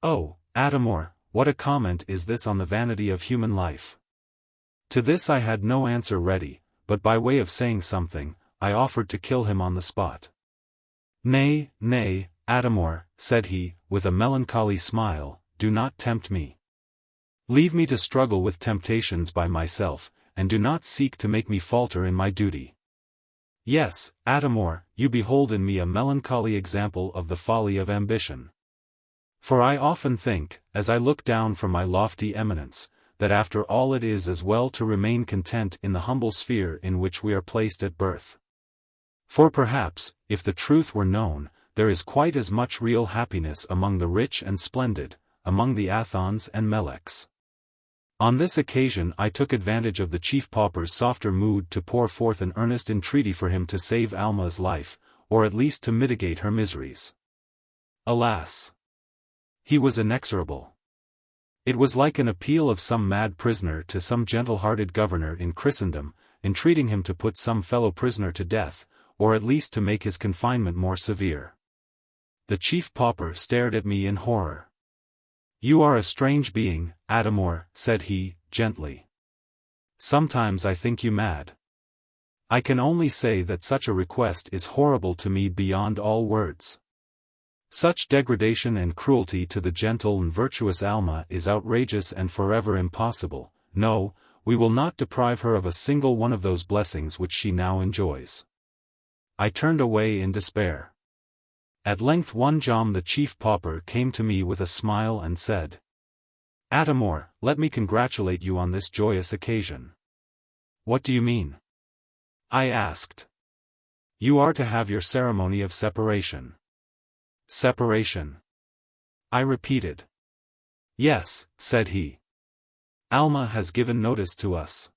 Oh, Adamor, what a comment is this on the vanity of human life?" To this I had no answer ready, but by way of saying something, I offered to kill him on the spot. "Nay, nay, Adamor," said he, with a melancholy smile, "do not tempt me. Leave me to struggle with temptations by myself, and do not seek to make me falter in my duty. Yes, Adamor, you behold in me a melancholy example of the folly of ambition. For I often think, as I look down from my lofty eminence, that after all it is as well to remain content in the humble sphere in which we are placed at birth. For perhaps, if the truth were known, there is quite as much real happiness among the rich and splendid, among the Athons and Meleks." On this occasion I took advantage of the chief pauper's softer mood to pour forth an earnest entreaty for him to save Alma's life, or at least to mitigate her miseries. Alas! He was inexorable. It was like an appeal of some mad prisoner to some gentle-hearted governor in Christendom, entreating him to put some fellow prisoner to death, or at least to make his confinement more severe. The chief pauper stared at me in horror. "You are a strange being, Adamor," said he, gently. "Sometimes I think you mad. I can only say that such a request is horrible to me beyond all words. Such degradation and cruelty to the gentle and virtuous Alma is outrageous and forever impossible. No, we will not deprive her of a single one of those blessings which she now enjoys." I turned away in despair. At length one jom the chief pauper came to me with a smile and said, "Adamor, let me congratulate you on this joyous occasion." "What do you mean?" I asked. "You are to have your ceremony of separation." "Separation?" I repeated. "Yes," said he. "Alma has given notice to us.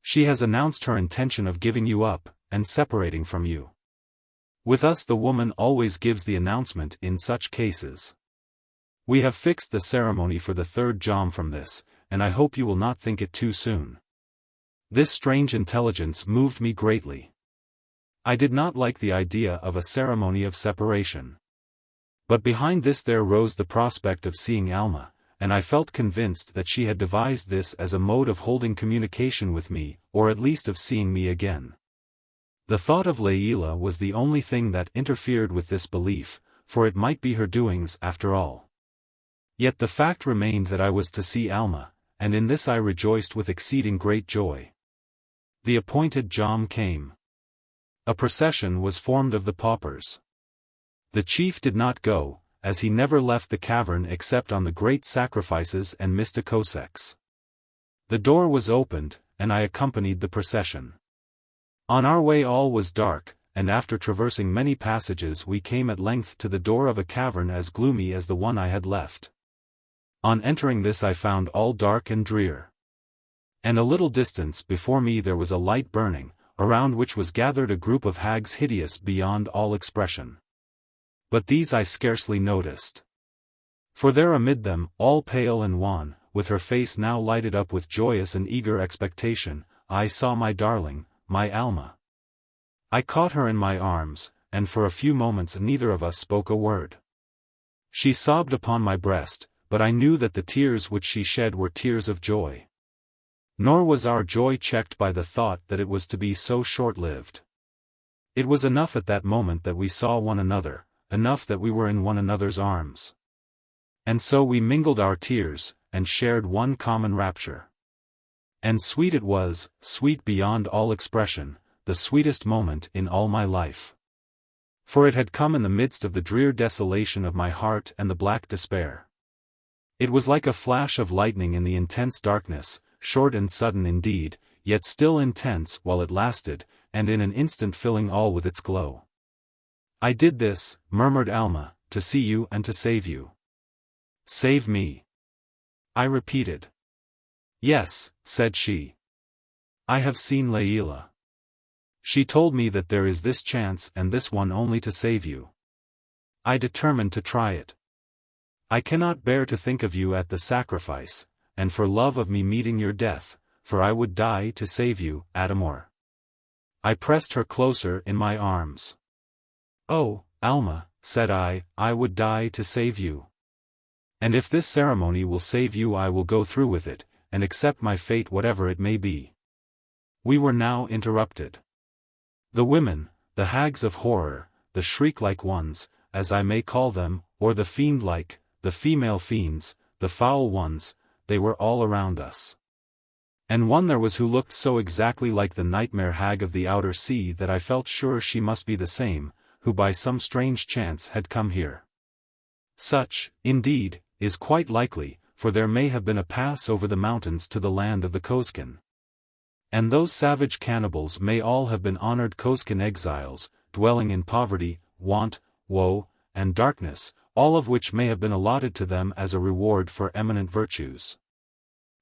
She has announced her intention of giving you up, and separating from you. With us the woman always gives the announcement in such cases. We have fixed the ceremony for the 3rd jom from this, and I hope you will not think it too soon." This strange intelligence moved me greatly. I did not like the idea of a ceremony of separation. But behind this there rose the prospect of seeing Alma, and I felt convinced that she had devised this as a mode of holding communication with me, or at least of seeing me again. The thought of Layla was the only thing that interfered with this belief, for it might be her doings after all. Yet the fact remained that I was to see Alma, and in this I rejoiced with exceeding great joy. The appointed jom came. A procession was formed of the paupers. The chief did not go, as he never left the cavern except on the great sacrifices and Mista Koseks. The door was opened, and I accompanied the procession. On our way all was dark, and after traversing many passages we came at length to the door of a cavern as gloomy as the one I had left. On entering this I found all dark and drear. And a little distance before me there was a light burning, around which was gathered a group of hags hideous beyond all expression. But these I scarcely noticed. For there amid them, all pale and wan, with her face now lighted up with joyous and eager expectation, I saw my darling, my Alma. I caught her in my arms, and for a few moments neither of us spoke a word. She sobbed upon my breast, but I knew that the tears which she shed were tears of joy. Nor was our joy checked by the thought that it was to be so short-lived. It was enough at that moment that we saw one another, enough that we were in one another's arms. And so we mingled our tears, and shared one common rapture. And sweet it was, sweet beyond all expression, the sweetest moment in all my life. For it had come in the midst of the drear desolation of my heart and the black despair. It was like a flash of lightning in the intense darkness, short and sudden indeed, yet still intense while it lasted, and in an instant filling all with its glow. I did this, murmured Alma, to see you and to save you. Save me. I repeated. Yes, said she. I have seen Layla. She told me that there is this chance and this one only to save you. I determined to try it. I cannot bear to think of you at the sacrifice, and for love of me meeting your death, for I would die to save you, Adamor. I pressed her closer in my arms. Oh, Alma, said I would die to save you. And if this ceremony will save you I will go through with it, and accept my fate whatever it may be. We were now interrupted. The women, the hags of horror, the shriek-like ones, as I may call them, or the fiend-like, the female fiends, the foul ones, they were all around us. And one there was who looked so exactly like the nightmare hag of the outer sea that I felt sure she must be the same, who by some strange chance had come here. Such, indeed, is quite likely, for there may have been a pass over the mountains to the land of the Kosekin. And those savage cannibals may all have been honored Kosekin exiles, dwelling in poverty, want, woe, and darkness, all of which may have been allotted to them as a reward for eminent virtues.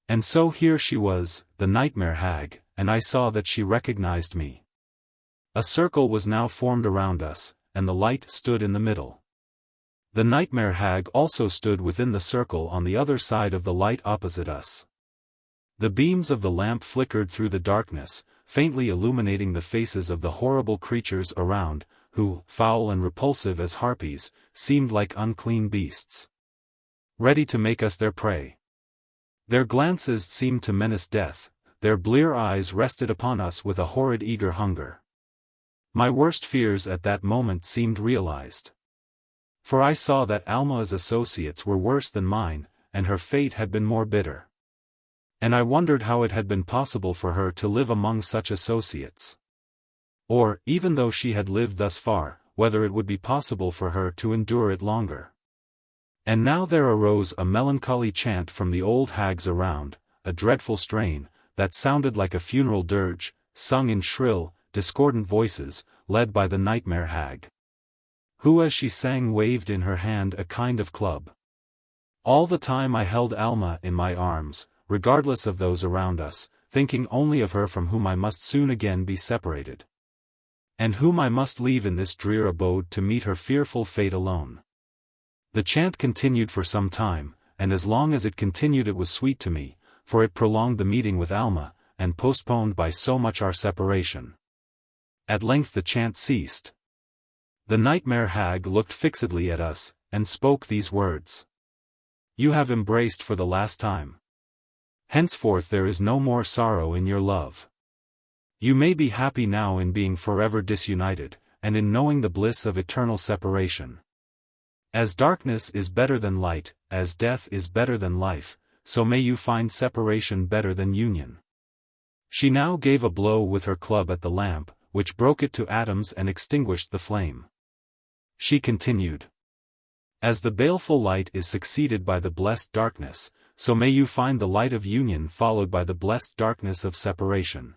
And so here she was, the nightmare hag, and I saw that she recognized me. A circle was now formed around us, and the light stood in the middle. The nightmare hag also stood within the circle on the other side of the light opposite us. The beams of the lamp flickered through the darkness, faintly illuminating the faces of the horrible creatures around, who, foul and repulsive as harpies, seemed like unclean beasts, ready to make us their prey. Their glances seemed to menace death, their blear eyes rested upon us with a horrid eager hunger. My worst fears at that moment seemed realized. For I saw that Alma's associates were worse than mine, and her fate had been more bitter. And I wondered how it had been possible for her to live among such associates. Or, even though she had lived thus far, whether it would be possible for her to endure it longer. And now there arose a melancholy chant from the old hags around, a dreadful strain, that sounded like a funeral dirge, sung in shrill, discordant voices, led by the nightmare hag, who as she sang waved in her hand a kind of club. All the time I held Alma in my arms, regardless of those around us, thinking only of her from whom I must soon again be separated, and whom I must leave in this drear abode to meet her fearful fate alone. The chant continued for some time, and as long as it continued it was sweet to me, for it prolonged the meeting with Alma, and postponed by so much our separation. At length the chant ceased. The nightmare hag looked fixedly at us, and spoke these words. You have embraced for the last time. Henceforth there is no more sorrow in your love. You may be happy now in being forever disunited, and in knowing the bliss of eternal separation. As darkness is better than light, as death is better than life, so may you find separation better than union. She now gave a blow with her club at the lamp, which broke it to atoms and extinguished the flame. She continued. As the baleful light is succeeded by the blessed darkness, so may you find the light of union followed by the blessed darkness of separation.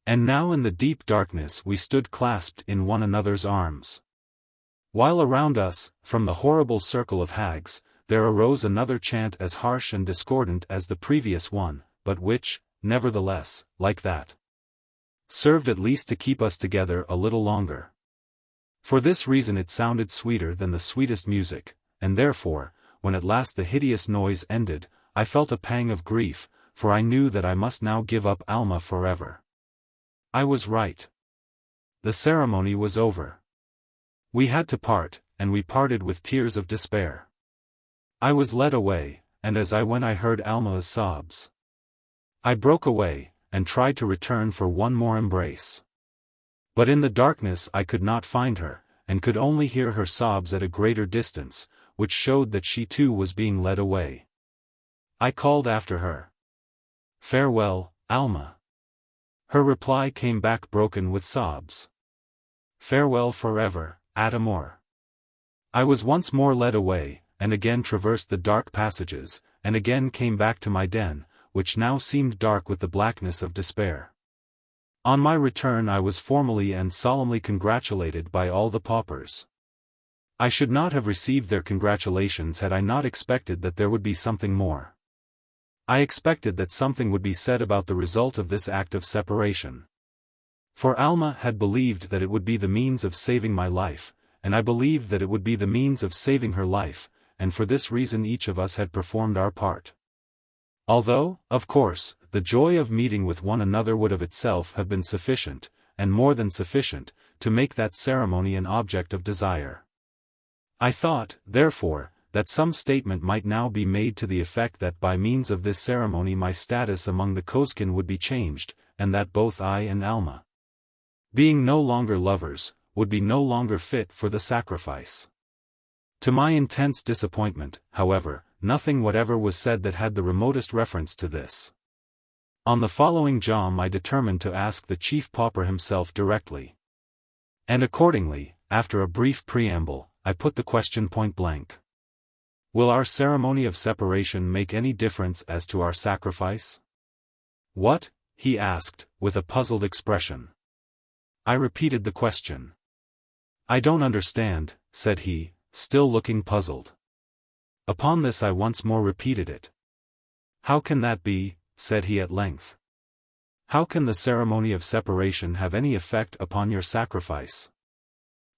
And now in the deep darkness we stood clasped in one another's arms. While around us, from the horrible circle of hags, there arose another chant as harsh and discordant as the previous one, but which, nevertheless, like that, served at least to keep us together a little longer. For this reason it sounded sweeter than the sweetest music, and therefore, when at last the hideous noise ended, I felt a pang of grief, for I knew that I must now give up Alma forever. I was right. The ceremony was over. We had to part, and we parted with tears of despair. I was led away, and as I went I heard Alma's sobs. I broke away, and tried to return for one more embrace. But in the darkness I could not find her, and could only hear her sobs at a greater distance, which showed that she too was being led away. I called after her. "Farewell, Alma." Her reply came back broken with sobs. "Farewell forever, Adamor." I was once more led away, and again traversed the dark passages, and again came back to my den, which now seemed dark with the blackness of despair. On my return I was formally and solemnly congratulated by all the paupers. I should not have received their congratulations had I not expected that there would be something more. I expected that something would be said about the result of this act of separation. For Alma had believed that it would be the means of saving my life, and I believed that it would be the means of saving her life, and for this reason each of us had performed our part. Although, of course, the joy of meeting with one another would of itself have been sufficient, and more than sufficient, to make that ceremony an object of desire. I thought, therefore, that some statement might now be made to the effect that by means of this ceremony my status among the Kosekin would be changed, and that both I and Alma, being no longer lovers, would be no longer fit for the sacrifice. To my intense disappointment, however, nothing whatever was said that had the remotest reference to this. On the following jom I determined to ask the chief pauper himself directly. And accordingly, after a brief preamble, I put the question point blank. "Will our ceremony of separation make any difference as to our sacrifice?" "What?" he asked, with a puzzled expression. I repeated the question. "I don't understand," said he, still looking puzzled. Upon this I once more repeated it. "How can that be?" said he at length. "How can the ceremony of separation have any effect upon your sacrifice?"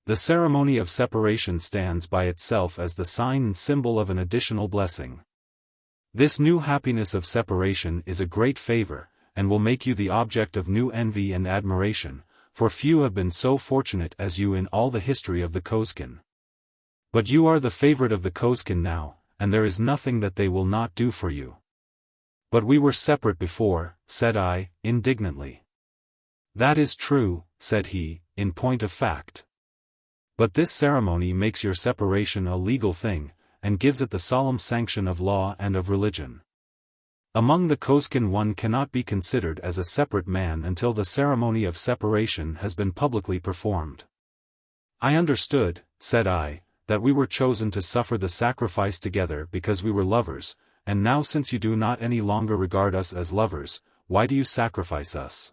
The ceremony of separation stands by itself as the sign and symbol of an additional blessing. This new happiness of separation is a great favor, and will make you the object of new envy and admiration, for few have been so fortunate as you in all the history of the Kosekin. But you are the favorite of the Kosekin now, and there is nothing that they will not do for you. "But we were separate before," said I, indignantly. "That is true," said he, "in point of fact. But this ceremony makes your separation a legal thing, and gives it the solemn sanction of law and of religion. Among the Kosekin one cannot be considered as a separate man until the ceremony of separation has been publicly performed." "I understood," said I, "that we were chosen to suffer the sacrifice together because we were lovers, and now since you do not any longer regard us as lovers, why do you sacrifice us?"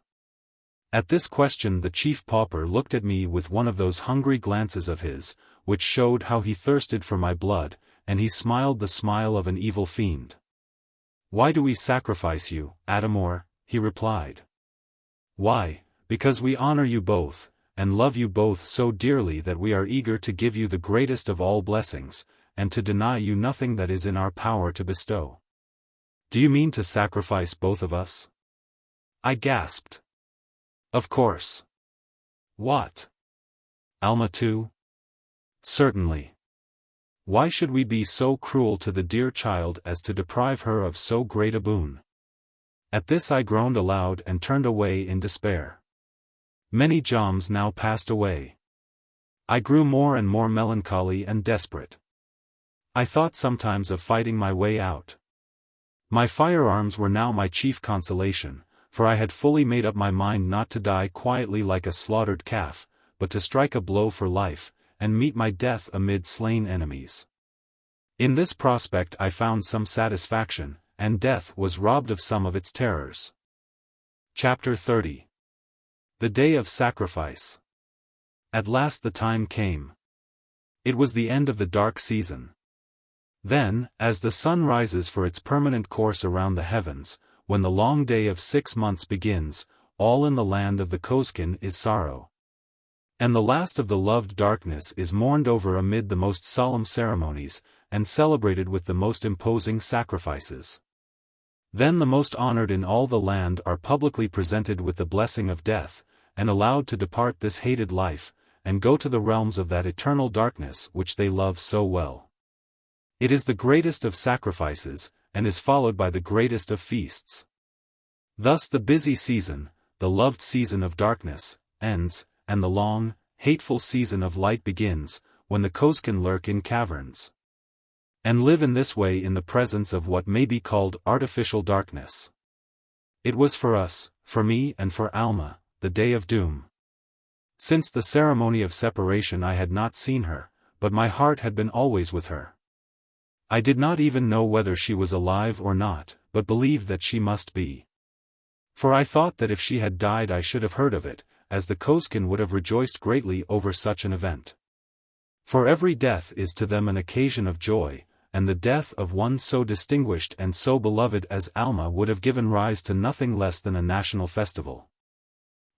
At this question the chief pauper looked at me with one of those hungry glances of his, which showed how he thirsted for my blood, and he smiled the smile of an evil fiend. "Why do we sacrifice you, Adamor?" he replied. "Why, because we honor you both, and love you both so dearly that we are eager to give you the greatest of all blessings, and to deny you nothing that is in our power to bestow." "Do you mean to sacrifice both of us?" I gasped. "Of course." "What? Alma too?" "Certainly. Why should we be so cruel to the dear child as to deprive her of so great a boon?" At this I groaned aloud and turned away in despair. Many joms now passed away. I grew more and more melancholy and desperate. I thought sometimes of fighting my way out. My firearms were now my chief consolation, for I had fully made up my mind not to die quietly like a slaughtered calf, but to strike a blow for life, and meet my death amid slain enemies. In this prospect I found some satisfaction, and death was robbed of some of its terrors. Chapter 30. The Day of Sacrifice. At last the time came. It was the end of the dark season. Then, as the sun rises for its permanent course around the heavens, when the long day of 6 months begins, all in the land of the Kosekin is sorrow. And the last of the loved darkness is mourned over amid the most solemn ceremonies, and celebrated with the most imposing sacrifices. Then the most honored in all the land are publicly presented with the blessing of death, and allowed to depart this hated life, and go to the realms of that eternal darkness which they love so well. It is the greatest of sacrifices, and is followed by the greatest of feasts. Thus the busy season, the loved season of darkness, ends, and the long, hateful season of light begins, when the Kosekin lurk in caverns, and live in this way in the presence of what may be called artificial darkness. It was for us, for me and for Alma, the day of doom. Since the ceremony of separation I had not seen her, but my heart had been always with her. I did not even know whether she was alive or not, but believed that she must be. For I thought that if she had died I should have heard of it, as the Kosekin would have rejoiced greatly over such an event. For every death is to them an occasion of joy, and the death of one so distinguished and so beloved as Alma would have given rise to nothing less than a national festival.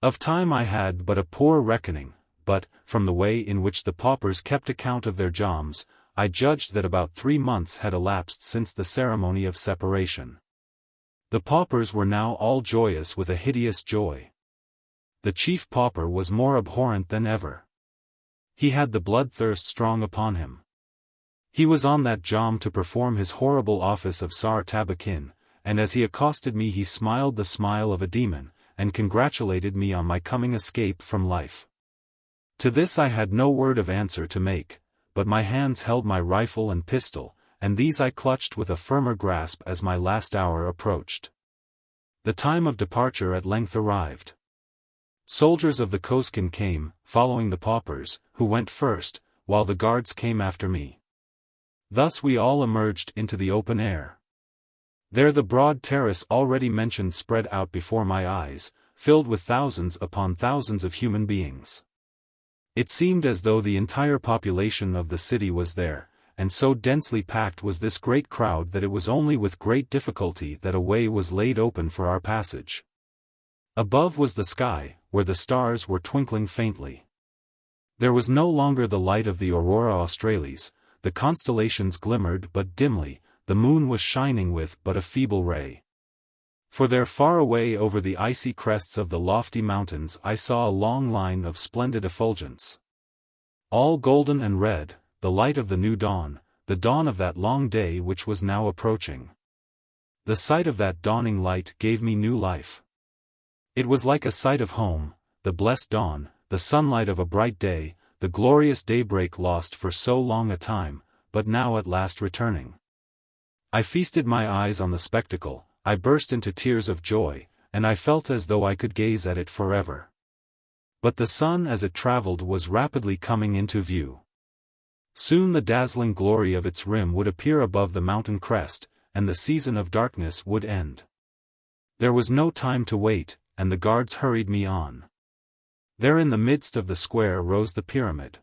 Of time I had but a poor reckoning, but, from the way in which the paupers kept account of their joms, I judged that about 3 months had elapsed since the ceremony of separation. The paupers were now all joyous with a hideous joy. The chief pauper was more abhorrent than ever. He had the bloodthirst strong upon him. He was on that jom to perform his horrible office of Sar Tabakin, and as he accosted me he smiled the smile of a demon, and congratulated me on my coming escape from life. To this I had no word of answer to make, but my hands held my rifle and pistol, and these I clutched with a firmer grasp as my last hour approached. The time of departure at length arrived. Soldiers of the Kosekin came, following the paupers, who went first, while the guards came after me. Thus we all emerged into the open air. There the broad terrace already mentioned spread out before my eyes, filled with thousands upon thousands of human beings. It seemed as though the entire population of the city was there, and so densely packed was this great crowd that it was only with great difficulty that a way was laid open for our passage. Above was the sky, where the stars were twinkling faintly. There was no longer the light of the aurora australis, the constellations glimmered but dimly, the moon was shining with but a feeble ray. For there far away over the icy crests of the lofty mountains I saw a long line of splendid effulgence. All golden and red, the light of the new dawn, the dawn of that long day which was now approaching. The sight of that dawning light gave me new life. It was like a sight of home, the blessed dawn, the sunlight of a bright day, the glorious daybreak lost for so long a time, but now at last returning. I feasted my eyes on the spectacle, I burst into tears of joy, and I felt as though I could gaze at it forever. But the sun as it traveled was rapidly coming into view. Soon the dazzling glory of its rim would appear above the mountain crest, and the season of darkness would end. There was no time to wait, and the guards hurried me on. There in the midst of the square rose the pyramid.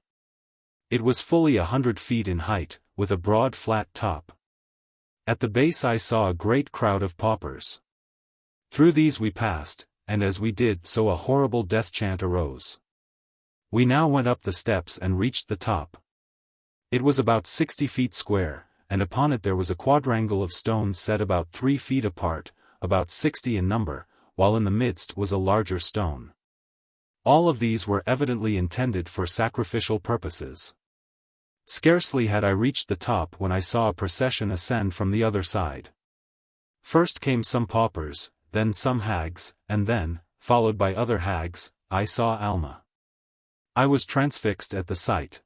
It was fully 100 feet in height, with a broad flat top. At the base I saw a great crowd of paupers. Through these we passed, and as we did so a horrible death chant arose. We now went up the steps and reached the top. It was about 60 feet square, and upon it there was a quadrangle of stones set about 3 feet apart, about 60 in number, while in the midst was a larger stone. All of these were evidently intended for sacrificial purposes. Scarcely had I reached the top when I saw a procession ascend from the other side. First came some paupers, then some hags, and then, followed by other hags, I saw Alma. I was transfixed at the sight.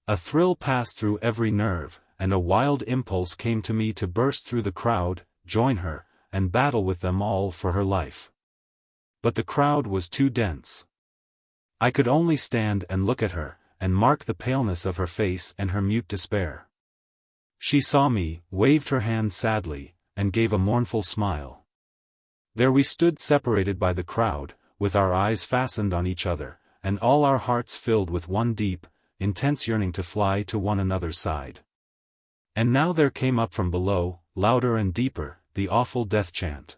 A thrill passed through every nerve, and a wild impulse came to me to burst through the crowd, join her, and battle with them all for her life. But the crowd was too dense. I could only stand and look at her, and mark the paleness of her face and her mute despair. She saw me, waved her hand sadly, and gave a mournful smile. There we stood separated by the crowd, with our eyes fastened on each other, and all our hearts filled with one deep, intense yearning to fly to one another's side. And now there came up from below, louder and deeper, the awful death chant.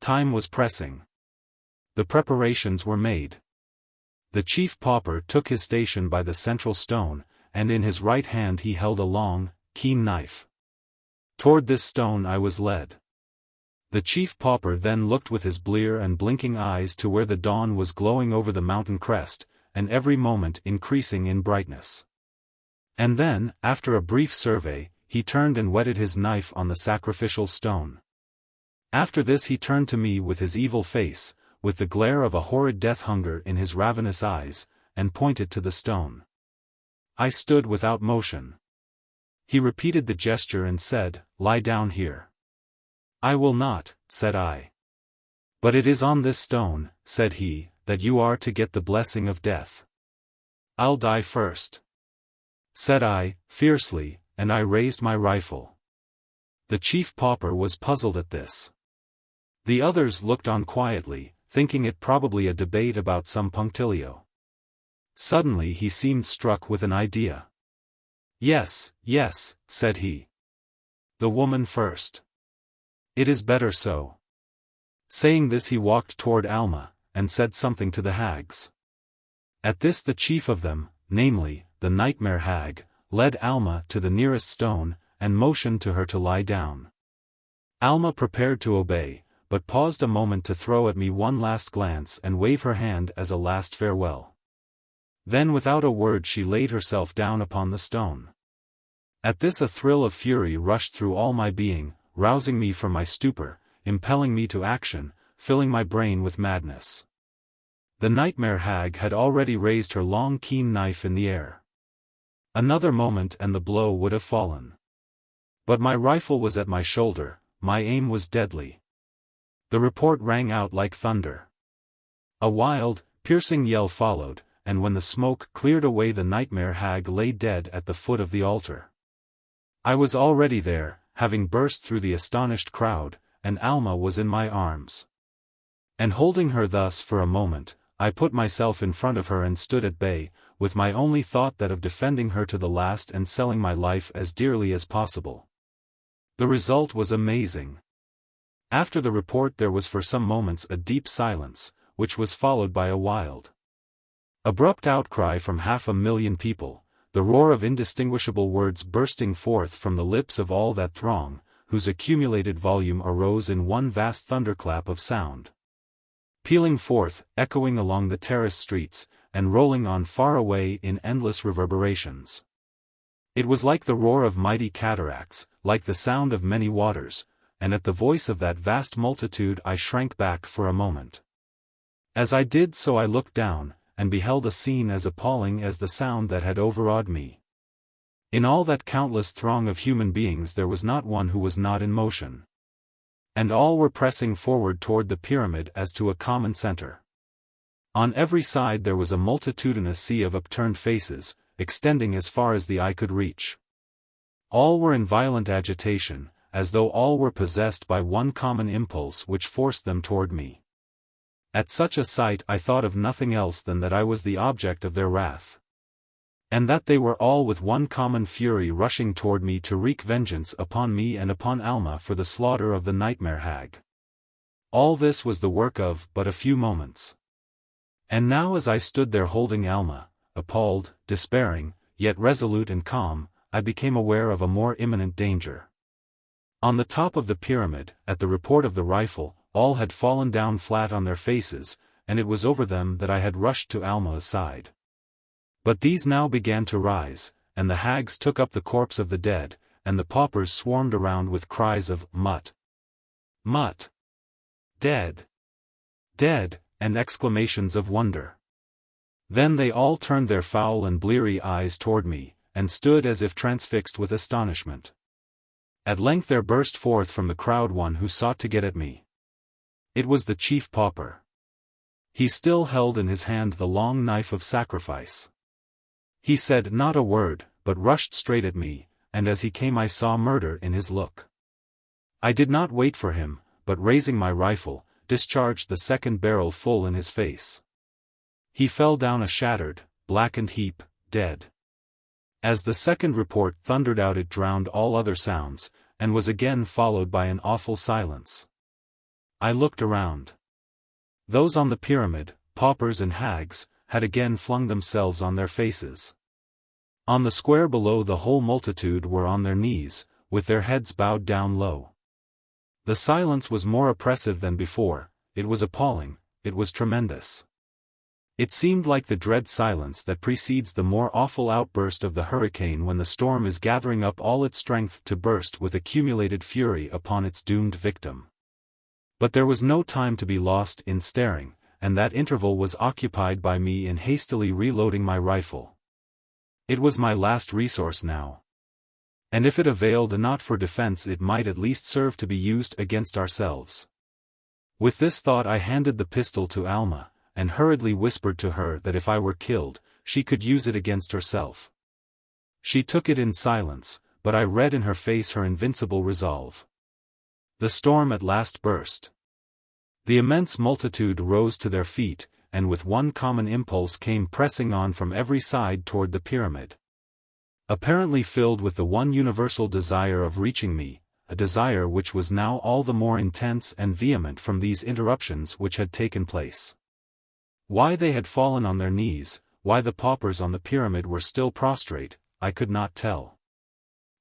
Time was pressing. The preparations were made. The chief pauper took his station by the central stone, and in his right hand he held a long, keen knife. Toward this stone I was led. The chief pauper then looked with his blear and blinking eyes to where the dawn was glowing over the mountain crest, and every moment increasing in brightness. And then, after a brief survey, he turned and whetted his knife on the sacrificial stone. After this he turned to me with his evil face, with the glare of a horrid death hunger in his ravenous eyes, and pointed to the stone. I stood without motion. He repeated the gesture and said, "Lie down here." "I will not," said I. "But it is on this stone," said he, "that you are to get the blessing of death." "I'll die first," said I, fiercely, and I raised my rifle. The chief pauper was puzzled at this. The others looked on quietly, thinking it probably a debate about some punctilio. Suddenly he seemed struck with an idea. "Yes, yes," said he. "The woman first. It is better so." Saying this he walked toward Alma, and said something to the hags. At this the chief of them, namely, the nightmare hag, led Alma to the nearest stone, and motioned to her to lie down. Alma prepared to obey, but paused a moment to throw at me one last glance and wave her hand as a last farewell. Then without a word she laid herself down upon the stone. At this a thrill of fury rushed through all my being, rousing me from my stupor, impelling me to action, filling my brain with madness. The nightmare hag had already raised her long keen knife in the air. Another moment and the blow would have fallen. But my rifle was at my shoulder, my aim was deadly. The report rang out like thunder. A wild, piercing yell followed, and when the smoke cleared away the nightmare hag lay dead at the foot of the altar. I was already there, having burst through the astonished crowd, and Alma was in my arms. And holding her thus for a moment, I put myself in front of her and stood at bay, with my only thought that of defending her to the last and selling my life as dearly as possible. The result was amazing. After the report there was for some moments a deep silence, which was followed by a wild, abrupt outcry from 500,000 people, the roar of indistinguishable words bursting forth from the lips of all that throng, whose accumulated volume arose in one vast thunderclap of sound, pealing forth, echoing along the terrace streets, and rolling on far away in endless reverberations. It was like the roar of mighty cataracts, like the sound of many waters, and at the voice of that vast multitude I shrank back for a moment. As I did so I looked down, and beheld a scene as appalling as the sound that had overawed me. In all that countless throng of human beings there was not one who was not in motion. And all were pressing forward toward the pyramid as to a common center. On every side there was a multitudinous sea of upturned faces, extending as far as the eye could reach. All were in violent agitation, as though all were possessed by one common impulse which forced them toward me. At such a sight I thought of nothing else than that I was the object of their wrath. And that they were all with one common fury rushing toward me to wreak vengeance upon me and upon Alma for the slaughter of the nightmare hag. All this was the work of but a few moments. And now as I stood there holding Alma, appalled, despairing, yet resolute and calm, I became aware of a more imminent danger. On the top of the pyramid, at the report of the rifle, all had fallen down flat on their faces, and it was over them that I had rushed to Alma's side. But these now began to rise, and the hags took up the corpse of the dead, and the paupers swarmed around with cries of "Mutt! Mutt! Dead! Dead!" and exclamations of wonder. Then they all turned their foul and bleary eyes toward me, and stood as if transfixed with astonishment. At length there burst forth from the crowd one who sought to get at me. It was the chief pauper. He still held in his hand the long knife of sacrifice. He said not a word, but rushed straight at me, and as he came I saw murder in his look. I did not wait for him, but raising my rifle, discharged the second barrel full in his face. He fell down a shattered, blackened heap, dead. As the second report thundered out it drowned all other sounds, and was again followed by an awful silence. I looked around. Those on the pyramid, paupers and hags, had again flung themselves on their faces. On the square below the whole multitude were on their knees, with their heads bowed down low. The silence was more oppressive than before, it was appalling, it was tremendous. It seemed like the dread silence that precedes the more awful outburst of the hurricane when the storm is gathering up all its strength to burst with accumulated fury upon its doomed victim. But there was no time to be lost in staring, and that interval was occupied by me in hastily reloading my rifle. It was my last resource now. And if it availed not for defense it might at least serve to be used against ourselves. With this thought I handed the pistol to Alma, and hurriedly whispered to her that if I were killed, she could use it against herself. She took it in silence, but I read in her face her invincible resolve. The storm at last burst. The immense multitude rose to their feet, and with one common impulse came pressing on from every side toward the pyramid. Apparently filled with the one universal desire of reaching me, a desire which was now all the more intense and vehement from these interruptions which had taken place. Why they had fallen on their knees, why the paupers on the pyramid were still prostrate, I could not tell.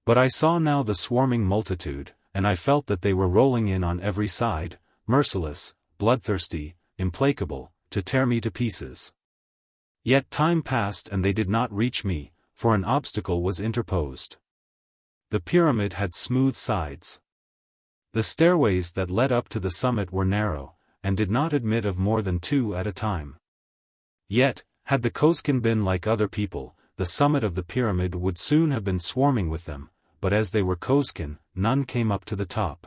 But I saw now the swarming multitude, and I felt that they were rolling in on every side, merciless, bloodthirsty, implacable, to tear me to pieces. Yet time passed and they did not reach me, for an obstacle was interposed. The pyramid had smooth sides. The stairways that led up to the summit were narrow, and did not admit of more than two at a time. Yet, had the Kosekin been like other people, the summit of the pyramid would soon have been swarming with them, but as they were Kosekin, none came up to the top.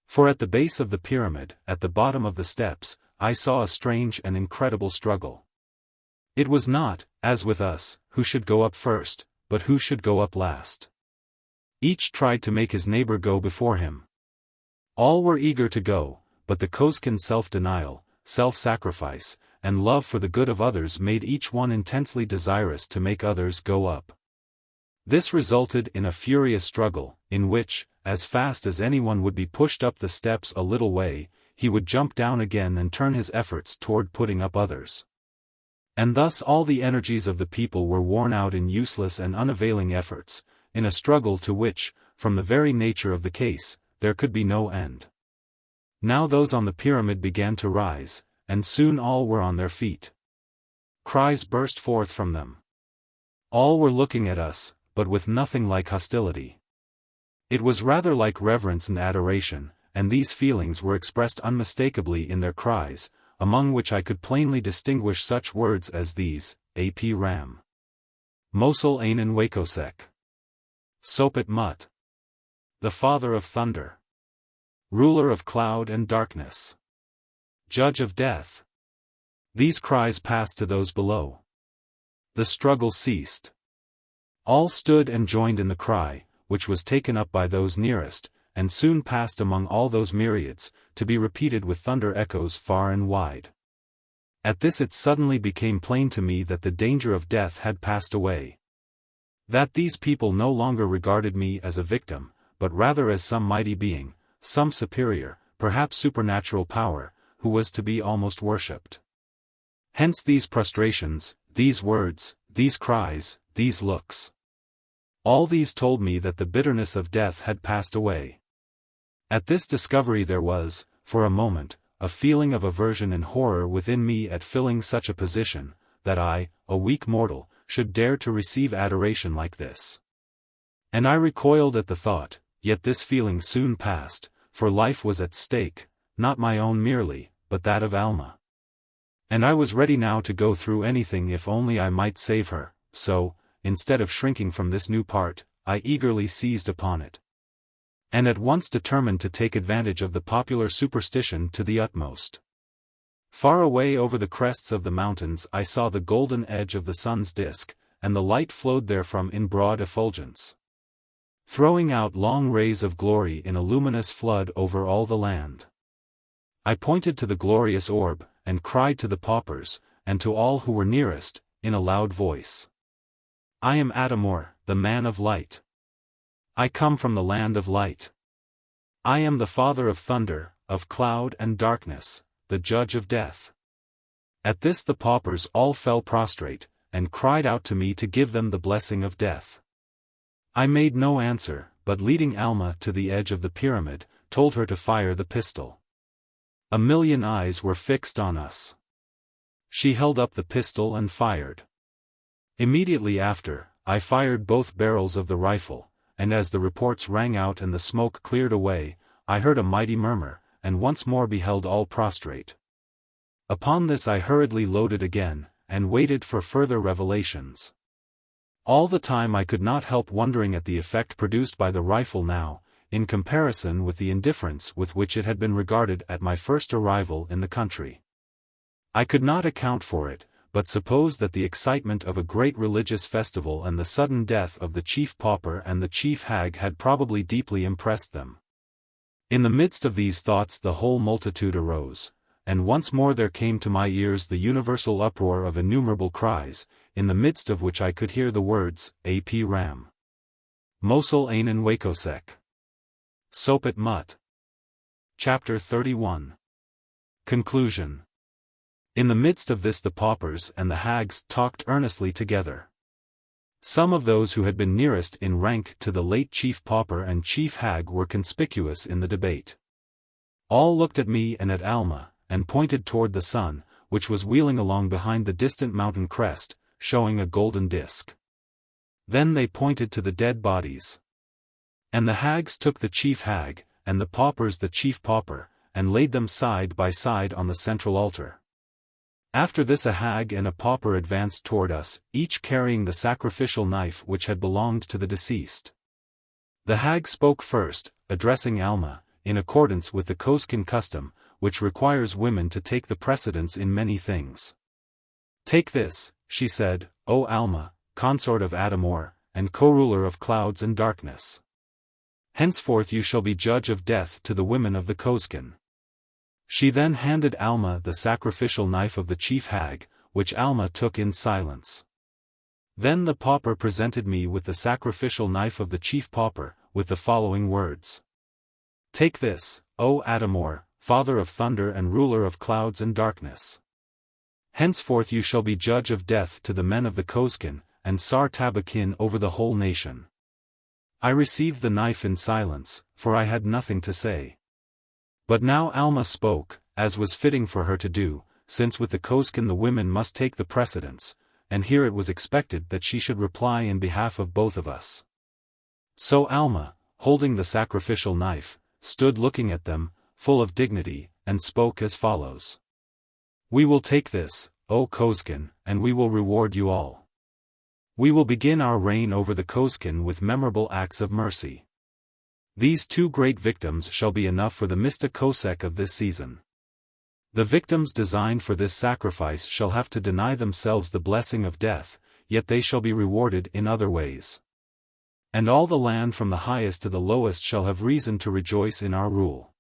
For at the base of the pyramid, at the bottom of the steps, I saw a strange and incredible struggle. It was not, as with us, who should go up first, but who should go up last. Each tried to make his neighbor go before him. All were eager to go, but the Kosekin self-denial, self-sacrifice, and love for the good of others made each one intensely desirous to make others go up. This resulted in a furious struggle, in which, as fast as anyone would be pushed up the steps a little way, he would jump down again and turn his efforts toward putting up others. And thus all the energies of the people were worn out in useless and unavailing efforts, in a struggle to which, from the very nature of the case, there could be no end. Now those on the pyramid began to rise, and soon all were on their feet. Cries burst forth from them. All were looking at us, but with nothing like hostility. It was rather like reverence and adoration, and these feelings were expressed unmistakably in their cries, among which I could plainly distinguish such words as these: A.P. Ram. Mosel Ainen Wakosek. Sopet Mut. The Father of Thunder. Ruler of cloud and darkness. Judge of death. These cries passed to those below. The struggle ceased. All stood and joined in the cry, which was taken up by those nearest, and soon passed among all those myriads, to be repeated with thunder echoes far and wide. At this it suddenly became plain to me that the danger of death had passed away. That these people no longer regarded me as a victim, but rather as some mighty being, some superior, perhaps supernatural power, who was to be almost worshipped. Hence these prostrations, these words, these cries, these looks. All these told me that the bitterness of death had passed away. At this discovery there was, for a moment, a feeling of aversion and horror within me at filling such a position, that I, a weak mortal, should dare to receive adoration like this. And I recoiled at the thought, yet this feeling soon passed, for life was at stake, not my own merely, but that of Alma. And I was ready now to go through anything if only I might save her, so, instead of shrinking from this new part, I eagerly seized upon it. And at once determined to take advantage of the popular superstition to the utmost. Far away over the crests of the mountains I saw the golden edge of the sun's disk, and the light flowed therefrom in broad effulgence, throwing out long rays of glory in a luminous flood over all the land. I pointed to the glorious orb, and cried to the paupers, and to all who were nearest, in a loud voice. I am Adamor, the man of light. I come from the land of light. I am the father of thunder, of cloud and darkness, the judge of death. At this the paupers all fell prostrate, and cried out to me to give them the blessing of death. I made no answer, but leading Alma to the edge of the pyramid, told her to fire the pistol. 1,000,000 eyes were fixed on us. She held up the pistol and fired. Immediately after, I fired both barrels of the rifle, and as the reports rang out and the smoke cleared away, I heard a mighty murmur, and once more beheld all prostrate. Upon this I hurriedly loaded again, and waited for further revelations. All the time I could not help wondering at the effect produced by the rifle now, in comparison with the indifference with which it had been regarded at my first arrival in the country. I could not account for it, but suppose that the excitement of a great religious festival and the sudden death of the chief pauper and the chief hag had probably deeply impressed them. In the midst of these thoughts the whole multitude arose, and once more there came to my ears the universal uproar of innumerable cries, in the midst of which I could hear the words, Ap Ram. Mosel Ainen Wakosek. Sopet Mut. Chapter 31. Conclusion. In the midst of this the paupers and the hags talked earnestly together. Some of those who had been nearest in rank to the late chief pauper and chief hag were conspicuous in the debate. All looked at me and at Alma, and pointed toward the sun, which was wheeling along behind the distant mountain crest, showing a golden disk. Then they pointed to the dead bodies. And the hags took the chief hag, and the paupers the chief pauper, and laid them side by side on the central altar. After this a hag and a pauper advanced toward us, each carrying the sacrificial knife which had belonged to the deceased. The hag spoke first, addressing Alma, in accordance with the Kosekin custom, which requires women to take the precedence in many things. Take this, she said, O Alma, consort of Adamor, and co-ruler of clouds and darkness. Henceforth you shall be judge of death to the women of the Kosekin. She then handed Alma the sacrificial knife of the chief hag, which Alma took in silence. Then the pauper presented me with the sacrificial knife of the chief pauper, with the following words. Take this, O Adamor, father of thunder and ruler of clouds and darkness. Henceforth you shall be judge of death to the men of the Kosekin, and Sar Tabakin over the whole nation. I received the knife in silence, for I had nothing to say. But now Alma spoke, as was fitting for her to do, since with the Kosekin the women must take the precedence, and here it was expected that she should reply in behalf of both of us. So Alma, holding the sacrificial knife, stood looking at them, full of dignity, and spoke as follows. We will take this, O Kosekin, and we will reward you all. We will begin our reign over the Kosekin with memorable acts of mercy. These two great victims shall be enough for the Mista Kosek of this season. The victims designed for this sacrifice shall have to deny themselves the blessing of death, yet they shall be rewarded in other ways. And all the land from the highest to the lowest shall have reason to rejoice in our rule.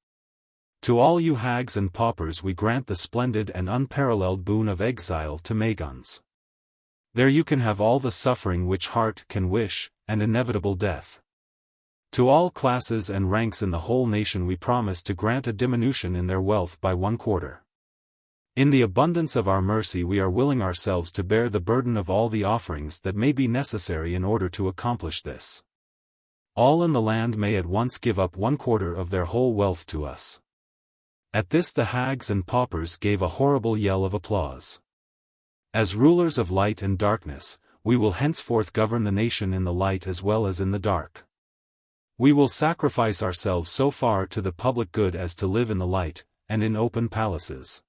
To all you hags and paupers we grant the splendid and unparalleled boon of exile to Magons. There you can have all the suffering which heart can wish, and inevitable death. To all classes and ranks in the whole nation we promise to grant a diminution in their wealth by 1/4. In the abundance of our mercy we are willing ourselves to bear the burden of all the offerings that may be necessary in order to accomplish this. All in the land may at once give up 1/4 of their whole wealth to us. At this the hags and paupers gave a horrible yell of applause. As rulers of light and darkness, we will henceforth govern the nation in the light as well as in the dark. We will sacrifice ourselves so far to the public good as to live in the light, and in open palaces.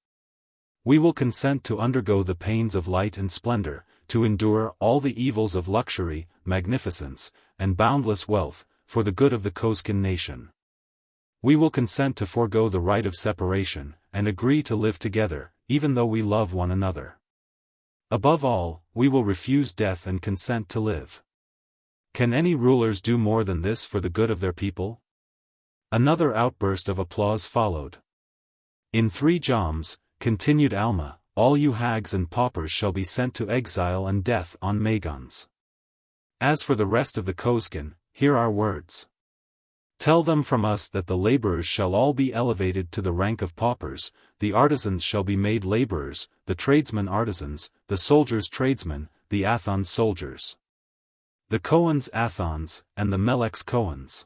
We will consent to undergo the pains of light and splendor, to endure all the evils of luxury, magnificence, and boundless wealth, for the good of the Kosekin nation. We will consent to forego the right of separation, and agree to live together, even though we love one another. Above all, we will refuse death and consent to live. Can any rulers do more than this for the good of their people? Another outburst of applause followed. In 3 joms, continued Alma, all you hags and paupers shall be sent to exile and death on Magons. As for the rest of the Kosekin, hear our words. Tell them from us that the laborers shall all be elevated to the rank of paupers, the artisans shall be made laborers, the tradesmen artisans, the soldiers tradesmen, the Athons soldiers. The Kohens Athons, and the Meleks Kohens.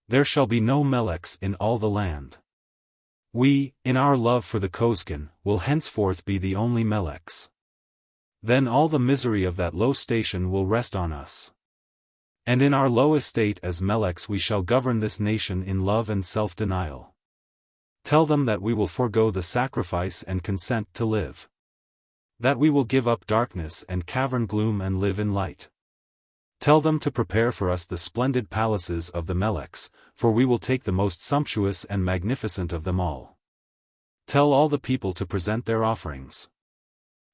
There shall be no Meleks in all the land. We, in our love for the Kosekin, will henceforth be the only Meleks. Then all the misery of that low station will rest on us. And in our low estate as Meleks we shall govern this nation in love and self-denial. Tell them that we will forego the sacrifice and consent to live. That we will give up darkness and cavern gloom and live in light. Tell them to prepare for us the splendid palaces of the Meleks, for we will take the most sumptuous and magnificent of them all. Tell all the people to present their offerings.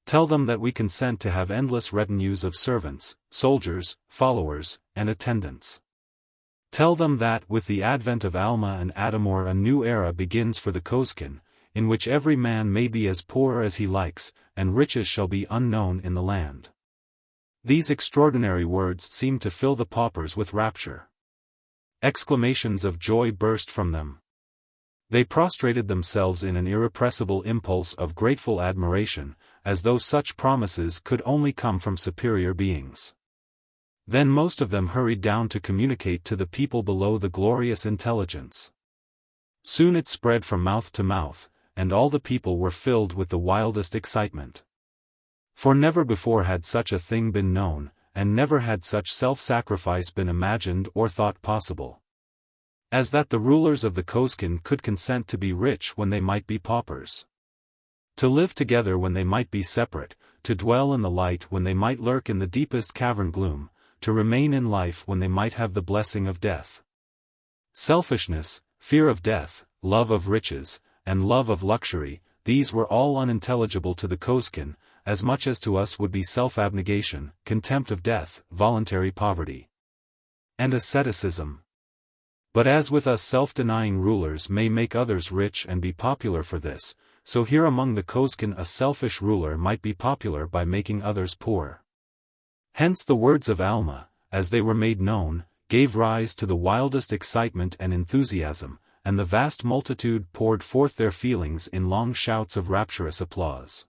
Tell them that we consent to have endless retinues of servants, soldiers, followers, and attendants. Tell them that with the advent of Alma and Adamor a new era begins for the Kosekin, in which every man may be as poor as he likes, and riches shall be unknown in the land. These extraordinary words seemed to fill the paupers with rapture. Exclamations of joy burst from them. They prostrated themselves in an irrepressible impulse of grateful admiration, as though such promises could only come from superior beings. Then most of them hurried down to communicate to the people below the glorious intelligence. Soon it spread from mouth to mouth, and all the people were filled with the wildest excitement. For never before had such a thing been known, and never had such self-sacrifice been imagined or thought possible. As that the rulers of the Kosekin could consent to be rich when they might be paupers. To live together when they might be separate, to dwell in the light when they might lurk in the deepest cavern gloom, to remain in life when they might have the blessing of death. Selfishness, fear of death, love of riches, and love of luxury, these were all unintelligible to the Kosekin, as much as to us would be self-abnegation, contempt of death, voluntary poverty, and asceticism. But as with us self-denying rulers may make others rich and be popular for this, so here among the Kosekin a selfish ruler might be popular by making others poor. Hence the words of Alma, as they were made known, gave rise to the wildest excitement and enthusiasm, and the vast multitude poured forth their feelings in long shouts of rapturous applause.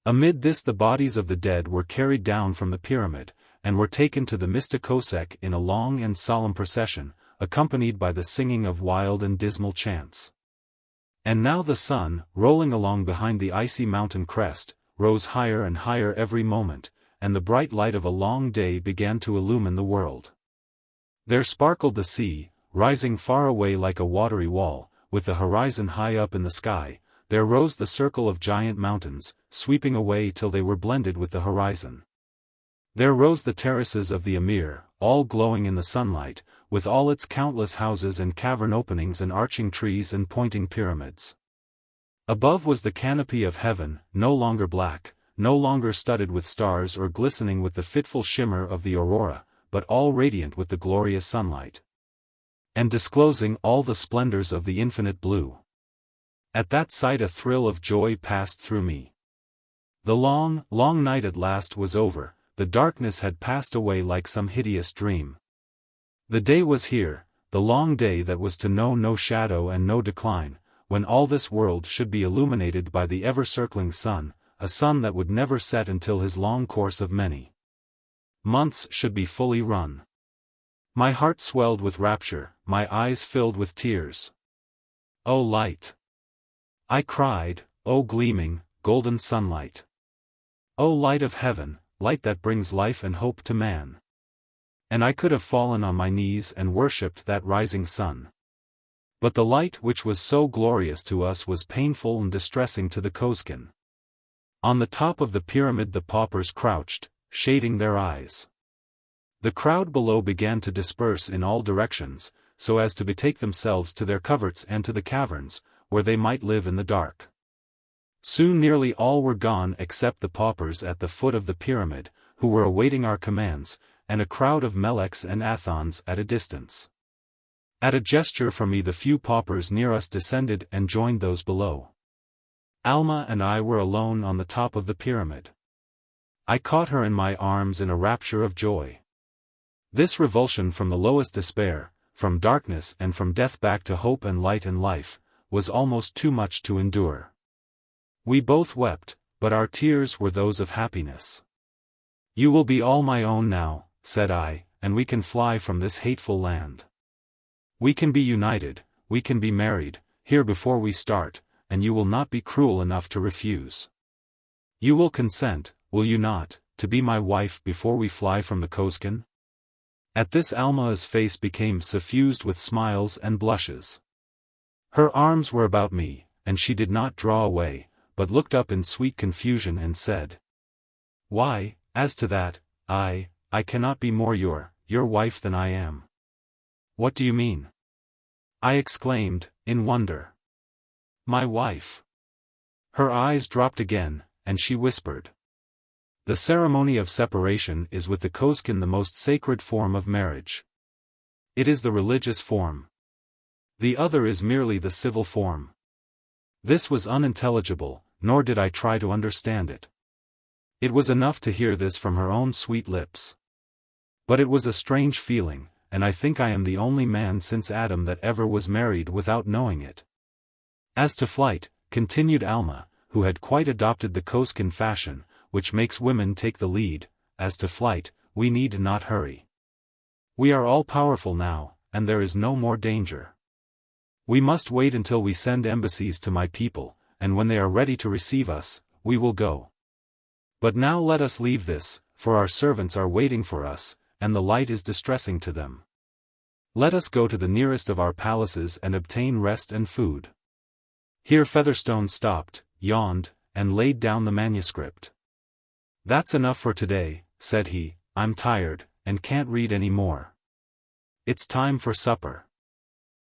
Amid this the bodies of the dead were carried down from the pyramid, and were taken to the Mista Kosek in a long and solemn procession, accompanied by the singing of wild and dismal chants. And now the sun, rolling along behind the icy mountain crest, rose higher and higher every moment, and the bright light of a long day began to illumine the world. There sparkled the sea, rising far away like a watery wall, with the horizon high up in the sky. There rose the circle of giant mountains, sweeping away till they were blended with the horizon. There rose the terraces of the Emir, all glowing in the sunlight, with all its countless houses and cavern openings and arching trees and pointing pyramids. Above was the canopy of heaven, no longer black, no longer studded with stars or glistening with the fitful shimmer of the aurora, but all radiant with the glorious sunlight, and disclosing all the splendors of the infinite blue. At that sight a thrill of joy passed through me. The long, long night at last was over, the darkness had passed away like some hideous dream. The day was here, the long day that was to know no shadow and no decline, when all this world should be illuminated by the ever-circling sun, a sun that would never set until his long course of many months should be fully run. My heart swelled with rapture, my eyes filled with tears. O light! I cried, O gleaming, golden sunlight! O light of heaven, light that brings life and hope to man! And I could have fallen on my knees and worshipped that rising sun. But the light which was so glorious to us was painful and distressing to the Kosekin. On the top of the pyramid the paupers crouched, shading their eyes. The crowd below began to disperse in all directions, so as to betake themselves to their coverts and to the caverns, where they might live in the dark. Soon nearly all were gone except the paupers at the foot of the pyramid, who were awaiting our commands, and a crowd of Meleks and Athons at a distance. At a gesture from me the few paupers near us descended and joined those below. Alma and I were alone on the top of the pyramid. I caught her in my arms in a rapture of joy. This revulsion from the lowest despair, from darkness and from death back to hope and light and life, was almost too much to endure. We both wept, but our tears were those of happiness. "You will be all my own now," said I, "and we can fly from this hateful land. We can be united, we can be married, here before we start, and you will not be cruel enough to refuse. You will consent, will you not, to be my wife before we fly from the Kosekin?" At this Alma's face became suffused with smiles and blushes. Her arms were about me, and she did not draw away, but looked up in sweet confusion and said, "Why, as to that, I cannot be more your wife than I am." "What do you mean?" I exclaimed, in wonder. "My wife." Her eyes dropped again, and she whispered, "The ceremony of separation is with the Kosekin the most sacred form of marriage. It is the religious form. The other is merely the civil form." This was unintelligible, nor did I try to understand it. It was enough to hear this from her own sweet lips. But it was a strange feeling, and I think I am the only man since Adam that ever was married without knowing it. "As to flight," continued Alma, who had quite adopted the Kosekin fashion, which makes women take the lead, "as to flight, we need not hurry. We are all powerful now, and there is no more danger. We must wait until we send embassies to my people, and when they are ready to receive us, we will go. But now let us leave this, for our servants are waiting for us, and the light is distressing to them. Let us go to the nearest of our palaces and obtain rest and food." Here Featherstone stopped, yawned, and laid down the manuscript. "That's enough for today," said he, "I'm tired, and can't read any more. It's time for supper."